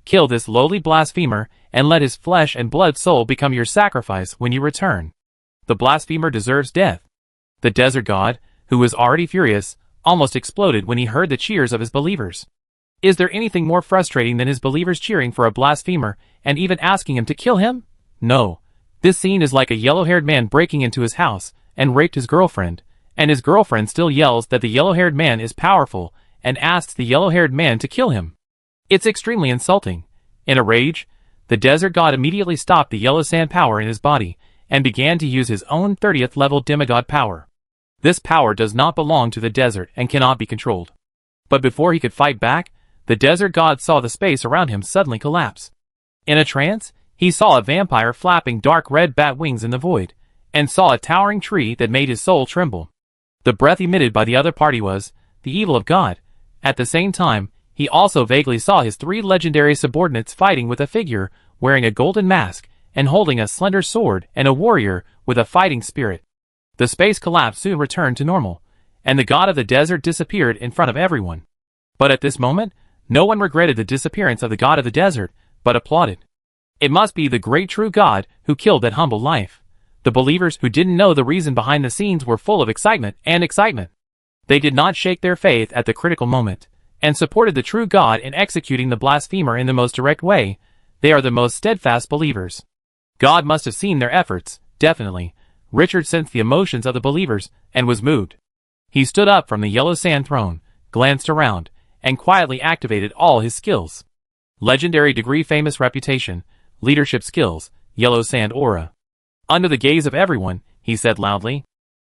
kill this lowly blasphemer and let his flesh and blood soul become your sacrifice when you return. The blasphemer deserves death." The desert god, who was already furious, almost exploded when he heard the cheers of his believers. Is there anything more frustrating than his believers cheering for a blasphemer and even asking him to kill him? No. This scene is like a yellow-haired man breaking into his house and raped his girlfriend, and his girlfriend still yells that the yellow-haired man is powerful and asks the yellow-haired man to kill him. It's extremely insulting. In a rage, the desert god immediately stopped the yellow sand power in his body and began to use his own 30th level demigod power. This power does not belong to the desert and cannot be controlled. But before he could fight back, the desert god saw the space around him suddenly collapse. In a trance, he saw a vampire flapping dark red bat wings in the void, and saw a towering tree that made his soul tremble. The breath emitted by the other party was the evil of God. At the same time, he also vaguely saw his 3 legendary subordinates fighting with a figure wearing a golden mask and holding a slender sword and a warrior with a fighting spirit. The space collapse soon returned to normal, and the god of the desert disappeared in front of everyone. But at this moment, no one regretted the disappearance of the god of the desert, but applauded. It must be the great true God who killed that humble life. The believers who didn't know the reason behind the scenes were full of excitement. They did not shake their faith at the critical moment, and supported the true God in executing the blasphemer in the most direct way. They are the most steadfast believers. God must have seen their efforts, definitely. Richard sensed the emotions of the believers, and was moved. He stood up from the yellow sand throne, glanced around, and quietly activated all his skills. Legendary degree, famous reputation, leadership skills, yellow sand aura. Under the gaze of everyone, he said loudly,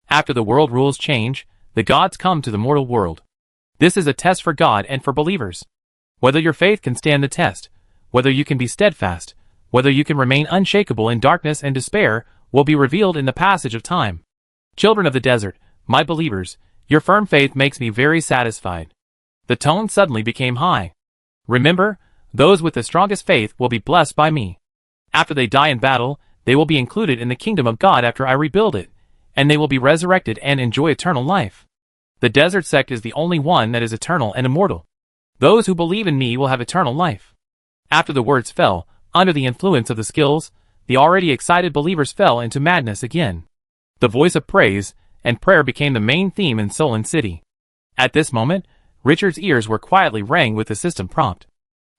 "After the world rules change, the gods come to the mortal world. This is a test for God and for believers. Whether your faith can stand the test, whether you can be steadfast, whether you can remain unshakable in darkness and despair, will be revealed in the passage of time. Children of the desert, my believers, your firm faith makes me very satisfied." The tone suddenly became high. "Remember, those with the strongest faith will be blessed by me. After they die in battle, they will be included in the kingdom of God after I rebuild it, and they will be resurrected and enjoy eternal life. The desert sect is the only one that is eternal and immortal. Those who believe in me will have eternal life." After the words fell, under the influence of the skills, the already excited believers fell into madness again. The voice of praise and prayer became the main theme in Solon City. At this moment, Richard's ears were quietly rang with the system prompt.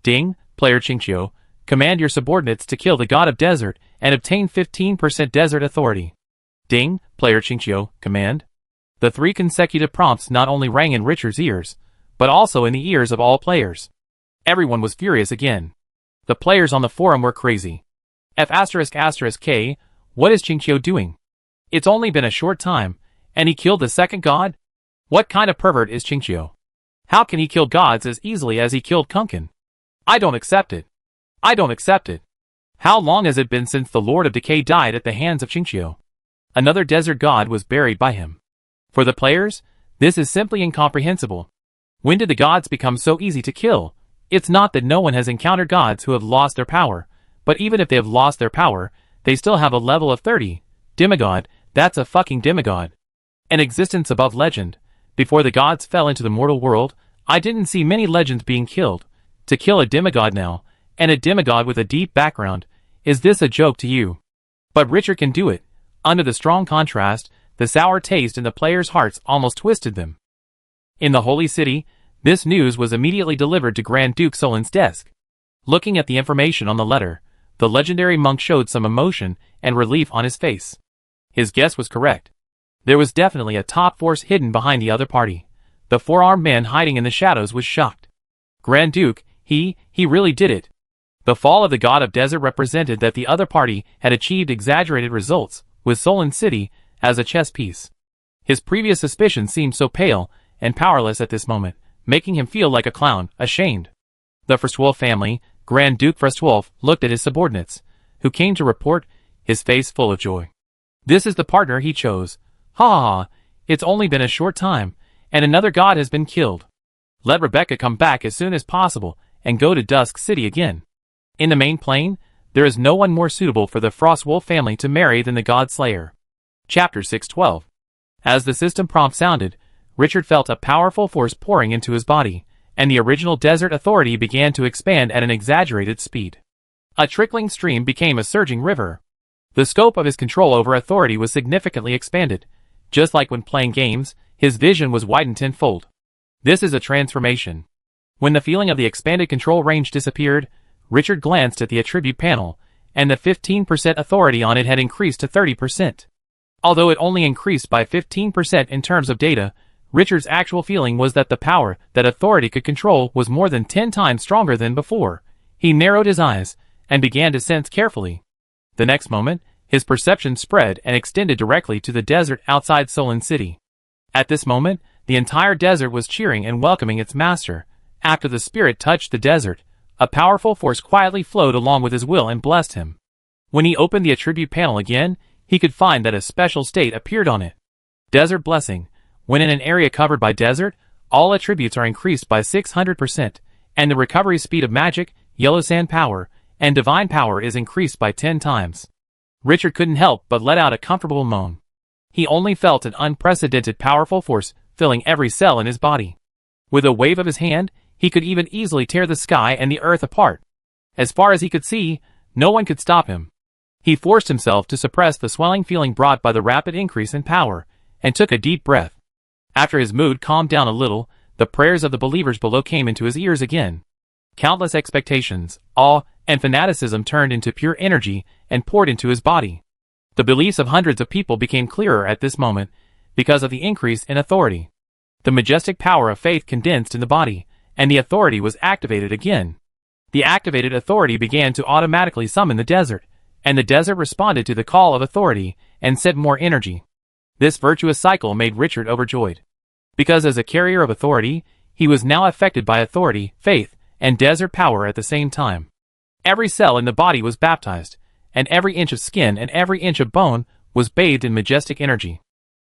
"Ding, player Chinchio, command your subordinates to kill the god of desert and obtain 15% desert authority." "Ding, player Chinchio, command." The 3 consecutive prompts not only rang in Richard's ears, but also in the ears of all players. Everyone was furious again. The players on the forum were crazy. F***K, what is Chinchio doing? It's only been a short time, and he killed the second god? What kind of pervert is Chinchio? How can he kill gods as easily as he killed Kunkin? I don't accept it. How long has it been since the Lord of Decay died at the hands of Chinchio? Another desert god was buried by him. For the players, this is simply incomprehensible. When did the gods become so easy to kill? It's not that no one has encountered gods who have lost their power, but even if they have lost their power, they still have a level of 30. Demigod, that's a fucking demigod. An existence above legend. Before the gods fell into the mortal world, I didn't see many legends being killed. To kill a demigod now, and a demigod with a deep background, is this a joke to you? But Richard can do it. Under the strong contrast, the sour taste in the players' hearts almost twisted them. In the Holy City, this news was immediately delivered to Grand Duke Solon's desk. Looking at the information on the letter, the legendary monk showed some emotion and relief on his face. His guess was correct. There was definitely a top force hidden behind the other party. The 4-armed man hiding in the shadows was shocked. Grand Duke, he really did it. The fall of the god of desert represented that the other party had achieved exaggerated results, with Solon City as a chess piece. His previous suspicions seemed so pale and powerless at this moment, making him feel like a clown, ashamed. The Frostwolf family, Grand Duke Frostwolf, looked at his subordinates, who came to report, his face full of joy. This is the partner he chose. Ha ha ha, it's only been a short time, and another god has been killed. Let Rebecca come back as soon as possible, and go to Dusk City again. In the main plane, there is no one more suitable for the Frostwolf family to marry than the God Slayer. Chapter 612. As the system prompt sounded, Richard felt a powerful force pouring into his body, and the original desert authority began to expand at an exaggerated speed. A trickling stream became a surging river. The scope of his control over authority was significantly expanded. Just like when playing games, his vision was widened tenfold. This is a transformation. When the feeling of the expanded control range disappeared, Richard glanced at the attribute panel, and the 15% authority on it had increased to 30%. Although it only increased by 15% in terms of data, Richard's actual feeling was that the power that authority could control was more than 10 times stronger than before. He narrowed his eyes, and began to sense carefully. The next moment, his perception spread and extended directly to the desert outside Solon City. At this moment, the entire desert was cheering and welcoming its master. After the spirit touched the desert, a powerful force quietly flowed along with his will and blessed him. When he opened the attribute panel again, he could find that a special state appeared on it. Desert Blessing. When in an area covered by desert, all attributes are increased by 600%, and the recovery speed of magic, yellow sand power, and divine power is increased by 10 times. Richard couldn't help but let out a comfortable moan. He only felt an unprecedented powerful force filling every cell in his body. With a wave of his hand, he could even easily tear the sky and the earth apart. As far as he could see, no one could stop him. He forced himself to suppress the swelling feeling brought by the rapid increase in power, and took a deep breath. After his mood calmed down a little, the prayers of the believers below came into his ears again. Countless expectations, awe, and fanaticism turned into pure energy and poured into his body. The beliefs of hundreds of people became clearer at this moment because of the increase in authority. The majestic power of faith condensed in the body, and the authority was activated again. The activated authority began to automatically summon the desert, and the desert responded to the call of authority and sent more energy. This virtuous cycle made Richard overjoyed. Because as a carrier of authority, he was now affected by authority, faith, and desert power at the same time. Every cell in the body was baptized, and every inch of skin and every inch of bone was bathed in majestic energy.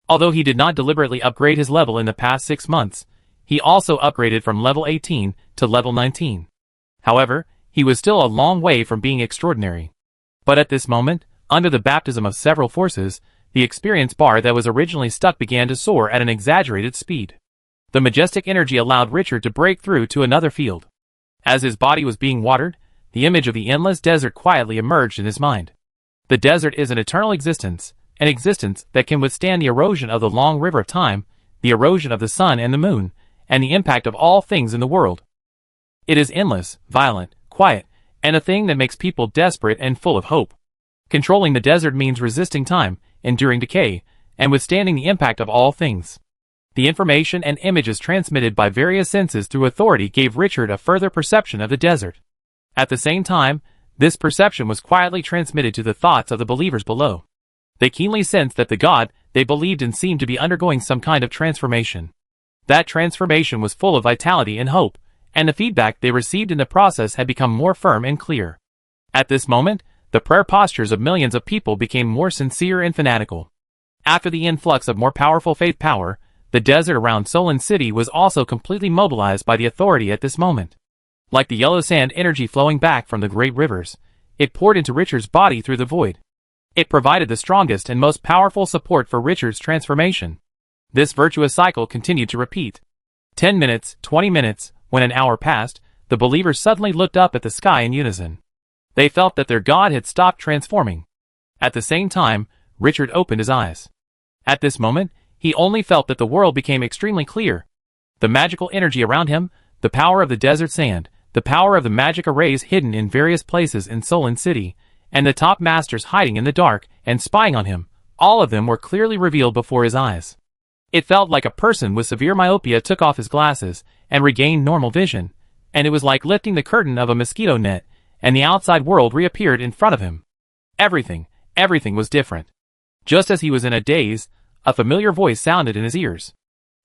Although he did not deliberately upgrade his level in the past 6 months, he also upgraded from level 18 to level 19. However, he was still a long way from being extraordinary. But at this moment, under the baptism of several forces, the experience bar that was originally stuck began to soar at an exaggerated speed. The majestic energy allowed Richard to break through to another field. As his body was being watered, the image of the endless desert quietly emerged in his mind. The desert is an eternal existence, an existence that can withstand the erosion of the long river of time, the erosion of the sun and the moon, and the impact of all things in the world. It is endless, violent, quiet, and a thing that makes people desperate and full of hope. Controlling the desert means resisting time, enduring decay, and withstanding the impact of all things. The information and images transmitted by various senses through authority gave Richard a further perception of the desert. At the same time, this perception was quietly transmitted to the thoughts of the believers below. They keenly sensed that the God they believed in seemed to be undergoing some kind of transformation. That transformation was full of vitality and hope, and the feedback they received in the process had become more firm and clear. At this moment, the prayer postures of millions of people became more sincere and fanatical. After the influx of more powerful faith power, the desert around Solon City was also completely mobilized by the authority at this moment. Like the yellow sand energy flowing back from the great rivers, it poured into Richard's body through the void. It provided the strongest and most powerful support for Richard's transformation. This virtuous cycle continued to repeat. 10 minutes, 20 minutes, when an hour passed, the believers suddenly looked up at the sky in unison. They felt that their God had stopped transforming. At the same time, Richard opened his eyes. At this moment, he only felt that the world became extremely clear. The magical energy around him, the power of the desert sand, the power of the magic arrays hidden in various places in Solon City, and the top masters hiding in the dark and spying on him, all of them were clearly revealed before his eyes. It felt like a person with severe myopia took off his glasses and regained normal vision, and it was like lifting the curtain of a mosquito net, and the outside world reappeared in front of him. Everything was different. Just as he was in a daze, a familiar voice sounded in his ears.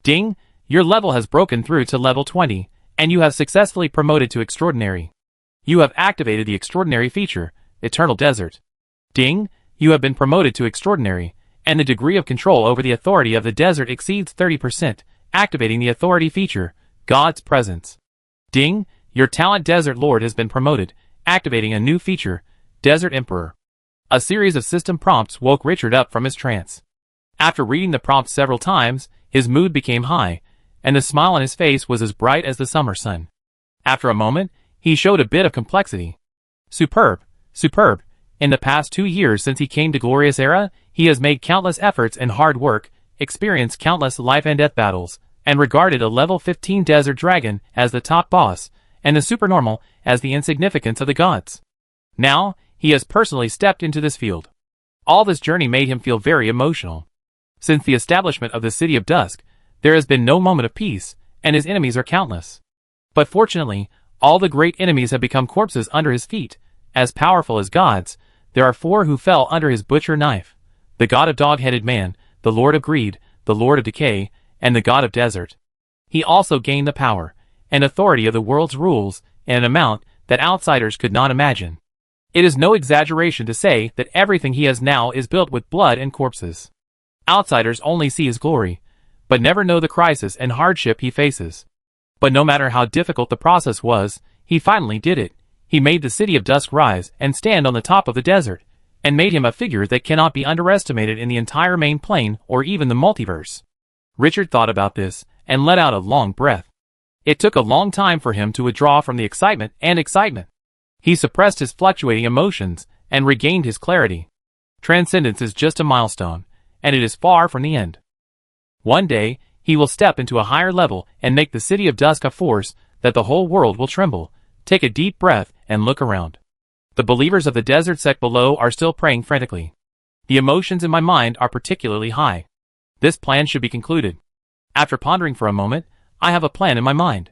Ding, your level has broken through to level 20, and you have successfully promoted to extraordinary. You have activated the extraordinary feature, Eternal Desert. Ding, you have been promoted to extraordinary, and the degree of control over the authority of the desert exceeds 30%, activating the authority feature, God's Presence. Ding, your talent Desert Lord has been promoted, activating a new feature, Desert Emperor. A series of system prompts woke Richard up from his trance. After reading the prompt several times, his mood became high, and the smile on his face was as bright as the summer sun. After a moment, he showed a bit of complexity. Superb, superb. In the past 2 years since he came to Glorious Era, he has made countless efforts and hard work, experienced countless life and death battles, and regarded a level 15 desert dragon as the top boss, and the supernormal as the insignificance of the gods. Now, he has personally stepped into this field. All this journey made him feel very emotional. Since the establishment of the City of Dusk, there has been no moment of peace, and his enemies are countless. But fortunately, all the great enemies have become corpses under his feet. As powerful as gods, there are 4 who fell under his butcher knife: the god of dog-headed man, the lord of greed, the lord of decay, and the god of desert. He also gained the power and authority of the world's rules in an amount that outsiders could not imagine. It is no exaggeration to say that everything he has now is built with blood and corpses. Outsiders only see his glory, but never know the crisis and hardship he faces. But no matter how difficult the process was, he finally did it. He made the City of Dusk rise and stand on the top of the desert, and made him a figure that cannot be underestimated in the entire main plane or even the multiverse. Richard thought about this, and let out a long breath. It took a long time for him to withdraw from the excitement. He suppressed his fluctuating emotions, and regained his clarity. Transcendence is just a milestone, and it is far from the end. One day, he will step into a higher level and make the City of Dusk a force that the whole world will tremble. Take a deep breath and look around. The believers of the desert sect below are still praying frantically. The emotions in my mind are particularly high. This plan should be concluded. After pondering for a moment, I have a plan in my mind.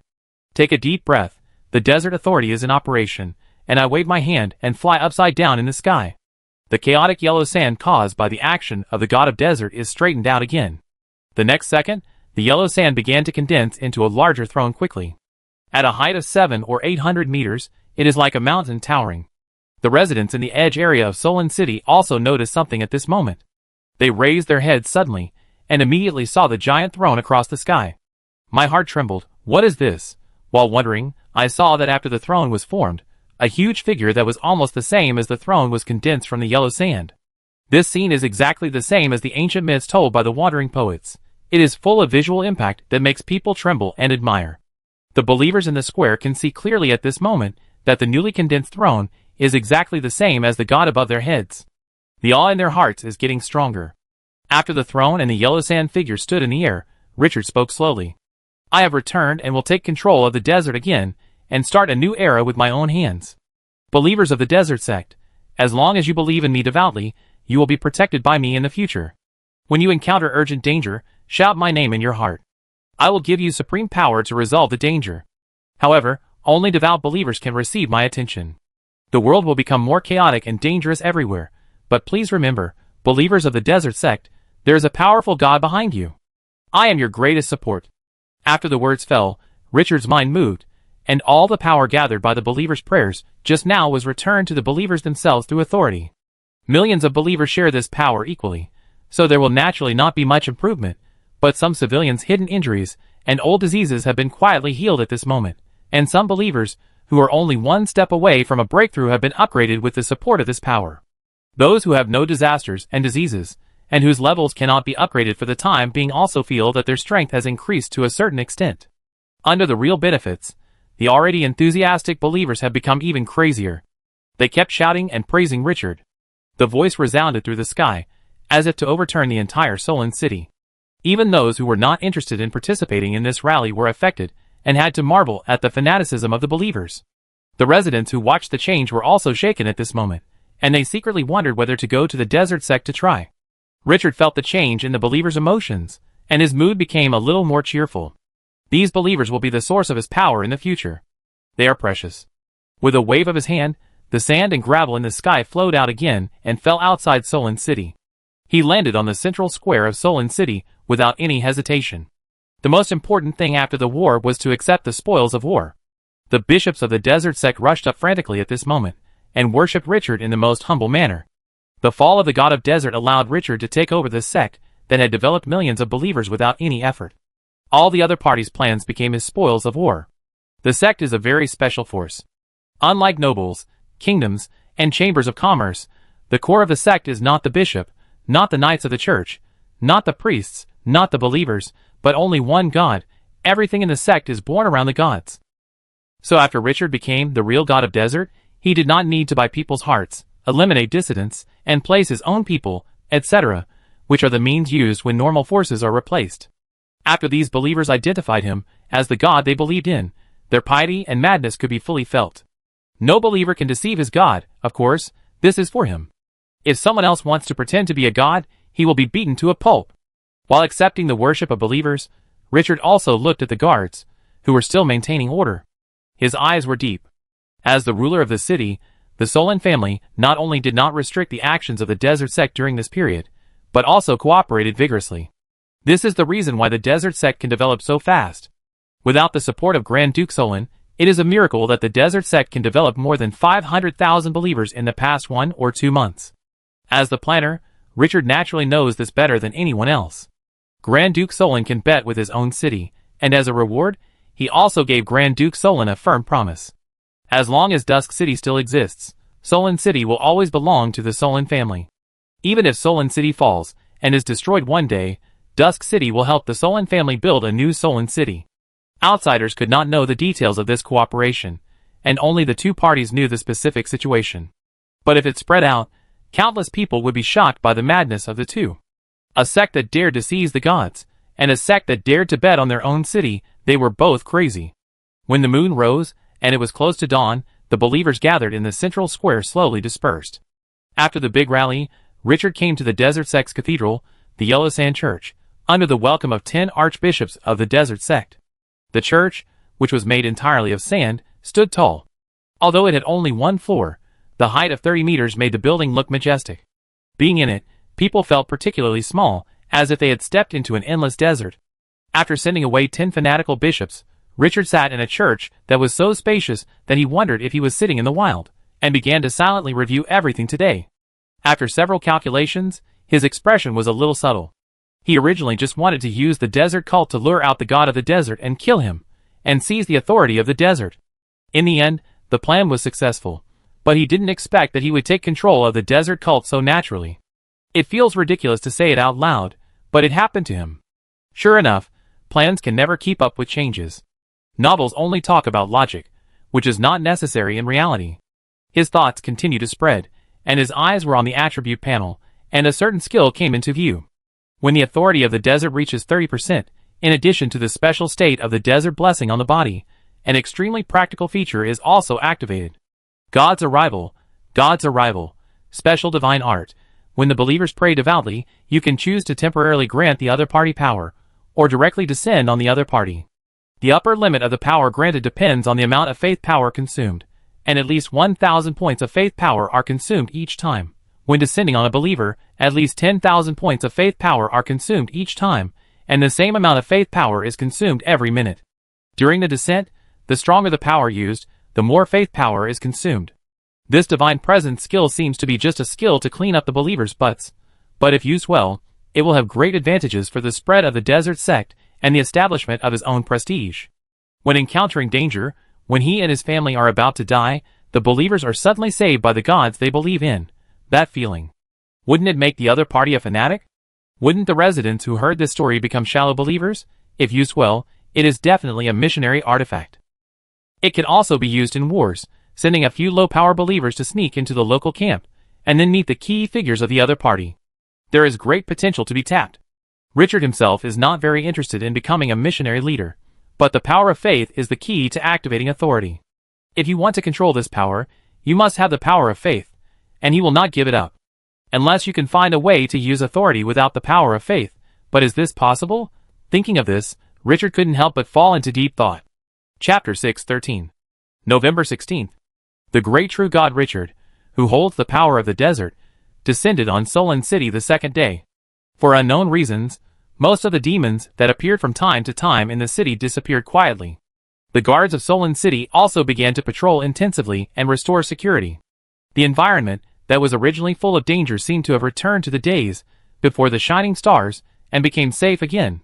Take a deep breath. The Desert Authority is in operation, and I wave my hand and fly upside down in the sky. The chaotic yellow sand caused by the action of the god of desert is straightened out again. The next second, the yellow sand began to condense into a larger throne quickly. At a height of 700 or 800 meters, it is like a mountain towering. The residents in the edge area of Solon City also noticed something at this moment. They raised their heads suddenly, and immediately saw the giant throne across the sky. My heart trembled. What is this? While wondering, I saw that after the throne was formed, a huge figure that was almost the same as the throne was condensed from the yellow sand. This scene is exactly the same as the ancient myths told by the wandering poets. It is full of visual impact that makes people tremble and admire. The believers in the square can see clearly at this moment that the newly condensed throne is exactly the same as the god above their heads. The awe in their hearts is getting stronger. After the throne and the yellow sand figure stood in the air, Richard spoke slowly. I have returned and will take control of the desert again, and start a new era with my own hands. Believers of the desert sect, as long as you believe in me devoutly, you will be protected by me in the future. When you encounter urgent danger, shout my name in your heart. I will give you supreme power to resolve the danger. However, only devout believers can receive my attention. The world will become more chaotic and dangerous everywhere, but please remember, believers of the desert sect, there is a powerful God behind you. I am your greatest support. After the words fell, Richard's mind moved, and all the power gathered by the believers' prayers just now was returned to the believers themselves through authority. Millions of believers share this power equally, so there will naturally not be much improvement, but some civilians' hidden injuries and old diseases have been quietly healed at this moment, and some believers, who are only one step away from a breakthrough, have been upgraded with the support of this power. Those who have no disasters and diseases, and whose levels cannot be upgraded for the time being, also feel that their strength has increased to a certain extent. Under the real benefits, the already enthusiastic believers have become even crazier. They kept shouting and praising Richard. The voice resounded through the sky, as if to overturn the entire Solon City. Even those who were not interested in participating in this rally were affected, and had to marvel at the fanaticism of the believers. The residents who watched the change were also shaken at this moment, and they secretly wondered whether to go to the desert sect to try. Richard felt the change in the believers' emotions, and his mood became a little more cheerful. These believers will be the source of his power in the future. They are precious. With a wave of his hand, the sand and gravel in the sky flowed out again and fell outside Solon City. He landed on the central square of Solon City without any hesitation. The most important thing after the war was to accept the spoils of war. The bishops of the desert sect rushed up frantically at this moment, and worshipped Richard in the most humble manner. The fall of the god of desert allowed Richard to take over this sect that had developed millions of believers without any effort. All the other parties' plans became his spoils of war. The sect is a very special force. Unlike nobles, kingdoms, and chambers of commerce, the core of the sect is not the bishop, not the knights of the church. not the priests, not the believers, but only one God. Everything in the sect is born around the gods. So after Richard became the real god of desert, he did not need to buy people's hearts, eliminate dissidents, and place his own people, etc., which are the means used when normal forces are replaced. After these believers identified him as the God they believed in, their piety and madness could be fully felt. No believer can deceive his God, of course, this is for him. If someone else wants to pretend to be a god, he will be beaten to a pulp. While accepting the worship of believers, Richard also looked at the guards, who were still maintaining order. His eyes were deep. As the ruler of the city, the Solon family not only did not restrict the actions of the desert sect during this period, but also cooperated vigorously. This is the reason why the desert sect can develop so fast. Without the support of Grand Duke Solon, it is a miracle that the desert sect can develop more than 500,000 believers in the past 1 or 2 months. As the planner, Richard naturally knows this better than anyone else. Grand Duke Solon can bet with his own city, and as a reward, he also gave Grand Duke Solon a firm promise. As long as Dusk City still exists, Solon City will always belong to the Solon family. Even if Solon City falls and is destroyed one day, Dusk City will help the Solon family build a new Solon City. Outsiders could not know the details of this cooperation, and only the two parties knew the specific situation. But if it spread out, countless people would be shocked by the madness of the two. A sect that dared to seize the gods, and a sect that dared to bet on their own city, they were both crazy. When the moon rose, and it was close to dawn, the believers gathered in the central square slowly dispersed. After the big rally, Richard came to the Desert Sect's cathedral, the Yellow Sand Church, under the welcome of 10 archbishops of the Desert Sect. The church, which was made entirely of sand, stood tall. Although it had only 1 floor, the height of 30 meters made the building look majestic. Being in it, people felt particularly small, as if they had stepped into an endless desert. After sending away 10 fanatical bishops, Richard sat in a church that was so spacious that he wondered if he was sitting in the wild, and began to silently review everything today. After several calculations, his expression was a little subtle. He originally just wanted to use the desert cult to lure out the god of the desert and kill him, and seize the authority of the desert. In the end, the plan was successful, but he didn't expect that he would take control of the desert cult so naturally. It feels ridiculous to say it out loud, but it happened to him. Sure enough, plans can never keep up with changes. Novels only talk about logic, which is not necessary in reality. His thoughts continued to spread, and his eyes were on the attribute panel, and a certain skill came into view. When the authority of the desert reaches 30%, in addition to the special state of the desert blessing on the body, an extremely practical feature is also activated. God's arrival, special divine art. When the believers pray devoutly, you can choose to temporarily grant the other party power, or directly descend on the other party. The upper limit of the power granted depends on the amount of faith power consumed, and at least 1,000 points of faith power are consumed each time. When descending on a believer, at least 10,000 points of faith power are consumed each time, and the same amount of faith power is consumed every minute. During the descent, the stronger the power used, the more faith power is consumed. This divine presence skill seems to be just a skill to clean up the believers' butts, but if used well, it will have great advantages for the spread of the desert sect and the establishment of his own prestige. When encountering danger, when he and his family are about to die, the believers are suddenly saved by the gods they believe in. That feeling. Wouldn't it make the other party a fanatic? Wouldn't the residents who heard this story become shallow believers? If used well, it is definitely a missionary artifact. It can also be used in wars, sending a few low-power believers to sneak into the local camp, and then meet the key figures of the other party. There is great potential to be tapped. Richard himself is not very interested in becoming a missionary leader, but the power of faith is the key to activating authority. If you want to control this power, you must have the power of faith, and he will not give it up. Unless you can find a way to use authority without the power of faith. But is this possible? Thinking of this, Richard couldn't help but fall into deep thought. Chapter 6:13. November 16th. The great true God Richard, who holds the power of the desert, descended on Solon City the second day. For unknown reasons, most of the demons that appeared from time to time in the city disappeared quietly. The guards of Solon City also began to patrol intensively and restore security. The environment that was originally full of danger seemed to have returned to the days before the shining stars and became safe again.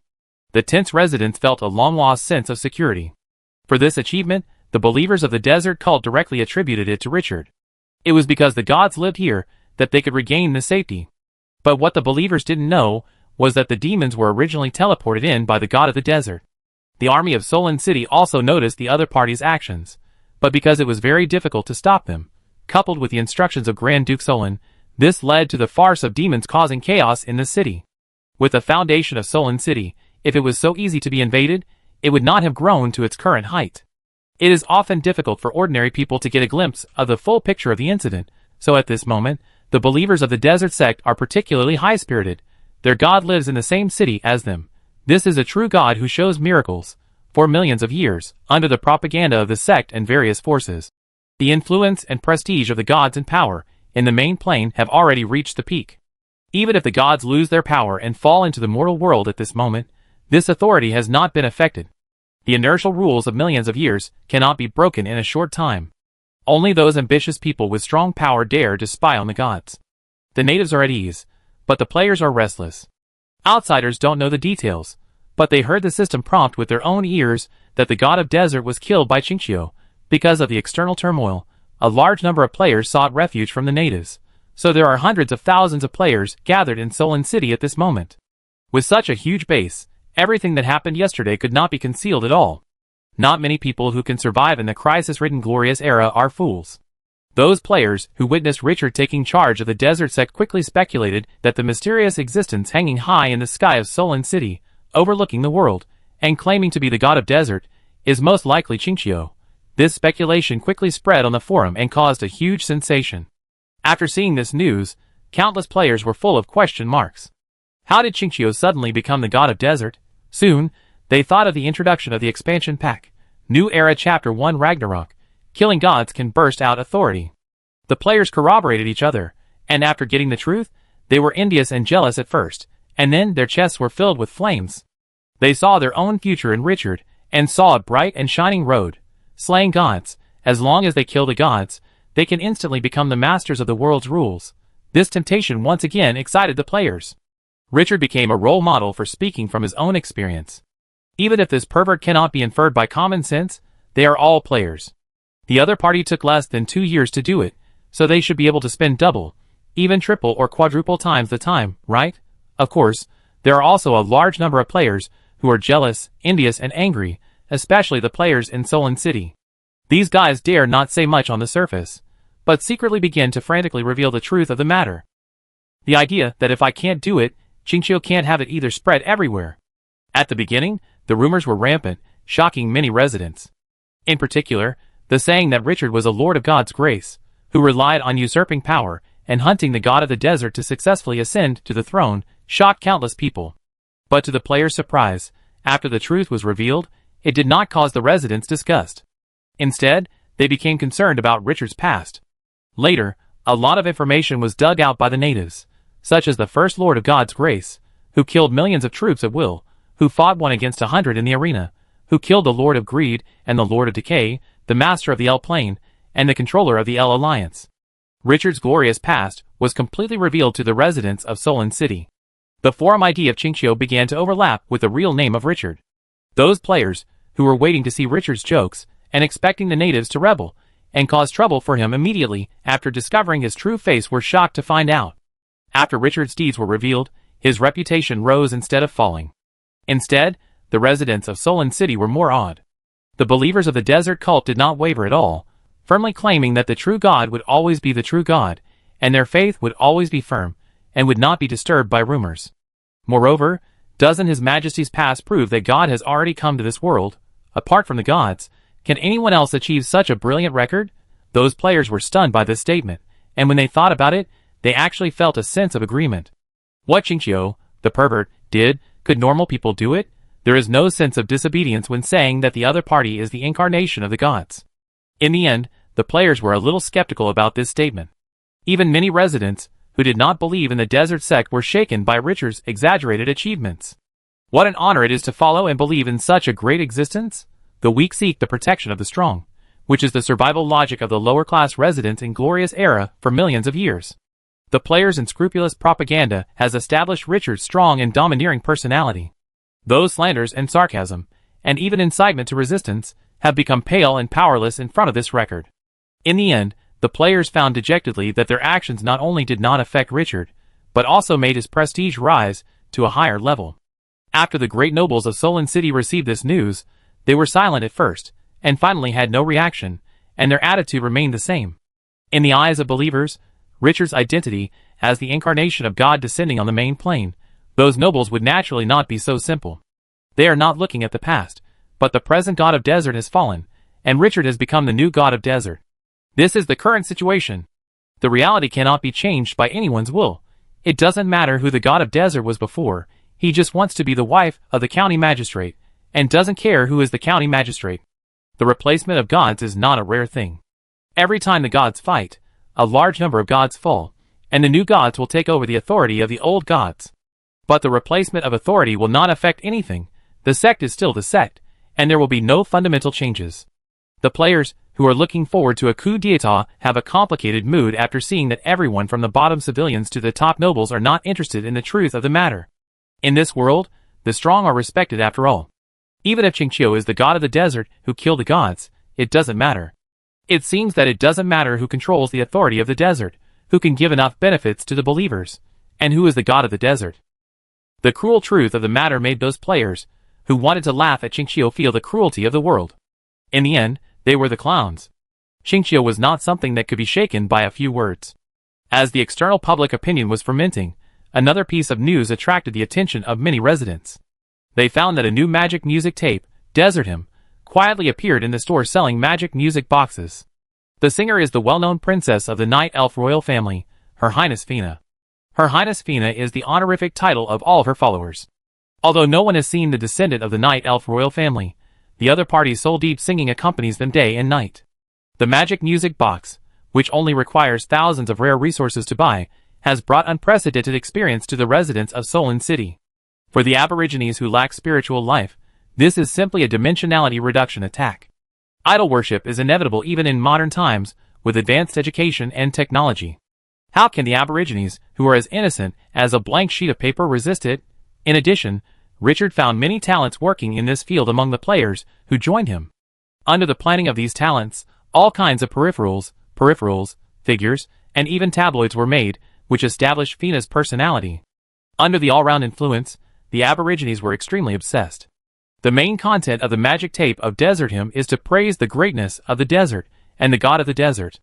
The tense residents felt a long-lost sense of security. For this achievement, the believers of the desert cult directly attributed it to Richard. It was because the gods lived here that they could regain this safety. But what the believers didn't know was that the demons were originally teleported in by the god of the desert. The army of Solon City also noticed the other party's actions, but because it was very difficult to stop them, coupled with the instructions of Grand Duke Solon, this led to the farce of demons causing chaos in the city. With the foundation of Solon City, if it was so easy to be invaded, it would not have grown to its current height. It is often difficult for ordinary people to get a glimpse of the full picture of the incident, so at this moment, the believers of the desert sect are particularly high-spirited. Their god lives in the same city as them. This is a true God who shows miracles, for millions of years, under the propaganda of the sect and various forces. The influence and prestige of the gods and power in the main plane have already reached the peak. Even if the gods lose their power and fall into the mortal world at this moment, this authority has not been affected. The inertial rules of millions of years cannot be broken in a short time. Only those ambitious people with strong power dare to spy on the gods. The natives are at ease, but the players are restless. Outsiders don't know the details, but they heard the system prompt with their own ears that the god of desert was killed by Chinchio. Because of the external turmoil, a large number of players sought refuge from the natives, so there are hundreds of thousands of players gathered in Solon City at this moment. With such a huge base, everything that happened yesterday could not be concealed at all. Not many people who can survive in the crisis-ridden glorious era are fools. Those players who witnessed Richard taking charge of the desert sect quickly speculated that the mysterious existence hanging high in the sky of Solon City, overlooking the world, and claiming to be the god of desert, is most likely Chinchio. This speculation quickly spread on the forum and caused a huge sensation. After seeing this news, countless players were full of question marks. How did Chinchio suddenly become the god of desert? Soon, they thought of the introduction of the expansion pack, New Era Chapter 1 Ragnarok. Killing gods can burst out authority. The players corroborated each other, and after getting the truth, they were envious and jealous at first, and then their chests were filled with flames. They saw their own future in Richard, and saw a bright and shining road. Slaying gods, as long as they kill the gods, they can instantly become the masters of the world's rules. This temptation once again excited the players. Richard became a role model for speaking from his own experience. Even if this pervert cannot be inferred by common sense, they are all players. The other party took less than 2 years to do it, so they should be able to spend double, even triple or quadruple times the time, right? Of course, there are also a large number of players who are jealous, envious, and angry, especially the players in Solon City. These guys dare not say much on the surface, but secretly begin to frantically reveal the truth of the matter. The idea that if I can't do it, Chinchio can't have it either spread everywhere. At the beginning, the rumors were rampant, shocking many residents. In particular, the saying that Richard was a lord of God's grace, who relied on usurping power and hunting the god of the desert to successfully ascend to the throne, shocked countless people. But to the players' surprise, after the truth was revealed, it did not cause the residents disgust. Instead, they became concerned about Richard's past. Later, a lot of information was dug out by the natives, such as the first lord of God's grace, who killed millions of troops at will, who fought 1 against 100 in the arena, who killed the Lord of Greed and the Lord of Decay, the master of the L Plane, and the controller of the L Alliance. Richard's glorious past was completely revealed to the residents of Solon City. The forum ID of Chinchio began to overlap with the real name of Richard. Those players, who were waiting to see Richard's jokes and expecting the natives to rebel and cause trouble for him immediately after discovering his true face, were shocked to find out. After Richard's deeds were revealed, his reputation rose instead of falling. Instead, the residents of Solon City were more awed. The believers of the desert cult did not waver at all, firmly claiming that the true God would always be the true God, and their faith would always be firm, and would not be disturbed by rumors. Moreover, doesn't His Majesty's past prove that God has already come to this world? Apart from the gods, can anyone else achieve such a brilliant record? Those players were stunned by this statement, and when they thought about it, they actually felt a sense of agreement. What Chinchio, the pervert, did, could normal people do it? There is no sense of disobedience when saying that the other party is the incarnation of the gods. In the end, the players were a little skeptical about this statement. Even many residents, who did not believe in the desert sect, were shaken by Richard's exaggerated achievements. What an honor it is to follow and believe in such a great existence! The weak seek the protection of the strong, which is the survival logic of the lower-class residents in glorious era for millions of years. The players' unscrupulous propaganda has established Richard's strong and domineering personality. Those slanders and sarcasm, and even incitement to resistance, have become pale and powerless in front of this record. In the end, the players found dejectedly that their actions not only did not affect Richard, but also made his prestige rise to a higher level. After the great nobles of Solon City received this news, they were silent at first, and finally had no reaction, and their attitude remained the same. In the eyes of believers, Richard's identity as the incarnation of God descending on the main plane, those nobles would naturally not be so simple. They are not looking at the past, but the present god of desert has fallen, and Richard has become the new god of desert. This is the current situation. The reality cannot be changed by anyone's will. It doesn't matter who the god of desert was before, he just wants to be the wife of the county magistrate, and doesn't care who is the county magistrate. The replacement of gods is not a rare thing. Every time the gods fight, a large number of gods fall, and the new gods will take over the authority of the old gods. But the replacement of authority will not affect anything. The sect is still the sect, and there will be no fundamental changes. The players, who are looking forward to a coup d'etat, have a complicated mood after seeing that everyone from the bottom civilians to the top nobles are not interested in the truth of the matter. In this world, the strong are respected after all. Even if Qingqiu is the god of the desert who killed the gods, it doesn't matter. It seems that it doesn't matter who controls the authority of the desert, who can give enough benefits to the believers, and who is the god of the desert. The cruel truth of the matter made those players, who wanted to laugh at Qingqiu, feel the cruelty of the world. In the end, they were the clowns. Qingqiu was not something that could be shaken by a few words. As the external public opinion was fermenting, another piece of news attracted the attention of many residents. They found that a new magic music tape, Desert Hymn, quietly appeared in the store selling magic music boxes. The singer is the well-known princess of the Night Elf royal family, Her Highness Fina. Her Highness Fina is the honorific title of all her followers. Although no one has seen the descendant of the Night Elf royal family, the other party's soul deep singing accompanies them day and night. The magic music box, which only requires thousands of rare resources to buy, has brought unprecedented experience to the residents of Solon City. For the aborigines who lack spiritual life, this is simply a dimensionality reduction attack. Idol worship is inevitable even in modern times, with advanced education and technology. How can the aborigines, who are as innocent as a blank sheet of paper, resist it? In addition, Richard found many talents working in this field among the players who joined him. Under the planning of these talents, all kinds of peripherals, figures, and even tabloids were made, which established Fina's personality. Under the all-round influence, the aborigines were extremely obsessed. The main content of the magic tape of Desert Hymn is to praise the greatness of the desert and the god of the desert.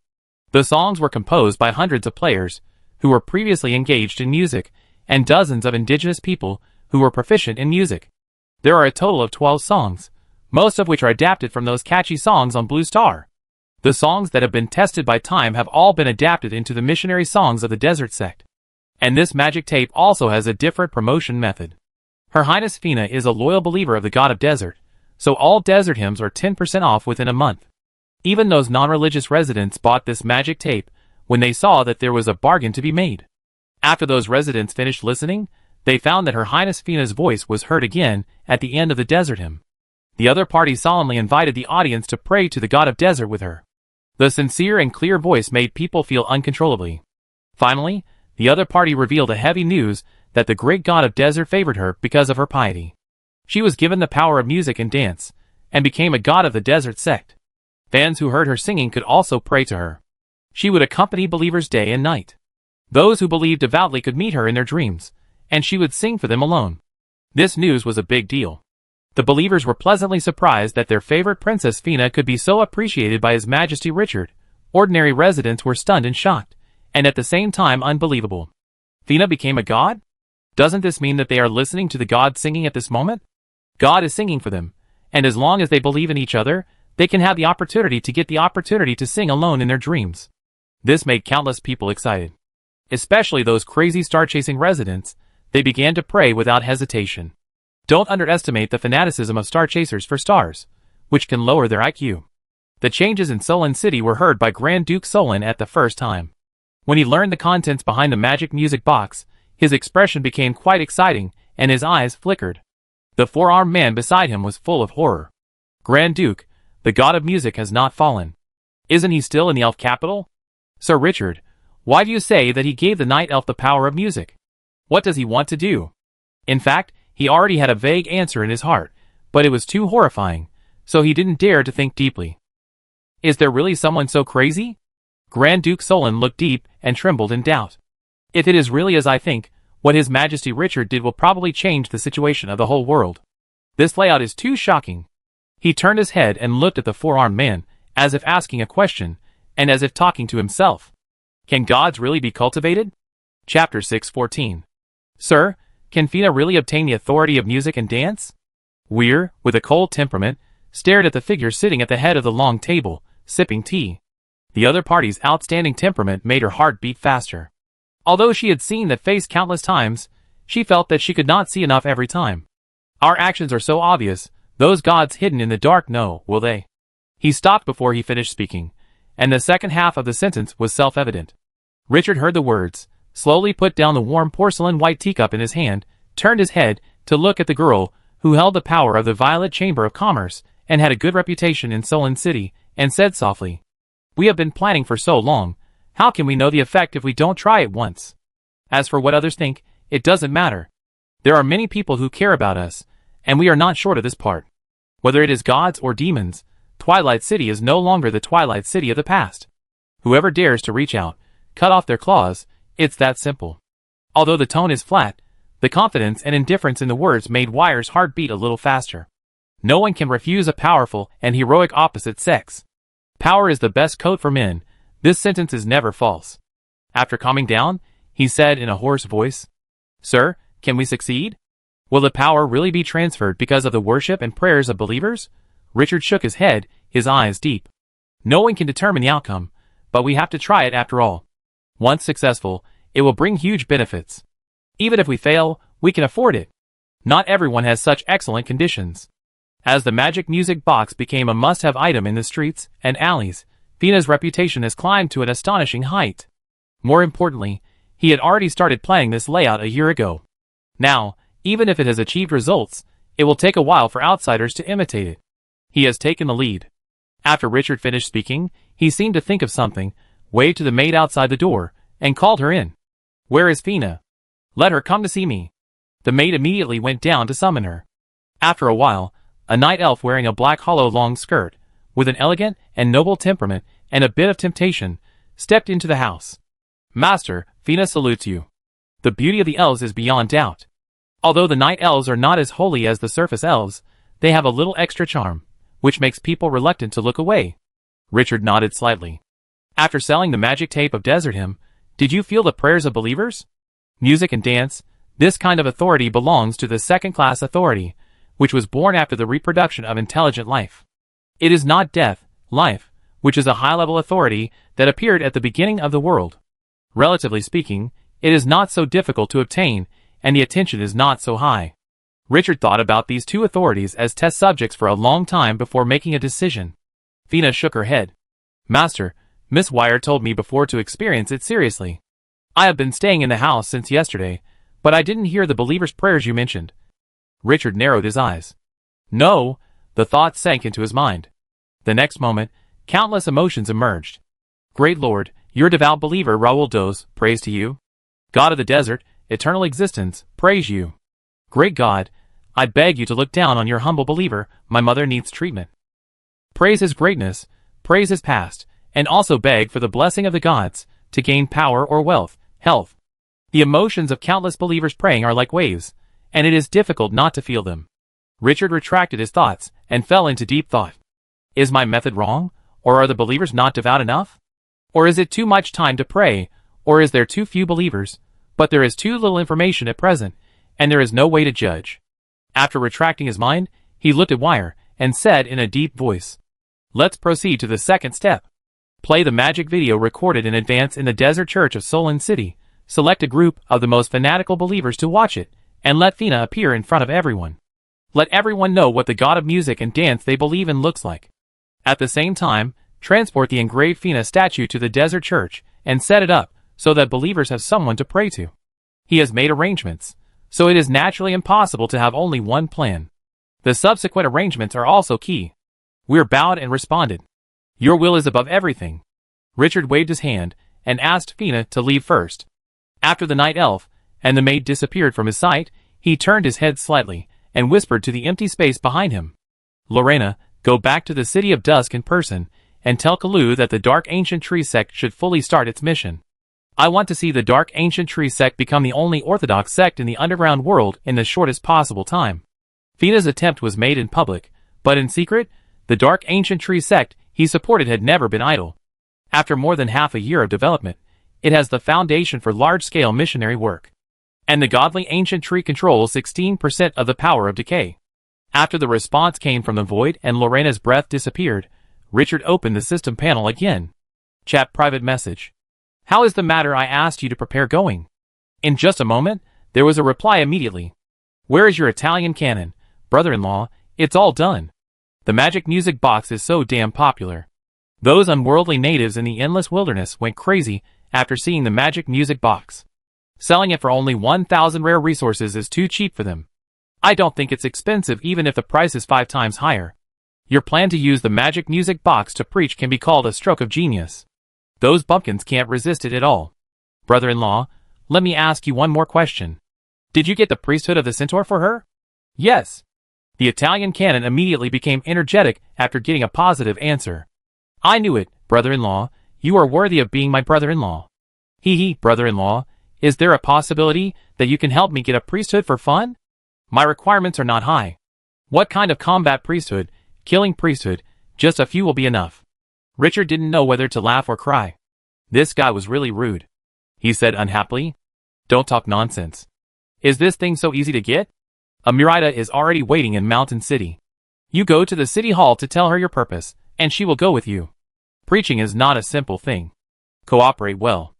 The songs were composed by hundreds of players who were previously engaged in music, and dozens of indigenous people who were proficient in music. There are a total of 12 songs, most of which are adapted from those catchy songs on Blue Star. The songs that have been tested by time have all been adapted into the missionary songs of the desert sect. And this magic tape also has a different promotion method. Her Highness Fina is a loyal believer of the god of desert, so all desert hymns are 10% off within a month. Even those non-religious residents bought this magic tape when they saw that there was a bargain to be made. After those residents finished listening, they found that Her Highness Fina's voice was heard again at the end of the desert hymn. The other party solemnly invited the audience to pray to the god of desert with her. The sincere and clear voice made people feel uncontrollably. Finally, the other party revealed a heavy news that the great god of desert favored her because of her piety. She was given the power of music and dance, and became a god of the desert sect. Fans who heard her singing could also pray to her. She would accompany believers day and night. Those who believed devoutly could meet her in their dreams, and she would sing for them alone. This news was a big deal. The believers were pleasantly surprised that their favorite Princess Fina could be so appreciated by His Majesty Richard. Ordinary residents were stunned and shocked, and at the same time unbelievable. Fina became a god? Doesn't this mean that they are listening to the god singing at this moment? God is singing for them, and as long as they believe in each other, they can have the opportunity to get the opportunity to sing alone in their dreams. This made countless people excited. Especially those crazy star-chasing residents, they began to pray without hesitation. Don't underestimate the fanaticism of star chasers for stars, which can lower their IQ. The changes in Solon City were heard by Grand Duke Solon at the first time. When he learned the contents behind the magic music box, his expression became quite exciting, and his eyes flickered. The four-armed man beside him was full of horror. Grand Duke, the god of music has not fallen. Isn't he still in the elf capital? Sir Richard, why do you say that he gave the night elf the power of music? What does he want to do? In fact, he already had a vague answer in his heart, but it was too horrifying, so he didn't dare to think deeply. Is there really someone so crazy? Grand Duke Solon looked deep and trembled in doubt. If it is really as I think, What His Majesty Richard did will probably change the situation of the whole world. This layout is too shocking. He turned his head and looked at the four-armed man, as if asking a question, and as if talking to himself. Can gods really be cultivated? Chapter 6:14. Sir, can Fina really obtain the authority of music and dance? Weir, with a cold temperament, stared at the figure sitting at the head of the long table, sipping tea. The other party's outstanding temperament made her heart beat faster. Although she had seen that face countless times, she felt that she could not see enough every time. Our actions are so obvious, those gods hidden in the dark know, will they? He stopped before he finished speaking, and the second half of the sentence was self-evident. Richard heard the words, slowly put down the warm porcelain white teacup in his hand, turned his head to look at the girl who held the power of the Violet Chamber of Commerce and had a good reputation in Solon City, and said softly, "We have been planning for so long, how can we know the effect if we don't try it once? As for what others think, it doesn't matter. There are many people who care about us, and we are not short of this part. Whether it is gods or demons, Twilight City is no longer the Twilight City of the past. Whoever dares to reach out, cut off their claws, it's that simple." Although the tone is flat, the confidence and indifference in the words made Wire's heart beat a little faster. No one can refuse a powerful and heroic opposite sex. Power is the best coat for men. This sentence is never false. After calming down, he said in a hoarse voice, "Sir, can we succeed? Will the power really be transferred because of the worship and prayers of believers?" Richard shook his head, his eyes deep. "No one can determine the outcome, but we have to try it after all. Once successful, it will bring huge benefits. Even if we fail, we can afford it. Not everyone has such excellent conditions." As the magic music box became a must-have item in the streets and alleys, Fina's reputation has climbed to an astonishing height. More importantly, he had already started planning this layout a year ago. Now, even if it has achieved results, it will take a while for outsiders to imitate it. He has taken the lead. After Richard finished speaking, he seemed to think of something, waved to the maid outside the door, and called her in. "Where is Fina? Let her come to see me." The maid immediately went down to summon her. After a while, a night elf wearing a black hollow long skirt, with an elegant and noble temperament and a bit of temptation, stepped into the house. "Master, Fina salutes you." The beauty of the elves is beyond doubt. Although the night elves are not as holy as the surface elves, they have a little extra charm, which makes people reluctant to look away. Richard nodded slightly. "After selling the magic tape of Desert Hymn, did you feel the prayers of believers? Music and dance, this kind of authority belongs to the second-class authority, which was born after the reproduction of intelligent life. It is not death, life, which is a high-level authority that appeared at the beginning of the world. Relatively speaking, it is not so difficult to obtain, and the attention is not so high." Richard thought about these two authorities as test subjects for a long time before making a decision. Fina shook her head. "Master, Miss Wire told me before to experience it seriously. I have been staying in the house since yesterday, but I didn't hear the believers' prayers you mentioned." Richard narrowed his eyes. "No," the thought sank into his mind. The next moment, countless emotions emerged. "Great Lord, your devout believer Raoul Dos, praise to you. God of the desert, eternal existence, praise you. Great God, I beg you to look down on your humble believer, my mother needs treatment. Praise his greatness, praise his past, and also beg for the blessing of the gods, to gain power or wealth, health." The emotions of countless believers praying are like waves, and it is difficult not to feel them. Richard retracted his thoughts, and fell into deep thought. Is my method wrong, or are the believers not devout enough? Or is it too much time to pray, or is there too few believers, but there is too little information at present, and there is no way to judge? After retracting his mind, he looked at Wire, and said in a deep voice, "Let's proceed to the second step. Play the magic video recorded in advance in the Desert Church of Solon City, select a group of the most fanatical believers to watch it, and let Fina appear in front of everyone. Let everyone know what the god of music and dance they believe in looks like. At the same time, transport the engraved Fina statue to the Desert Church, and set it up, so that believers have someone to pray to." He has made arrangements, so it is naturally impossible to have only one plan. The subsequent arrangements are also key. Weir bowed and responded, "Your will is above everything." Richard waved his hand, and asked Fina to leave first. After the night elf and the maid disappeared from his sight, he turned his head slightly, and whispered to the empty space behind him, "Lorena, go back to the City of Dusk in person, and tell Kalu that the Dark Ancient Tree Sect should fully start its mission." I want to see the Dark Ancient Tree sect become the only orthodox sect in the underground world in the shortest possible time. Fina's attempt was made in public, but in secret, the Dark Ancient Tree sect he supported had never been idle. After more than half a year of development, it has the foundation for large-scale missionary work. And the godly Ancient Tree controls 16% of the power of decay. After the response came from the void and Lorena's breath disappeared, Richard opened the system panel again. Chat private message. How is the matter I asked you to prepare going? In just a moment, there was a reply immediately. Where is your Italian cannon, brother-in-law? It's all done. The magic music box is so damn popular. Those unworldly natives in the endless wilderness went crazy after seeing the magic music box. Selling it for only 1,000 rare resources is too cheap for them. I don't think it's expensive even if the price is 5 times higher. Your plan to use the magic music box to preach can be called a stroke of genius. Those bumpkins can't resist it at all. Brother-in-law, let me ask you one more question. Did you get the priesthood of the centaur for her? Yes. The Italian canon immediately became energetic after getting a positive answer. I knew it, brother-in-law. You are worthy of being my brother-in-law. Hee, brother-in-law, is there a possibility that you can help me get a priesthood for fun? My requirements are not high. What kind of combat priesthood? Killing priesthood, just a few will be enough. Richard didn't know whether to laugh or cry. This guy was really rude. He said unhappily, Don't talk nonsense. Is this thing so easy to get? Amirida is already waiting in Mountain City. You go to the city hall to tell her your purpose, and she will go with you. Preaching is not a simple thing. Cooperate well.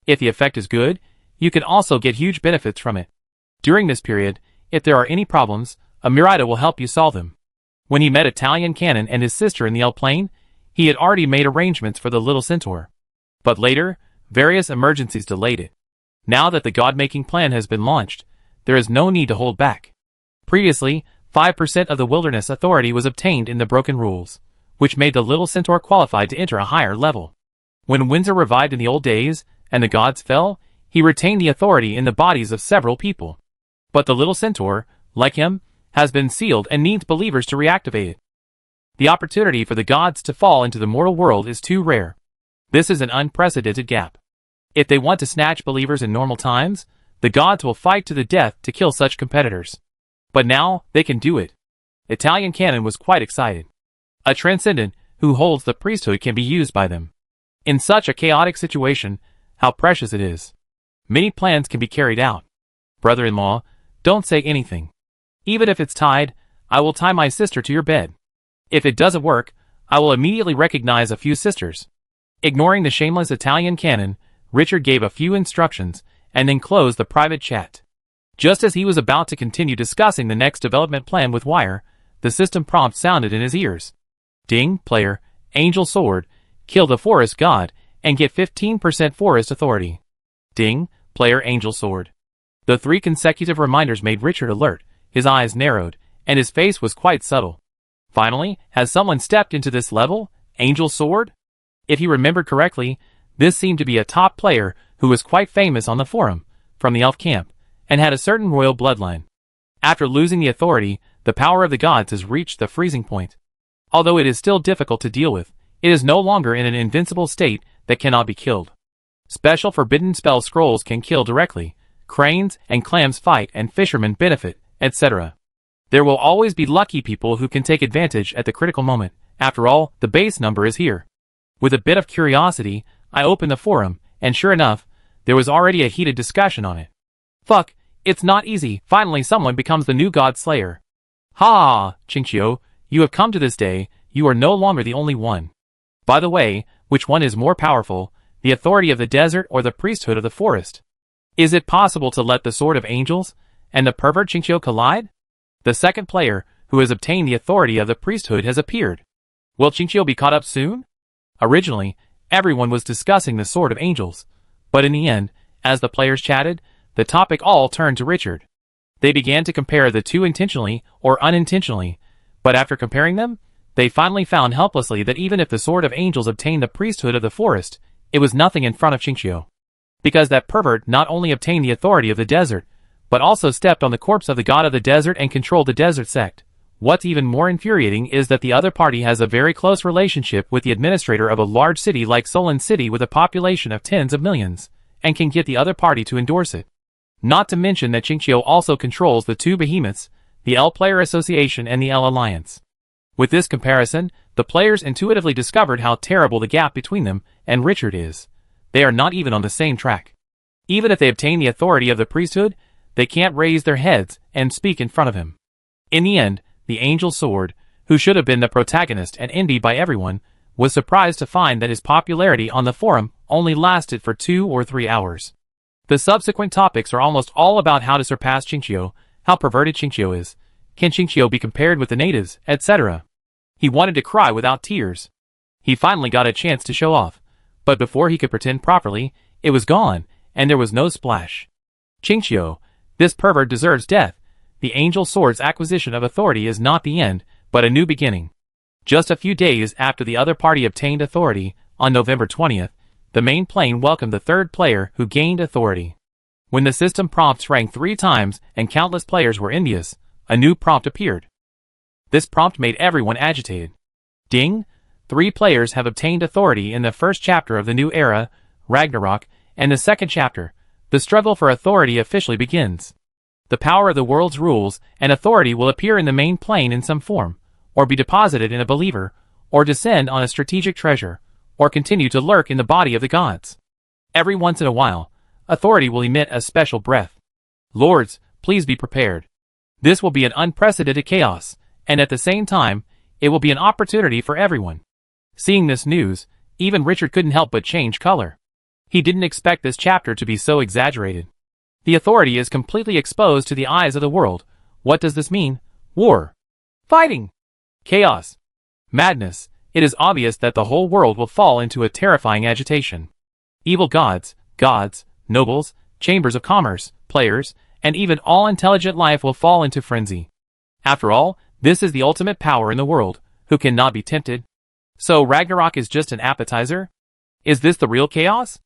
If the effect is good, you can also get huge benefits from it. During this period, if there are any problems, Amirida will help you solve them. When he met Italian Cannon and his sister in the L plane, he had already made arrangements for the little centaur. But later, various emergencies delayed it. Now that the god-making plan has been launched, there is no need to hold back. Previously, 5% of the wilderness authority was obtained in the broken rules, which made the little centaur qualified to enter a higher level. When Windsor revived in the old days, and the gods fell, he retained the authority in the bodies of several people. But the little centaur, like him, has been sealed and needs believers to reactivate it. The opportunity for the gods to fall into the mortal world is too rare. This is an unprecedented gap. If they want to snatch believers in normal times, the gods will fight to the death to kill such competitors. But now, they can do it. Italian Cannon was quite excited. A transcendent, who holds the priesthood can be used by them. In such a chaotic situation, how precious it is. Many plans can be carried out. Brother-in-law, don't say anything. Even if it's tied, I will tie my sister to your bed. If it doesn't work, I will immediately recognize a few sisters. Ignoring the shameless Italian Cannon, Richard gave a few instructions, and then closed the private chat. Just as he was about to continue discussing the next development plan with Wire, the system prompt sounded in his ears. Ding, player, Angel Sword, kill the forest god, and get 15% forest authority. Ding, player Angel Sword. The 3 consecutive reminders made Richard alert, his eyes narrowed, and his face was quite subtle. Finally, has someone stepped into this level, Angel Sword? If he remembered correctly, this seemed to be a top player who was quite famous on the forum, from the elf camp, and had a certain royal bloodline. After losing the authority, the power of the gods has reached the freezing point. Although it is still difficult to deal with, it is no longer in an invincible state that cannot be killed. Special forbidden spell scrolls can kill directly, cranes and clams fight and fishermen benefit, etc. There will always be lucky people who can take advantage at the critical moment. After all, the base number is here. With a bit of curiosity, I opened the forum, and sure enough, there was already a heated discussion on it. Fuck, it's not easy. Finally someone becomes the new god slayer. Ha! Chinchio, you have come to this day, you are no longer the only one. By the way, which one is more powerful, the authority of the desert or the priesthood of the forest? Is it possible to let the sword of angels and the pervert Chinchio collide? The second player, who has obtained the authority of the priesthood, has appeared. Will Chinchio be caught up soon? Originally, everyone was discussing the sword of angels, but in the end, as the players chatted, the topic all turned to Richard. They began to compare the two intentionally or unintentionally, but after comparing them, they finally found helplessly that even if the sword of angels obtained the priesthood of the forest, it was nothing in front of Chinchio. Because that pervert not only obtained the authority of the desert, but also stepped on the corpse of the god of the desert and controlled the desert sect. What's even more infuriating is that the other party has a very close relationship with the administrator of a large city like Solon City with a population of tens of millions, and can get the other party to endorse it. Not to mention that Qingqiu also controls the two behemoths, the L Player Association and the L Alliance. With this comparison, the players intuitively discovered how terrible the gap between them and Richard is. They are not even on the same track. Even if they obtain the authority of the priesthood, they can't raise their heads and speak in front of him. In the end, the Angel Sword, who should have been the protagonist and envied by everyone, was surprised to find that his popularity on the forum only lasted for 2 or 3 hours. The subsequent topics are almost all about how to surpass Qingqiu, how perverted Qingqiu is, can Qingqiu be compared with the natives, etc. He wanted to cry without tears. He finally got a chance to show off, but before he could pretend properly, it was gone, and there was no splash. Qingqiu, this pervert deserves death. The Angel Sword's acquisition of authority is not the end, but a new beginning. Just a few days after the other party obtained authority, on November 20th, the main plane welcomed the third player who gained authority. When the system prompts rang 3 times and countless players were envious, a new prompt appeared. This prompt made everyone agitated. Ding! 3 players have obtained authority in the first chapter of the new era, Ragnarok, and the second chapter, the struggle for authority officially begins. The power of the world's rules and authority will appear in the main plane in some form, or be deposited in a believer, or descend on a strategic treasure, or continue to lurk in the body of the gods. Every once in a while, authority will emit a special breath. Lords, please be prepared. This will be an unprecedented chaos, and at the same time, it will be an opportunity for everyone. Seeing this news, even Richard couldn't help but change color. He didn't expect this chapter to be so exaggerated. The authority is completely exposed to the eyes of the world. What does this mean? War. Fighting. Chaos. Madness. It is obvious that the whole world will fall into a terrifying agitation. Evil gods, nobles, chambers of commerce, players, and even all intelligent life will fall into frenzy. After all, this is the ultimate power in the world, who cannot be tempted. So Ragnarok is just an appetizer? Is this the real chaos?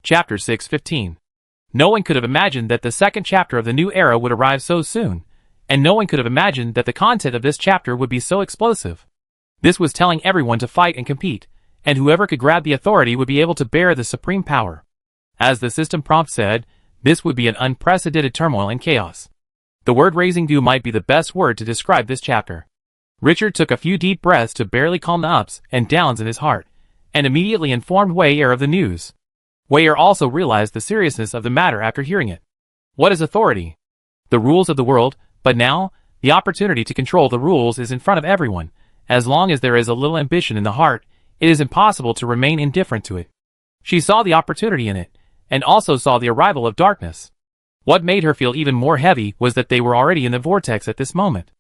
Chapter 6:15. No one could have imagined that the second chapter of the new era would arrive so soon, and no one could have imagined that the content of this chapter would be so explosive. This was telling everyone to fight and compete, and whoever could grab the authority would be able to bear the supreme power. As the system prompt said, this would be an unprecedented turmoil and chaos. The word raising dew might be the best word to describe this chapter. Richard took a few deep breaths to barely calm the ups and downs in his heart, and immediately informed Wei-Er of the news. Wei-Er also realized the seriousness of the matter after hearing it. What is authority? The rules of the world, but now, the opportunity to control the rules is in front of everyone. As long as there is a little ambition in the heart, it is impossible to remain indifferent to it. She saw the opportunity in it, and also saw the arrival of darkness. What made her feel even more heavy was that they were already in the vortex at this moment.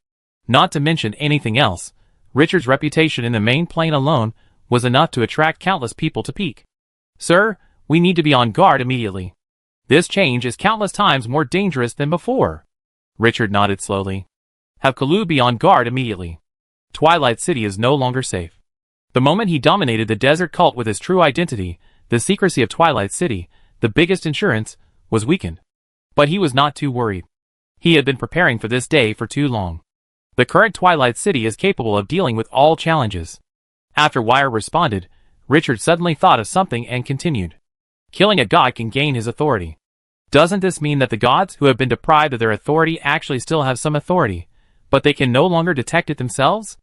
Not to mention anything else, Richard's reputation in the main plane alone was enough to attract countless people to peek. Sir, we need to be on guard immediately. This change is countless times more dangerous than before. Richard nodded slowly. Have Kalu be on guard immediately. Twilight City is no longer safe. The moment he dominated the desert cult with his true identity, the secrecy of Twilight City, the biggest insurance, was weakened. But he was not too worried. He had been preparing for this day for too long. The current Twilight City is capable of dealing with all challenges. After Wire responded, Richard suddenly thought of something and continued. Killing a god can gain his authority. Doesn't this mean that the gods who have been deprived of their authority actually still have some authority, but they can no longer detect it themselves?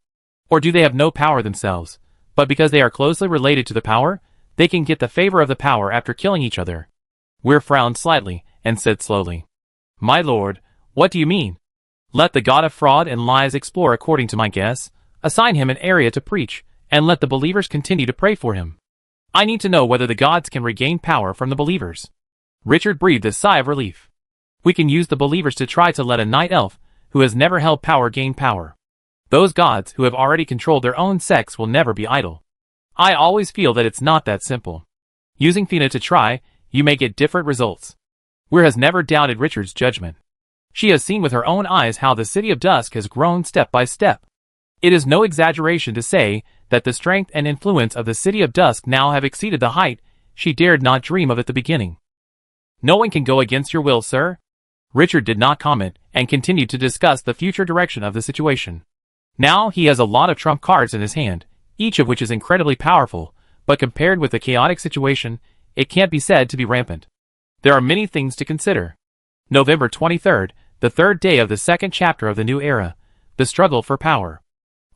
Or do they have no power themselves, but because they are closely related to the power, they can get the favor of the power after killing each other? Weir frowned slightly and said slowly, My lord, what do you mean? Let the god of fraud and lies explore according to my guess, assign him an area to preach, and let the believers continue to pray for him. I need to know whether the gods can regain power from the believers. Richard breathed a sigh of relief. We can use the believers to try to let a night elf, who has never held power, gain power. Those gods who have already controlled their own sex will never be idle. I always feel that it's not that simple. Using Fina to try, you may get different results. Weir has never doubted Richard's judgment. She has seen with her own eyes how the City of Dusk has grown step by step. It is no exaggeration to say that the strength and influence of the City of Dusk now have exceeded the height she dared not dream of at the beginning. No one can go against your will, sir. Richard did not comment and continued to discuss the future direction of the situation. Now he has a lot of trump cards in his hand, each of which is incredibly powerful, but compared with the chaotic situation, it can't be said to be rampant. There are many things to consider. November 23rd, the third day of the second chapter of the new era, the struggle for power.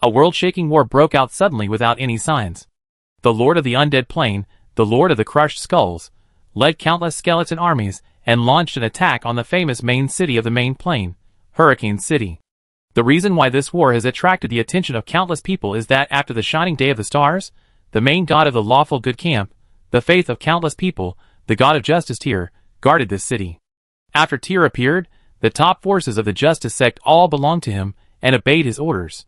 A world-shaking war broke out suddenly without any signs. The Lord of the Undead Plain, the Lord of the Crushed Skulls, led countless skeleton armies and launched an attack on the famous main city of the main plain, Hurricane City. The reason why this war has attracted the attention of countless people is that after the shining day of the stars, the main god of the lawful good camp, the faith of countless people, the god of justice Tyr, guarded this city. After Tyr appeared, the top forces of the justice sect all belonged to him and obeyed his orders.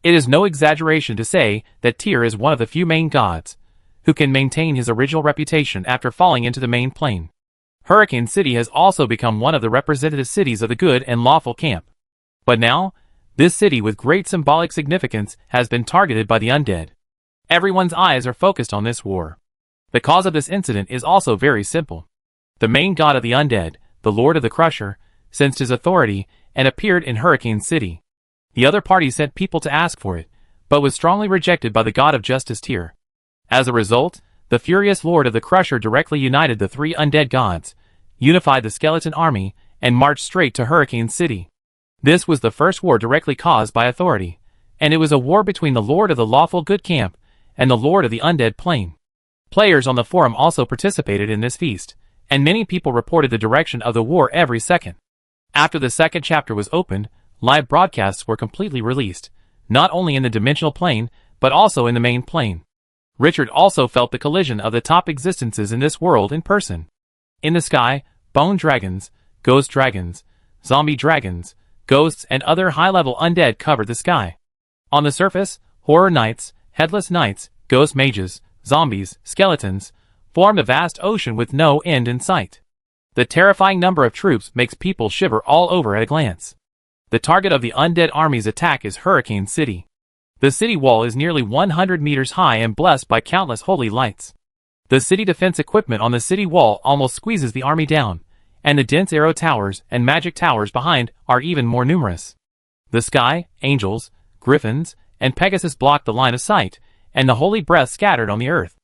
It is no exaggeration to say that Tyr is one of the few main gods who can maintain his original reputation after falling into the main plain. Hurricane City has also become one of the representative cities of the good and lawful camp. But now, this city with great symbolic significance has been targeted by the undead. Everyone's eyes are focused on this war. The cause of this incident is also very simple. The main god of the undead, the Lord of the Crusher, sensed his authority and appeared in Hurricane City. The other party sent people to ask for it, but was strongly rejected by the god of justice Tyr. As a result, the furious Lord of the Crusher directly united the three undead gods, unified the skeleton army, and marched straight to Hurricane City. This was the first war directly caused by authority, and it was a war between the Lord of the lawful good camp and the Lord of the undead plain. Players on the forum also participated in this feast, and many people reported the direction of the war every second. After the second chapter was opened, live broadcasts were completely released, not only in the dimensional plane, but also in the main plane. Richard also felt the collision of the top existences in this world in person. In the sky, bone dragons, ghost dragons, zombie dragons, ghosts and other high-level undead covered the sky. On the surface, horror knights, headless knights, ghost mages, zombies, skeletons, formed a vast ocean with no end in sight. The terrifying number of troops makes people shiver all over at a glance. The target of the undead army's attack is Hurricane City. The city wall is nearly 100 meters high and blessed by countless holy lights. The city defense equipment on the city wall almost squeezes the army down, and the dense arrow towers and magic towers behind are even more numerous. The sky, angels, griffins, and Pegasus blocked the line of sight, and the holy breath scattered on the earth.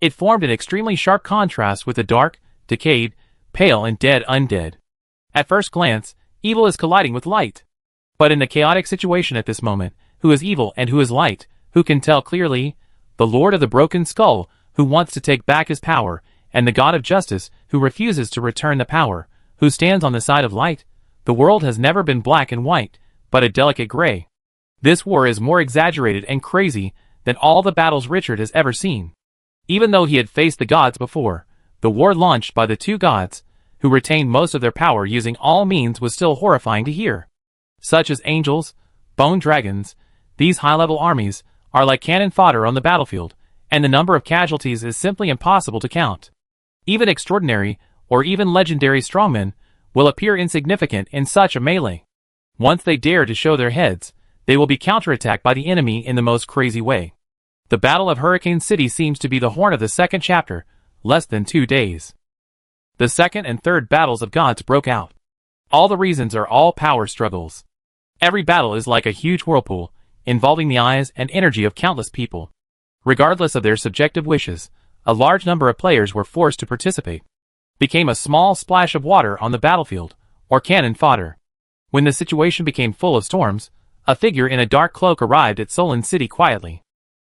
It formed an extremely sharp contrast with the dark, decayed, pale and dead undead. At first glance, evil is colliding with light. But in the chaotic situation at this moment, who is evil and who is light, who can tell clearly? The Lord of the Broken Skull, who wants to take back his power, and the God of Justice, who refuses to return the power, who stands on the side of light. The world has never been black and white, but a delicate gray. This war is more exaggerated and crazy than all the battles Richard has ever seen. Even though he had faced the gods before, the war launched by the two gods, who retained most of their power using all means, was still horrifying to hear. Such as angels, bone dragons, these high-level armies are like cannon fodder on the battlefield, and the number of casualties is simply impossible to count. Even extraordinary, or even legendary strongmen, will appear insignificant in such a melee. Once they dare to show their heads, they will be counterattacked by the enemy in the most crazy way. The Battle of Hurricane City seems to be the horn of the second chapter, less than 2 days. The second and third battles of gods broke out. All the reasons are all power struggles. Every battle is like a huge whirlpool, involving the eyes and energy of countless people. Regardless of their subjective wishes, a large number of players were forced to participate. Became a small splash of water on the battlefield, or cannon fodder. When the situation became full of storms, a figure in a dark cloak arrived at Solon City quietly.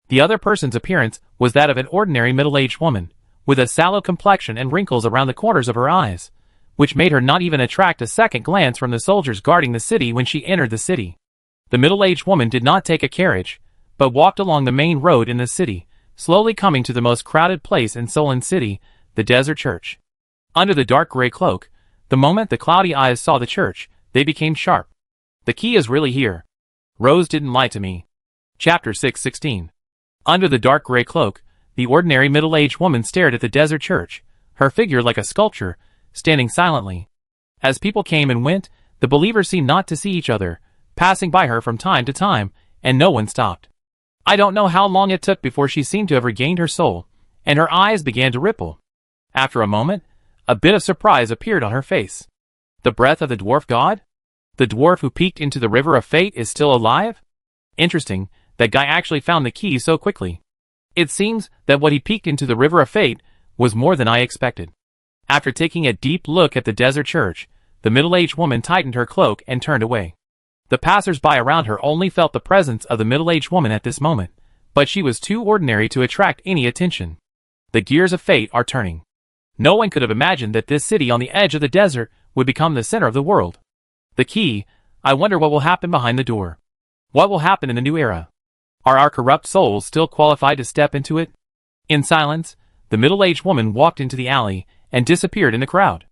The other person's appearance was that of an ordinary middle-aged woman, with a sallow complexion and wrinkles around the corners of her eyes, which made her not even attract a second glance from the soldiers guarding the city when she entered the city. The middle-aged woman did not take a carriage, but walked along the main road in the city, slowly coming to the most crowded place in Solon City, the Desert Church. Under the dark gray cloak, the moment the cloudy eyes saw the church, they became sharp. The key is really here. Rose didn't lie to me. Chapter 6:16. Under the dark gray cloak, the ordinary middle-aged woman stared at the Desert Church, her figure like a sculpture, standing silently. As people came and went, the believers seemed not to see each other, passing by her from time to time, and no one stopped. I don't know how long it took before she seemed to have regained her soul, and her eyes began to ripple. After a moment, a bit of surprise appeared on her face. The breath of the dwarf god? The dwarf who peeked into the river of fate is still alive? Interesting, that guy actually found the key so quickly. It seems that what he peeked into the river of fate was more than I expected. After taking a deep look at the desert church, the middle-aged woman tightened her cloak and turned away. The passers-by around her only felt the presence of the middle-aged woman at this moment, but she was too ordinary to attract any attention. The gears of fate are turning. No one could have imagined that this city on the edge of the desert would become the center of the world. The key, I wonder what will happen behind the door. What will happen in the new era? Are our corrupt souls still qualified to step into it? In silence, the middle-aged woman walked into the alley and disappeared in the crowd.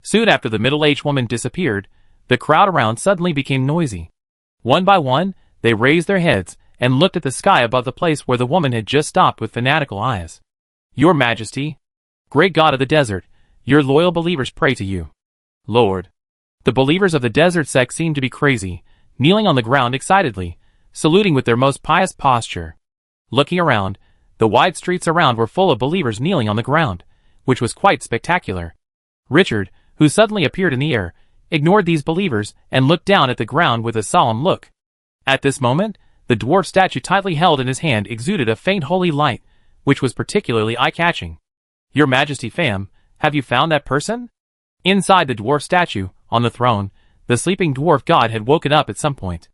Soon after the middle-aged woman disappeared, the crowd around suddenly became noisy. One by one, they raised their heads and looked at the sky above the place where the woman had just stopped with fanatical eyes. Your Majesty, great God of the desert, your loyal believers pray to you. Lord. The believers of the desert sect seemed to be crazy, kneeling on the ground excitedly, saluting with their most pious posture. Looking around, the wide streets around were full of believers kneeling on the ground, which was quite spectacular. Richard, who suddenly appeared in the air, ignored these believers and looked down at the ground with a solemn look. At this moment, the dwarf statue tightly held in his hand exuded a faint holy light, which was particularly eye-catching. Your Majesty fam, have you found that person? Inside the dwarf statue, on the throne, the sleeping dwarf god had woken up at some point.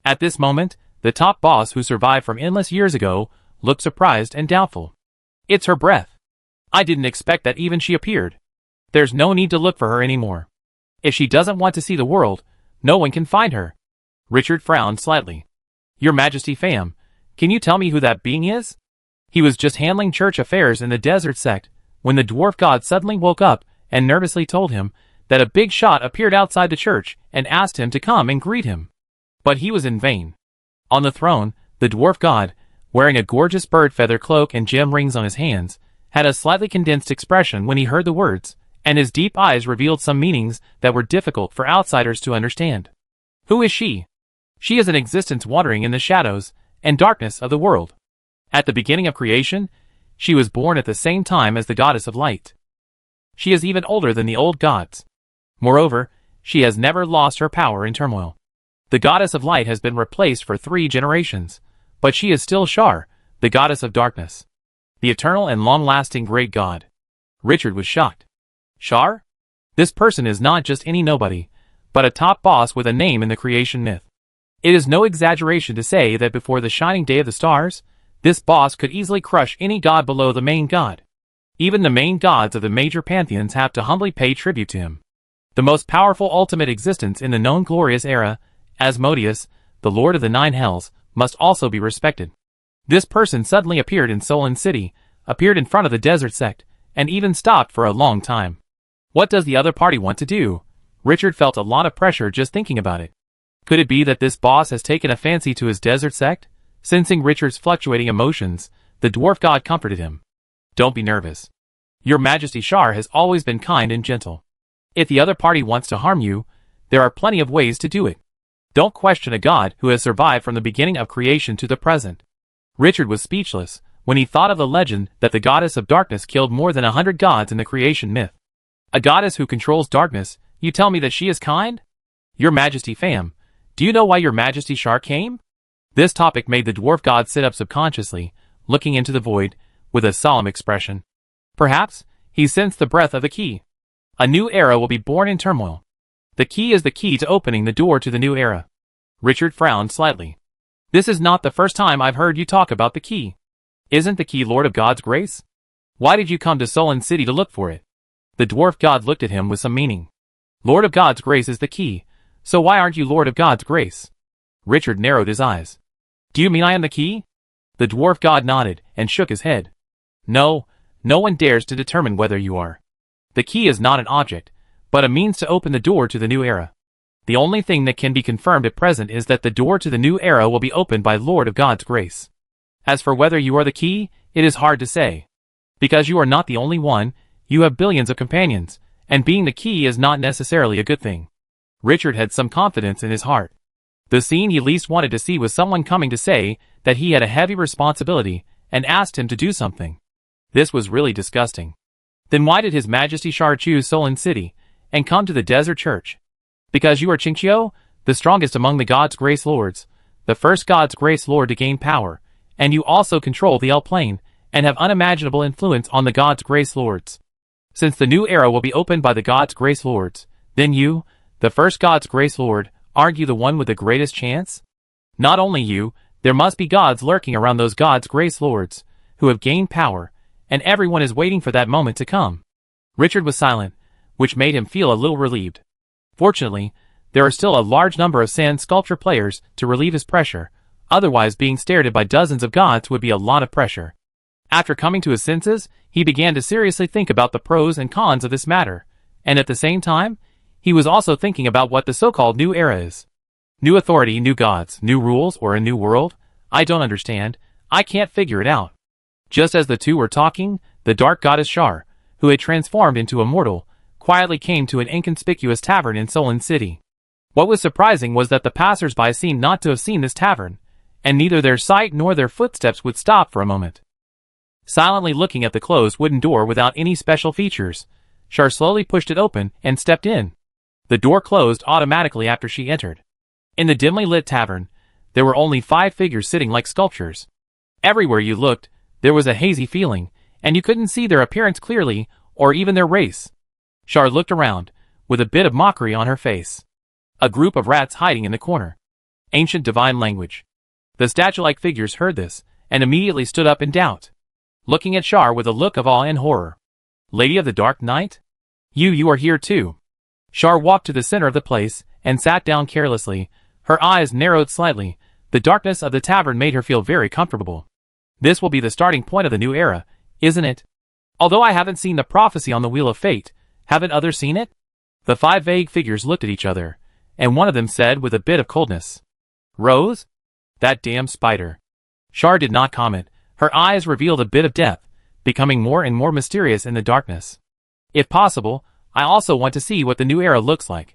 At this moment, the top boss who survived from endless years ago looked surprised and doubtful. It's her breath. I didn't expect that even she appeared. There's no need to look for her anymore. If she doesn't want to see the world, no one can find her. Richard frowned slightly. Your Majesty fam, can you tell me who that being is? He was just handling church affairs in the desert sect when the dwarf god suddenly woke up and nervously told him that a big shot appeared outside the church and asked him to come and greet him. But he was in vain. On the throne, the dwarf god, wearing a gorgeous bird feather cloak and gem rings on his hands, had a slightly condensed expression when he heard the words, and his deep eyes revealed some meanings that were difficult for outsiders to understand. Who is she? She is an existence wandering in the shadows and darkness of the world. At the beginning of creation, she was born at the same time as the goddess of light. She is even older than the old gods. Moreover, she has never lost her power in turmoil. The goddess of light has been replaced for 3 generations, but she is still Shar, the goddess of darkness. The eternal and long-lasting great god. Richard was shocked. Shar? This person is not just any nobody, but a top boss with a name in the creation myth. It is no exaggeration to say that before the shining day of the stars, this boss could easily crush any god below the main god. Even the main gods of the major pantheons have to humbly pay tribute to him. The most powerful ultimate existence in the known glorious era, Asmodeus, the Lord of the 9 Hells, must also be respected. This person suddenly appeared in Solon City, appeared in front of the desert sect, and even stopped for a long time. What does the other party want to do? Richard felt a lot of pressure just thinking about it. Could it be that this boss has taken a fancy to his desert sect? Sensing Richard's fluctuating emotions, the dwarf god comforted him. Don't be nervous. Your Majesty Shar has always been kind and gentle. If the other party wants to harm you, there are plenty of ways to do it. Don't question a god who has survived from the beginning of creation to the present. Richard was speechless when he thought of the legend that the goddess of darkness killed more than 100 gods in the creation myth. A goddess who controls darkness, you tell me that she is kind? Your Majesty fam, do you know why Your Majesty Shar came? This topic made the dwarf god sit up subconsciously, looking into the void, with a solemn expression. Perhaps, he sensed the breath of the key. A new era will be born in turmoil. The key is the key to opening the door to the new era. Richard frowned slightly. This is not the first time I've heard you talk about the key. Isn't the key Lord of God's grace? Why did you come to Solon City to look for it? The dwarf god looked at him with some meaning. Lord of God's grace is the key, so why aren't you Lord of God's grace? Richard narrowed his eyes. Do you mean I am the key? The dwarf god nodded and shook his head. No, no one dares to determine whether you are. The key is not an object, but a means to open the door to the new era. The only thing that can be confirmed at present is that the door to the new era will be opened by Lord of God's grace. As for whether you are the key, it is hard to say. Because you are not the only one, you have billions of companions, and being the key is not necessarily a good thing. Richard had some confidence in his heart. The scene he least wanted to see was someone coming to say that he had a heavy responsibility and asked him to do something. This was really disgusting. Then why did His Majesty Shar choose Solon City and come to the desert church? Because you are Qingqiu, the strongest among the God's Grace Lords, the first God's Grace Lord to gain power, and you also control the L plane and have unimaginable influence on the God's Grace Lords. Since the new era will be opened by the God's Grace Lords, then you, the first God's Grace Lord, aren't you the one with the greatest chance? Not only you, there must be gods lurking around those God's Grace Lords, who have gained power, and everyone is waiting for that moment to come. Richard was silent, which made him feel a little relieved. Fortunately, there are still a large number of sand sculpture players to relieve his pressure, otherwise being stared at by dozens of gods would be a lot of pressure. After coming to his senses, he began to seriously think about the pros and cons of this matter, and at the same time, he was also thinking about what the so-called new era is. New authority, new gods, new rules, or a new world? I don't understand. I can't figure it out. Just as the two were talking, the dark goddess Shar, who had transformed into a mortal, quietly came to an inconspicuous tavern in Solon City. What was surprising was that the passers-by seemed not to have seen this tavern, and neither their sight nor their footsteps would stop for a moment. Silently looking at the closed wooden door without any special features, Shar slowly pushed it open and stepped in. The door closed automatically after she entered. In the dimly lit tavern, there were only 5 figures sitting like sculptures. Everywhere you looked, there was a hazy feeling, and you couldn't see their appearance clearly, or even their race. Shar looked around, with a bit of mockery on her face. A group of rats hiding in the corner. Ancient divine language. The statue-like figures heard this, and immediately stood up in doubt, looking at Shar with a look of awe and horror. Lady of the Dark Night? You are here too. Shar walked to the center of the place, and sat down carelessly. Her eyes narrowed slightly. The darkness of the tavern made her feel very comfortable. This will be the starting point of the new era, isn't it? Although I haven't seen the prophecy on the Wheel of Fate, haven't others seen it? The 5 vague figures looked at each other, and one of them said with a bit of coldness, "Rose? That damn spider." Shar did not comment. Her eyes revealed a bit of depth, becoming more and more mysterious in the darkness. If possible, I also want to see what the new era looks like.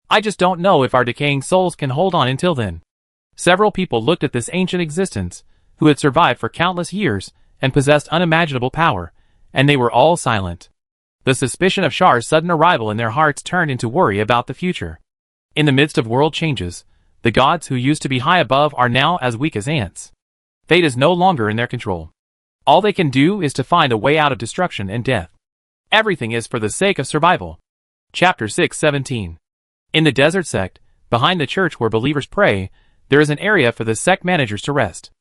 I just don't know if our decaying souls can hold on until then. Several people looked at this ancient existence, who had survived for countless years, and possessed unimaginable power, and they were all silent. The suspicion of Shar's sudden arrival in their hearts turned into worry about the future. In the midst of world changes, the gods who used to be high above are now as weak as ants. Fate is no longer in their control. All they can do is to find a way out of destruction and death. Everything is for the sake of survival. Chapter 6:17. In the desert sect, behind the church where believers pray, there is an area for the sect managers to rest.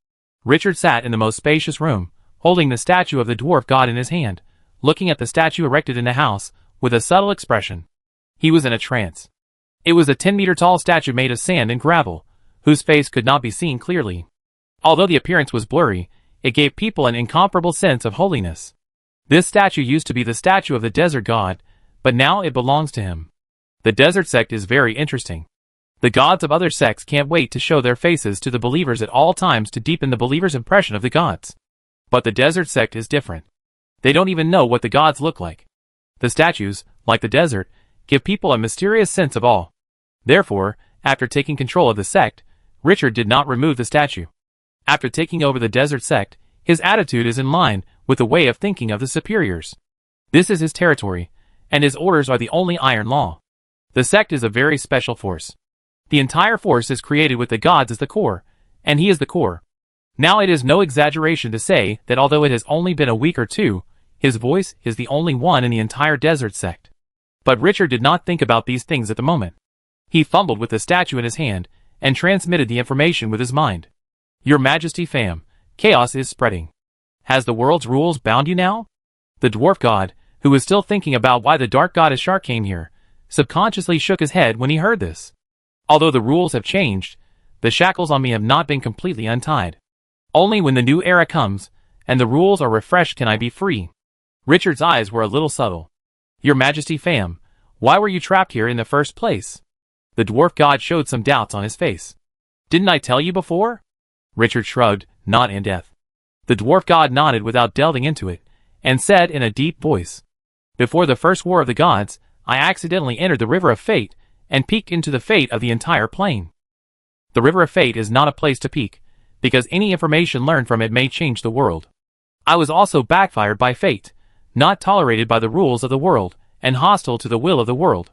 Richard sat in the most spacious room, holding the statue of the dwarf god in his hand, looking at the statue erected in the house, with a subtle expression. He was in a trance. It was a 10-meter-tall statue made of sand and gravel, whose face could not be seen clearly. Although the appearance was blurry, it gave people an incomparable sense of holiness. This statue used to be the statue of the desert god, but now it belongs to him. The desert sect is very interesting. The gods of other sects can't wait to show their faces to the believers at all times to deepen the believer's impression of the gods. But the desert sect is different. They don't even know what the gods look like. The statues, like the desert, give people a mysterious sense of awe. Therefore, after taking control of the sect, Richard did not remove the statue. After taking over the desert sect, his attitude is in line with the way of thinking of the superiors. This is his territory, and his orders are the only iron law. The sect is a very special force. The entire force is created with the gods as the core, and he is the core. Now it is no exaggeration to say that although it has only been a week or two, his voice is the only one in the entire desert sect. But Richard did not think about these things at the moment. He fumbled with the statue in his hand, and transmitted the information with his mind. Your Majesty fam, chaos is spreading. Has the world's rules bound you now? The dwarf god, who was still thinking about why the dark goddess Shark came here, subconsciously shook his head when he heard this. Although the rules have changed, the shackles on me have not been completely untied. Only when the new era comes, and the rules are refreshed can I be free. Richard's eyes were a little subtle. Your Majesty fam, why were you trapped here in the first place? The dwarf god showed some doubts on his face. Didn't I tell you before? Richard shrugged, not in death. The dwarf god nodded without delving into it, and said in a deep voice, Before the first war of the gods, I accidentally entered the River of Fate, and peeked into the fate of the entire plane. The River of Fate is not a place to peek, because any information learned from it may change the world. I was also backfired by fate, not tolerated by the rules of the world, and hostile to the will of the world.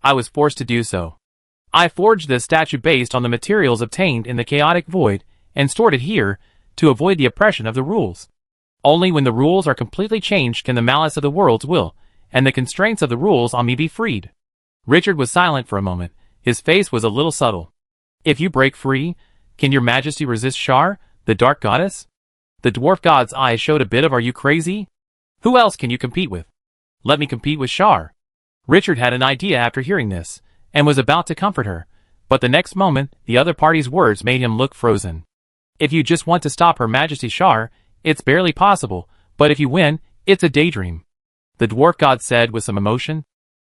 I was forced to do so. I forged this statue based on the materials obtained in the chaotic void, and stored it here, to avoid the oppression of the rules. Only when the rules are completely changed can the malice of the world's will, and the constraints of the rules on me be freed." Richard was silent for a moment. His face was a little subtle. "If you break free, can your majesty resist Shar, the dark goddess?" The dwarf god's eyes showed a bit of "Are you crazy? Who else can you compete with?" "Let me compete with Shar." Richard had an idea after hearing this, and was about to comfort her, but the next moment, the other party's words made him look frozen. "If you just want to stop Her Majesty Shar, it's barely possible, but if you win, it's a daydream," the dwarf god said with some emotion.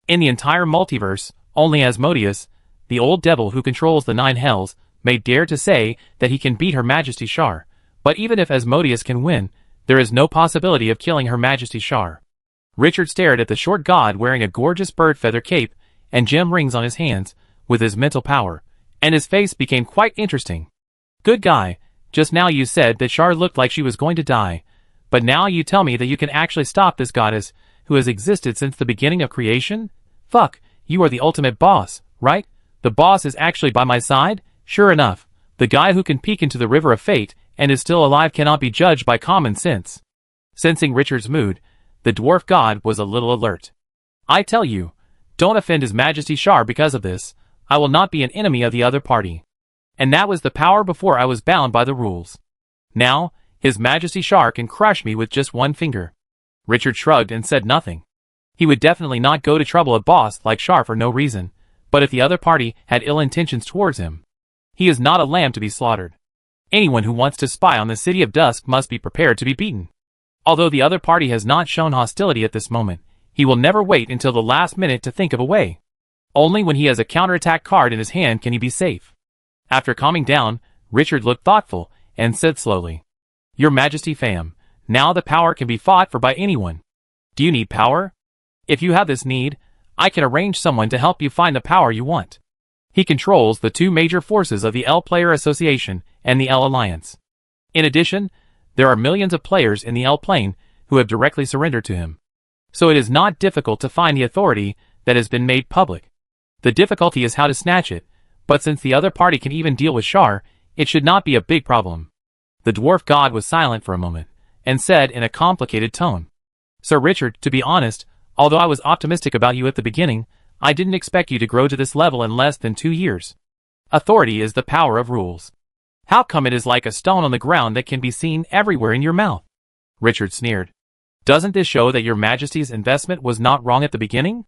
"In the entire multiverse, only Asmodeus, the old devil who controls the 9 hells, may dare to say that he can beat Her Majesty Shar, but even if Asmodeus can win, there is no possibility of killing Her Majesty Shar." Richard stared at the short god wearing a gorgeous bird feather cape and gem rings on his hands with his mental power, and his face became quite interesting. "Good guy, just now you said that Shar looked like she was going to die, but now you tell me that you can actually stop this goddess who has existed since the beginning of creation? Fuck, you are the ultimate boss, right? The boss is actually by my side? Sure enough, the guy who can peek into the river of fate and is still alive cannot be judged by common sense." Sensing Richard's mood, the dwarf god was a little alert. "I tell you, don't offend His Majesty Shar because of this. I will not be an enemy of the other party. And that was the power before I was bound by the rules. Now, His Majesty Shar can crush me with just one finger." Richard shrugged and said nothing. He would definitely not go to trouble a boss like Shar for no reason, but if the other party had ill intentions towards him, he is not a lamb to be slaughtered. Anyone who wants to spy on the City of Dusk must be prepared to be beaten. Although the other party has not shown hostility at this moment, he will never wait until the last minute to think of a way. Only when he has a counterattack card in his hand can he be safe. After calming down, Richard looked thoughtful and said slowly, "Your Majesty fam, now the power can be fought for by anyone. Do you need power? If you have this need, I can arrange someone to help you find the power you want." He controls the 2 major forces of the L Player Association and the L Alliance. In addition, there are millions of players in the L plane who have directly surrendered to him. So it is not difficult to find the authority that has been made public. The difficulty is how to snatch it, but since the other party can even deal with Shar, it should not be a big problem. The dwarf god was silent for a moment, and said in a complicated tone, "Sir Richard, to be honest, although I was optimistic about you at the beginning, I didn't expect you to grow to this level in less than 2 years. Authority is the power of rules. How come it is like a stone on the ground that can be seen everywhere in your mouth?" Richard sneered. "Doesn't this show that your Majesty's investment was not wrong at the beginning?"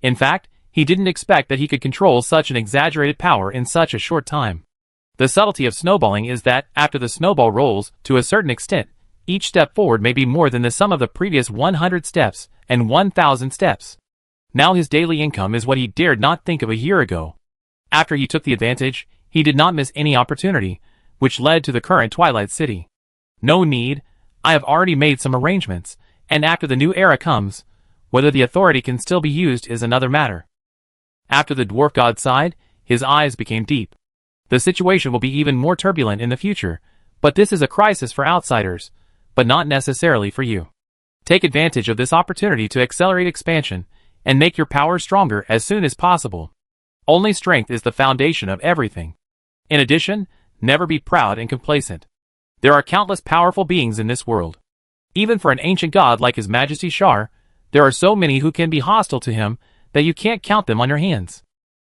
In fact, he didn't expect that he could control such an exaggerated power in such a short time. The subtlety of snowballing is that, after the snowball rolls, to a certain extent, each step forward may be more than the sum of the previous 100 steps and 1,000 steps. Now his daily income is what he dared not think of a year ago. After he took the advantage, he did not miss any opportunity, which led to the current Twilight City. "No need, I have already made some arrangements, and after the new era comes, whether the authority can still be used is another matter." After the dwarf god sighed, his eyes became deep. "The situation will be even more turbulent in the future, but this is a crisis for outsiders, but not necessarily for you. Take advantage of this opportunity to accelerate expansion, and make your power stronger as soon as possible. Only strength is the foundation of everything. In addition, never be proud and complacent. There are countless powerful beings in this world. Even for an ancient god like His Majesty Shar, there are so many who can be hostile to him that you can't count them on your hands.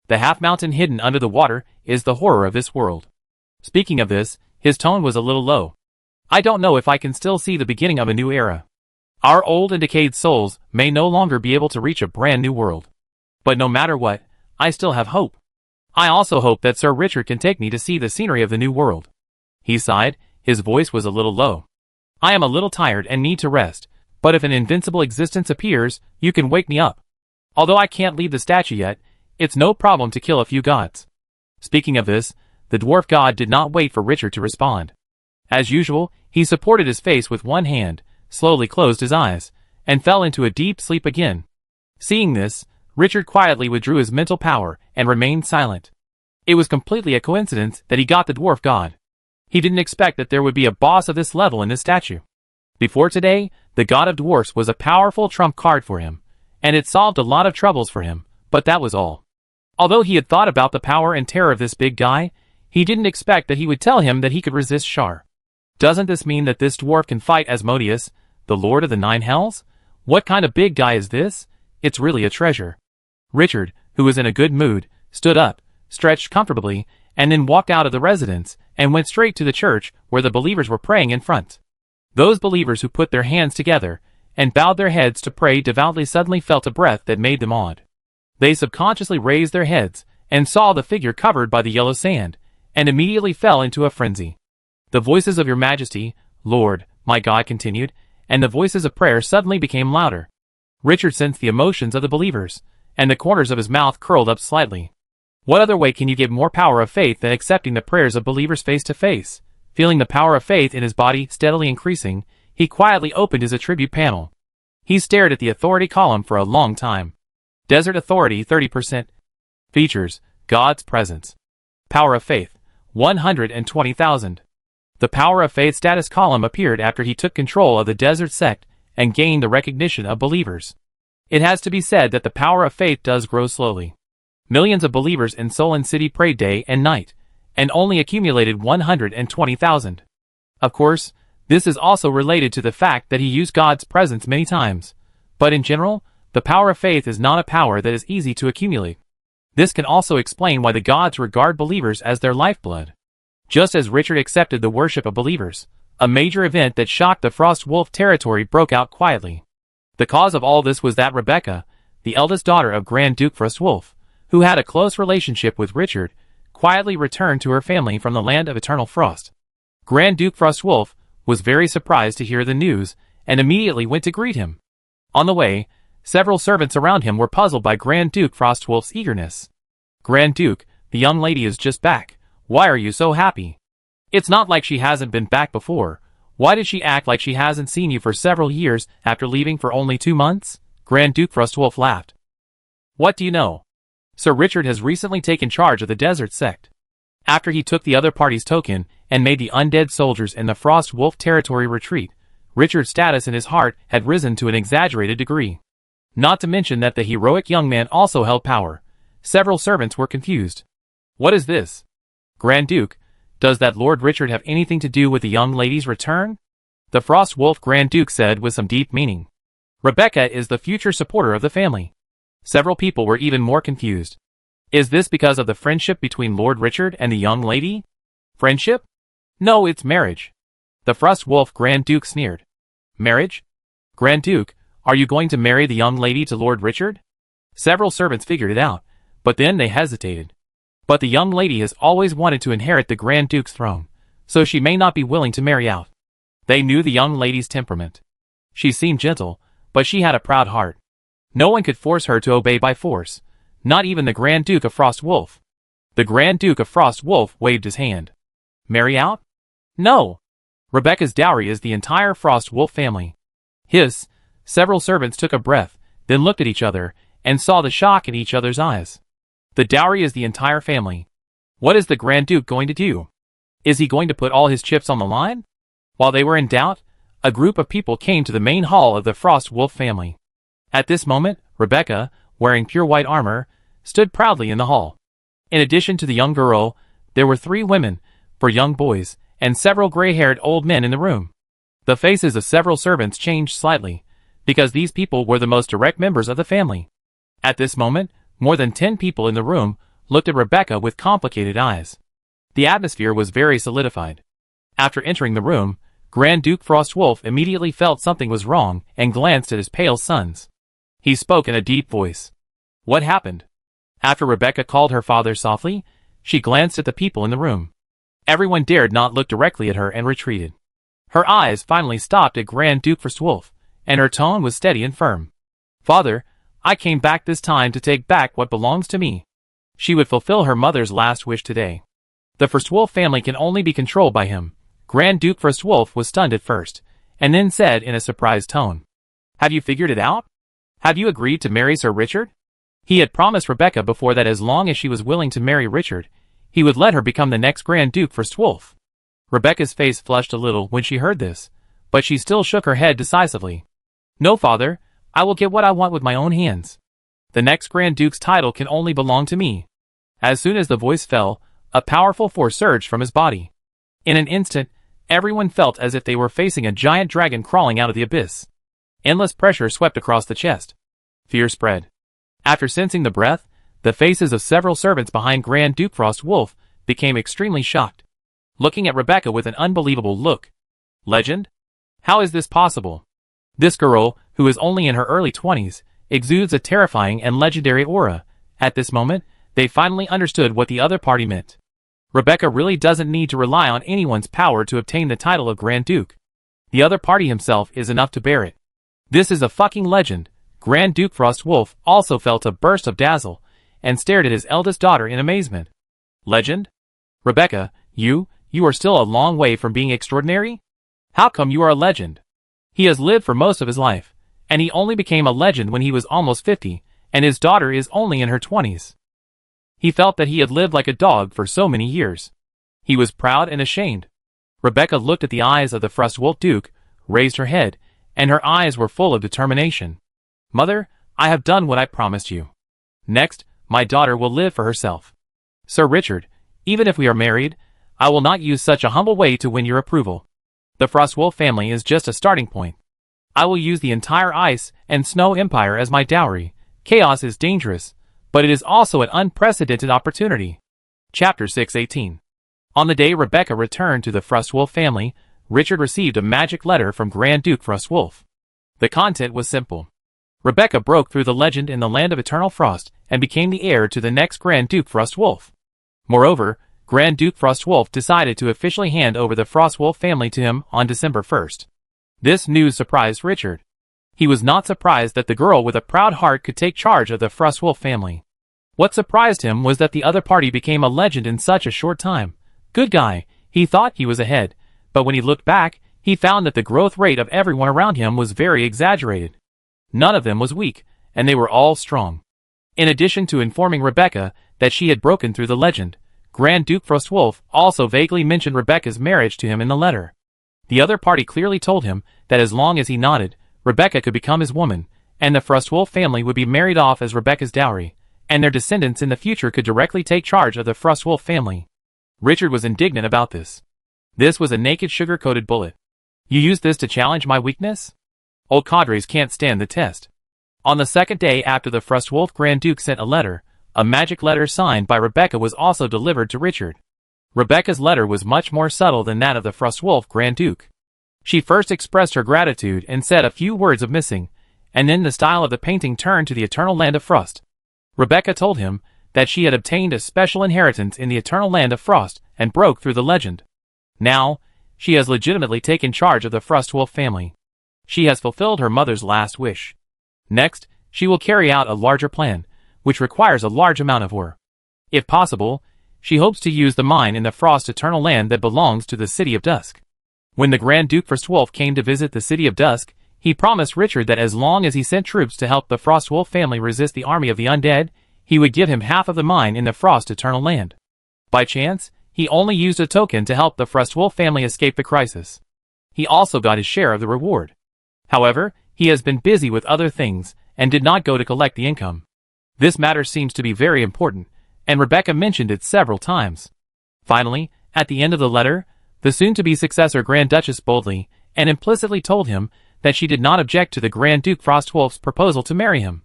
The half-mountain hidden under the water is the horror of this world." Speaking of this, his tone was a little low. "I don't know if I can still see the beginning of a new era. Our old and decayed souls may no longer be able to reach a brand new world. But no matter what, I still have hope. I also hope that Sir Richard can take me to see the scenery of the new world." He sighed, his voice was a little low. "I am a little tired and need to rest, but if an invincible existence appears, you can wake me up. Although I can't leave the statue yet, it's no problem to kill a few gods." Speaking of this, the dwarf god did not wait for Richard to respond. As usual, he supported his face with one hand, slowly closed his eyes, and fell into a deep sleep again. Seeing this, Richard quietly withdrew his mental power and remained silent. It was completely a coincidence that he got the dwarf god. He didn't expect that there would be a boss of this level in this statue. Before today, the god of dwarfs was a powerful trump card for him, and it solved a lot of troubles for him, but that was all. Although he had thought about the power and terror of this big guy, he didn't expect that he would tell him that he could resist Shar. Doesn't this mean that this dwarf can fight Asmodeus, the Lord of the 9 Hells? What kind of big guy is this? it's really a treasure. Richard, who was in a good mood, stood up, stretched comfortably, and then walked out of the residence and went straight to the church where the believers were praying in front. Those believers who put their hands together and bowed their heads to pray devoutly suddenly felt a breath that made them awed. They subconsciously raised their heads and saw the figure covered by the yellow sand, and immediately fell into a frenzy. The voices of your majesty, Lord, my God, continued, and the voices of prayer suddenly became louder. Richard sensed the emotions of the believers, and the corners of his mouth curled up slightly. What other way can you give more power of faith than accepting the prayers of believers face to face? Feeling the power of faith in his body steadily increasing, he quietly opened his attribute panel. He stared at the authority column for a long time. Desert Authority 30%. Features, God's presence. Power of faith, 120,000. The Power of Faith status column appeared after he took control of the desert sect and gained the recognition of believers. It has to be said that the power of faith does grow slowly. Millions of believers in Solon City prayed day and night, and only accumulated 120,000. Of course, this is also related to the fact that he used God's presence many times, but in general, the power of faith is not a power that is easy to accumulate. This can also explain why the gods regard believers as their lifeblood. Just as Richard accepted the worship of believers, a major event that shocked the Frost Wolf territory broke out quietly. The cause of all this was that Rebecca, the eldest daughter of Grand Duke Frostwolf, who had a close relationship with Richard, quietly returned to her family from the land of eternal frost. Grand Duke Frostwolf was very surprised to hear the news and immediately went to greet him. On the way, several servants around him were puzzled by Grand Duke Frostwolf's eagerness. Grand Duke, the young lady is just back. Why are you so happy? It's not like she hasn't been back before. Why did she act like she hasn't seen you for several years after leaving for only 2 months? Grand Duke Frostwolf laughed. What do you know? Sir Richard has recently taken charge of the desert sect. After he took the other party's token and made the undead soldiers in the Frost Wolf territory retreat, Richard's status in his heart had risen to an exaggerated degree. Not to mention that the heroic young man also held power. Several servants were confused. What is this? Grand Duke, does that Lord Richard have anything to do with the young lady's return? The Frost Wolf Grand Duke said with some deep meaning. Rebecca is the future supporter of the family. Several people were even more confused. Is this because of the friendship between Lord Richard and the young lady? Friendship? No, it's marriage. The Frost Wolf Grand Duke sneered. Marriage? Grand Duke, are you going to marry the young lady to Lord Richard? Several servants figured it out, but then they hesitated. But the young lady has always wanted to inherit the Grand Duke's throne, so she may not be willing to marry out. They knew the young lady's temperament. She seemed gentle, but she had a proud heart. No one could force her to obey by force, not even the Grand Duke of Frost Wolf. The Grand Duke of Frost Wolf waved his hand. Marry out? No. Rebecca's dowry is the entire Frost Wolf family. Hiss, several servants took a breath, then looked at each other, and saw the shock in each other's eyes. The dowry is the entire family. What is the Grand Duke going to do? Is he going to put all his chips on the line? While they were in doubt, a group of people came to the main hall of the Frost Wolf family. At this moment, Rebecca, wearing pure white armor, stood proudly in the hall. In addition to the young girl, there were 3 women, 4 young boys, and several gray-haired old men in the room. The faces of several servants changed slightly, because these people were the most direct members of the family. At this moment, more than 10 people in the room looked at Rebecca with complicated eyes. The atmosphere was very solidified. After entering the room, Grand Duke Frostwolf immediately felt something was wrong and glanced at his pale sons. He spoke in a deep voice. What happened? After Rebecca called her father softly, she glanced at the people in the room. Everyone dared not look directly at her and retreated. Her eyes finally stopped at Grand Duke Frostwolf, and her tone was steady and firm. Father, I came back this time to take back what belongs to me. She would fulfill her mother's last wish today. The Frostwolf family can only be controlled by him. Grand Duke Frostwolf was stunned at first, and then said in a surprised tone, Have you figured it out? Have you agreed to marry Sir Richard? He had promised Rebecca before that as long as she was willing to marry Richard, he would let her become the next Grand Duke Frostwolf. Rebecca's face flushed a little when she heard this, but she still shook her head decisively. No, father, I will get what I want with my own hands. The next Grand Duke's title can only belong to me. As soon as the voice fell, a powerful force surged from his body. In an instant, everyone felt as if they were facing a giant dragon crawling out of the abyss. Endless pressure swept across the chest. Fear spread. After sensing the breath, the faces of several servants behind Grand Duke Frostwolf became extremely shocked, looking at Rebecca with an unbelievable look. Legend? How is this possible? This girl, who is only in her early 20s, exudes a terrifying and legendary aura. At this moment, they finally understood what the other party meant. Rebecca really doesn't need to rely on anyone's power to obtain the title of Grand Duke. The other party himself is enough to bear it. This is a fucking legend. Grand Duke Frostwolf also felt a burst of dazzle, and stared at his eldest daughter in amazement. Legend? Rebecca, you are still a long way from being extraordinary? How come you are a legend? He has lived for most of his life, and he only became a legend when he was almost 50, and his daughter is only in her 20s. He felt that he had lived like a dog for so many years. He was proud and ashamed. Rebecca looked at the eyes of the Frostwolf Duke, raised her head, and her eyes were full of determination. Mother, I have done what I promised you. Next, my daughter will live for herself. Sir Richard, even if we are married, I will not use such a humble way to win your approval. The Frostwolf family is just a starting point. I will use the entire ice and snow empire as my dowry. Chaos is dangerous, but it is also an unprecedented opportunity. Chapter 618. On the day Rebecca returned to the Frostwolf family, Richard received a magic letter from Grand Duke Frostwolf. The content was simple. Rebecca broke through the legend in the land of eternal frost and became the heir to the next Grand Duke Frostwolf. Moreover, Grand Duke Frostwolf decided to officially hand over the Frostwolf family to him on December 1st. This news surprised Richard. He was not surprised that the girl with a proud heart could take charge of the Frostwolf family. What surprised him was that the other party became a legend in such a short time. Good guy, he thought he was ahead, but when he looked back, he found that the growth rate of everyone around him was very exaggerated. None of them was weak, and they were all strong. In addition to informing Rebecca that she had broken through the legend, Grand Duke Frostwolf also vaguely mentioned Rebecca's marriage to him in the letter. The other party clearly told him that as long as he nodded, Rebecca could become his woman, and the Frostwolf family would be married off as Rebecca's dowry, and their descendants in the future could directly take charge of the Frostwolf family. Richard was indignant about this. This was a naked sugar-coated bullet. You used this to challenge my weakness? Old cadres can't stand the test. On the second day after the Frostwolf Grand Duke sent a letter, a magic letter signed by Rebecca was also delivered to Richard. Rebecca's letter was much more subtle than that of the Frostwolf Grand Duke. She first expressed her gratitude and said a few words of missing, and then the style of the painting turned to the eternal land of frost. Rebecca told him that she had obtained a special inheritance in the eternal land of frost and broke through the legend. Now, she has legitimately taken charge of the Frostwolf family. She has fulfilled her mother's last wish. Next, she will carry out a larger plan, which requires a large amount of ore. If possible, she hopes to use the mine in the Frost Eternal Land that belongs to the City of Dusk. When the Grand Duke Frostwolf came to visit the City of Dusk, he promised Richard that as long as he sent troops to help the Frostwolf family resist the army of the undead, he would give him half of the mine in the Frost Eternal Land. By chance, he only used a token to help the Frostwolf family escape the crisis. He also got his share of the reward. However, he has been busy with other things, and did not go to collect the income. This matter seems to be very important, and Rebecca mentioned it several times. Finally, at the end of the letter, the soon-to-be successor Grand Duchess boldly and implicitly told him that she did not object to the Grand Duke Frostwolf's proposal to marry him.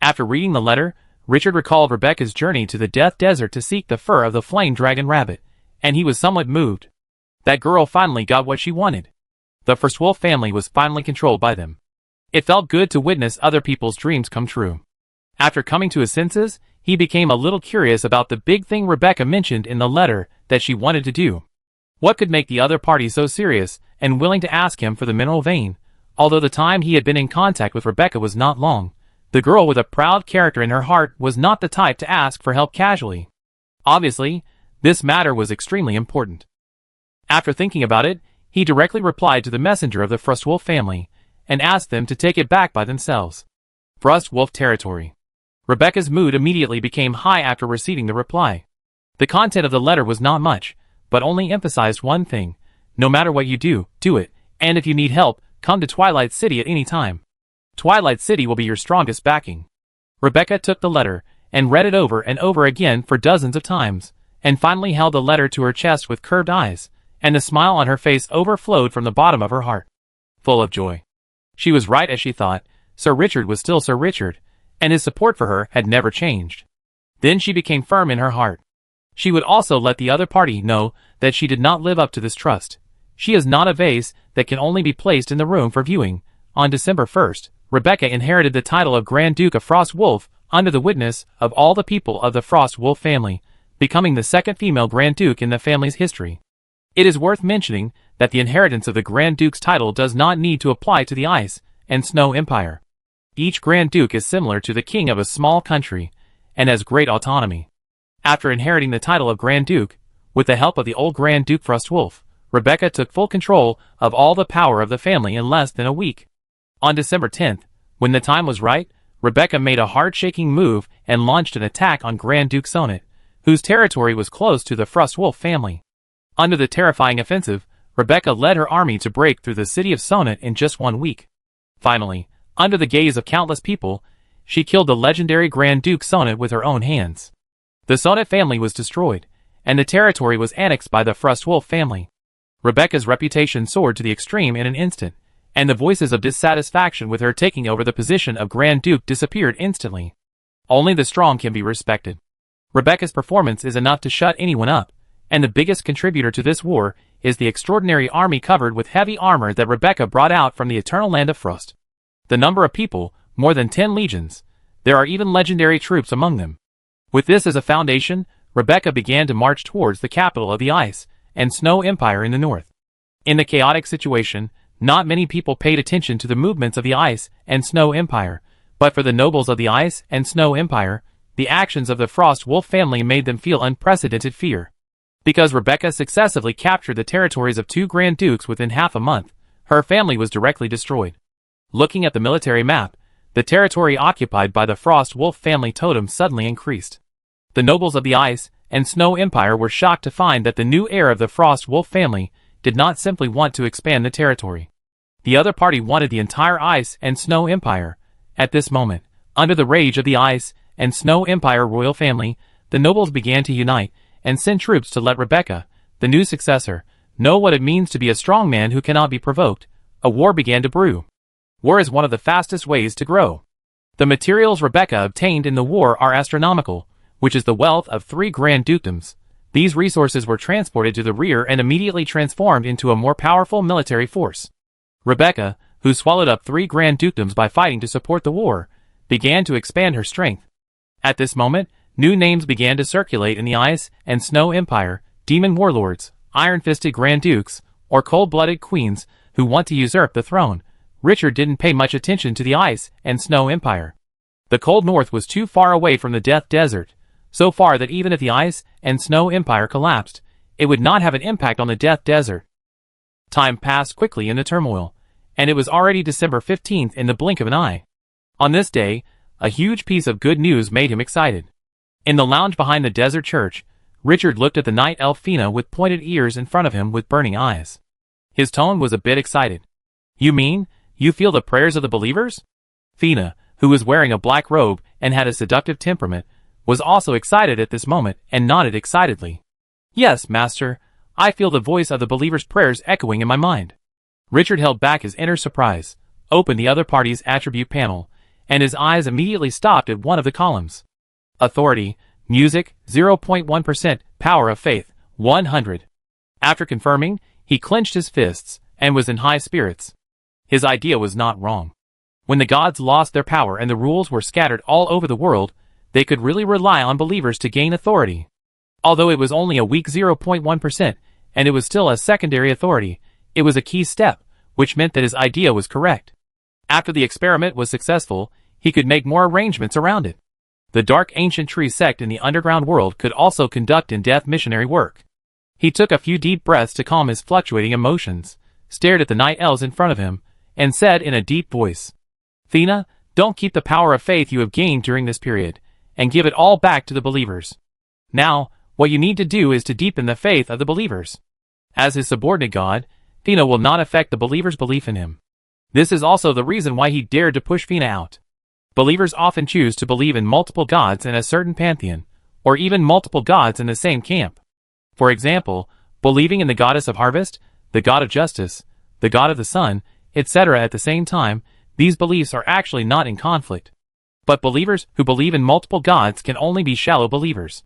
After reading the letter, Richard recalled Rebecca's journey to the Death Desert to seek the fur of the Flame Dragon Rabbit, and he was somewhat moved. That girl finally got what she wanted. The Frostwolf family was finally controlled by them. It felt good to witness other people's dreams come true. After coming to his senses, he became a little curious about the big thing Rebecca mentioned in the letter that she wanted to do. What could make the other party so serious and willing to ask him for the mineral vein? Although the time he had been in contact with Rebecca was not long, the girl with a proud character in her heart was not the type to ask for help casually. Obviously, this matter was extremely important. After thinking about it, he directly replied to the messenger of the Frostwolf family, and asked them to take it back by themselves. Frostwolf territory. Rebecca's mood immediately became high after receiving the reply. The content of the letter was not much, but only emphasized one thing: no matter what you do, do it, and if you need help, come to Twilight City at any time. Twilight City will be your strongest backing. Rebecca took the letter, and read it over and over again for dozens of times, and finally held the letter to her chest with curved eyes, and the smile on her face overflowed from the bottom of her heart. Full of joy. She was right as she thought. Sir Richard was still Sir Richard, and his support for her had never changed. Then she became firm in her heart. She would also let the other party know that she did not live up to this trust. She is not a vase that can only be placed in the room for viewing. On December 1st, Rebecca inherited the title of Grand Duke of Frost Wolf under the witness of all the people of the Frost Wolf family, becoming the second female Grand Duke in the family's history. It is worth mentioning that the inheritance of the Grand Duke's title does not need to apply to the Ice and Snow Empire. Each Grand Duke is similar to the king of a small country and has great autonomy. After inheriting the title of Grand Duke, with the help of the old Grand Duke Frostwolf, Rebecca took full control of all the power of the family in less than a week. On December 10th, when the time was right, Rebecca made a heart-shaking move and launched an attack on Grand Duke Sonnet, whose territory was close to the Frostwolf family. Under the terrifying offensive, Rebecca led her army to break through the city of Sonnet in just 1 week. Finally, under the gaze of countless people, she killed the legendary Grand Duke Sonnet with her own hands. The Sonnet family was destroyed, and the territory was annexed by the Frostwolf family. Rebecca's reputation soared to the extreme in an instant, and the voices of dissatisfaction with her taking over the position of Grand Duke disappeared instantly. Only the strong can be respected. Rebecca's performance is enough to shut anyone up, and the biggest contributor to this war is the extraordinary army covered with heavy armor that Rebecca brought out from the eternal land of Frost. The number of people, more than 10 legions. There are even legendary troops among them. With this as a foundation, Rebecca began to march towards the capital of the Ice and Snow Empire in the north. In the chaotic situation, not many people paid attention to the movements of the Ice and Snow Empire, but for the nobles of the Ice and Snow Empire, the actions of the Frost Wolf family made them feel unprecedented fear. Because Rebecca successively captured the territories of 2 Grand Dukes within half a month, her family was directly destroyed. Looking at the military map, the territory occupied by the Frost Wolf family totem suddenly increased. The nobles of the Ice and Snow Empire were shocked to find that the new heir of the Frost Wolf family did not simply want to expand the territory. The other party wanted the entire Ice and Snow Empire. At this moment, under the rage of the Ice and Snow Empire royal family, the nobles began to unite and send troops to let Rebecca, the new successor, know what it means to be a strong man who cannot be provoked. A war began to brew. War is one of the fastest ways to grow. The materials Rebecca obtained in the war are astronomical, which is the wealth of 3 Grand Dukedoms. These resources were transported to the rear and immediately transformed into a more powerful military force. Rebecca, who swallowed up 3 Grand Dukedoms by fighting to support the war, began to expand her strength. At this moment, new names began to circulate in the Ice and Snow Empire: demon warlords, iron-fisted Grand Dukes, or cold-blooded queens who want to usurp the throne. Richard didn't pay much attention to the Ice and Snow Empire. The cold north was too far away from the Death Desert, so far that even if the Ice and Snow Empire collapsed, it would not have an impact on the Death Desert. Time passed quickly in the turmoil, and it was already December 15th in the blink of an eye. On this day, a huge piece of good news made him excited. In the lounge behind the desert church, Richard looked at the night elf Fina with pointed ears in front of him with burning eyes. His tone was a bit excited. "You mean, you feel the prayers of the believers?" Fina, who was wearing a black robe and had a seductive temperament, was also excited at this moment and nodded excitedly. "Yes, master, I feel the voice of the believers' prayers echoing in my mind." Richard held back his inner surprise, opened the other party's attribute panel, and his eyes immediately stopped at one of the columns. Authority, music, 0.1%, power of faith, 100. After confirming, he clenched his fists and was in high spirits. His idea was not wrong. When the gods lost their power and the rules were scattered all over the world, they could really rely on believers to gain authority. Although it was only a weak 0.1%, and it was still a secondary authority, it was a key step, which meant that his idea was correct. After the experiment was successful, he could make more arrangements around it. The dark ancient tree sect in the underground world could also conduct in-depth missionary work. He took a few deep breaths to calm his fluctuating emotions, stared at the night elves in front of him, and said in a deep voice, "Fina, don't keep the power of faith you have gained during this period, and give it all back to the believers. Now, what you need to do is to deepen the faith of the believers. As his subordinate god, Fina will not affect the believers' belief in him." This is also the reason why he dared to push Fina out. Believers often choose to believe in multiple gods in a certain pantheon, or even multiple gods in the same camp. For example, believing in the goddess of harvest, the god of justice, the god of the sun, etc. at the same time, these beliefs are actually not in conflict. But believers who believe in multiple gods can only be shallow believers.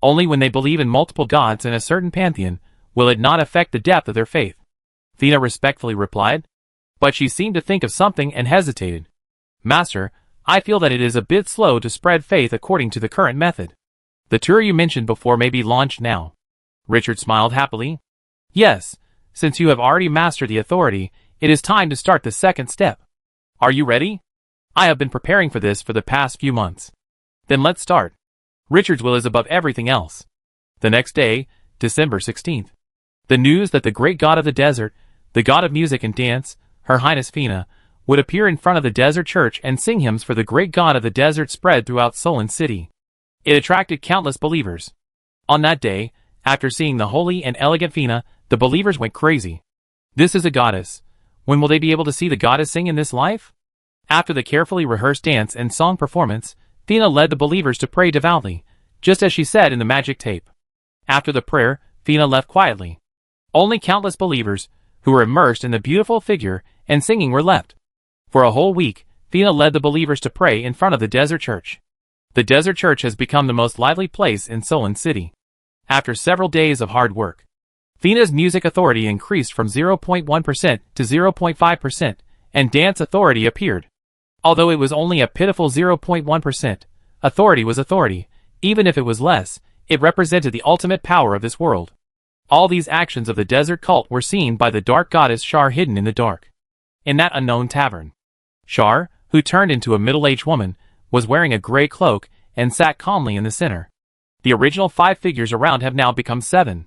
Only when they believe in multiple gods in a certain pantheon will it not affect the depth of their faith. Thena respectfully replied. But she seemed to think of something and hesitated. Master, I feel that it is a bit slow to spread faith according to the current method. The tour you mentioned before may be launched now. Richard smiled happily. Yes, since you have already mastered the authority, it is time to start the second step. Are you ready? I have been preparing for this for the past few months. Then let's start. Richard's will is above everything else. The next day, December 16th. The news that the great god of the desert, the god of music and dance, Her Highness Fina, would appear in front of the desert church and sing hymns for the great god of the desert spread throughout Solon City. It attracted countless believers. On that day, after seeing the holy and elegant Fina, the believers went crazy. This is a goddess. When will they be able to see the goddess sing in this life? After the carefully rehearsed dance and song performance, Fina led the believers to pray devoutly, just as she said in the magic tape. After the prayer, Fina left quietly. Only countless believers, who were immersed in the beautiful figure and singing, were left. For a whole week, Fina led the believers to pray in front of the desert church. The desert church has become the most lively place in Solon City. After several days of hard work, Fina's music authority increased from 0.1% to 0.5%, and dance authority appeared. Although it was only a pitiful 0.1%, authority was authority. Even if it was less, it represented the ultimate power of this world. All these actions of the desert cult were seen by the dark goddess Shar hidden in the dark. In that unknown tavern, Shar, who turned into a middle-aged woman, was wearing a gray cloak and sat calmly in the center. The original 5 figures around have now become 7.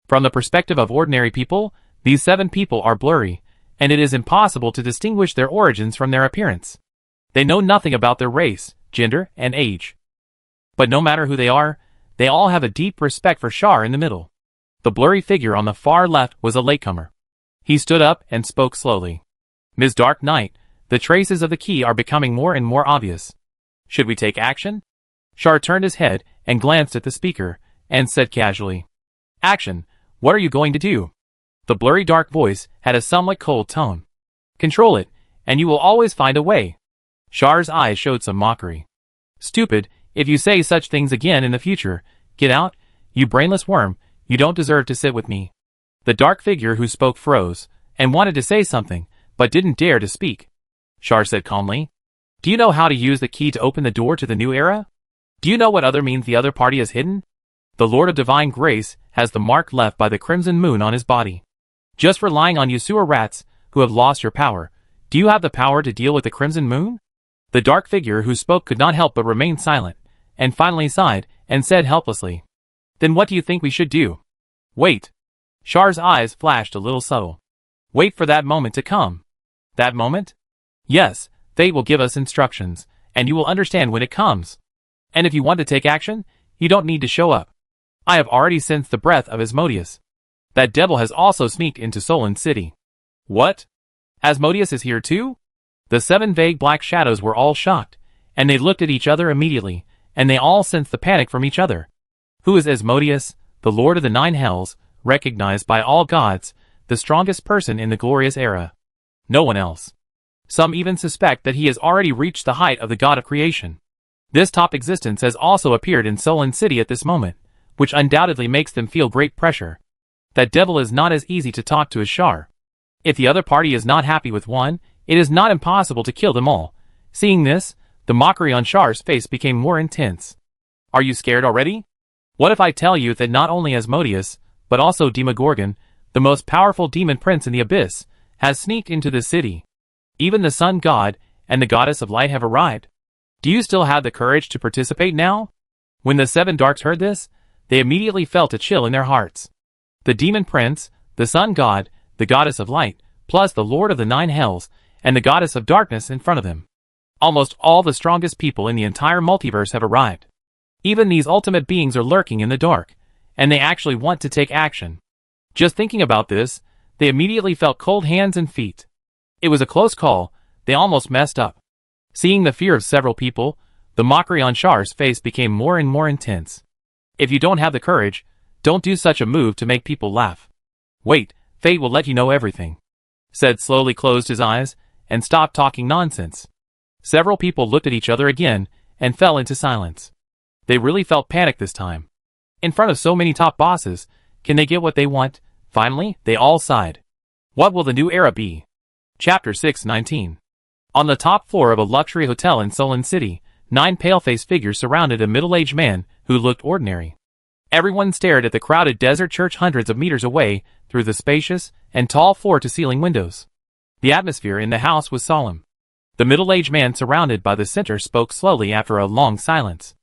From the perspective of ordinary people, these 7 people are blurry, and it is impossible to distinguish their origins from their appearance. They know nothing about their race, gender, and age. But no matter who they are, they all have a deep respect for Shar in the middle. The blurry figure on the far left was a latecomer. He stood up and spoke slowly. Ms. Dark Knight, the traces of the key are becoming more and more obvious. Should we take action? Shar turned his head and glanced at the speaker, and said casually, Action, what are you going to do? The blurry dark voice had a somewhat cold tone. Control it, and you will always find a way. Shar's eyes showed some mockery. Stupid, if you say such things again in the future, get out, you brainless worm, you don't deserve to sit with me. The dark figure who spoke froze, and wanted to say something, but didn't dare to speak. Shar said calmly, Do you know how to use the key to open the door to the new era? Do you know what other means the other party has hidden? The Lord of Divine Grace has the mark left by the crimson moon on his body. Just relying on you sewer rats, who have lost your power, do you have the power to deal with the crimson moon? The dark figure who spoke could not help but remain silent, and finally sighed, and said helplessly, Then what do you think we should do? Wait. Shar's eyes flashed a little subtle. Wait for that moment to come. That moment? Yes, fate will give us instructions, and you will understand when it comes. And if you want to take action, you don't need to show up. I have already sensed the breath of Asmodeus. That devil has also sneaked into Solon City. What? Asmodeus is here too? The 7 vague black shadows were all shocked, and they looked at each other immediately, and they all sensed the panic from each other. Who is Asmodeus, the Lord of the 9 Hells, recognized by all gods, the strongest person in the glorious era? No one else. Some even suspect that he has already reached the height of the god of creation. This top existence has also appeared in Solon City at this moment, which undoubtedly makes them feel great pressure. That devil is not as easy to talk to as Shar. If the other party is not happy with one, it is not impossible to kill them all. Seeing this, the mockery on Shar's face became more intense. Are you scared already? What if I tell you that not only Asmodeus, but also Demogorgon, the most powerful demon prince in the abyss, has sneaked into the city? Even the sun god and the goddess of light have arrived. Do you still have the courage to participate now? When the 7 darks heard this, they immediately felt a chill in their hearts. The demon prince, the sun god, the goddess of light, plus the lord of the 9 hells, and the goddess of darkness in front of them. Almost all the strongest people in the entire multiverse have arrived. Even these ultimate beings are lurking in the dark, and they actually want to take action. Just thinking about this, they immediately felt cold hands and feet. It was a close call, they almost messed up. Seeing the fear of several people, the mockery on Shar's face became more and more intense. If you don't have the courage, don't do such a move to make people laugh. Wait, fate will let you know everything. Said slowly closed his eyes, and stopped talking nonsense. Several people looked at each other again and fell into silence. They really felt panicked this time. In front of so many top bosses, can they get what they want? Finally, they all sighed. What will the new era be? Chapter 619. On the top floor of a luxury hotel in Solon City, 9 pale-faced figures surrounded a middle-aged man who looked ordinary. Everyone stared at the crowded desert church hundreds of meters away through the spacious and tall floor-to-ceiling windows. The atmosphere in the house was solemn. The middle-aged man surrounded by the center spoke slowly after a long silence.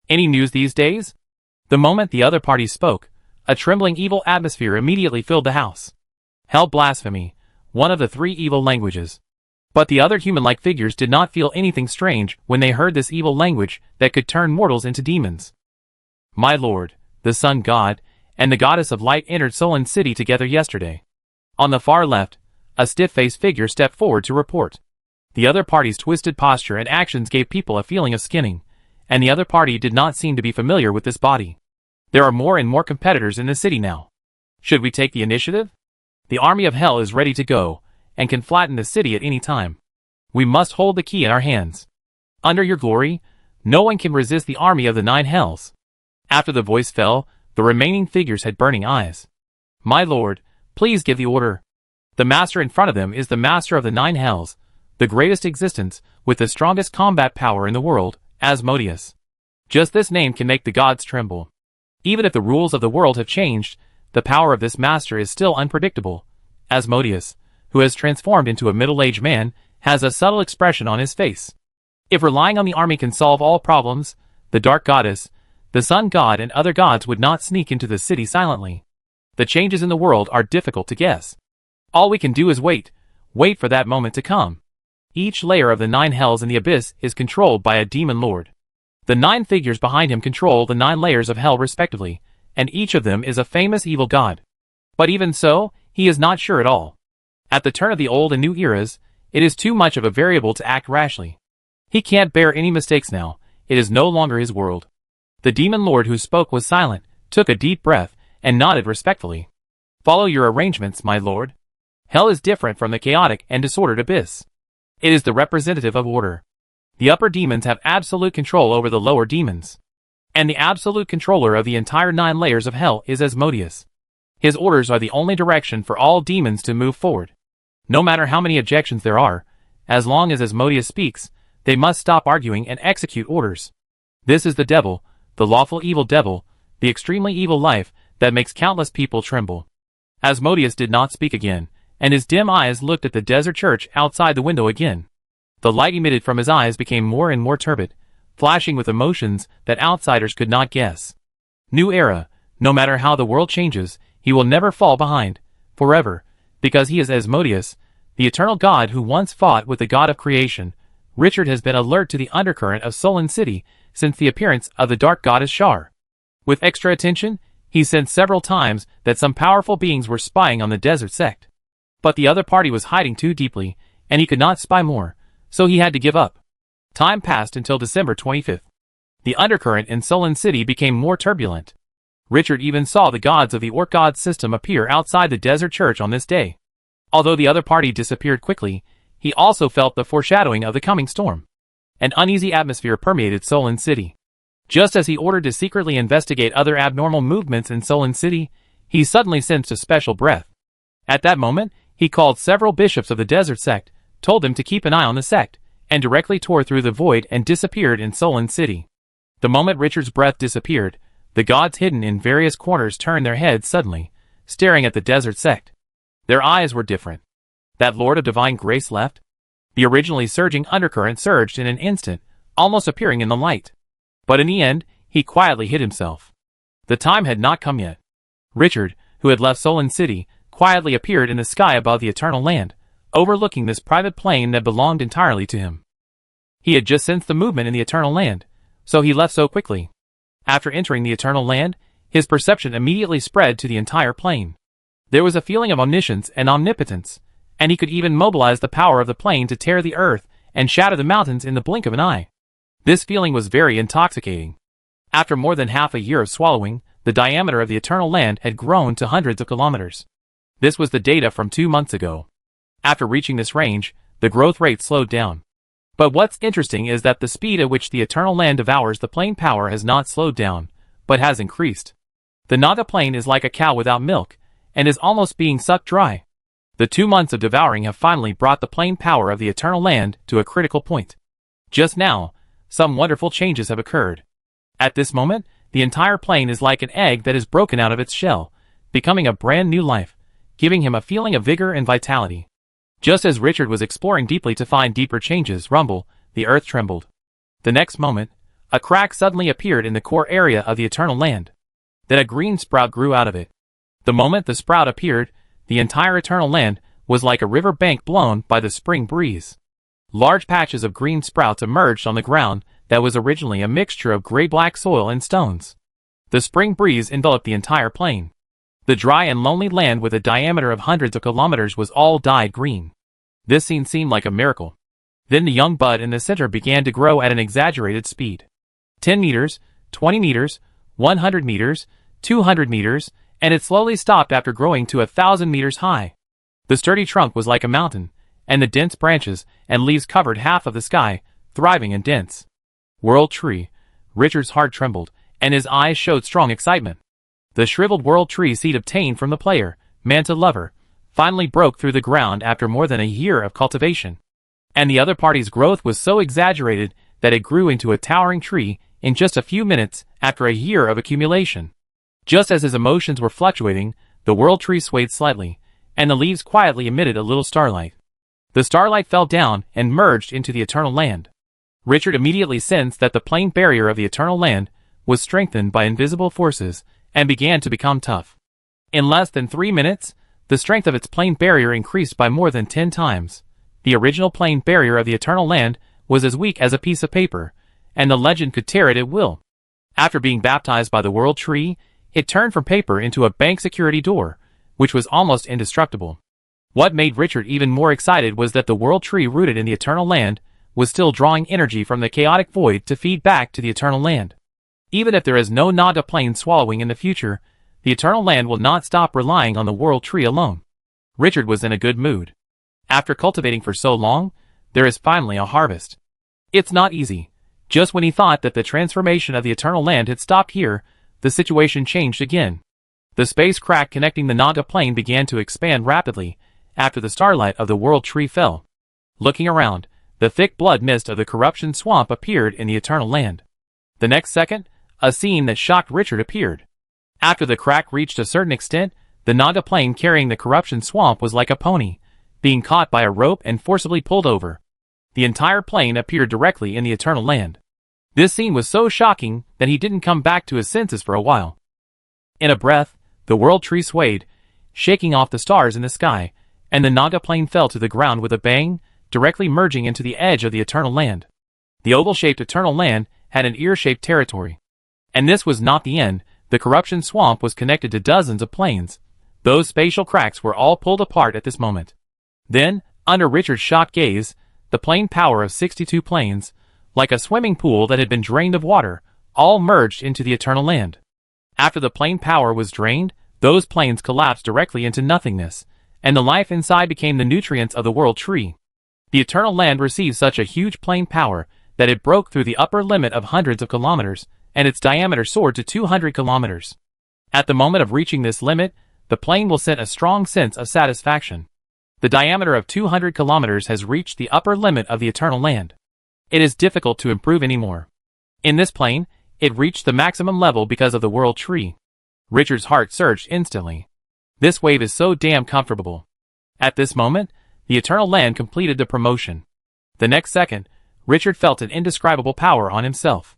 Any news these days? The moment the other party spoke, a trembling evil atmosphere immediately filled the house. Hell, blasphemy, one of the 3 evil languages. But the other human-like figures did not feel anything strange when they heard this evil language that could turn mortals into demons. My lord, the sun god, and the goddess of light entered Solon City together yesterday. On the far left, a stiff-faced figure stepped forward to report. The other party's twisted posture and actions gave people a feeling of skinning, and the other party did not seem to be familiar with this body. There are more and more competitors in the city now. Should we take the initiative? The army of hell is ready to go, and can flatten the city at any time. We must hold the key in our hands. Under your glory, no one can resist the army of the 9 hells. After the voice fell, the remaining figures had burning eyes. My lord, please give the order. The master in front of them is the master of the 9 hells, the greatest existence, with the strongest combat power in the world, Asmodeus. Just this name can make the gods tremble. Even if the rules of the world have changed, the power of this master is still unpredictable. Asmodeus, who has transformed into a middle-aged man, has a subtle expression on his face. If relying on the army can solve all problems, the dark goddess, the sun god and other gods would not sneak into the city silently. The changes in the world are difficult to guess. All we can do is wait for that moment to come. Each layer of the 9 hells in the abyss is controlled by a demon lord. The 9 figures behind him control the 9 layers of hell respectively, and each of them is a famous evil god. But even so, he is not sure at all. At the turn of the old and new eras, it is too much of a variable to act rashly. He can't bear any mistakes now. It is no longer his world. The demon lord who spoke was silent, took a deep breath, and nodded respectfully. Follow your arrangements, my lord. Hell is different from the chaotic and disordered abyss. It is the representative of order. The upper demons have absolute control over the lower demons. And the absolute controller of the entire 9 layers of hell is Asmodeus. His orders are the only direction for all demons to move forward. No matter how many objections there are, as long as Asmodeus speaks, they must stop arguing and execute orders. This is the devil, the lawful evil devil, the extremely evil life that makes countless people tremble. Asmodeus did not speak again, and his dim eyes looked at the desert church outside the window again. The light emitted from his eyes became more and more turbid, flashing with emotions that outsiders could not guess. New era, no matter how the world changes, he will never fall behind, forever, because he is Asmodeus, the eternal god who once fought with the god of creation. Richard has been alert to the undercurrent of Solon City since the appearance of the dark goddess Shar. With extra attention, he sensed several times that some powerful beings were spying on the desert sect. But the other party was hiding too deeply, and he could not spy more, so he had to give up. Time passed until December 25th. The undercurrent in Solon City became more turbulent. Richard even saw the gods of the Orc god system appear outside the desert church on this day. Although the other party disappeared quickly, he also felt the foreshadowing of the coming storm. An uneasy atmosphere permeated Solon City. Just as he ordered to secretly investigate other abnormal movements in Solon City, he suddenly sensed a special breath. At that moment, he called several bishops of the desert sect, told them to keep an eye on the sect, and directly tore through the void and disappeared in Solon City. The moment Richard's breath disappeared, the gods hidden in various corners turned their heads suddenly, staring at the desert sect. Their eyes were different. That Lord of Divine Grace left? The originally surging undercurrent surged in an instant, almost appearing in the light. But in the end, he quietly hid himself. The time had not come yet. Richard, who had left Solon City, quietly appeared in the sky above the eternal land, overlooking this private plane that belonged entirely to him. He had just sensed the movement in the eternal land, so he left so quickly. After entering the eternal land, his perception immediately spread to the entire plane. There was a feeling of omniscience and omnipotence, and he could even mobilize the power of the plane to tear the earth and shatter the mountains in the blink of an eye. This feeling was very intoxicating. After more than half a year of swallowing, the diameter of the eternal land had grown to hundreds of kilometers. This was the data from 2 months ago. After reaching this range, the growth rate slowed down. But what's interesting is that the speed at which the Eternal Land devours the plane power has not slowed down, but has increased. The Naga plane is like a cow without milk, and is almost being sucked dry. The 2 months of devouring have finally brought the plane power of the Eternal Land to a critical point. Just now, some wonderful changes have occurred. At this moment, the entire plane is like an egg that is broken out of its shell, becoming a brand new life, giving him a feeling of vigor and vitality. Just as Richard was exploring deeply to find deeper changes rumble, the earth trembled. The next moment, a crack suddenly appeared in the core area of the Eternal Land. Then a green sprout grew out of it. The moment the sprout appeared, the entire Eternal Land was like a river bank blown by the spring breeze. Large patches of green sprouts emerged on the ground that was originally a mixture of gray-black soil and stones. The spring breeze enveloped the entire plain. The dry and lonely land with a diameter of hundreds of kilometers was all dyed green. This scene seemed like a miracle. Then the young bud in the center began to grow at an exaggerated speed. 10 meters, 20 meters, 100 meters, 200 meters, and it slowly stopped after growing to 1,000 meters high. The sturdy trunk was like a mountain, and the dense branches and leaves covered half of the sky, thriving and dense. World Tree. Richard's heart trembled, and his eyes showed strong excitement. The shriveled World Tree seed obtained from the player, Manta Lover, finally broke through the ground after more than a year of cultivation. And the other party's growth was so exaggerated that it grew into a towering tree in just a few minutes after a year of accumulation. Just as his emotions were fluctuating, the World Tree swayed slightly, and the leaves quietly emitted a little starlight. The starlight fell down and merged into the Eternal Land. Richard immediately sensed that the plane barrier of the Eternal Land was strengthened by invisible forces and began to become tough. In less than 3 minutes, the strength of its plane barrier increased by more than 10 times. The original plane barrier of the Eternal Land was as weak as a piece of paper, and the legend could tear it at will. After being baptized by the World Tree, it turned from paper into a bank security door, which was almost indestructible. What made Richard even more excited was that the World Tree rooted in the Eternal Land was still drawing energy from the chaotic void to feed back to the Eternal Land. Even if there is no Naga plane swallowing in the future, the Eternal Land will not stop relying on the World Tree alone. Richard was in a good mood. After cultivating for so long, there is finally a harvest. It's not easy. Just when he thought that the transformation of the Eternal Land had stopped here, the situation changed again. The space crack connecting the Naga plane began to expand rapidly after the starlight of the World Tree fell. Looking around, the thick blood mist of the corruption swamp appeared in the Eternal Land. The next second, a scene that shocked Richard appeared. After the crack reached a certain extent, the Naga plane carrying the corruption swamp was like a pony, being caught by a rope and forcibly pulled over. The entire plane appeared directly in the Eternal Land. This scene was so shocking that he didn't come back to his senses for a while. In a breath, the World Tree swayed, shaking off the stars in the sky, and the Naga plane fell to the ground with a bang, directly merging into the edge of the Eternal Land. The oval-shaped Eternal Land had an ear-shaped territory. And this was not the end. The corruption swamp was connected to dozens of planes. Those spatial cracks were all pulled apart at this moment. Then, under Richard's shocked gaze, the plane power of 62 planes, like a swimming pool that had been drained of water, all merged into the Eternal Land. After the plane power was drained, those planes collapsed directly into nothingness, and the life inside became the nutrients of the World Tree. The Eternal Land received such a huge plane power that it broke through the upper limit of hundreds of kilometers, and its diameter soared to 200 kilometers. At the moment of reaching this limit, the plane will send a strong sense of satisfaction. The diameter of 200 kilometers has reached the upper limit of the Eternal Land. It is difficult to improve anymore. In this plane, it reached the maximum level because of the World Tree. Richard's heart surged instantly. This wave is so damn comfortable. At this moment, the Eternal Land completed the promotion. The next second, Richard felt an indescribable power on himself.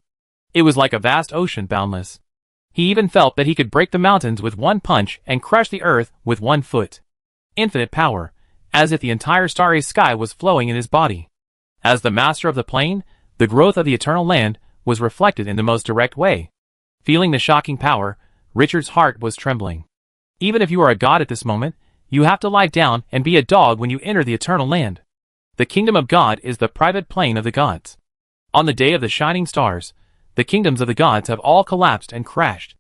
It was like a vast ocean, boundless. He even felt that he could break the mountains with one punch and crush the earth with one foot. Infinite power, as if the entire starry sky was flowing in his body. As the master of the plane, the growth of the Eternal Land was reflected in the most direct way. Feeling the shocking power, Richard's heart was trembling. Even if you are a god at this moment, you have to lie down and be a dog when you enter the Eternal Land. The kingdom of God is the private plane of the gods. On the day of the shining stars, the kingdoms of the gods have all collapsed and crashed.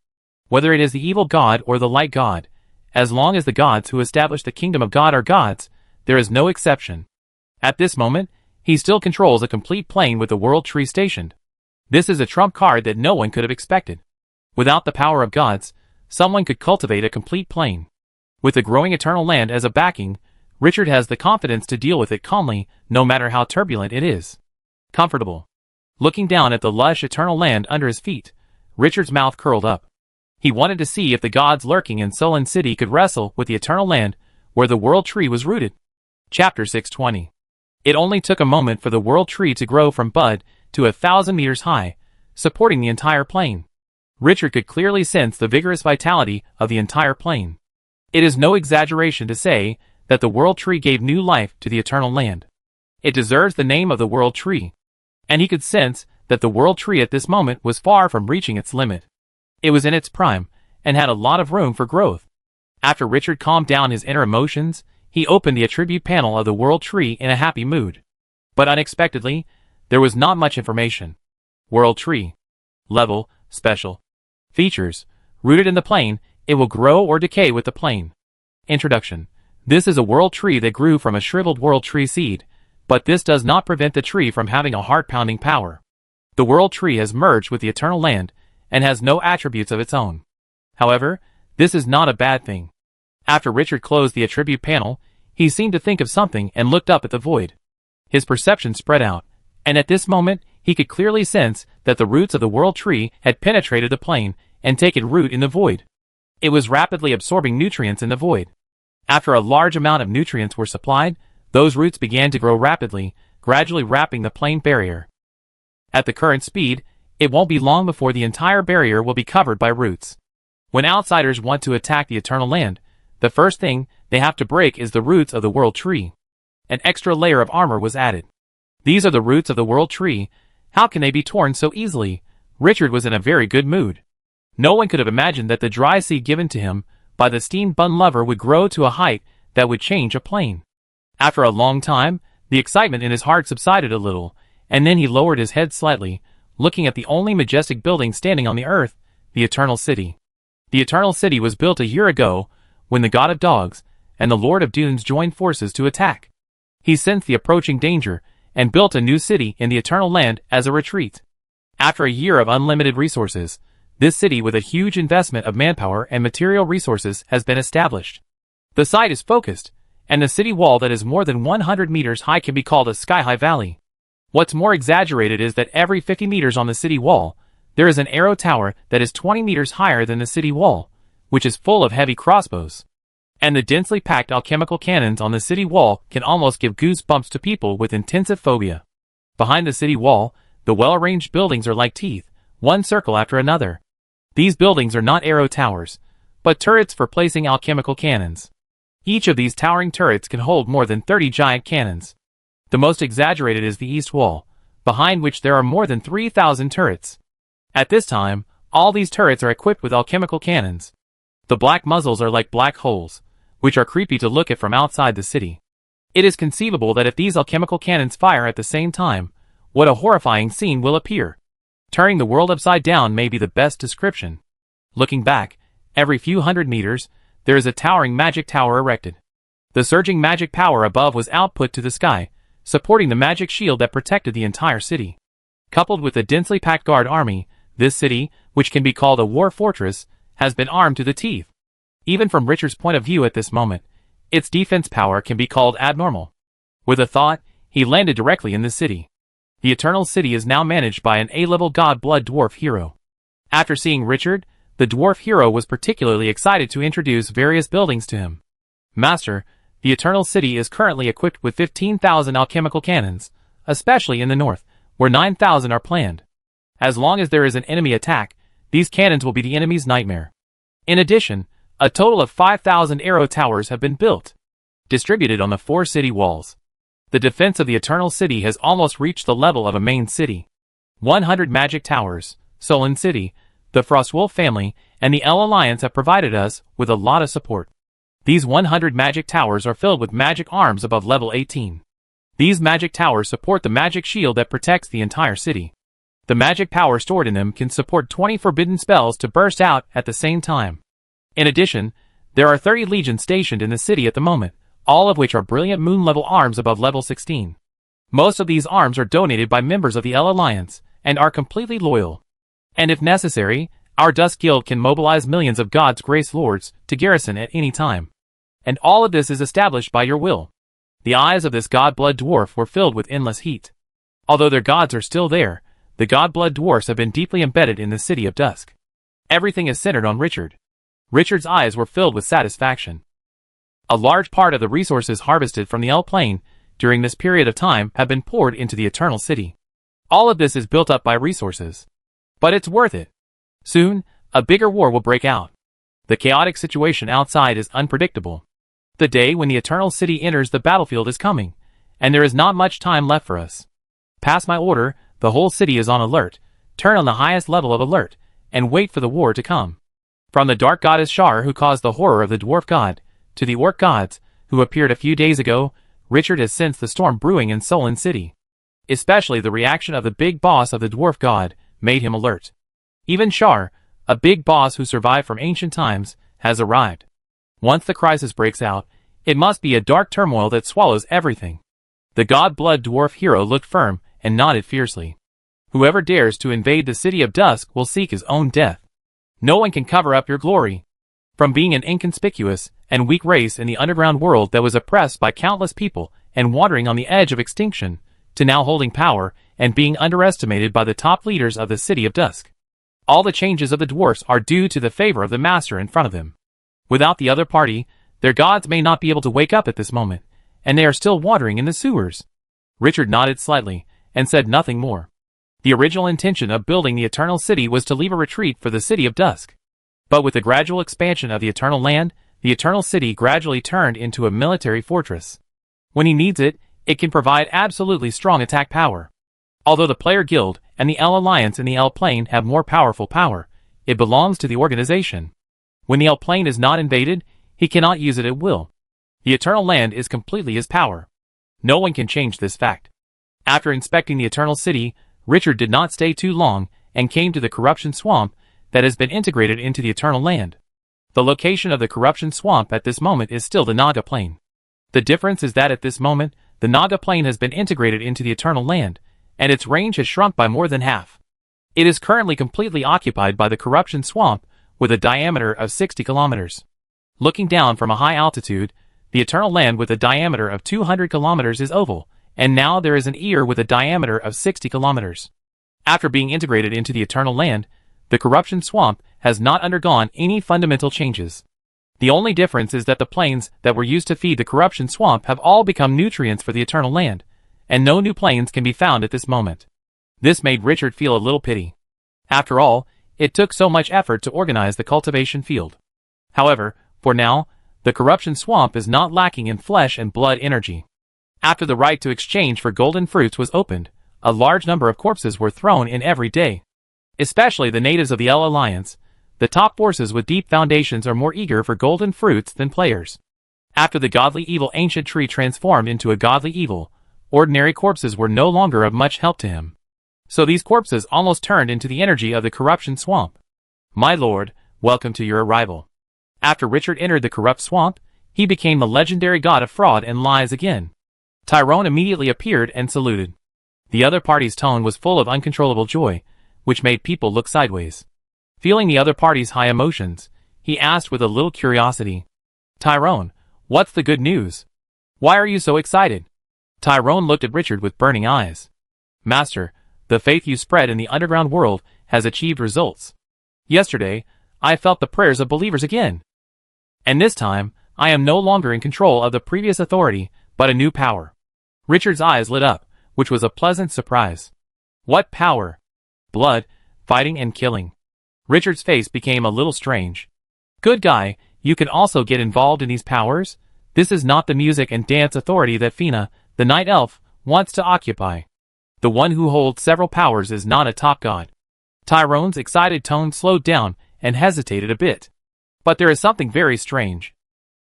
Whether it is the evil god or the light god, as long as the gods who establish the kingdom of God are gods, there is no exception. At this moment, he still controls a complete plane with the World Tree stationed. This is a trump card that no one could have expected. Without the power of gods, someone could cultivate a complete plane. With the growing eternal land as a backing, Richard has the confidence to deal with it calmly, no matter how turbulent it is. Comfortable. Looking down at the lush eternal land under his feet, Richard's mouth curled up. He wanted to see if the gods lurking in Sullen City could wrestle with the eternal land where the World Tree was rooted. Chapter 620. It only took a moment for the World Tree to grow from bud to 1,000 meters high, supporting the entire plane. Richard could clearly sense the vigorous vitality of the entire plane. It is no exaggeration to say that the World Tree gave new life to the eternal land. It deserves the name of the World Tree. And he could sense that the World Tree at this moment was far from reaching its limit. It was in its prime, and had a lot of room for growth. After Richard calmed down his inner emotions, he opened the attribute panel of the World Tree in a happy mood. But unexpectedly, there was not much information. World Tree. Level, Special. Features. Rooted in the plane, it will grow or decay with the plane. Introduction. This is a World Tree that grew from a shriveled World Tree seed, but this does not prevent the tree from having a heart-pounding power. The World Tree has merged with the eternal land, and has no attributes of its own. However, this is not a bad thing. After Richard closed the attribute panel, he seemed to think of something and looked up at the void. His perception spread out, and at this moment, he could clearly sense that the roots of the World Tree had penetrated the plane and taken root in the void. It was rapidly absorbing nutrients in the void. After a large amount of nutrients were supplied, those roots began to grow rapidly, gradually wrapping the plane barrier. At the current speed, it won't be long before the entire barrier will be covered by roots. When outsiders want to attack the eternal land, the first thing they have to break is the roots of the World Tree. An extra layer of armor was added. These are the roots of the World Tree. How can they be torn so easily? Richard was in a very good mood. No one could have imagined that the dry seed given to him by the steam bun lover would grow to a height that would change a plane. After a long time, the excitement in his heart subsided a little, and then he lowered his head slightly, looking at the only majestic building standing on the earth, the Eternal City. The Eternal City was built a year ago, when the God of Dogs and the Lord of Dunes joined forces to attack. He sensed the approaching danger, and built a new city in the Eternal Land as a retreat. After a year of unlimited resources, this city with a huge investment of manpower and material resources has been established. The site is focused, and the city wall that is more than 100 meters high can be called a sky-high valley. What's more exaggerated is that every 50 meters on the city wall, there is an arrow tower that is 20 meters higher than the city wall, which is full of heavy crossbows. And the densely packed alchemical cannons on the city wall can almost give goosebumps to people with intensive phobia. Behind the city wall, the well-arranged buildings are like teeth, one circle after another. These buildings are not arrow towers, but turrets for placing alchemical cannons. Each of these towering turrets can hold more than 30 giant cannons. The most exaggerated is the east wall, behind which there are more than 3,000 turrets. At this time, all these turrets are equipped with alchemical cannons. The black muzzles are like black holes, which are creepy to look at from outside the city. It is conceivable that if these alchemical cannons fire at the same time, what a horrifying scene will appear. Turning the world upside down may be the best description. Looking back, every few hundred meters, there is a towering magic tower erected. The surging magic power above was output to the sky, supporting the magic shield that protected the entire city. Coupled with the densely packed guard army, this city, which can be called a war fortress, has been armed to the teeth. Even from Richard's point of view at this moment, its defense power can be called abnormal. With a thought, he landed directly in the city. The Eternal City is now managed by an A-level god blood dwarf hero. After seeing Richard, the dwarf hero was particularly excited to introduce various buildings to him. Master, the Eternal City is currently equipped with 15,000 alchemical cannons, especially in the north, where 9,000 are planned. As long as there is an enemy attack, these cannons will be the enemy's nightmare. In addition, a total of 5,000 arrow towers have been built, distributed on the 4 city walls. The defense of the Eternal City has almost reached the level of a main city. 100 magic towers, Sullen City, the Frostwolf family, and the L Alliance have provided us with a lot of support. These 100 magic towers are filled with magic arms above level 18. These magic towers support the magic shield that protects the entire city. The magic power stored in them can support 20 forbidden spells to burst out at the same time. In addition, there are 30 legions stationed in the city at the moment, all of which are brilliant moon-level arms above level 16. Most of these arms are donated by members of the L Alliance, and are completely loyal. And if necessary, our Dusk Guild can mobilize millions of God's Grace Lords to garrison at any time. And all of this is established by your will. The eyes of this God-blood dwarf were filled with endless heat. Although their gods are still there, the God-blood dwarfs have been deeply embedded in the City of Dusk. Everything is centered on Richard. Richard's eyes were filled with satisfaction. A large part of the resources harvested from the L plane during this period of time have been poured into the Eternal City. All of this is built up by resources. But it's worth it. Soon, a bigger war will break out. The chaotic situation outside is unpredictable. The day when the Eternal City enters the battlefield is coming, and there is not much time left for us. Pass my order, the whole city is on alert. Turn on the highest level of alert, and wait for the war to come. From the dark goddess Shar, who caused the horror of the dwarf god, to the orc gods, who appeared a few days ago, Richard has sensed the storm brewing in Solon City. Especially the reaction of the big boss of the dwarf god made him alert. Even Shar, a big boss who survived from ancient times, has arrived. Once the crisis breaks out, it must be a dark turmoil that swallows everything. The god-blood dwarf hero looked firm and nodded fiercely. Whoever dares to invade the City of Dusk will seek his own death. No one can cover up your glory. From being an inconspicuous and weak race in the underground world that was oppressed by countless people and wandering on the edge of extinction, to now holding power and being underestimated by the top leaders of the City of Dusk. All the changes of the dwarfs are due to the favor of the master in front of them. Without the other party, their gods may not be able to wake up at this moment, and they are still wandering in the sewers. Richard nodded slightly, and said nothing more. The original intention of building the Eternal City was to leave a retreat for the City of Dusk. But with the gradual expansion of the Eternal Land, the Eternal City gradually turned into a military fortress. When he needs it, it can provide absolutely strong attack power. Although the Player Guild and the L Alliance in the L Plane have more powerful power, it belongs to the organization. When the L Plane is not invaded, he cannot use it at will. The Eternal Land is completely his power. No one can change this fact. After inspecting the Eternal City, Richard did not stay too long and came to the Corruption Swamp that has been integrated into the Eternal Land. The location of the Corruption Swamp at this moment is still the Naga Plane. The difference is that at this moment, the Naga Plane has been integrated into the Eternal Land, and its range has shrunk by more than half. It is currently completely occupied by the Corruption Swamp with a diameter of 60 kilometers. Looking down from a high altitude, the Eternal Land with a diameter of 200 kilometers is oval, and now there is an ear with a diameter of 60 kilometers. After being integrated into the Eternal Land, the Corruption Swamp has not undergone any fundamental changes. The only difference is that the plains that were used to feed the Corruption Swamp have all become nutrients for the Eternal Land, and no new plains can be found at this moment. This made Richard feel a little pity. After all, it took so much effort to organize the cultivation field. However, for now, the Corruption Swamp is not lacking in flesh and blood energy. After the right to exchange for golden fruits was opened, a large number of corpses were thrown in every day. Especially the natives of the L Alliance, the top forces with deep foundations are more eager for golden fruits than players. After the godly evil ancient tree transformed into a godly evil, ordinary corpses were no longer of much help to him. So these corpses almost turned into the energy of the Corruption Swamp. My lord, welcome to your arrival. After Richard entered the Corrupt Swamp, he became the legendary god of fraud and lies again. Tyrone immediately appeared and saluted. The other party's tone was full of uncontrollable joy, which made people look sideways. Feeling the other party's high emotions, he asked with a little curiosity, Tyrone, what's the good news? Why are you so excited? Tyrone looked at Richard with burning eyes. Master, the faith you spread in the underground world has achieved results. Yesterday, I felt the prayers of believers again. And this time, I am no longer in control of the previous authority, but a new power. Richard's eyes lit up, which was a pleasant surprise. What power? Blood, fighting and killing. Richard's face became a little strange. Good guy, you can also get involved in these powers? This is not the music and dance authority that Fina, the night elf, wants to occupy. The one who holds several powers is not a top god. Tyrone's excited tone slowed down and hesitated a bit. But there is something very strange.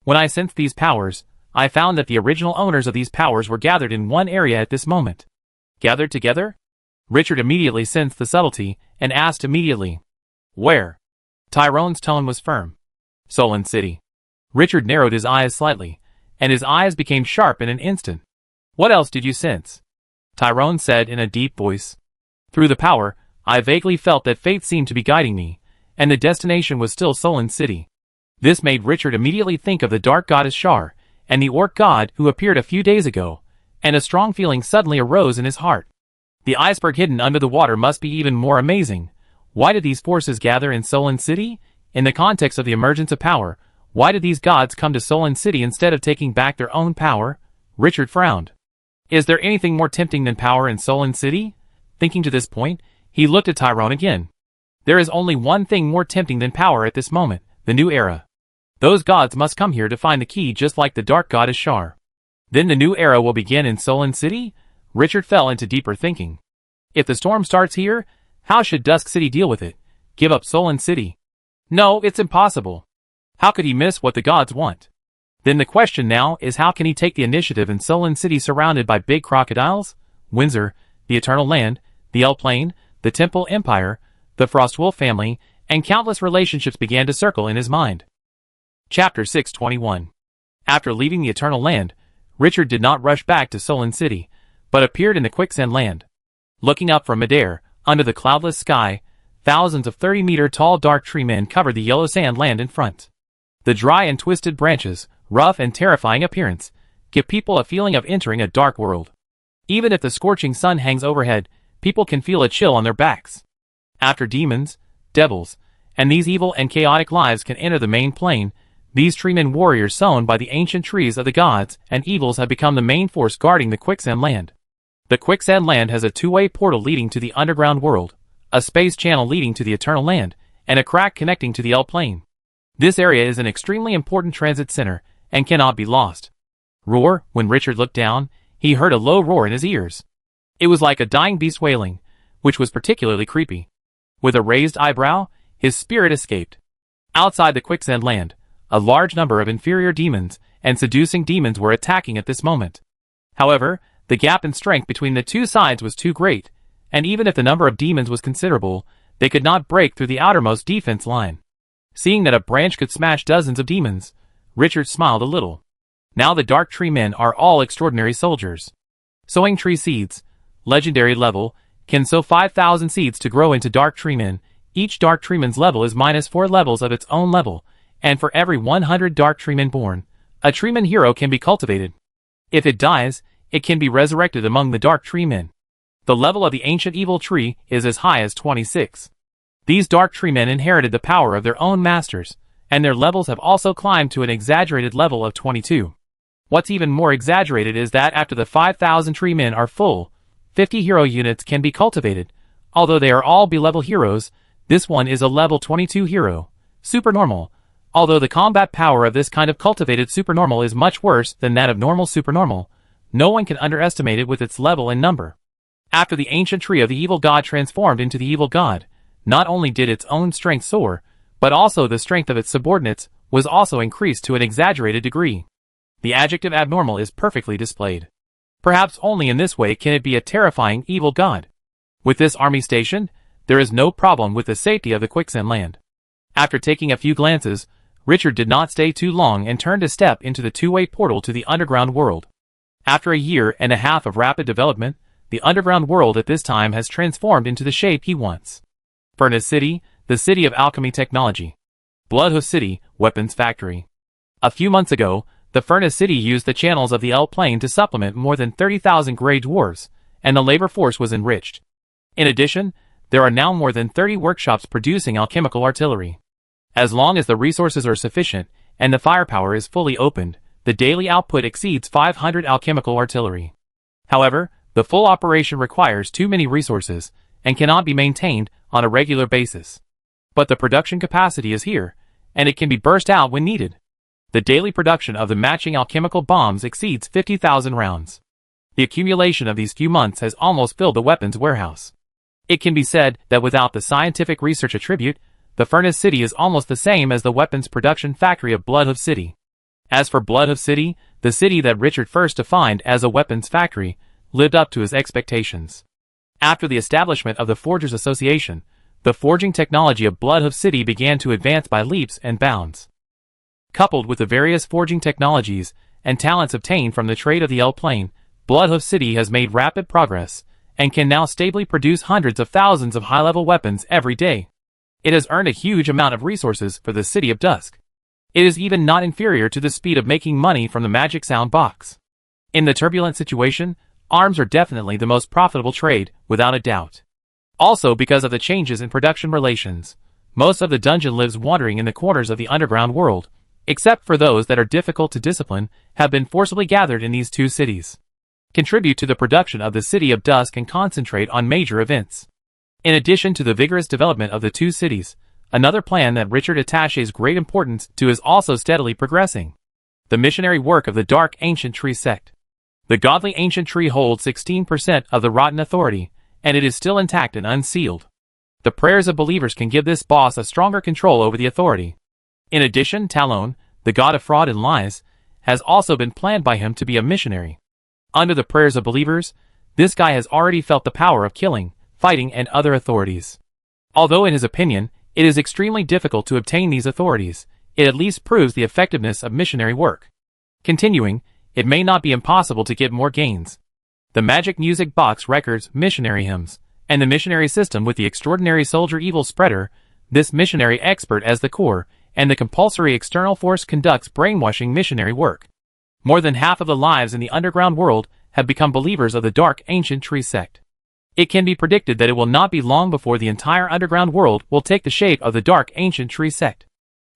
When I sensed these powers, I found that the original owners of these powers were gathered in one area at this moment. Gathered together? Richard immediately sensed the subtlety and asked immediately. Where? Tyrone's tone was firm. Solon City. Richard narrowed his eyes slightly, and his eyes became sharp in an instant. What else did you sense? Tyrone said in a deep voice. Through the power, I vaguely felt that fate seemed to be guiding me, and the destination was still Solon City. This made Richard immediately think of the dark goddess Shar, and the orc god who appeared a few days ago, and a strong feeling suddenly arose in his heart. The iceberg hidden under the water must be even more amazing. Why did these forces gather in Solon City? In the context of the emergence of power, why did these gods come to Solon City instead of taking back their own power? Richard frowned. Is there anything more tempting than power in Solon City? Thinking to this point, he looked at Tyrone again. There is only one thing more tempting than power at this moment, the new era. Those gods must come here to find the key just like the dark goddess Shar. Then the new era will begin in Solon City? Richard fell into deeper thinking. If the storm starts here, how should Dusk City deal with it? Give up Solon City? No, it's impossible. How could he miss what the gods want? Then the question now is how can he take the initiative in Solon City surrounded by big crocodiles? Windsor, the Eternal Land, the Elf Plain, the Temple Empire, the Frostwolf family, and countless relationships began to circle in his mind. Chapter 621. After leaving the Eternal Land, Richard did not rush back to Solon City, but appeared in the Quicksand Land. Looking up from midair, under the cloudless sky, thousands of 30-meter-tall dark tree men covered the yellow sand land in front. The dry and twisted branches, rough and terrifying appearance, give people a feeling of entering a dark world. Even if the scorching sun hangs overhead, people can feel a chill on their backs. After demons, devils, and these evil and chaotic lives can enter the main plane, these treemen warriors sown by the ancient trees of the gods and evils have become the main force guarding the Quicksand Land. The Quicksand Land has a two-way portal leading to the underground world, a space channel leading to the Eternal Land, and a crack connecting to the Elf Plain. This area is an extremely important transit center and cannot be lost. Roar, when Richard looked down, he heard a low roar in his ears. It was like a dying beast wailing, which was particularly creepy. With a raised eyebrow, his spirit escaped. Outside the Quicksand Land, a large number of inferior demons and seducing demons were attacking at this moment. However, the gap in strength between the two sides was too great, and even if the number of demons was considerable, they could not break through the outermost defense line. Seeing that a branch could smash dozens of demons, Richard smiled a little. Now the Dark Tree Men are all extraordinary soldiers. Sowing tree seeds, legendary level, can sow 5,000 seeds to grow into Dark Tree Men. Each Dark Tree Man's level is minus 4 levels of its own level, and for every 100 Dark Tree Men born, a Treeman hero can be cultivated. If it dies, it can be resurrected among the Dark Tree Men. The level of the ancient evil tree is as high as 26. These Dark Tree Men inherited the power of their own masters, and their levels have also climbed to an exaggerated level of 22. What's even more exaggerated is that after the 5,000 Tree Men are full, 50 hero units can be cultivated. Although they are all B-level heroes, this one is a level 22 hero, supernormal. Although the combat power of this kind of cultivated supernormal is much worse than that of normal supernormal, no one can underestimate it with its level and number. After the ancient tree of the evil god transformed into the evil god, not only did its own strength soar, but also the strength of its subordinates was also increased to an exaggerated degree. The adjective abnormal is perfectly displayed. Perhaps only in this way can it be a terrifying evil god. With this army stationed, there is no problem with the safety of the Quicksand Land. After taking a few glances, Richard did not stay too long and turned to step into the two-way portal to the underground world. After a year and a half of rapid development, the underground world at this time has transformed into the shape he wants. Furnace City, the city of alchemy technology. Bloodhoof City, weapons factory. A few months ago, the Furnace City used the channels of the Elf Plain to supplement more than 30,000 gray dwarves, and the labor force was enriched. In addition, there are now more than 30 workshops producing alchemical artillery. As long as the resources are sufficient and the firepower is fully opened, the daily output exceeds 500 alchemical artillery. However, the full operation requires too many resources and cannot be maintained on a regular basis. But the production capacity is here, and it can be burst out when needed. The daily production of the matching alchemical bombs exceeds 50,000 rounds. The accumulation of these few months has almost filled the weapons warehouse. It can be said that without the scientific research attribute, the Furnace City is almost the same as the weapons production factory of Bloodhoof City. As for Bloodhoof City, the city that Richard first defined as a weapons factory, lived up to his expectations. After the establishment of the Forgers Association, the forging technology of Bloodhoof City began to advance by leaps and bounds. Coupled with the various forging technologies and talents obtained from the trade of the Elf Plain, Bloodhoof City has made rapid progress, and can now stably produce hundreds of thousands of high-level weapons every day. It has earned a huge amount of resources for the City of Dusk. It is even not inferior to the speed of making money from the magic sound box. In the turbulent situation, arms are definitely the most profitable trade, without a doubt. Also, because of the changes in production relations, most of the dungeon lives wandering in the corners of the underground world, except for those that are difficult to discipline, have been forcibly gathered in these two cities. Contribute to the production of the City of Dusk and concentrate on major events. In addition to the vigorous development of the two cities, another plan that Richard attaches great importance to is also steadily progressing. The missionary work of the Dark Ancient Tree sect. The godly Ancient Tree holds 16% of the rotten authority, and it is still intact and unsealed. The prayers of believers can give this boss a stronger control over the authority. In addition, Talon, the god of fraud and lies, has also been planned by him to be a missionary. Under the prayers of believers, this guy has already felt the power of killing, fighting, and other authorities. Although in his opinion, it is extremely difficult to obtain these authorities, it at least proves the effectiveness of missionary work. Continuing, it may not be impossible to get more gains. The magic music box records missionary hymns, and the missionary system with the extraordinary soldier evil spreader, this missionary expert as the core, and the compulsory external force conducts brainwashing missionary work. More than half of the lives in the underground world have become believers of the Dark Ancient Tree sect. It can be predicted that it will not be long before the entire underground world will take the shape of the Dark Ancient Tree sect.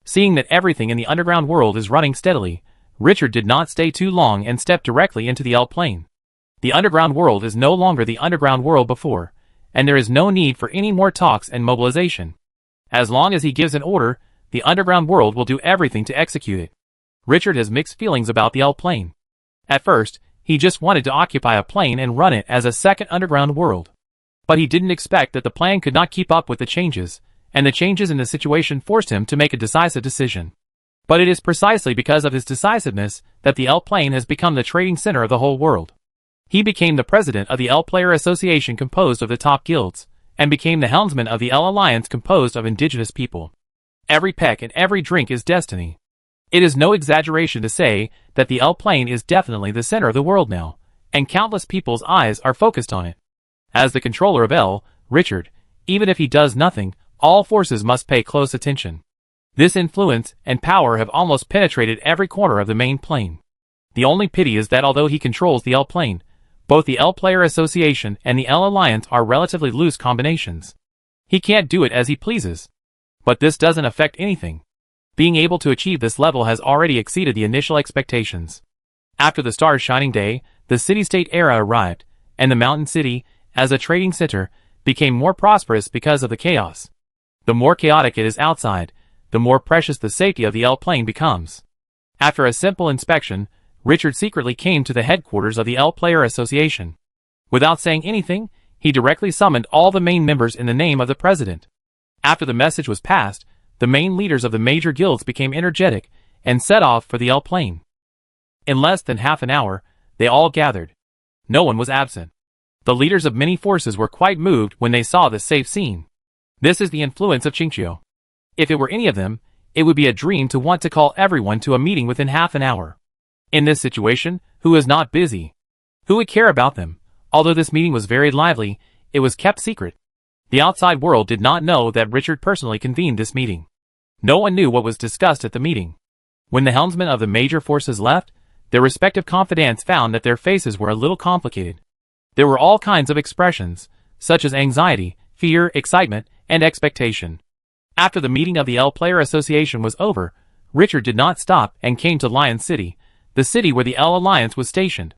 Seeing that everything in the underground world is running steadily, Richard did not stay too long and stepped directly into the L plane. The underground world is no longer the underground world before, and there is no need for any more talks and mobilization. As long as he gives an order, the underground world will do everything to execute it. Richard has mixed feelings about the L plane. At first, he just wanted to occupy a plane and run it as a second underground world. But he didn't expect that the plan could not keep up with the changes, and the changes in the situation forced him to make a decisive decision. But it is precisely because of his decisiveness that the L plane has become the trading center of the whole world. He became the president of the L Player Association composed of the top guilds, and became the helmsman of the L Alliance composed of indigenous people. Every peck and every drink is destiny. It is no exaggeration to say that the L plane is definitely the center of the world now, and countless people's eyes are focused on it. As the controller of L, Richard, even if he does nothing, all forces must pay close attention. This influence and power have almost penetrated every corner of the main plane. The only pity is that although he controls the L plane, both the L Player Association and the L Alliance are relatively loose combinations. He can't do it as he pleases. But this doesn't affect anything. Being able to achieve this level has already exceeded the initial expectations. After the star's shining day, the city-state era arrived, and the mountain city, as a trading center, became more prosperous because of the chaos. The more chaotic it is outside, the more precious the safety of the L plane becomes. After a simple inspection, Richard secretly came to the headquarters of the L Player Association. Without saying anything, he directly summoned all the main members in the name of the president. After the message was passed, the main leaders of the major guilds became energetic and set off for the L plane. In less than half an hour, they all gathered. No one was absent. The leaders of many forces were quite moved when they saw this safe scene. This is the influence of Qingqiu. If it were any of them, it would be a dream to want to call everyone to a meeting within half an hour. In this situation, who is not busy? Who would care about them? Although this meeting was very lively, it was kept secret. The outside world did not know that Richard personally convened this meeting. No one knew what was discussed at the meeting. When the helmsmen of the major forces left, their respective confidants found that their faces were a little complicated. There were all kinds of expressions, such as anxiety, fear, excitement, and expectation. After the meeting of the L Player Association was over, Richard did not stop and came to Lion City, the city where the L Alliance was stationed.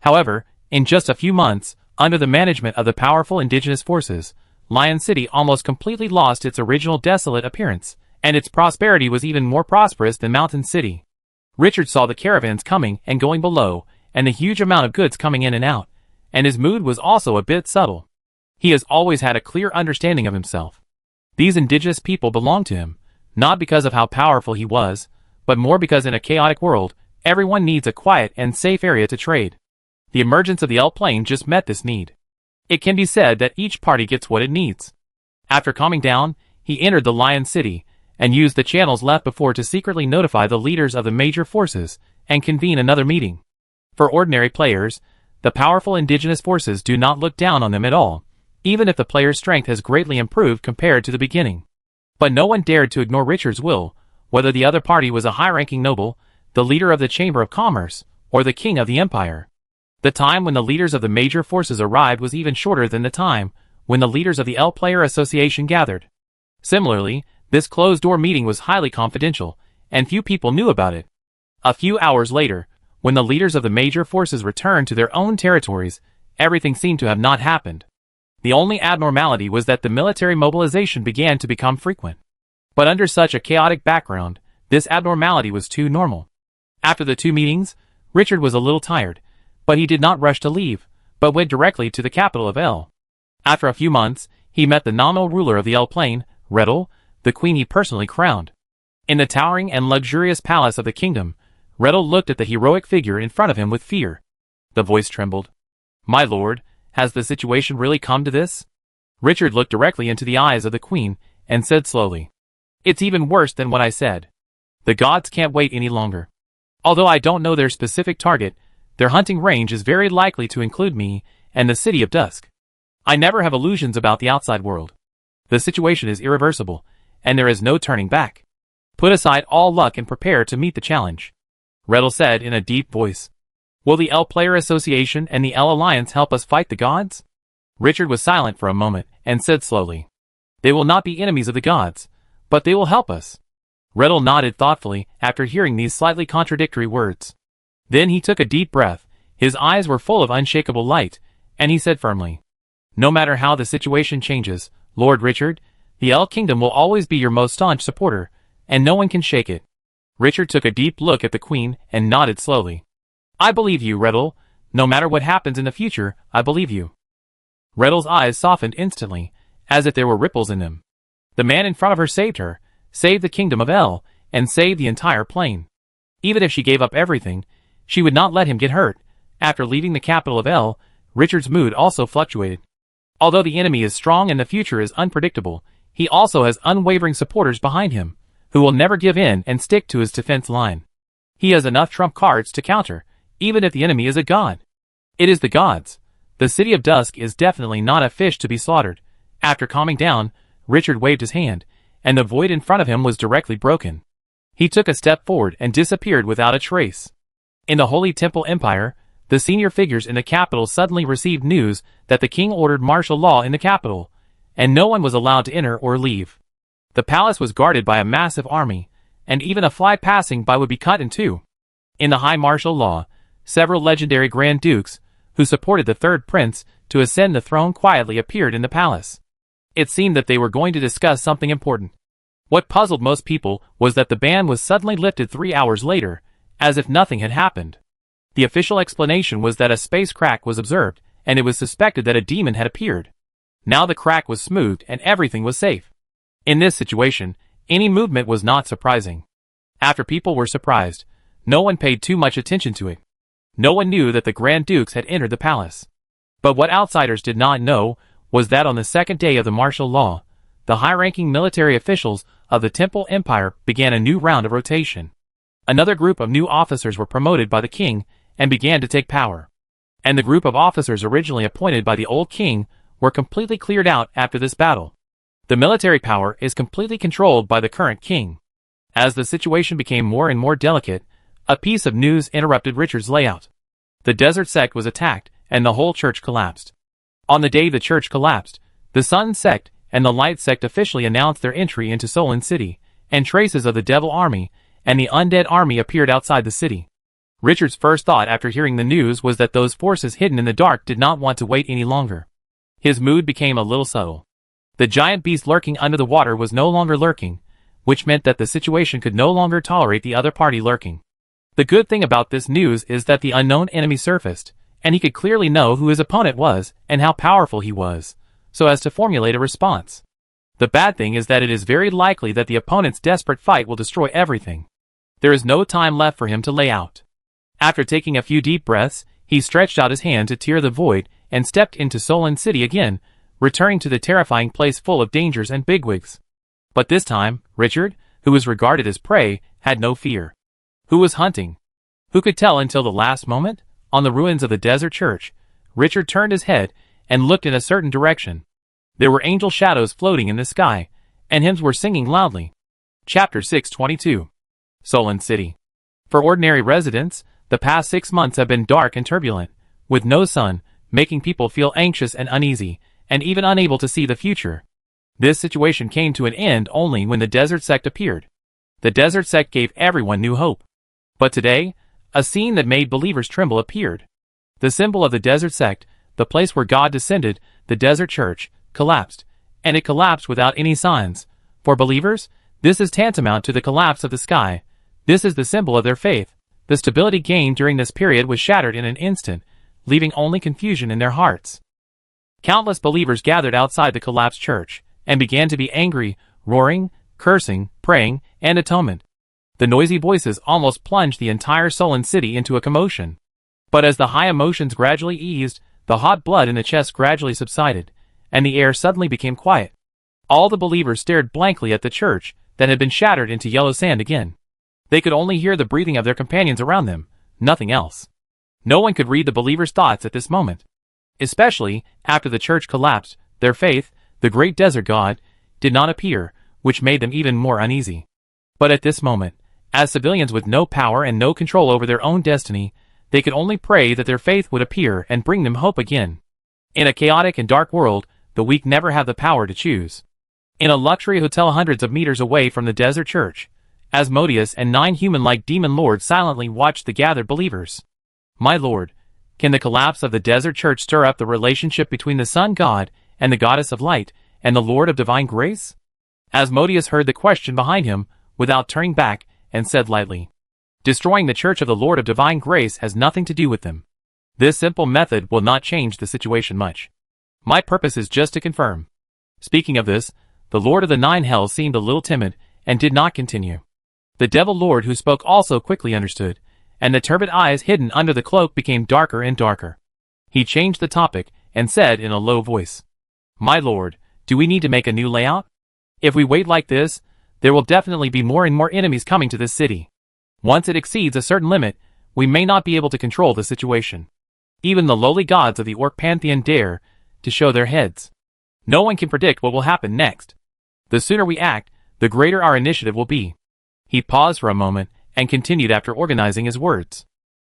However, in just a few months, under the management of the powerful indigenous forces, Lion City almost completely lost its original desolate appearance, and its prosperity was even more prosperous than Mountain City. Richard saw the caravans coming and going below, and the huge amount of goods coming in and out, and his mood was also a bit subtle. He has always had a clear understanding of himself. These indigenous people belonged to him, not because of how powerful he was, but more because in a chaotic world, everyone needs a quiet and safe area to trade. The emergence of the L plane just met this need. It can be said that each party gets what it needs. After calming down, he entered the Lion City, and used the channels left before to secretly notify the leaders of the major forces, and convene another meeting. For ordinary players, The powerful indigenous forces do not look down on them at all, even if the player's strength has greatly improved compared to the beginning. But no one dared to ignore Richard's will, whether the other party was a high-ranking noble, the leader of the Chamber of Commerce, or the king of the empire. The time when the leaders of the major forces arrived was even shorter than the time when the leaders of the L Player Association gathered. Similarly, this closed-door meeting was highly confidential, and few people knew about it. A few hours later, when the leaders of the major forces returned to their own territories, everything seemed to have not happened. The only abnormality was that the military mobilization began to become frequent. But under such a chaotic background, this abnormality was too normal. After the two meetings, Richard was a little tired, but he did not rush to leave, but went directly to the capital of L. After a few months, he met the nominal ruler of the L Plain, Rettel, the queen he personally crowned. In the towering and luxurious palace of the kingdom, Rettel looked at the heroic figure in front of him with fear. The voice trembled. "My lord, has the situation really come to this?" Richard looked directly into the eyes of the queen and said slowly, "It's even worse than what I said. The gods can't wait any longer. Although I don't know their specific target, their hunting range is very likely to include me and the City of Dusk. I never have illusions about the outside world. The situation is irreversible, and there is no turning back. Put aside all luck and prepare to meet the challenge." Rettel said in a deep voice. "Will the L Player Association and the L Alliance help us fight the gods?" Richard was silent for a moment and said slowly, "They will not be enemies of the gods, but they will help us." Rettel nodded thoughtfully after hearing these slightly contradictory words. Then he took a deep breath, his eyes were full of unshakable light, and he said firmly, "No matter how the situation changes, Lord Richard, the L Kingdom will always be your most staunch supporter, and no one can shake it." Richard took a deep look at the queen and nodded slowly. "I believe you, Rettel. No matter what happens in the future, I believe you." Rettel's eyes softened instantly, as if there were ripples in them. The man in front of her saved her, saved the kingdom of L, and saved the entire plain. Even if she gave up everything, she would not let him get hurt. After leaving the capital of L, Richard's mood also fluctuated. Although the enemy is strong and the future is unpredictable, he also has unwavering supporters behind him, who will never give in and stick to his defense line. He has enough trump cards to counter, even if the enemy is a god. It is the gods. The City of Dusk is definitely not a fish to be slaughtered. After calming down, Richard waved his hand, and the void in front of him was directly broken. He took a step forward and disappeared without a trace. In the Holy Temple Empire, the senior figures in the capital suddenly received news that the king ordered martial law in the capital, and no one was allowed to enter or leave. The palace was guarded by a massive army, and even a fly passing by would be cut in two. In the high martial law, several legendary Grand Dukes, who supported the third prince to ascend the throne, quietly appeared in the palace. It seemed that they were going to discuss something important. What puzzled most people was that the ban was suddenly lifted 3 hours later, as if nothing had happened. The official explanation was that a space crack was observed, and it was suspected that a demon had appeared. Now the crack was smoothed and everything was safe. In this situation, any movement was not surprising. After people were surprised, no one paid too much attention to it. No one knew that the Grand Dukes had entered the palace. But what outsiders did not know was that on the second day of the martial law, the high-ranking military officials of the Temple Empire began a new round of rotation. Another group of new officers were promoted by the king and began to take power. And the group of officers originally appointed by the old king were completely cleared out after this battle. The military power is completely controlled by the current king. As the situation became more and more delicate, a piece of news interrupted Richard's layout. The desert sect was attacked, and the whole church collapsed. On the day the church collapsed, the sun sect and the light sect officially announced their entry into Solon City, and traces of the devil army and the undead army appeared outside the city. Richard's first thought after hearing the news was that those forces hidden in the dark did not want to wait any longer. His mood became a little subtle. The giant beast lurking under the water was no longer lurking, which meant that the situation could no longer tolerate the other party lurking. The good thing about this news is that the unknown enemy surfaced, and he could clearly know who his opponent was and how powerful he was, so as to formulate a response. The bad thing is that it is very likely that the opponent's desperate fight will destroy everything. There is no time left for him to lay out. After taking a few deep breaths, he stretched out his hand to tear the void and stepped into Solon City again, returning to the terrifying place full of dangers and bigwigs. But this time, Richard, who was regarded as prey, had no fear. Who was hunting? Who could tell until the last moment? on the ruins of the desert church, Richard turned his head and looked in a certain direction. There were angel shadows floating in the sky, and hymns were singing loudly. Chapter 622. Solon City. For ordinary residents, the past 6 months have been dark and turbulent, with no sun, making people feel anxious and uneasy, and even unable to see the future. This situation came to an end only when the desert sect appeared. The desert sect gave everyone new hope. But today, a scene that made believers tremble appeared. The symbol of the desert sect, the place where God descended, the desert church, collapsed, and it collapsed without any signs. For believers, this is tantamount to the collapse of the sky. This is the symbol of their faith. The stability gained during this period was shattered in an instant, leaving only confusion in their hearts. Countless believers gathered outside the collapsed church, and began to be angry, roaring, cursing, praying, and atonement. The noisy voices almost plunged the entire Solon city into a commotion. But as the high emotions gradually eased, the hot blood in the chest gradually subsided, and the air suddenly became quiet. All the believers stared blankly at the church that had been shattered into yellow sand again. They could only hear the breathing of their companions around them, nothing else. No one could read the believers' thoughts at this moment. Especially after the church collapsed, their faith, the great desert god, did not appear, which made them even more uneasy. But at this moment, as civilians with no power and no control over their own destiny, they could only pray that their faith would appear and bring them hope again. In a chaotic and dark world, the weak never have the power to choose. In a luxury hotel hundreds of meters away from the desert church, Asmodeus and 9 human-like demon lords silently watched the gathered believers. My lord, can the collapse of the desert church stir up the relationship between the sun god and the goddess of light and the lord of divine grace? Asmodeus heard the question behind him without turning back and said lightly, destroying the church of the lord of divine grace has nothing to do with them. This simple method will not change the situation much. My purpose is just to confirm. Speaking of this, the lord of the 9 hells seemed a little timid and did not continue. The devil lord who spoke also quickly understood, and the turbid eyes hidden under the cloak became darker and darker. He changed the topic and said in a low voice, my lord, do we need to make a new layout? If we wait like this, there will definitely be more and more enemies coming to this city. Once it exceeds a certain limit, we may not be able to control the situation. Even the lowly gods of the orc pantheon dare to show their heads. No one can predict what will happen next. The sooner we act, the greater our initiative will be. He paused for a moment and continued after organizing his words.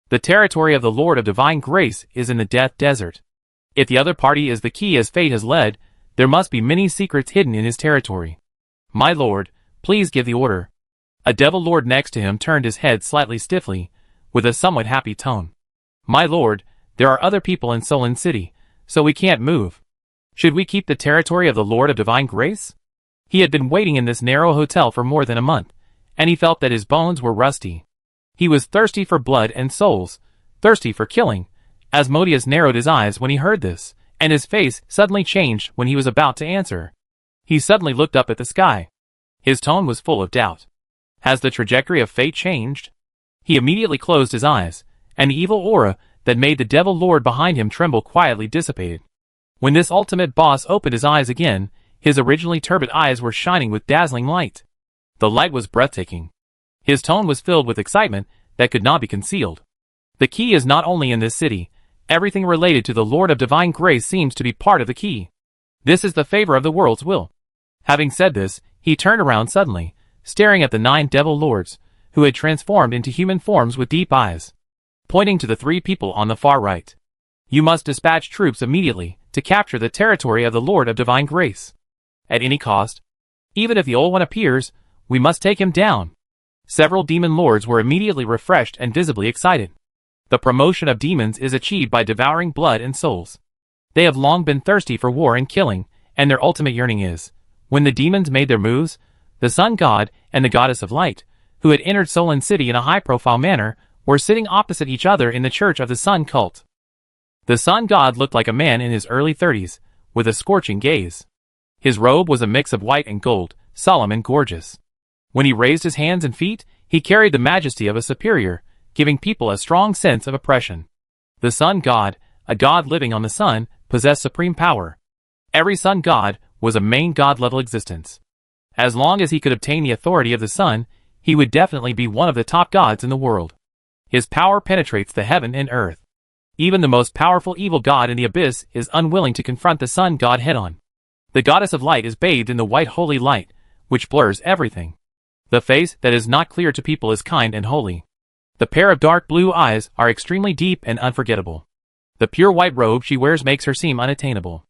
The territory of the Lord of Divine Grace is in the Death Desert. If the other party is the key as fate has led, there must be many secrets hidden in his territory. My lord, please give the order. A devil lord next to him turned his head slightly stiffly, with a somewhat happy tone. My lord, there are other people in Solon City, so we can't move. Should we keep the territory of the Lord of Divine Grace? He had been waiting in this narrow hotel for more than a month, and he felt that his bones were rusty. He was thirsty for blood and souls, thirsty for killing. Asmodeus narrowed his eyes when he heard this, and his face suddenly changed when he was about to answer. He suddenly looked up at the sky. His tone was full of doubt. Has the trajectory of fate changed? He immediately closed his eyes, and the evil aura that made the devil lord behind him tremble quietly dissipated. When this ultimate boss opened his eyes again, his originally turbid eyes were shining with dazzling light. The light was breathtaking. His tone was filled with excitement that could not be concealed. The key is not only in this city. Everything related to the Lord of Divine Grace seems to be part of the key. This is the favor of the world's will. Having said this, he turned around suddenly, staring at the 9 devil lords, who had transformed into human forms with deep eyes. Pointing to the 3 people on the far right. You must dispatch troops immediately to capture the territory of the Lord of Divine Grace. At any cost. Even if the old one appears, we must take him down. Several demon lords were immediately refreshed and visibly excited. The promotion of demons is achieved by devouring blood and souls. They have long been thirsty for war and killing, and their ultimate yearning is, when the demons made their moves, the sun god and the goddess of light, who had entered Solon City in a high-profile manner, were sitting opposite each other in the church of the sun cult. The sun god looked like a man in his early 30s, with a scorching gaze. His robe was a mix of white and gold, solemn and gorgeous. When he raised his hands and feet, he carried the majesty of a superior, giving people a strong sense of oppression. The sun god, a god living on the sun, possessed supreme power. Every sun god was a main god-level existence. As long as he could obtain the authority of the sun, he would definitely be one of the top gods in the world. His power penetrates the heaven and earth. Even the most powerful evil god in the abyss is unwilling to confront the sun god head-on. The goddess of light is bathed in the white holy light, which blurs everything. The face that is not clear to people is kind and holy. The pair of dark blue eyes are extremely deep and unforgettable. The pure white robe she wears makes her seem unattainable.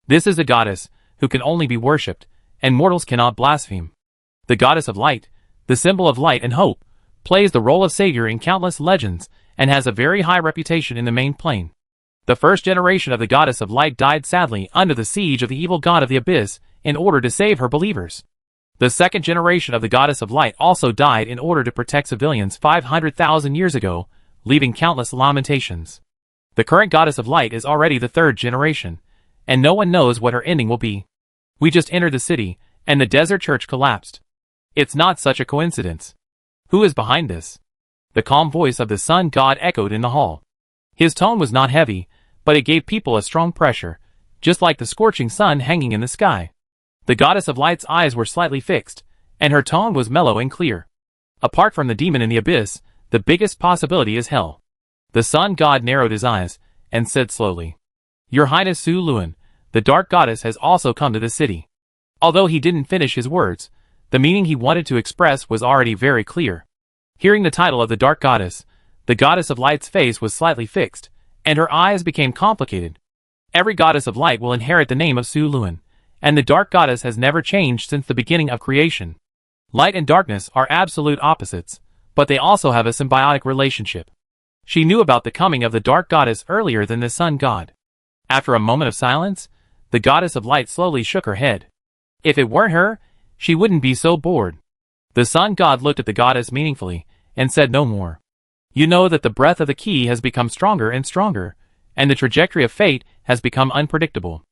This is a goddess who can only be worshipped, and mortals cannot blaspheme. The goddess of light, the symbol of light and hope, plays the role of savior in countless legends and has a very high reputation in the main plane. The first generation of the goddess of light died sadly under the siege of the evil god of the abyss in order to save her believers. The second generation of the goddess of light also died in order to protect civilians 500,000 years ago, leaving countless lamentations. The current goddess of light is already the third generation, and no one knows what her ending will be. We just entered the city, and the desert church collapsed. It's not such a coincidence. Who is behind this? The calm voice of the sun god echoed in the hall. His tone was not heavy, but it gave people a strong pressure, just like the scorching sun hanging in the sky. The goddess of light's eyes were slightly fixed, and her tone was mellow and clear. Apart from the demon in the abyss, the biggest possibility is hell. The sun god narrowed his eyes, and said slowly, "Your Highness Su Luan, the dark goddess has also come to the city." Although he didn't finish his words, the meaning he wanted to express was already very clear. Hearing the title of the dark goddess, the goddess of light's face was slightly fixed, and her eyes became complicated. Every goddess of light will inherit the name of Su Luan, and the dark goddess has never changed since the beginning of creation. Light and darkness are absolute opposites, but they also have a symbiotic relationship. She knew about the coming of the dark goddess earlier than the sun god. After a moment of silence, the goddess of light slowly shook her head. If it weren't her, she wouldn't be so bored. The sun god looked at the goddess meaningfully, and said no more. You know that the breath of the key has become stronger and stronger, and the trajectory of fate has become unpredictable.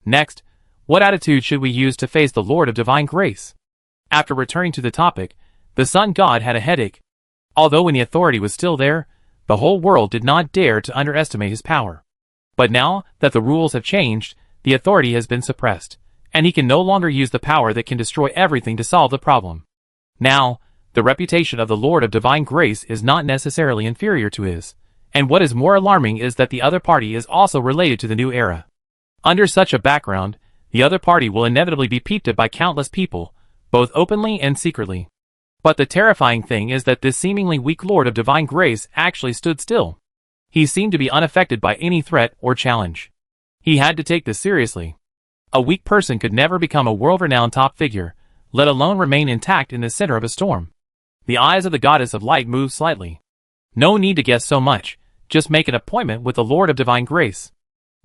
Next, what attitude should we use to face the Lord of Divine Grace? After returning to the topic, the sun god had a headache. Although when the authority was still there, the whole world did not dare to underestimate his power. But now that the rules have changed, the authority has been suppressed, and he can no longer use the power that can destroy everything to solve the problem. Now, the reputation of the Lord of Divine Grace is not necessarily inferior to his, and what is more alarming is that the other party is also related to the new era. Under such a background, the other party will inevitably be peeped at by countless people, both openly and secretly. But the terrifying thing is that this seemingly weak Lord of Divine Grace actually stood still. He seemed to be unaffected by any threat or challenge. He had to take this seriously. A weak person could never become a world-renowned top figure, let alone remain intact in the center of a storm. The eyes of the goddess of light moved slightly. No need to guess so much, just make an appointment with the Lord of Divine Grace.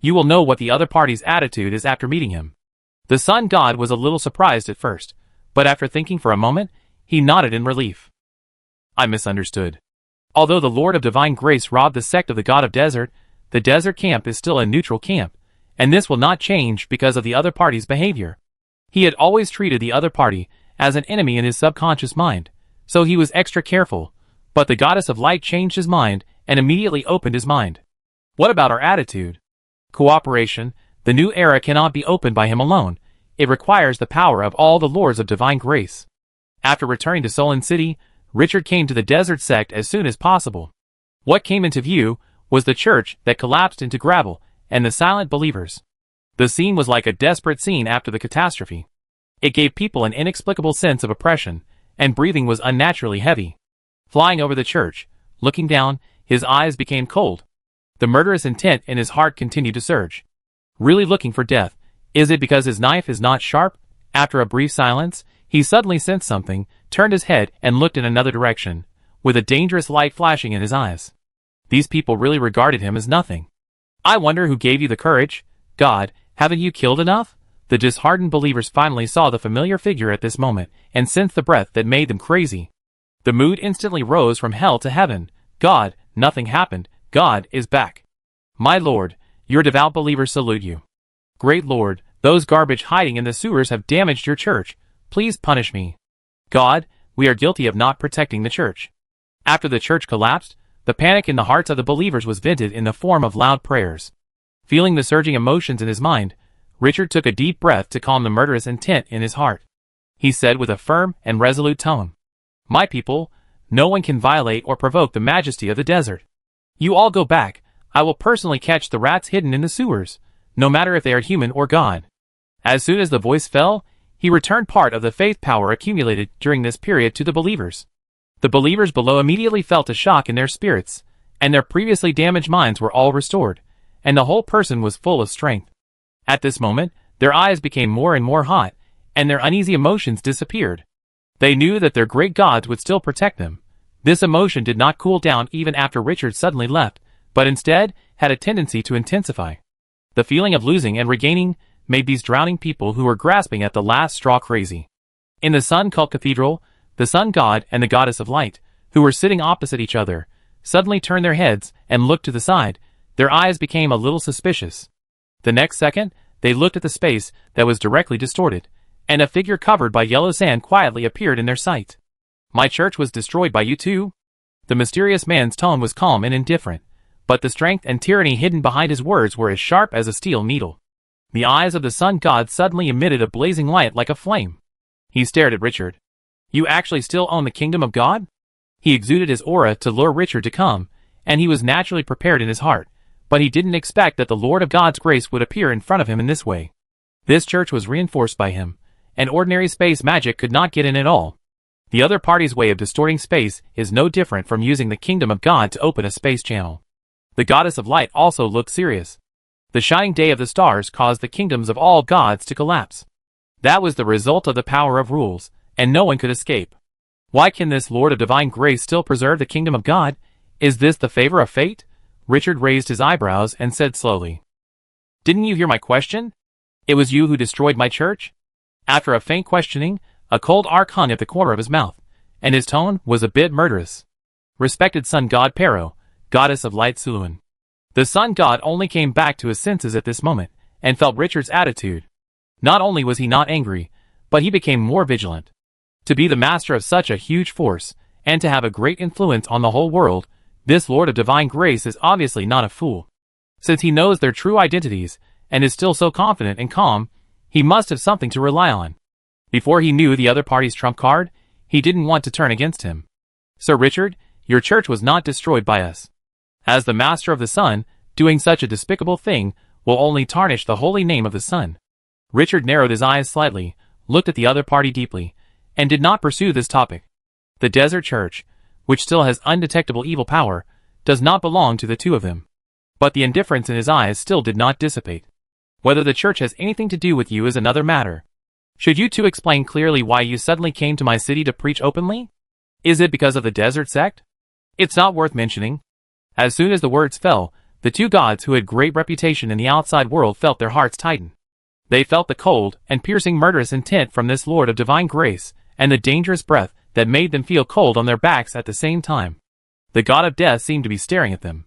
You will know what the other party's attitude is after meeting him. The sun god was a little surprised at first, but after thinking for a moment, he nodded in relief. I misunderstood. Although the Lord of Divine Grace robbed the sect of the God of Desert, the desert camp is still a neutral camp, and this will not change because of the other party's behavior. He had always treated the other party as an enemy in his subconscious mind, so he was extra careful, but the goddess of light changed his mind and immediately opened his mind. What about our attitude? Cooperation. The new era cannot be opened by him alone. It requires the power of all the lords of divine grace. After returning to Solon City, Richard came to the desert sect as soon as possible. What came into view was the church that collapsed into gravel and the silent believers. The scene was like a desperate scene after the catastrophe. It gave people an inexplicable sense of oppression, and breathing was unnaturally heavy. Flying over the church, looking down, his eyes became cold. The murderous intent in his heart continued to surge. Really looking for death? Is it because his knife is not sharp? After a brief silence, he suddenly sensed something, turned his head and looked in another direction, with a dangerous light flashing in his eyes. These people really regarded him as nothing. I wonder who gave you the courage? God, haven't you killed enough? The disheartened believers finally saw the familiar figure at this moment and sensed the breath that made them crazy. The mood instantly rose from hell to heaven. God, nothing happened. God is back. My Lord, your devout believers salute you. Great Lord, those garbage hiding in the sewers have damaged your church. Please punish me. God, we are guilty of not protecting the church. After the church collapsed, the panic in the hearts of the believers was vented in the form of loud prayers. Feeling the surging emotions in his mind, Richard took a deep breath to calm the murderous intent in his heart. He said with a firm and resolute tone, My people, no one can violate or provoke the majesty of the desert. You all go back. I will personally catch the rats hidden in the sewers, no matter if they are human or God. As soon as the voice fell, he returned part of the faith power accumulated during this period to the believers. The believers below immediately felt a shock in their spirits, and their previously damaged minds were all restored, and the whole person was full of strength. At this moment, their eyes became more and more hot, and their uneasy emotions disappeared. They knew that their great gods would still protect them. This emotion did not cool down even after Richard suddenly left, but instead had a tendency to intensify. The feeling of losing and regaining made these drowning people who were grasping at the last straw crazy. In the sun-cult cathedral, the sun god and the goddess of light, who were sitting opposite each other, suddenly turned their heads and looked to the side. Their eyes became a little suspicious. The next second, they looked at the space that was directly distorted, and a figure covered by yellow sand quietly appeared in their sight. My church was destroyed by you too? The mysterious man's tone was calm and indifferent, but the strength and tyranny hidden behind his words were as sharp as a steel needle. The eyes of the sun god suddenly emitted a blazing light like a flame. He stared at Richard. You actually still own the kingdom of God? He exuded his aura to lure Richard to come, and he was naturally prepared in his heart, but he didn't expect that the Lord of God's grace would appear in front of him in this way. This church was reinforced by him, and ordinary space magic could not get in at all. The other party's way of distorting space is no different from using the kingdom of God to open a space channel. The goddess of light also looked serious. The shining day of the stars caused the kingdoms of all gods to collapse. That was the result of the power of rules, and no one could escape. Why can this Lord of divine grace still preserve the kingdom of God? Is this the favor of fate? Richard raised his eyebrows and said slowly. Didn't you hear my question? It was you who destroyed my church? After a faint questioning, a cold arc hung at the corner of his mouth, and his tone was a bit murderous. Respected sun god Pero, goddess of light Suluan. The sun god only came back to his senses at this moment, and felt Richard's attitude. Not only was he not angry, but he became more vigilant. To be the master of such a huge force, and to have a great influence on the whole world, this Lord of divine grace is obviously not a fool. Since he knows their true identities, and is still so confident and calm, he must have something to rely on. Before he knew the other party's trump card, he didn't want to turn against him. Sir Richard, your church was not destroyed by us. As the master of the sun, doing such a despicable thing will only tarnish the holy name of the sun. Richard narrowed his eyes slightly, looked at the other party deeply, and did not pursue this topic. The desert church, which still has undetectable evil power, does not belong to the two of them. But the indifference in his eyes still did not dissipate. Whether the church has anything to do with you is another matter. Should you two explain clearly why you suddenly came to my city to preach openly? Is it because of the desert sect? It's not worth mentioning. As soon as the words fell, the two gods who had great reputation in the outside world felt their hearts tighten. They felt the cold and piercing murderous intent from this Lord of divine grace, and the dangerous breath that made them feel cold on their backs at the same time. The god of death seemed to be staring at them.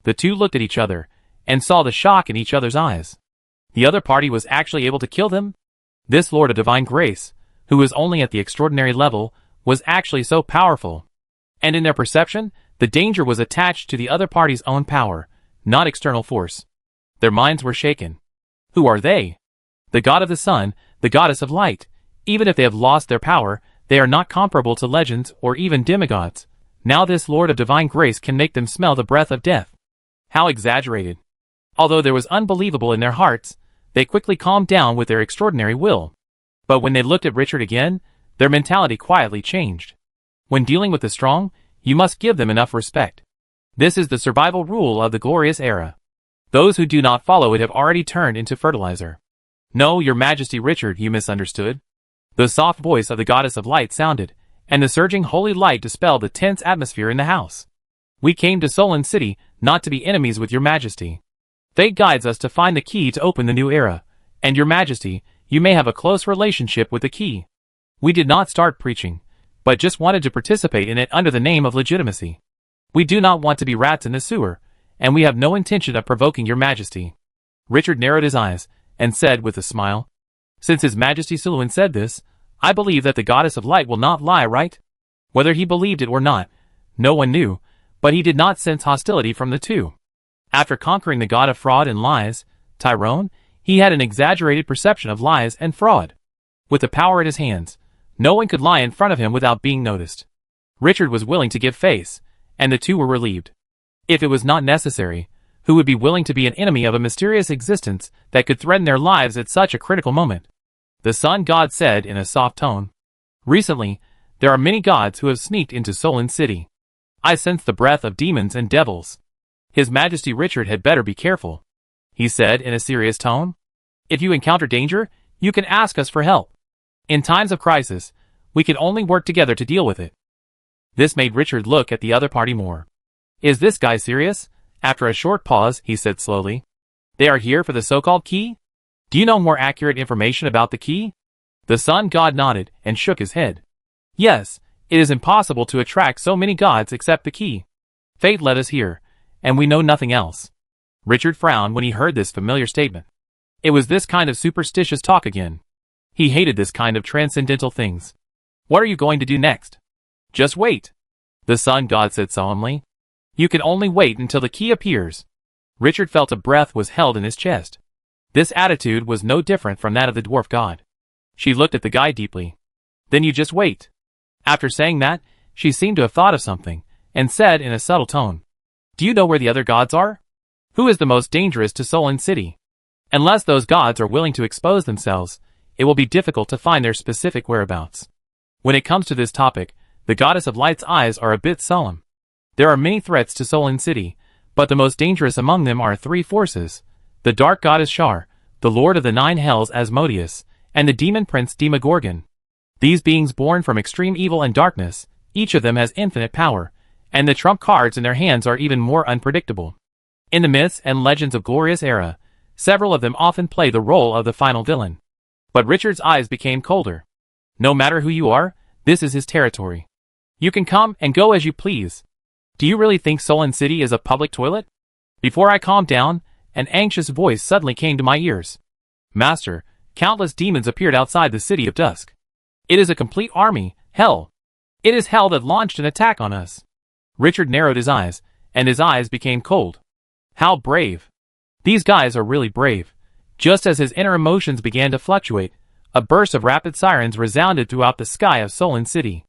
The two looked at each other, and saw the shock in each other's eyes. The other party was actually able to kill them? This Lord of divine grace, who was only at the extraordinary level, was actually so powerful. And in their perception, the danger was attached to the other party's own power, not external force. Their minds were shaken. Who are they? The god of the sun, the goddess of light. Even if they have lost their power, they are not comparable to legends or even demigods. Now this Lord of divine grace can make them smell the breath of death. How exaggerated. Although there was unbelievable in their hearts, they quickly calmed down with their extraordinary will. But when they looked at Richard again, their mentality quietly changed. When dealing with the strong, you must give them enough respect. This is the survival rule of the glorious era. Those who do not follow it have already turned into fertilizer. No, your majesty Richard, you misunderstood. The soft voice of the goddess of light sounded, and the surging holy light dispelled the tense atmosphere in the house. We came to Solon City, not to be enemies with your majesty. Fate guides us to find the key to open the new era, and your majesty, you may have a close relationship with the key. We did not start preaching, but just wanted to participate in it under the name of legitimacy. We do not want to be rats in the sewer, and we have no intention of provoking your majesty. Richard narrowed his eyes, and said with a smile, Since his majesty Suluan said this, I believe that the goddess of light will not lie, right? Whether he believed it or not, no one knew, but he did not sense hostility from the two. After conquering the god of fraud and lies, Tyrone, he had an exaggerated perception of lies and fraud. With the power at his hands, no one could lie in front of him without being noticed. Richard was willing to give face, and the two were relieved. If it was not necessary, who would be willing to be an enemy of a mysterious existence that could threaten their lives at such a critical moment. The sun god said in a soft tone. Recently, there are many gods who have sneaked into Solon City. I sense the breath of demons and devils. His Majesty Richard had better be careful, he said in a serious tone. If you encounter danger, you can ask us for help. In times of crisis, we can only work together to deal with it. This made Richard look at the other party more. Is this guy serious? After a short pause, he said slowly. They are here for the so-called key? Do you know more accurate information about the key? The sun god nodded and shook his head. Yes, it is impossible to attract so many gods except the key. Fate led us here, and we know nothing else. Richard frowned when he heard this familiar statement. It was this kind of superstitious talk again. He hated this kind of transcendental things. What are you going to do next? Just wait, the sun god said solemnly. You can only wait until the key appears. Richard felt a breath was held in his chest. This attitude was no different from that of the dwarf god. She looked at the guy deeply. Then you just wait. After saying that, she seemed to have thought of something, and said in a subtle tone. Do you know where the other gods are? Who is the most dangerous to Solon City? Unless those gods are willing to expose themselves, it will be difficult to find their specific whereabouts. When it comes to this topic, the goddess of light's eyes are a bit solemn. There are many threats to Solon City, but the most dangerous among them are three forces: the dark goddess Shar, the lord of the nine hells Asmodeus, and the demon prince Demogorgon. These beings born from extreme evil and darkness, each of them has infinite power, and the trump cards in their hands are even more unpredictable. In the myths and legends of Glorious Era, several of them often play the role of the final villain. But Richard's eyes became colder. No matter who you are, this is his territory. You can come and go as you please. Do you really think Solon City is a public toilet? Before I calmed down, an anxious voice suddenly came to my ears. Master, countless demons appeared outside the City of Dusk. It is a complete army, hell. It is hell that launched an attack on us. Richard narrowed his eyes, and his eyes became cold. How brave. These guys are really brave. Just as his inner emotions began to fluctuate, a burst of rapid sirens resounded throughout the sky of Solon City.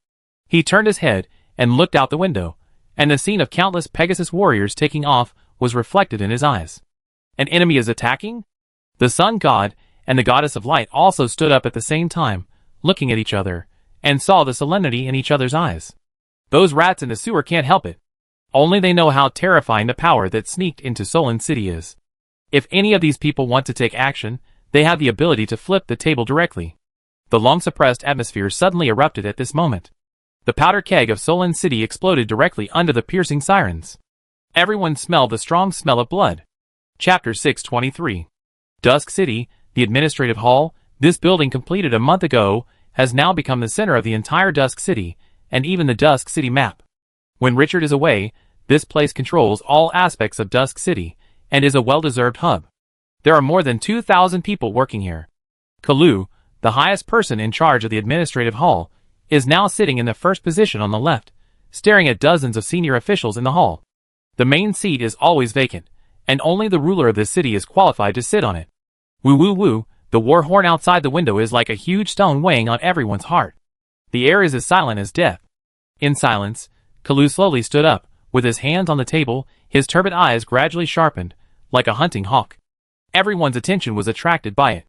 He turned his head and looked out the window, and the scene of countless Pegasus warriors taking off was reflected in his eyes. An enemy is attacking? The sun god and the goddess of light also stood up at the same time, looking at each other, and saw the solemnity in each other's eyes. Those rats in the sewer can't help it. Only they know how terrifying the power that sneaked into Solon City is. If any of these people want to take action, they have the ability to flip the table directly. The long-suppressed atmosphere suddenly erupted at this moment. The powder keg of Solon City exploded directly under the piercing sirens. Everyone smelled the strong smell of blood. Chapter 623. Dusk City, the administrative hall, this building completed a month ago, has now become the center of the entire Dusk City, and even the Dusk City map. When Richard is away, this place controls all aspects of Dusk City, and is a well-deserved hub. There are more than 2,000 people working here. Kalu, the highest person in charge of the administrative hall, is now sitting in the first position on the left, staring at dozens of senior officials in the hall. The main seat is always vacant, and only the ruler of the city is qualified to sit on it. Woo woo woo, the war horn outside the window is like a huge stone weighing on everyone's heart. The air is as silent as death. In silence, Kalu slowly stood up, with his hands on the table, his turbid eyes gradually sharpened, like a hunting hawk. Everyone's attention was attracted by it.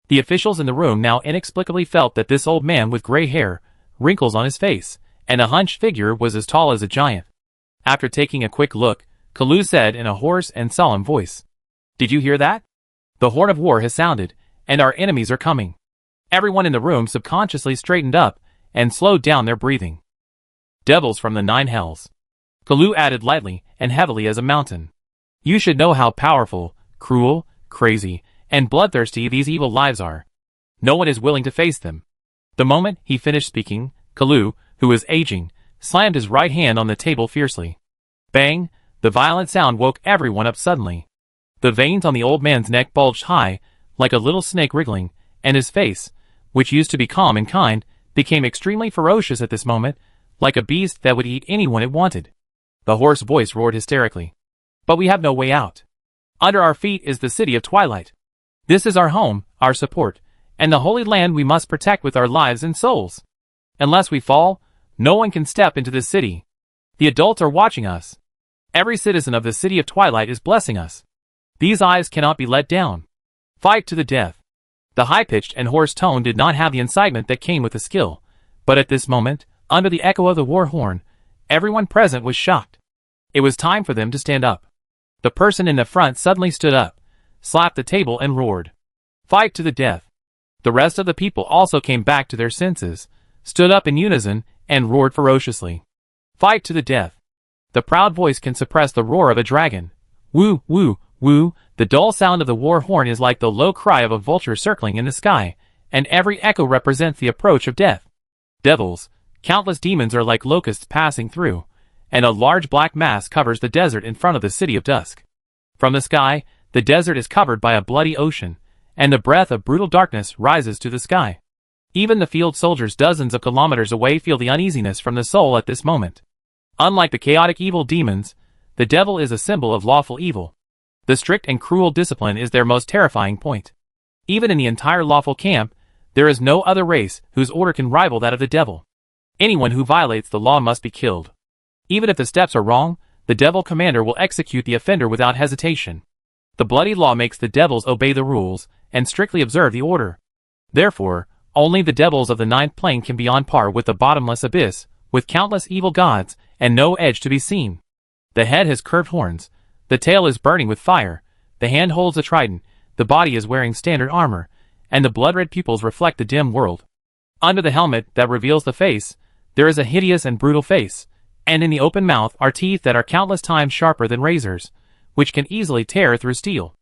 The officials in the room now inexplicably felt that this old man with gray hair, wrinkles on his face, and a hunched figure was as tall as a giant. After taking a quick look, Kalu said in a hoarse and solemn voice, "Did you hear that? The horn of war has sounded, and our enemies are coming." Everyone in the room subconsciously straightened up and slowed down their breathing. Devils from the nine hells. Kalu added lightly and heavily as a mountain. You should know how powerful, cruel, crazy, and bloodthirsty these evil lives are. No one is willing to face them. The moment he finished speaking, Kalu, who was aging, slammed his right hand on the table fiercely. Bang! The violent sound woke everyone up suddenly. The veins on the old man's neck bulged high, like a little snake wriggling, and his face, which used to be calm and kind, became extremely ferocious at this moment, like a beast that would eat anyone it wanted. The hoarse voice roared hysterically. But we have no way out. Under our feet is the City of Twilight. This is our home, our support, and the holy land we must protect with our lives and souls. Unless we fall, no one can step into this city. The adults are watching us. Every citizen of the City of Twilight is blessing us. These eyes cannot be let down. Fight to the death. The high-pitched and hoarse tone did not have the incitement that came with the skill, but at this moment, under the echo of the war horn, everyone present was shocked. It was time for them to stand up. The person in the front suddenly stood up, slapped the table and roared, "Fight to the death." The rest of the people also came back to their senses, stood up in unison, and roared ferociously, "Fight to the death." The proud voice can suppress the roar of a dragon. Woo, woo, woo, the dull sound of the war horn is like the low cry of a vulture circling in the sky, and every echo represents the approach of death. Devils, countless demons are like locusts passing through, and a large black mass covers the desert in front of the City of Dusk. From the sky, the desert is covered by a bloody ocean, and the breath of brutal darkness rises to the sky. Even the field soldiers dozens of kilometers away feel the uneasiness from the soul at this moment. Unlike the chaotic evil demons, the devil is a symbol of lawful evil. The strict and cruel discipline is their most terrifying point. Even in the entire lawful camp, there is no other race whose order can rival that of the devil. Anyone who violates the law must be killed. Even if the steps are wrong, the devil commander will execute the offender without hesitation. The bloody law makes the devils obey the rules and strictly observe the order. Therefore, only the devils of the ninth plane can be on par with the bottomless abyss, with countless evil gods, and no edge to be seen. The head has curved horns, the tail is burning with fire, the hand holds a trident, the body is wearing standard armor, and the blood-red pupils reflect the dim world. Under the helmet that reveals the face, there is a hideous and brutal face, and in the open mouth are teeth that are countless times sharper than razors, which can easily tear through steel.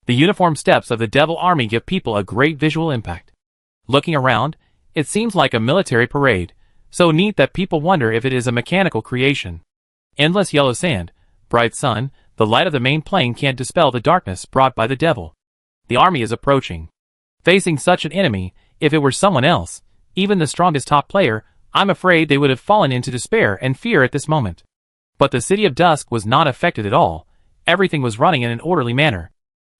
The uniform steps of the devil army give people a great visual impact. Looking around, it seems like a military parade, so neat that people wonder if it is a mechanical creation. Endless yellow sand, bright sun, the light of the main plane can't dispel the darkness brought by the devil. The army is approaching. Facing such an enemy, if it were someone else, even the strongest top player, I'm afraid they would have fallen into despair and fear at this moment. But the City of Dusk was not affected at all. Everything was running in an orderly manner.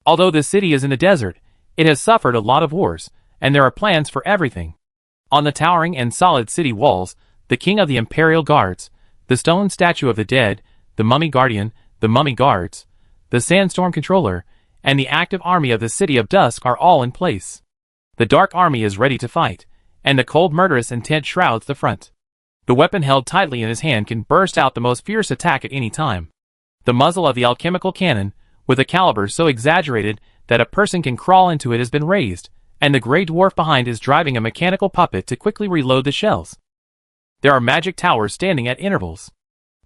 Although this city is in the desert, it has suffered a lot of wars, and there are plans for everything. On the towering and solid city walls, the king of the Imperial Guards, the stone statue of the dead, the mummy guardian, the mummy guards, the sandstorm controller, and the active army of the City of Dusk are all in place. The dark army is ready to fight, and the cold murderous intent shrouds the front. The weapon held tightly in his hand can burst out the most fierce attack at any time. The muzzle of the alchemical cannon, with a caliber so exaggerated that a person can crawl into it, has been raised, and the gray dwarf behind is driving a mechanical puppet to quickly reload the shells. There are magic towers standing at intervals.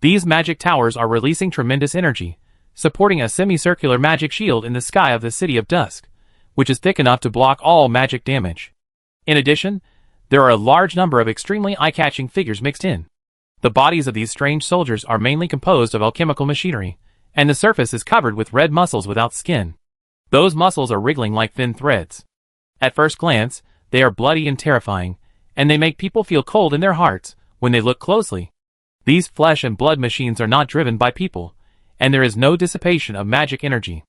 These magic towers are releasing tremendous energy, supporting a semicircular magic shield in the sky of the City of Dusk, which is thick enough to block all magic damage. In addition, there are a large number of extremely eye-catching figures mixed in. The bodies of these strange soldiers are mainly composed of alchemical machinery, and the surface is covered with red muscles without skin. Those muscles are wriggling like thin threads. At first glance, they are bloody and terrifying, and they make people feel cold in their hearts when they look closely. These flesh and blood machines are not driven by people, and there is no dissipation of magic energy.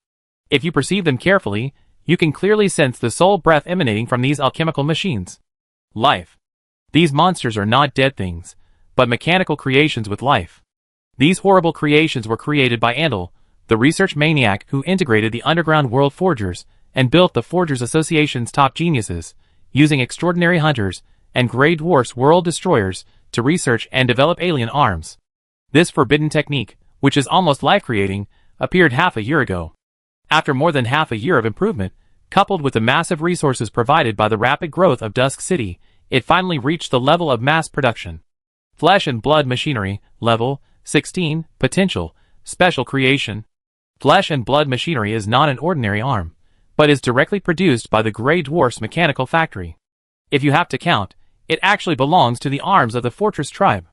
If you perceive them carefully, you can clearly sense the soul breath emanating from these alchemical machines. Life. These monsters are not dead things, but mechanical creations with life. These horrible creations were created by Andal, the research maniac who integrated the underground world forgers and built the Forgers Association's top geniuses, using extraordinary hunters and Grey Dwarf's world destroyers to research and develop alien arms. This forbidden technique, which is almost life-creating, appeared half a year ago. After more than half a year of improvement, coupled with the massive resources provided by the rapid growth of Dusk City, it finally reached the level of mass production. Flesh and blood machinery, level 16, potential, special creation. Flesh and blood machinery is not an ordinary arm, but is directly produced by the Grey Dwarf's mechanical factory. If you have to count, it actually belongs to the arms of the Fortress tribe.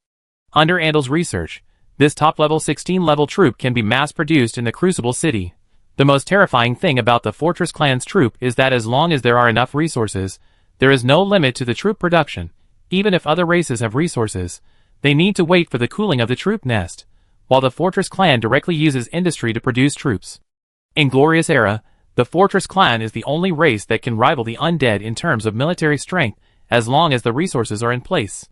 Under Andal's research, this top-level 16-level troop can be mass-produced in the Crucible City. The most terrifying thing about the Fortress clan's troop is that as long as there are enough resources, there is no limit to the troop production. Even if other races have resources, they need to wait for the cooling of the troop nest, while the Fortress clan directly uses industry to produce troops. In Glorious Era, the Fortress clan is the only race that can rival the undead in terms of military strength as long as the resources are in place.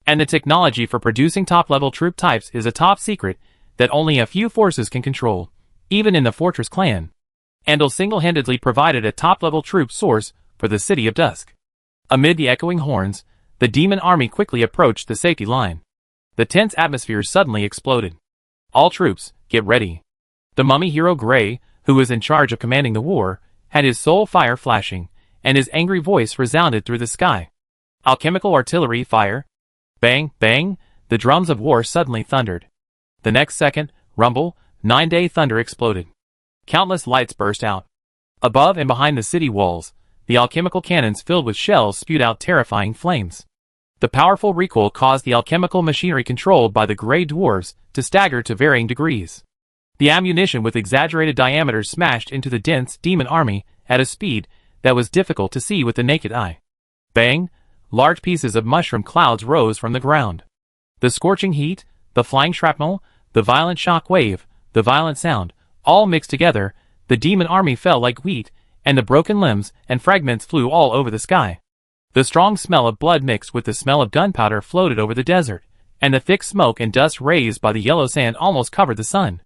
And the technology for producing top-level troop types is a top secret that only a few forces can control, even in the Fortress clan. Andal single-handedly provided a top-level troop source for the City of Dusk. Amid the echoing horns, the demon army quickly approached the safety line. The tense atmosphere suddenly exploded. All troops, get ready. The mummy hero Grey, who was in charge of commanding the war, had his soul fire flashing, and his angry voice resounded through the sky. Alchemical artillery fire. Bang, bang, the drums of war suddenly thundered. The next second, rumble, 9-day thunder exploded. Countless lights burst out. Above and behind the city walls, the alchemical cannons filled with shells spewed out terrifying flames. The powerful recoil caused the alchemical machinery controlled by the Grey Dwarves to stagger to varying degrees. The ammunition with exaggerated diameters smashed into the dense demon army at a speed that was difficult to see with the naked eye. Bang! Large pieces of mushroom clouds rose from the ground. The scorching heat, the flying shrapnel, the violent shock wave, the violent sound, all mixed together, the demon army fell like wheat, and the broken limbs and fragments flew all over the sky. The strong smell of blood mixed with the smell of gunpowder floated over the desert, and the thick smoke and dust raised by the yellow sand almost covered the sun.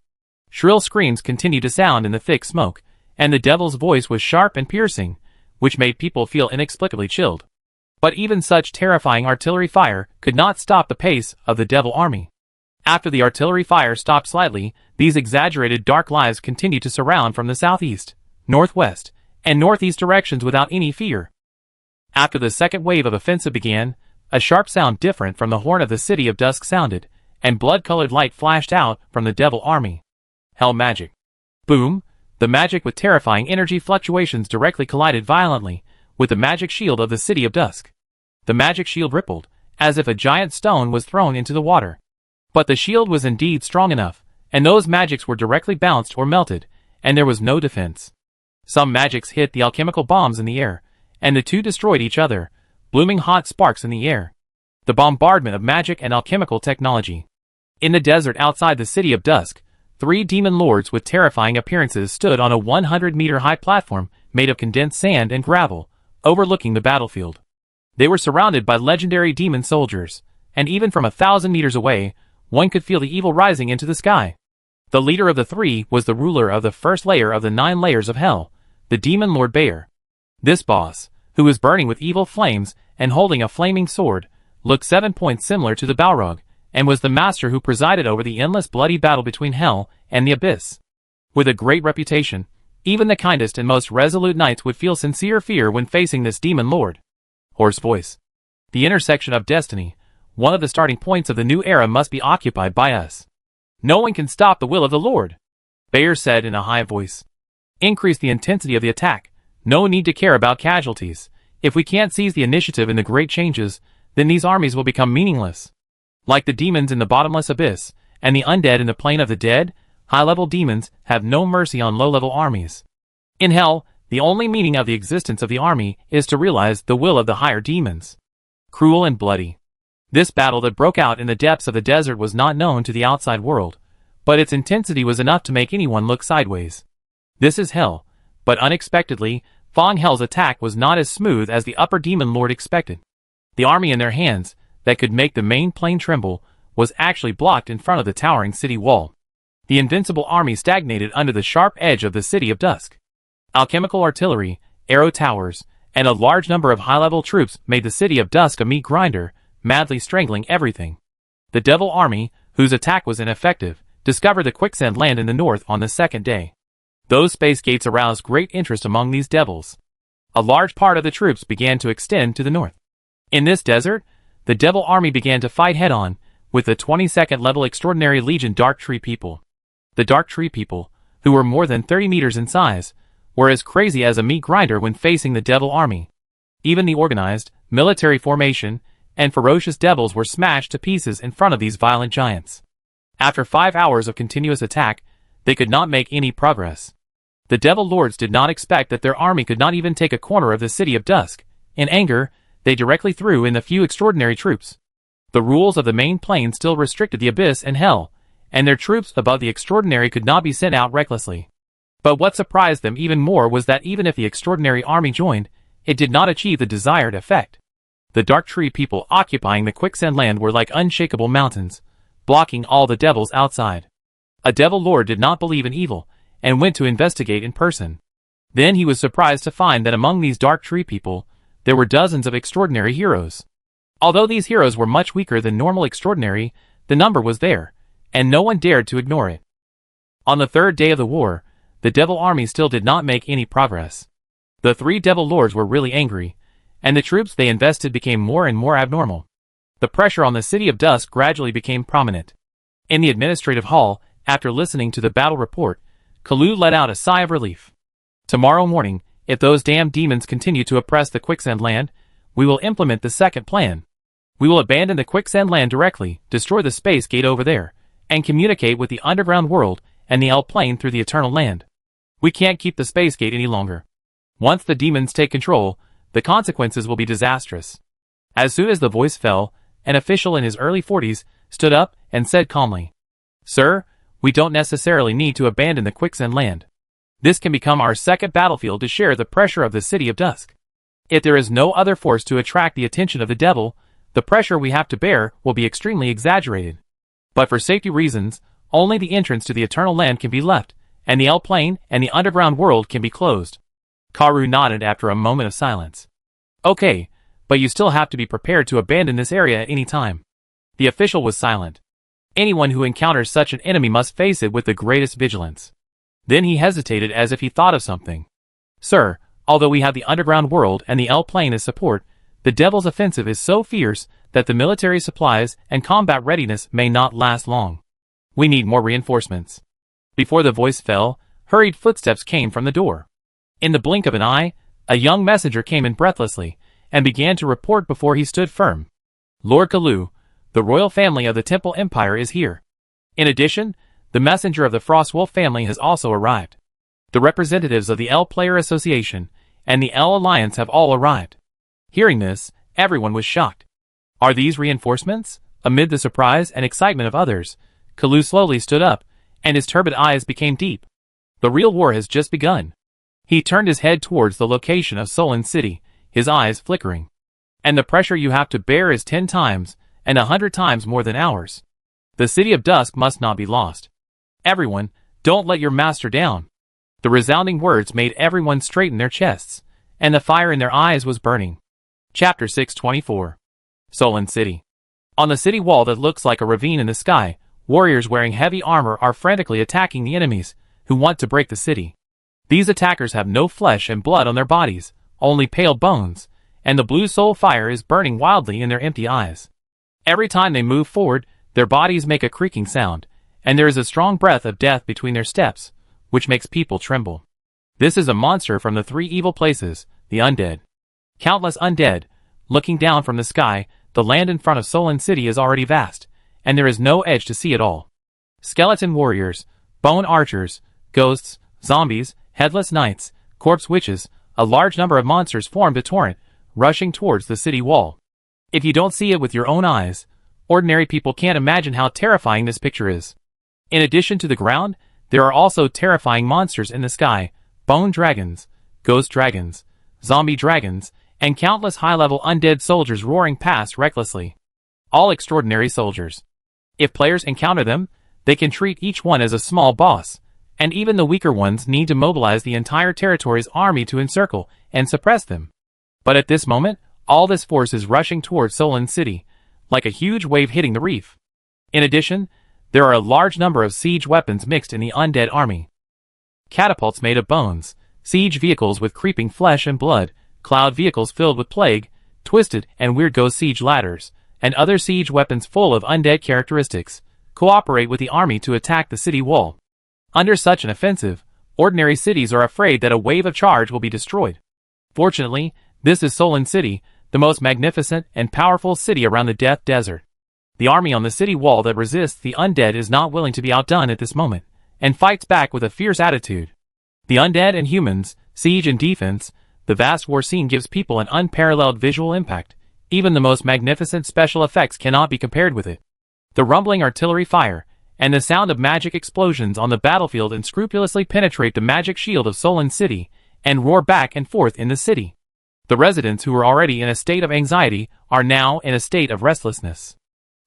Shrill screams continued to sound in the thick smoke, and the devil's voice was sharp and piercing, which made people feel inexplicably chilled. But even such terrifying artillery fire could not stop the pace of the devil army. After the artillery fire stopped slightly, these exaggerated dark lives continued to surround from the southeast, northwest, and northeast directions without any fear. After the second wave of offensive began, a sharp sound different from the horn of the City of Dusk sounded, and blood-colored light flashed out from the devil army. Hell magic. Boom! The magic with terrifying energy fluctuations directly collided violently with the magic shield of the City of Dusk. The magic shield rippled, as if a giant stone was thrown into the water. But the shield was indeed strong enough, and those magics were directly bounced or melted, and there was no defense. Some magics hit the alchemical bombs in the air, and the two destroyed each other, blooming hot sparks in the air. The bombardment of magic and alchemical technology. In the desert outside the City of Dusk, 3 demon lords with terrifying appearances stood on a 100-meter-high platform made of condensed sand and gravel, overlooking the battlefield. They were surrounded by legendary demon soldiers, and even from 1,000 meters away, one could feel the evil rising into the sky. The leader of the 3 was the ruler of the first layer of the 9 layers of hell, the demon Lord Bayer. This boss, who was burning with evil flames and holding a flaming sword, looked 7 points similar to the Balrog, and was the master who presided over the endless bloody battle between hell and the abyss. With a great reputation, even the kindest and most resolute knights would feel sincere fear when facing this demon lord. Hoarse voice. The intersection of destiny, one of the starting points of the new era, must be occupied by us. No one can stop the will of the Lord, Bayer said in a high voice. Increase the intensity of the attack. No need to care about casualties. If we can't seize the initiative in the great changes, then these armies will become meaningless. Like the demons in the bottomless abyss, and the undead in the plane of the dead, high-level demons have no mercy on low-level armies. In hell, the only meaning of the existence of the army is to realize the will of the higher demons. Cruel and bloody. This battle that broke out in the depths of the desert was not known to the outside world, but its intensity was enough to make anyone look sideways. This is hell, but unexpectedly, Fong Hell's attack was not as smooth as the upper demon lord expected. The army in their hands, that could make the main plane tremble, was actually blocked in front of the towering city wall. The invincible army stagnated under the sharp edge of the City of Dusk. Alchemical artillery, arrow towers, and a large number of high-level troops made the City of Dusk a meat grinder, madly strangling everything. The devil army, whose attack was ineffective, discovered the quicksand land in the north on the second day. Those space gates aroused great interest among these devils. A large part of the troops began to extend to the north. In this desert, the devil army began to fight head-on with the 22nd level Extraordinary Legion Dark Tree People. The Dark Tree People, who were more than 30 meters in size, were as crazy as a meat grinder when facing the devil army. Even the organized, military formation, and ferocious devils were smashed to pieces in front of these violent giants. After 5 hours of continuous attack, they could not make any progress. The devil lords did not expect that their army could not even take a corner of the City of Dusk. In anger, they directly threw in the few extraordinary troops. The rules of the main plane still restricted the abyss and hell, and their troops above the extraordinary could not be sent out recklessly. But what surprised them even more was that even if the extraordinary army joined, it did not achieve the desired effect. The Dark Tree People occupying the quicksand land were like unshakable mountains, blocking all the devils outside. A devil lord did not believe in evil, and went to investigate in person. Then he was surprised to find that among these dark tree people, there were dozens of extraordinary heroes. Although these heroes were much weaker than normal extraordinary, the number was there, and no one dared to ignore it. On the third day of the war, the devil army still did not make any progress. The three devil lords were really angry, and the troops they invested became more and more abnormal. The pressure on the City of Dusk gradually became prominent. In the administrative hall, after listening to the battle report, Kalu let out a sigh of relief. Tomorrow morning, if those damned demons continue to oppress the Quicksand Land, we will implement the second plan. We will abandon the Quicksand Land directly, destroy the space gate over there, and communicate with the underground world and the L plane through the Eternal Land. We can't keep the space gate any longer. Once the demons take control, the consequences will be disastrous. As soon as the voice fell, an official in his early 40s stood up and said calmly, "Sir, we don't necessarily need to abandon the Quicksand Land. This can become our second battlefield to share the pressure of the City of Dusk. If there is no other force to attract the attention of the devil, the pressure we have to bear will be extremely exaggerated. But for safety reasons, only the entrance to the Eternal Land can be left, and the L plane and the underground world can be closed." Karu nodded after a moment of silence. "Okay, but you still have to be prepared to abandon this area at any time." The official was silent. Anyone who encounters such an enemy must face it with the greatest vigilance. Then he hesitated as if he thought of something. "Sir, although we have the underground world and the L plane as support, the devil's offensive is so fierce that the military supplies and combat readiness may not last long. We need more reinforcements." Before the voice fell, hurried footsteps came from the door. In the blink of an eye, a young messenger came in breathlessly, and began to report before he stood firm. "Lord Kalu, the royal family of the Temple Empire is here. In addition, the messenger of the Frostwolf family has also arrived. The representatives of the L Player Association and the L Alliance have all arrived." Hearing this, everyone was shocked. "Are these reinforcements?" Amid the surprise and excitement of others, Kalu slowly stood up, and his turbid eyes became deep. The real war has just begun. He turned his head towards the location of Solon City, his eyes flickering. "And the pressure you have to bear is 10 times, and 100 times more than ours. The City of Dusk must not be lost. Everyone, don't let your master down." The resounding words made everyone straighten their chests, and the fire in their eyes was burning. Chapter 624. Solon City. On the city wall that looks like a ravine in the sky, warriors wearing heavy armor are frantically attacking the enemies, who want to break the city. These attackers have no flesh and blood on their bodies, only pale bones, and the blue soul fire is burning wildly in their empty eyes. Every time they move forward, their bodies make a creaking sound, and there is a strong breath of death between their steps, which makes people tremble. This is a monster from the 3 evil places, the undead. Countless undead, looking down from the sky, the land in front of Solon City is already vast, and there is no edge to see it all. Skeleton warriors, bone archers, ghosts, zombies, headless knights, corpse witches, a large number of monsters formed a torrent, rushing towards the city wall. If you don't see it with your own eyes, ordinary people can't imagine how terrifying this picture is. In addition to the ground, there are also terrifying monsters in the sky, bone dragons, ghost dragons, zombie dragons, and countless high-level undead soldiers roaring past recklessly. All extraordinary soldiers. If players encounter them, they can treat each one as a small boss, and even the weaker ones need to mobilize the entire territory's army to encircle and suppress them. But at this moment, all this force is rushing towards Solon City, like a huge wave hitting the reef. In addition, there are a large number of siege weapons mixed in the undead army. Catapults made of bones, siege vehicles with creeping flesh and blood, cloud vehicles filled with plague, twisted and weird ghost siege ladders, and other siege weapons full of undead characteristics, cooperate with the army to attack the city wall. Under such an offensive, ordinary cities are afraid that a wave of charge will be destroyed. Fortunately, this is Solon City, the most magnificent and powerful city around the Death Desert. The army on the city wall that resists the undead is not willing to be outdone at this moment, and fights back with a fierce attitude. The undead and humans, siege and defense, the vast war scene gives people an unparalleled visual impact. Even the most magnificent special effects cannot be compared with it. The rumbling artillery fire, and the sound of magic explosions on the battlefield unscrupulously penetrate the magic shield of Solon City, and roar back and forth in the city. The residents who were already in a state of anxiety are now in a state of restlessness.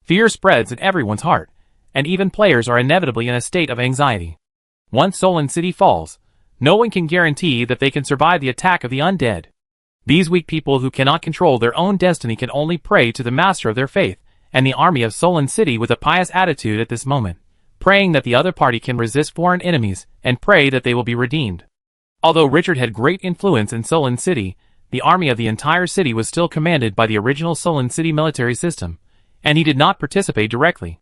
Fear spreads in everyone's heart, and even players are inevitably in a state of anxiety. Once Solon City falls, no one can guarantee that they can survive the attack of the undead. These weak people who cannot control their own destiny can only pray to the master of their faith, and the army of Solon City with a pious attitude at this moment, praying that the other party can resist foreign enemies, and pray that they will be redeemed. Although Richard had great influence in Solon City, the army of the entire city was still commanded by the original Solon City military system, and he did not participate directly.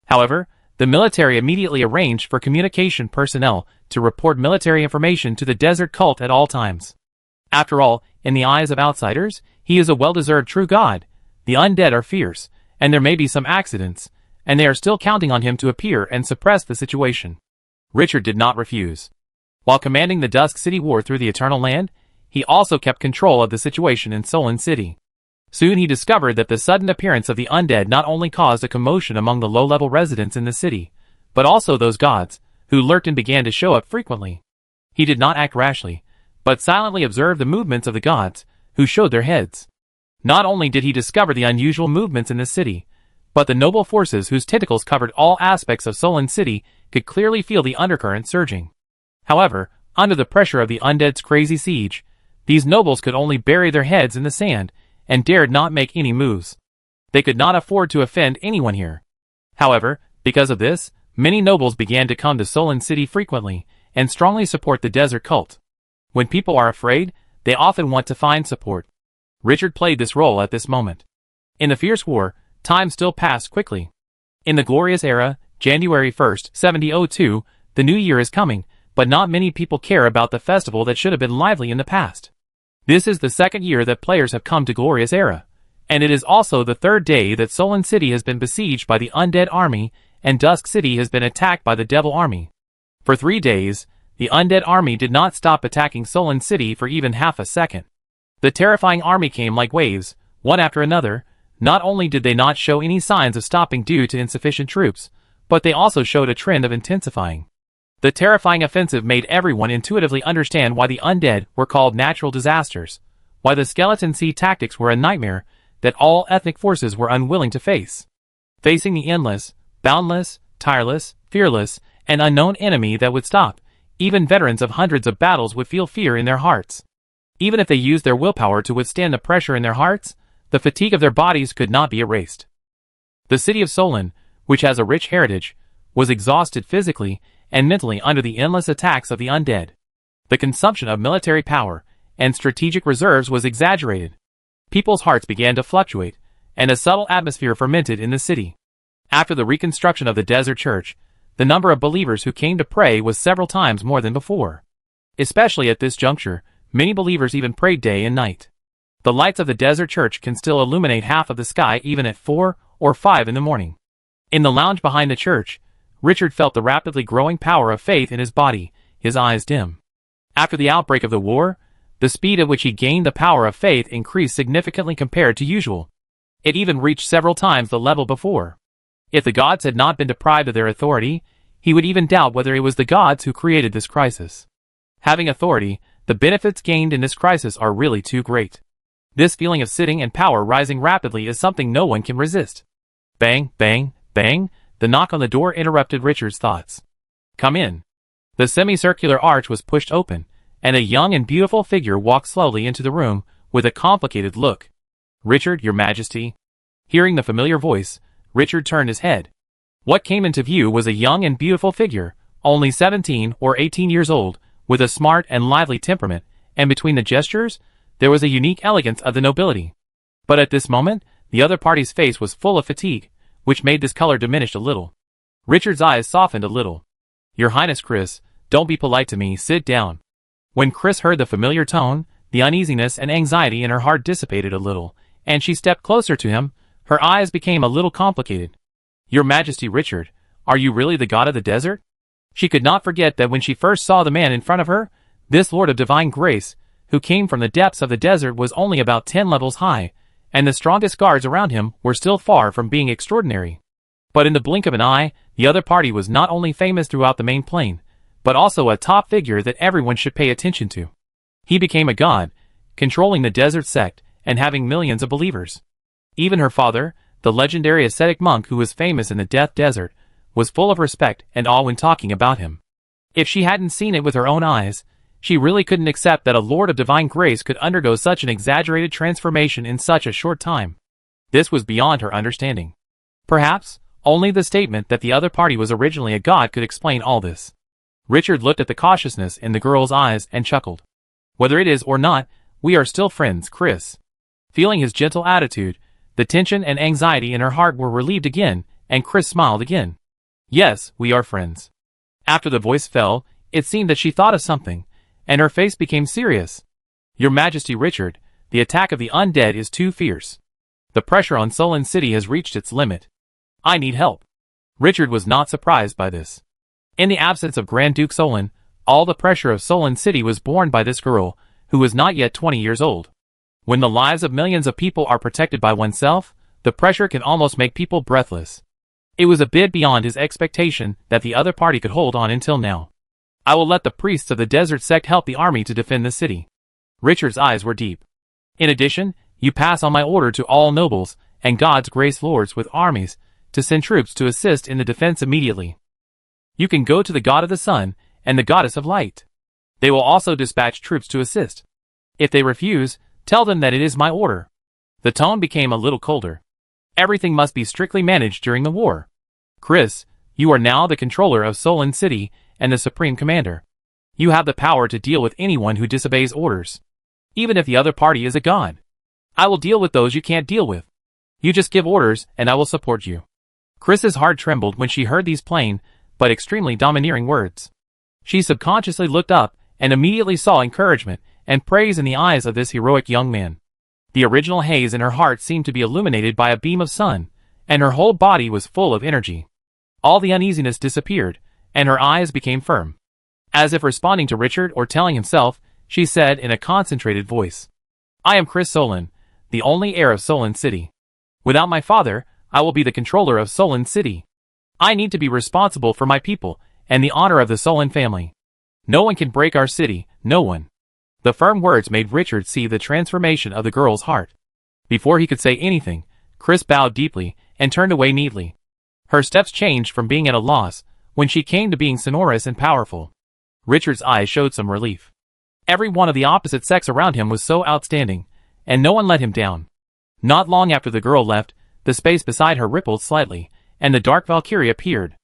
However, the military immediately arranged for communication personnel to report military information to the desert cult at all times. After all, in the eyes of outsiders, he is a well-deserved true god. The undead are fierce, and there may be some accidents, and they are still counting on him to appear and suppress the situation. Richard did not refuse. While commanding the Dusk City War through the Eternal Land, he also kept control of the situation in Solon City. Soon he discovered that the sudden appearance of the undead not only caused a commotion among the low-level residents in the city, but also those gods, who lurked and began to show up frequently. He did not act rashly, but silently observed the movements of the gods, who showed their heads. Not only did he discover the unusual movements in the city, but the noble forces whose tentacles covered all aspects of Solon City could clearly feel the undercurrent surging. However, under the pressure of the undead's crazy siege, these nobles could only bury their heads in the sand, and dared not make any moves. They could not afford to offend anyone here. However, because of this, many nobles began to come to Solon City frequently, and strongly support the desert cult. When people are afraid, they often want to find support. Richard played this role at this moment. In the fierce war, time still passed quickly. In the glorious era, January 1st, 7002, the new year is coming, but not many people care about the festival that should have been lively in the past. This is the second year that players have come to Glorious Era, and it is also the third day that Solon City has been besieged by the undead army, and Dusk City has been attacked by the devil army. For 3 days, the undead army did not stop attacking Solon City for even half a second. The terrifying army came like waves, one after another. Not only did they not show any signs of stopping due to insufficient troops, but they also showed a trend of intensifying. The terrifying offensive made everyone intuitively understand why the undead were called natural disasters, why the skeleton sea tactics were a nightmare that all ethnic forces were unwilling to face. Facing the endless, boundless, tireless, fearless, and unknown enemy that would stop, even veterans of hundreds of battles would feel fear in their hearts. Even if they used their willpower to withstand the pressure in their hearts, the fatigue of their bodies could not be erased. The city of Solon, which has a rich heritage, was exhausted physically and mentally under the endless attacks of the undead. The consumption of military power and strategic reserves was exaggerated. People's hearts began to fluctuate, and a subtle atmosphere fermented in the city. After the reconstruction of the desert church, the number of believers who came to pray was several times more than before. Especially at this juncture, many believers even prayed day and night. The lights of the desert church can still illuminate half of the sky even at 4 or 5 in the morning. In the lounge behind the church, Richard felt the rapidly growing power of faith in his body, his eyes dim. After the outbreak of the war, the speed at which he gained the power of faith increased significantly compared to usual. It even reached several times the level before. If the gods had not been deprived of their authority, he would even doubt whether it was the gods who created this crisis. Having authority, the benefits gained in this crisis are really too great. This feeling of sitting and power rising rapidly is something no one can resist. Bang, bang, bang. The knock on the door interrupted Richard's thoughts. Come in. The semicircular arch was pushed open, and a young and beautiful figure walked slowly into the room, with a complicated look. Richard, your majesty. Hearing the familiar voice, Richard turned his head. What came into view was a young and beautiful figure, only 17 or 18 years old, with a smart and lively temperament, and between the gestures, there was a unique elegance of the nobility. But at this moment, the other party's face was full of fatigue, which made this color diminish a little. Richard's eyes softened a little. Your Highness Chris, don't be polite to me, sit down. When Chris heard the familiar tone, the uneasiness and anxiety in her heart dissipated a little, and she stepped closer to him. Her eyes became a little complicated. Your Majesty Richard, are you really the god of the desert? She could not forget that when she first saw the man in front of her, this lord of divine grace, who came from the depths of the desert, was only about 10 levels high, and the strongest guards around him were still far from being extraordinary. But in the blink of an eye, the other party was not only famous throughout the main plane, but also a top figure that everyone should pay attention to. He became a god, controlling the desert sect and having millions of believers. Even her father, the legendary ascetic monk who was famous in the Death Desert, was full of respect and awe when talking about him. If she hadn't seen it with her own eyes, she really couldn't accept that a lord of divine grace could undergo such an exaggerated transformation in such a short time. This was beyond her understanding. Perhaps, only the statement that the other party was originally a god could explain all this. Richard looked at the cautiousness in the girl's eyes and chuckled. Whether it is or not, we are still friends, Chris. Feeling his gentle attitude, the tension and anxiety in her heart were relieved again, and Chris smiled again. Yes, we are friends. After the voice fell, it seemed that she thought of something, and her face became serious. Your Majesty, Richard, the attack of the undead is too fierce. The pressure on Solon City has reached its limit. I need help. Richard was not surprised by this. In the absence of Grand Duke Solon, all the pressure of Solon City was borne by this girl, who was not yet 20 years old. When the lives of millions of people are protected by oneself, the pressure can almost make people breathless. It was a bit beyond his expectation that the other party could hold on until now. I will let the priests of the desert sect help the army to defend the city. Richard's eyes were deep. In addition, you pass on my order to all nobles and God's grace lords with armies to send troops to assist in the defense immediately. You can go to the god of the sun and the goddess of light. They will also dispatch troops to assist. If they refuse, tell them that it is my order. The tone became a little colder. Everything must be strictly managed during the war. Chris, you are now the controller of Solon City and the supreme commander. You have the power to deal with anyone who disobeys orders. Even if the other party is a god. I will deal with those you can't deal with. You just give orders and I will support you. Chris's heart trembled when she heard these plain, but extremely domineering words. She subconsciously looked up and immediately saw encouragement and praise in the eyes of this heroic young man. The original haze in her heart seemed to be illuminated by a beam of sun, and her whole body was full of energy. All the uneasiness disappeared, and her eyes became firm. As if responding to Richard or telling himself, she said in a concentrated voice, I am Chris Solon, the only heir of Solon City. Without my father, I will be the controller of Solon City. I need to be responsible for my people and the honor of the Solon family. No one can break our city, no one. The firm words made Richard see the transformation of the girl's heart. Before he could say anything, Chris bowed deeply and turned away neatly. Her steps changed from being at a loss when she came to being sonorous and powerful. Richard's eyes showed some relief. Every one of the opposite sex around him was so outstanding, and no one let him down. Not long after the girl left, the space beside her rippled slightly, and the dark Valkyrie appeared.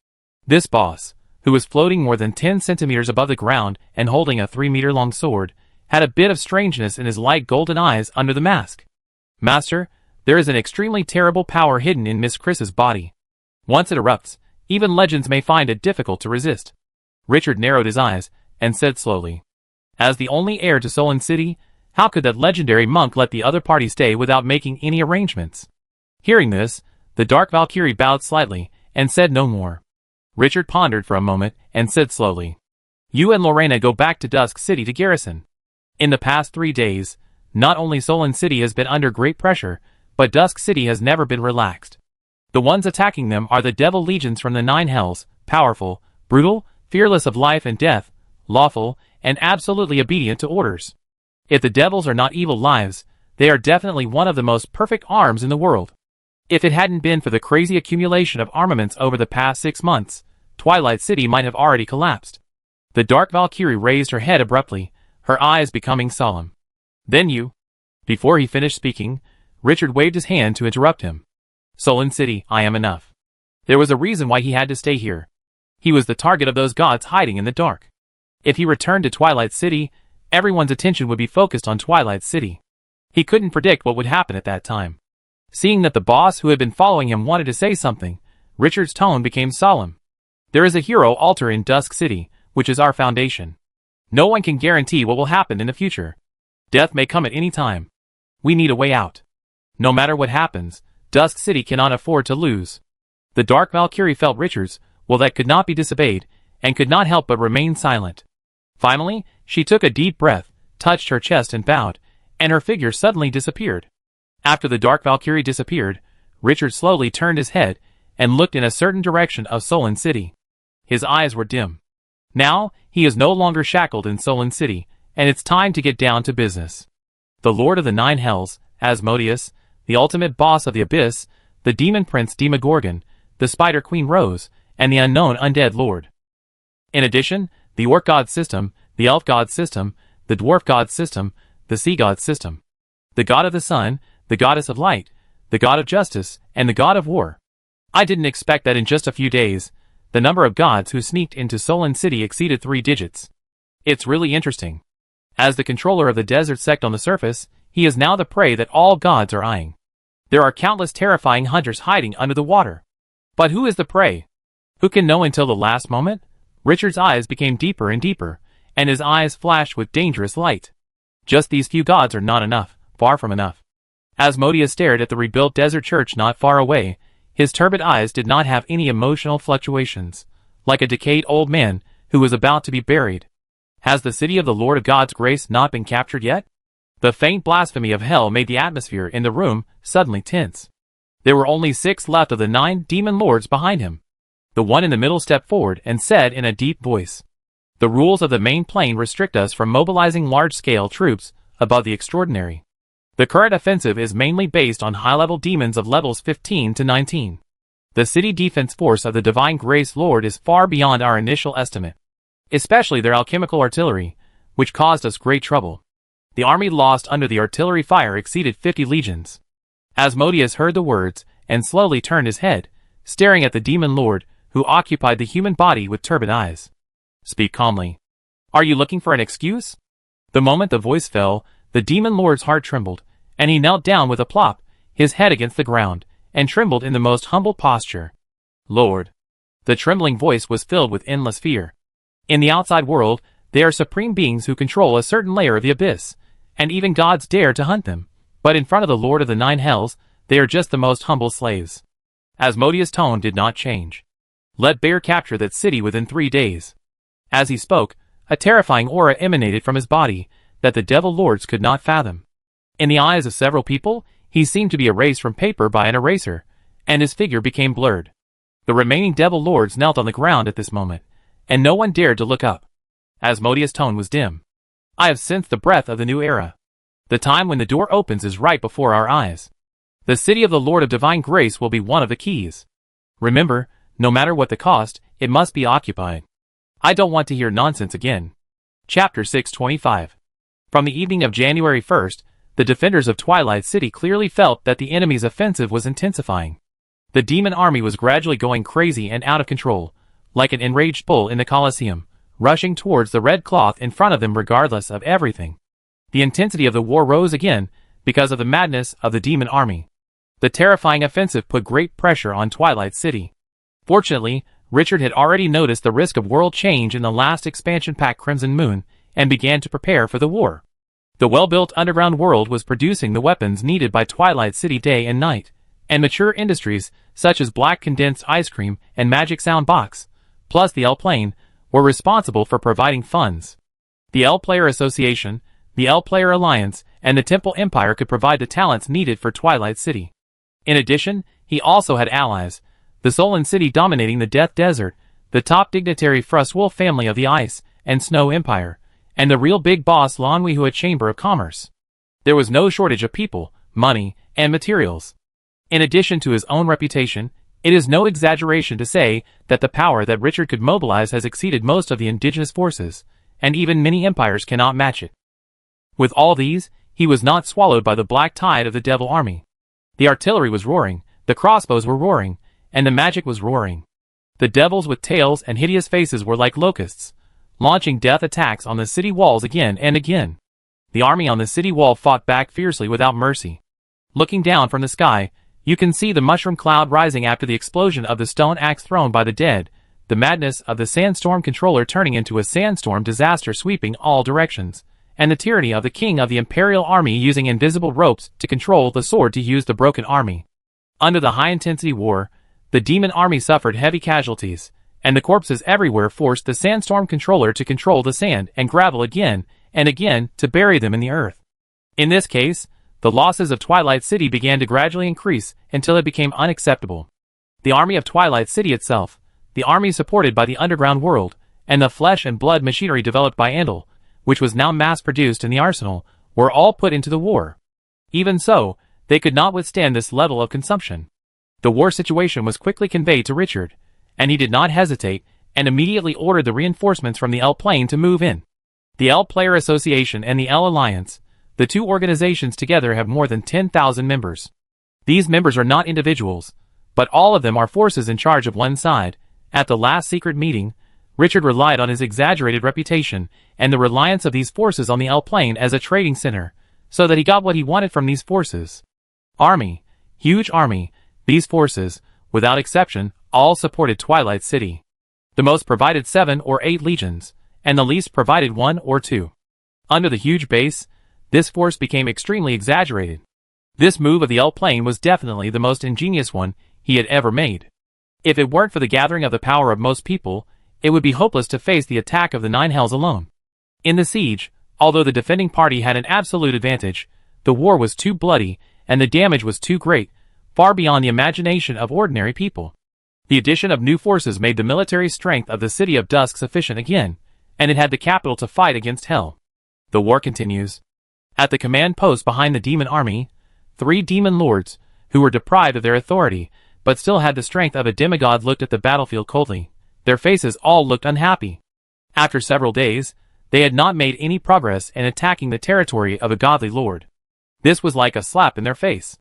This boss, who was floating more than 10 centimeters above the ground and holding a 3-meter-long sword, had a bit of strangeness in his light golden eyes under the mask. Master, there is an extremely terrible power hidden in Miss Chris's body. Once it erupts, even legends may find it difficult to resist. Richard narrowed his eyes and said slowly, as the only heir to Solon City, how could that legendary monk let the other party stay without making any arrangements? Hearing this, the dark Valkyrie bowed slightly and said no more. Richard pondered for a moment and said slowly, you and Lorena go back to Dusk City to garrison. In the past 3 days, not only Solon City has been under great pressure, but Dusk City has never been relaxed. The ones attacking them are the devil legions from the 9 hells, powerful, brutal, fearless of life and death, lawful, and absolutely obedient to orders. If the devils are not evil lives, they are definitely one of the most perfect arms in the world. If it hadn't been for the crazy accumulation of armaments over the past 6 months, Twilight City might have already collapsed. The dark Valkyrie raised her head abruptly, her eyes becoming solemn. Then you. Before he finished speaking, Richard waved his hand to interrupt him. Solon City, I am enough. There was a reason why he had to stay here. He was the target of those gods hiding in the dark. If he returned to Twilight City, everyone's attention would be focused on Twilight City. He couldn't predict what would happen at that time. Seeing that the boss who had been following him wanted to say something, Richard's tone became solemn. There is a hero altar in Dusk City, which is our foundation. No one can guarantee what will happen in the future. Death may come at any time. We need a way out. No matter what happens, Dusk City cannot afford to lose. The dark Valkyrie felt Richard's will that could not be disobeyed, and could not help but remain silent. Finally, she took a deep breath, touched her chest and bowed, and her figure suddenly disappeared. After the dark Valkyrie disappeared, Richard slowly turned his head and looked in a certain direction of Solon City. His eyes were dim. Now, he is no longer shackled in Solon City, and it's time to get down to business. The Lord of the 9 Hells, Asmodeus, the ultimate boss of the Abyss, the Demon Prince Demogorgon, the Spider Queen Rose, and the unknown undead lord. In addition, the orc god system, the elf god system, the dwarf god system, the sea god system, the god of the sun, the goddess of light, the god of justice, and the god of war. I didn't expect that in just a few days, the number of gods who sneaked into Solon City exceeded 3 digits. It's really interesting. As the controller of the desert sect on the surface, he is now the prey that all gods are eyeing. There are countless terrifying hunters hiding under the water. But who is the prey? Who can know until the last moment? Richard's eyes became deeper and deeper, and his eyes flashed with dangerous light. Just these few gods are not enough, far from enough. Asmodeus stared at the rebuilt desert church not far away. His turbid eyes did not have any emotional fluctuations, like a decayed old man who was about to be buried. Has the city of the Lord of God's grace not been captured yet? The faint blasphemy of hell made the atmosphere in the room suddenly tense. There were only 6 left of the 9 demon lords behind him. The one in the middle stepped forward and said in a deep voice, "The rules of the main plane restrict us from mobilizing large-scale troops above the extraordinary. The current offensive is mainly based on high-level demons of levels 15 to 19. The city defense force of the Divine Grace Lord is far beyond our initial estimate, especially their alchemical artillery, which caused us great trouble. The army lost under the artillery fire exceeded 50 legions." Asmodeus heard the words and slowly turned his head, staring at the demon lord who occupied the human body with turbid eyes. "Speak calmly. Are you looking for an excuse?" The moment the voice fell, the demon lord's heart trembled, and he knelt down with a plop, his head against the ground, and trembled in the most humble posture. "Lord." The trembling voice was filled with endless fear. In the outside world, they are supreme beings who control a certain layer of the abyss, and even gods dare to hunt them. But in front of the Lord of the 9 Hells, they are just the most humble slaves. Asmodeus' tone did not change. "Let Bear capture that city within 3 days." As he spoke, a terrifying aura emanated from his body that the devil lords could not fathom. In the eyes of several people, he seemed to be erased from paper by an eraser, and his figure became blurred. The remaining devil lords knelt on the ground at this moment, and no one dared to look up. Asmodeus' tone was dim. "I have sensed the breath of the new era. The time when the door opens is right before our eyes. The city of the Lord of Divine Grace will be one of the keys. Remember, no matter what the cost, it must be occupied. I don't want to hear nonsense again." Chapter 625. From the evening of January 1st, the defenders of Twilight City clearly felt that the enemy's offensive was intensifying. The demon army was gradually going crazy and out of control, like an enraged bull in the Colosseum, rushing towards the red cloth in front of them regardless of everything. The intensity of the war rose again because of the madness of the demon army. The terrifying offensive put great pressure on Twilight City. Fortunately, Richard had already noticed the risk of world change in the last expansion pack Crimson Moon and began to prepare for the war. The well-built underground world was producing the weapons needed by Twilight City day and night, and mature industries such as Black Condensed Ice Cream and Magic Sound Box, plus the L Plane, were responsible for providing funds. The L Player Association, the L Player Alliance, and the Temple Empire could provide the talents needed for Twilight City. In addition, he also had allies, the Solon City dominating the Death Desert, the top dignitary Frostwolf family of the Ice and Snow Empire, and the real big boss Lanwihua Chamber of Commerce. There was no shortage of people, money, and materials. In addition to his own reputation, it is no exaggeration to say that the power that Richard could mobilize has exceeded most of the indigenous forces, and even many empires cannot match it. With all these, he was not swallowed by the black tide of the devil army. The artillery was roaring, the crossbows were roaring, and the magic was roaring. The devils with tails and hideous faces were like locusts, launching death attacks on the city walls again and again. The army on the city wall fought back fiercely without mercy. Looking down from the sky, you can see the mushroom cloud rising after the explosion of the stone axe thrown by the dead, the madness of the sandstorm controller turning into a sandstorm disaster sweeping all directions, and the tyranny of the king of the Imperial Army using invisible ropes to control the sword to use the broken army. Under the high-intensity war, the demon army suffered heavy casualties, and the corpses everywhere forced the sandstorm controller to control the sand and gravel again and again to bury them in the earth. In this case, the losses of Twilight City began to gradually increase until it became unacceptable. The army of Twilight City itself, the army supported by the underground world, and the flesh and blood machinery developed by Andal, which was now mass-produced in the arsenal, were all put into the war. Even so, they could not withstand this level of consumption. The war situation was quickly conveyed to Richard, and he did not hesitate and immediately ordered the reinforcements from the L plane to move in. The L Player Association and the L Alliance, the two organizations together have more than 10,000 members. These members are not individuals, but all of them are forces in charge of one side. At the last secret meeting, Richard relied on his exaggerated reputation and the reliance of these forces on the L plane as a trading center, so that he got what he wanted from these forces. Army, huge army, these forces, without exception, all supported Twilight City. The most provided 7 or 8 legions, and the least provided 1 or 2. Under the huge base, this force became extremely exaggerated. This move of the L plane was definitely the most ingenious one he had ever made. If it weren't for the gathering of the power of most people, it would be hopeless to face the attack of the Nine Hells alone. In the siege, although the defending party had an absolute advantage, the war was too bloody, and the damage was too great, far beyond the imagination of ordinary people. The addition of new forces made the military strength of the City of Dusk sufficient again, and it had the capital to fight against Hell. The war continues. At the command post behind the demon army, 3 demon lords, who were deprived of their authority, but still had the strength of a demigod, looked at the battlefield coldly. Their faces all looked unhappy. After several days, they had not made any progress in attacking the territory of a godly lord. This was like a slap in their face.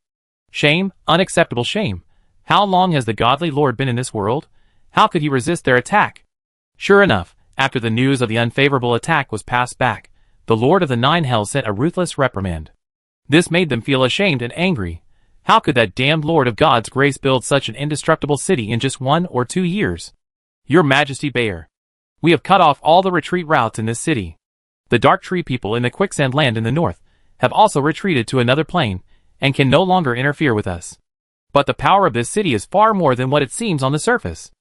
Shame, unacceptable shame. How long has the godly lord been in this world? How could he resist their attack? Sure enough, after the news of the unfavorable attack was passed back, the Lord of the Nine Hells sent a ruthless reprimand. This made them feel ashamed and angry. How could that damned Lord of God's grace build such an indestructible city in just 1 or 2 years? Your Majesty Bayer, we have cut off all the retreat routes in this city. The Dark Tree people in the Quicksand Land in the north have also retreated to another plane, and can no longer interfere with us. But the power of this city is far more than what it seems on the surface.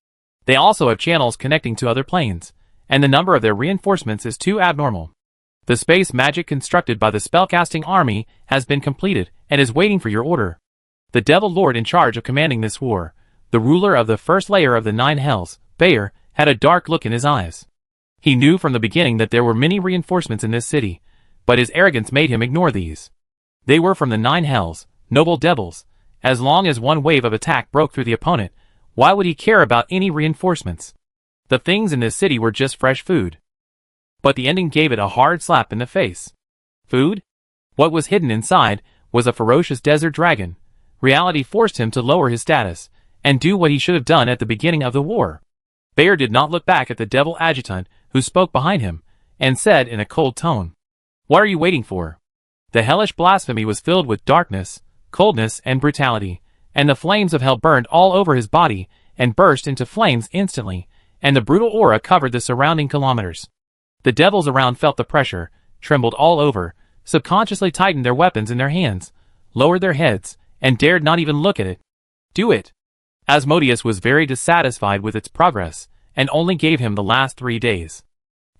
They also have channels connecting to other planes, and the number of their reinforcements is too abnormal. The space magic constructed by the spellcasting army has been completed and is waiting for your order. The Devil Lord in charge of commanding this war, the ruler of the first layer of the Nine Hells, Bayer, had a dark look in his eyes. He knew from the beginning that there were many reinforcements in this city, but his arrogance made him ignore these. They were from the Nine Hells, noble devils. As long as one wave of attack broke through the opponent, why would he care about any reinforcements? The things in this city were just fresh food. But the ending gave it a hard slap in the face. Food? What was hidden inside was a ferocious desert dragon. Reality forced him to lower his status, and do what he should have done at the beginning of the war. Bayer did not look back at the devil adjutant, who spoke behind him, and said in a cold tone, "What are you waiting for?" The hellish blasphemy was filled with darkness, coldness, and brutality, and the flames of hell burned all over his body, and burst into flames instantly, and the brutal aura covered the surrounding kilometers. The devils around felt the pressure, trembled all over, subconsciously tightened their weapons in their hands, lowered their heads, and dared not even look at it. Do it! Asmodeus was very dissatisfied with its progress, and only gave him the last 3 days.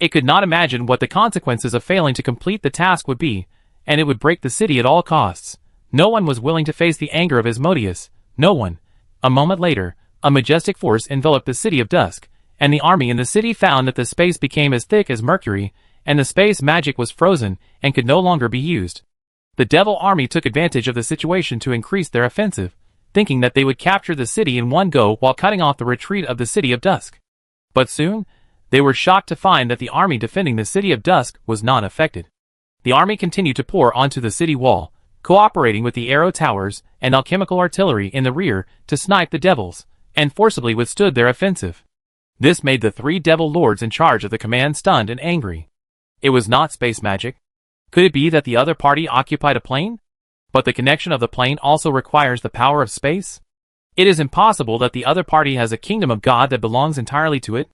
It could not imagine what the consequences of failing to complete the task would be, and it would break the city at all costs. No one was willing to face the anger of Asmodeus, no one. A moment later, a majestic force enveloped the City of Dusk, and the army in the city found that the space became as thick as mercury, and the space magic was frozen and could no longer be used. The devil army took advantage of the situation to increase their offensive, thinking that they would capture the city in one go while cutting off the retreat of the City of Dusk. But soon, they were shocked to find that the army defending the City of Dusk was not affected. The army continued to pour onto the city wall, cooperating with the arrow towers and alchemical artillery in the rear to snipe the devils, and forcibly withstood their offensive. This made the 3 devil lords in charge of the command stunned and angry. It was not space magic. Could it be that the other party occupied a plane? But the connection of the plane also requires the power of space? It is impossible that the other party has a kingdom of God that belongs entirely to it.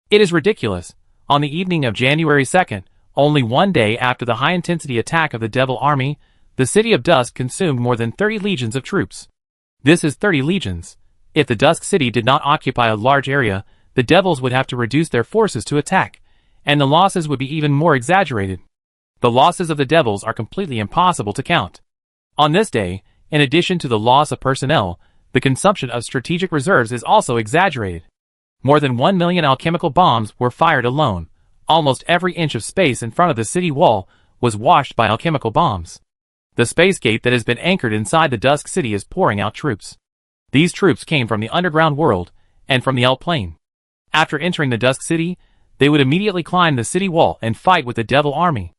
It is ridiculous. On the evening of January 2nd, only 1 day after the high-intensity attack of the Devil Army, the City of Dusk consumed more than 30 legions of troops. This is 30 legions. If the Dusk City did not occupy a large area, the Devils would have to reduce their forces to attack, and the losses would be even more exaggerated. The losses of the Devils are completely impossible to count. On this day, in addition to the loss of personnel, the consumption of strategic reserves is also exaggerated. More than 1 million alchemical bombs were fired alone. Almost every inch of space in front of the city wall was washed by alchemical bombs. The space gate that has been anchored inside the Dusk City is pouring out troops. These troops came from the underground world, and from the Hell Plain. After entering the Dusk City, they would immediately climb the city wall and fight with the Devil Army.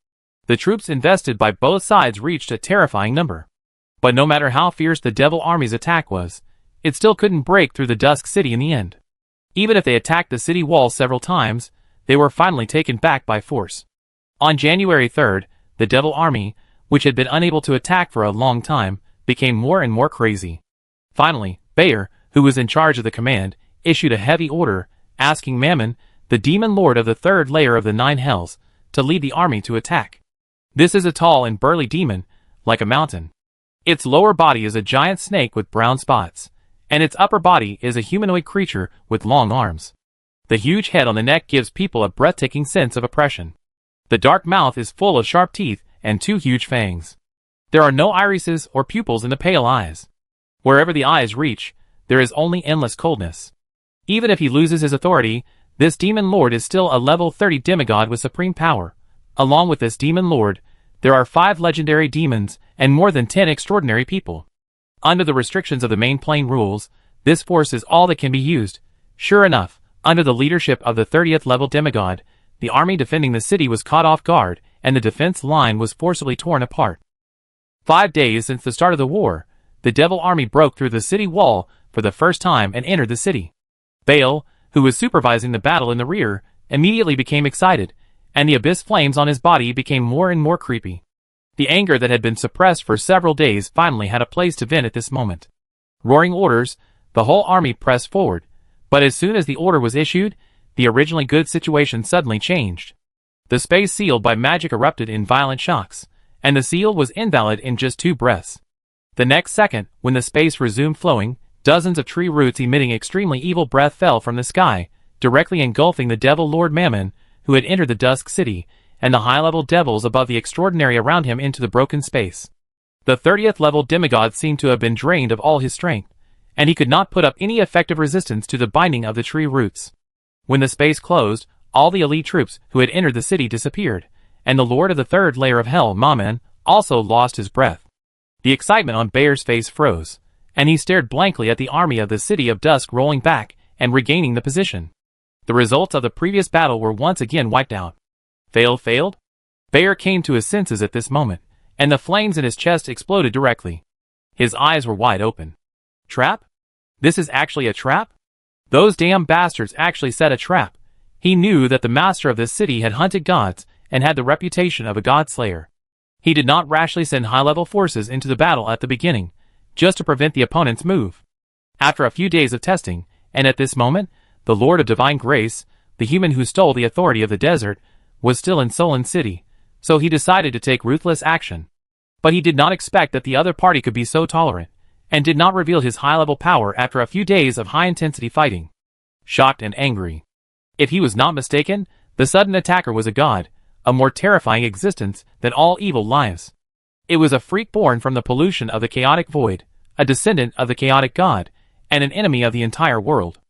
The troops invested by both sides reached a terrifying number. But no matter how fierce the Devil Army's attack was, it still couldn't break through the Dusk City in the end. Even if they attacked the city wall several times, they were finally taken back by force. On January 3rd, the Devil Army, which had been unable to attack for a long time, became more and more crazy. Finally, Bayer, who was in charge of the command, issued a heavy order, asking Mammon, the demon lord of the third layer of the 9 hells, to lead the army to attack. This is a tall and burly demon, like a mountain. Its lower body is a giant snake with brown spots, and its upper body is a humanoid creature with long arms. The huge head on the neck gives people a breathtaking sense of oppression. The dark mouth is full of sharp teeth and 2 huge fangs. There are no irises or pupils in the pale eyes. Wherever the eyes reach, there is only endless coldness. Even if he loses his authority, this demon lord is still a level 30 demigod with supreme power. Along with this demon lord, there are 5 legendary demons and more than 10 extraordinary people. Under the restrictions of the main plane rules, this force is all that can be used. Sure enough, under the leadership of the 30th level demigod, the army defending the city was caught off guard, and the defense line was forcibly torn apart. 5 days since the start of the war, the Devil Army broke through the city wall for the first time and entered the city. Baal, who was supervising the battle in the rear, immediately became excited, and the abyss flames on his body became more and more creepy. The anger that had been suppressed for several days finally had a place to vent at this moment. Roaring orders, the whole army pressed forward, but as soon as the order was issued, the originally good situation suddenly changed. The space sealed by magic erupted in violent shocks, and the seal was invalid in just 2 breaths. The next second, when the space resumed flowing, dozens of tree roots emitting extremely evil breath fell from the sky, directly engulfing the Devil Lord Mammon, who had entered the Dusk City, and the high-level devils above the extraordinary around him into the broken space. The 30th level demigod seemed to have been drained of all his strength, and he could not put up any effective resistance to the binding of the tree roots. When the space closed, all the elite troops who had entered the city disappeared, and the lord of the third layer of hell, Mammon, also lost his breath. The excitement on Bayer's face froze, and he stared blankly at the army of the City of Dusk rolling back and regaining the position. The results of the previous battle were once again wiped out. Failed? Bayer came to his senses at this moment, and the flames in his chest exploded directly. His eyes were wide open. Trap? This is actually a trap? Those damn bastards actually set a trap. He knew that the master of this city had hunted gods and had the reputation of a god slayer. He did not rashly send high-level forces into the battle at the beginning, just to prevent the opponent's move. After a few days of testing, and at this moment, the Lord of Divine Grace, the human who stole the authority of the desert, was still in Solon City, so he decided to take ruthless action. But he did not expect that the other party could be so tolerant, and did not reveal his high-level power after a few days of high-intensity fighting. Shocked and angry. If he was not mistaken, the sudden attacker was a god, a more terrifying existence than all evil lives. It was a freak born from the pollution of the chaotic void, a descendant of the chaotic god, and an enemy of the entire world.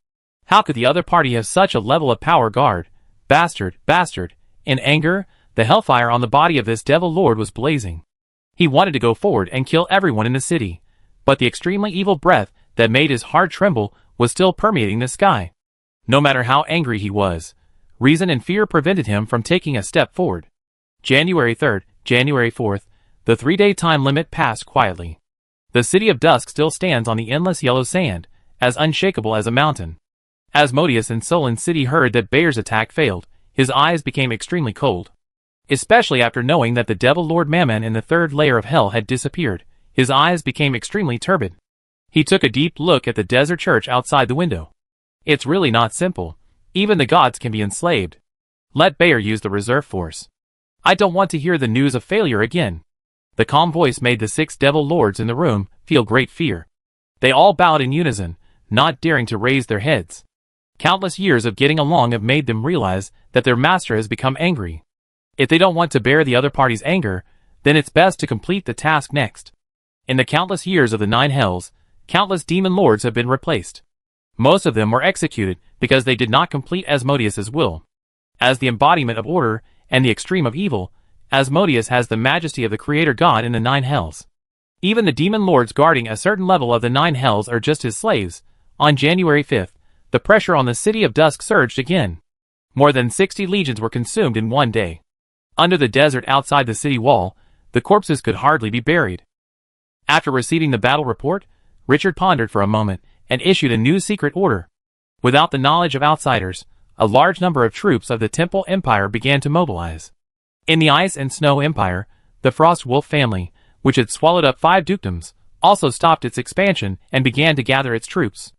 How could the other party have such a level of power? Guard, bastard. In anger, the hellfire on the body of this devil lord was blazing. He wanted to go forward and kill everyone in the city, but the extremely evil breath that made his heart tremble was still permeating the sky. No matter how angry he was, reason and fear prevented him from taking a step forward. January 3rd, January 4th, the 3-day time limit passed quietly. The City of Dusk still stands on the endless yellow sand, as unshakable as a mountain. Asmodeus in Solon City heard that Bayer's attack failed. His eyes became extremely cold. Especially after knowing that the Devil Lord Mammon in the third layer of hell had disappeared, his eyes became extremely turbid. He took a deep look at the desert church outside the window. It's really not simple. Even the gods can be enslaved. Let Bayer use the reserve force. I don't want to hear the news of failure again. The calm voice made the 6 devil lords in the room feel great fear. They all bowed in unison, not daring to raise their heads. Countless years of getting along have made them realize that their master has become angry. If they don't want to bear the other party's anger, then it's best to complete the task next. In the countless years of the 9 hells, countless demon lords have been replaced. Most of them were executed because they did not complete Asmodeus's will. As the embodiment of order and the extreme of evil, Asmodeus has the majesty of the creator god in the 9 hells. Even the demon lords guarding a certain level of the 9 hells are just his slaves. On January 5th, the pressure on the City of Dusk surged again. More than 60 legions were consumed in one day. Under the desert outside the city wall, the corpses could hardly be buried. After receiving the battle report, Richard pondered for a moment and issued a new secret order. Without the knowledge of outsiders, a large number of troops of the Temple Empire began to mobilize. In the Ice and Snow Empire, the Frost Wolf family, which had swallowed up 5 dukedoms, also stopped its expansion and began to gather its troops.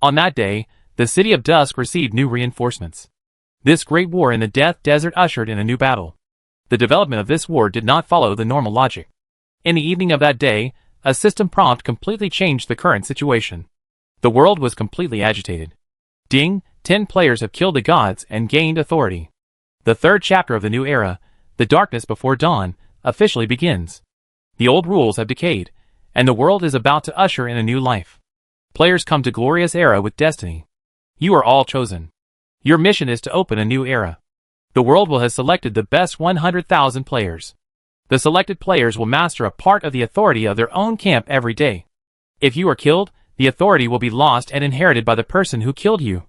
On that day, the City of Dusk received new reinforcements. This great war in the Death Desert ushered in a new battle. The development of this war did not follow the normal logic. In the evening of that day, a system prompt completely changed the current situation. The world was completely agitated. Ding, 10 players have killed the gods and gained authority. The third chapter of the new era, the darkness before dawn, officially begins. The old rules have decayed, and the world is about to usher in a new life. Players come to glorious era with destiny. You are all chosen. Your mission is to open a new era. The world will have selected the best 100,000 players. The selected players will master a part of the authority of their own camp every day. If you are killed, the authority will be lost and inherited by the person who killed you,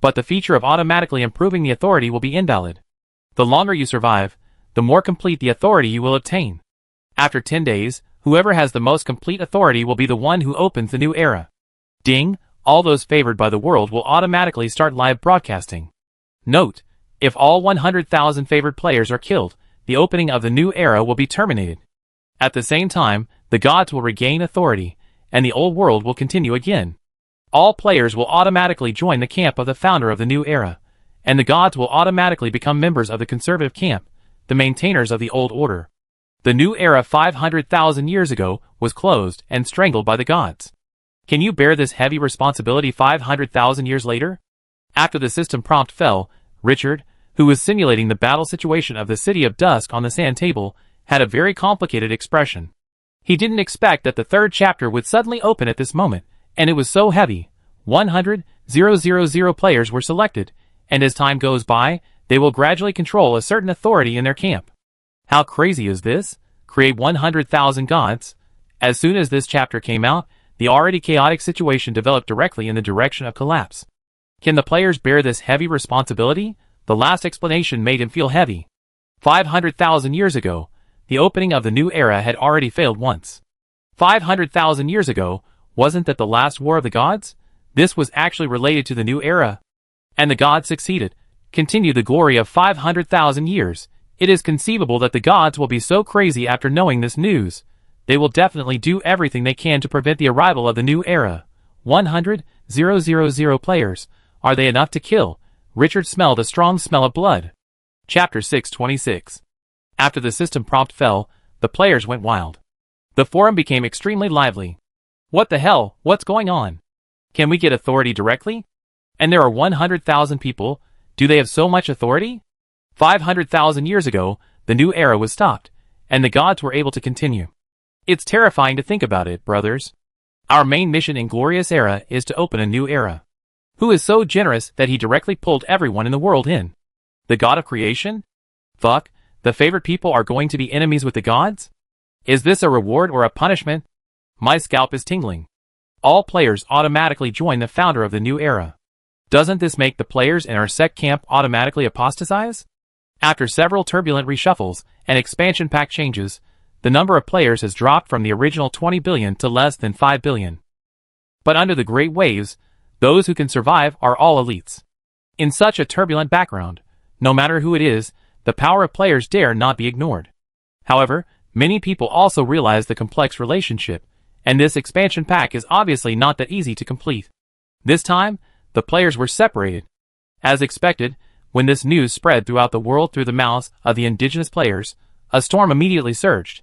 but the feature of automatically improving the authority will be invalid. The longer you survive, the more complete the authority you will obtain. After 10 days, whoever has the most complete authority will be the one who opens the new era. Ding, all those favored by the world will automatically start live broadcasting. Note, if all 100,000 favored players are killed, the opening of the new era will be terminated. At the same time, the gods will regain authority, and the old world will continue again. All players will automatically join the camp of the founder of the new era, and the gods will automatically become members of the conservative camp, the maintainers of the old order. The new era 500,000 years ago was closed and strangled by the gods. Can you bear this heavy responsibility 500,000 years later? After the system prompt fell, Richard, who was simulating the battle situation of the City of Dusk on the sand table, had a very complicated expression. He didn't expect that the third chapter would suddenly open at this moment, and it was so heavy. 100,000 players were selected, and as time goes by, they will gradually control a certain authority in their camp. How crazy is this? Create 100,000 gods. As soon as this chapter came out, the already chaotic situation developed directly in the direction of collapse. Can the players bear this heavy responsibility? The last explanation made him feel heavy. 500,000 years ago, the opening of the new era had already failed once. 500,000 years ago, wasn't that the last war of the gods? This was actually related to the new era. And the gods succeeded. Continue the glory of 500,000 years. It is conceivable that the gods will be so crazy after knowing this news. They will definitely do everything they can to prevent the arrival of the new era. 100,000 players. Are they enough to kill? Richard smelled a strong smell of blood. Chapter 626. After the system prompt fell, the players went wild. The forum became extremely lively. What the hell? What's going on? Can we get authority directly? And there are 100,000 people. Do they have so much authority? 500,000 years ago, the new era was stopped, and the gods were able to continue. It's terrifying to think about it, brothers. Our main mission in Glorious Era is to open a new era. Who is so generous that he directly pulled everyone in the world in? The God of creation? Fuck, the favorite people are going to be enemies with the gods? Is this a reward or a punishment? My scalp is tingling. All players automatically join the founder of the new era. Doesn't this make the players in our sect camp automatically apostatize? After several turbulent reshuffles and expansion pack changes, the number of players has dropped from the original 20 billion to less than 5 billion. But under the great waves, those who can survive are all elites. In such a turbulent background, no matter who it is, the power of players dare not be ignored. However, many people also realize the complex relationship, and this expansion pack is obviously not that easy to complete. This time, the players were separated. As expected, when this news spread throughout the world through the mouths of the indigenous players, a storm immediately surged.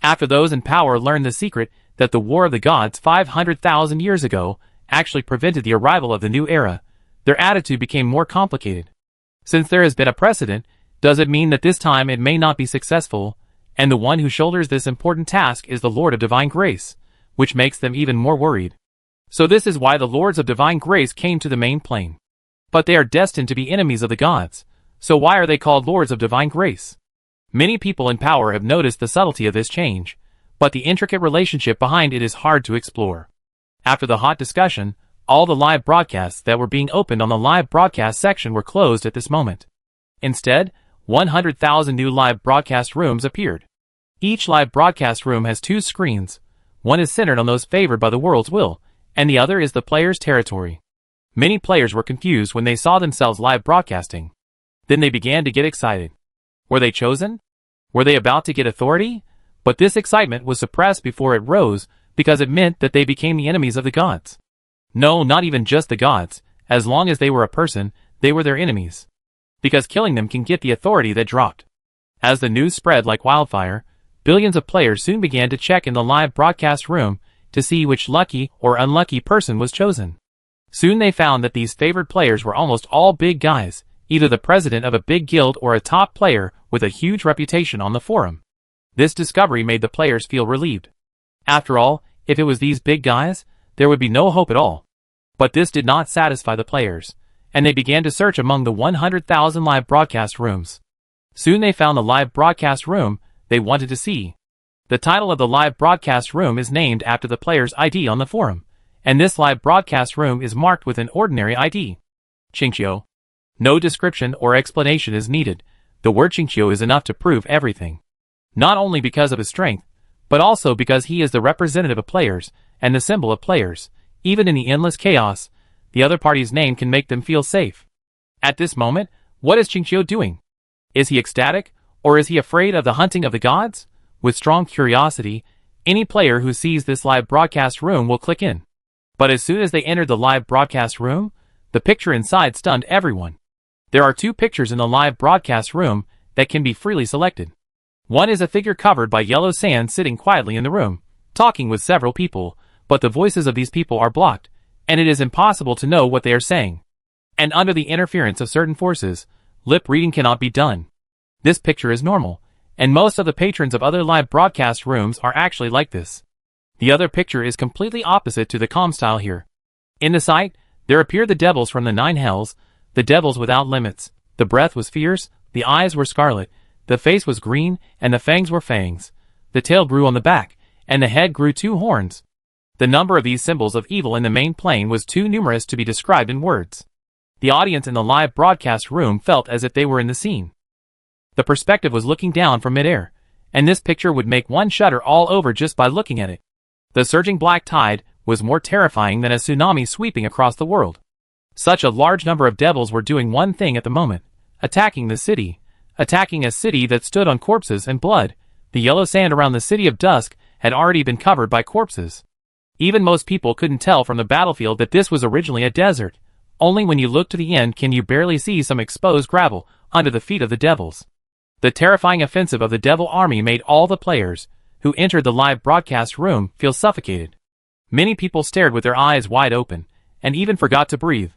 After those in power learned the secret that the War of the Gods 500,000 years ago actually prevented the arrival of the new era, their attitude became more complicated. Since there has been a precedent, does it mean that this time it may not be successful, and the one who shoulders this important task is the Lord of Divine Grace, which makes them even more worried. So this is why the Lords of Divine Grace came to the main plane. But they are destined to be enemies of the gods, so why are they called Lords of Divine Grace? Many people in power have noticed the subtlety of this change, but the intricate relationship behind it is hard to explore. After the hot discussion, All the live broadcasts that were being opened on the live broadcast section were closed at this moment. Instead, 100,000 new live broadcast rooms appeared. Each live broadcast room has 2 screens. One is centered on those favored by the world's will, and the other is the player's territory. Many players were confused when they saw themselves live broadcasting. Then they began to get excited. Were they chosen? Were they about to get authority? But this excitement was suppressed before it rose, because it meant that they became the enemies of the gods. No, not even just the gods. As long as they were a person, they were their enemies. Because killing them can get the authority that dropped. As the news spread like wildfire, billions of players soon began to check in the live broadcast room to see which lucky or unlucky person was chosen. Soon they found that these favored players were almost all big guys, either the president of a big guild or a top player with a huge reputation on the forum. This discovery made the players feel relieved. After all, if it was these big guys, there would be no hope at all. But this did not satisfy the players, and they began to search among the 100,000 live broadcast rooms. Soon they found the live broadcast room they wanted to see. The title of the live broadcast room is named after the player's ID on the forum, and this live broadcast room is marked with an ordinary ID. Qingqiu. No description or explanation is needed. The word Qingqiu is enough to prove everything. Not only because of his strength, but also because he is the representative of players and the symbol of players. Even in the endless chaos, the other party's name can make them feel safe. At this moment, what is Qingqiu doing? Is he ecstatic, or is he afraid of the hunting of the gods? With strong curiosity, any player who sees this live broadcast room will click in. But as soon as they entered the live broadcast room, the picture inside stunned everyone. There are 2 pictures in the live broadcast room that can be freely selected. One is a figure covered by yellow sand sitting quietly in the room, talking with several people, but the voices of these people are blocked, and it is impossible to know what they are saying. And under the interference of certain forces, lip reading cannot be done. This picture is normal, and most of the patrons of other live broadcast rooms are actually like this. The other picture is completely opposite to the calm style here. In the sight, there appear the devils from the 9 hells, the devils without limits. The breath was fierce, the eyes were scarlet, the face was green, and the fangs were fangs. The tail grew on the back, and the head grew 2 horns. The number of these symbols of evil in the main plane was too numerous to be described in words. The audience in the live broadcast room felt as if they were in the scene. The perspective was looking down from midair, and this picture would make one shudder all over just by looking at it. The surging black tide was more terrifying than a tsunami sweeping across the world. Such a large number of devils were doing one thing at the moment, attacking the city, attacking a city that stood on corpses and blood. The yellow sand around the city of Dusk had already been covered by corpses. Even most people couldn't tell from the battlefield that this was originally a desert. Only when you look to the end can you barely see some exposed gravel under the feet of the devils. The terrifying offensive of the devil army made all the players who entered the live broadcast room feel suffocated. Many people stared with their eyes wide open, and even forgot to breathe.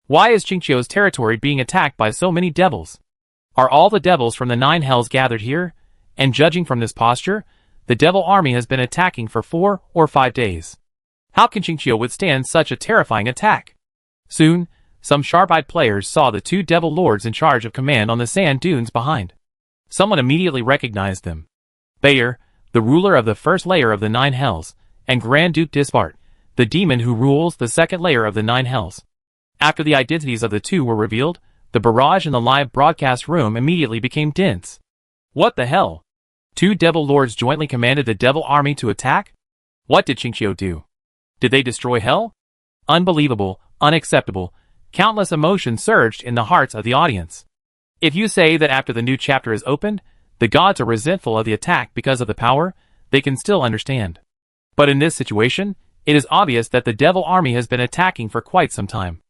Why is Qingqiu's territory being attacked by so many devils? Are all the devils from the 9 hells gathered here? And judging from this posture, the devil army has been attacking for 4 or 5 days. How can Qingqiu withstand such a terrifying attack? Soon, some sharp-eyed players saw the 2 devil lords in charge of command on the sand dunes behind. Someone immediately recognized them. Bayer, the ruler of the first layer of the 9 hells, and Grand Duke Dispart, the demon who rules the second layer of the 9 hells. After the identities of the 2 were revealed, the barrage in the live broadcast room immediately became dense. What the hell? 2 devil lords jointly commanded the devil army to attack? What did Qingqiu do? Did they destroy hell? Unbelievable, unacceptable. Countless emotions surged in the hearts of the audience. If you say that after the new chapter is opened, the gods are resentful of the attack because of the power, they can still understand. But in this situation, it is obvious that the devil army has been attacking for quite some time.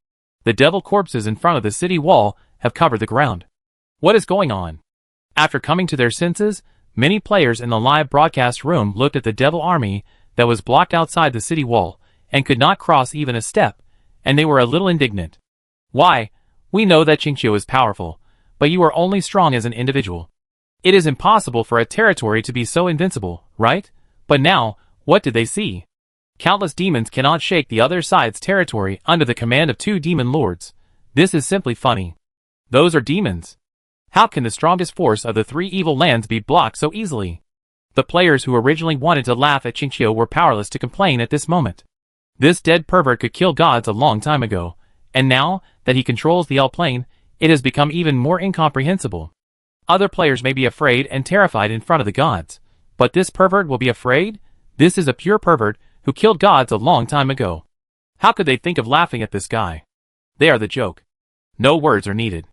The devil corpses in front of the city wall have covered the ground. What is going on? After coming to their senses, many players in the live broadcast room looked at the devil army that was blocked outside the city wall and could not cross even a step, and they were a little indignant. Why? We know that Qingqiu is powerful, but you are only strong as an individual. It is impossible for a territory to be so invincible, right? But now, what did they see? Countless demons cannot shake the other side's territory under the command of 2 demon lords. This is simply funny. Those are demons. How can the strongest force of the 3 evil lands be blocked so easily? The players who originally wanted to laugh at Qingqiu were powerless to complain at this moment. This dead pervert could kill gods a long time ago, and now that he controls the L plane, it has become even more incomprehensible. Other players may be afraid and terrified in front of the gods, but this pervert will be afraid? This is a pure pervert who killed gods a long time ago. How could they think of laughing at this guy? They are the joke. No words are needed.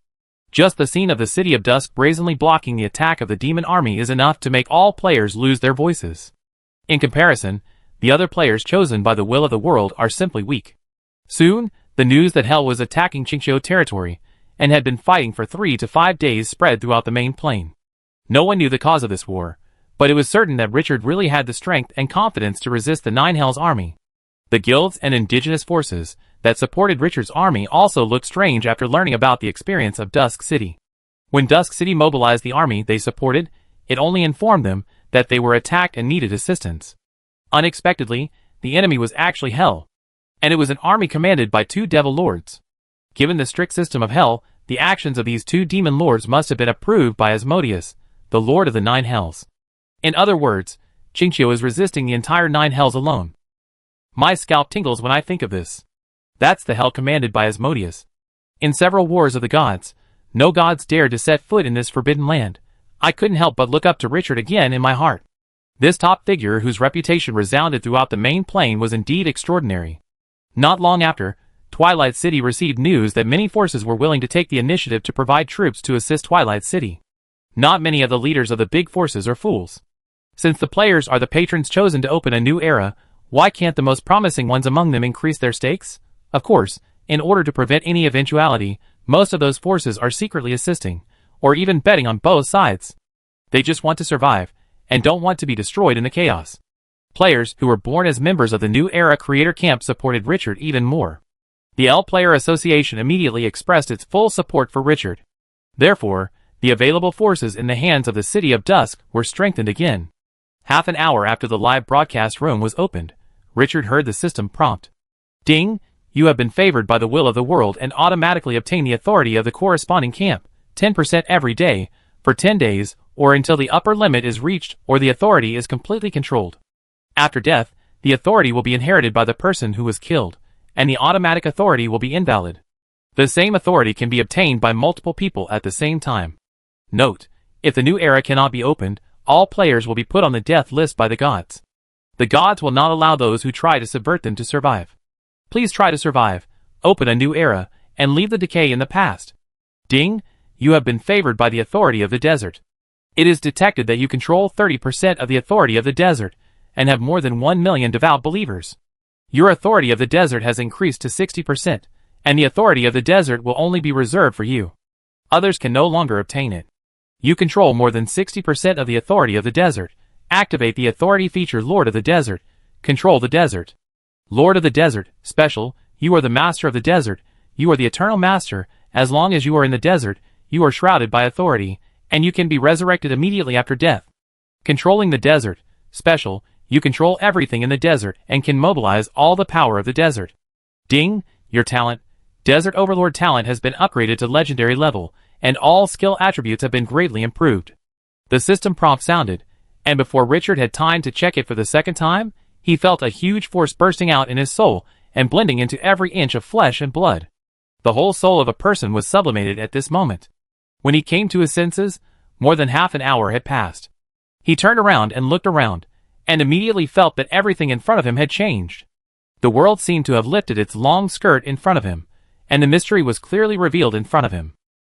Just the scene of the City of Dusk brazenly blocking the attack of the demon army is enough to make all players lose their voices. In comparison, the other players chosen by the will of the world are simply weak. Soon, the news that Hell was attacking Qingqiu territory, and had been fighting for 3 to 5 days spread throughout the main plain. No one knew the cause of this war, but it was certain that Richard really had the strength and confidence to resist the Nine Hells army. The guilds and indigenous forces that supported Richard's army also looked strange after learning about the experience of Dusk City. When Dusk City mobilized the army they supported, it only informed them that they were attacked and needed assistance. Unexpectedly, the enemy was actually Hell, and it was an army commanded by 2 devil lords. Given the strict system of Hell, the actions of these 2 demon lords must have been approved by Asmodeus, the lord of the Nine Hells. In other words, Qingqiu is resisting the entire Nine Hells alone. My scalp tingles when I think of this. That's the Hell commanded by Asmodeus. In several wars of the gods, no gods dared to set foot in this forbidden land. I couldn't help but look up to Richard again in my heart. This top figure whose reputation resounded throughout the main plain was indeed extraordinary. Not long after, Twilight City received news that many forces were willing to take the initiative to provide troops to assist Twilight City. Not many of the leaders of the big forces are fools. Since the players are the patrons chosen to open a new era, why can't the most promising ones among them increase their stakes? Of course, in order to prevent any eventuality, most of those forces are secretly assisting, or even betting on both sides. They just want to survive, and don't want to be destroyed in the chaos. Players who were born as members of the New Era Creator Camp supported Richard even more. The L Player Association immediately expressed its full support for Richard. Therefore, the available forces in the hands of the City of Dusk were strengthened again. Half an hour after the live broadcast room was opened, Richard heard the system prompt. Ding! You have been favored by the will of the world and automatically obtain the authority of the corresponding camp, 10% every day, for 10 days, or until the upper limit is reached or the authority is completely controlled. After death, the authority will be inherited by the person who was killed, and the automatic authority will be invalid. The same authority can be obtained by multiple people at the same time. Note: if the new era cannot be opened, all players will be put on the death list by the gods. The gods will not allow those who try to subvert them to survive. Please try to survive, open a new era, and leave the decay in the past. Ding! You have been favored by the authority of the desert. It is detected that you control 30% of the authority of the desert, and have more than 1 million devout believers. Your authority of the desert has increased to 60%, and the authority of the desert will only be reserved for you. Others can no longer obtain it. You control more than 60% of the authority of the desert. Activate the authority feature Lord of the Desert. Control the desert. Lord of the Desert, special, you are the master of the desert, you are the eternal master. As long as you are in the desert, you are shrouded by authority, and you can be resurrected immediately after death. Controlling the desert, special, you control everything in the desert and can mobilize all the power of the desert. Ding! Your talent, Desert Overlord talent, has been upgraded to legendary level, and all skill attributes have been greatly improved. The system prompt sounded, and before Richard had time to check it for the second time, he felt a huge force bursting out in his soul and blending into every inch of flesh and blood. The whole soul of a person was sublimated at this moment. When he came to his senses, more than half an hour had passed. He turned around and looked around, and immediately felt that everything in front of him had changed. The world seemed to have lifted its long skirt in front of him, and the mystery was clearly revealed in front of him.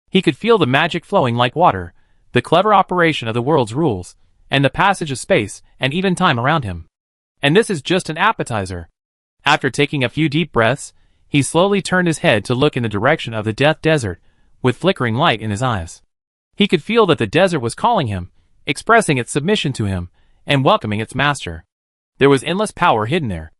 He could feel the magic flowing like water, the clever operation of the world's rules, and the passage of space and even time around him. And this is just an appetizer. After taking a few deep breaths, he slowly turned his head to look in the direction of the Death Desert, with flickering light in his eyes. He could feel that the desert was calling him, expressing its submission to him, and welcoming its master. There was endless power hidden there.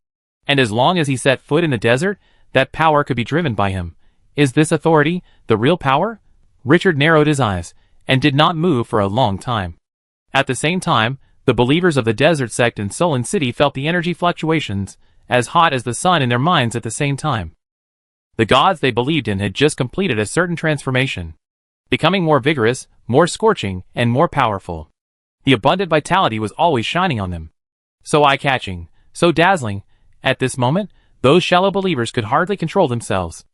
And as long as he set foot in the desert, that power could be driven by him. Is this authority the real power? Richard narrowed his eyes, and did not move for a long time. At the same time, the believers of the desert sect in Sullen City felt the energy fluctuations, as hot as the sun in their minds at the same time. The gods they believed in had just completed a certain transformation, becoming more vigorous, more scorching, and more powerful. The abundant vitality was always shining on them. So eye-catching, so dazzling. At this moment, Those shallow believers could hardly control themselves.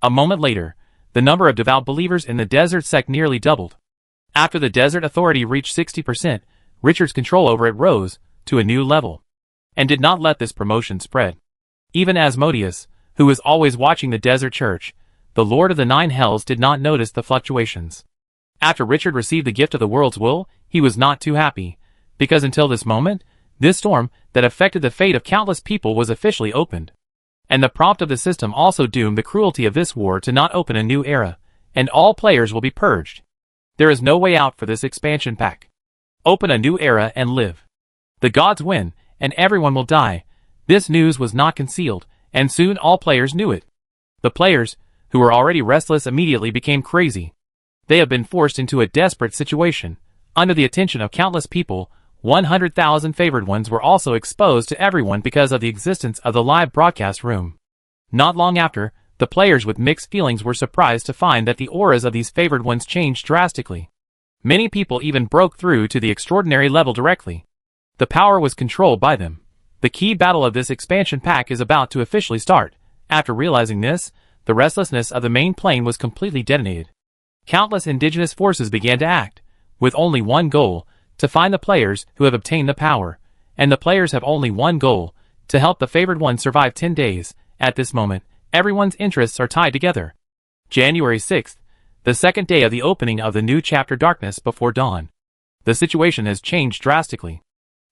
A moment later, the number of devout believers in the desert sect nearly doubled. After the desert authority reached 60%, Richard's control over it rose to a new level, and did not let this promotion spread. Even Asmodeus, who was always watching the desert church, the Lord of the Nine Hells, did not notice the fluctuations. After Richard received the gift of the world's will, he was not too happy, because until this moment, this storm that affected the fate of countless people was officially opened. And the prompt of the system also doomed the cruelty of this war to not open a new era, and all players will be purged. There is no way out for this expansion pack. Open a new era and live. The gods win, and everyone will die. This news was not concealed, and soon all players knew it. The players, who were already restless, immediately became crazy. They have been forced into a desperate situation. Under the attention of countless people, 100,000 favored ones were also exposed to everyone because of the existence of the live broadcast room. Not long after, the players with mixed feelings were surprised to find that the auras of these favored ones changed drastically. Many people even broke through to the extraordinary level directly. The power was controlled by them. The key battle of this expansion pack is about to officially start. After realizing this, the restlessness of the main plane was completely detonated. Countless indigenous forces began to act, with only one goal, to find the players who have obtained the power, and the players have only one goal, to help the favored ones survive 10 days. At this moment, everyone's interests are tied together. January 6th, the second day of the opening of the new chapter, Darkness Before Dawn. The situation has changed drastically.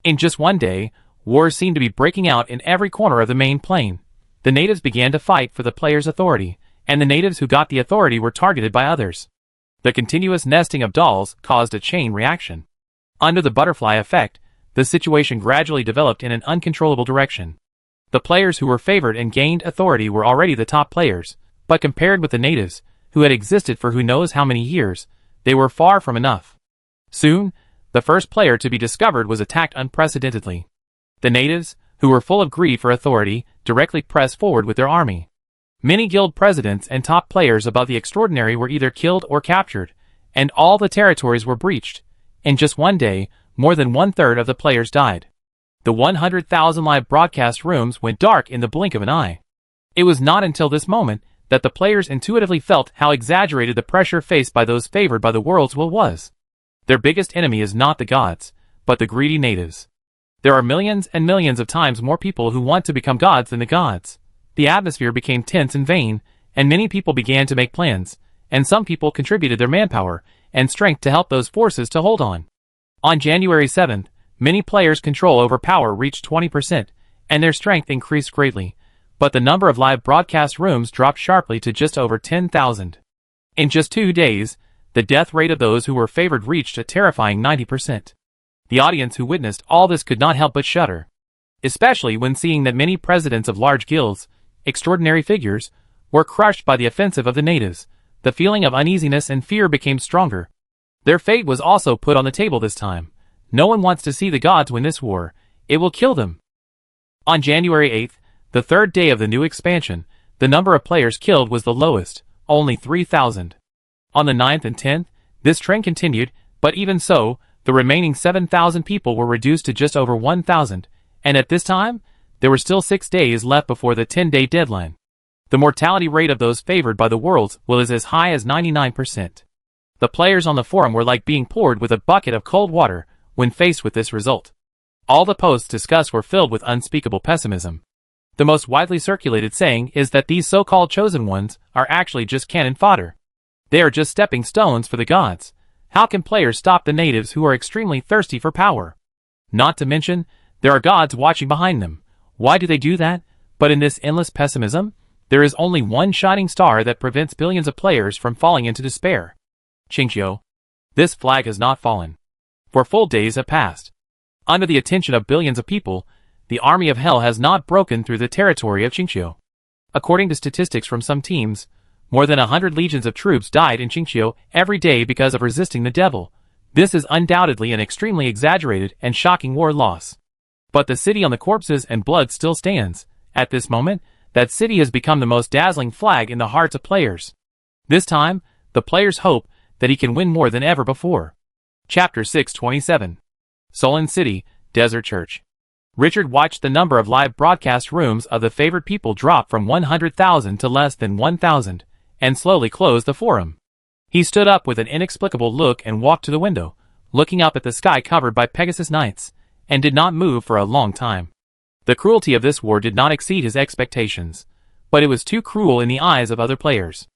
In just one day, wars seemed to be breaking out in every corner of the main plane. The natives began to fight for the players' authority, and the natives who got the authority were targeted by others. The continuous nesting of dolls caused a chain reaction. Under the butterfly effect, the situation gradually developed in an uncontrollable direction. The players who were favored and gained authority were already the top players, but compared with the natives, who had existed for who knows how many years, they were far from enough. Soon, the first player to be discovered was attacked unprecedentedly. The natives, who were full of greed for authority, directly pressed forward with their army. Many guild presidents and top players above the extraordinary were either killed or captured, and all the territories were breached. In just one day, more than 1/3 of the players died. The 100,000 live broadcast rooms went dark in the blink of an eye. It was not until this moment that the players intuitively felt how exaggerated the pressure faced by those favored by the world's will was. Their biggest enemy is not the gods, but the greedy natives. There are millions and millions of times more people who want to become gods than the gods. The atmosphere became tense and vain, and many people began to make plans, and some people contributed their manpower and strength to help those forces to hold on. On January 7th, many players' control over power reached 20%, and their strength increased greatly, but the number of live broadcast rooms dropped sharply to just over 10,000. In just 2 days, the death rate of those who were favored reached a terrifying 90%. The audience who witnessed all this could not help but shudder, especially when seeing that many presidents of large guilds, extraordinary figures, were crushed by the offensive of the natives. The feeling of uneasiness and fear became stronger. Their fate was also put on the table this time. No one wants to see the gods win this war. It will kill them. On January 8th, the third day of the new expansion, the number of players killed was the lowest, only 3,000. On the 9th and 10th, this trend continued, but even so, the remaining 7,000 people were reduced to just over 1,000, and at this time, there were still 6 days left before the 10-day deadline. The mortality rate of those favored by the world's will is as high as 99%. The players on the forum were like being poured with a bucket of cold water when faced with this result. All the posts discussed were filled with unspeakable pessimism. The most widely circulated saying is that these so-called chosen ones are actually just cannon fodder. They are just stepping stones for the gods. How can players stop the natives who are extremely thirsty for power? Not to mention, there are gods watching behind them. Why do they do that? But in this endless pessimism, there is only one shining star that prevents billions of players from falling into despair. Qingqiu. This flag has not fallen. For full days have passed. Under the attention of billions of people, the army of hell has not broken through the territory of Qingqiu. According to statistics from some teams, more than 100 legions of troops died in Qingqiu every day because of resisting the devil. This is undoubtedly an extremely exaggerated and shocking war loss. But the city on the corpses and blood still stands. At this moment, that city has become the most dazzling flag in the hearts of players. This time, the players hope that he can win more than ever before. Chapter 627. Solon City, Desert Church. Richard watched the number of live broadcast rooms of the favored people drop from 100,000 to less than 1,000, and slowly closed the forum. He stood up with an inexplicable look and walked to the window, looking up at the sky covered by Pegasus Knights, and did not move for a long time. The cruelty of this war did not exceed his expectations, but it was too cruel in the eyes of other players.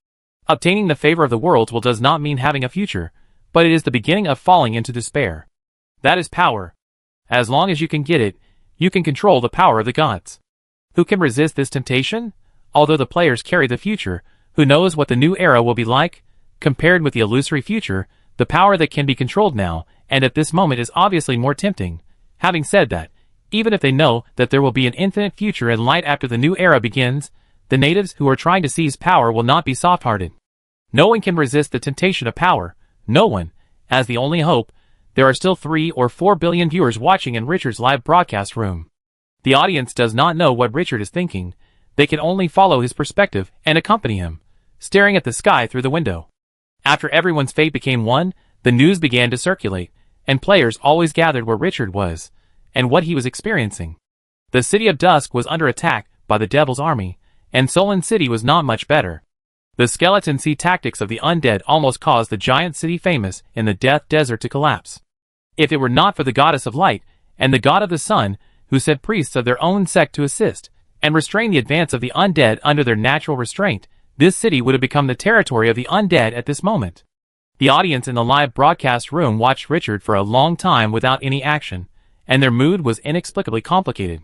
Obtaining the favor of the world does not mean having a future, but it is the beginning of falling into despair. That is power. As long as you can get it, you can control the power of the gods. Who can resist this temptation? Although the players carry the future, who knows what the new era will be like? Compared with the illusory future, the power that can be controlled now, and at this moment, is obviously more tempting. Having said that, even if they know that there will be an infinite future and light after the new era begins, the natives who are trying to seize power will not be soft-hearted. No one can resist the temptation of power. No one. As the only hope, there are still 3 or 4 billion viewers watching in Richard's live broadcast room. The audience does not know what Richard is thinking. They can only follow his perspective and accompany him, staring at the sky through the window. After everyone's fate became one, the news began to circulate, and players always gathered where Richard was, and what he was experiencing. The City of Dusk was under attack by the Devil's Army, and Solon City was not much better. The skeleton sea tactics of the undead almost caused the giant city famous in the Death Desert to collapse. If it were not for the Goddess of Light, and the God of the Sun, who sent priests of their own sect to assist, and restrain the advance of the undead under their natural restraint, this city would have become the territory of the undead at this moment. The audience in the live broadcast room watched Richard for a long time without any action, and their mood was inexplicably complicated.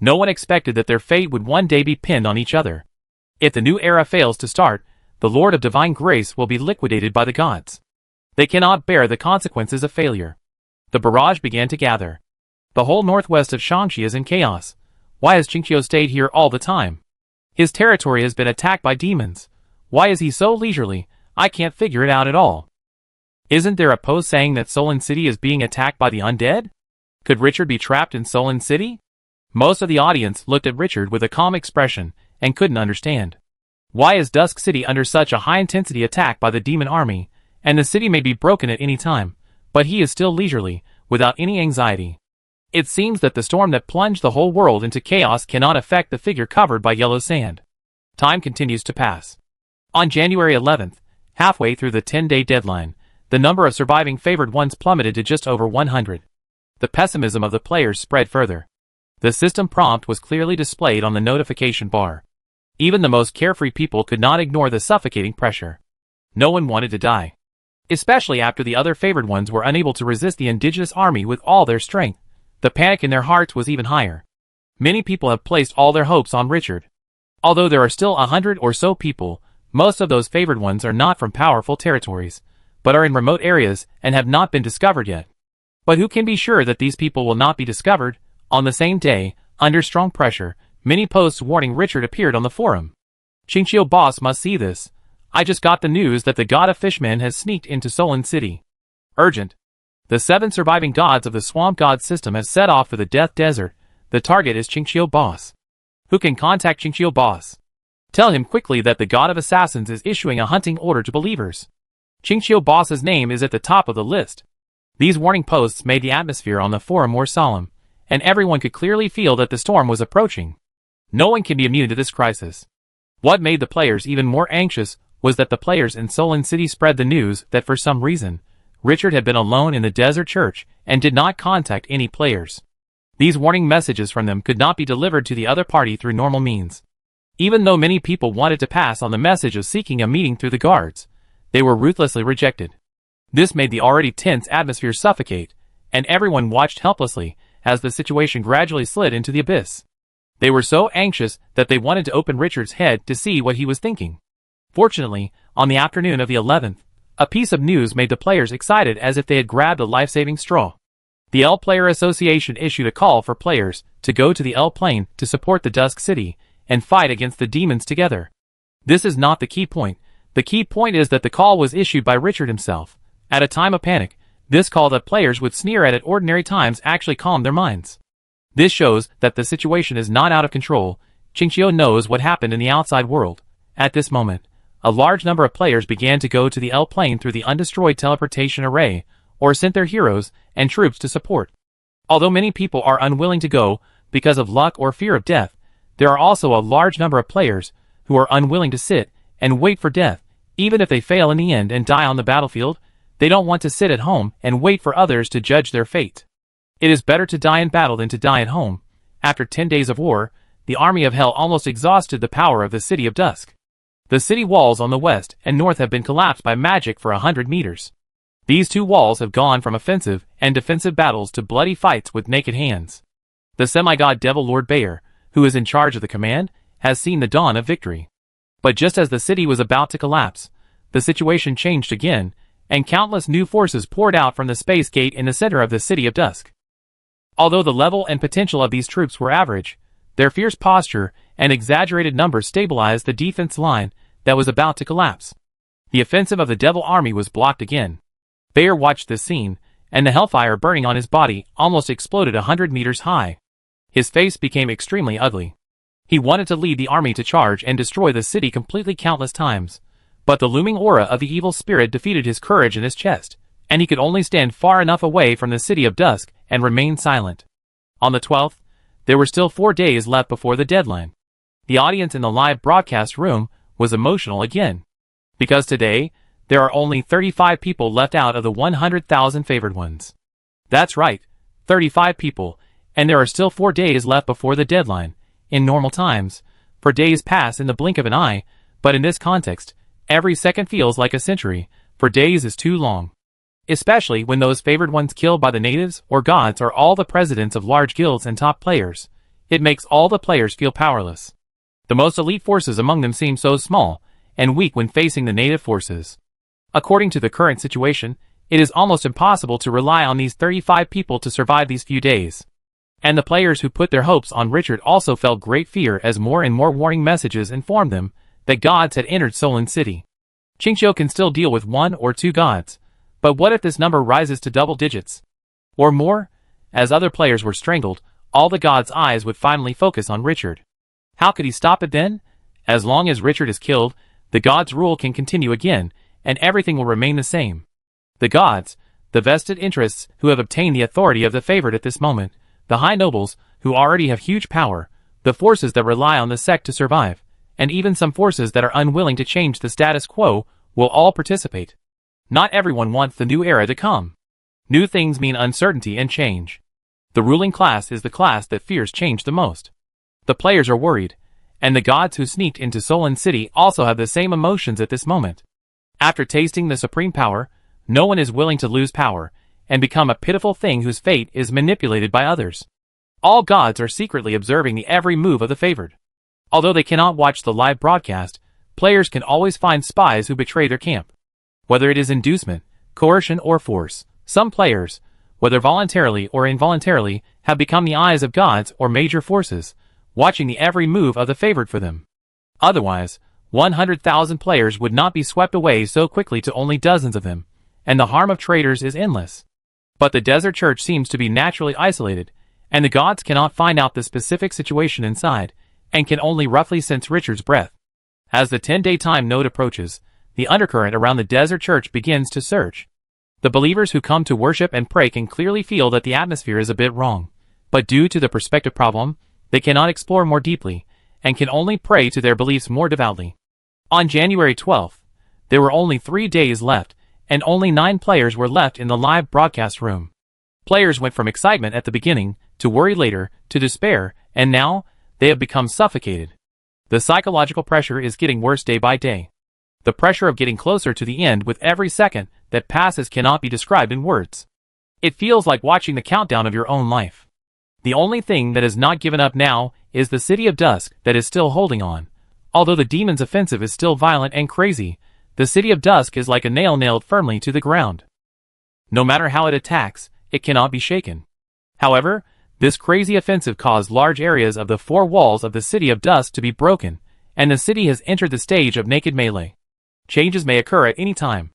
No one expected that their fate would one day be pinned on each other. If the new era fails to start, the Lord of Divine Grace will be liquidated by the gods. They cannot bear the consequences of failure. The barrage began to gather. The whole northwest of Shaanxi is in chaos. Why has Qingqiu stayed here all the time? His territory has been attacked by demons. Why is he so leisurely? I can't figure it out at all. Isn't there a post saying that Solon City is being attacked by the undead? Could Richard be trapped in Solon City? Most of the audience looked at Richard with a calm expression and couldn't understand. Why is Dusk City under such a high-intensity attack by the demon army, and the city may be broken at any time, but he is still leisurely, without any anxiety. It seems that the storm that plunged the whole world into chaos cannot affect the figure covered by yellow sand. Time continues to pass. On January 11th, halfway through the 10-day deadline, the number of surviving favored ones plummeted to just over 100. The pessimism of the players spread further. The system prompt was clearly displayed on the notification bar. Even the most carefree people could not ignore the suffocating pressure. No one wanted to die. Especially after the other favored ones were unable to resist the indigenous army with all their strength. The panic in their hearts was even higher. Many people have placed all their hopes on Richard. Although there are still 100 or so people, most of those favored ones are not from powerful territories, but are in remote areas and have not been discovered yet. But who can be sure that these people will not be discovered? On the same day, under strong pressure, many posts warning Richard appeared on the forum. Qingqiu boss must see this. I just got the news that the god of fishmen has sneaked into Solon City. Urgent. The 7 surviving gods of the swamp god system have set off for the Death Desert. The target is Qingqiu boss. Who can contact Qingqiu boss? Tell him quickly that the god of assassins is issuing a hunting order to believers. Qingqiu boss's name is at the top of the list. These warning posts made the atmosphere on the forum more solemn, and everyone could clearly feel that the storm was approaching. No one can be immune to this crisis. What made the players even more anxious was that the players in Solon City spread the news that for some reason, Richard had been alone in the desert church and did not contact any players. These warning messages from them could not be delivered to the other party through normal means. Even though many people wanted to pass on the message of seeking a meeting through the guards, they were ruthlessly rejected. This made the already tense atmosphere suffocate, and everyone watched helplessly as the situation gradually slid into the abyss. They were so anxious that they wanted to open Richard's head to see what he was thinking. Fortunately, on the afternoon of the 11th, a piece of news made the players excited as if they had grabbed a life-saving straw. The L Player Association issued a call for players to go to the L Plane to support the Dusk City and fight against the demons together. This is not the key point. The key point is that the call was issued by Richard himself. At a time of panic, this call that players would sneer at ordinary times actually calmed their minds. This shows that the situation is not out of control. Qingqiu knows what happened in the outside world. At this moment, a large number of players began to go to the L plane through the undestroyed teleportation array, or sent their heroes and troops to support. Although many people are unwilling to go because of luck or fear of death, there are also a large number of players who are unwilling to sit and wait for death. Even if they fail in the end and die on the battlefield, they don't want to sit at home and wait for others to judge their fate. It is better to die in battle than to die at home. After 10 days of war, the army of hell almost exhausted the power of the City of Dusk. The city walls on the west and north have been collapsed by magic for 100 meters. These two walls have gone from offensive and defensive battles to bloody fights with naked hands. The semi-god devil Lord Bayer, who is in charge of the command, has seen the dawn of victory. But just as the city was about to collapse, the situation changed again, and countless new forces poured out from the space gate in the center of the City of Dusk. Although the level and potential of these troops were average, their fierce posture and exaggerated numbers stabilized the defense line that was about to collapse. The offensive of the Devil Army was blocked again. Bayer watched this scene, and the hellfire burning on his body almost exploded 100 meters high. His face became extremely ugly. He wanted to lead the army to charge and destroy the city completely countless times, but the looming aura of the evil spirit defeated his courage in his chest, and he could only stand far enough away from the City of Dusk and remain silent. On the 12th, there were still 4 days left before the deadline. The audience in the live broadcast room was emotional again. Because today, there are only 35 people left out of the 100,000 favored ones. That's right, 35 people, and there are still 4 days left before the deadline. In normal times, 4 days pass in the blink of an eye, but in this context, every second feels like a century. 4 days is too long. Especially when those favored ones killed by the natives or gods are all the presidents of large guilds and top players. It makes all the players feel powerless. The most elite forces among them seem so small and weak when facing the native forces. According to the current situation, it is almost impossible to rely on these 35 people to survive these few days. And the players who put their hopes on Richard also felt great fear as more and more warning messages informed them that gods had entered Solon City. Qingqiu can still deal with 1 or 2 gods, but what if this number rises to double digits? Or more? As other players were strangled, all the gods' eyes would finally focus on Richard. How could he stop it then? As long as Richard is killed, the gods' rule can continue again, and everything will remain the same. The gods, the vested interests who have obtained the authority of the favored at this moment, the high nobles, who already have huge power, the forces that rely on the sect to survive, and even some forces that are unwilling to change the status quo, will all participate. Not everyone wants the new era to come. New things mean uncertainty and change. The ruling class is the class that fears change the most. The players are worried, and the gods who sneaked into Solon City also have the same emotions at this moment. After tasting the supreme power, no one is willing to lose power and become a pitiful thing whose fate is manipulated by others. All gods are secretly observing the every move of the favored. Although they cannot watch the live broadcast, players can always find spies who betray their camp. Whether it is inducement, coercion, or force, some players, whether voluntarily or involuntarily, have become the eyes of gods or major forces, watching the every move of the favored for them. Otherwise, 100,000 players would not be swept away so quickly to only dozens of them, and the harm of traitors is endless. But the desert church seems to be naturally isolated, and the gods cannot find out the specific situation inside, and can only roughly sense Richard's breath. As the 10-day time node approaches, the undercurrent around the desert church begins to surge. The believers who come to worship and pray can clearly feel that the atmosphere is a bit wrong, but due to the perspective problem, they cannot explore more deeply, and can only pray to their beliefs more devoutly. On January 12th, there were only 3 days left, and only 9 players were left in the live broadcast room. Players went from excitement at the beginning, to worry later, to despair, and now, they have become suffocated. The psychological pressure is getting worse day by day. The pressure of getting closer to the end with every second that passes cannot be described in words. It feels like watching the countdown of your own life. The only thing that has not given up now is the City of Dusk that is still holding on. Although the demon's offensive is still violent and crazy, the City of Dusk is like a nail nailed firmly to the ground. No matter how it attacks, it cannot be shaken. However, this crazy offensive caused large areas of the 4 walls of the City of Dusk to be broken, and the city has entered the stage of naked melee. Changes may occur at any time.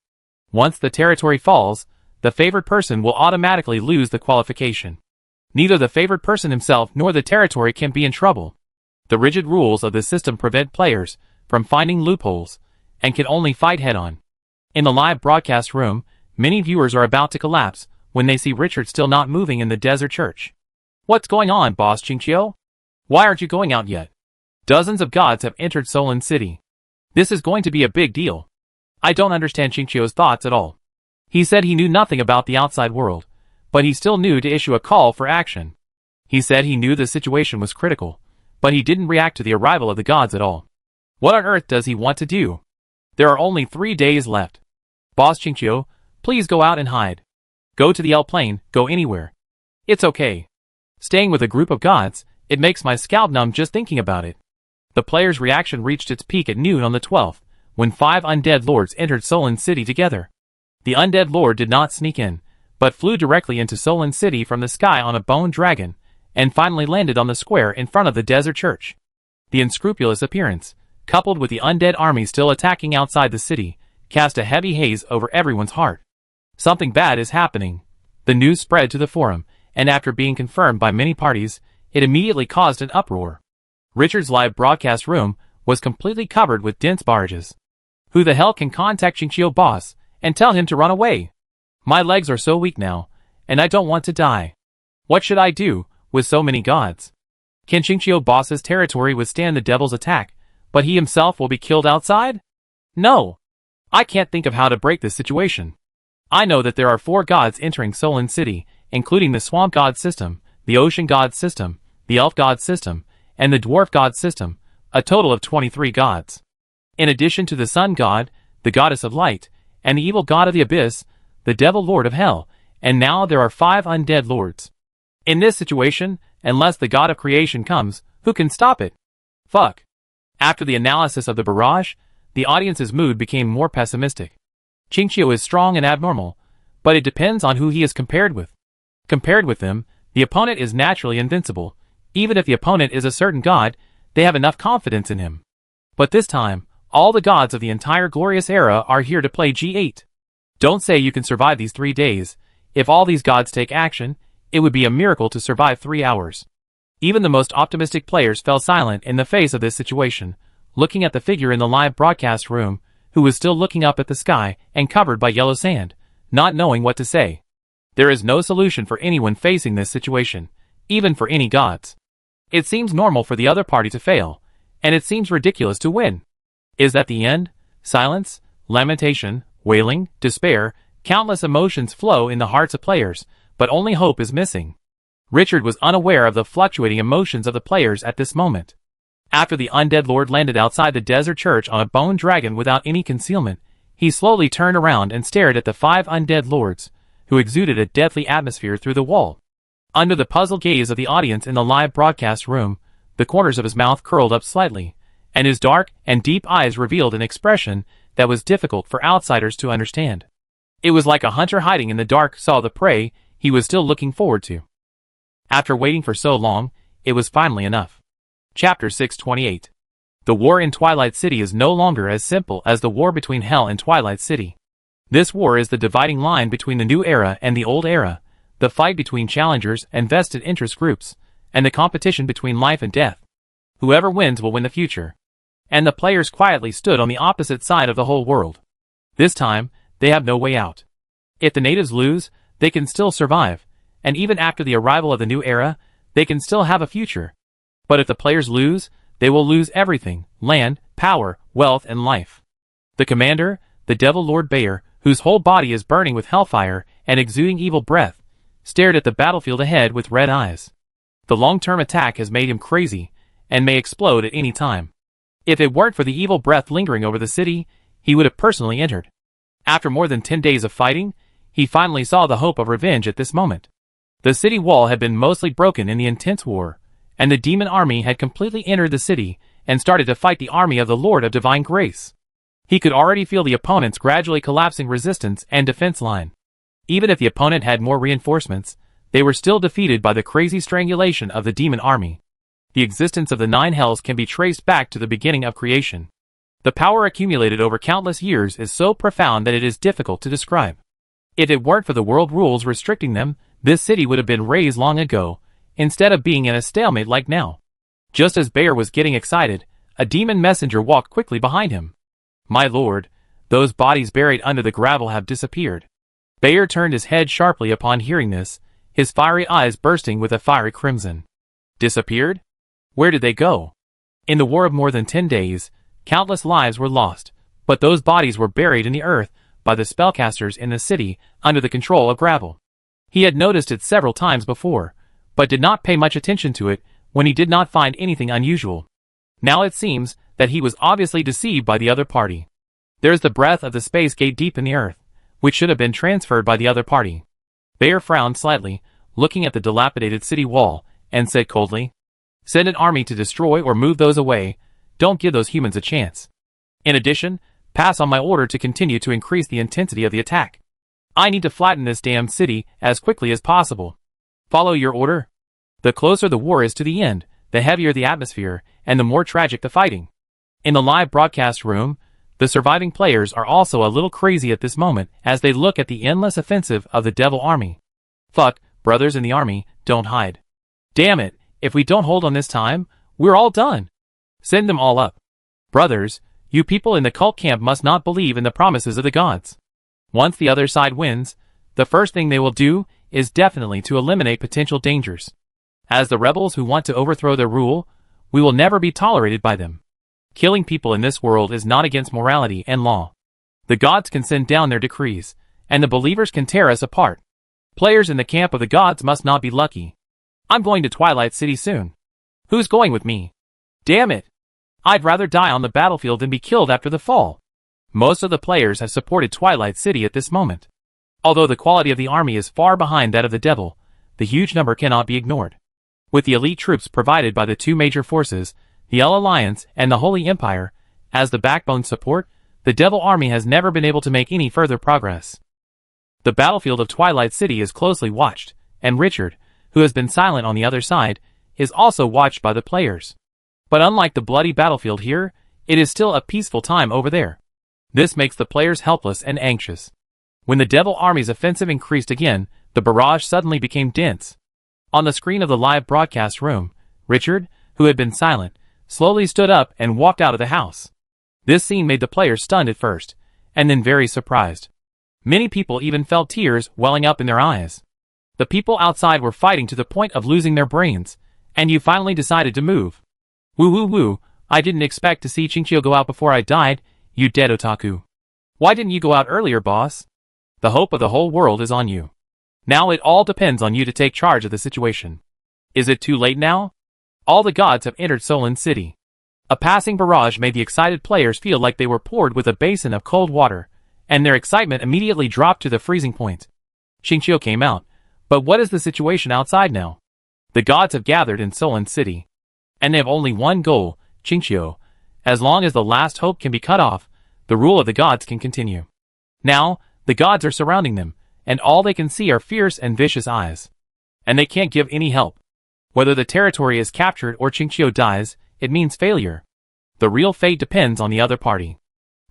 Once the territory falls, the favored person will automatically lose the qualification. Neither the favored person himself nor the territory can be in trouble. The rigid rules of the system prevent players from finding loopholes, and can only fight head-on. In the live broadcast room, many viewers are about to collapse, when they see Richard still not moving in the desert church. "What's going on, boss Chinchio? Why aren't you going out yet? Dozens of gods have entered Solon City. This is going to be a big deal." I don't understand Chinchio's thoughts at all. He said he knew nothing about the outside world, but he still knew to issue a call for action. He said he knew the situation was critical, but he didn't react to the arrival of the gods at all. What on earth does he want to do? There are only 3 days left. "Boss Chinchio, please go out and hide. Go to the L plane, go anywhere. It's okay. Staying with a group of gods, it makes my scalp numb just thinking about it." The players' reaction reached its peak at noon on the 12th, when 5 undead lords entered Solon City together. The undead lord did not sneak in, but flew directly into Solon City from the sky on a bone dragon, and finally landed on the square in front of the desert church. The unscrupulous appearance, coupled with the undead army still attacking outside the city, cast a heavy haze over everyone's heart. Something bad is happening. The news spread to the forum, and after being confirmed by many parties, it immediately caused an uproar. Richard's live broadcast room was completely covered with dense barrages. Who the hell can contact Chinchio boss and tell him to run away? My legs are so weak now, and I don't want to die. What should I do with so many gods? Can Chinchio boss's territory withstand the devil's attack, but he himself will be killed outside? No. I can't think of how to break this situation. I know that there are 4 gods entering Solon City, including the Swamp God system, the Ocean God system, the Elf God system, and the Dwarf God system, a total of 23 gods. In addition to the Sun God, the Goddess of Light, and the evil God of the Abyss, the Devil Lord of Hell, and now there are 5 undead lords. In this situation, unless the God of Creation comes, who can stop it? Fuck. After the analysis of the barrage, the audience's mood became more pessimistic. Chinchio is strong and abnormal, but it depends on who he is compared with. Compared with them, the opponent is naturally invincible. Even if the opponent is a certain god, they have enough confidence in him. But this time, all the gods of the entire glorious era are here to play G8. Don't say you can survive these 3 days. If all these gods take action, it would be a miracle to survive 3 hours. Even the most optimistic players fell silent in the face of this situation, looking at the figure in the live broadcast room, who was still looking up at the sky and covered by yellow sand, not knowing what to say. There is no solution for anyone facing this situation, even for any gods. It seems normal for the other party to fail, and it seems ridiculous to win. Is that the end? Silence, lamentation, wailing, despair, countless emotions flow in the hearts of players, but only hope is missing. Richard was unaware of the fluctuating emotions of the players at this moment. After the undead lord landed outside the desert church on a bone dragon without any concealment, he slowly turned around and stared at the 5 undead lords, who exuded a deathly atmosphere through the wall. Under the puzzled gaze of the audience in the live broadcast room, the corners of his mouth curled up slightly, and his dark and deep eyes revealed an expression that was difficult for outsiders to understand. It was like a hunter hiding in the dark saw the prey he was still looking forward to. After waiting for so long, it was finally enough. Chapter 628. The war in Twilight City is no longer as simple as the war between Hell and Twilight City. This war is the dividing line between the new era and the old era, the fight between challengers and vested interest groups, and the competition between life and death. Whoever wins will win the future. And the players quietly stood on the opposite side of the whole world. This time, they have no way out. If the natives lose, they can still survive, and even after the arrival of the new era, they can still have a future. But if the players lose, they will lose everything: land, power, wealth, and life. The commander, the Devil Lord Bayer, whose whole body is burning with hellfire and exuding evil breath, stared at the battlefield ahead with red eyes. The long-term attack has made him crazy, and may explode at any time. If it weren't for the evil breath lingering over the city, he would have personally entered. After more than 10 days of fighting, he finally saw the hope of revenge at this moment. The city wall had been mostly broken in the intense war, and the demon army had completely entered the city and started to fight the army of the Lord of Divine Grace. He could already feel the opponent's gradually collapsing resistance and defense line. Even if the opponent had more reinforcements, they were still defeated by the crazy strangulation of the demon army. The existence of the 9 hells can be traced back to the beginning of creation. The power accumulated over countless years is so profound that it is difficult to describe. If it weren't for the world rules restricting them, this city would have been razed long ago, instead of being in a stalemate like now. Just as Bayer was getting excited, a demon messenger walked quickly behind him. "My lord, those bodies buried under the gravel have disappeared. Bayer turned his head sharply upon hearing this, his fiery eyes bursting with a fiery crimson. Disappeared? Where did they go? In the war of more than 10 days, countless lives were lost, but those bodies were buried in the earth by the spellcasters in the city under the control of Gravel. He had noticed it several times before, but did not pay much attention to it when he did not find anything unusual. Now it seems that he was obviously deceived by the other party. There is the breath of the space gate deep in the earth, which should have been transferred by the other party. Bayer frowned slightly, looking at the dilapidated city wall, and said coldly, "Send an army to destroy or move those away. Don't give those humans a chance. In addition, pass on my order to continue to increase the intensity of the attack. I need to flatten this damned city as quickly as possible. Follow your order? The closer the war is to the end, the heavier the atmosphere, and the more tragic the fighting." In the live broadcast room, the surviving players are also a little crazy at this moment as they look at the endless offensive of the Devil Army. Fuck, brothers in the army, don't hide. Damn it, if we don't hold on this time, we're all done. Send them all up. Brothers, you people in the cult camp must not believe in the promises of the gods. Once the other side wins, the first thing they will do is definitely to eliminate potential dangers. As the rebels who want to overthrow their rule, we will never be tolerated by them. Killing people in this world is not against morality and law. The gods can send down their decrees, and the believers can tear us apart. Players in the camp of the gods must not be lucky. I'm going to Twilight City soon. Who's going with me? Damn it! I'd rather die on the battlefield than be killed after the fall. Most of the players have supported Twilight City at this moment. Although the quality of the army is far behind that of the devil, the huge number cannot be ignored. With the elite troops provided by the two major forces, the El Alliance and the Holy Empire, as the backbone support, the Devil Army has never been able to make any further progress. The battlefield of Twilight City is closely watched, and Richard, who has been silent on the other side, is also watched by the players. But unlike the bloody battlefield here, it is still a peaceful time over there. This makes the players helpless and anxious. When the Devil Army's offensive increased again, the barrage suddenly became dense. On the screen of the live broadcast room, Richard, who had been silent, slowly stood up and walked out of the house. This scene made the players stunned at first, and then very surprised. Many people even felt tears welling up in their eyes. The people outside were fighting to the point of losing their brains, and you finally decided to move. Woo woo woo, I didn't expect to see Chinchio go out before I died, you dead otaku. Why didn't you go out earlier, boss? The hope of the whole world is on you. Now it all depends on you to take charge of the situation. Is it too late now? All the gods have entered Solon City. A passing barrage made the excited players feel like they were poured with a basin of cold water, and their excitement immediately dropped to the freezing point. Chinchio came out, but what is the situation outside now? The gods have gathered in Solon City, and they have only one goal, Chinchio. As long as the last hope can be cut off, the rule of the gods can continue. Now, the gods are surrounding them, and all they can see are fierce and vicious eyes. And they can't give any help. Whether the territory is captured or Chinchio dies, it means failure. The real fate depends on the other party.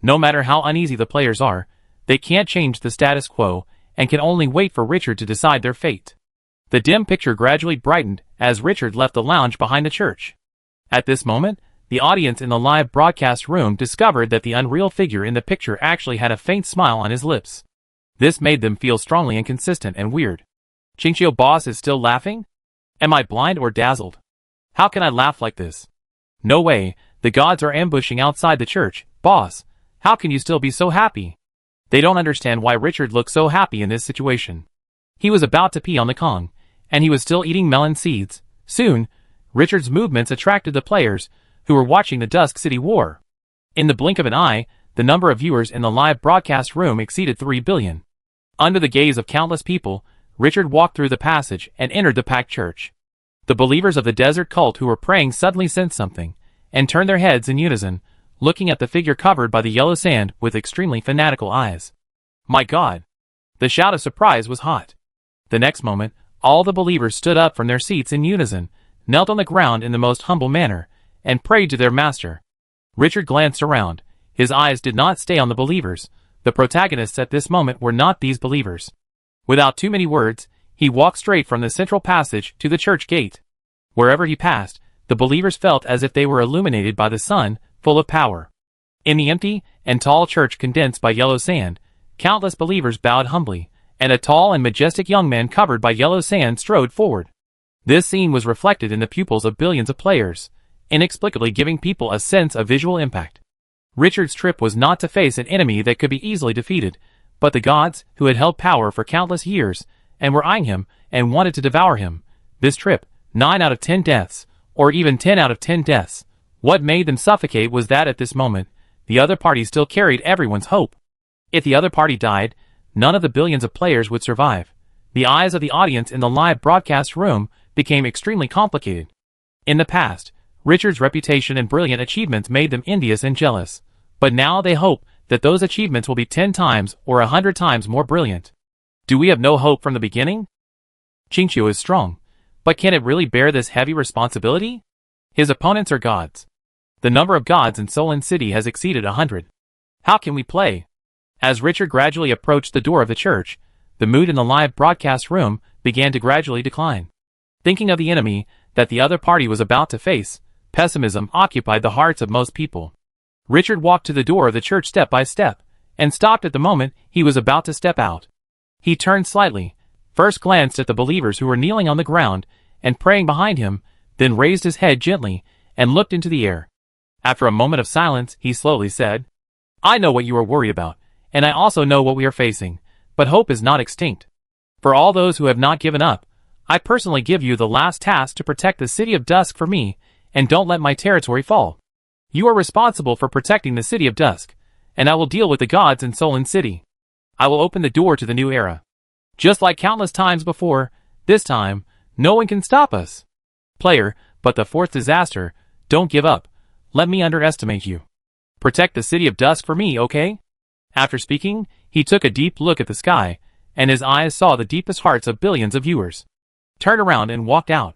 No matter how uneasy the players are, they can't change the status quo, and can only wait for Richard to decide their fate. The dim picture gradually brightened as Richard left the lounge behind the church. At this moment, the audience in the live broadcast room discovered that the unreal figure in the picture actually had a faint smile on his lips. This made them feel strongly inconsistent and weird. Chinchio boss is still laughing? Am I blind or dazzled? How can I laugh like this? No way, the gods are ambushing outside the church. Boss, how can you still be so happy? They don't understand why Richard looked so happy in this situation. He was about to pee on the Kong, and he was still eating melon seeds. Soon, Richard's movements attracted the players, who were watching the Dusk City War. In the blink of an eye, the number of viewers in the live broadcast room exceeded 3 billion. Under the gaze of countless people, Richard walked through the passage and entered the packed church. The believers of the desert cult who were praying suddenly sensed something, and turned their heads in unison, looking at the figure covered by the yellow sand with extremely fanatical eyes. My God! The shout of surprise was hot. The next moment, all the believers stood up from their seats in unison, knelt on the ground in the most humble manner, and prayed to their master. Richard glanced around. His eyes did not stay on the believers. The protagonists at this moment were not these believers. Without too many words, he walked straight from the central passage to the church gate. Wherever he passed, the believers felt as if they were illuminated by the sun, full of power. In the empty and tall church condensed by yellow sand, countless believers bowed humbly, and a tall and majestic young man covered by yellow sand strode forward. This scene was reflected in the pupils of billions of players, inexplicably giving people a sense of visual impact. Richard's trip was not to face an enemy that could be easily defeated, but the gods who had held power for countless years and were eyeing him and wanted to devour him. This trip, 9 out of 10 deaths, or even 10 out of 10 deaths. What made them suffocate was that at this moment, the other party still carried everyone's hope. If the other party died, none of the billions of players would survive. The eyes of the audience in the live broadcast room became extremely complicated. In the past, Richard's reputation and brilliant achievements made them envious and jealous, but now they hope that those achievements will be 10 times or 100 times more brilliant. Do we have no hope from the beginning? Qingqiu is strong, but can it really bear this heavy responsibility? His opponents are gods. The number of gods in Solin City has exceeded 100. How can we play? As Richard gradually approached the door of the church, the mood in the live broadcast room began to gradually decline. Thinking of the enemy that the other party was about to face, pessimism occupied the hearts of most people. Richard walked to the door of the church step by step, and stopped at the moment he was about to step out. He turned slightly, first glanced at the believers who were kneeling on the ground and praying behind him, then raised his head gently and looked into the air. After a moment of silence, he slowly said, "I know what you are worried about, and I also know what we are facing, but hope is not extinct. For all those who have not given up, I personally give you the last task to protect the City of Dusk for me, and don't let my territory fall. You are responsible for protecting the City of Dusk, and I will deal with the gods in Solin City. I will open the door to the new era. Just like countless times before, this time, no one can stop us. Player, but the fourth disaster, don't give up. Let me underestimate you. Protect the City of Dusk for me, okay?" After speaking, he took a deep look at the sky, and his eyes saw the deepest hearts of billions of viewers. Turned around and walked out.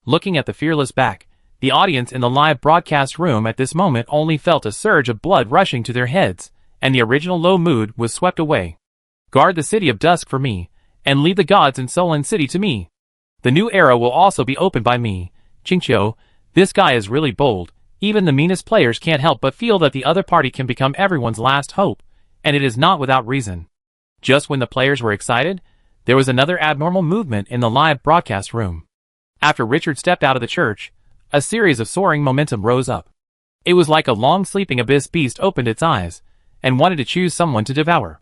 Looking at the fearless back, the audience in the live broadcast room at this moment only felt a surge of blood rushing to their heads, and the original low mood was swept away. Guard the City of Dusk for me, and leave the gods in Solin City to me. The new era will also be opened by me. Qingqiu, this guy is really bold. Even the meanest players can't help but feel that the other party can become everyone's last hope, and it is not without reason. Just when the players were excited, there was another abnormal movement in the live broadcast room. After Richard stepped out of the church, a series of soaring momentum rose up. It was like a long-sleeping abyss beast opened its eyes, and wanted to choose someone to devour.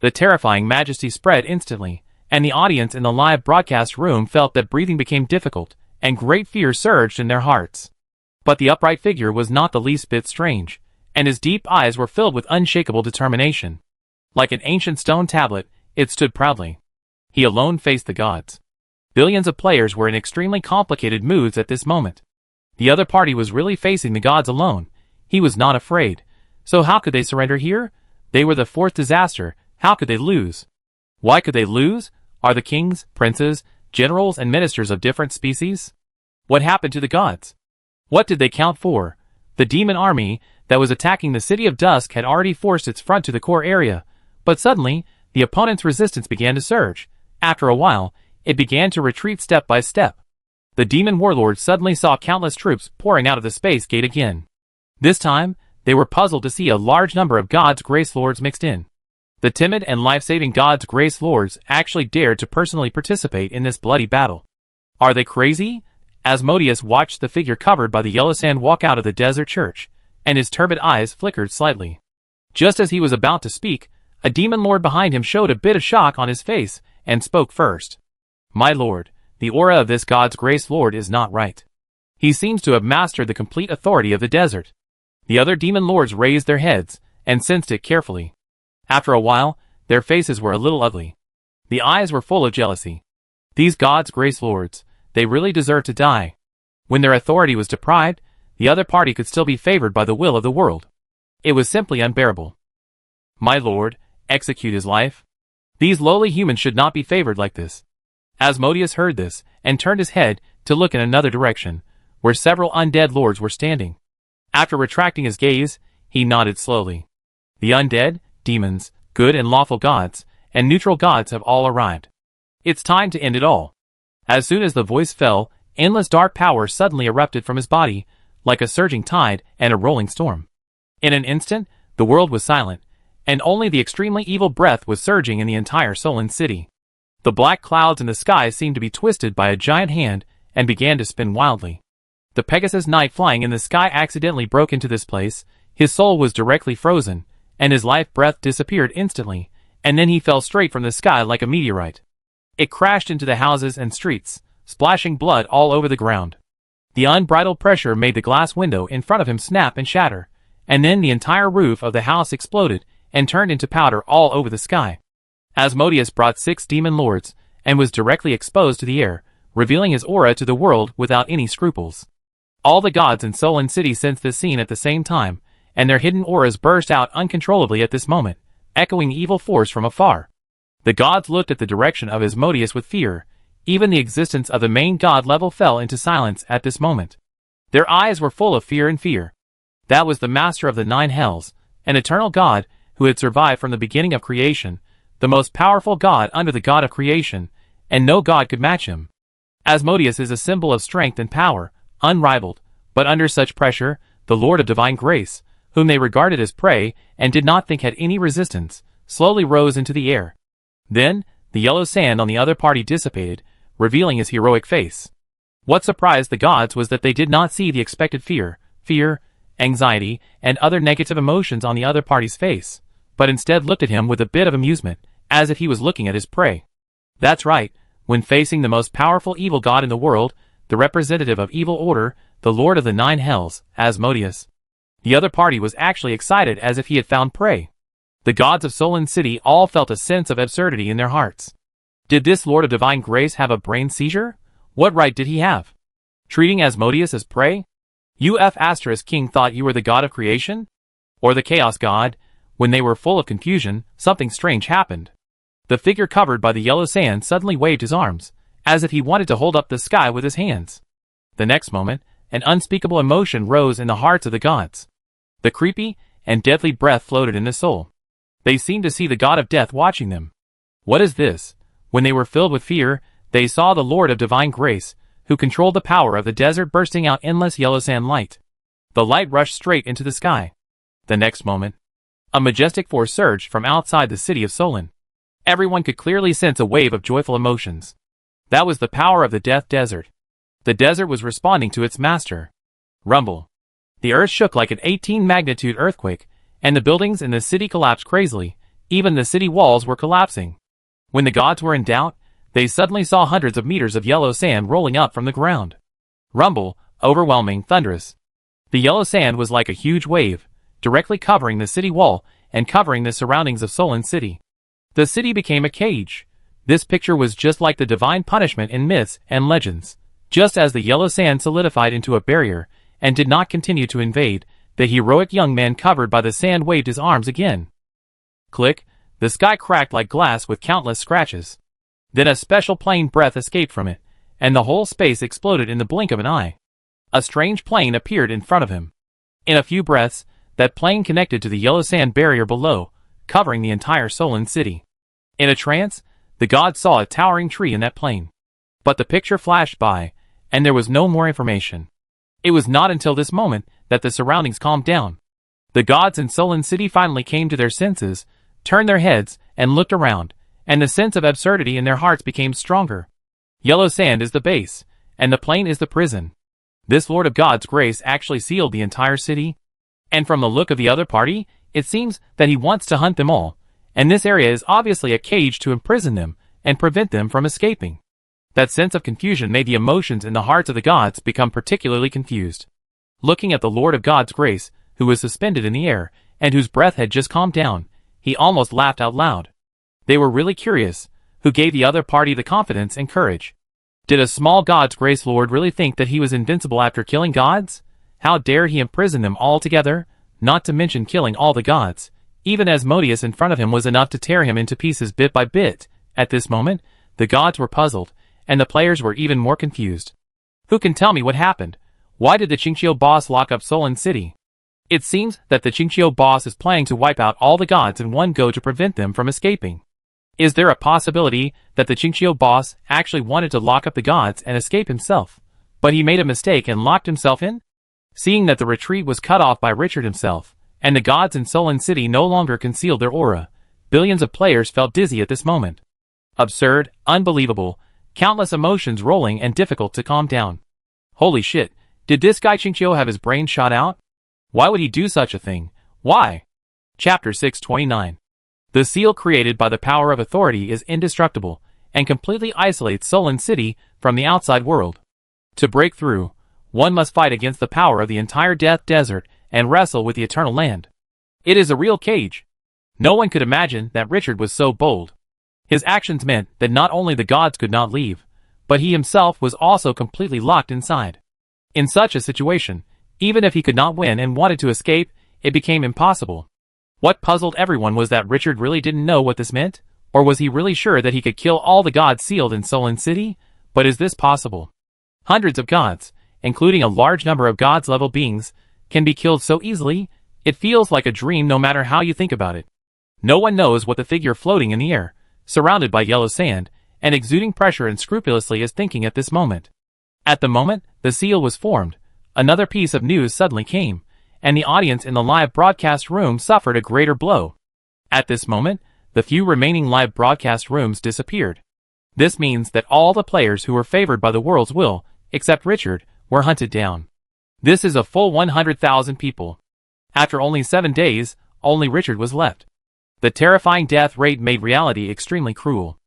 The terrifying majesty spread instantly, and the audience in the live broadcast room felt that breathing became difficult, and great fear surged in their hearts. But the upright figure was not the least bit strange, and his deep eyes were filled with unshakable determination. Like an ancient stone tablet, it stood proudly. He alone faced the gods. Billions of players were in extremely complicated moods at this moment. The other party was really facing the gods alone. He was not afraid. So how could they surrender here? They were the fourth disaster. How could they lose? Why could they lose? Are the kings, princes, generals, and ministers of different species? What happened to the gods? What did they count for? The demon army that was attacking the City of Dusk had already forced its front to the core area, but suddenly, the opponent's resistance began to surge. After a while, it began to retreat step by step. The demon warlords suddenly saw countless troops pouring out of the space gate again. This time, they were puzzled to see a large number of God's Grace Lords mixed in. The timid and life-saving God's Grace Lords actually dared to personally participate in this bloody battle. Are they crazy? Asmodeus watched the figure covered by the yellow sand walk out of the desert church, and his turbid eyes flickered slightly. Just as he was about to speak, a demon lord behind him showed a bit of shock on his face, and spoke first. "My lord, the aura of this God's Grace Lord is not right. He seems to have mastered the complete authority of the desert." The other demon lords raised their heads, and sensed it carefully. After a while, their faces were a little ugly. The eyes were full of jealousy. These God's Grace Lords, they really deserve to die. When their authority was deprived, the other party could still be favored by the will of the world. It was simply unbearable. "My lord, execute his life. These lowly humans should not be favored like this." Asmodeus heard this, and turned his head to look in another direction, where several undead lords were standing. After retracting his gaze, he nodded slowly. The undead, demons, good and lawful gods, and neutral gods have all arrived. It's time to end it all. As soon as the voice fell, endless dark power suddenly erupted from his body, like a surging tide and a rolling storm. In an instant, the world was silent, and only the extremely evil breath was surging in the entire Solin City. The black clouds in the sky seemed to be twisted by a giant hand and began to spin wildly. The Pegasus Knight flying in the sky accidentally broke into this place, his soul was directly frozen, and his life breath disappeared instantly, and then he fell straight from the sky like a meteorite. It crashed into the houses and streets, splashing blood all over the ground. The unbridled pressure made the glass window in front of him snap and shatter, and then the entire roof of the house exploded and turned into powder all over the sky. Asmodeus brought 6 demon lords, and was directly exposed to the air, revealing his aura to the world without any scruples. All the gods in Solon City sensed this scene at the same time, and their hidden auras burst out uncontrollably at this moment, echoing evil force from afar. The gods looked at the direction of Asmodeus with fear. Even the existence of the main god level fell into silence at this moment. Their eyes were full of fear and fear. That was the master of the 9 hells, an eternal god who had survived from the beginning of creation, the most powerful god under the god of creation, and no god could match him. Asmodeus is a symbol of strength and power, unrivaled, but under such pressure, the Lord of Divine Grace, whom they regarded as prey and did not think had any resistance, slowly rose into the air. Then, the yellow sand on the other party dissipated, revealing his heroic face. What surprised the gods was that they did not see the expected fear, anxiety, and other negative emotions on the other party's face, but instead looked at him with a bit of amusement, as if he was looking at his prey. That's right, when facing the most powerful evil god in the world, the representative of evil order, the Lord of the 9 hells, Asmodeus. The other party was actually excited as if he had found prey. The gods of Solon City all felt a sense of absurdity in their hearts. Did this Lord of Divine Grace have a brain seizure? What right did he have? Treating Asmodeus as prey? King thought you were the god of creation? Or the chaos god? When they were full of confusion, something strange happened. The figure covered by the yellow sand suddenly waved his arms, as if he wanted to hold up the sky with his hands. The next moment, an unspeakable emotion rose in the hearts of the gods. The creepy and deadly breath floated in the soul. They seemed to see the god of death watching them. What is this? When they were filled with fear, they saw the Lord of Divine Grace, who controlled the power of the desert, bursting out endless yellow sand light. The light rushed straight into the sky. The next moment, a majestic force surged from outside the city of Solon. Everyone could clearly sense a wave of joyful emotions. That was the power of the Death Desert. The desert was responding to its master. Rumble. The earth shook like an 18-magnitude earthquake, and the buildings in the city collapsed crazily. Even the city walls were collapsing. When the gods were in doubt, they suddenly saw hundreds of meters of yellow sand rolling up from the ground. Rumble, overwhelming, thunderous. The yellow sand was like a huge wave, directly covering the city wall and covering the surroundings of Solon City. The city became a cage. This picture was just like the divine punishment in myths and legends. Just as the yellow sand solidified into a barrier and did not continue to invade, the heroic young man covered by the sand waved his arms again. Click, the sky cracked like glass with countless scratches. Then a special plane breath escaped from it, and the whole space exploded in the blink of an eye. A strange plane appeared in front of him. In a few breaths, that plane connected to the yellow sand barrier below, covering the entire Solon City. In a trance, the gods saw a towering tree in that plane. But the picture flashed by, and there was no more information. It was not until this moment that the surroundings calmed down. The gods in Solon City finally came to their senses, turned their heads, and looked around, and the sense of absurdity in their hearts became stronger. Yellow sand is the base, and the plane is the prison. This Lord of God's grace actually sealed the entire city? And from the look of the other party, it seems that he wants to hunt them all, and this area is obviously a cage to imprison them and prevent them from escaping. That sense of confusion made the emotions in the hearts of the gods become particularly confused. Looking at the Lord of God's grace, who was suspended in the air, and whose breath had just calmed down, he almost laughed out loud. They were really curious, who gave the other party the confidence and courage. Did a small God's grace lord really think that he was invincible after killing gods? How dare he imprison them all together, not to mention killing all the gods? Even Asmodeus in front of him was enough to tear him into pieces bit by bit. At this moment, the gods were puzzled, and the players were even more confused. Who can tell me what happened? Why did the Qingqiu boss lock up Solon City? It seems that the Qingqiu boss is planning to wipe out all the gods in one go to prevent them from escaping. Is there a possibility that the Qingqiu boss actually wanted to lock up the gods and escape himself, but he made a mistake and locked himself in? Seeing that the retreat was cut off by Richard himself, and the gods in Solon City no longer concealed their aura, billions of players felt dizzy at this moment. Absurd, unbelievable, countless emotions rolling and difficult to calm down. Holy shit, did this guy Qingqiu have his brain shot out? Why would he do such a thing? Why? Chapter 629. The seal created by the power of authority is indestructible, and completely isolates Solon City from the outside world. To break through, one must fight against the power of the entire Death Desert and wrestle with the eternal land. It is a real cage. No one could imagine that Richard was so bold. His actions meant that not only the gods could not leave, but he himself was also completely locked inside. In such a situation, even if he could not win and wanted to escape, it became impossible. What puzzled everyone was that Richard really didn't know what this meant, or was he really sure that he could kill all the gods sealed in Solon City? But is this possible? Hundreds of gods, including a large number of gods-level beings, can be killed so easily, it feels like a dream no matter how you think about it. No one knows what the figure floating in the air, surrounded by yellow sand, and exuding pressure unscrupulously is thinking at this moment. At the moment the seal was formed, another piece of news suddenly came, and the audience in the live broadcast room suffered a greater blow. At this moment, the few remaining live broadcast rooms disappeared. This means that all the players who were favored by the world's will, except Richard, were hunted down. This is a full 100,000 people. After only 7 days, only Richard was left. The terrifying death rate made reality extremely cruel.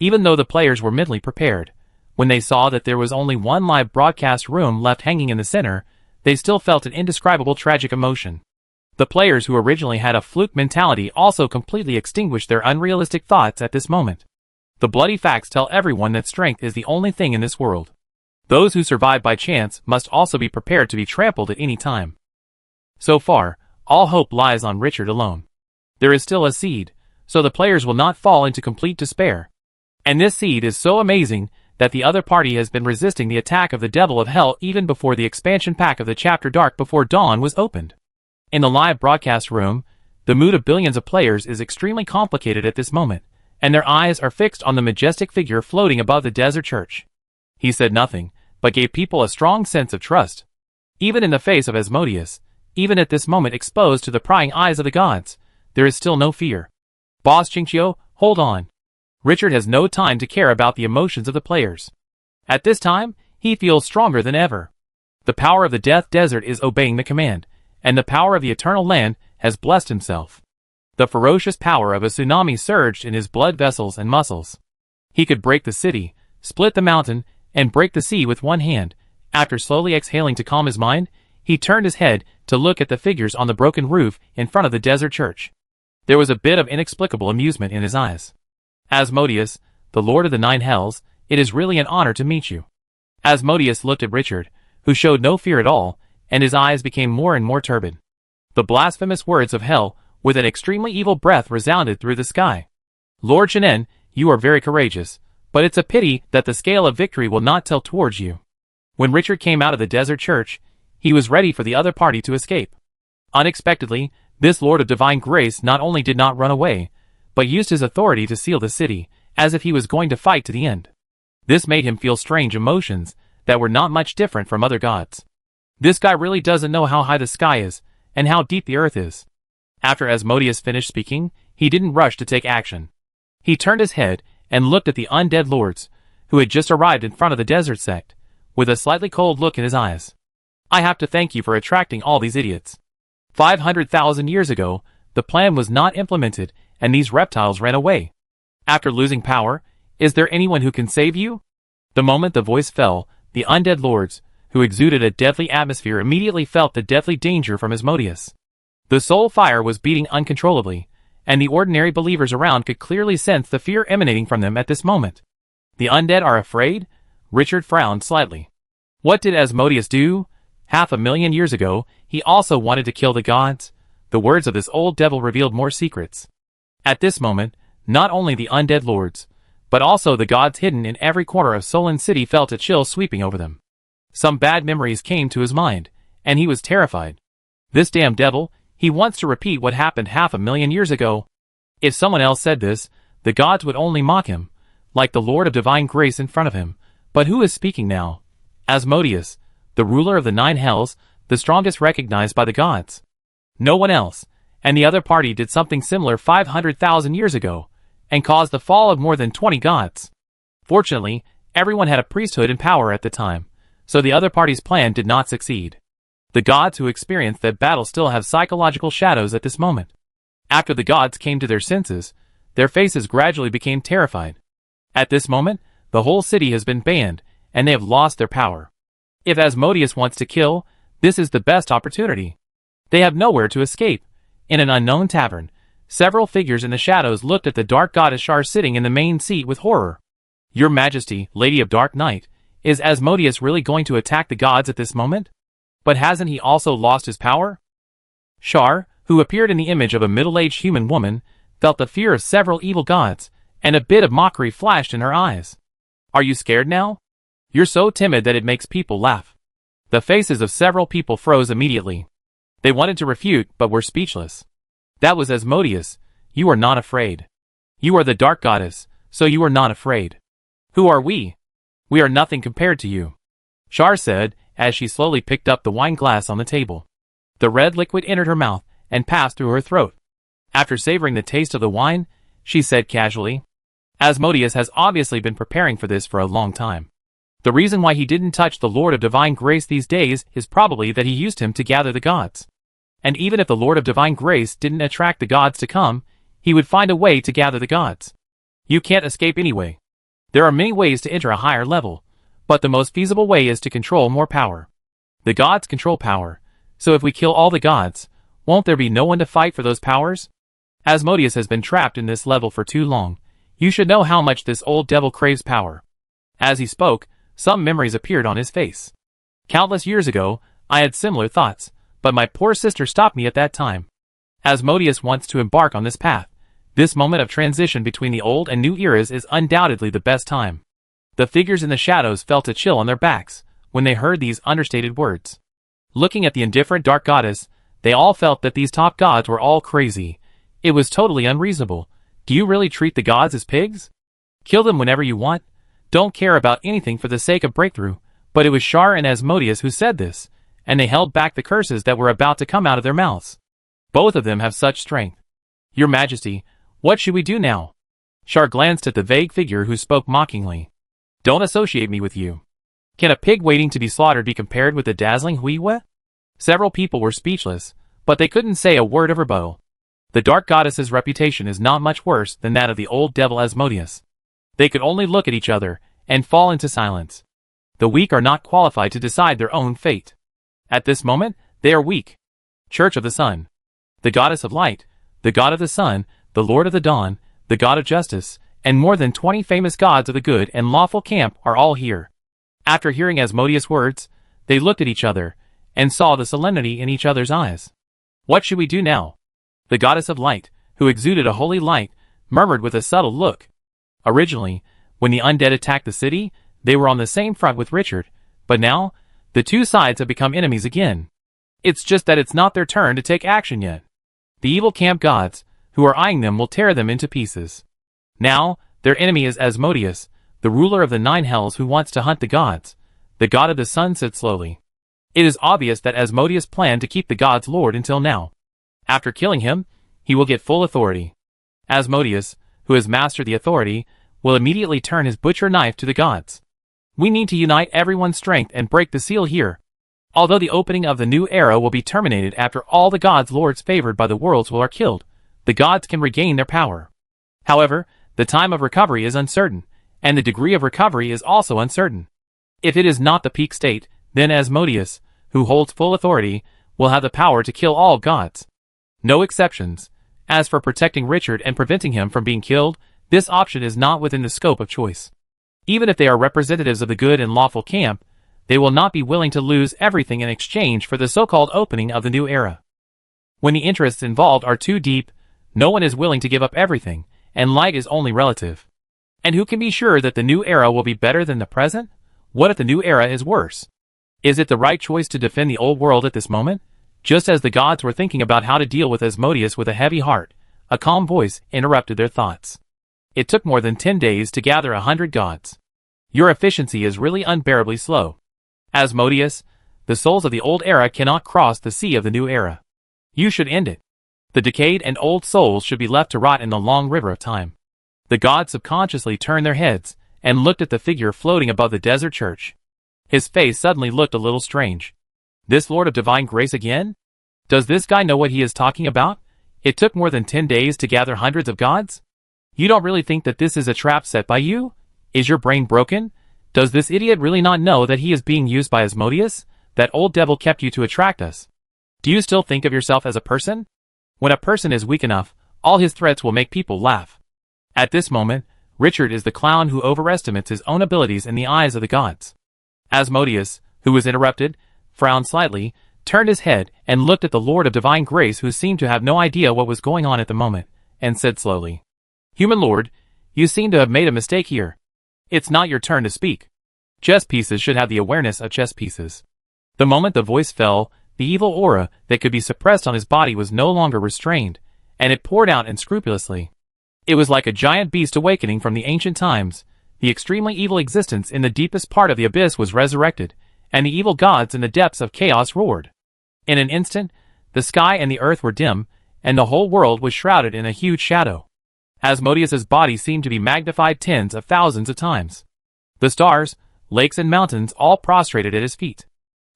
Even though the players were mentally prepared, when they saw that there was only one live broadcast room left hanging in the center, they still felt an indescribable tragic emotion. The players who originally had a fluke mentality also completely extinguished their unrealistic thoughts at this moment. The bloody facts tell everyone that strength is the only thing in this world. Those who survive by chance must also be prepared to be trampled at any time. So far, all hope lies on Richard alone. There is still a seed, so the players will not fall into complete despair. And this seed is so amazing that the other party has been resisting the attack of the Devil of Hell even before the expansion pack of the chapter Dark Before Dawn was opened. In the live broadcast room, the mood of billions of players is extremely complicated at this moment, and their eyes are fixed on the majestic figure floating above the desert church. He said nothing, but gave people a strong sense of trust. Even in the face of Asmodeus, even at this moment exposed to the prying eyes of the gods, there is still no fear. Boss Qingqiu, hold on. Richard has no time to care about the emotions of the players. At this time, he feels stronger than ever. The power of the Death Desert is obeying the command, and the power of the Eternal Land has blessed himself. The ferocious power of a tsunami surged in his blood vessels and muscles. He could break the city, split the mountain, and break the sea with one hand. After slowly exhaling to calm his mind, he turned his head to look at the figures on the broken roof in front of the desert church. There was a bit of inexplicable amusement in his eyes. Asmodeus, the Lord of the Nine Hells, it is really an honor to meet you. Asmodeus looked at Richard, who showed no fear at all, and his eyes became more and more turbid. The blasphemous words of hell, with an extremely evil breath, resounded through the sky. Lord Shenen, you are very courageous, but it's a pity that the scale of victory will not tilt towards you. When Richard came out of the desert church, he was ready for the other party to escape. Unexpectedly, this Lord of Divine Grace not only did not run away, but used his authority to seal the city, as if he was going to fight to the end. This made him feel strange emotions that were not much different from other gods. This guy really doesn't know how high the sky is, and how deep the earth is. After Asmodeus finished speaking, he didn't rush to take action. He turned his head and looked at the undead lords, who had just arrived in front of the desert sect, with a slightly cold look in his eyes. I have to thank you for attracting all these idiots. 500,000 years ago, the plan was not implemented, and these reptiles ran away. After losing power, is there anyone who can save you? The moment the voice fell, the undead lords, who exuded a deadly atmosphere, immediately felt the deathly danger from Asmodeus. The soul fire was beating uncontrollably, and the ordinary believers around could clearly sense the fear emanating from them at this moment. The undead are afraid? Richard frowned slightly. What did Asmodeus do? 500,000 years ago, he also wanted to kill the gods. The words of this old devil revealed more secrets. At this moment, not only the undead lords, but also the gods hidden in every corner of Solon City felt a chill sweeping over them. Some bad memories came to his mind, and he was terrified. This damn devil, he wants to repeat what happened 500,000 years ago. If someone else said this, the gods would only mock him, like the Lord of Divine Grace in front of him. But who is speaking now? Asmodeus, the ruler of the Nine Hells, the strongest recognized by the gods. No one else, and the other party did something similar 500,000 years ago. and caused the fall of more than 20 gods. Fortunately, everyone had a priesthood and power at the time, so the other party's plan did not succeed. The gods who experienced that battle still have psychological shadows at this moment. After the gods came to their senses, their faces gradually became terrified. At this moment, the whole city has been banned, and they have lost their power. If Asmodeus wants to kill, this is the best opportunity. They have nowhere to escape. In an unknown tavern, several figures in the shadows looked at the dark goddess Shar sitting in the main seat with horror. Your Majesty, Lady of Dark Night, is Asmodeus really going to attack the gods at this moment? But hasn't he also lost his power? Shar, who appeared in the image of a middle-aged human woman, felt the fear of several evil gods, and a bit of mockery flashed in her eyes. Are you scared now? You're so timid that it makes people laugh. The faces of several people froze immediately. They wanted to refute, but were speechless. That was Asmodeus. You are not afraid. You are the dark goddess, so you are not afraid. Who are we? We are nothing compared to you. Shar said, as she slowly picked up the wine glass on the table. The red liquid entered her mouth and passed through her throat. After savoring the taste of the wine, she said casually, Asmodeus has obviously been preparing for this for a long time. The reason why he didn't touch the Lord of Divine Grace these days is probably that he used him to gather the gods. And even if the Lord of Divine Grace didn't attract the gods to come, he would find a way to gather the gods. You can't escape anyway. There are many ways to enter a higher level, but the most feasible way is to control more power. The gods control power, so if we kill all the gods, won't there be no one to fight for those powers? Asmodeus has been trapped in this level for too long. You should know how much this old devil craves power. As he spoke, some memories appeared on his face. Countless years ago, I had similar thoughts, but my poor sister stopped me at that time. Asmodeus wants to embark on this path. This moment of transition between the old and new eras is undoubtedly the best time. The figures in the shadows felt a chill on their backs when they heard these understated words. Looking at the indifferent dark goddess, they all felt that these top gods were all crazy. It was totally unreasonable. Do you really treat the gods as pigs? Kill them whenever you want? Don't care about anything for the sake of breakthrough. But it was Shar and Asmodeus who said this, and they held back the curses that were about to come out of their mouths. Both of them have such strength. Your Majesty, what should we do now? Shar glanced at the vague figure who spoke mockingly. Don't associate me with you. Can a pig waiting to be slaughtered be compared with the dazzling Huiwe? Several people were speechless, but they couldn't say a word of rebuttal. The dark goddess's reputation is not much worse than that of the old devil Asmodeus. They could only look at each other and fall into silence. The weak are not qualified to decide their own fate. At this moment, they are weak. Church of the Sun. The goddess of light, the god of the sun, the lord of the dawn, the god of justice, and more than 20 famous gods of the good and lawful camp are all here. After hearing Asmodeus' words, they looked at each other and saw the solemnity in each other's eyes. What should we do now? The goddess of light, who exuded a holy light, murmured with a subtle look. Originally, when the undead attacked the city, they were on the same front with Richard, but now, the two sides have become enemies again. It's just that it's not their turn to take action yet. The evil camp gods, who are eyeing them, will tear them into pieces. Now, their enemy is Asmodeus, the ruler of the 9 hells who wants to hunt the gods. The god of the sun said slowly. It is obvious that Asmodeus planned to keep the gods lord until now. After killing him, he will get full authority. Asmodeus, who has mastered the authority, will immediately turn his butcher knife to the gods. We need to unite everyone's strength and break the seal here. Although the opening of the new era will be terminated after all the gods lords favored by the worlds are killed, the gods can regain their power. However, the time of recovery is uncertain, and the degree of recovery is also uncertain. If it is not the peak state, then Asmodeus, who holds full authority, will have the power to kill all gods. No exceptions. As for protecting Richard and preventing him from being killed, this option is not within the scope of choice. Even if they are representatives of the good and lawful camp, they will not be willing to lose everything in exchange for the so-called opening of the new era. When the interests involved are too deep, no one is willing to give up everything, and light is only relative. And who can be sure that the new era will be better than the present? What if the new era is worse? Is it the right choice to defend the old world at this moment? Just as the gods were thinking about how to deal with Asmodeus with a heavy heart, a calm voice interrupted their thoughts. It took more than 10 days to gather 100 gods. Your efficiency is really unbearably slow. Asmodeus, the souls of the old era cannot cross the sea of the new era. You should end it. The decayed and old souls should be left to rot in the long river of time. The gods subconsciously turned their heads and looked at the figure floating above the desert church. His face suddenly looked a little strange. This Lord of Divine Grace again? Does this guy know what he is talking about? It took more than 10 days to gather hundreds of gods? You don't really think that this is a trap set by you? Is your brain broken? Does this idiot really not know that he is being used by Asmodeus? That old devil kept you to attract us. Do you still think of yourself as a person? When a person is weak enough, all his threats will make people laugh. At this moment, Richard is the clown who overestimates his own abilities in the eyes of the gods. Asmodeus, who was interrupted, frowned slightly, turned his head, and looked at the Lord of Divine Grace, who seemed to have no idea what was going on at the moment, and said slowly, "Human Lord, you seem to have made a mistake here. It's not your turn to speak. Chess pieces should have the awareness of chess pieces." The moment the voice fell, the evil aura that could be suppressed on his body was no longer restrained, and it poured out unscrupulously. It was like a giant beast awakening from the ancient times. The extremely evil existence in the deepest part of the abyss was resurrected, and the evil gods in the depths of chaos roared. In an instant, the sky and the earth were dim, and the whole world was shrouded in a huge shadow. Asmodeus's body seemed to be magnified tens of thousands of times. The stars, lakes and mountains all prostrated at his feet.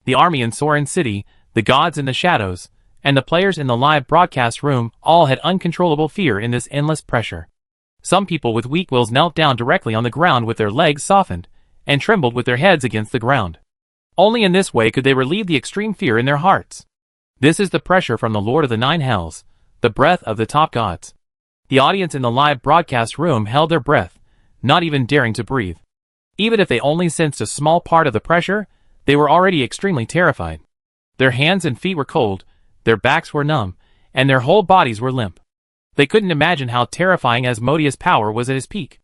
The army in Sorin City, the gods in the shadows, and the players in the live broadcast room all had uncontrollable fear in this endless pressure. Some people with weak wills knelt down directly on the ground with their legs softened, and trembled with their heads against the ground. Only in this way could they relieve the extreme fear in their hearts. This is the pressure from the Lord of the Nine Hells, the breath of the top gods. The audience in the live broadcast room held their breath, not even daring to breathe. Even if they only sensed a small part of the pressure, they were already extremely terrified. Their hands and feet were cold, their backs were numb, and their whole bodies were limp. They couldn't imagine how terrifying Asmodeus' power was at his peak.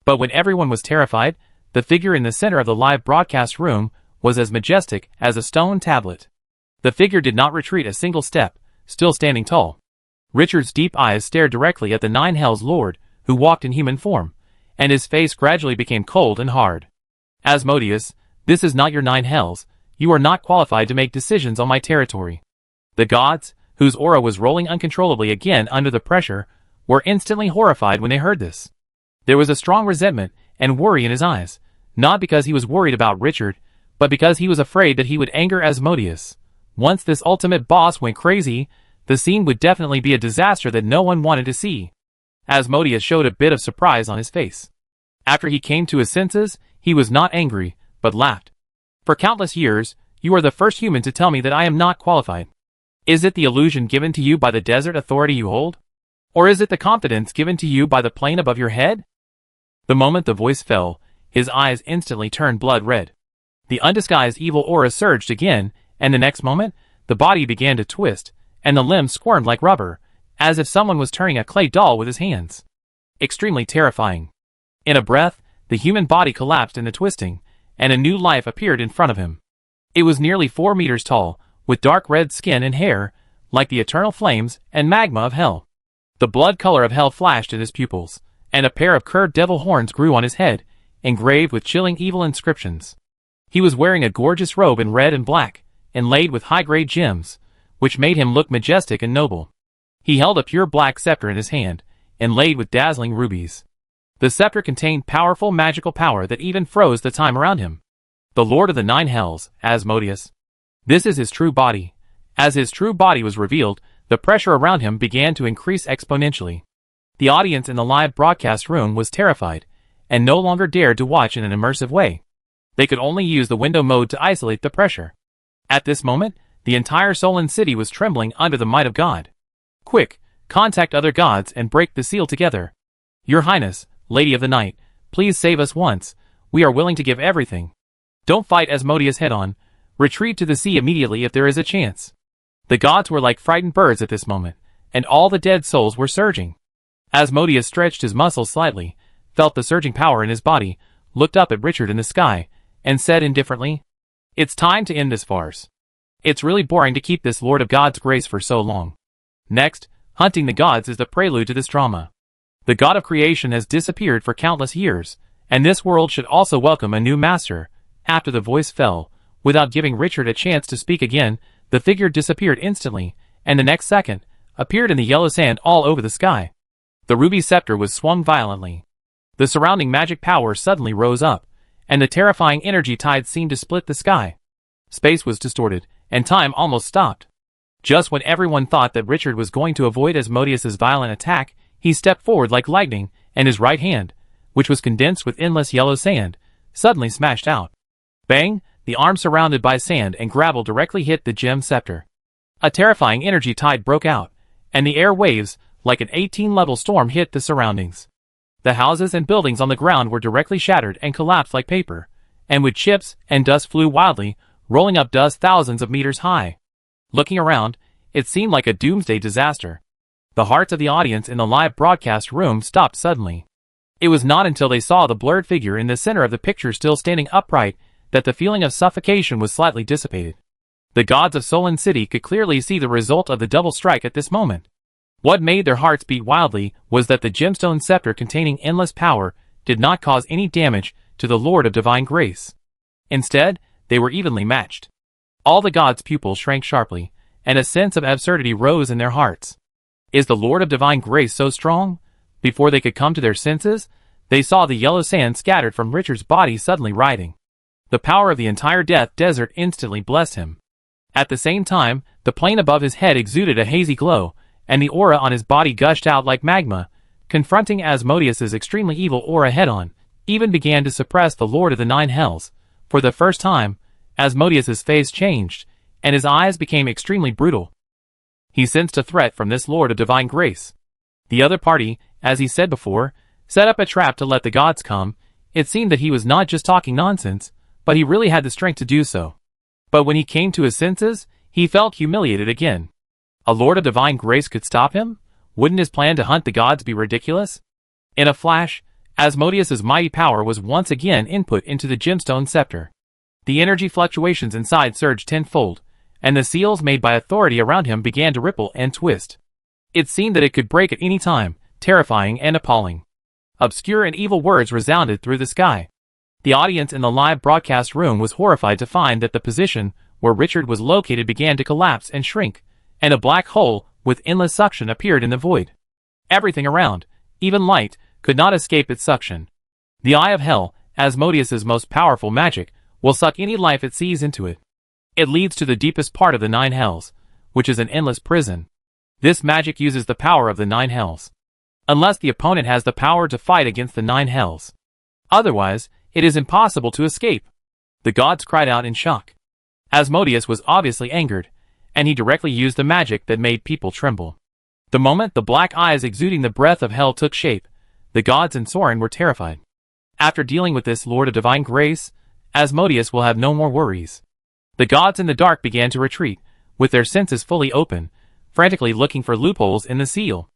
But when everyone was terrified, the figure in the center of the live broadcast room was as majestic as a stone tablet. The figure did not retreat a single step, still standing tall. Richard's deep eyes stared directly at the Nine Hells Lord, who walked in human form, and his face gradually became cold and hard. "Asmodeus, this is not your Nine Hells. You are not qualified to make decisions on my territory." The gods, whose aura was rolling uncontrollably again under the pressure, were instantly horrified when they heard this. There was a strong resentment and worry in his eyes, not because he was worried about Richard, but because he was afraid that he would anger Asmodeus. Once this ultimate boss went crazy, the scene would definitely be a disaster that no one wanted to see. Asmodeus showed a bit of surprise on his face. After he came to his senses, he was not angry, but laughed. "For countless years, you are the first human to tell me that I am not qualified. Is it the illusion given to you by the desert authority you hold? Or is it the confidence given to you by the plane above your head?" The moment the voice fell, his eyes instantly turned blood red. The undisguised evil aura surged again, and the next moment, the body began to twist, and the limbs squirmed like rubber, as if someone was turning a clay doll with his hands. Extremely terrifying. In a breath, the human body collapsed in the twisting, and a new life appeared in front of him. It was nearly 4 meters tall, with dark red skin and hair, like the eternal flames and magma of hell. The blood color of hell flashed in his pupils, and a pair of curved devil horns grew on his head, engraved with chilling evil inscriptions. He was wearing a gorgeous robe in red and black, inlaid with high-grade gems, which made him look majestic and noble. He held a pure black scepter in his hand, inlaid with dazzling rubies. The scepter contained powerful magical power that even froze the time around him. The Lord of the Nine Hells, Asmodeus. This is his true body. As his true body was revealed, the pressure around him began to increase exponentially. The audience in the live broadcast room was terrified, and no longer dared to watch in an immersive way. They could only use the window mode to isolate the pressure. At this moment, the entire Solan City was trembling under the might of God. "Quick, contact other gods and break the seal together. Your Highness, Lady of the Night, please save us once. We are willing to give everything. Don't fight Asmodeus head-on. Retreat to the sea immediately if there is a chance." The gods were like frightened birds at this moment, and all the dead souls were surging. Asmodeus stretched his muscles slightly, felt the surging power in his body, looked up at Richard in the sky, and said indifferently, "It's time to end this farce. It's really boring to keep this Lord of God's grace for so long. Next, hunting the gods is the prelude to this drama. The God of creation has disappeared for countless years, and this world should also welcome a new master." After the voice fell, without giving Richard a chance to speak again, the figure disappeared instantly, and the next second, appeared in the yellow sand all over the sky. The ruby scepter was swung violently. The surrounding magic power suddenly rose up, and the terrifying energy tide seemed to split the sky. Space was distorted, and time almost stopped. Just when everyone thought that Richard was going to avoid Asmodeus's violent attack, he stepped forward like lightning, and his right hand, which was condensed with endless yellow sand, suddenly smashed out. Bang! The arm surrounded by sand and gravel directly hit the gem scepter. A terrifying energy tide broke out, and the air waves, like an 18-level storm, hit the surroundings. The houses and buildings on the ground were directly shattered and collapsed like paper, and with chips and dust flew wildly, rolling up dust thousands of meters high. Looking around, it seemed like a doomsday disaster. The hearts of the audience in the live broadcast room stopped suddenly. It was not until they saw the blurred figure in the center of the picture still standing upright that the feeling of suffocation was slightly dissipated. The gods of Solon City could clearly see the result of the double strike at this moment. What made their hearts beat wildly was that the gemstone scepter containing endless power did not cause any damage to the Lord of Divine Grace. Instead, they were evenly matched. All the gods' pupils shrank sharply, and a sense of absurdity rose in their hearts. Is the Lord of Divine Grace so strong? Before they could come to their senses, they saw the yellow sand scattered from Richard's body suddenly rioting. The power of the entire Death Desert instantly blessed him. At the same time, the plane above his head exuded a hazy glow, and the aura on his body gushed out like magma, confronting Asmodeus's extremely evil aura head-on, even began to suppress the Lord of the Nine Hells. For the first time, Asmodeus's face changed, and his eyes became extremely brutal. He sensed a threat from this Lord of Divine Grace. The other party, as he said before, set up a trap to let the gods come. It seemed that he was not just talking nonsense, but he really had the strength to do so. But when he came to his senses, he felt humiliated again. A Lord of Divine Grace could stop him? Wouldn't his plan to hunt the gods be ridiculous? In a flash, Asmodeus's mighty power was once again input into the gemstone scepter. The energy fluctuations inside surged tenfold, and the seals made by authority around him began to ripple and twist. It seemed that it could break at any time, terrifying and appalling. Obscure and evil words resounded through the sky. The audience in the live broadcast room was horrified to find that the position where Richard was located began to collapse and shrink, and a black hole with endless suction appeared in the void. Everything around, even light, could not escape its suction. The Eye of Hell, Asmodeus's most powerful magic, will suck any life it sees into it. It leads to the deepest part of the Nine Hells, which is an endless prison. This magic uses the power of the Nine Hells. Unless the opponent has the power to fight against the Nine Hells. Otherwise, it is impossible to escape. The gods cried out in shock. Asmodeus was obviously angered, and he directly used the magic that made people tremble. The moment the black eyes exuding the breath of hell took shape, the gods and Soren were terrified. After dealing with this Lord of Divine Grace, Asmodeus will have no more worries. The gods in the dark began to retreat, with their senses fully open, frantically looking for loopholes in the seal.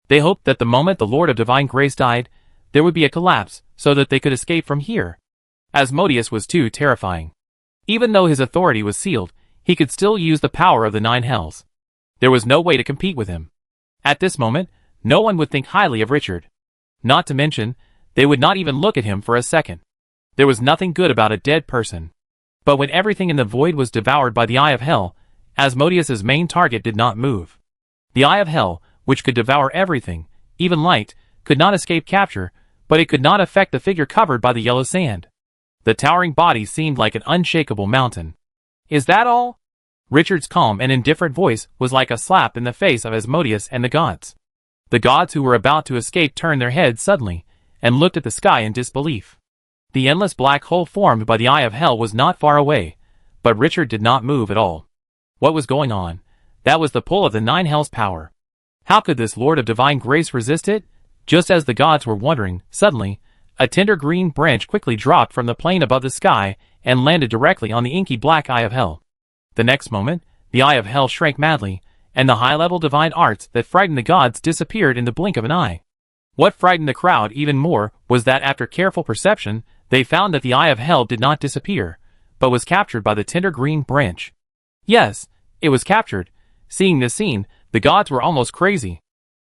They hoped that the moment the Lord of Divine Grace died, there would be a collapse, so that they could escape from here. Asmodeus was too terrifying. Even though his authority was sealed, he could still use the power of the Nine Hells. There was no way to compete with him. At this moment, no one would think highly of Richard. Not to mention, they would not even look at him for a second. There was nothing good about a dead person. But when everything in the void was devoured by the Eye of Hell, Asmodeus's main target did not move. The Eye of Hell, which could devour everything, even light, could not escape capture, but it could not affect the figure covered by the yellow sand. The towering body seemed like an unshakable mountain. Is that all? Richard's calm and indifferent voice was like a slap in the face of Asmodeus and the gods. The gods who were about to escape turned their heads suddenly, and looked at the sky in disbelief. The endless black hole formed by the Eye of Hell was not far away, but Richard did not move at all. What was going on? That was the pull of the Nine Hells' power. How could this Lord of Divine Grace resist it? Just as the gods were wondering, suddenly, a tender green branch quickly dropped from the plane above the sky and landed directly on the inky black Eye of Hell. The next moment, the Eye of Hell shrank madly, and the high-level divine arts that frightened the gods disappeared in the blink of an eye. What frightened the crowd even more was that after careful perception, they found that the Eye of Hell did not disappear, but was captured by the tender green branch. Yes, it was captured. Seeing this scene, the gods were almost crazy.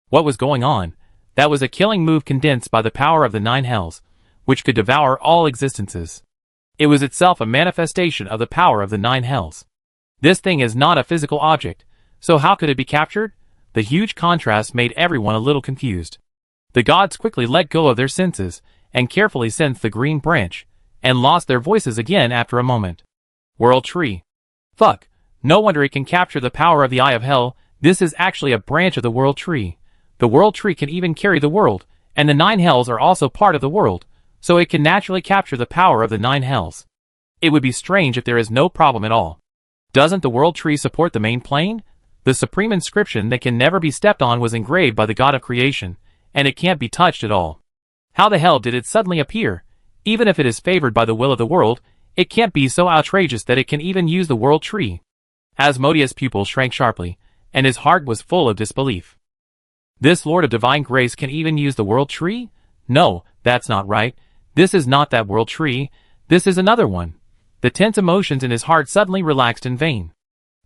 What was going on? That was a killing move condensed by the power of the Nine Hells, which could devour all existences. It was itself a manifestation of the power of the Nine Hells. This thing is not a physical object, so how could it be captured? The huge contrast made everyone a little confused. The gods quickly let go of their senses, and carefully sensed the green branch, and lost their voices again after a moment. World Tree. Fuck. No wonder it can capture the power of the Eye of Hell. This is actually a branch of the World Tree. The World Tree can even carry the world, and the 9 hells are also part of the world, so it can naturally capture the power of the 9 hells. It would be strange if there is no problem at all. Doesn't the World Tree support the main plane? The supreme inscription that can never be stepped on was engraved by the God of creation, and it can't be touched at all. How the hell did it suddenly appear? Even if it is favored by the will of the world, it can't be so outrageous that it can even use the World Tree. Asmodeus' pupils shrank sharply, and his heart was full of disbelief. This Lord of Divine Grace can even use the World Tree? No, that's not right. This is not that World Tree. This is another one. The tense emotions in his heart suddenly relaxed in vain.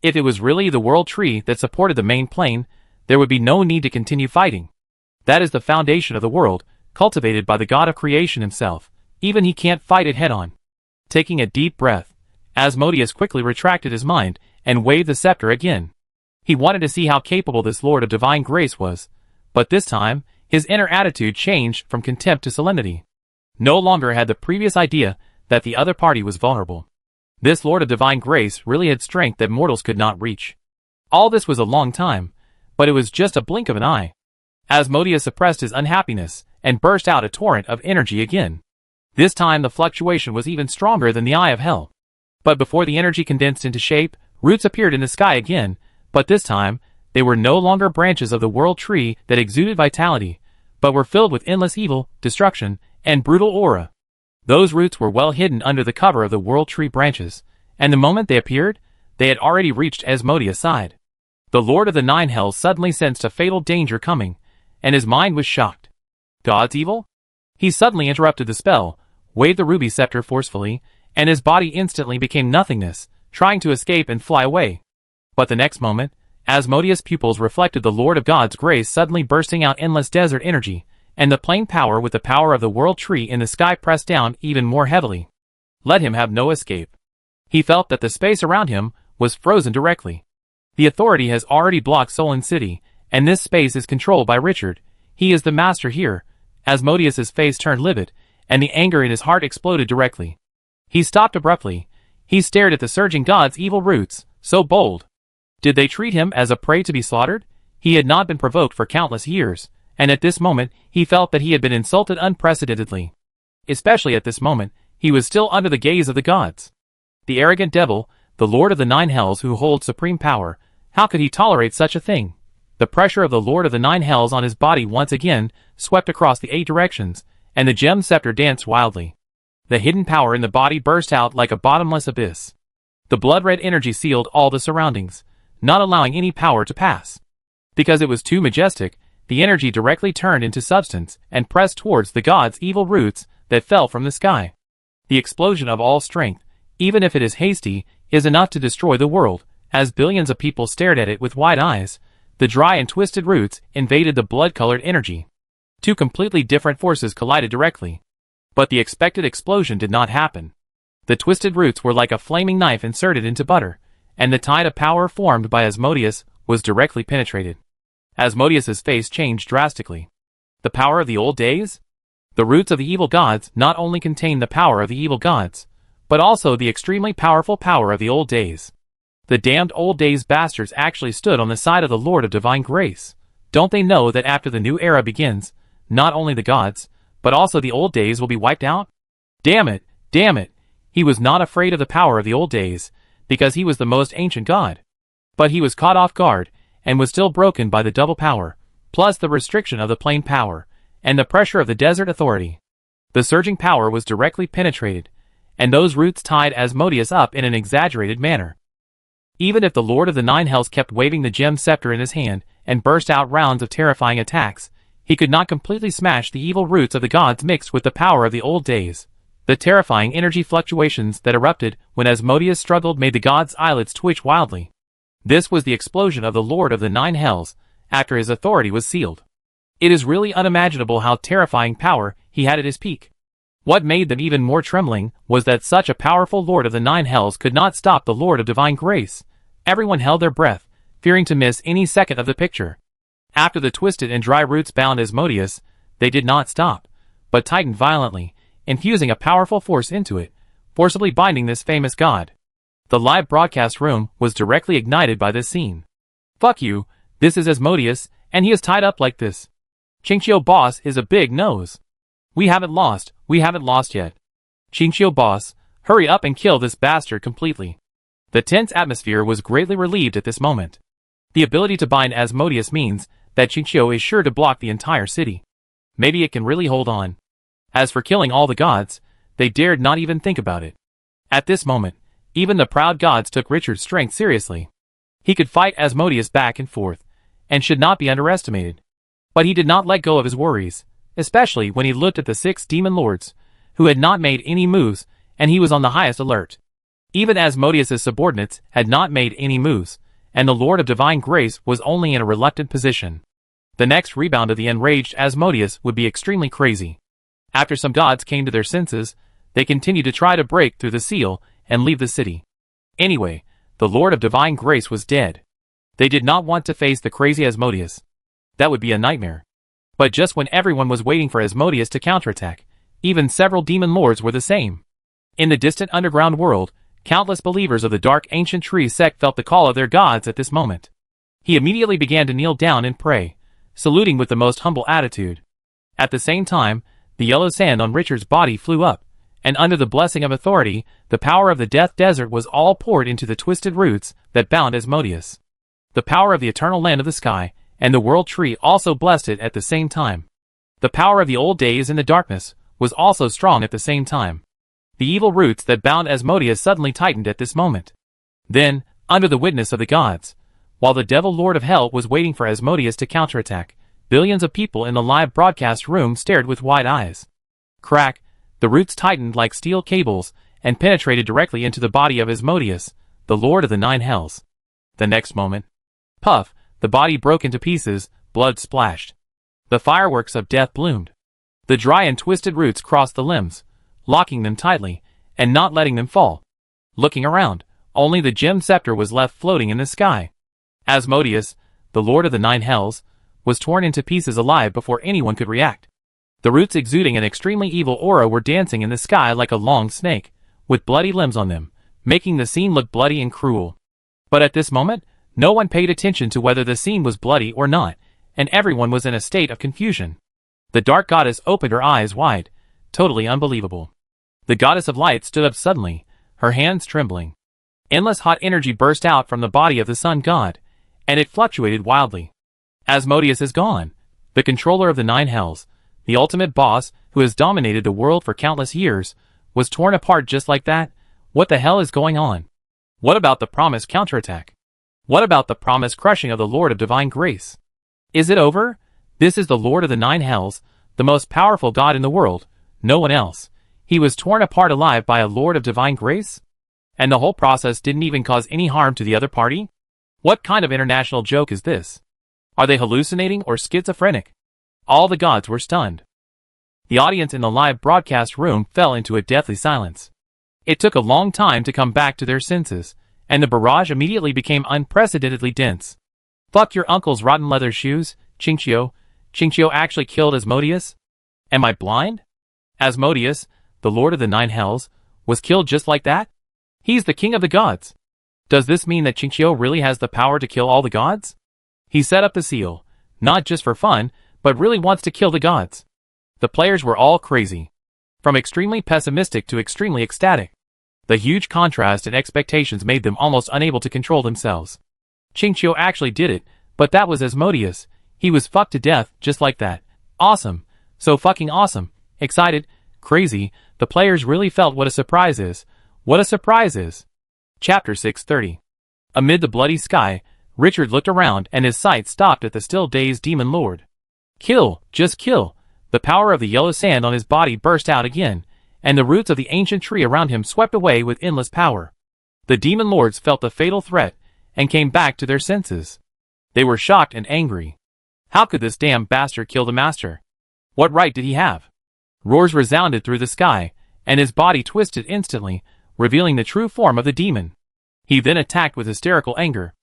If it was really the World Tree that supported the main plane, there would be no need to continue fighting. That is the foundation of the world, cultivated by the God of creation himself. Even he can't fight it head-on. Taking a deep breath, Asmodeus quickly retracted his mind and waved the scepter again. He wanted to see how capable this Lord of Divine Grace was, but this time, his inner attitude changed from contempt to solemnity. No longer had the previous idea that the other party was vulnerable. This Lord of Divine Grace really had strength that mortals could not reach. All this was a long time, but it was just a blink of an eye. Asmodeus suppressed his unhappiness and burst out a torrent of energy again. This time the fluctuation was even stronger than the Eye of Hell. But before the energy condensed into shape, roots appeared in the sky again, but this time, they were no longer branches of the World Tree that exuded vitality, but were filled with endless evil, destruction, and brutal aura. Those roots were well hidden under the cover of the World Tree branches, and the moment they appeared, they had already reached Asmodeus' side. The Lord of the 9 Hells suddenly sensed a fatal danger coming, and his mind was shocked. God's evil? He suddenly interrupted the spell, waved the ruby scepter forcefully, and his body instantly became nothingness, trying to escape and fly away. But the next moment, Asmodeus' pupils reflected the Lord of God's grace suddenly bursting out endless desert energy, and the plane power with the power of the World Tree in the sky pressed down even more heavily. Let him have no escape. He felt that the space around him was frozen directly. The authority has already blocked Solon City, and this space is controlled by Richard. He is the master here. Asmodeus' face turned livid, and the anger in his heart exploded directly. He stopped abruptly. He stared at the surging god's evil roots, so bold. Did they treat him as a prey to be slaughtered? He had not been provoked for countless years, and at this moment, he felt that he had been insulted unprecedentedly. Especially at this moment, he was still under the gaze of the gods. The arrogant devil, the Lord of the 9 Hells who holds supreme power, how could he tolerate such a thing? The pressure of the Lord of the 9 Hells on his body once again swept across the 8 directions, and the gem scepter danced wildly. The hidden power in the body burst out like a bottomless abyss. The blood-red energy sealed all the surroundings, not allowing any power to pass. Because it was too majestic, the energy directly turned into substance and pressed towards the god's evil roots that fell from the sky. The explosion of all strength, even if it is hasty, is enough to destroy the world. As billions of people stared at it with wide eyes, the dry and twisted roots invaded the blood-colored energy. 2 completely different forces collided directly. But the expected explosion did not happen. The twisted roots were like a flaming knife inserted into butter, and the tide of power formed by Asmodeus was directly penetrated. Asmodeus' face changed drastically. The power of the old days? The roots of the evil gods not only contained the power of the evil gods, but also the extremely powerful power of the old days. The damned old days bastards actually stood on the side of the Lord of Divine Grace. Don't they know that after the new era begins, not only the gods, but also the old days will be wiped out? Damn it, damn it. He was not afraid of the power of the old days, because he was the most ancient god. But he was caught off guard, and was still broken by the double power, plus the restriction of the plane power, and the pressure of the desert authority. The surging power was directly penetrated, and those roots tied Asmodeus up in an exaggerated manner. Even if the Lord of the 9 Hells kept waving the gem scepter in his hand and burst out rounds of terrifying attacks, he could not completely smash the evil roots of the gods mixed with the power of the old days. The terrifying energy fluctuations that erupted when Asmodeus struggled made the gods' eyelids twitch wildly. This was the explosion of the Lord of the 9 Hells, after his authority was sealed. It is really unimaginable how terrifying power he had at his peak. What made them even more trembling was that such a powerful Lord of the 9 Hells could not stop the Lord of Divine Grace. Everyone held their breath, fearing to miss any second of the picture. After the twisted and dry roots bound Asmodeus, they did not stop, but tightened violently, infusing a powerful force into it, forcibly binding this famous god. The live broadcast room was directly ignited by this scene. Fuck you, this is Asmodeus, and he is tied up like this. Qingqiu boss is a big nose. We haven't lost yet. Qingqiu boss, hurry up and kill this bastard completely. The tense atmosphere was greatly relieved at this moment. The ability to bind Asmodeus means that Qingqiu is sure to block the entire city. Maybe it can really hold on. As for killing all the gods, they dared not even think about it. At this moment, even the proud gods took Richard's strength seriously. He could fight Asmodeus back and forth, and should not be underestimated. But he did not let go of his worries, especially when he looked at the 6 demon lords, who had not made any moves, and he was on the highest alert. Even Asmodeus' subordinates had not made any moves, and the Lord of Divine Grace was only in a reluctant position. The next rebound of the enraged Asmodeus would be extremely crazy. After some gods came to their senses, they continued to try to break through the seal and leave the city. Anyway, the Lord of Divine Grace was dead. They did not want to face the crazy Asmodeus. That would be a nightmare. But just when everyone was waiting for Asmodeus to counterattack, even several demon lords were the same. In the distant underground world, countless believers of the dark ancient tree sect felt the call of their gods at this moment. He immediately began to kneel down and pray, saluting with the most humble attitude. At the same time, the yellow sand on Richard's body flew up, and under the blessing of authority, the power of the Death Desert was all poured into the twisted roots that bound Asmodeus. The power of the eternal land of the sky and the world tree also blessed it at the same time. The power of the old days in the darkness was also strong at the same time. The evil roots that bound Asmodeus suddenly tightened at this moment. Then, under the witness of the gods, while the devil lord of hell was waiting for Asmodeus to counterattack, billions of people in the live broadcast room stared with wide eyes. Crack, the roots tightened like steel cables and penetrated directly into the body of Asmodeus, the lord of the 9 hells. The next moment, puff, the body broke into pieces, blood splashed. The fireworks of death bloomed. The dry and twisted roots crossed the limbs, locking them tightly, and not letting them fall. Looking around, only the gemmed scepter was left floating in the sky. Asmodeus, the lord of the 9 hells, was torn into pieces alive before anyone could react. The roots exuding an extremely evil aura were dancing in the sky like a long snake, with bloody limbs on them, making the scene look bloody and cruel. But at this moment, no one paid attention to whether the scene was bloody or not, and everyone was in a state of confusion. The dark goddess opened her eyes wide, totally unbelievable. The goddess of light stood up suddenly, her hands trembling. Endless hot energy burst out from the body of the sun god, and it fluctuated wildly. Asmodeus is gone, the controller of the 9 hells, the ultimate boss who has dominated the world for countless years, was torn apart just like that. What the hell is going on? What about the promised counterattack? What about the promised crushing of the Lord of Divine Grace? Is it over? This is the Lord of the 9 hells, the most powerful god in the world, no one else. He was torn apart alive by a Lord of Divine Grace? And the whole process didn't even cause any harm to the other party? What kind of international joke is this? Are they hallucinating or schizophrenic? All the gods were stunned. The audience in the live broadcast room fell into a deathly silence. It took a long time to come back to their senses, and the barrage immediately became unprecedentedly dense. Fuck your uncle's rotten leather shoes, Qingqiu. Qingqiu actually killed Asmodeus? Am I blind? Asmodeus, the lord of the 9 hells, was killed just like that? He's the king of the gods. Does this mean that Qingqiu really has the power to kill all the gods? He set up the seal, not just for fun, but really wants to kill the gods. The players were all crazy. From extremely pessimistic to extremely ecstatic. The huge contrast in expectations made them almost unable to control themselves. Qingqiu actually did it, but that was Asmodeus. He was fucked to death just like that. Awesome. So fucking awesome. Excited. Crazy. The players really felt what a surprise is. What a surprise is. Chapter 630. Amid the bloody sky, Richard looked around and his sight stopped at the still dazed demon lord. Kill. Just kill. The power of the yellow sand on his body burst out again, and the roots of the ancient tree around him swept away with endless power. The demon lords felt the fatal threat, and came back to their senses. They were shocked and angry. How could this damn bastard kill the master? What right did he have? Roars resounded through the sky, and his body twisted instantly, revealing the true form of the demon. He then attacked with hysterical anger.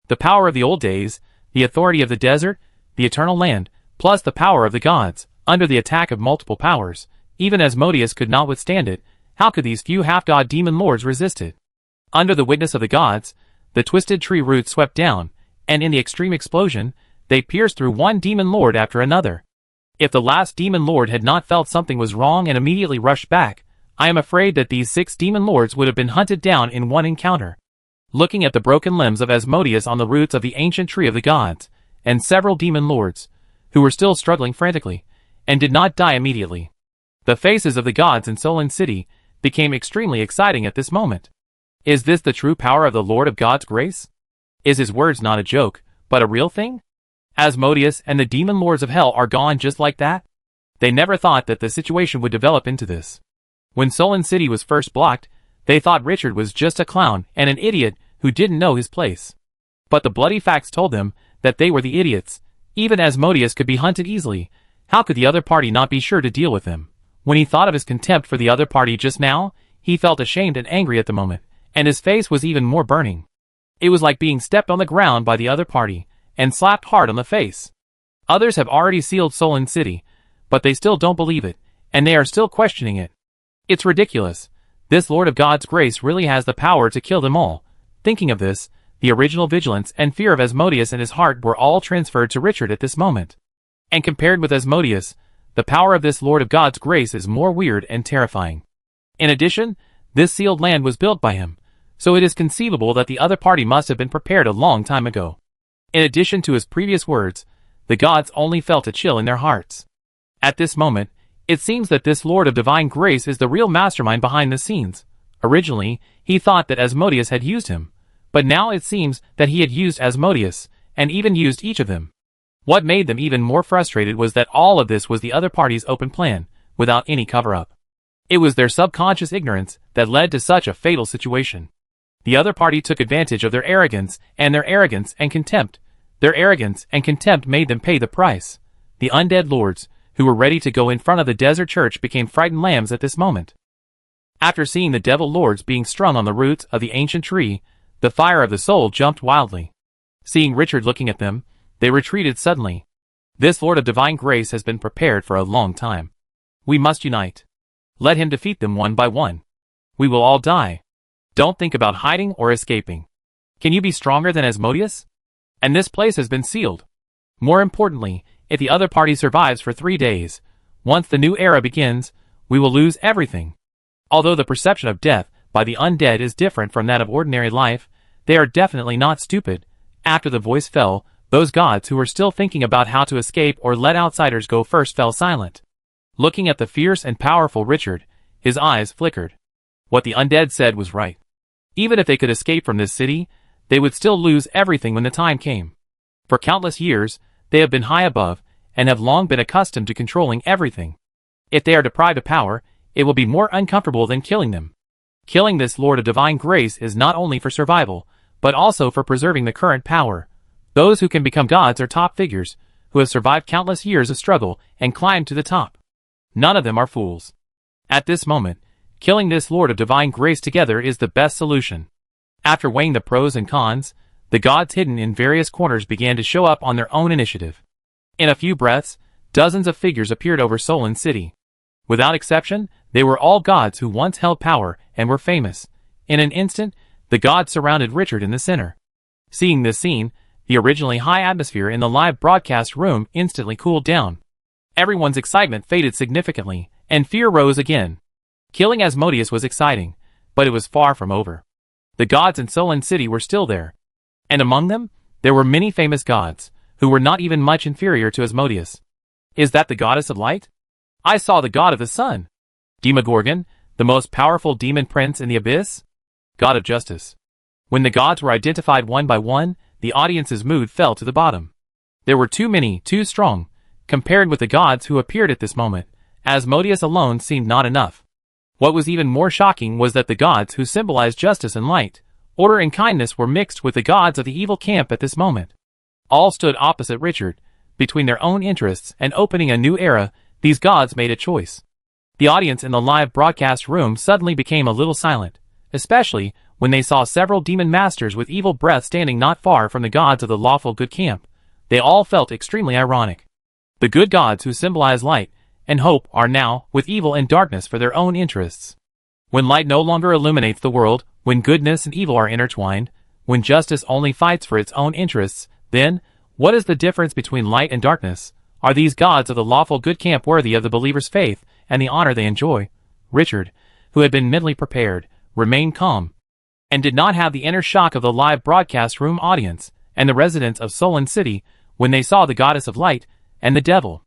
The power of the old days, the authority of the desert, the eternal land, plus the power of the gods, under the attack of multiple powers. Even Asmodeus could not withstand it. How could these few half-god demon lords resist it? Under the witness of the gods, the twisted tree roots swept down, and in the extreme explosion, they pierced through one demon lord after another. If the last demon lord had not felt something was wrong and immediately rushed back, I am afraid that these 6 demon lords would have been hunted down in one encounter. Looking at the broken limbs of Asmodeus on the roots of the ancient tree of the gods, and several demon lords, who were still struggling frantically, and did not die immediately, the faces of the gods in Solon City became extremely exciting at this moment. Is this the true power of the Lord of God's grace? Is his words not a joke, but a real thing? Asmodeus and the demon lords of hell are gone just like that? They never thought that the situation would develop into this. When Solon City was first blocked, they thought Richard was just a clown and an idiot who didn't know his place. But the bloody facts told them that they were the idiots. Even Asmodeus could be hunted easily. How could the other party not be sure to deal with him? When he thought of his contempt for the other party just now, he felt ashamed and angry at the moment, and his face was even more burning. It was like being stepped on the ground by the other party, and slapped hard on the face. Others have already sealed Solon City, but they still don't believe it, and they are still questioning it. It's ridiculous. This Lord of God's grace really has the power to kill them all. Thinking of this, the original vigilance and fear of Asmodeus and his heart were all transferred to Richard at this moment. And compared with Asmodeus, the power of this Lord of God's grace is more weird and terrifying. In addition, this sealed land was built by him, so it is conceivable that the other party must have been prepared a long time ago. In addition to his previous words, the gods only felt a chill in their hearts. At this moment, it seems that this Lord of Divine Grace is the real mastermind behind the scenes. Originally, he thought that Asmodeus had used him, but now it seems that he had used Asmodeus, and even used each of them. What made them even more frustrated was that all of this was the other party's open plan, without any cover-up. It was their subconscious ignorance that led to such a fatal situation. The other party took advantage of their arrogance and contempt. Their arrogance and contempt made them pay the price. The undead lords, who were ready to go in front of the desert church, became frightened lambs at this moment. After seeing the devil lords being strung on the roots of the ancient tree, the fire of the soul jumped wildly. Seeing Richard looking at them, they retreated suddenly. This Lord of Divine Grace has been prepared for a long time. We must unite. Let him defeat them one by one. We will all die. Don't think about hiding or escaping. Can you be stronger than Asmodeus? And this place has been sealed. More importantly, if the other party survives for 3 days, once the new era begins, we will lose everything. Although the perception of death by the undead is different from that of ordinary life, they are definitely not stupid. After the voice fell, those gods who were still thinking about how to escape or let outsiders go first fell silent. Looking at the fierce and powerful Richard, his eyes flickered. What the undead said was right. Even if they could escape from this city, they would still lose everything when the time came. For countless years, they have been high above, and have long been accustomed to controlling everything. If they are deprived of power, it will be more uncomfortable than killing them. Killing this Lord of Divine Grace is not only for survival, but also for preserving the current power. Those who can become gods are top figures, who have survived countless years of struggle and climbed to the top. None of them are fools. At this moment, killing this Lord of Divine Grace together is the best solution. After weighing the pros and cons, the gods hidden in various corners began to show up on their own initiative. In a few breaths, dozens of figures appeared over Solon City. Without exception, they were all gods who once held power and were famous. In an instant, the gods surrounded Richard in the center. Seeing this scene, the originally high atmosphere in the live broadcast room instantly cooled down. Everyone's excitement faded significantly, and fear rose again. Killing Asmodeus was exciting, but it was far from over. The gods in Solon City were still there. And among them, there were many famous gods, who were not even much inferior to Asmodeus. Is that the goddess of light? I saw the god of the sun. Demogorgon, the most powerful demon prince in the abyss? God of justice. When the gods were identified one by one, the audience's mood fell to the bottom. There were too many, too strong. Compared with the gods who appeared at this moment, Asmodeus alone seemed not enough. What was even more shocking was that the gods who symbolized justice and light, order and kindness were mixed with the gods of the evil camp at this moment. All stood opposite Richard. Between their own interests and opening a new era, these gods made a choice. The audience in the live broadcast room suddenly became a little silent, especially when they saw several demon masters with evil breath standing not far from the gods of the lawful good camp. They all felt extremely ironic. The good gods who symbolize light and hope are now with evil and darkness for their own interests. When light no longer illuminates the world, when goodness and evil are intertwined, when justice only fights for its own interests, then, what is the difference between light and darkness? Are these gods of the lawful good camp worthy of the believer's faith and the honor they enjoy? Richard, who had been mentally prepared, remained calm, and did not have the inner shock of the live broadcast room audience and the residents of Solon City when they saw the goddess of light and the devil.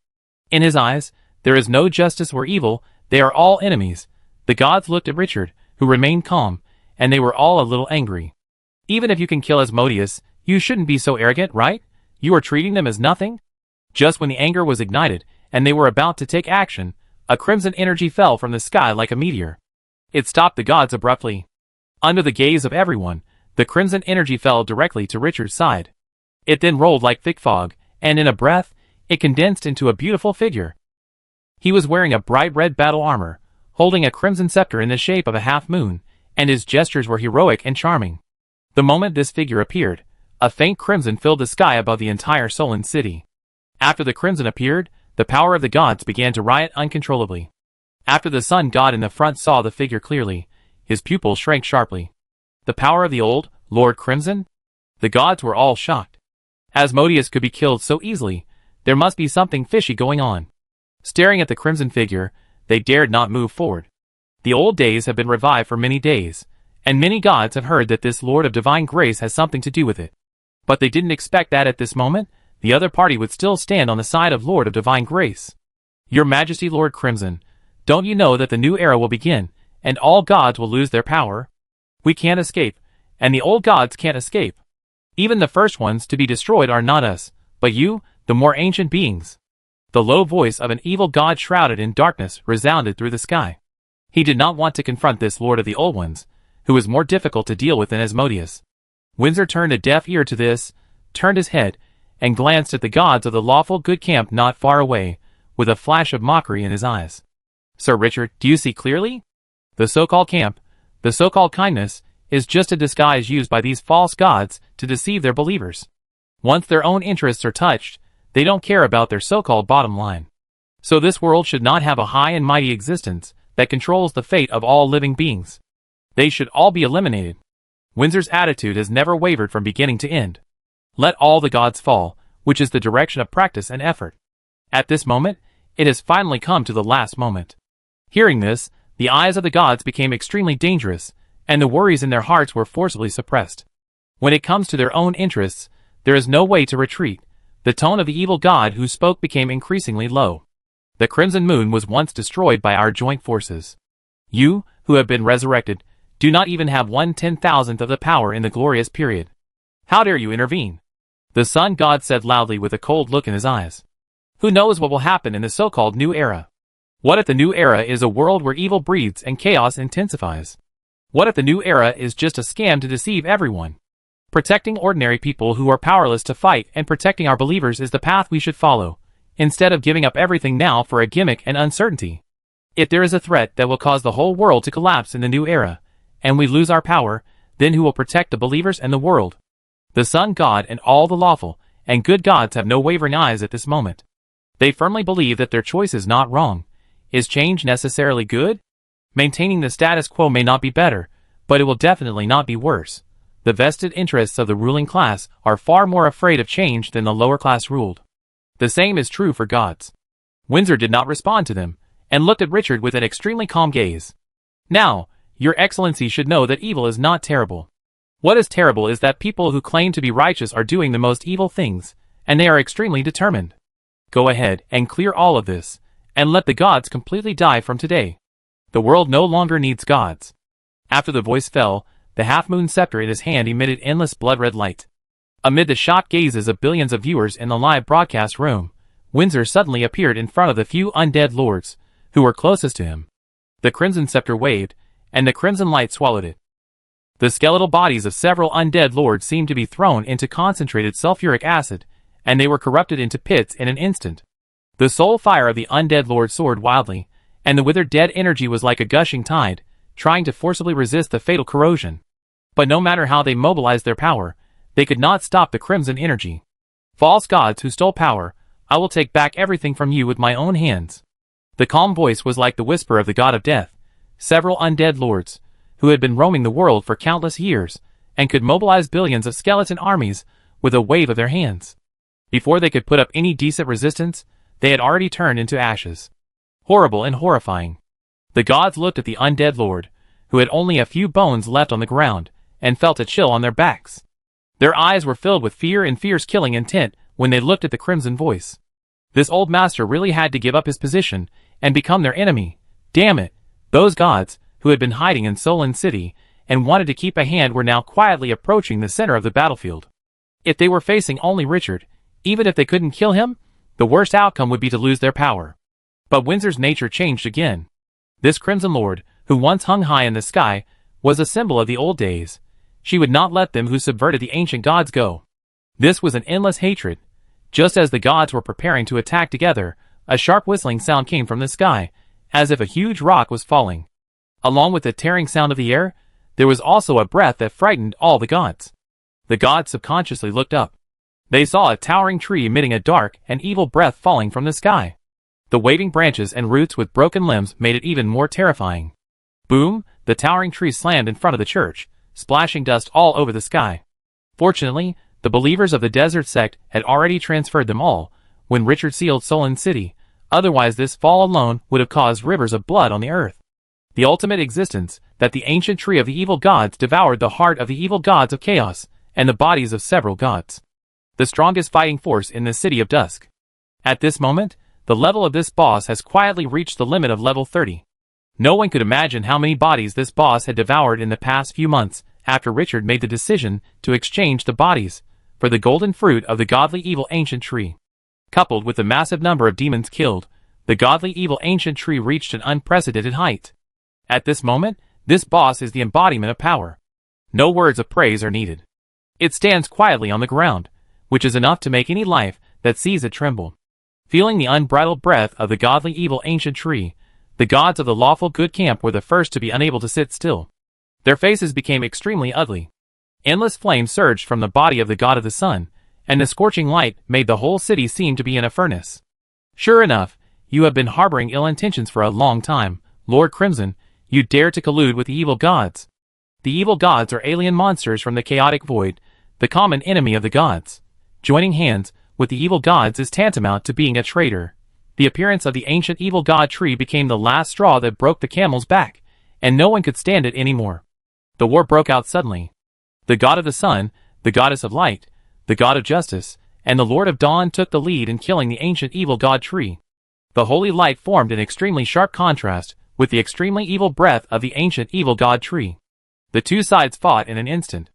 In his eyes, there is no justice or evil, they are all enemies. The gods looked at Richard, who remained calm, and they were all a little angry. Even if you can kill Asmodeus, you shouldn't be so arrogant, right? You are treating them as nothing? Just when the anger was ignited, and they were about to take action, a crimson energy fell from the sky like a meteor. It stopped the gods abruptly. Under the gaze of everyone, the crimson energy fell directly to Richard's side. It then rolled like thick fog, and in a breath, it condensed into a beautiful figure. He was wearing a bright red battle armor, holding a crimson scepter in the shape of a half-moon, and his gestures were heroic and charming. The moment this figure appeared, a faint crimson filled the sky above the entire Solon City. After the crimson appeared, the power of the gods began to riot uncontrollably. After the sun god in the front saw the figure clearly, his pupils shrank sharply. The power of the old Lord Crimson? The gods were all shocked. Asmodeus could be killed so easily, there must be something fishy going on. Staring at the crimson figure, they dared not move forward. The old days have been revived for many days, and many gods have heard that this Lord of Divine Grace has something to do with it. But they didn't expect that at this moment, the other party would still stand on the side of Lord of Divine Grace. Your Majesty Lord Crimson, don't you know that the new era will begin, and all gods will lose their power? We can't escape, and the old gods can't escape. Even the first ones to be destroyed are not us, but you, the more ancient beings. The low voice of an evil god shrouded in darkness resounded through the sky. He did not want to confront this Lord of the Old Ones, who was more difficult to deal with than Asmodeus. Windsor turned a deaf ear to this, turned his head, and glanced at the gods of the lawful good camp not far away, with a flash of mockery in his eyes. Sir Richard, do you see clearly? The so-called camp, the so-called kindness, is just a disguise used by these false gods to deceive their believers. Once their own interests are touched, they don't care about their so-called bottom line. So this world should not have a high and mighty existence that controls the fate of all living beings. They should all be eliminated. Windsor's attitude has never wavered from beginning to end. Let all the gods fall, which is the direction of practice and effort. At this moment, it has finally come to the last moment. Hearing this, the eyes of the gods became extremely dangerous, and the worries in their hearts were forcibly suppressed. When it comes to their own interests, there is no way to retreat. The tone of the evil god who spoke became increasingly low. The crimson moon was once destroyed by our joint forces. You, who have been resurrected, do not even have 1/10,000th of the power in the glorious period. How dare you intervene? The sun god said loudly with a cold look in his eyes. Who knows what will happen in the so-called new era? What if the new era is a world where evil breeds and chaos intensifies? What if the new era is just a scam to deceive everyone? Protecting ordinary people who are powerless to fight and protecting our believers is the path we should follow, instead of giving up everything now for a gimmick and uncertainty. If there is a threat that will cause the whole world to collapse in the new era, and we lose our power, then who will protect the believers and the world? The sun god and all the lawful and good gods have no wavering eyes at this moment. They firmly believe that their choice is not wrong. Is change necessarily good? Maintaining the status quo may not be better, but it will definitely not be worse. The vested interests of the ruling class are far more afraid of change than the lower class ruled. The same is true for gods. Windsor did not respond to them, and looked at Richard with an extremely calm gaze. Now, Your Excellency should know that evil is not terrible. What is terrible is that people who claim to be righteous are doing the most evil things, and they are extremely determined. Go ahead and clear all of this, and let the gods completely die from today. The world no longer needs gods. After the voice fell, the half-moon scepter in his hand emitted endless blood-red light. Amid the shocked gazes of billions of viewers in the live broadcast room, Windsor suddenly appeared in front of the few undead lords who were closest to him. The crimson scepter waved, and the crimson light swallowed it. The skeletal bodies of several undead lords seemed to be thrown into concentrated sulfuric acid, and they were corrupted into pits in an instant. The soul fire of the undead lord soared wildly, and the withered dead energy was like a gushing tide, trying to forcibly resist the fatal corrosion. But no matter how they mobilized their power, they could not stop the crimson energy. False gods who stole power, I will take back everything from you with my own hands." The calm voice was like the whisper of the god of death. Several undead lords, who had been roaming the world for countless years, and could mobilize billions of skeleton armies with a wave of their hands. Before they could put up any decent resistance, they had already turned into ashes. Horrible and horrifying. The gods looked at the undead lord, who had only a few bones left on the ground, and felt a chill on their backs. Their eyes were filled with fear and fierce killing intent when they looked at the crimson voice. This old master really had to give up his position and become their enemy. Damn it! Those gods, who had been hiding in Solon City and wanted to keep a hand, were now quietly approaching the center of the battlefield. If they were facing only Richard, even if they couldn't kill him, the worst outcome would be to lose their power. But Windsor's nature changed again. This Crimson Lord, who once hung high in the sky, was a symbol of the old days. She would not let them who subverted the ancient gods go. This was an endless hatred. Just as the gods were preparing to attack together, a sharp whistling sound came from the sky, as if a huge rock was falling. Along with the tearing sound of the air, there was also a breath that frightened all the gods. The gods subconsciously looked up. They saw a towering tree emitting a dark and evil breath falling from the sky. The waving branches and roots with broken limbs made it even more terrifying. Boom! The towering tree slammed in front of the church, splashing dust all over the sky. Fortunately, the believers of the desert sect had already transferred them all when Richard sealed Solon City, otherwise this fall alone would have caused rivers of blood on the earth. The ultimate existence, that the ancient tree of the evil gods devoured the heart of the evil gods of chaos, and the bodies of several gods. The strongest fighting force in the City of Dusk. At this moment, the level of this boss has quietly reached the limit of level 30. No one could imagine how many bodies this boss had devoured in the past few months after Richard made the decision to exchange the bodies for the golden fruit of the godly evil ancient tree. Coupled with the massive number of demons killed, the godly evil ancient tree reached an unprecedented height. At this moment, this boss is the embodiment of power. No words of praise are needed. It stands quietly on the ground, which is enough to make any life that sees it tremble. Feeling the unbridled breath of the godly evil ancient tree, the gods of the lawful good camp were the first to be unable to sit still. Their faces became extremely ugly. Endless flames surged from the body of the god of the sun, and the scorching light made the whole city seem to be in a furnace. Sure enough, you have been harboring ill intentions for a long time, Lord Crimson. You dare to collude with the evil gods. The evil gods are alien monsters from the chaotic void, the common enemy of the gods. Joining hands with the evil gods is tantamount to being a traitor. The appearance of the ancient evil god tree became the last straw that broke the camel's back, and no one could stand it anymore. The war broke out suddenly. The god of the sun, the goddess of light, the god of justice, and the lord of dawn took the lead in killing the ancient evil god tree. The holy light formed an extremely sharp contrast with the extremely evil breath of the ancient evil god tree. The two sides fought in an instant.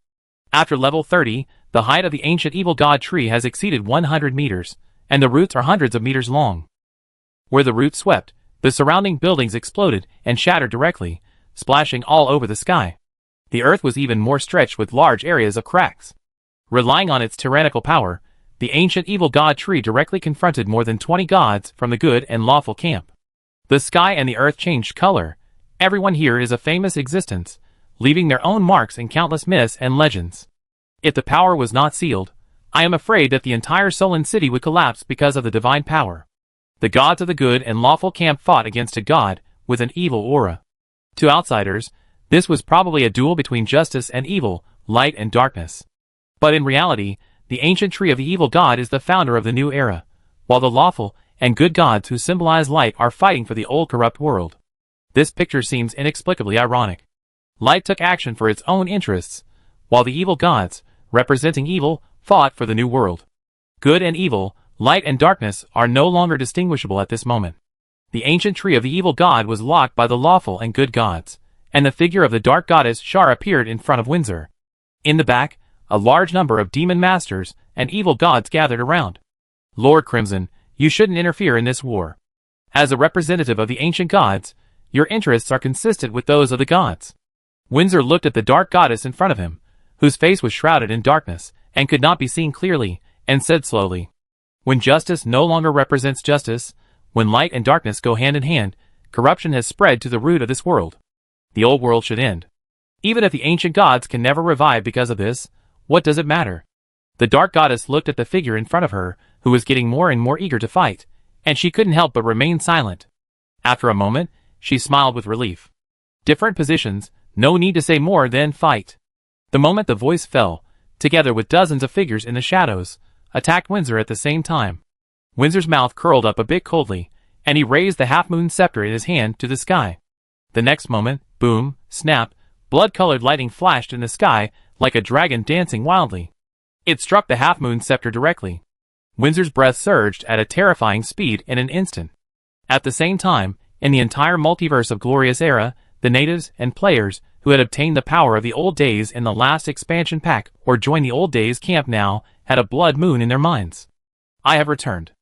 After level 30, the height of the ancient evil god tree has exceeded 100 meters, and the roots are hundreds of meters long. Where the roots swept, the surrounding buildings exploded and shattered directly, splashing all over the sky. The earth was even more stretched with large areas of cracks. Relying on its tyrannical power, the ancient evil god tree directly confronted more than 20 gods from the good and lawful camp. The sky and the earth changed color. Everyone here is a famous existence, leaving their own marks in countless myths and legends. If the power was not sealed, I am afraid that the entire Solon City would collapse because of the divine power. The gods of the good and lawful camp fought against a god with an evil aura. To outsiders, this was probably a duel between justice and evil, light and darkness. But in reality, the ancient tree of the evil god is the founder of the new era, while the lawful and good gods who symbolize light are fighting for the old corrupt world. This picture seems inexplicably ironic. Light took action for its own interests, while the evil gods, representing evil, fought for the new world. Good and evil, light and darkness are no longer distinguishable at this moment. The ancient tree of the evil god was locked by the lawful and good gods, and the figure of the dark goddess Shar appeared in front of Windsor. In the back, a large number of demon masters and evil gods gathered around. Lord Crimson, you shouldn't interfere in this war. As a representative of the ancient gods, your interests are consistent with those of the gods. Windsor looked at the dark goddess in front of him, whose face was shrouded in darkness and could not be seen clearly, and said slowly, "When justice no longer represents justice, when light and darkness go hand in hand, corruption has spread to the root of this world. The old world should end. Even if the ancient gods can never revive because of this, what does it matter? The dark goddess looked at the figure in front of her, who was getting more and more eager to fight, and she couldn't help but remain silent. After a moment, she smiled with relief. Different positions, no need to say more than fight. The moment the voice fell, together with dozens of figures in the shadows, attacked Windsor at the same time. Windsor's mouth curled up a bit coldly, and he raised the half-moon scepter in his hand to the sky. The next moment, boom, snap, blood-colored lightning flashed in the sky like a dragon dancing wildly. It struck the half-moon scepter directly. Windsor's breath surged at a terrifying speed in an instant. At the same time, in the entire multiverse of Glorious Era, the natives and players who had obtained the power of the old days in the last expansion pack or joined the old days camp now had a blood moon in their minds. I have returned.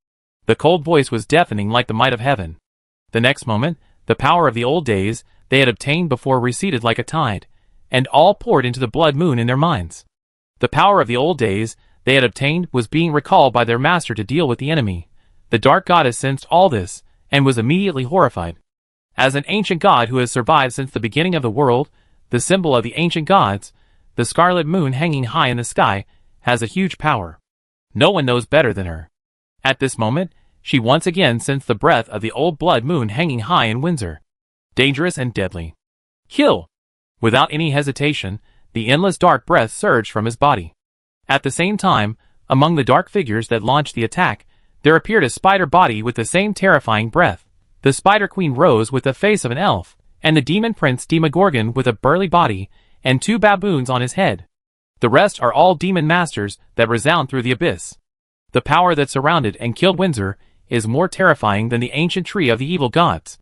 The cold voice was deafening like the might of heaven. The next moment, the power of the old days they had obtained before receded like a tide, and all poured into the blood moon in their minds. The power of the old days they had obtained was being recalled by their master to deal with the enemy. The dark goddess sensed all this, and was immediately horrified. As an ancient god who has survived since the beginning of the world, the symbol of the ancient gods, the scarlet moon hanging high in the sky, has a huge power. No one knows better than her. At this moment, she once again sensed the breath of the old blood moon hanging high in Windsor. Dangerous and deadly. Kill! Without any hesitation, the endless dark breath surged from his body. At the same time, among the dark figures that launched the attack, there appeared a spider body with the same terrifying breath. The Spider Queen rose with the face of an elf, and the Demon Prince Demogorgon with a burly body, and 2 baboons on his head. The rest are all demon masters that resound through the abyss. The power that surrounded and killed Windsor is more terrifying than the ancient tree of the evil gods.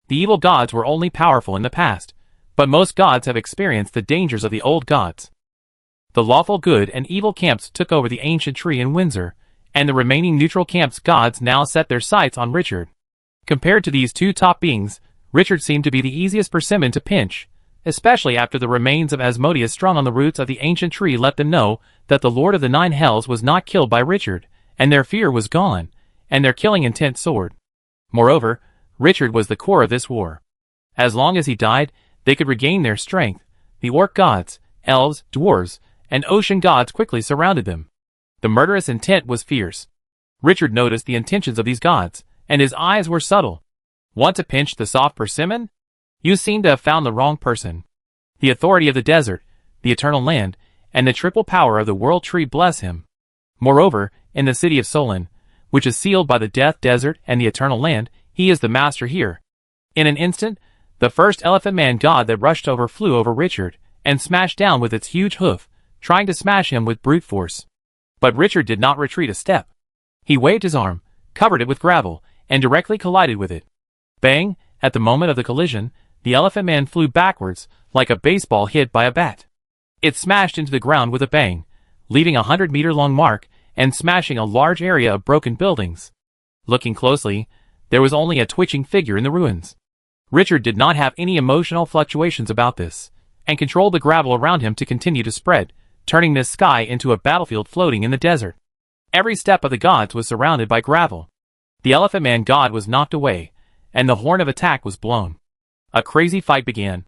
The evil gods were only powerful in the past, but most gods have experienced the dangers of the old gods. The lawful good and evil camps took over the ancient tree in Windsor, and the remaining neutral camps' gods now set their sights on Richard. Compared to these 2 top beings, Richard seemed to be the easiest persimmon to pinch, especially after the remains of Asmodeus strung on the roots of the ancient tree let them know that the Lord of the 9 Hells was not killed by Richard, and their fear was gone, and their killing intent soared. Moreover, Richard was the core of this war. As long as he died, they could regain their strength. The orc gods, elves, dwarves, and ocean gods quickly surrounded them. The murderous intent was fierce. Richard noticed the intentions of these gods, and his eyes were subtle. Want to pinch the soft persimmon? You seem to have found the wrong person. The authority of the desert, the eternal land, and the triple power of the world tree bless him. Moreover, in the city of Solon, which is sealed by the death desert and the eternal land, he is the master here. In an instant, the first elephant man god that rushed over flew over Richard, and smashed down with its huge hoof, trying to smash him with brute force. But Richard did not retreat a step. He waved his arm, covered it with gravel, and directly collided with it. Bang! At the moment of the collision, the elephant man flew backwards, like a baseball hit by a bat. It smashed into the ground with a bang, leaving a 100-meter-long mark, and smashing a large area of broken buildings. Looking closely, there was only a twitching figure in the ruins. Richard did not have any emotional fluctuations about this, and controlled the gravel around him to continue to spread, turning this sky into a battlefield floating in the desert. Every step of the gods was surrounded by gravel. The Elephant Man god was knocked away, and the horn of attack was blown. A crazy fight began.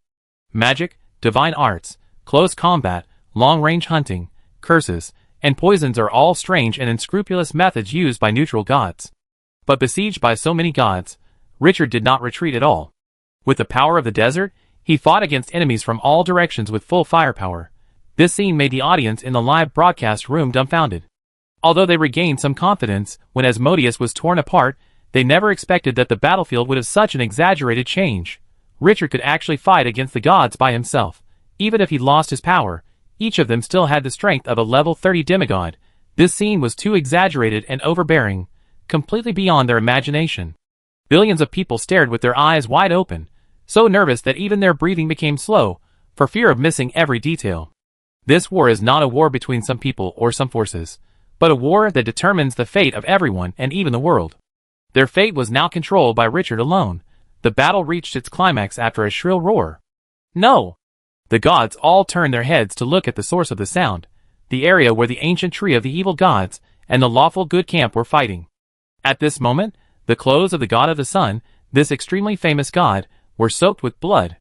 Magic, divine arts, close combat, long-range hunting, curses, and poisons are all strange and unscrupulous methods used by neutral gods. But besieged by so many gods, Richard did not retreat at all. With the power of the desert, he fought against enemies from all directions with full firepower. This scene made the audience in the live broadcast room dumbfounded. Although they regained some confidence when Asmodeus was torn apart, they never expected that the battlefield would have such an exaggerated change. Richard could actually fight against the gods by himself. Even if he lost his power, each of them still had the strength of a level 30 demigod. This scene was too exaggerated and overbearing, completely beyond their imagination. Billions of people stared with their eyes wide open, so nervous that even their breathing became slow, for fear of missing every detail. This war is not a war between some people or some forces, but a war that determines the fate of everyone and even the world. Their fate was now controlled by Richard alone. The battle reached its climax after a shrill roar. No! The gods all turned their heads to look at the source of the sound, the area where the ancient tree of the evil gods and the lawful good camp were fighting. At this moment, the clothes of the god of the sun, this extremely famous god, were soaked with blood.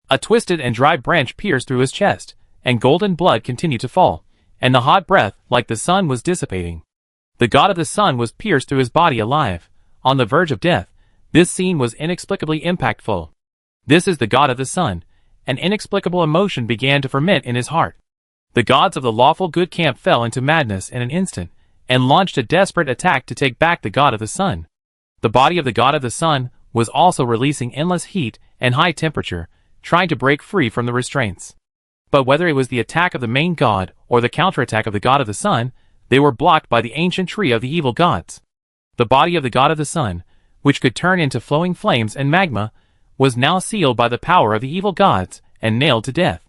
A twisted and dry branch pierced through his chest, and golden blood continued to fall, and the hot breath, like the sun, was dissipating. The god of the sun was pierced through his body alive, on the verge of death. This scene was inexplicably impactful. This is the god of the sun. An inexplicable emotion began to ferment in his heart. The gods of the lawful good camp fell into madness in an instant, and launched a desperate attack to take back the god of the sun. The body of the god of the sun was also releasing endless heat and high temperature, trying to break free from the restraints. But whether it was the attack of the main god or the counterattack of the god of the sun, they were blocked by the ancient tree of the evil gods. The body of the god of the sun, which could turn into flowing flames and magma, was now sealed by the power of the evil gods and nailed to death.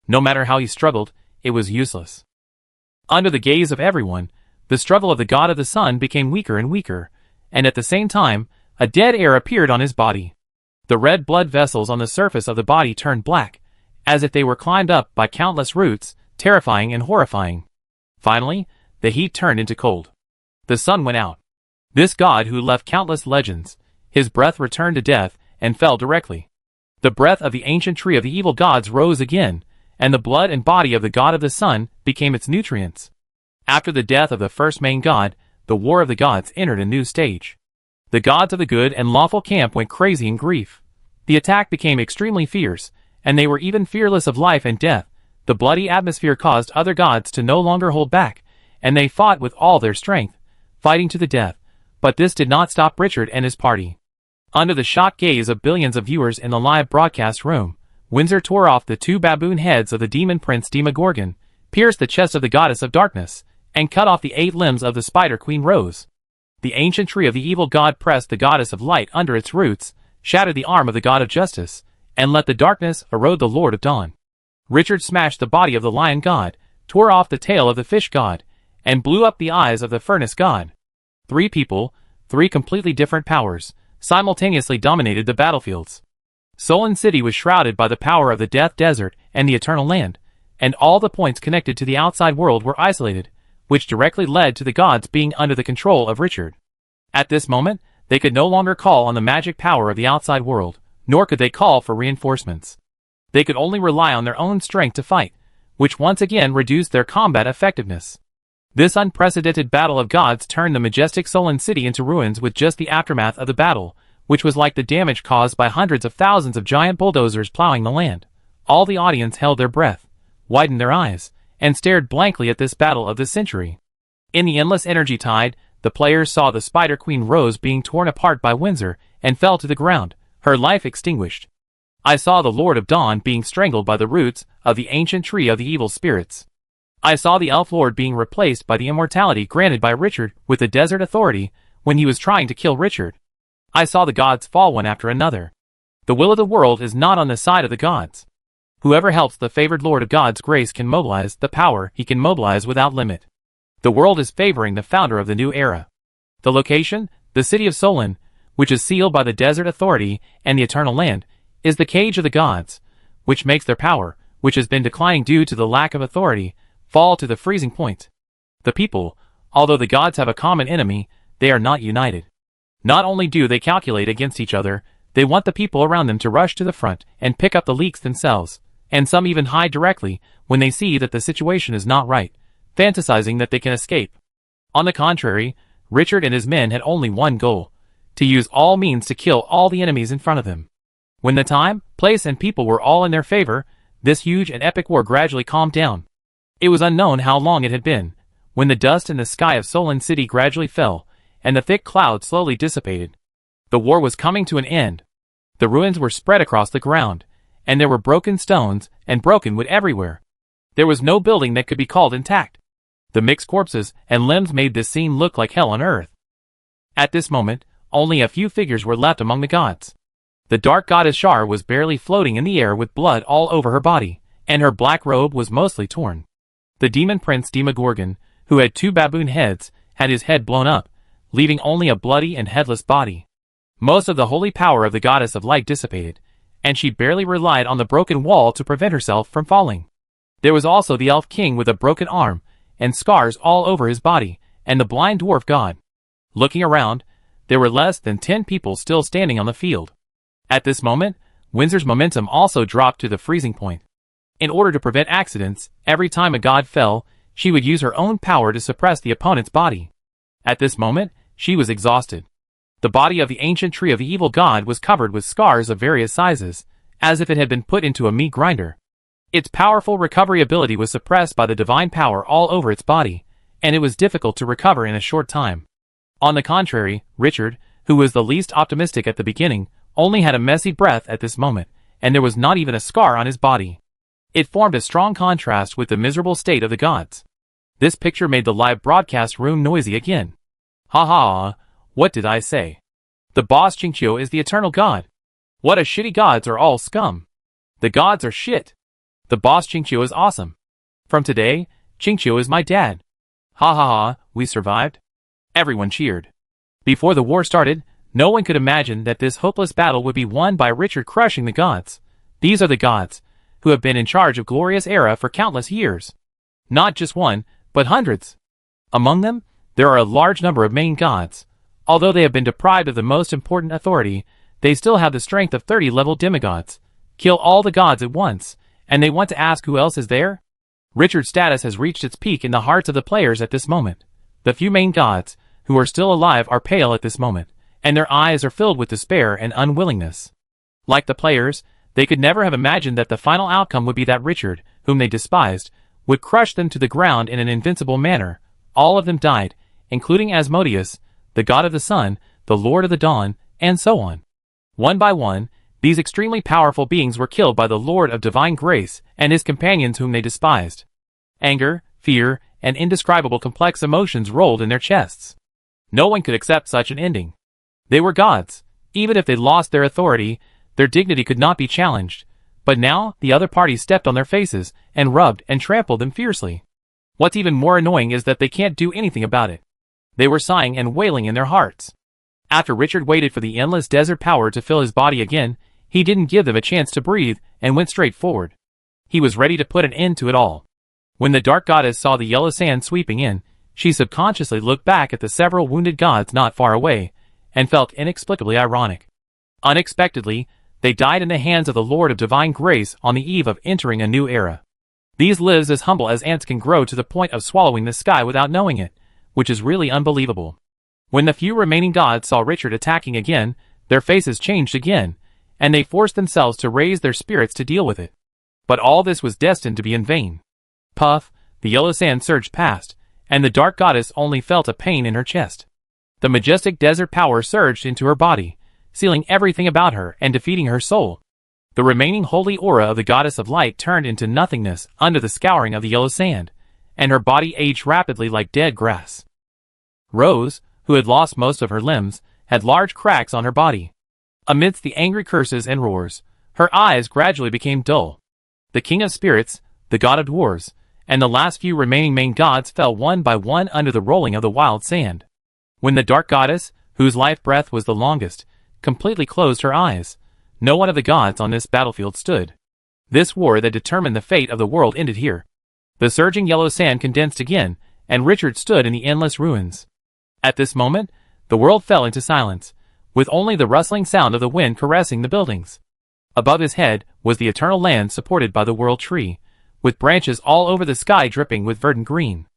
No matter how he struggled, it was useless. Under the gaze of everyone, the struggle of the god of the sun became weaker and weaker, and at the same time, a dead air appeared on his body. The red blood vessels on the surface of the body turned black, as if they were climbed up by countless roots, terrifying and horrifying. Finally, the heat turned into cold. The sun went out. This god who left countless legends, his breath returned to death and fell directly. The breath of the ancient tree of the evil gods rose again, and the blood and body of the god of the sun became its nutrients. After the death of the first main god, the war of the gods entered a new stage. The gods of the good and lawful camp went crazy in grief. The attack became extremely fierce, and they were even fearless of life and death. The bloody atmosphere caused other gods to no longer hold back, and they fought with all their strength, fighting to the death. But this did not stop Richard and his party. Under the shocked gaze of billions of viewers in the live broadcast room, Windsor tore off the 2 baboon heads of the demon prince Demogorgon, pierced the chest of the goddess of darkness, and cut off the 8 limbs of the spider queen Rose. The ancient tree of the evil god pressed the goddess of light under its roots, shattered the arm of the god of justice, and let the darkness erode the lord of dawn. Richard smashed the body of the lion god, tore off the tail of the fish god, and blew up the eyes of the furnace god. 3 people, 3 completely different powers, simultaneously dominated the battlefields. Solon City was shrouded by the power of the Death Desert and the Eternal Land, and all the points connected to the outside world were isolated, which directly led to the gods being under the control of Richard. At this moment, they could no longer call on the magic power of the outside world, nor could they call for reinforcements. They could only rely on their own strength to fight, which once again reduced their combat effectiveness. This unprecedented battle of gods turned the majestic Solon City into ruins with just the aftermath of the battle, which was like the damage caused by hundreds of thousands of giant bulldozers plowing the land. All the audience held their breath, widened their eyes, and stared blankly at this battle of the century. In the endless energy tide, the players saw the Spider Queen Rose being torn apart by Windsor and fell to the ground, her life extinguished. I saw the Lord of Dawn being strangled by the roots of the ancient tree of the evil spirits. I saw the Elf Lord being replaced by the immortality granted by Richard with the desert authority when he was trying to kill Richard. I saw the gods fall one after another. The will of the world is not on the side of the gods. Whoever helps the favored Lord of God's grace can mobilize the power he can mobilize without limit. The world is favoring the founder of the new era. The location, the city of Solon, which is sealed by the desert authority and the eternal land, is the cage of the gods, which makes their power, which has been declining due to the lack of authority, fall to the freezing point. The people, although the gods have a common enemy, they are not united. Not only do they calculate against each other, they want the people around them to rush to the front and pick up the leaks themselves, and some even hide directly when they see that the situation is not right, fantasizing that they can escape. On the contrary, Richard and his men had only one goal: to use all means to kill all the enemies in front of them. When the time, place, and people were all in their favor, this huge and epic war gradually calmed down. It was unknown how long it had been, when the dust in the sky of Solon City gradually fell, and the thick cloud slowly dissipated. The war was coming to an end. The ruins were spread across the ground, and there were broken stones and broken wood everywhere. There was no building that could be called intact. The mixed corpses and limbs made this scene look like hell on earth. At this moment, only a few figures were left among the gods. The dark goddess Shar was barely floating in the air with blood all over her body, and her black robe was mostly torn. The demon prince Demogorgon, who had 2 baboon heads, had his head blown up, leaving only a bloody and headless body. Most of the holy power of the goddess of light dissipated, and she barely relied on the broken wall to prevent herself from falling. There was also the elf king with a broken arm, and scars all over his body, and the blind dwarf god. Looking around, there were less than 10 people still standing on the field. At this moment, Windsor's momentum also dropped to the freezing point. In order to prevent accidents, every time a god fell, she would use her own power to suppress the opponent's body. At this moment, she was exhausted. The body of the ancient tree of the evil god was covered with scars of various sizes, as if it had been put into a meat grinder. Its powerful recovery ability was suppressed by the divine power all over its body, and it was difficult to recover in a short time. On the contrary, Richard, who was the least optimistic at the beginning, only had a messy breath at this moment, and there was not even a scar on his body. It formed a strong contrast with the miserable state of the gods. This picture made the live broadcast room noisy again. Ha ha, what did I say? The boss Qingqiu is the eternal god. What a shitty gods are all scum. The gods are shit. The boss Qingqiu is awesome. From today, Qingqiu is my dad. Ha ha ha, we survived. Everyone cheered. Before the war started, no one could imagine that this hopeless battle would be won by Richard crushing the gods. These are the gods, who have been in charge of Glorious Era for countless years. Not just one, but hundreds. Among them, there are a large number of main gods. Although they have been deprived of the most important authority, they still have the strength of 30-level demigods. Kill all the gods at once, and they want to ask who else is there? Richard's status has reached its peak in the hearts of the players at this moment. The few main gods, who are still alive, are pale at this moment, and their eyes are filled with despair and unwillingness. Like the players, they could never have imagined that the final outcome would be that Richard, whom they despised, would crush them to the ground in an invincible manner. All of them died, including Asmodeus, the god of the sun, the lord of the dawn, and so on. One by one, these extremely powerful beings were killed by the Lord of Divine Grace and his companions whom they despised. Anger, fear, and indescribable complex emotions rolled in their chests. No one could accept such an ending. They were gods. Even if they lost their authority, their dignity could not be challenged. But now, the other party stepped on their faces and rubbed and trampled them fiercely. What's even more annoying is that they can't do anything about it. They were sighing and wailing in their hearts. After Richard waited for the endless desert power to fill his body again, he didn't give them a chance to breathe and went straight forward. He was ready to put an end to it all. When the dark goddess saw the yellow sand sweeping in, she subconsciously looked back at the several wounded gods not far away, and felt inexplicably ironic. Unexpectedly, they died in the hands of the Lord of Divine Grace on the eve of entering a new era. These lives as humble as ants can grow to the point of swallowing the sky without knowing it, which is really unbelievable. When the few remaining gods saw Richard attacking again, their faces changed again, and they forced themselves to raise their spirits to deal with it. But all this was destined to be in vain. Puff, the yellow sand surged past, and the dark goddess only felt a pain in her chest. The majestic desert power surged into her body, sealing everything about her and defeating her soul. The remaining holy aura of the goddess of light turned into nothingness under the scouring of the yellow sand, and her body aged rapidly like dead grass. Rose, who had lost most of her limbs, had large cracks on her body. Amidst the angry curses and roars, her eyes gradually became dull. The king of spirits, the god of dwarves, and the last few remaining main gods fell one by one under the rolling of the wild sand. When the dark goddess, whose life breath was the longest, completely closed her eyes, no one of the gods on this battlefield stood. This war that determined the fate of the world ended here. The surging yellow sand condensed again, and Richard stood in the endless ruins. At this moment, the world fell into silence, with only the rustling sound of the wind caressing the buildings. Above his head was the eternal land supported by the world tree, with branches all over the sky dripping with verdant green.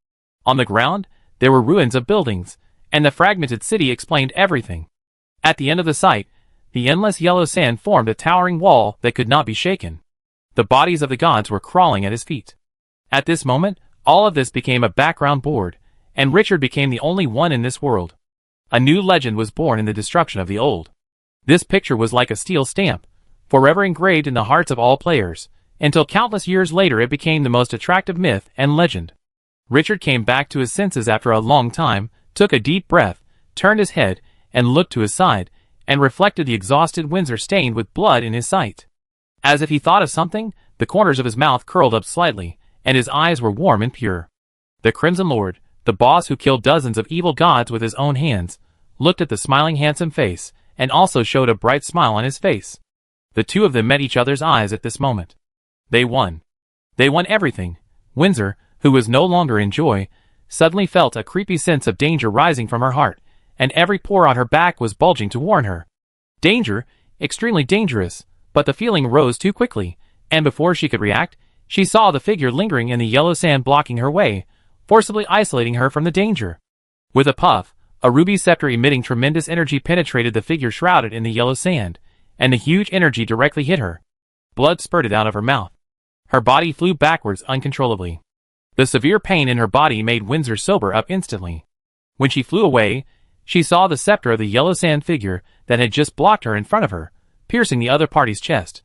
On the ground, there were ruins of buildings, and the fragmented city explained everything. At the end of the sight, the endless yellow sand formed a towering wall that could not be shaken. The bodies of the gods were crawling at his feet. At this moment, all of this became a background board, and Richard became the only one in this world. A new legend was born in the destruction of the old. This picture was like a steel stamp, forever engraved in the hearts of all players, until countless years later it became the most attractive myth and legend. Richard came back to his senses after a long time, took a deep breath, turned his head, and looked to his side, and reflected the exhausted Windsor stained with blood in his sight. As if he thought of something, the corners of his mouth curled up slightly, and his eyes were warm and pure. The Crimson Lord, the boss who killed dozens of evil gods with his own hands, looked at the smiling handsome face, and also showed a bright smile on his face. The two of them met each other's eyes at this moment. They won. They won everything. Windsor, who was no longer in joy, suddenly felt a creepy sense of danger rising from her heart, and every pore on her back was bulging to warn her. Danger, extremely dangerous, but the feeling rose too quickly, and before she could react, she saw the figure lingering in the yellow sand blocking her way, forcibly isolating her from the danger. With a puff, a ruby scepter emitting tremendous energy penetrated the figure shrouded in the yellow sand, and the huge energy directly hit her. Blood spurted out of her mouth. Her body flew backwards uncontrollably. The severe pain in her body made Windsor sober up instantly. When she flew away, she saw the scepter of the yellow sand figure that had just blocked her in front of her, piercing the other party's chest.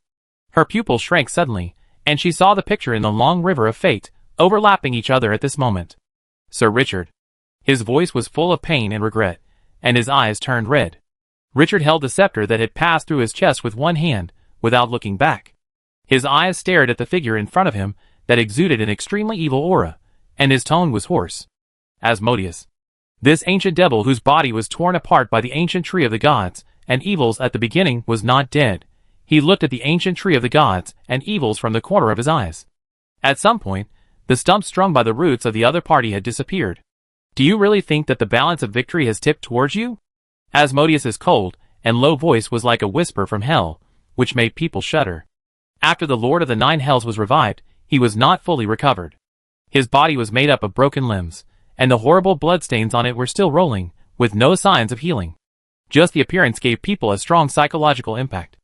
Her pupils shrank suddenly, and she saw the picture in the long river of fate, overlapping each other at this moment. Sir Richard. His voice was full of pain and regret, and his eyes turned red. Richard held the scepter that had passed through his chest with one hand, without looking back. His eyes stared at the figure in front of him that exuded an extremely evil aura, and his tone was hoarse. Asmodeus. This ancient devil whose body was torn apart by the ancient tree of the gods and evils at the beginning was not dead. He looked at the ancient tree of the gods and evils from the corner of his eyes. At some point, the stump strung by the roots of the other party had disappeared. Do you really think that the balance of victory has tipped towards you? Asmodeus's cold and low voice was like a whisper from hell, which made people shudder. After the Lord of the Nine Hells was revived, he was not fully recovered. His body was made up of broken limbs, and the horrible bloodstains on it were still rolling, with no signs of healing. Just the appearance gave people a strong psychological impact.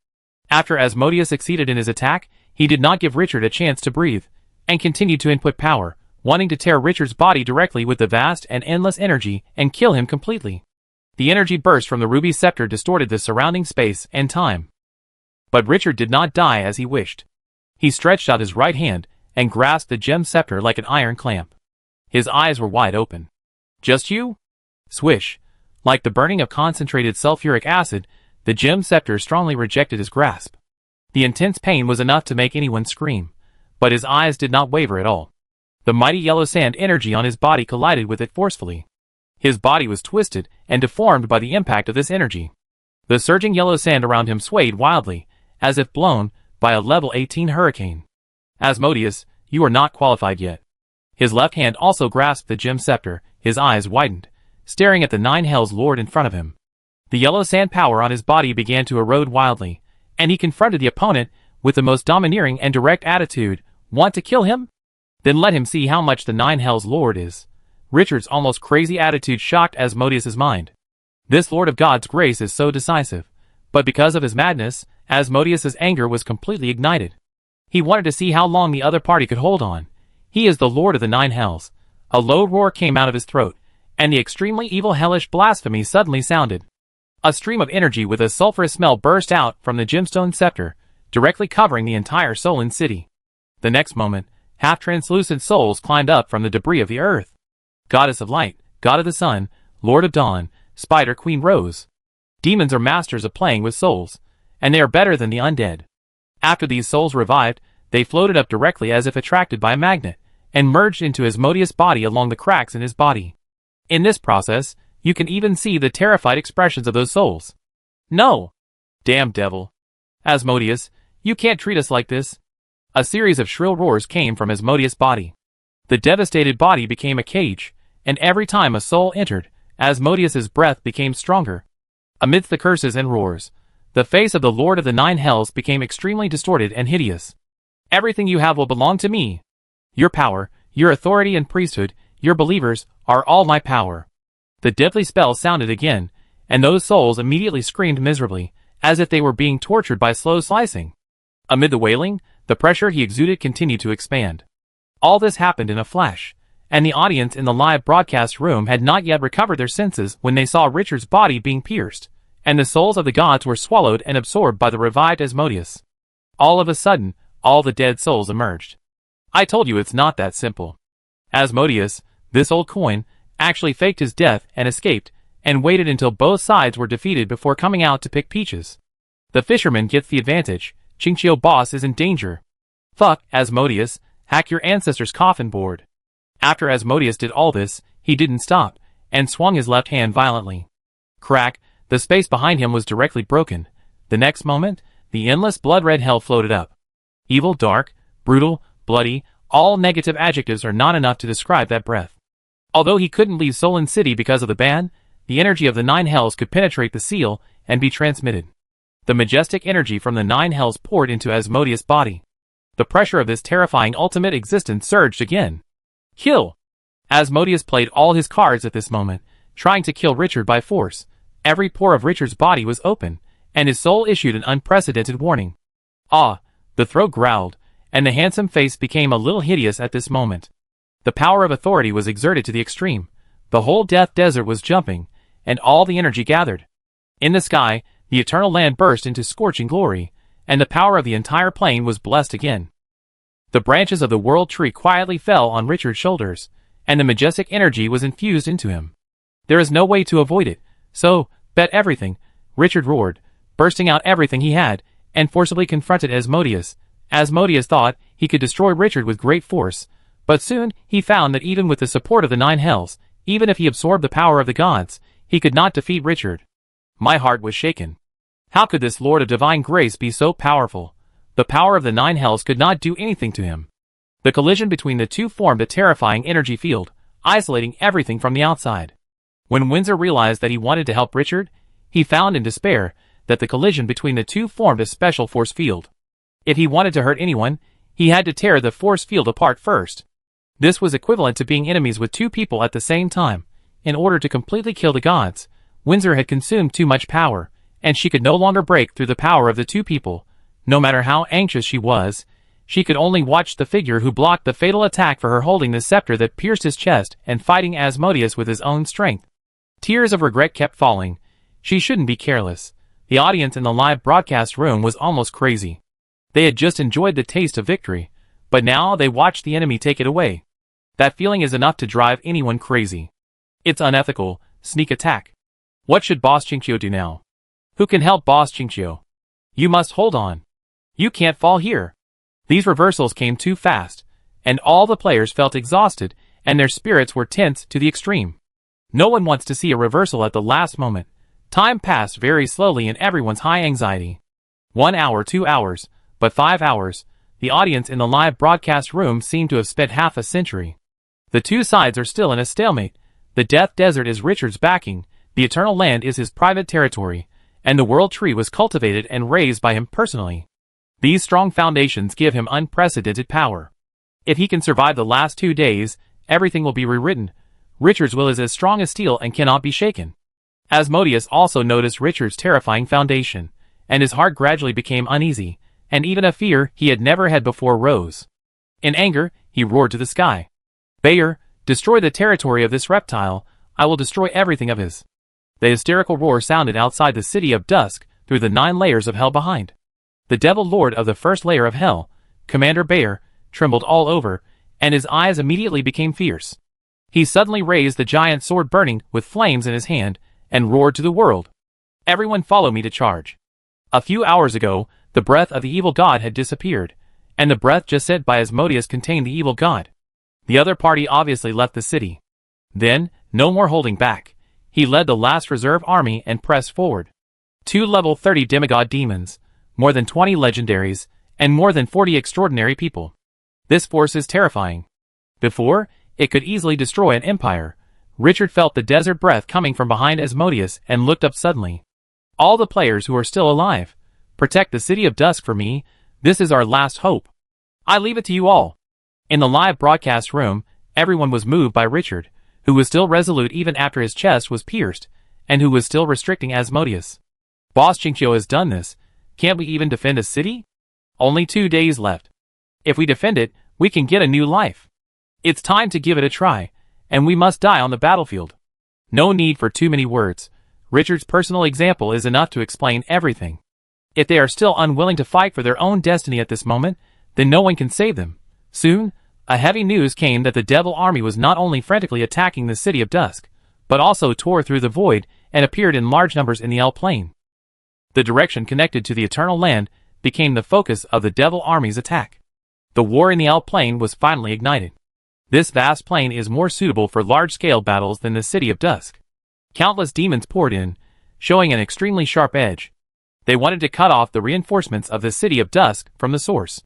After Asmodeus succeeded in his attack, he did not give Richard a chance to breathe, and continued to input power, wanting to tear Richard's body directly with the vast and endless energy and kill him completely. The energy burst from the ruby scepter distorted the surrounding space and time. But Richard did not die as he wished. He stretched out his right hand and grasped the gem scepter like an iron clamp. His eyes were wide open. Just you? Swish. Like the burning of concentrated sulfuric acid, the gem scepter strongly rejected his grasp. The intense pain was enough to make anyone scream, but his eyes did not waver at all. The mighty yellow sand energy on his body collided with it forcefully. His body was twisted and deformed by the impact of this energy. The surging yellow sand around him swayed wildly, as if blown by a level 18 hurricane. Asmodeus, you are not qualified yet. His left hand also grasped the gem scepter, his eyes widened, staring at the Nine Hells Lord in front of him. The yellow sand power on his body began to erode wildly, and he confronted the opponent with the most domineering and direct attitude. Want to kill him? Then let him see how much the Nine Hells Lord is. Richard's almost crazy attitude shocked Asmodeus's mind. This Lord of God's grace is so decisive, but because of his madness, Asmodeus's anger was completely ignited. He wanted to see how long the other party could hold on. He is the Lord of the Nine Hells. A low roar came out of his throat, and the extremely evil hellish blasphemy suddenly sounded. A stream of energy with a sulfurous smell burst out from the gemstone scepter, directly covering the entire Solon city. The next moment, half-translucent souls climbed up from the debris of the earth. Goddess of light, God of the sun, Lord of dawn, Spider Queen Rose. Demons are masters of playing with souls, and they are better than the undead. After these souls revived, they floated up directly as if attracted by a magnet, and merged into Asmodeus' body along the cracks in his body. In this process, you can even see the terrified expressions of those souls. No! Damn devil. Asmodeus, you can't treat us like this. A series of shrill roars came from Asmodeus' body. The devastated body became a cage, and every time a soul entered, Asmodeus's breath became stronger. Amidst the curses and roars, the face of the Lord of the Nine Hells became extremely distorted and hideous. Everything you have will belong to me. Your power, your authority and priesthood, your believers, are all my power. The deadly spell sounded again, and those souls immediately screamed miserably, as if they were being tortured by slow slicing. Amid the wailing, the pressure he exuded continued to expand. All this happened in a flash, and the audience in the live broadcast room had not yet recovered their senses when they saw Richard's body being pierced, and the souls of the gods were swallowed and absorbed by the revived Asmodeus. All of a sudden, all the dead souls emerged. I told you it's not that simple. Asmodeus, this old coin, actually faked his death and escaped, and waited until both sides were defeated before coming out to pick peaches. The fisherman gets the advantage. Qingqiu boss is in danger. Fuck, Asmodeus, hack your ancestors' coffin board. After Asmodeus did all this, he didn't stop, and swung his left hand violently. Crack, the space behind him was directly broken. The next moment, the endless blood-red hell floated up. Evil, dark, brutal, bloody, all negative adjectives are not enough to describe that breath. Although he couldn't leave Solon City because of the ban, the energy of the Nine Hells could penetrate the seal and be transmitted. The majestic energy from the Nine Hells poured into Asmodeus' body. The pressure of this terrifying ultimate existence surged again. Kill! Asmodeus played all his cards at this moment, trying to kill Richard by force. Every pore of Richard's body was open, and his soul issued an unprecedented warning. Ah, the throat growled, and the handsome face became a little hideous at this moment. The power of authority was exerted to the extreme. The whole death desert was jumping, and all the energy gathered. In the sky, the eternal land burst into scorching glory, and the power of the entire plane was blessed again. The branches of the world tree quietly fell on Richard's shoulders, and the majestic energy was infused into him. There is no way to avoid it, so, bet everything, Richard roared, bursting out everything he had, and forcibly confronted Asmodeus. Asmodeus thought he could destroy Richard with great force, but soon he found that even with the support of the 9 hells, even if he absorbed the power of the gods, he could not defeat Richard. My heart was shaken. How could this Lord of divine grace be so powerful? The power of the 9 hells could not do anything to him. The collision between the two formed a terrifying energy field, isolating everything from the outside. When Windsor realized that he wanted to help Richard, he found in despair that the collision between the two formed a special force field. If he wanted to hurt anyone, he had to tear the force field apart first. This was equivalent to being enemies with 2 people at the same time. In order to completely kill the gods, Windsor had consumed too much power, and she could no longer break through the power of the 2 people. No matter how anxious she was, she could only watch the figure who blocked the fatal attack for her holding the scepter that pierced his chest and fighting Asmodeus with his own strength. Tears of regret kept falling. She shouldn't be careless. The audience in the live broadcast room was almost crazy. They had just enjoyed the taste of victory, but now they watched the enemy take it away. That feeling is enough to drive anyone crazy. It's unethical, sneak attack. What should Boss Chinchio do now? Who can help Boss Chinchio? You must hold on. You can't fall here. These reversals came too fast, and all the players felt exhausted, and their spirits were tense to the extreme. No one wants to see a reversal at the last moment. Time passed very slowly in everyone's high anxiety. 1 hour, 2 hours, but 5 hours. The audience in the live broadcast room seemed to have spent half a century. The two sides are still in a stalemate. The Death Desert is Richard's backing, the Eternal Land is his private territory, and the World Tree was cultivated and raised by him personally. These strong foundations give him unprecedented power. If he can survive the last 2 days, everything will be rewritten. Richard's will is as strong as steel and cannot be shaken. Asmodeus also noticed Richard's terrifying foundation, and his heart gradually became uneasy, and even a fear he had never had before rose. In anger, he roared to the sky. Bayer, destroy the territory of this reptile, I will destroy everything of his. The hysterical roar sounded outside the city of dusk through the 9 layers of hell behind. The devil lord of the first layer of hell, Commander Bayer, trembled all over, and his eyes immediately became fierce. He suddenly raised the giant sword burning with flames in his hand, and roared to the world. Everyone follow me to charge. A few hours ago, the breath of the evil god had disappeared, and the breath just sent by Asmodeus contained the evil god. The other party obviously left the city. Then, no more holding back. He led the last reserve army and pressed forward. 2 level 30 demigod demons, more than 20 legendaries, and more than 40 extraordinary people. This force is terrifying. Before, it could easily destroy an empire. Richard felt the desert breath coming from behind Asmodeus and looked up suddenly. All the players who are still alive, protect the city of dusk for me. This is our last hope. I leave it to you all. In the live broadcast room, everyone was moved by Richard, who was still resolute even after his chest was pierced, and who was still restricting Asmodeus. Boss Chinchio has done this. Can't we even defend a city? Only 2 days left. If we defend it, we can get a new life. It's time to give it a try, and we must die on the battlefield. No need for too many words. Richard's personal example is enough to explain everything. If they are still unwilling to fight for their own destiny at this moment, then no one can save them. Soon, a heavy news came that the devil army was not only frantically attacking the city of dusk, but also tore through the void and appeared in large numbers in the L plane. The direction connected to the Eternal Land became the focus of the devil army's attack. The war in the L plane was finally ignited. This vast plain is more suitable for large-scale battles than the city of dusk. Countless demons poured in, showing an extremely sharp edge. They wanted to cut off the reinforcements of the city of dusk from the source.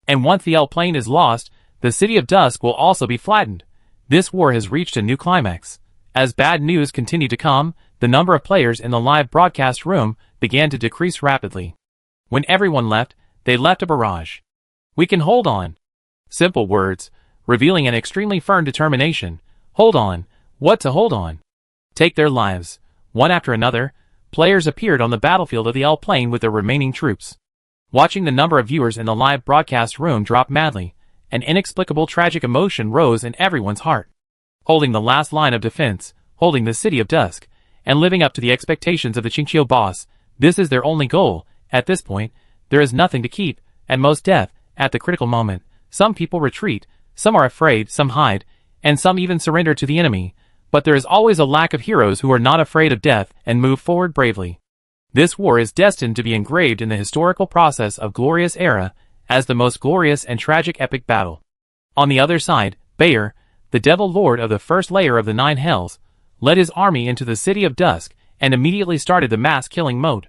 And once the L plane is lost, the city of dusk will also be flattened. This war has reached a new climax. As bad news continued to come, the number of players in the live broadcast room began to decrease rapidly. When everyone left, they left a barrage. We can hold on. Simple words, revealing an extremely firm determination. Hold on. What to hold on? Take their lives. One after another, players appeared on the battlefield of the L plane with their remaining troops. Watching the number of viewers in the live broadcast room drop madly, an inexplicable tragic emotion rose in everyone's heart. Holding the last line of defense, holding the City of Dusk, and living up to the expectations of the Qingqiu boss, this is their only goal. At this point, there is nothing to keep, at most death. At the critical moment, some people retreat, some are afraid, some hide, and some even surrender to the enemy, but there is always a lack of heroes who are not afraid of death and move forward bravely. This war is destined to be engraved in the historical process of glorious era as the most glorious and tragic epic battle. On the other side, Bayer, the devil lord of the first layer of the Nine Hells, led his army into the City of Dusk and immediately started the mass killing mode.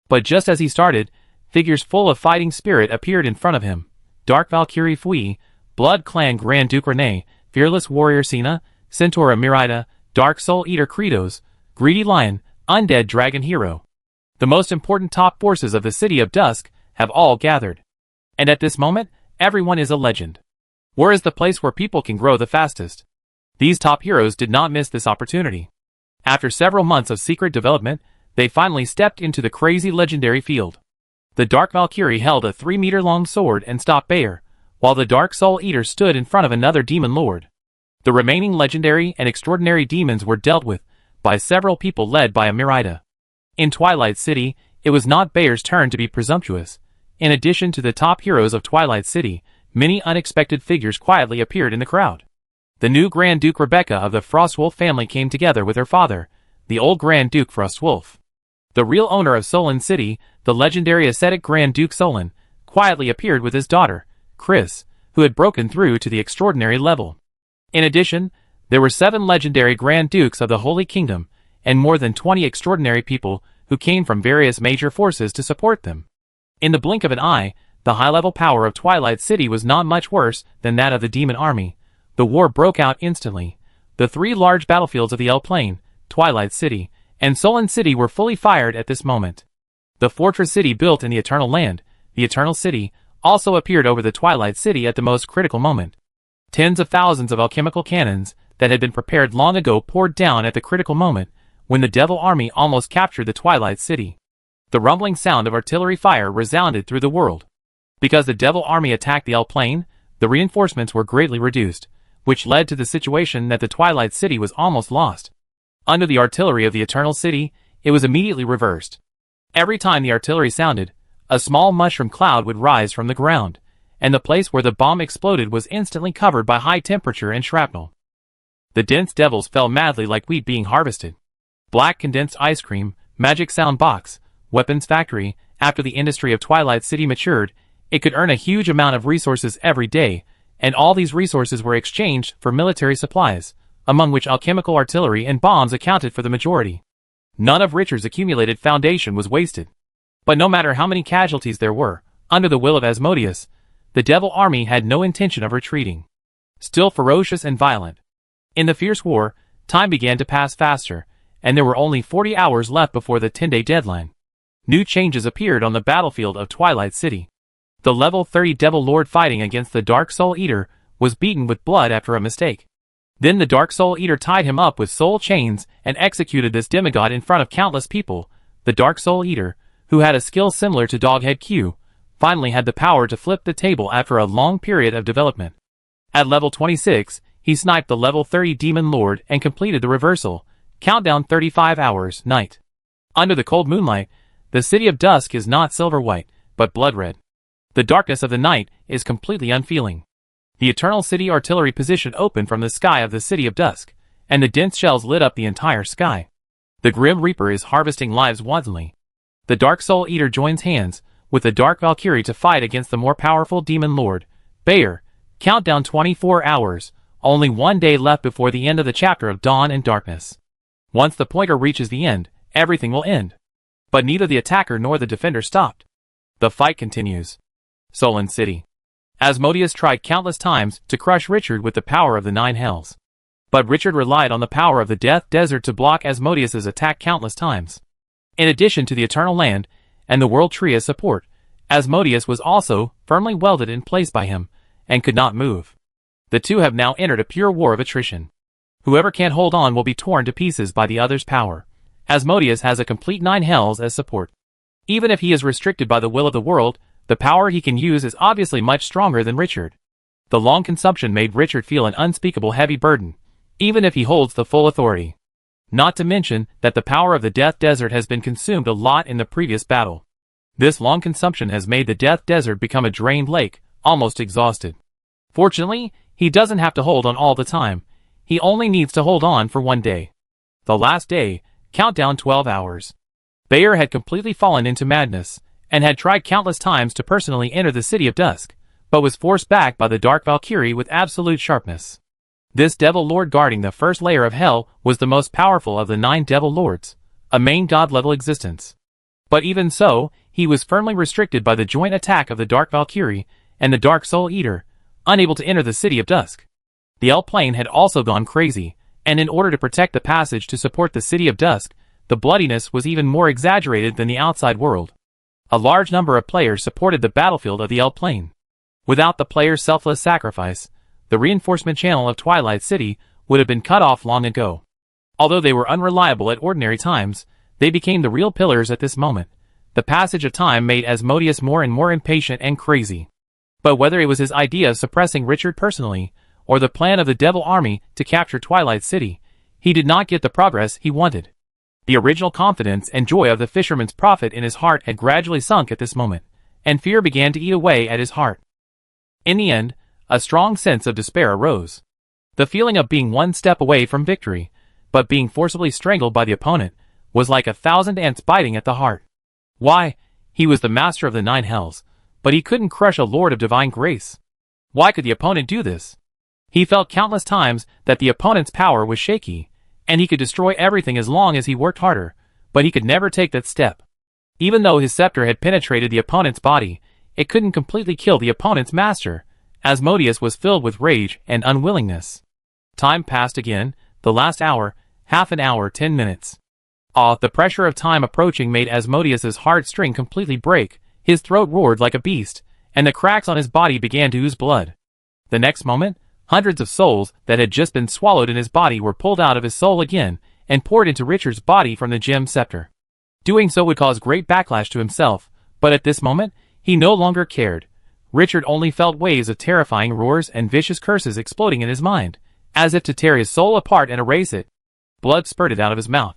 But just as he started, figures full of fighting spirit appeared in front of him. Dark Valkyrie Fui, Blood Clan Grand Duke Rene, Fearless Warrior Sina, Centaura Mirida, Dark Soul Eater Kratos, Greedy Lion, Undead Dragon Hero. The most important top forces of the City of Dusk have all gathered. And at this moment, everyone is a legend. War is the place where people can grow the fastest. These top heroes did not miss this opportunity. After several months of secret development, they finally stepped into the crazy legendary field. The Dark Valkyrie held a 3-meter-long sword and stopped Bayer, while the Dark Soul Eater stood in front of another demon lord. The remaining legendary and extraordinary demons were dealt with by several people led by a Mirida. In Twilight City, it was not Bayer's turn to be presumptuous. In addition to the top heroes of Twilight City, many unexpected figures quietly appeared in the crowd. The new Grand Duke Rebecca of the Frostwolf family came together with her father, the old Grand Duke Frostwolf. The real owner of Solon City, the legendary ascetic Grand Duke Solon, quietly appeared with his daughter, Chris, who had broken through to the extraordinary level. In addition, there were 7 legendary Grand Dukes of the Holy Kingdom, and more than 20 extraordinary people who came from various major forces to support them. In the blink of an eye, the high-level power of Twilight City was not much worse than that of the demon army. The war broke out instantly. The 3 large battlefields of the L Plane, Twilight City, and Solon City were fully fired at this moment. The fortress city built in the Eternal Land, the Eternal City, also appeared over the Twilight City at the most critical moment. Tens of thousands of alchemical cannons that had been prepared long ago poured down at the critical moment when the Devil Army almost captured the Twilight City. The rumbling sound of artillery fire resounded through the world. Because the Devil Army attacked the L Plane, the reinforcements were greatly reduced, which led to the situation that the Twilight City was almost lost. Under the artillery of the Eternal City, it was immediately reversed. Every time the artillery sounded, a small mushroom cloud would rise from the ground, and the place where the bomb exploded was instantly covered by high temperature and shrapnel. The dense devils fell madly like wheat being harvested. Black condensed ice cream, magic sound box, weapons factory. After the industry of Twilight City matured, it could earn a huge amount of resources every day, and all these resources were exchanged for military supplies, among which alchemical artillery and bombs accounted for the majority. None of Richard's accumulated foundation was wasted. But no matter how many casualties there were, under the will of Asmodeus, the Devil Army had no intention of retreating. Still ferocious and violent. In the fierce war, time began to pass faster, and there were only 40 hours left before the 10-day deadline. New changes appeared on the battlefield of Twilight City. The level 30 Devil Lord fighting against the Dark Soul Eater was beaten with blood after a mistake. Then the Dark Soul Eater tied him up with soul chains and executed this demigod in front of countless people. The Dark Soul Eater, who had a skill similar to Doghead Q, finally had the power to flip the table after a long period of development. At level 26, he sniped the level 30 Demon Lord and completed the reversal. Countdown 35 hours, night. Under the cold moonlight, the City of Dusk is not silver-white, but blood-red. The darkness of the night is completely unfeeling. The Eternal City artillery position opened from the sky of the City of Dusk, and the dense shells lit up the entire sky. The Grim Reaper is harvesting lives wantonly. The Dark Soul Eater joins hands with the Dark Valkyrie to fight against the more powerful Demon Lord, Bayer. Countdown 24 hours, only 1 day left before the end of the chapter of Dawn and Darkness. Once the pointer reaches the end, everything will end. But neither the attacker nor the defender stopped. The fight continues. Solon City. Asmodeus tried countless times to crush Richard with the power of the 9 Hells. But Richard relied on the power of the Death Desert to block Asmodeus's attack countless times. In addition to the Eternal Land and the World Tree as support, Asmodeus was also firmly welded in place by him, and could not move. The two have now entered a pure war of attrition. Whoever can't hold on will be torn to pieces by the other's power. Asmodeus has a complete 9 hells as support. Even if he is restricted by the will of the world, the power he can use is obviously much stronger than Richard. The long consumption made Richard feel an unspeakable heavy burden, even if he holds the full authority. Not to mention that the power of the Death Desert has been consumed a lot in the previous battle. This long consumption has made the Death Desert become a drained lake, almost exhausted. Fortunately, he doesn't have to hold on all the time. He only needs to hold on for 1 day. The last day, countdown 12 hours. Bayer had completely fallen into madness, and had tried countless times to personally enter the City of Dusk, but was forced back by the Dark Valkyrie with absolute sharpness. This Devil Lord guarding the first layer of Hell was the most powerful of the 9 Devil Lords, a main god-level existence. But even so, he was firmly restricted by the joint attack of the Dark Valkyrie and the Dark Soul Eater, unable to enter the City of Dusk. The L plane had also gone crazy, and in order to protect the passage to support the City of Dusk, the bloodiness was even more exaggerated than the outside world. A large number of players supported the battlefield of the L plane. Without the players' selfless sacrifice, the reinforcement channel of Twilight City would have been cut off long ago. Although they were unreliable at ordinary times, they became the real pillars at this moment. The passage of time made Asmodeus more and more impatient and crazy. But whether it was his idea of suppressing Richard personally, or the plan of the Devil Army to capture Twilight City, he did not get the progress he wanted. The original confidence and joy of the fisherman's prophet in his heart had gradually sunk at this moment, and fear began to eat away at his heart. In the end, a strong sense of despair arose. The feeling of being one step away from victory, but being forcibly strangled by the opponent, was like 1,000 ants biting at the heart. Why, he was the master of the 9 hells, but he couldn't crush a lord of divine grace. Why could the opponent do this? He felt countless times that the opponent's power was shaky, and he could destroy everything as long as he worked harder, but he could never take that step. Even though his scepter had penetrated the opponent's body, it couldn't completely kill the opponent's master. Asmodeus was filled with rage and unwillingness. Time passed again, the last hour, half an hour, 10 minutes. The pressure of time approaching made Asmodeus's heartstring completely break, his throat roared like a beast, and the cracks on his body began to ooze blood. The next moment, hundreds of souls that had just been swallowed in his body were pulled out of his soul again, and poured into Richard's body from the gem scepter. Doing so would cause great backlash to himself, but at this moment, he no longer cared. Richard only felt waves of terrifying roars and vicious curses exploding in his mind, as if to tear his soul apart and erase it. Blood spurted out of his mouth.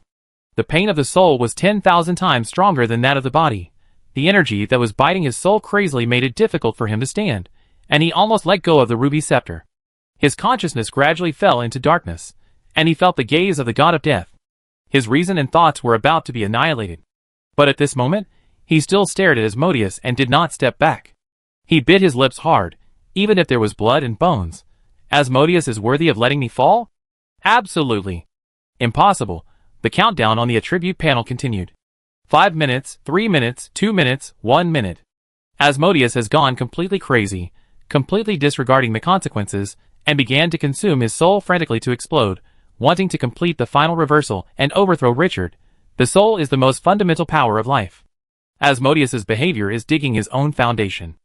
The pain of the soul was 10,000 times stronger than that of the body. The energy that was biting his soul crazily made it difficult for him to stand, and he almost let go of the ruby scepter. His consciousness gradually fell into darkness, and he felt the gaze of the god of death. His reason and thoughts were about to be annihilated. But at this moment, he still stared at Asmodeus and did not step back. He bit his lips hard, even if there was blood and bones. Asmodeus is worthy of letting me fall? Absolutely. Impossible. The countdown on the attribute panel continued. 5 minutes, 3 minutes, 2 minutes, 1 minute. Asmodeus has gone completely crazy, completely disregarding the consequences, and began to consume his soul frantically to explode, wanting to complete the final reversal and overthrow Richard. The soul is the most fundamental power of life. Asmodeus's behavior is digging his own foundation.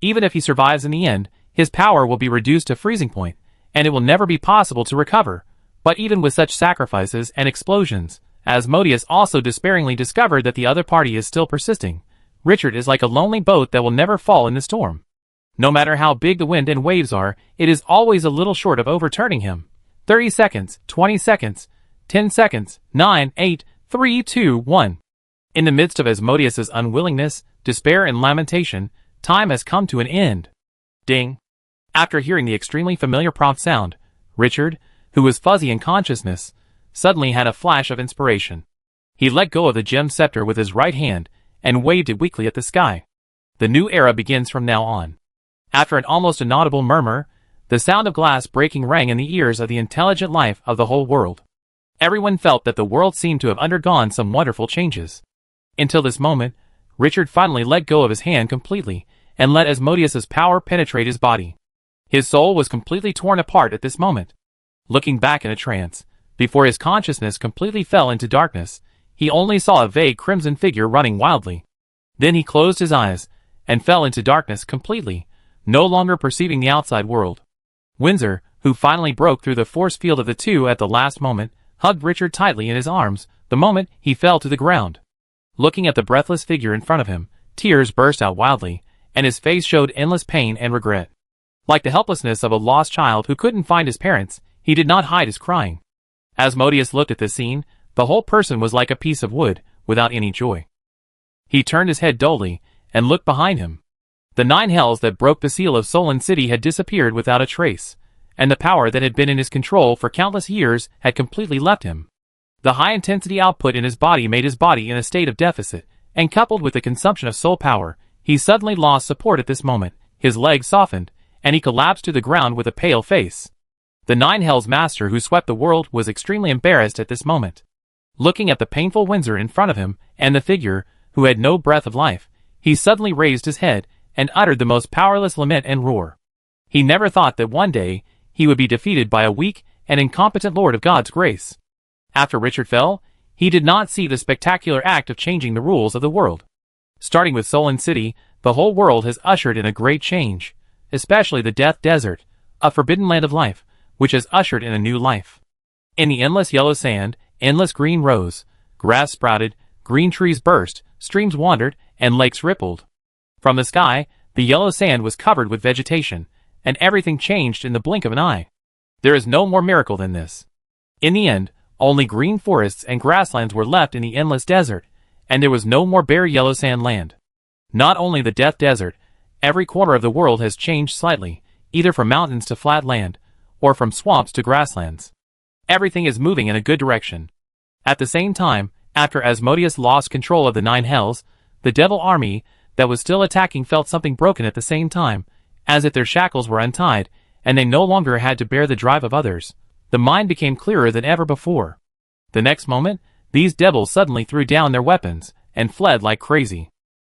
Even if he survives in the end, his power will be reduced to freezing point, and it will never be possible to recover. But even with such sacrifices and explosions, Asmodeus also despairingly discovered that the other party is still persisting. Richard is like a lonely boat that will never fall in the storm. No matter how big the wind and waves are, it is always a little short of overturning him. 30 seconds, 20 seconds, 10 seconds, 9, 8, 3, 2, 1. In the midst of Asmodeus's unwillingness, despair and lamentation, time has come to an end. Ding. After hearing the extremely familiar prompt sound, Richard, who was fuzzy in consciousness, suddenly had a flash of inspiration. He let go of the gem scepter with his right hand and waved it weakly at the sky. The new era begins from now on. After an almost inaudible murmur, the sound of glass breaking rang in the ears of the intelligent life of the whole world. Everyone felt that the world seemed to have undergone some wonderful changes. Until this moment, Richard finally let go of his hand completely and let Asmodeus's power penetrate his body. His soul was completely torn apart at this moment. Looking back in a trance, before his consciousness completely fell into darkness, he only saw a vague crimson figure running wildly. Then he closed his eyes and fell into darkness completely, no longer perceiving the outside world. Windsor, who finally broke through the force field of the two at the last moment, hugged Richard tightly in his arms the moment he fell to the ground. Looking at the breathless figure in front of him, tears burst out wildly, and his face showed endless pain and regret. Like the helplessness of a lost child who couldn't find his parents, he did not hide his crying. Asmodeus looked at this scene. The whole person was like a piece of wood, without any joy. He turned his head dully, and looked behind him. The 9 hells that broke the seal of Solon City had disappeared without a trace, and the power that had been in his control for countless years had completely left him. The high-intensity output in his body made his body in a state of deficit, and coupled with the consumption of soul power, he suddenly lost support at this moment. His legs softened, and he collapsed to the ground with a pale face. The 9 hells master who swept the world was extremely embarrassed at this moment. Looking at the painful Windsor in front of him, and the figure, who had no breath of life, he suddenly raised his head, and uttered the most powerless lament and roar. He never thought that one day, he would be defeated by a weak and incompetent lord of God's grace. After Richard fell, he did not see the spectacular act of changing the rules of the world. Starting with Solon City, the whole world has ushered in a great change, especially the Death Desert, a forbidden land of life, which has ushered in a new life. In the endless yellow sand, endless green rose, grass sprouted, green trees burst, streams wandered, and lakes rippled. From the sky, the yellow sand was covered with vegetation, and everything changed in the blink of an eye. There is no more miracle than this. In the end, only green forests and grasslands were left in the endless desert, and there was no more bare yellow sand land. Not only the Death Desert, every corner of the world has changed slightly, either from mountains to flat land, or from swamps to grasslands. Everything is moving in a good direction. At the same time, after Asmodeus lost control of the 9 hells, the devil army that was still attacking felt something broken at the same time, as if their shackles were untied, and they no longer had to bear the drive of others. The mind became clearer than ever before. The next moment, these devils suddenly threw down their weapons, and fled like crazy.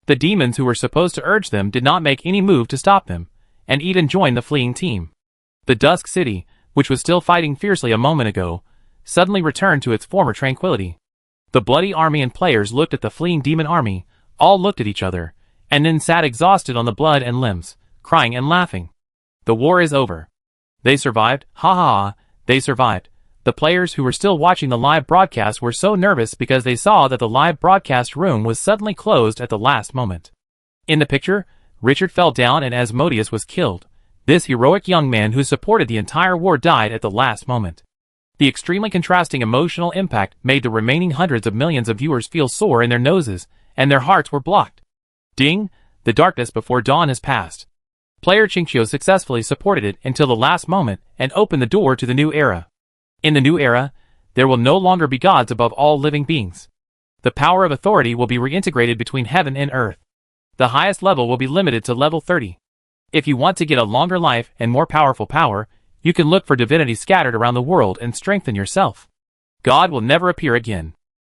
The demons who were supposed to urge them did not make any move to stop them, and even joined the fleeing team. The Dusk City, which was still fighting fiercely a moment ago, suddenly returned to its former tranquility. The bloody army and players looked at the fleeing demon army, all looked at each other, and then sat exhausted on the blood and limbs, crying and laughing. The war is over. They survived, ha ha ha, they survived. The players who were still watching the live broadcast were so nervous because they saw that the live broadcast room was suddenly closed at the last moment. In the picture, Richard fell down and Asmodeus was killed. This heroic young man who supported the entire war died at the last moment. The extremely contrasting emotional impact made the remaining hundreds of millions of viewers feel sore in their noses, and their hearts were blocked. Ding! The darkness before dawn has passed. Player Chinchio successfully supported it until the last moment and opened the door to the new era. In the new era, there will no longer be gods above all living beings. The power of authority will be reintegrated between heaven and earth. The highest level will be limited to level 30. If you want to get a longer life and more powerful power, you can look for divinity scattered around the world and strengthen yourself. God will never appear again.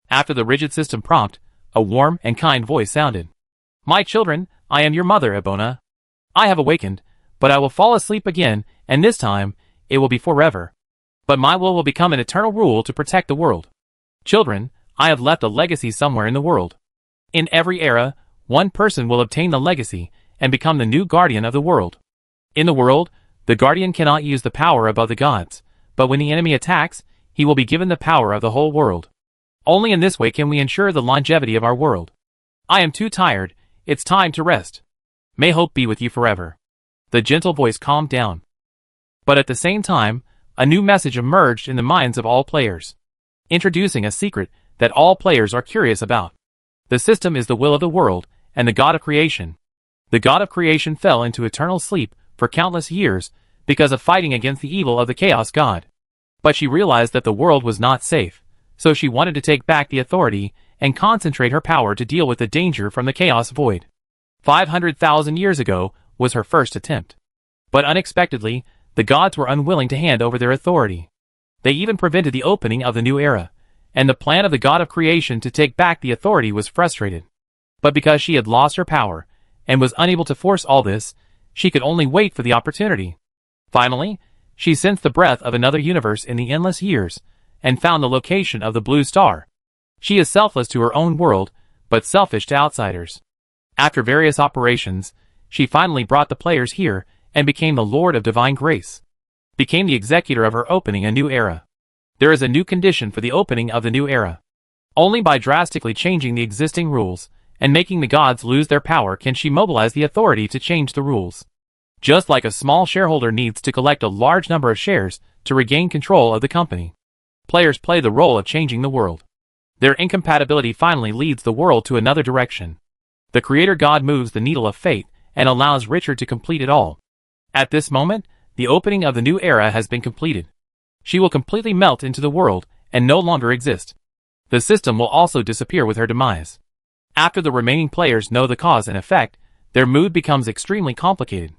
After the rigid system prompt, a warm and kind voice sounded. My children, I am your mother, Ebona. I have awakened, but I will fall asleep again, and this time, it will be forever. But my will become an eternal rule to protect the world. Children, I have left a legacy somewhere in the world. In every era, one person will obtain the legacy and become the new guardian of the world. In the world, the guardian cannot use the power above the gods, but when the enemy attacks, he will be given the power of the whole world. Only in this way can we ensure the longevity of our world. I am too tired, it's time to rest. May hope be with you forever. The gentle voice calmed down. But at the same time, a new message emerged in the minds of all players, introducing a secret that all players are curious about. The system is the will of the world, and the God of creation. The God of creation fell into eternal sleep for countless years because of fighting against the evil of the Chaos God. But she realized that the world was not safe, so she wanted to take back the authority and concentrate her power to deal with the danger from the Chaos Void. 500,000 years ago was her first attempt. But unexpectedly, the gods were unwilling to hand over their authority. They even prevented the opening of the new era, and the plan of the God of creation to take back the authority was frustrated. But because she had lost her power, and was unable to force all this, she could only wait for the opportunity. Finally, she sensed the breath of another universe in the endless years, and found the location of the blue star. She is selfless to her own world, but selfish to outsiders. After various operations, she finally brought the players here, and became the Lord of Divine Grace. became the executor of her opening a new era. There is a new condition for the opening of the new era. Only by drastically changing the existing rules and making the gods lose their power can she mobilize the authority to change the rules. Just like a small shareholder needs to collect a large number of shares to regain control of the company. Players play the role of changing the world. Their incompatibility finally leads the world to another direction. The creator god moves the needle of fate and allows Richard to complete it all. At this moment, the opening of the new era has been completed. She will completely melt into the world and no longer exist. The system will also disappear with her demise. After the remaining players know the cause and effect, their mood becomes extremely complicated.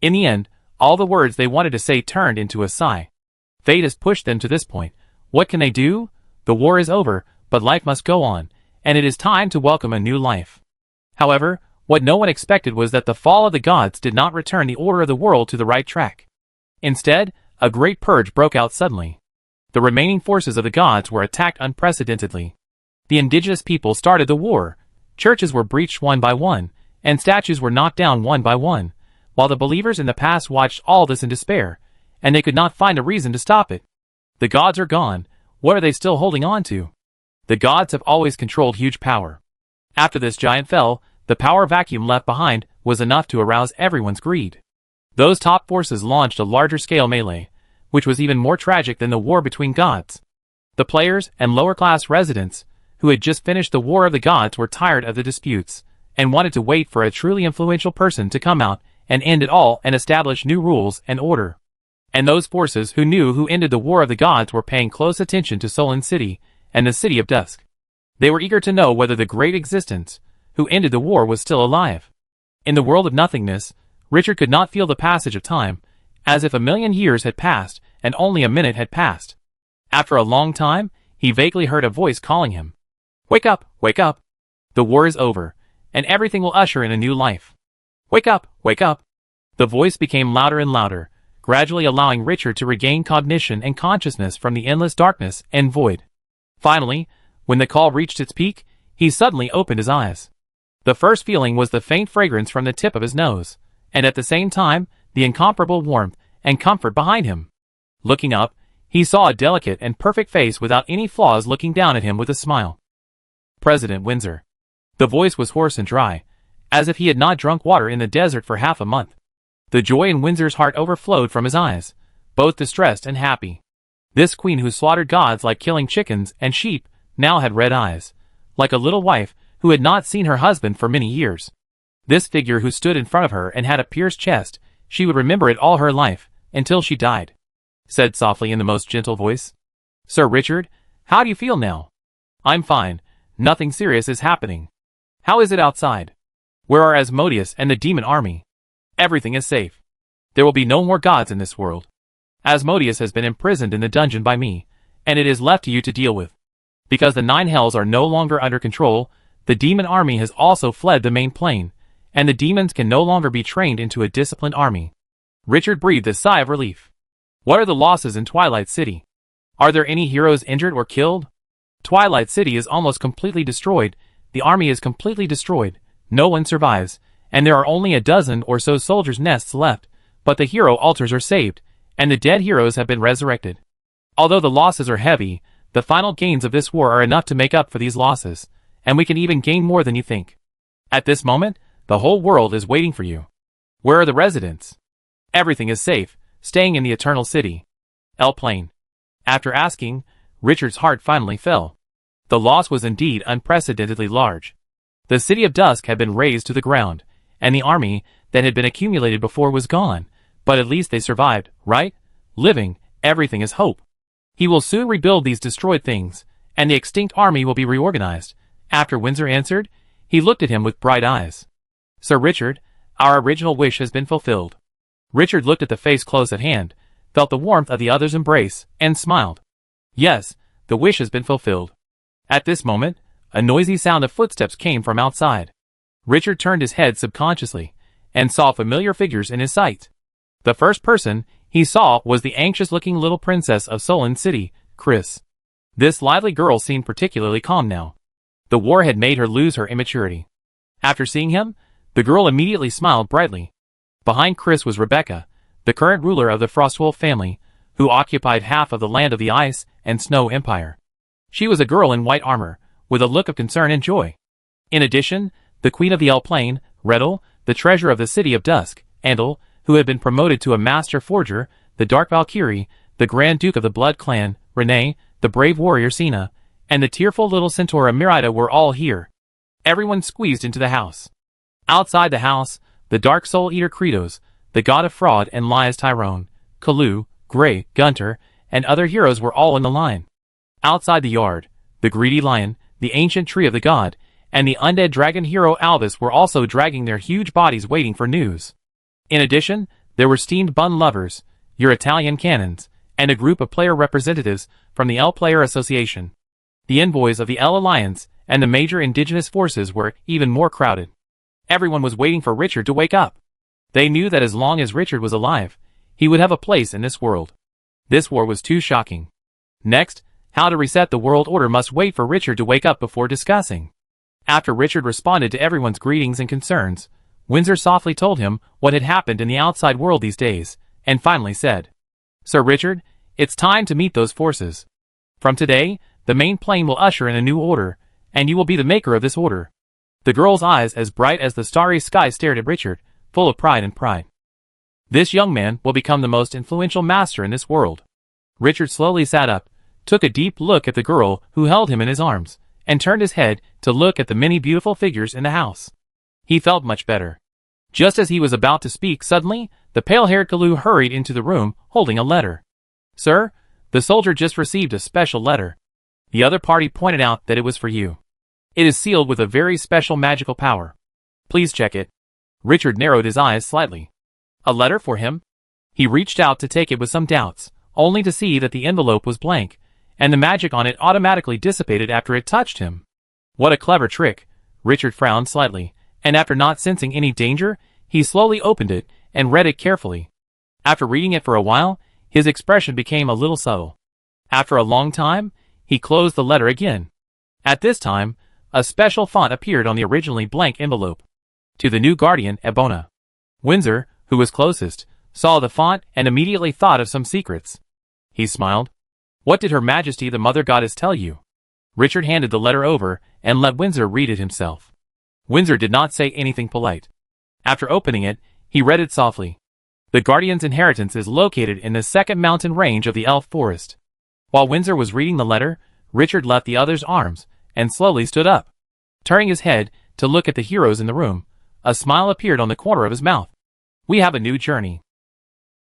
In the end, all the words they wanted to say turned into a sigh. Fate has pushed them to this point. What can they do? The war is over, but life must go on, and it is time to welcome a new life. However, what no one expected was that the fall of the gods did not return the order of the world to the right track. Instead, a great purge broke out suddenly. The remaining forces of the gods were attacked unprecedentedly. The indigenous people started the war, churches were breached one by one, and statues were knocked down one by one, while the believers in the past watched all this in despair, and they could not find a reason to stop it. The gods are gone, what are they still holding on to? The gods have always controlled huge power. After this giant fell, the power vacuum left behind was enough to arouse everyone's greed. Those top forces launched a larger-scale melee, which was even more tragic than the war between gods. The players and lower-class residents, who had just finished the War of the Gods, were tired of the disputes, and wanted to wait for a truly influential person to come out and end it all and establish new rules and order. And those forces who knew who ended the War of the Gods were paying close attention to Solon City and the City of Dusk. They were eager to know whether the Great Existence, who ended the war, was still alive. In the world of nothingness, Richard could not feel the passage of time, as if 1,000,000 years had passed and only a minute had passed. After a long time, he vaguely heard a voice calling him. Wake up, wake up. The war is over, and everything will usher in a new life. Wake up, wake up. The voice became louder and louder, gradually allowing Richard to regain cognition and consciousness from the endless darkness and void. Finally, when the call reached its peak, he suddenly opened his eyes. The first feeling was the faint fragrance from the tip of his nose, and at the same time, the incomparable warmth and comfort behind him. Looking up, he saw a delicate and perfect face without any flaws looking down at him with a smile. President Windsor. The voice was hoarse and dry, as if he had not drunk water in the desert for half a month. The joy in Windsor's heart overflowed from his eyes, both distressed and happy. This queen who slaughtered gods like killing chickens and sheep now had red eyes, like a little wife who had not seen her husband for many years. This figure who stood in front of her and had a pierced chest, she would remember it all her life, until she died. Said softly in the most gentle voice. Sir Richard, how do you feel now? I'm fine, nothing serious is happening. How is it outside? Where are Asmodeus and the demon army? Everything is safe. There will be no more gods in this world. Asmodeus has been imprisoned in the dungeon by me, and it is left to you to deal with. Because the 9 hells are no longer under control, the demon army has also fled the main plane, and the demons can no longer be trained into a disciplined army. Richard breathed a sigh of relief. What are the losses in Twilight City? Are there any heroes injured or killed? Twilight City is almost completely destroyed, the army is completely destroyed, no one survives, and there are only a dozen or so soldiers' nests left, but the hero altars are saved, and the dead heroes have been resurrected. Although the losses are heavy, the final gains of this war are enough to make up for these losses, and we can even gain more than you think. At this moment, the whole world is waiting for you. Where are the residents? Everything is safe, staying in the Eternal City. L. Plain. After asking, Richard's heart finally fell. The loss was indeed unprecedentedly large. The City of Dusk had been razed to the ground, and the army that had been accumulated before was gone, but at least they survived, right? Living, everything is hope. He will soon rebuild these destroyed things, and the extinct army will be reorganized. After Windsor answered, he looked at him with bright eyes. Sir Richard, our original wish has been fulfilled. Richard looked at the face close at hand, felt the warmth of the other's embrace, and smiled. Yes, the wish has been fulfilled. At this moment, a noisy sound of footsteps came from outside. Richard turned his head subconsciously, and saw familiar figures in his sight. The first person he saw was the anxious-looking little princess of Solon City, Chris. This lively girl seemed particularly calm now. The war had made her lose her immaturity. After seeing him, the girl immediately smiled brightly. Behind Chris was Rebecca, the current ruler of the Frostwolf family, who occupied half of the land of the Ice and Snow Empire. She was a girl in white armor, with a look of concern and joy. In addition, the queen of the El Plain, Redel, the treasurer of the city of Dusk, Andal, who had been promoted to a master forger, the Dark Valkyrie, the Grand Duke of the Blood Clan, Renee, the brave warrior Sina, and the tearful little centaur Mirida were all here. Everyone squeezed into the house. Outside the house, the Dark Soul Eater Kratos, the god of fraud and lies Tyrone, Kalu, Grey, Gunter, and other heroes were all in the line. Outside the yard, the greedy lion, the ancient tree of the god, and the undead dragon hero Albus were also dragging their huge bodies waiting for news. In addition, there were steamed bun lovers, your Italian cannons, and a group of player representatives from the El Player Association. The envoys of the El Alliance and the major indigenous forces were even more crowded. Everyone was waiting for Richard to wake up. They knew that as long as Richard was alive, he would have a place in this world. This war was too shocking. Next, how to reset the world order must wait for Richard to wake up before discussing. After Richard responded to everyone's greetings and concerns, Windsor softly told him what had happened in the outside world these days, and finally said, "Sir Richard, it's time to meet those forces. From today, the main plane will usher in a new order, and you will be the maker of this order." The girl's eyes as bright as the starry sky stared at Richard, full of pride and pride. "This young man will become the most influential master in this world." Richard slowly sat up, took a deep look at the girl who held him in his arms, and turned his head to look at the many beautiful figures in the house. He felt much better. Just as he was about to speak, suddenly, the pale-haired Kalu hurried into the room, holding a letter. "Sir, the soldier just received a special letter. The other party pointed out that it was for you. It is sealed with a very special magical power. Please check it." Richard narrowed his eyes slightly. A letter for him? He reached out to take it with some doubts, only to see that the envelope was blank, and the magic on it automatically dissipated after it touched him. What a clever trick! Richard frowned slightly, and after not sensing any danger, he slowly opened it and read it carefully. After reading it for a while, his expression became a little subtle. After a long time, he closed the letter again. At this time, a special font appeared on the originally blank envelope. To the new guardian, Ebona. Windsor, who was closest, saw the font and immediately thought of some secrets. He smiled. "What did Her Majesty the Mother Goddess tell you?" Richard handed the letter over and let Windsor read it himself. Windsor did not say anything polite. After opening it, he read it softly. "The Guardian's inheritance is located in the second mountain range of the Elf Forest." While Windsor was reading the letter, Richard left the other's arms and slowly stood up. Turning his head to look at the heroes in the room, a smile appeared on the corner of his mouth. "We have a new journey.